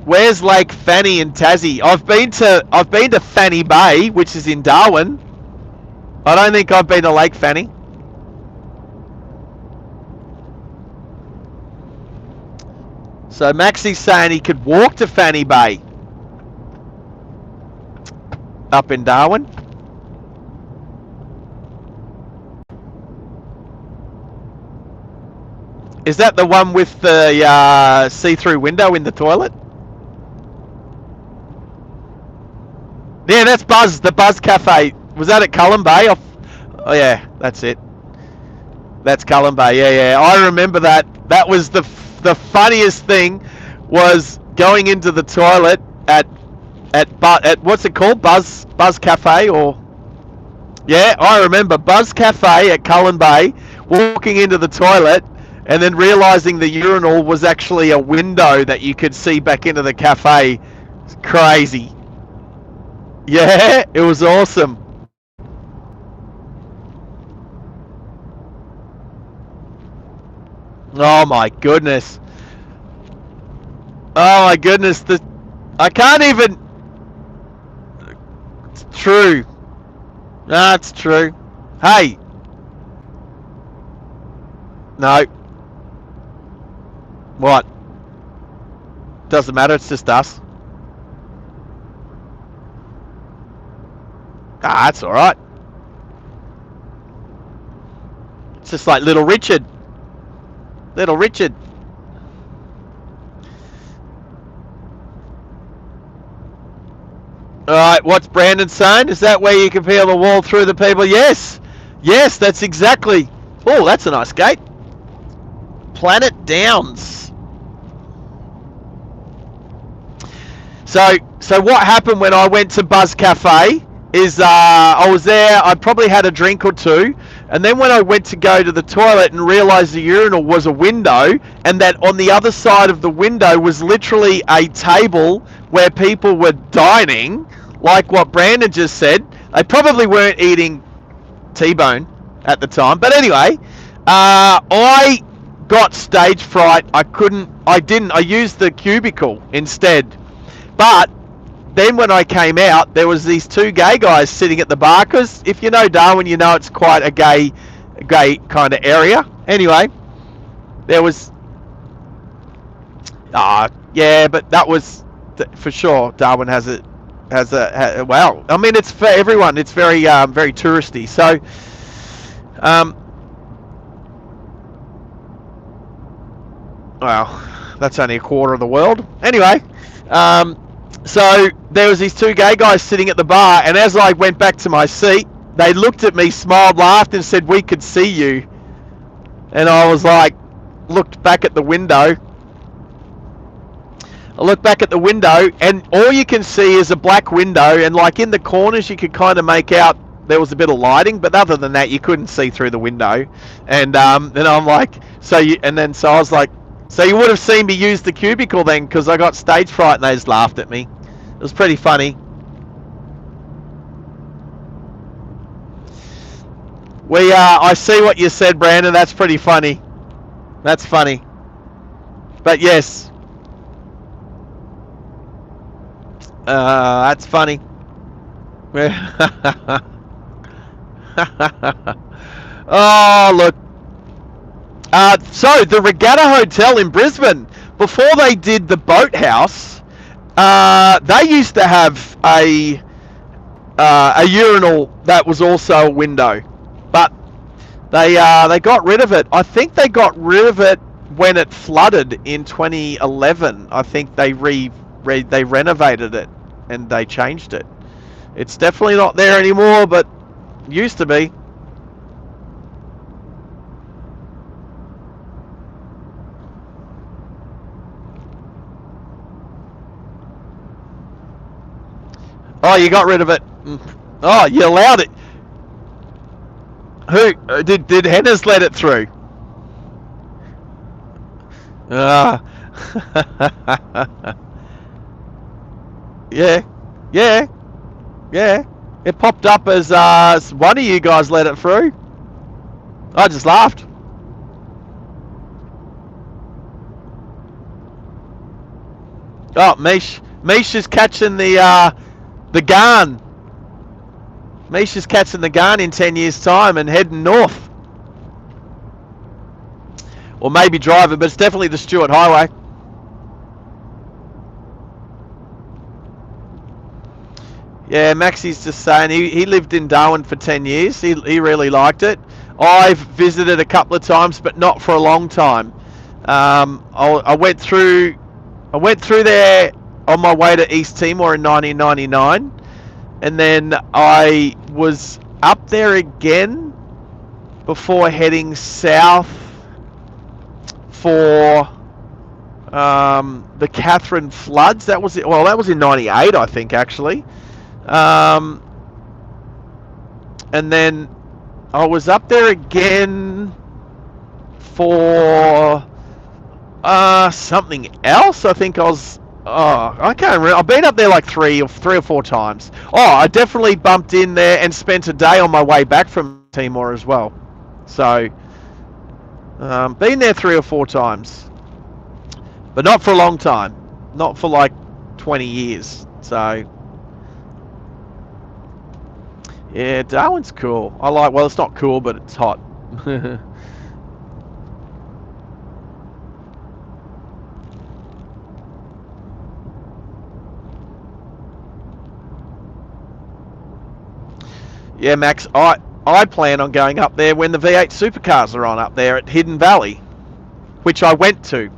Where's Lake Fanny in Tassie? I've been to Fanny Bay, which is in Darwin. I don't think I've been to Lake Fanny. So Maxi's saying he could walk to Fanny Bay up in Darwin. Is that the one with the see-through window in the toilet? Yeah, that's Buzz, the Buzz Cafe. Was that at Cullen Bay? Oh yeah, that's it. That's Cullen Bay. Yeah. I remember that. That was the funniest thing, was going into the toilet at what's it called? Buzz Cafe, or yeah, I remember Buzz Cafe at Cullen Bay, walking into the toilet and then realizing the urinal was actually a window that you could see back into the cafe. It's crazy. Yeah, it was awesome. Oh my goodness. Oh my goodness. I can't even. It's true. That's true. Hey. No. What? Doesn't matter, it's just us. That's alright. It's just like Little Richard. Little Richard. Alright, what's Brandon saying? Is that where you can peel the wall through the people? Yes. Yes, that's exactly. Oh, that's a nice gate. Planet Downs. So what happened when I went to Buzz Cafe is I was there, I probably had a drink or two, and then when I went to go to the toilet and realised the urinal was a window, and that on the other side of the window was literally a table where people were dining, like what Brandon just said. They probably weren't eating T-bone at the time, but anyway, I got stage fright. I used the cubicle instead. But then when I came out, there was these two gay guys sitting at the bar, because if you know Darwin, you know it's quite a gay kind of area. Anyway, there was yeah, but that was for sure. Darwin has well, I mean, it's for everyone. It's very very touristy. So well, that's only a quarter of the world. Anyway, so there was these two gay guys sitting at the bar, and as I went back to my seat, they looked at me, smiled, laughed, and said, "We could see you." And I was like, looked back at the window. I looked back at the window, and all you can see is a black window, and like in the corners you could kind of make out there was a bit of lighting, but other than that you couldn't see through the window. And then I'm like, so I was like, so you would have seen me use the cubicle then, because I got stage fright, and they just laughed at me. It was pretty funny. I see what you said, Brandon. That's pretty funny. That's funny. But yes. That's funny. Oh, look. So the Regatta Hotel in Brisbane, before they did the boathouse, they used to have a urinal that was also a window, but they got rid of it. I think they got rid of it when it flooded in 2011. I think they they renovated it and they changed it. It's definitely not there anymore, but used to be. Oh, you got rid of it. Oh, you allowed it. Who did Hennes let it through? Ah. Yeah. It popped up as one of you guys let it through. I just laughed. Oh, Mish is catching the Garn. Mish is catching the Garn in 10 years' time and heading north. Or maybe driving, but it's definitely the Stewart Highway. Yeah, Maxie's just saying he lived in Darwin for 10 years. He really liked it. I've visited a couple of times, but not for a long time. I went through there on my way to East Timor in 1999, and then I was up there again before heading south for the Catherine floods. That was that was in '98, I think, actually. And then I was up there again for something else. I think I can't remember. I've been up there like three or four times. Oh, I definitely bumped in there and spent a day on my way back from Timor as well. So, been there 3 or 4 times, but not for a long time. Not for like 20 years. So, yeah, Darwin's cool. I like. Well, it's not cool, but it's hot. Yeah, Max, I plan on going up there when the V8 supercars are on up there at Hidden Valley, which I went to.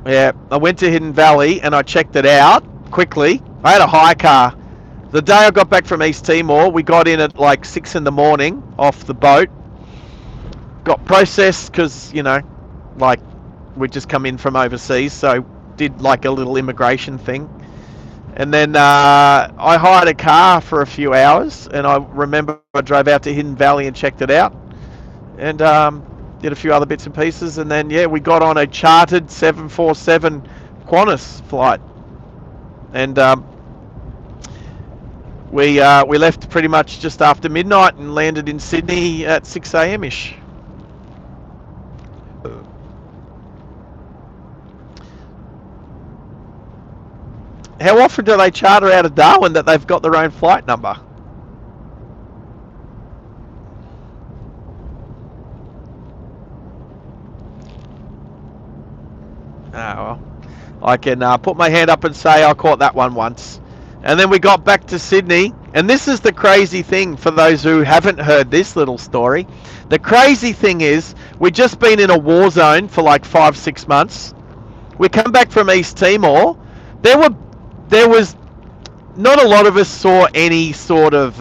Yeah, I went to Hidden Valley and I checked it out quickly. I had a hire car. The day I got back from East Timor, we got in at like 6 in the morning off the boat. Got processed because, like we'd just come in from overseas, so did like a little immigration thing. And then I hired a car for a few hours, and I remember I drove out to Hidden Valley and checked it out, and did a few other bits and pieces, and then we got on a chartered 747 Qantas flight, and we left pretty much just after midnight and landed in Sydney at 6 a.m. ish. How often do they charter out of Darwin that they've got their own flight number? Well, I can put my hand up and say I caught that one once. And then we got back to Sydney, and this is the crazy thing for those who haven't heard this little story. The crazy thing is, we'd just been in a war zone for like 5-6 months. We come back from East Timor. There was not a lot of us saw any sort of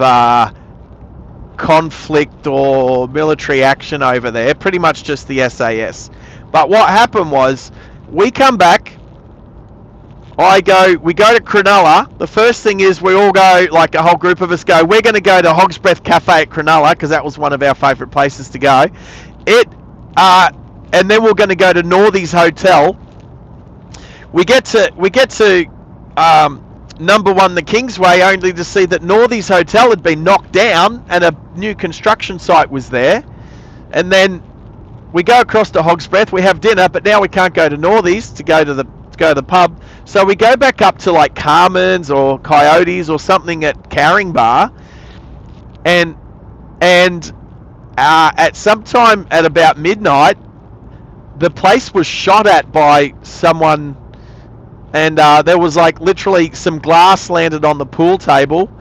conflict or military action over there. Pretty much just the SAS. But what happened was, we come back. We go to Cronulla. The first thing is we all go, like a whole group of us go, we're going to go to Hog's Breath Cafe at Cronulla because that was one of our favourite places to go. And then we're going to go to Northy's Hotel. We get to number 1 the Kingsway, only to see that Northy's Hotel had been knocked down and a new construction site was there. And then we go across to Hog's Breath, we have dinner, but now we can't go to Northy's to go to the pub. So we go back up to like Carmen's or Coyotes or something at Caring Bar, and at some time at about midnight, the place was shot at by someone, and there was like literally some glass landed on the pool table.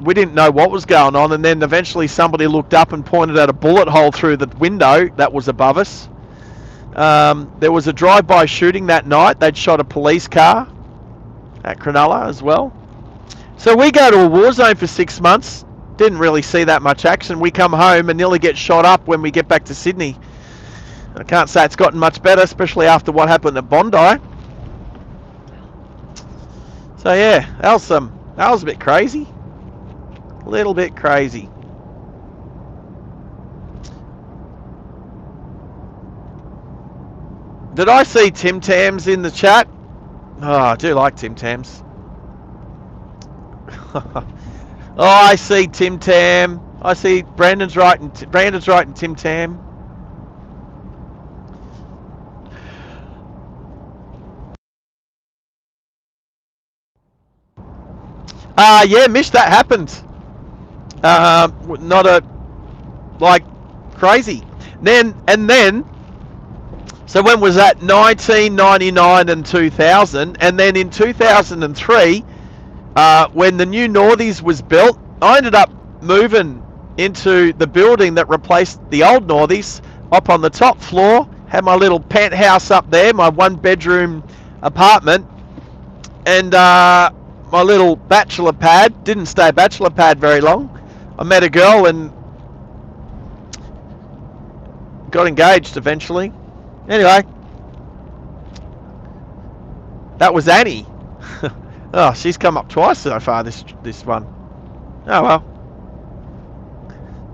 We didn't know what was going on, and then eventually somebody looked up and pointed at a bullet hole through the window that was above us. There was a drive-by shooting that night. They'd shot a police car at Cronulla as well. So we go to a war zone for 6 months. Didn't really see that much action. We come home and nearly get shot up when we get back to Sydney. I can't say it's gotten much better, especially after what happened at Bondi. So yeah, that was a bit crazy. A little bit crazy. Did I see Tim Tams in the chat? Oh, I do like Tim Tams. Oh, I see Tim Tam. I see Brandon's writing Tim Tam. Yeah, Mish, that happened. Not a like crazy. Then so when was that? 1999 and 2000, and then in 2003, when the new Northies was built, I ended up moving into the building that replaced the old Northies up on the top floor. Had my little penthouse up there, my 1-bedroom apartment, and my little bachelor pad. Didn't stay bachelor pad very long. I met a girl and got engaged eventually. Anyway, that was Annie. Oh, she's come up twice so far this one. Oh well.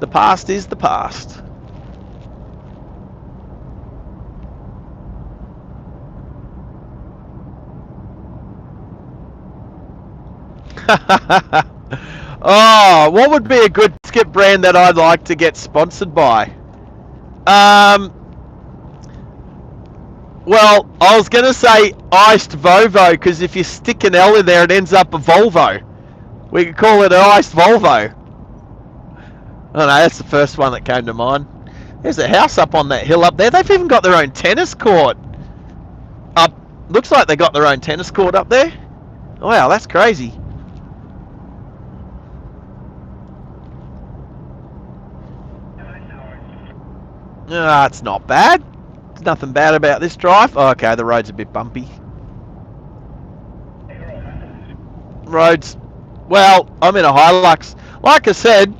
The past is the past. Oh, what would be a good skip brand that I'd like to get sponsored by? Well, I was going to say iced Volvo, because if you stick an L in there, it ends up a Volvo. We could call it an iced Volvo. I don't know, that's the first one that came to mind. There's a house up on that hill up there. They've even got their own tennis court. Looks like they got their own tennis court up there. Wow, that's crazy. It's not bad. There's nothing bad about this drive. Oh, okay, the road's a bit bumpy. Roads. Well, I'm in a Hilux. Like I said,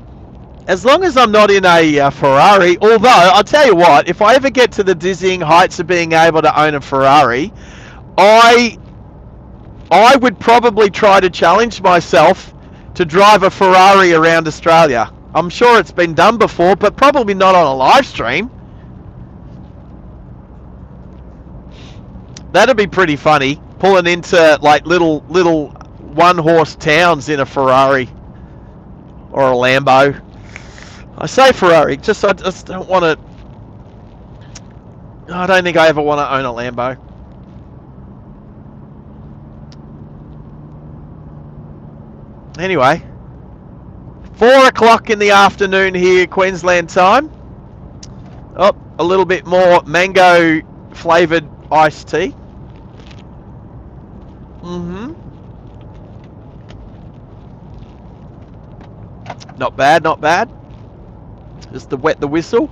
as long as I'm not in a Ferrari, although, I'll tell you what, if I ever get to the dizzying heights of being able to own a Ferrari, I would probably try to challenge myself to drive a Ferrari around Australia. I'm sure it's been done before, but probably not on a live stream. That'd be pretty funny, pulling into like little one-horse towns in a Ferrari or a Lambo. I say Ferrari, I just don't want to. I don't think I ever want to own a Lambo. Anyway, 4 o'clock in the afternoon here, Queensland time. Oh, a little bit more mango flavoured iced tea. Not bad, not bad. Just to wet the whistle.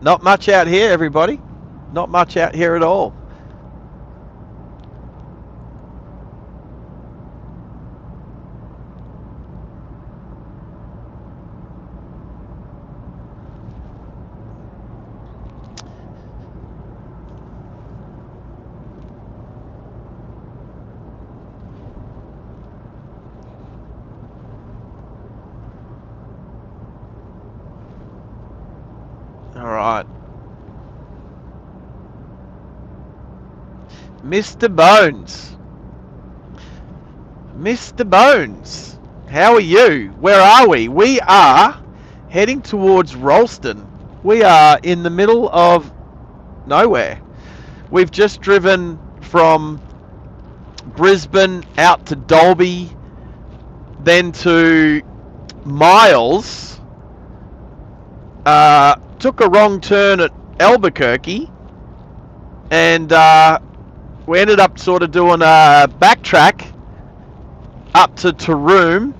Not much out here, everybody. Not much out here at all. All right. Mr. Bones. Mr. Bones, how are you? Where are we? We are heading towards Ralston. We are in the middle of nowhere. We've just driven from Brisbane out to Dolby, then to Miles. Took a wrong turn at Albuquerque, and we ended up sort of doing a backtrack up to Toowoomba.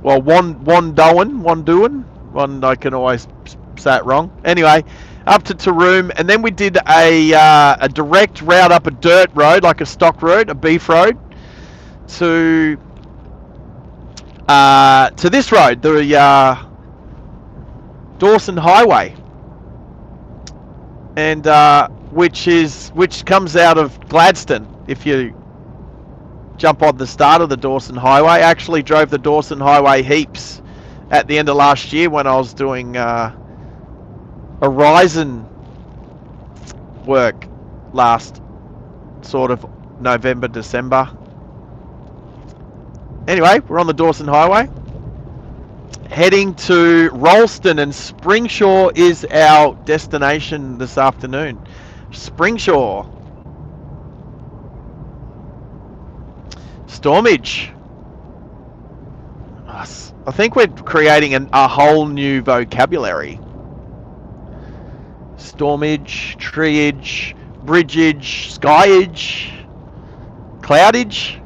Well, Wondoan. I can always say it wrong. Anyway, up to Toowoomba, and then we did a direct route up a dirt road, like a stock road, a beef road, to this road, the Dawson Highway, and which comes out of Gladstone. If you jump on the start of the Dawson Highway, I actually drove the Dawson Highway heaps at the end of last year when I was doing Horizon work last sort of November, December. Anyway, we're on the Dawson Highway heading to Ralston, and Springshore is our destination this afternoon. Springshore. Stormage. I think we're creating a whole new vocabulary. Stormage, treeage, bridgeage, skyage, cloudage.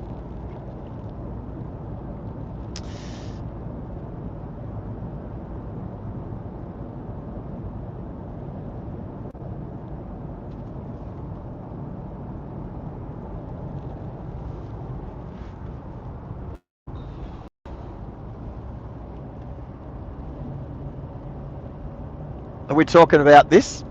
Are we talking about this?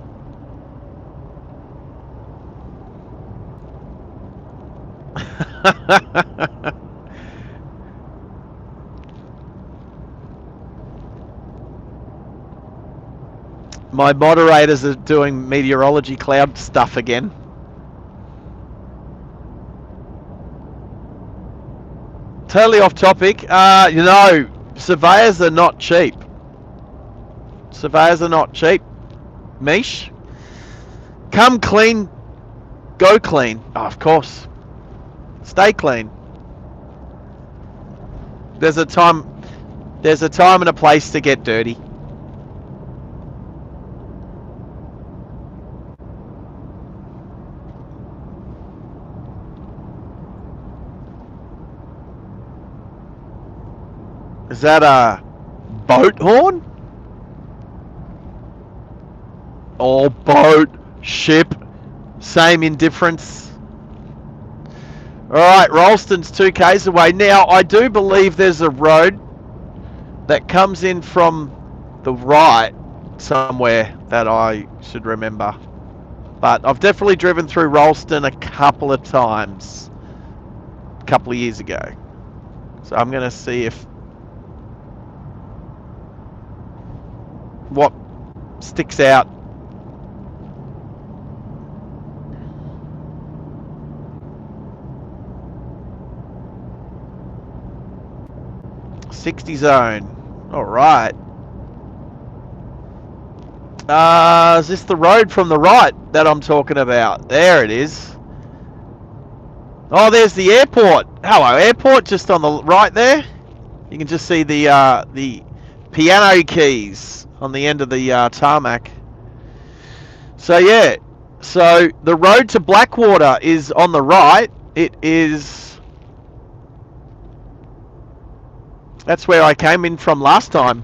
My moderators are doing meteorology cloud stuff again. Totally off topic. You know, surveyors are not cheap. Surveyors are not cheap. Mish. Come clean, go clean. Oh, of course. Stay clean. There's a time and a place to get dirty. Is that a boat horn? Oh, boat, ship, same indifference. Alright, Ralston's 2k's away. Now, I do believe there's a road that comes in from the right somewhere that I should remember. But I've definitely driven through Ralston a couple of times. A couple of years ago. So I'm going to see if what sticks out. '60 zone. All right. Is this the road from the right that I'm talking about? There it is. Oh, there's the airport. Hello, airport, just on the right there. You can just see the piano keys on the end of the tarmac. So yeah, so the road to Blackwater is on the right. It is. That's where I came in from last time.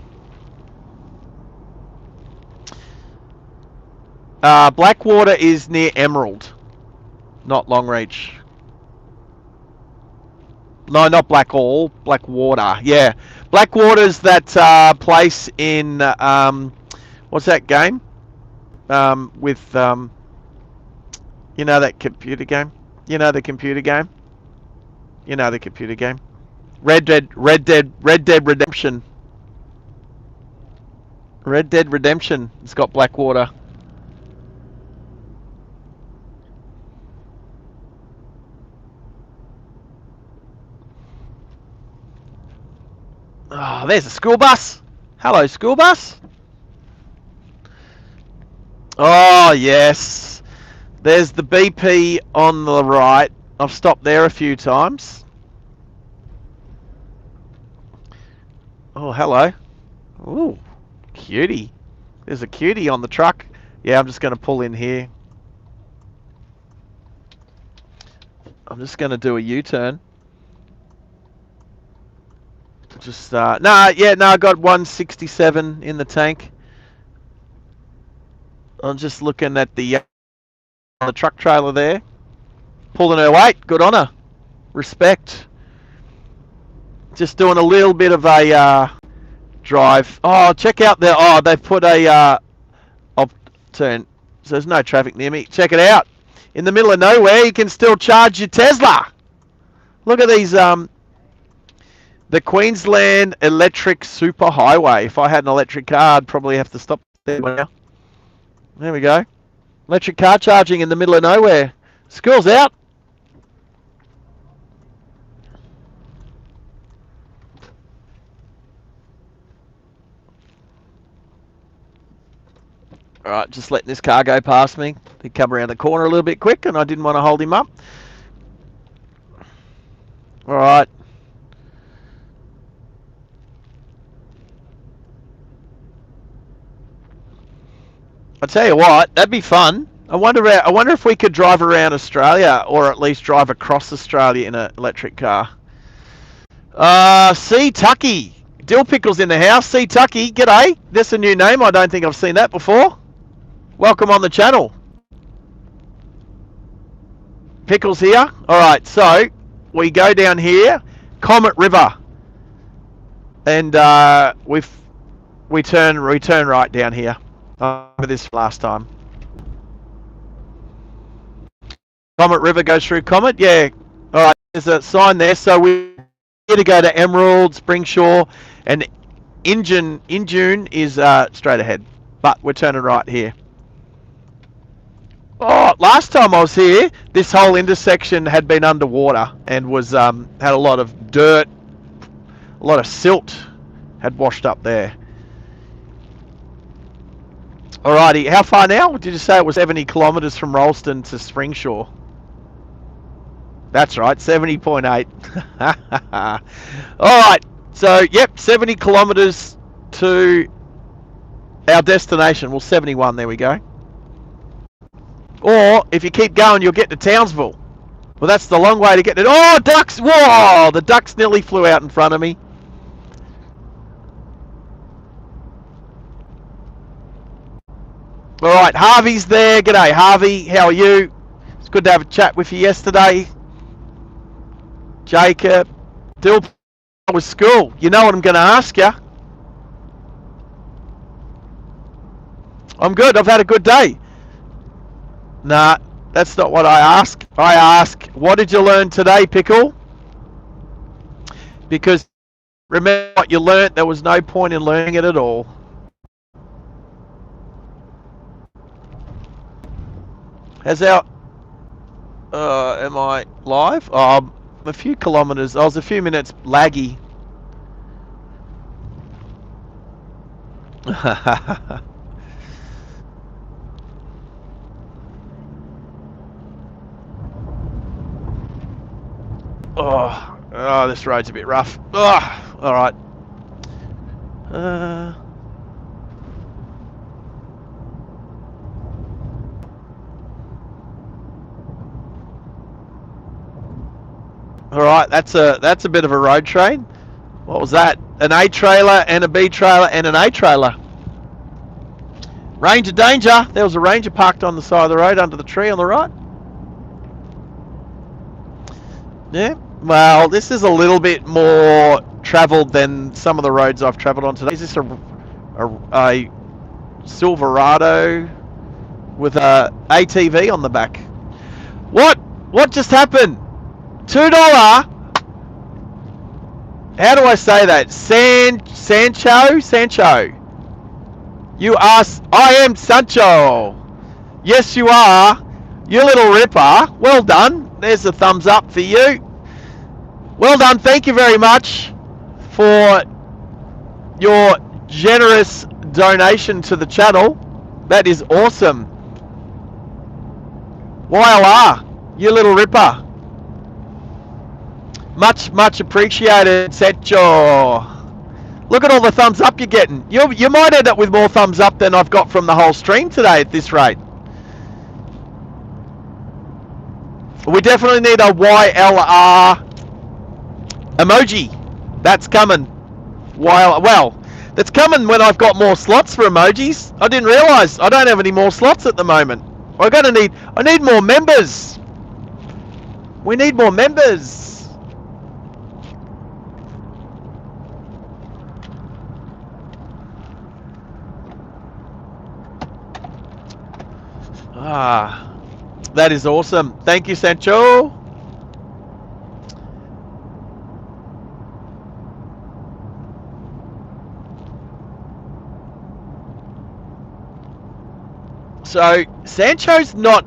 Blackwater is near Emerald, not Longreach. No, not Blackhall, Blackwater. Yeah, Blackwater's that place in what's that game? With you know that computer game. You know the computer game. You know the computer game. Red Dead Redemption. Red Dead Redemption. It's got Blackwater. Oh, there's a school bus. Hello, school bus. Oh, yes. There's the BP on the right. I've stopped there a few times. Oh, hello. Ooh, cutie. There's a cutie on the truck. Yeah, I'm just going to pull in here. I'm just going to do a U-turn. Just, I got 167 in the tank. I'm just looking at the truck trailer there. Pulling her weight. Good on her. Respect. Just doing a little bit of a drive. Oh, check out there. Oh, they've put a I'll turn. So there's no traffic near me. Check it out. In the middle of nowhere, you can still charge your Tesla. Look at these. The Queensland Electric Superhighway. If I had an electric car, I'd probably have to stop there now. There we go. Electric car charging in the middle of nowhere. School's out. Alright, just letting this car go past me. He come around the corner a little bit quick and I didn't want to hold him up. Alright. I'll tell you what, that'd be fun. I wonder if we could drive around Australia, or at least drive across Australia in an electric car. C Tucky. Dill Pickles in the house. C Tucky, g'day. That's a new name. I don't think I've seen that before. Welcome on the channel. Pickles here. Alright, so we go down here, Comet River. And we turn right down here. I remember this last time. Comet River goes through Comet? Yeah. Alright, there's a sign there. So we're here to go to Emerald, Springshore, and Injune is straight ahead. But we're turning right here. Oh, last time I was here, this whole intersection had been underwater and was had a lot of dirt, a lot of silt had washed up there. Alrighty, how far now? Did you say it was 70 kilometres from Rolleston to Springshore? That's right, 70.8. Alright, so yep, 70 kilometres to our destination. Well, 71, there we go. Or, if you keep going, you'll get to Townsville. Well, that's the long way to get to... Oh, ducks! Whoa! The ducks nearly flew out in front of me. Alright, Harvey's there. G'day, Harvey. How are you? It's good to have a chat with you yesterday. Jacob. Dill was school. You know what I'm going to ask you. I'm good. I've had a good day. Nah, that's not what I ask. I ask, what did you learn today, Pickle? Because remember what you learnt, there was no point in learning it at all. How's our... am I live? Oh, a few kilometres. I was a few minutes laggy. Oh, this road's a bit rough. Oh, all right. All right, that's a bit of a road train. What was that? An A trailer and a B trailer and an A trailer. Ranger danger. There was a Ranger parked on the side of the road under the tree on the right. Yeah. Well, this is a little bit more travelled than some of the roads I've travelled on today. Is this a Silverado with a ATV on the back? What just happened? $2. How do I say that? Sancho. You are. I am Sancho. Yes, you are. You little ripper. Well done. There's a thumbs up for you. Well done. Thank you very much for your generous donation to the channel. That is awesome. YLR, you little ripper. Much appreciated, Setcho. Look at all the thumbs up you're getting. You might end up with more thumbs up than I've got from the whole stream today at this rate. We definitely need a YLR emoji. That's coming. Well, that's coming when I've got more slots for emojis. I didn't realise I don't have any more slots at the moment. I need more members. We need more members. That is awesome. Thank you, Sancho. So Sancho's not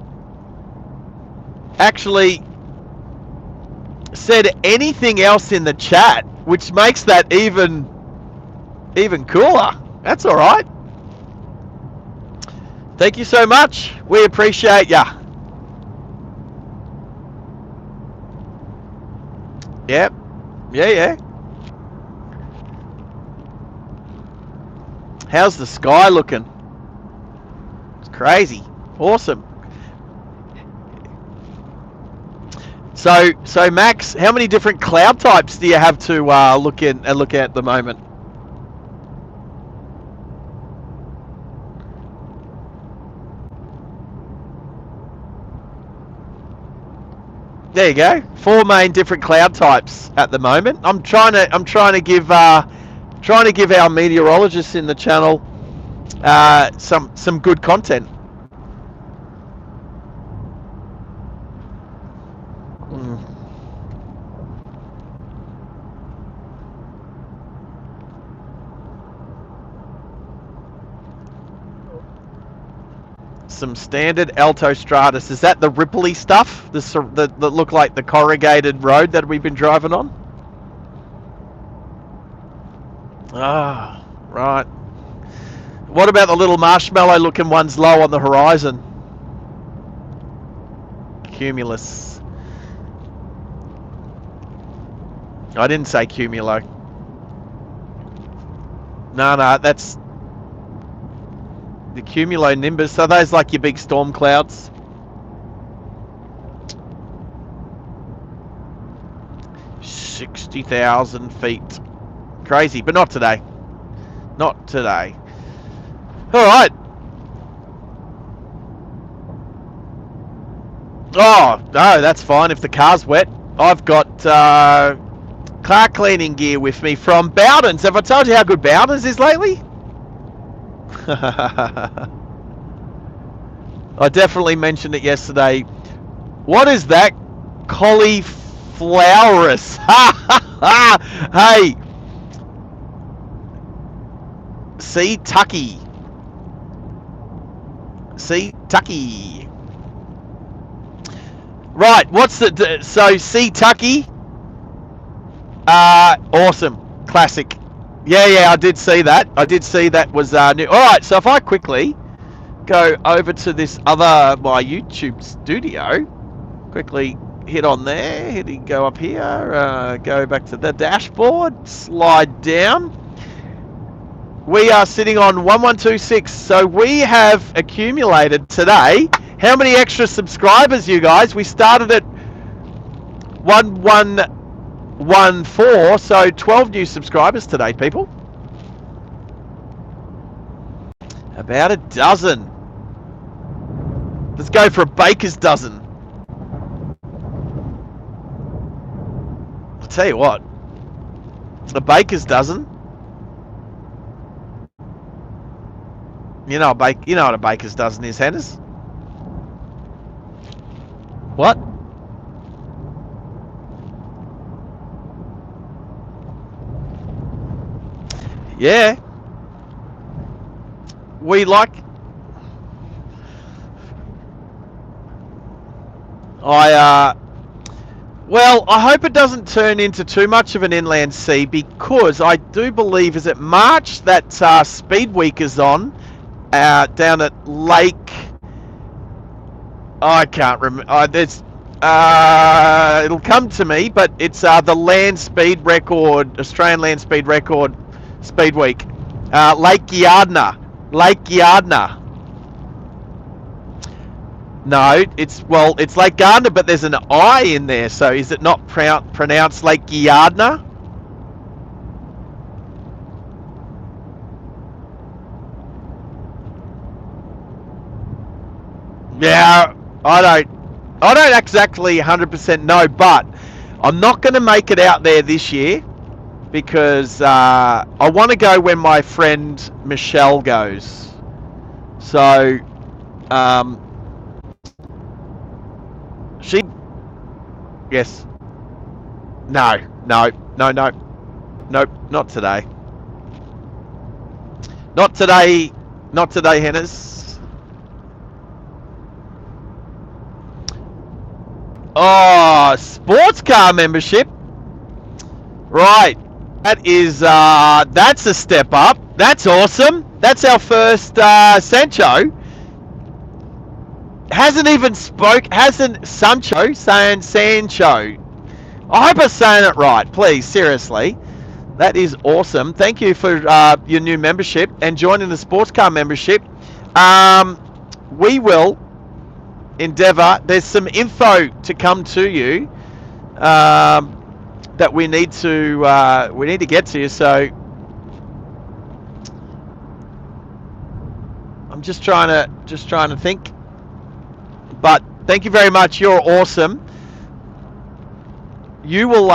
actually said anything else in the chat, which makes that even cooler. That's all right. Thank you so much. We appreciate ya. Yep. Yeah. How's the sky looking? It's crazy. Awesome. So Max, how many different cloud types do you have to look at the moment? There you go. 4 main different cloud types at the moment. I'm trying to give our meteorologists in the channel some good content. Some standard alto stratus. Is that the ripply stuff? That look like the corrugated road that we've been driving on? Ah, right. What about the little marshmallow looking ones low on the horizon? Cumulus. I didn't say cumulo. No, that's the cumulonimbus. Are those like your big storm clouds? $60,000 feet. Crazy, but not today. Not today. All right. Oh, no, that's fine if the car's wet. I've got car cleaning gear with me from Bowden's. Have I told you how good Bowden's is lately? I definitely mentioned it yesterday. What is that? Cauliflowerus. Hey. See Tucky. Right, what's the... So, see Tucky. Awesome. Classic. Yeah, I did see that. I did see that was new. Alright, so if I quickly go over to this other, my YouTube studio, quickly hit on there, go up here, go back to the dashboard, slide down. We are sitting on 1126, so we have accumulated today. How many extra subscribers, you guys? We started at 1114, so 12 new subscribers today, people. About a dozen. Let's go for a baker's dozen. I'll tell you what. A baker's dozen. You know what a baker's dozen is, Hennes? What? Yeah. We like... Well, I hope it doesn't turn into too much of an inland sea, because I do believe, is it March, that Speed Week is on down at Lake. I can't remember. It'll come to me, but it's the Land Speed Record, Australian Land Speed Record Speed Week. Lake Yardna. Lake Yardna. No, it's Lake Gardner, but there's an I in there, so is it not pronounced Lake Yardna? Yeah, I don't exactly 100% know, but I'm not going to make it out there this year because I want to go when my friend Michelle goes. So, yes. No, nope, not today. Not today, Hennes. Oh, sports car membership. Right. That is, that's a step up. That's awesome. That's our first Sancho. Saying Sancho. I hope I'm saying it right, please, seriously. That is awesome. Thank you for your new membership and joining the sports car membership. We will endeavour. There's some info to come to you that we need to get to you. So I'm just trying to think. But thank you very much. You're awesome. You will.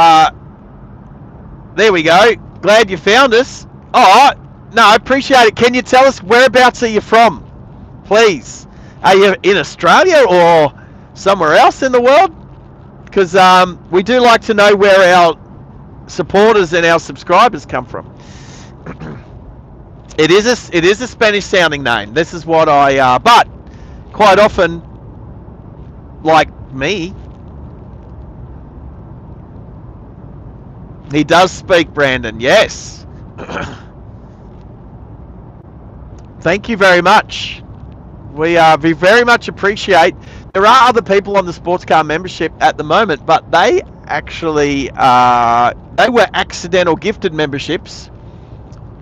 There we go. Glad you found us. Oh no, I appreciate it. Can you tell us whereabouts are you from, please? Are you in Australia or somewhere else in the world? Because we do like to know where our supporters and our subscribers come from. It is a Spanish sounding name. This is what I but quite often, like me, he does speak, Brandon. Yes. Thank you very much. We very much appreciate. There are other people on the sports car membership at the moment, but they actually they were accidental gifted memberships.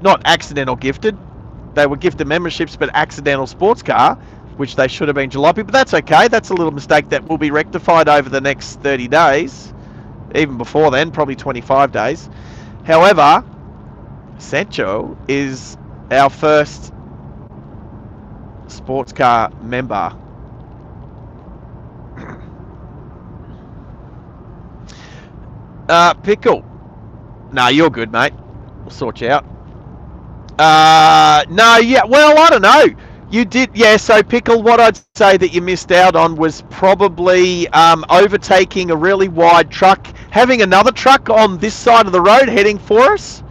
Not accidental gifted. They were gifted memberships, but accidental sports car, which they should have been jalopy. But that's okay. That's a little mistake that will be rectified over the next 30 days. Even before then, probably 25 days. However, Sancho is our first sports car member. Pickle. No, you're good, mate. We'll sort you out. No, yeah, well, I don't know. You did, yeah, so Pickle, what I'd say that you missed out on was probably overtaking a really wide truck, having another truck on this side of the road heading for us.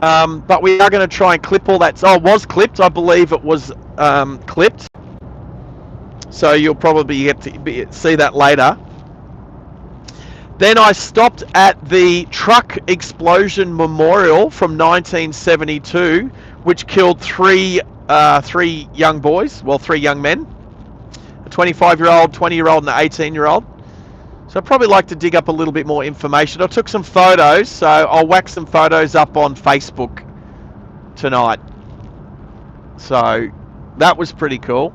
But we are going to try and clip all that. Oh, it was clipped. I believe it was clipped. So you'll probably get to see that later. Then I stopped at the truck explosion memorial from 1972, which killed three young boys, well, 3 young men, a 25-year-old, 20-year-old, and an 18-year-old. So I'd probably like to dig up a little bit more information. I took some photos, so I'll whack some photos up on Facebook tonight. So that was pretty cool.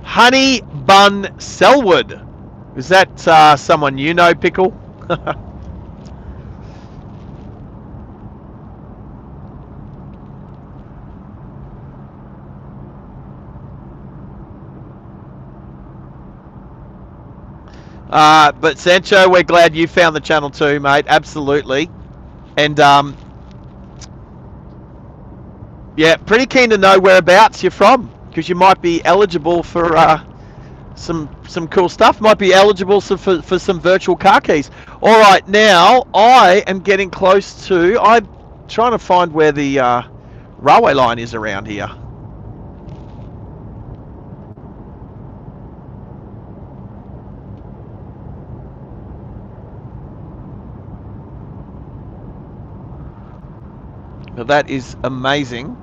Honey Bun Selwood. Is that someone you know, Pickle? But Sancho, we're glad you found the channel too, mate. Absolutely. And yeah, pretty keen to know whereabouts you're from, because you might be eligible for some cool stuff. Might be eligible for some virtual car keys. All right, now I am getting close to. I'm trying to find where the railway line is around here. That is amazing.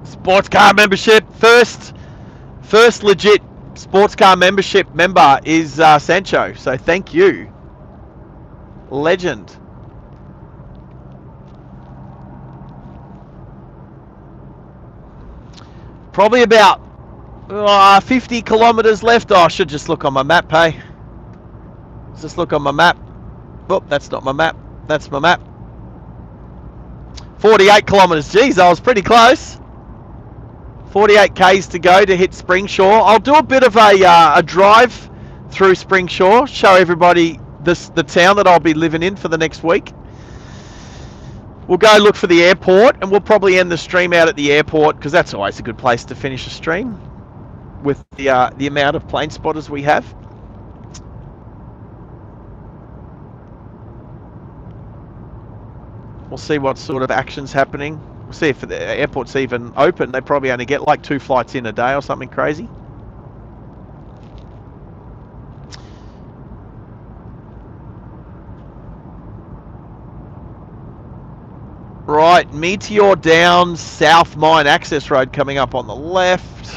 Sports car membership. First legit sports car membership member is Sancho. So thank you. Legend. Probably about 50 kilometers left. Oh, I should just look on my map, hey? Just look on my map. Oh, that's not my map. That's my map. 48 kilometers. Geez, I was pretty close. 48 k's to go to hit Springshore. I'll do a bit of a drive through Springshore. Show everybody the town that I'll be living in for the next week. We'll go look for the airport, and we'll probably end the stream out at the airport because that's always a good place to finish a stream with the amount of plane spotters we have. We'll see what sort of action's happening. We'll see if the airport's even open. They probably only get like 2 flights in a day or something crazy. Right, Meteor down, South Mine Access Road coming up on the left.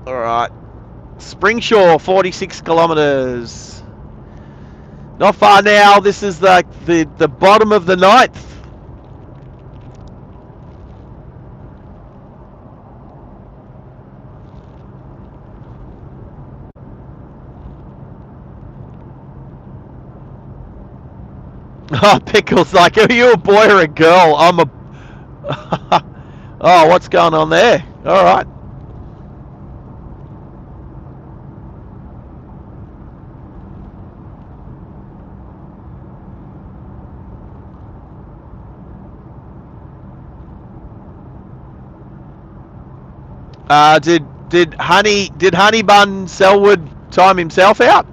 Alright. Springshore, 46 kilometers. Not far now. This is the bottom of the 9th. Oh, Pickle's like, are you a boy or a girl? I'm a... Oh, what's going on there? Alright. Did Honey Bun Selwood time himself out?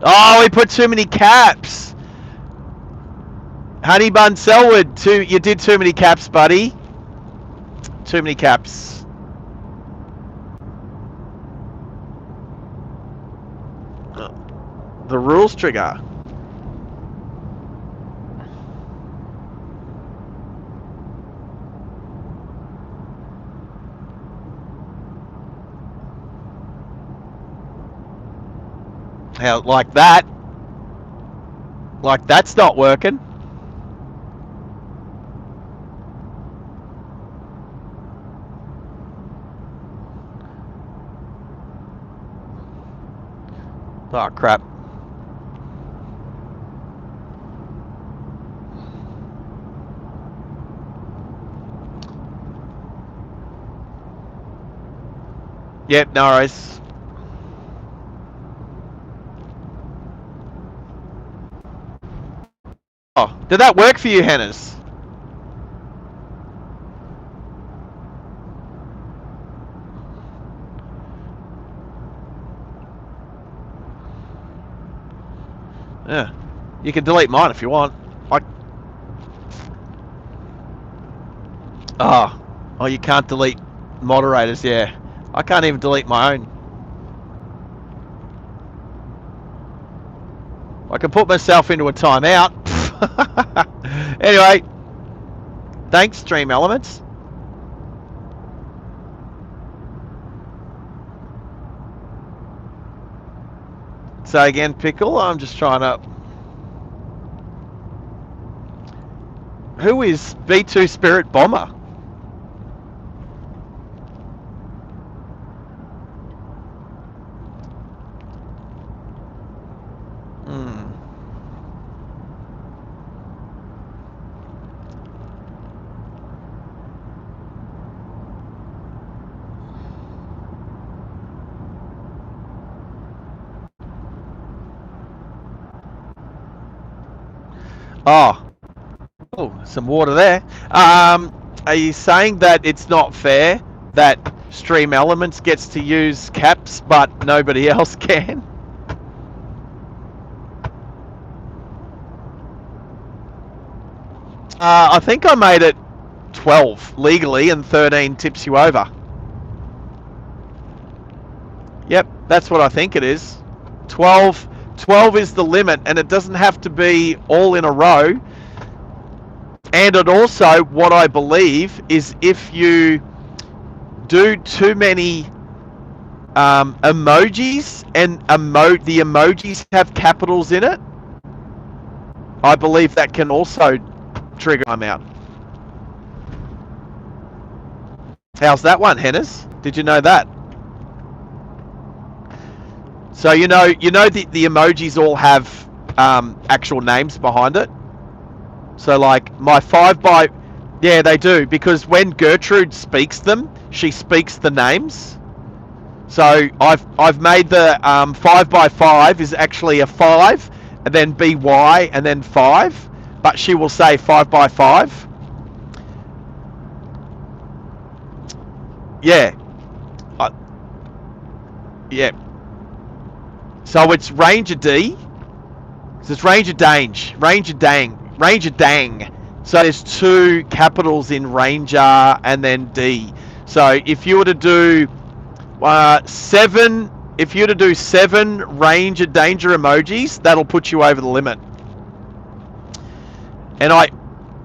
Oh, he put too many caps. Honey Bun Selwood, you did too many caps, buddy. Too many caps. The rules trigger. How, like that? Like that's not working. Oh crap. Yep, no worries. Oh, did that work for you, Hannes? Yeah, you can delete mine if you want. Oh, you can't delete moderators. Yeah, I can't even delete my own. I can put myself into a timeout. Anyway, thanks, Stream Elements. So again, Pickle, I'm just trying to... Who is B2 Spirit Bomber? Oh, some water there. Are you saying that it's not fair that Stream Elements gets to use caps but nobody else can? I think I made it 12 legally, and 13 tips you over. Yep, that's what I think it is. 12 is the limit, and it doesn't have to be all in a row. And it also, what I believe, is if you do too many emojis, and the emojis have capitals in it, I believe that can also trigger timeout. How's that one, Hennes? Did you know that? So you know the emojis all have actual names behind it. So like my 5x, yeah, they do, because when Gertrude speaks them, she speaks the names. So I've made the 5x5 is actually a 5, and then BY, and then 5, but she will say 5x5. Yeah. Yeah. So it's Ranger D. So it's Ranger Dange. Ranger Dang. Ranger Dang. So there's 2 capitals in Ranger and then D. So if you were to do 7, if you were to do 7 Ranger Danger emojis, that'll put you over the limit. And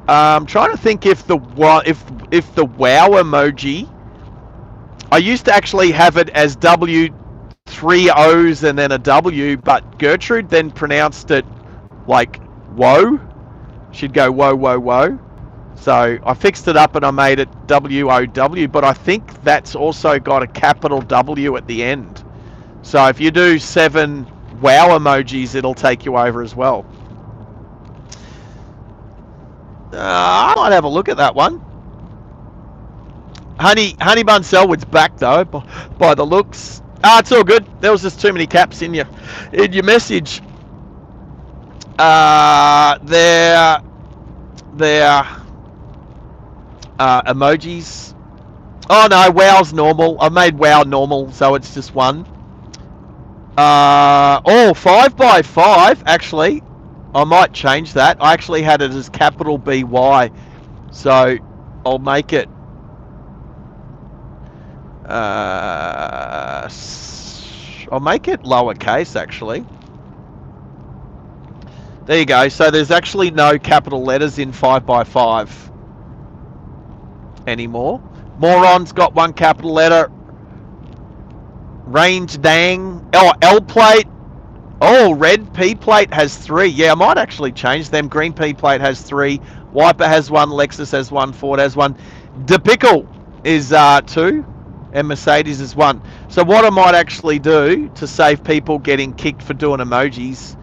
I'm trying to think if the wow emoji, I used to actually have it as W, 3 O's and then a W, but Gertrude then pronounced it like whoa. She'd go whoa, whoa, whoa. So I fixed it up and I made it WOW, but I think that's also got a capital W at the end. So if you do 7 wow emojis, it'll take you over as well. I might have a look at that one. Honey Bun Selwood's back though, by the looks. It's all good. There was just too many caps in your message. They're emojis. Oh no, wow's normal. I made wow normal, so it's just 1. 5x5 actually. I might change that. I actually had it as capital BY, so I'll make it lowercase actually. There you go. So there's actually no capital letters in 5x5 anymore. Moron's got 1 capital letter. Range Dang. Oh, L plate. Oh, red P plate has 3. Yeah, I might actually change them. Green P plate has 3. Wiper has 1. Lexus has 1. Ford has 1. De Pickle is 2. And Mercedes is 1. So what I might actually do to save people getting kicked for doing emojis.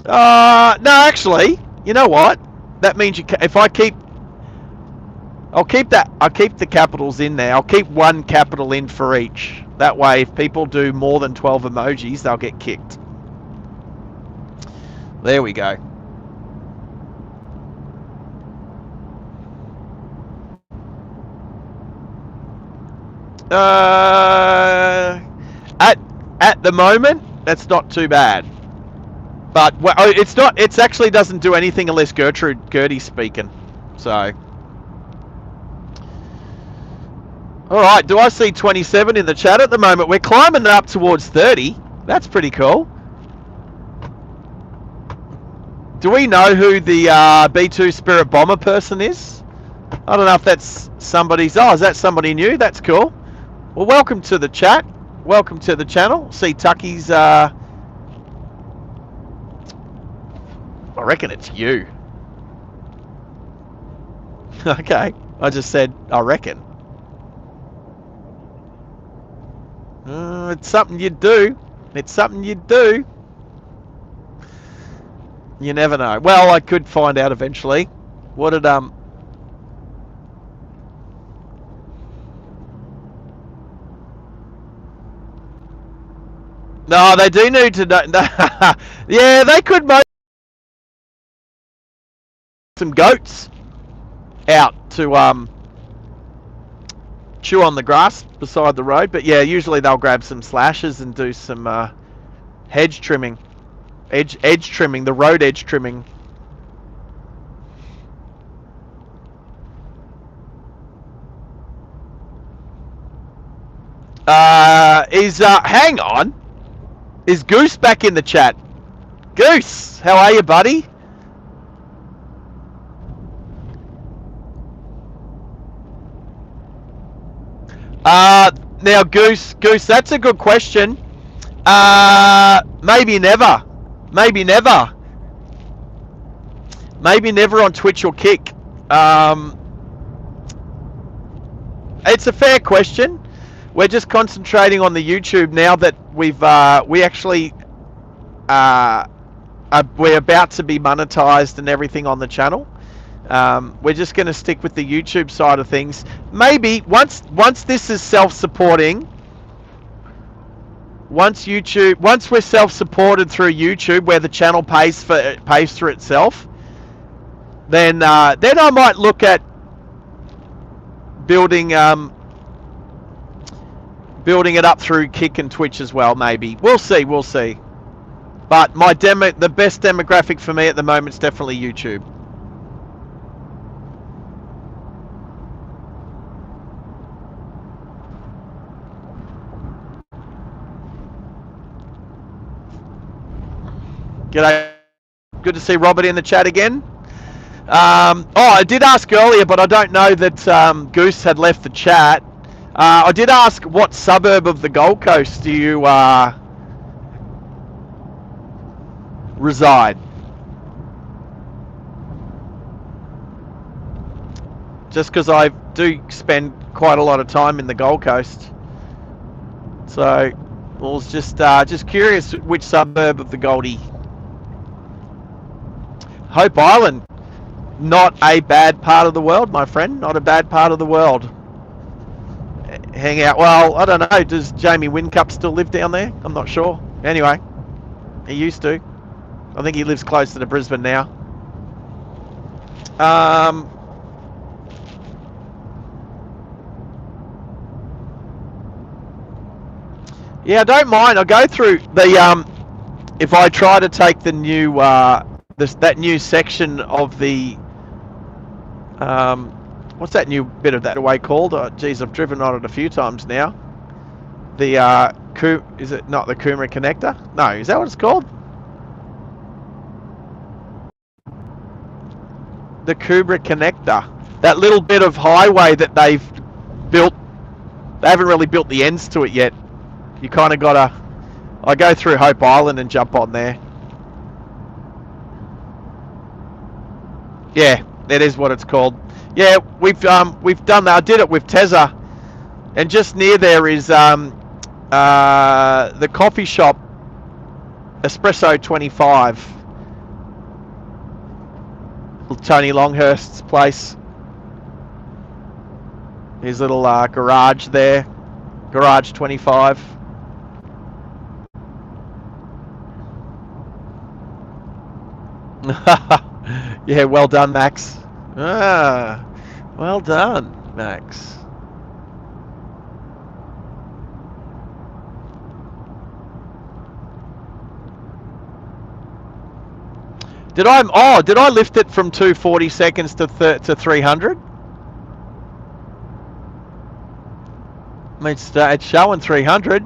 No, actually, you know what? That means if I keep, I'll keep the capitals in there. I'll keep 1 capital in for each. That way, if people do more than 12 emojis, they'll get kicked. There we go. At the moment, that's not too bad. But well, it's not. It actually doesn't do anything unless Gertie's speaking. So, all right. Do I see 27 in the chat at the moment? We're climbing up towards 30. That's pretty cool. Do we know who the B2 Spirit Bomber person is? I don't know if that's somebody's. Oh, is that somebody new? That's cool. Well, welcome to the chat. Welcome to the channel. See Tucky's. I reckon it's you. Okay, I just said I reckon. It's something you'd do. It's something you'd do. You never know. Well, I could find out eventually. What did No, they do need to know. Yeah, they could make some goats out to chew on the grass beside the road. But yeah, usually they'll grab some slashes and do some hedge trimming, edge trimming, the road edge trimming. Hang on. Is Goose back in the chat? Goose, how are you, buddy? Now Goose, that's a good question. Maybe never. Maybe never. Maybe never on Twitch or Kick. It's a fair question. We're just concentrating on the YouTube now that we actually we're about to be monetized and everything on the channel. We're just going to stick with the YouTube side of things. Maybe once this is self-supporting, once we're self-supported through YouTube, where the channel pays for itself, then I might look at building it up through Kick and Twitch as well. Maybe we'll see. But the best demographic for me at the moment is definitely YouTube. G'day. Good to see Robert in the chat again. I did ask earlier, but I don't know that Goose had left the chat. I did ask what suburb of the Gold Coast do you reside? Just because I do spend quite a lot of time in the Gold Coast. So I was just curious which suburb of the Goldie. Hope Island, not a bad part of the world, my friend. Not a bad part of the world. Hang out. Well, I don't know. Does Jamie Wincup still live down there? I'm not sure. Anyway, he used to. I think he lives closer to Brisbane now. Yeah, I don't mind. I go through the if I try to take the new that new section of the what's that new bit of that way called? Oh, geez, I've driven on it a few times now. The is it not the Coomera connector? No, is that what it's called? The Coomera connector. That little bit of highway that they've built. They haven't really built the ends to it yet. You kind of gotta. I go through Hope Island and jump on there. Yeah, that is what it's called. Yeah, we've done that. I did it with Tezza, and just near there is the coffee shop, Espresso 25, Tony Longhurst's place. His little garage there, Garage 25. Yeah, well done, Max. Well done, Max. Did I lift it from 240 seconds to 300? I mean, it's showing 300.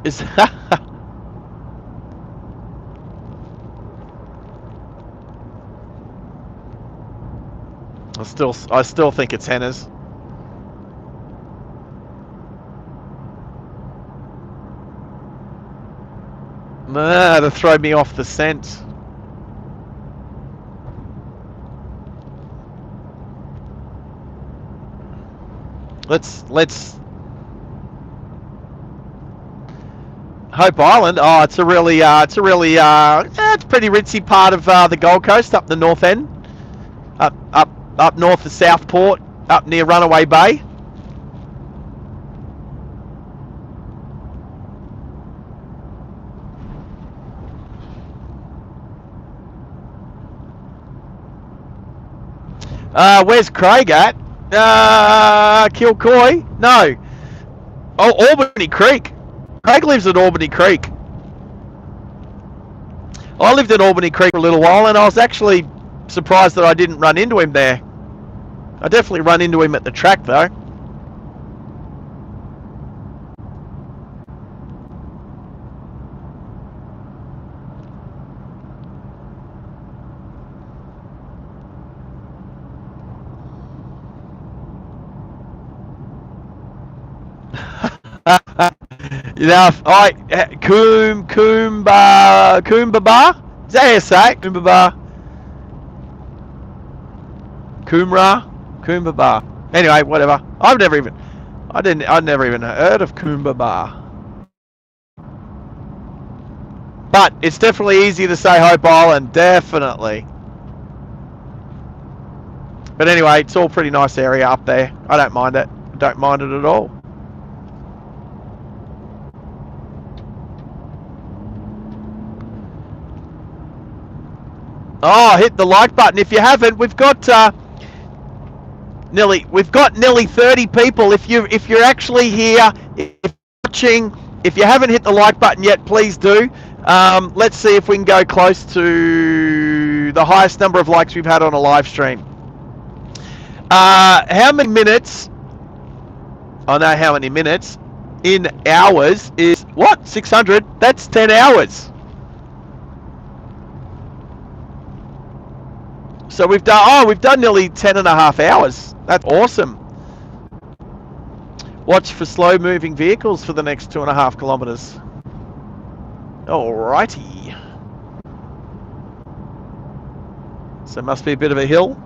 Is I still think it's Henna's. Nah, to throw me off the scent. Let's Hope Island. Oh, it's a really it's pretty ritzy part of the Gold Coast, up the north end, up north of Southport, up near Runaway Bay. Where's Craig at? Kilcoy? No. Oh, Albany Creek. Craig lives at Albany Creek. I lived at Albany Creek for a little while, and I was actually surprised that I didn't run into him there. I definitely run into him at the track, though. You know, if I Coombaba. Is that how you say it? Coombaba. Coombaba. Anyway, whatever. I'd never even heard of Coombaba. But it's definitely easier to say Hope Island, definitely. But anyway, it's all pretty nice area up there. I don't mind it. Don't mind it at all. Oh, hit the like button if you haven't. We've got nearly 30 people. If you're actually here, if you're watching, if you haven't hit the like button yet, please do. Let's see if we can go close to the highest number of likes we've had on a live stream. How many minutes? I know how many minutes. In hours is what? 600. That's 10 hours. So we've done nearly 10 and a half hours. That's awesome. Watch for slow moving vehicles for the next 2.5 kilometers. Alrighty. So it must be a bit of a hill.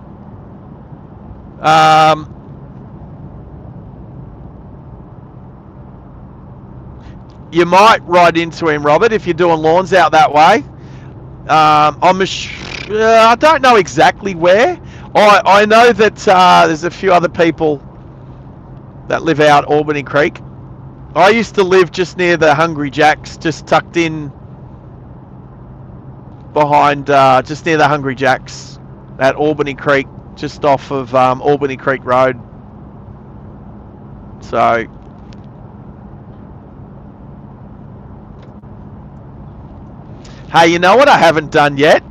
You might ride into him, Robert, if you're doing lawns out that way. I don't know exactly where. I know that there's a few other people that live out Albany Creek. I used to live just near the Hungry Jacks, just tucked in behind, just near the Hungry Jacks at Albany Creek, just off of Albany Creek Road. So, hey, you know what I haven't done yet?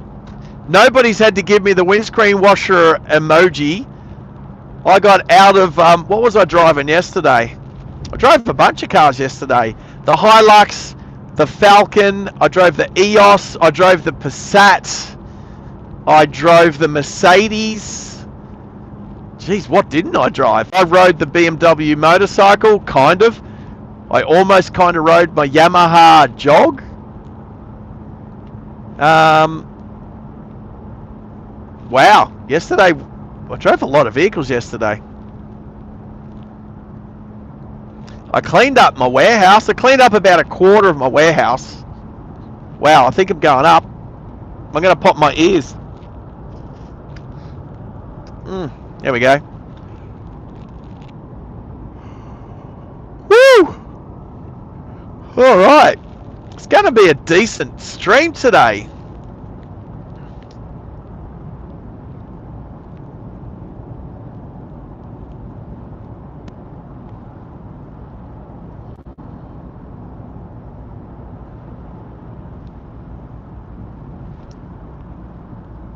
Nobody's had to give me the windscreen washer emoji. I got out of, what was I driving yesterday? I drove a bunch of cars yesterday. The Hilux, the Falcon, I drove the EOS, I drove the Passat, I drove the Mercedes. Jeez, what didn't I drive? I rode the BMW motorcycle, kind of. I almost kind of rode my Yamaha Jog. Wow, yesterday, I drove a lot of vehicles yesterday. I cleaned up my warehouse. I cleaned up about a quarter of my warehouse. Wow, I think I'm going up. I'm going to pop my ears. There we go. Woo! Alright. It's going to be a decent stream today.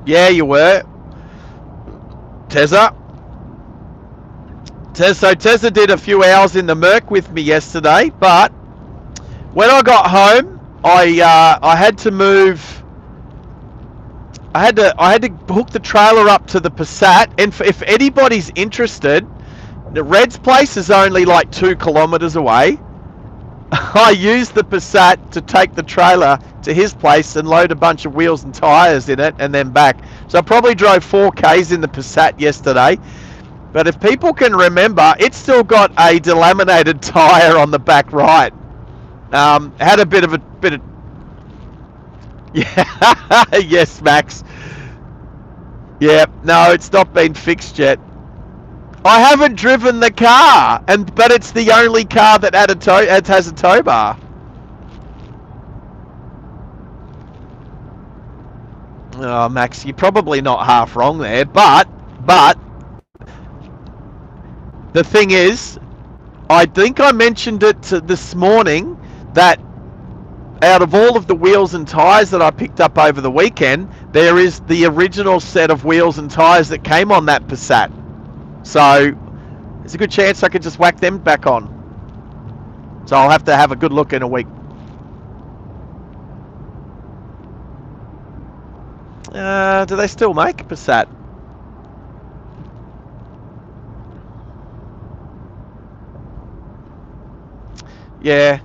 Yeah, you were. Tezza. So Tezza did a few hours in the Merc with me yesterday, but when I got home, I had to move. I had to hook the trailer up to the Passat, and if anybody's interested, the Red's place is only like 2 kilometers away. I used the Passat to take the trailer to his place and load a bunch of wheels and tyres in it and then back. So I probably drove 4Ks in the Passat yesterday. But if people can remember, it's still got a delaminated tyre on the back right. Had a bit of yeah, yes, Max. Yeah, no, it's not been fixed yet. I haven't driven the car, but it's the only car that has a tow bar. Oh, Max, you're probably not half wrong there, but the thing is, I think I mentioned it this morning that out of all of the wheels and tyres that I picked up over the weekend, there is the original set of wheels and tyres that came on that Passat. So there's a good chance I could just whack them back on. So I'll have to have a good look in a week. Do they still make Passat? Yeah.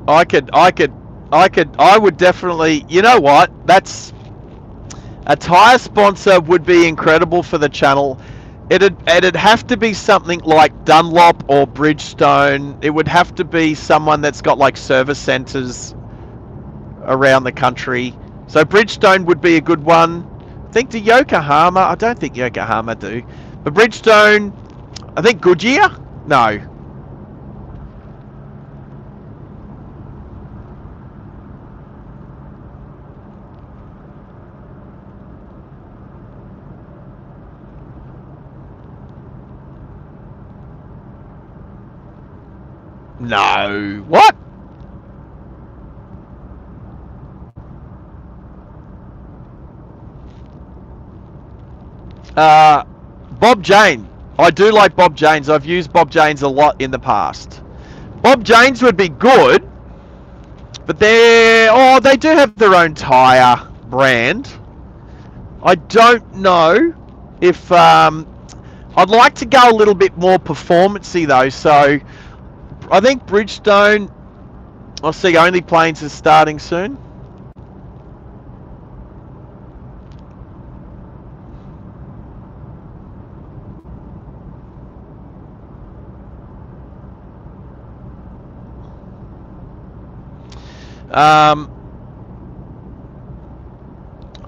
I would definitely, you know what? That's a tyre sponsor would be incredible for the channel. It'd have to be something like Dunlop or Bridgestone. It would have to be someone that's got like service centres around the country. So Bridgestone would be a good one. I think to Yokohama. I don't think Yokohama do. But Bridgestone, I think Goodyear? No. No. What? Bob Jane. I do like Bob Janes. I've used Bob Janes a lot in the past. Bob Janes would be good, but they do have their own tyre brand. I don't know if I'd like to go a little bit more performancey though. So I think Bridgestone. I'll see. Only Planes is starting soon.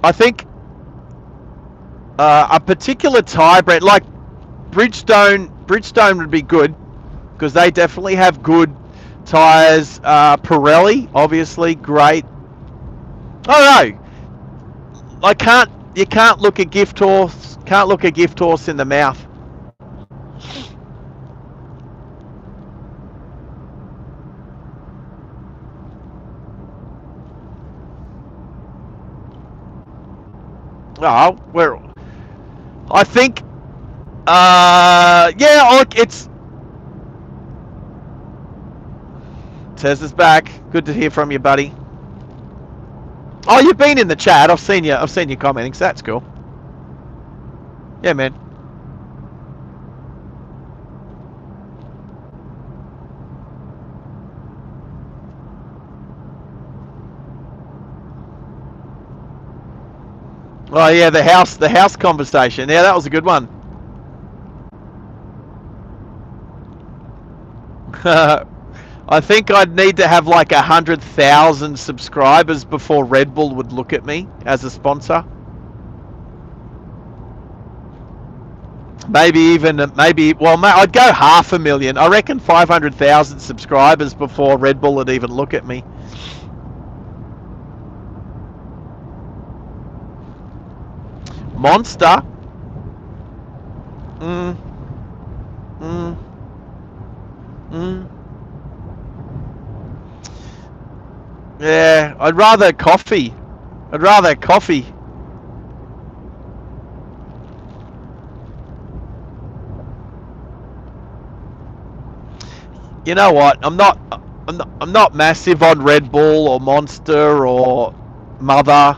I think a particular tyre brand like Bridgestone would be good because they definitely have good tyres. Pirelli, obviously, great. I don't know. You can't look a gift horse. Can't look a gift horse in the mouth. Oh, I think, yeah, look, it's. Tez is back. Good to hear from you, buddy. Oh, you've been in the chat. I've seen you commenting, so that's cool. Yeah, man. Oh yeah, the house conversation. Yeah, that was a good one. I think I'd need to have like 100,000 subscribers before Red Bull would look at me as a sponsor. Well, I'd go 500,000. I reckon 500,000 subscribers before Red Bull would even look at me. Monster. Yeah, I'd rather coffee. You know what? I'm not massive on Red Bull or Monster or Mother.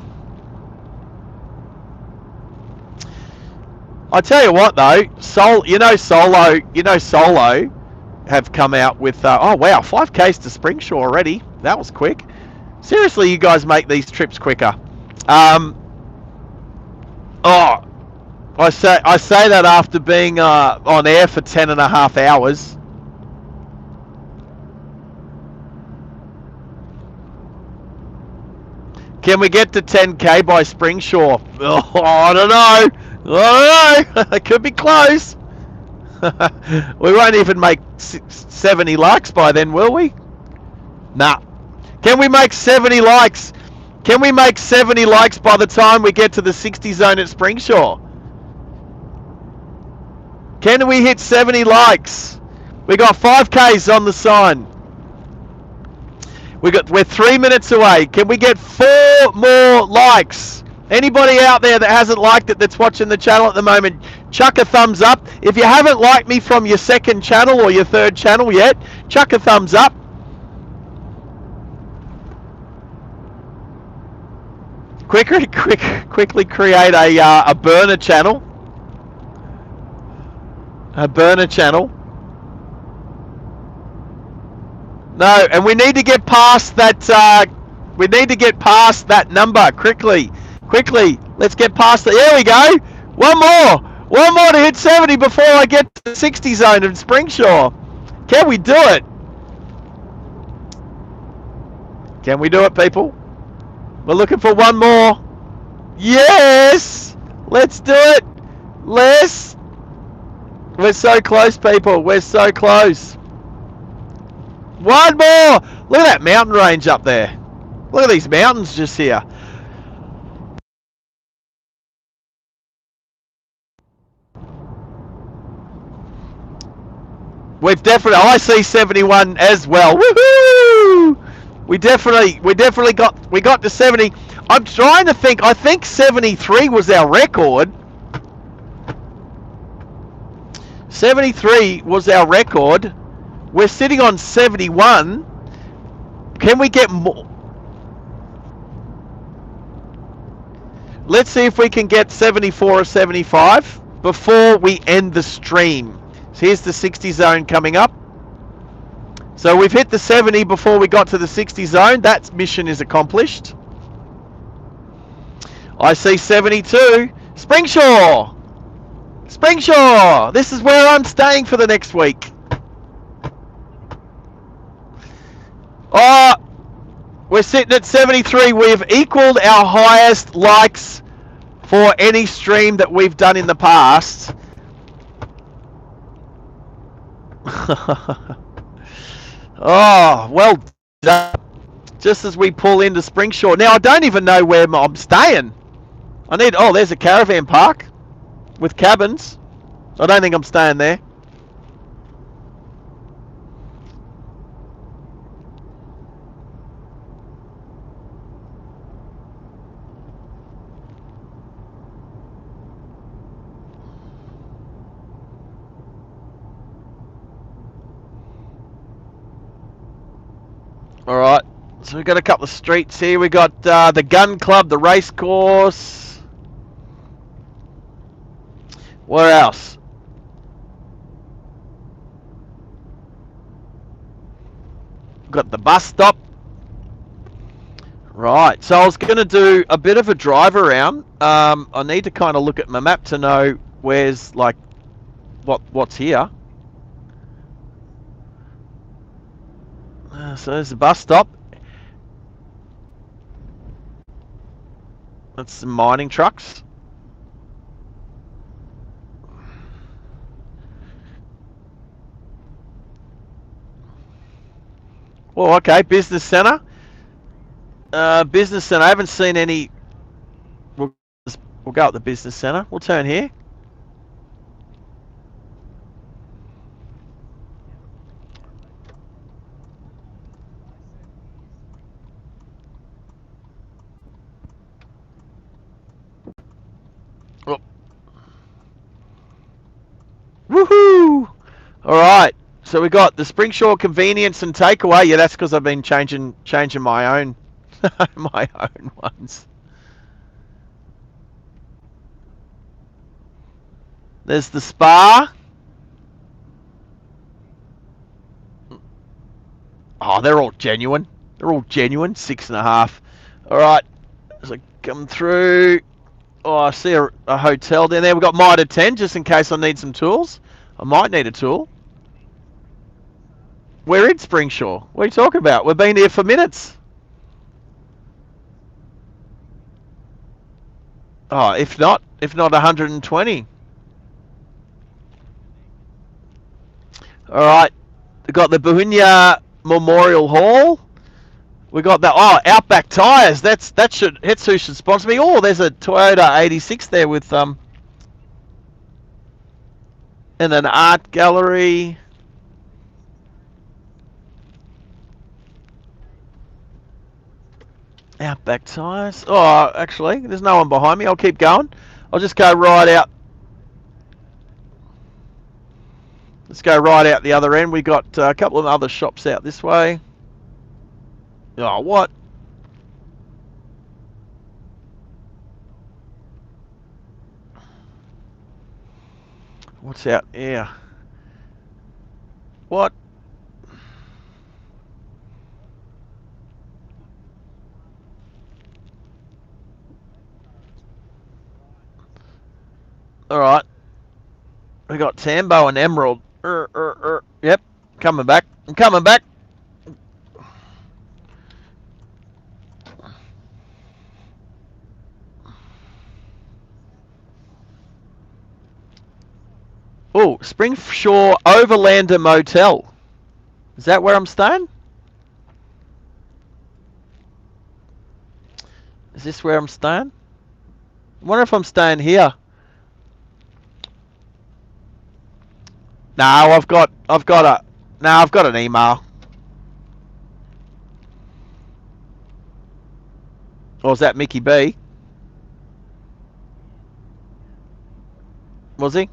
I tell you what though, Solo have come out with oh wow, 5Ks to Springshore already. That was quick. Seriously, you guys make these trips quicker. I say that after being on air for 10.5 hours. Can we get to 10K by Springshore? Oh, I don't know. It could be close. We won't even make 70 likes by then, will we? Nah. Can we make 70 likes? Can we make 70 likes by the time we get to the 60 zone at Springshore? Can we hit 70 likes? We got 5Ks on the sign. We're 3 minutes away. Can we get 4 more likes? Anybody out there that hasn't liked it that's watching the channel at the moment, chuck a thumbs up. If you haven't liked me from your second channel or your third channel yet, chuck a thumbs up. quickly create a burner channel. A burner channel. No, and we need to get past that. We need to get past that number quickly. Quickly, let's get past it. There we go. One more to hit 70 before I get to the 60 zone in Springshore. Can we do it? Can we do it, people? We're looking for one more. Yes! Let's do it. We're so close, people. We're so close. One more. Look at that mountain range up there. Look at these mountains just here. I see 71 as well. Woohoo! We got to 70. I'm trying to think. I think 73 was our record. 73 was our record. We're sitting on 71. Can we get more? Let's see if we can get 74 or 75 before we end the stream. So here's the 60 zone coming up. So we've hit the 70 before we got to the 60 zone. That mission is accomplished. I see 72. Springshore! Springshore! This is where I'm staying for the next week. Oh, we're sitting at 73. We've equaled our highest likes for any stream that we've done in the past. Oh, well done. Just as we pull into Springshore. Now, I don't even know where I'm staying. Oh, there's a caravan park with cabins. I don't think I'm staying there. All right, so we've got a couple of streets here. We got the gun club, the race course. Where else? Got the bus stop. Right, so I was going to do a bit of a drive around. I need to kind of look at my map to know where's like what's here. So there's the bus stop. That's some mining trucks. Oh, okay, business centre. Business centre. I haven't seen any. We'll go up the business centre. We'll turn here. Oh. Woohoo! All right. So we got the Springshore convenience and takeaway. Yeah, that's because I've been changing my own my own ones. There's the spa. Oh, they're all genuine. They're all genuine. 6.5. All right. So come through. Oh, I see a hotel down there. We've got Mitre 10 just in case I need some tools. I might need a tool. We're in Springshore. What are you talking about? We've been here for minutes. Oh, if not 120. All right. We've got the Buhunya Memorial Hall. We got that. Oh, Outback Tires. That's who should sponsor me. Oh, there's a Toyota 86 there with and an art gallery. Outback Tires. Oh, actually, there's no one behind me. I'll keep going. I'll just go right out. Let's go right out the other end. We got a couple of other shops out this way. Oh, what? What's out here? What? Alright. We got Tambo and Emerald. Yep. Coming back. I'm coming back. Oh, Springshore Overlander Motel. Is that where I'm staying? Is this where I'm staying? I wonder if I'm staying here. No, I've got an email. Or was that Mickey B? Was he?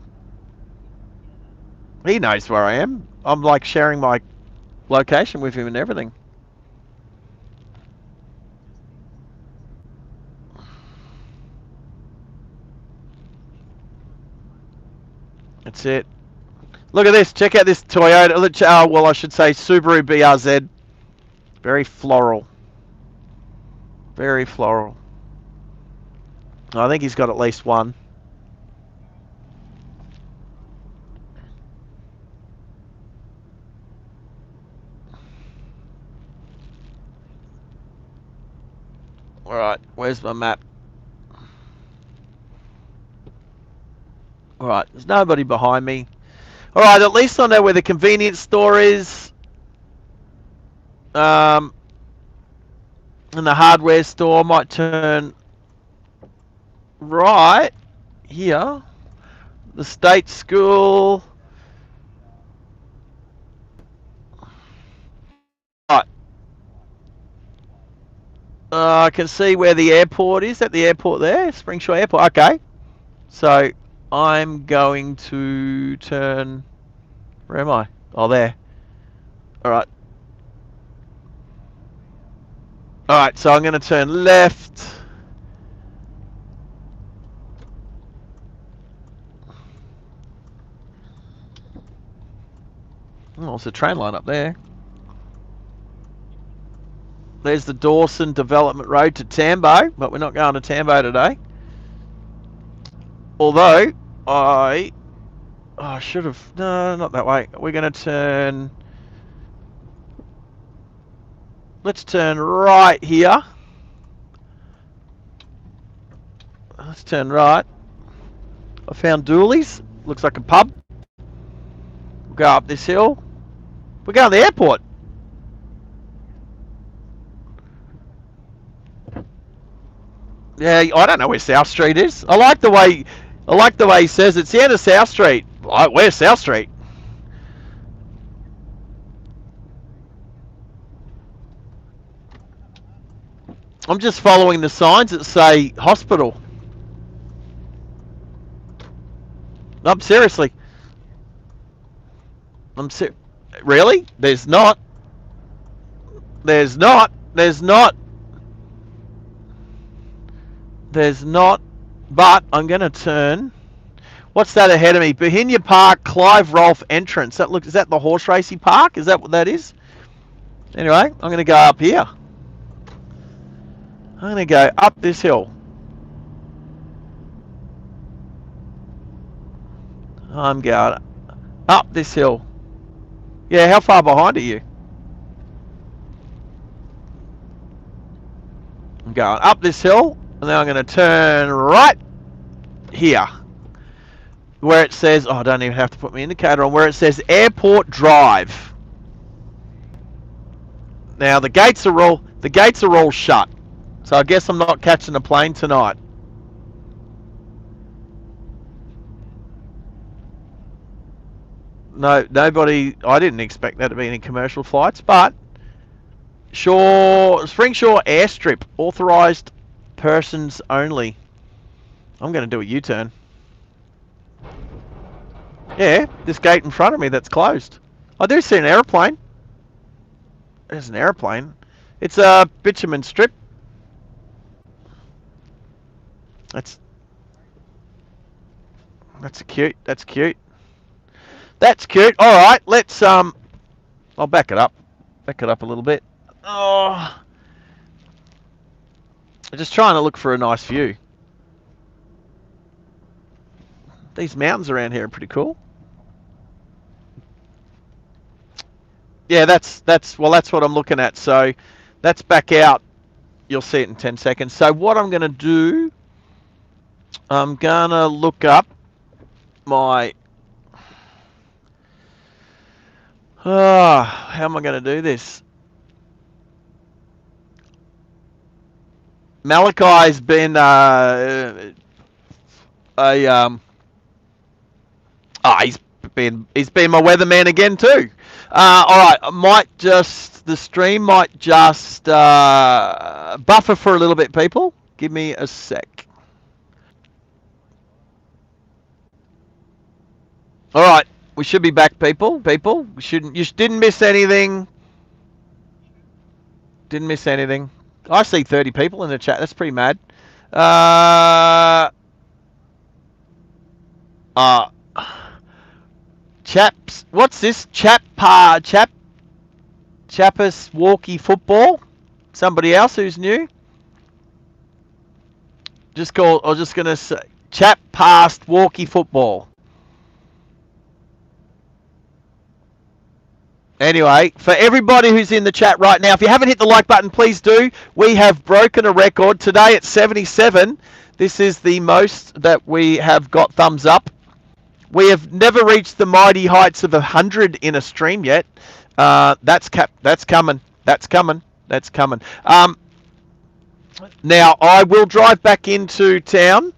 He knows where I am. I'm like sharing my location with him and everything. That's it. Look at this. Check out this Toyota. Well, I should say Subaru BRZ. Very floral. Very floral. I think he's got at least one. Alright, where's my map? Alright, there's nobody behind me. Alright, at least I know where the convenience store is. And the hardware store. Might turn right here. The state school. Right. I can see where the airport is. At the airport there, Springshore Airport. Okay. So I'm going to turn. Where am I? Oh, there. All right. All right. So I'm going to turn left. Oh, there's a train line up there. There's the Dawson Development Road to Tambo, but we're not going to Tambo today. Although, I should have... No, not that way. We're going to turn... Let's turn right here. Let's turn right. I found Dooley's. Looks like a pub. We'll go up this hill. We're going to the airport. Yeah, I don't know where South Street is. I like the way he says it's the end of South Street. Where's South Street? I'm just following the signs that say hospital. Seriously. Really? There's not. There's not. There's not. There's not. But I'm going to turn. What's that ahead of me? Bohinia Park, Clive Rolfe entrance. Is that the horse racing park? Is that what that is? Anyway, I'm going to go up here. I'm going to go up this hill. I'm going up this hill. Yeah, how far behind are you? I'm going up this hill, and then I'm going to turn right here. Where it says, I don't even have to put my indicator on, where it says Airport Drive. Now the gates are all shut. So I guess I'm not catching a plane tonight. No, nobody. I didn't expect there to be any commercial flights, but Springshore airstrip, authorised persons only. I'm going to do a U-turn. Yeah, this gate in front of me that's closed. I do see an aeroplane. There's an aeroplane. It's a bitumen strip. That's cute. That's cute. That's cute. All right, let's I'll back it up. Back it up a little bit. Oh, I'm just trying to look for a nice view. These mountains around here are pretty cool. Yeah, that's what I'm looking at. So that's back out. You'll see it in 10 seconds. So what I'm going to do, I'm going to look up my... how am I going to do this? Malachi's been he's been my weatherman again too. All right, the stream might just buffer for a little bit, people. Give me a sec. All right, we should be back, people. You didn't miss anything. Didn't miss anything. I see 30 people in the chat. That's pretty mad. Chaps, what's this? Chappus Walkie Football? Somebody else who's new? I'm just gonna say Chap Past Walkie Football. Anyway, for everybody who's in the chat right now, if you haven't hit the like button, please do. We have broken a record today at 77. This is the most that we have got thumbs up. We have never reached the mighty heights of 100 in a stream yet. That's coming. Now I will drive back into town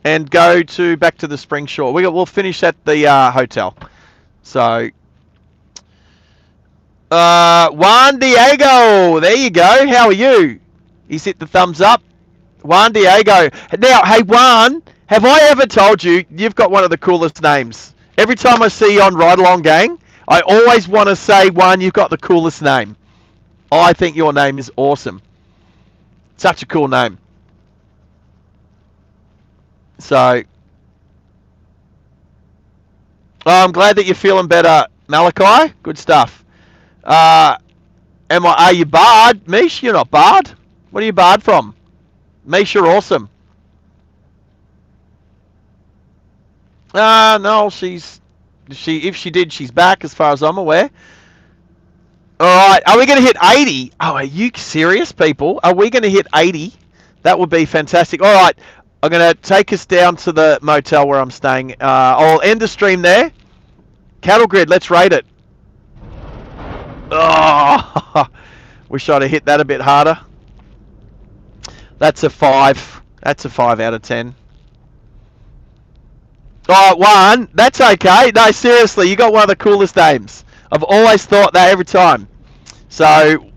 and go back to the Springshore. We'll finish at the hotel. So. Juan Diego, there you go. How are you? He's hit the thumbs up. Juan Diego. Now, hey Juan, have I ever told you you've got one of the coolest names? Every time I see you on Ride Along Gang, I always want to say, Juan, you've got the coolest name. I think your name is awesome. Such a cool name. So, I'm glad that you're feeling better, Malachi. Good stuff. Are you barred? Mish, you're not barred. What are you barred from? Mish, you're awesome. No, if she did, she's back as far as I'm aware. Alright, are we going to hit 80? Oh, are you serious, people? Are we going to hit 80? That would be fantastic. Alright, I'm going to take us down to the motel where I'm staying. I'll end the stream there. Cattle Grid, let's rate it. Oh, wish I'd have hit that a bit harder. That's a 5. That's a 5 out of 10. Oh, 1. That's okay. No, seriously, you got one of the coolest names. I've always thought that every time. So,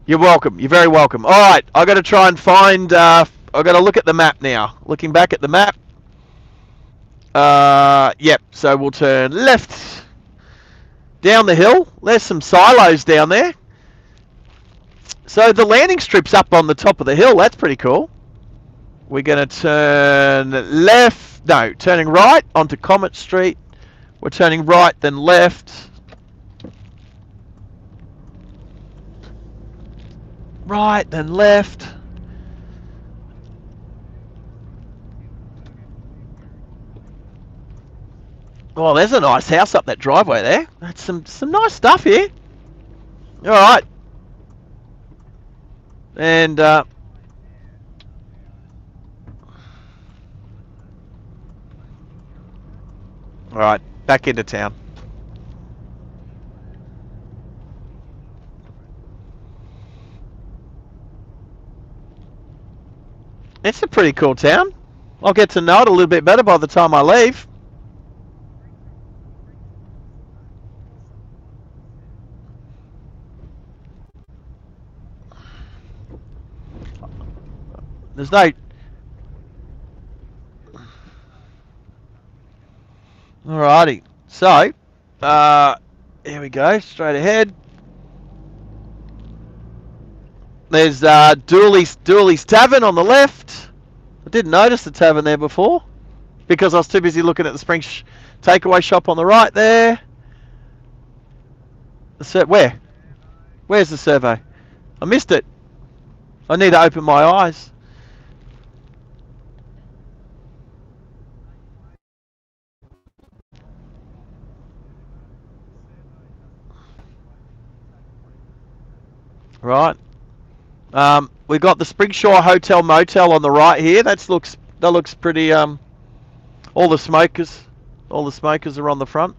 you're welcome. You're very welcome. All right, I've got to try and find... I've got to look at the map now. Looking back at the map. Yep, so we'll turn left... down the hill. There's some silos down there. So the landing strip's up on the top of the hill. That's pretty cool. We're going to turn left. No, turning right onto Comet Street. We're turning right, then left. Right, then left. Oh, there's a nice house up that driveway there. That's some nice stuff here. All right. And all right, back into town. It's a pretty cool town. I'll get to know it a little bit better by the time I leave. There's no... Alrighty. So, here we go. Straight ahead. There's Dooley's Tavern on the left. I didn't notice the tavern there before. because I was too busy looking at the Spring takeaway shop on the right there. Where? Where's the survey? I missed it. I need to open my eyes. Right. We've got the Springshore Hotel Motel on the right here. That looks pretty. All the smokers are on the front.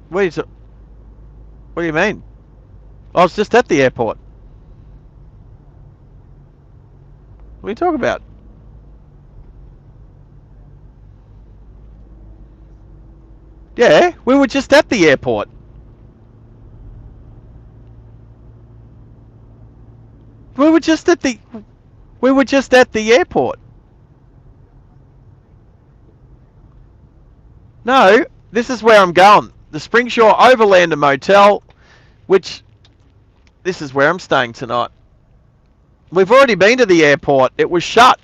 What do you mean? I was just at the airport. What are you talking about? Yeah, we were just at the airport. We were just at the airport. No, this is where I'm going. The Springshore Overlander Motel, which this is where I'm staying tonight. We've already been to the airport. It was shut.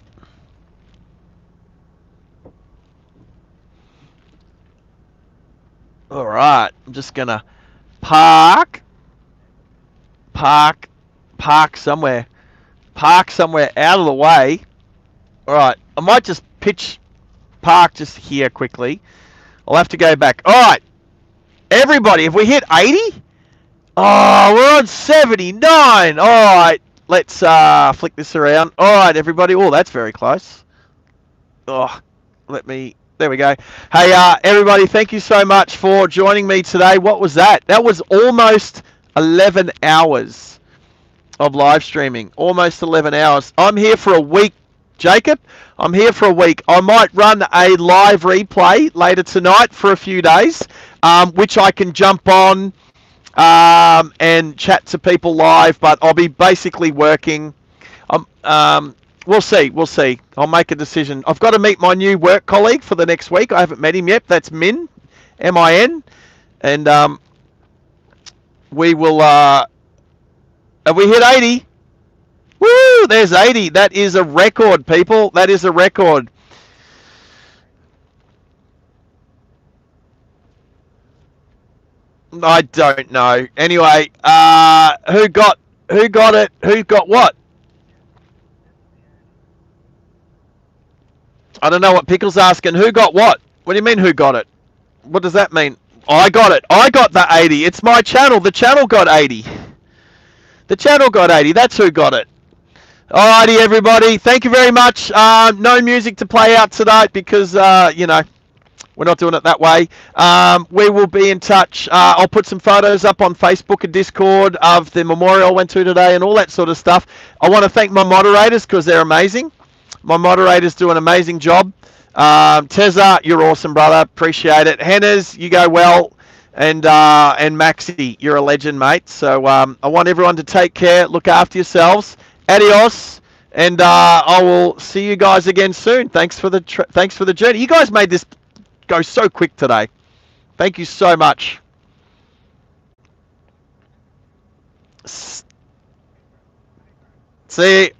All right, I'm just gonna park somewhere out of the way. All right, I might just park just here quickly. I'll have to go back. All right, everybody, have we hit 80? Oh, we're on 79. All right, let's flick this around. All right, everybody. Oh, that's very close. Oh, there we go. Hey, everybody, thank you so much for joining me today. What was that? That was almost 11 hours of live streaming. Almost 11 hours. I'm here for a week, Jacob. I'm here for a week. I might run a live replay later tonight for a few days, which I can jump on and chat to people live, but I'll be basically working. We'll see. I'll make a decision. I've got to meet my new work colleague for the next week. I haven't met him yet. That's Min, M-I-N. And we will... have we hit 80? Woo! There's 80. That is a record, people. That is a record. I don't know. Anyway, who got it? Who got what? I don't know what Pickle's asking. Who got what? What do you mean, who got it? What does that mean? I got it. I got the 80. It's my channel. The channel got 80. The channel got 80. That's who got it. Alrighty, everybody. Thank you very much. No music to play out tonight because, you know, we're not doing it that way. We will be in touch. I'll put some photos up on Facebook and Discord of the memorial I went to today and all that sort of stuff. I want to thank my moderators because they're amazing. My moderators do an amazing job. Tezza, you're awesome, brother. Appreciate it. Hennes, you go well. And Maxi, you're a legend, mate. So I want everyone to take care. Look after yourselves. Adios. And I will see you guys again soon. Thanks for the journey. You guys made this go so quick today. Thank you so much. See you.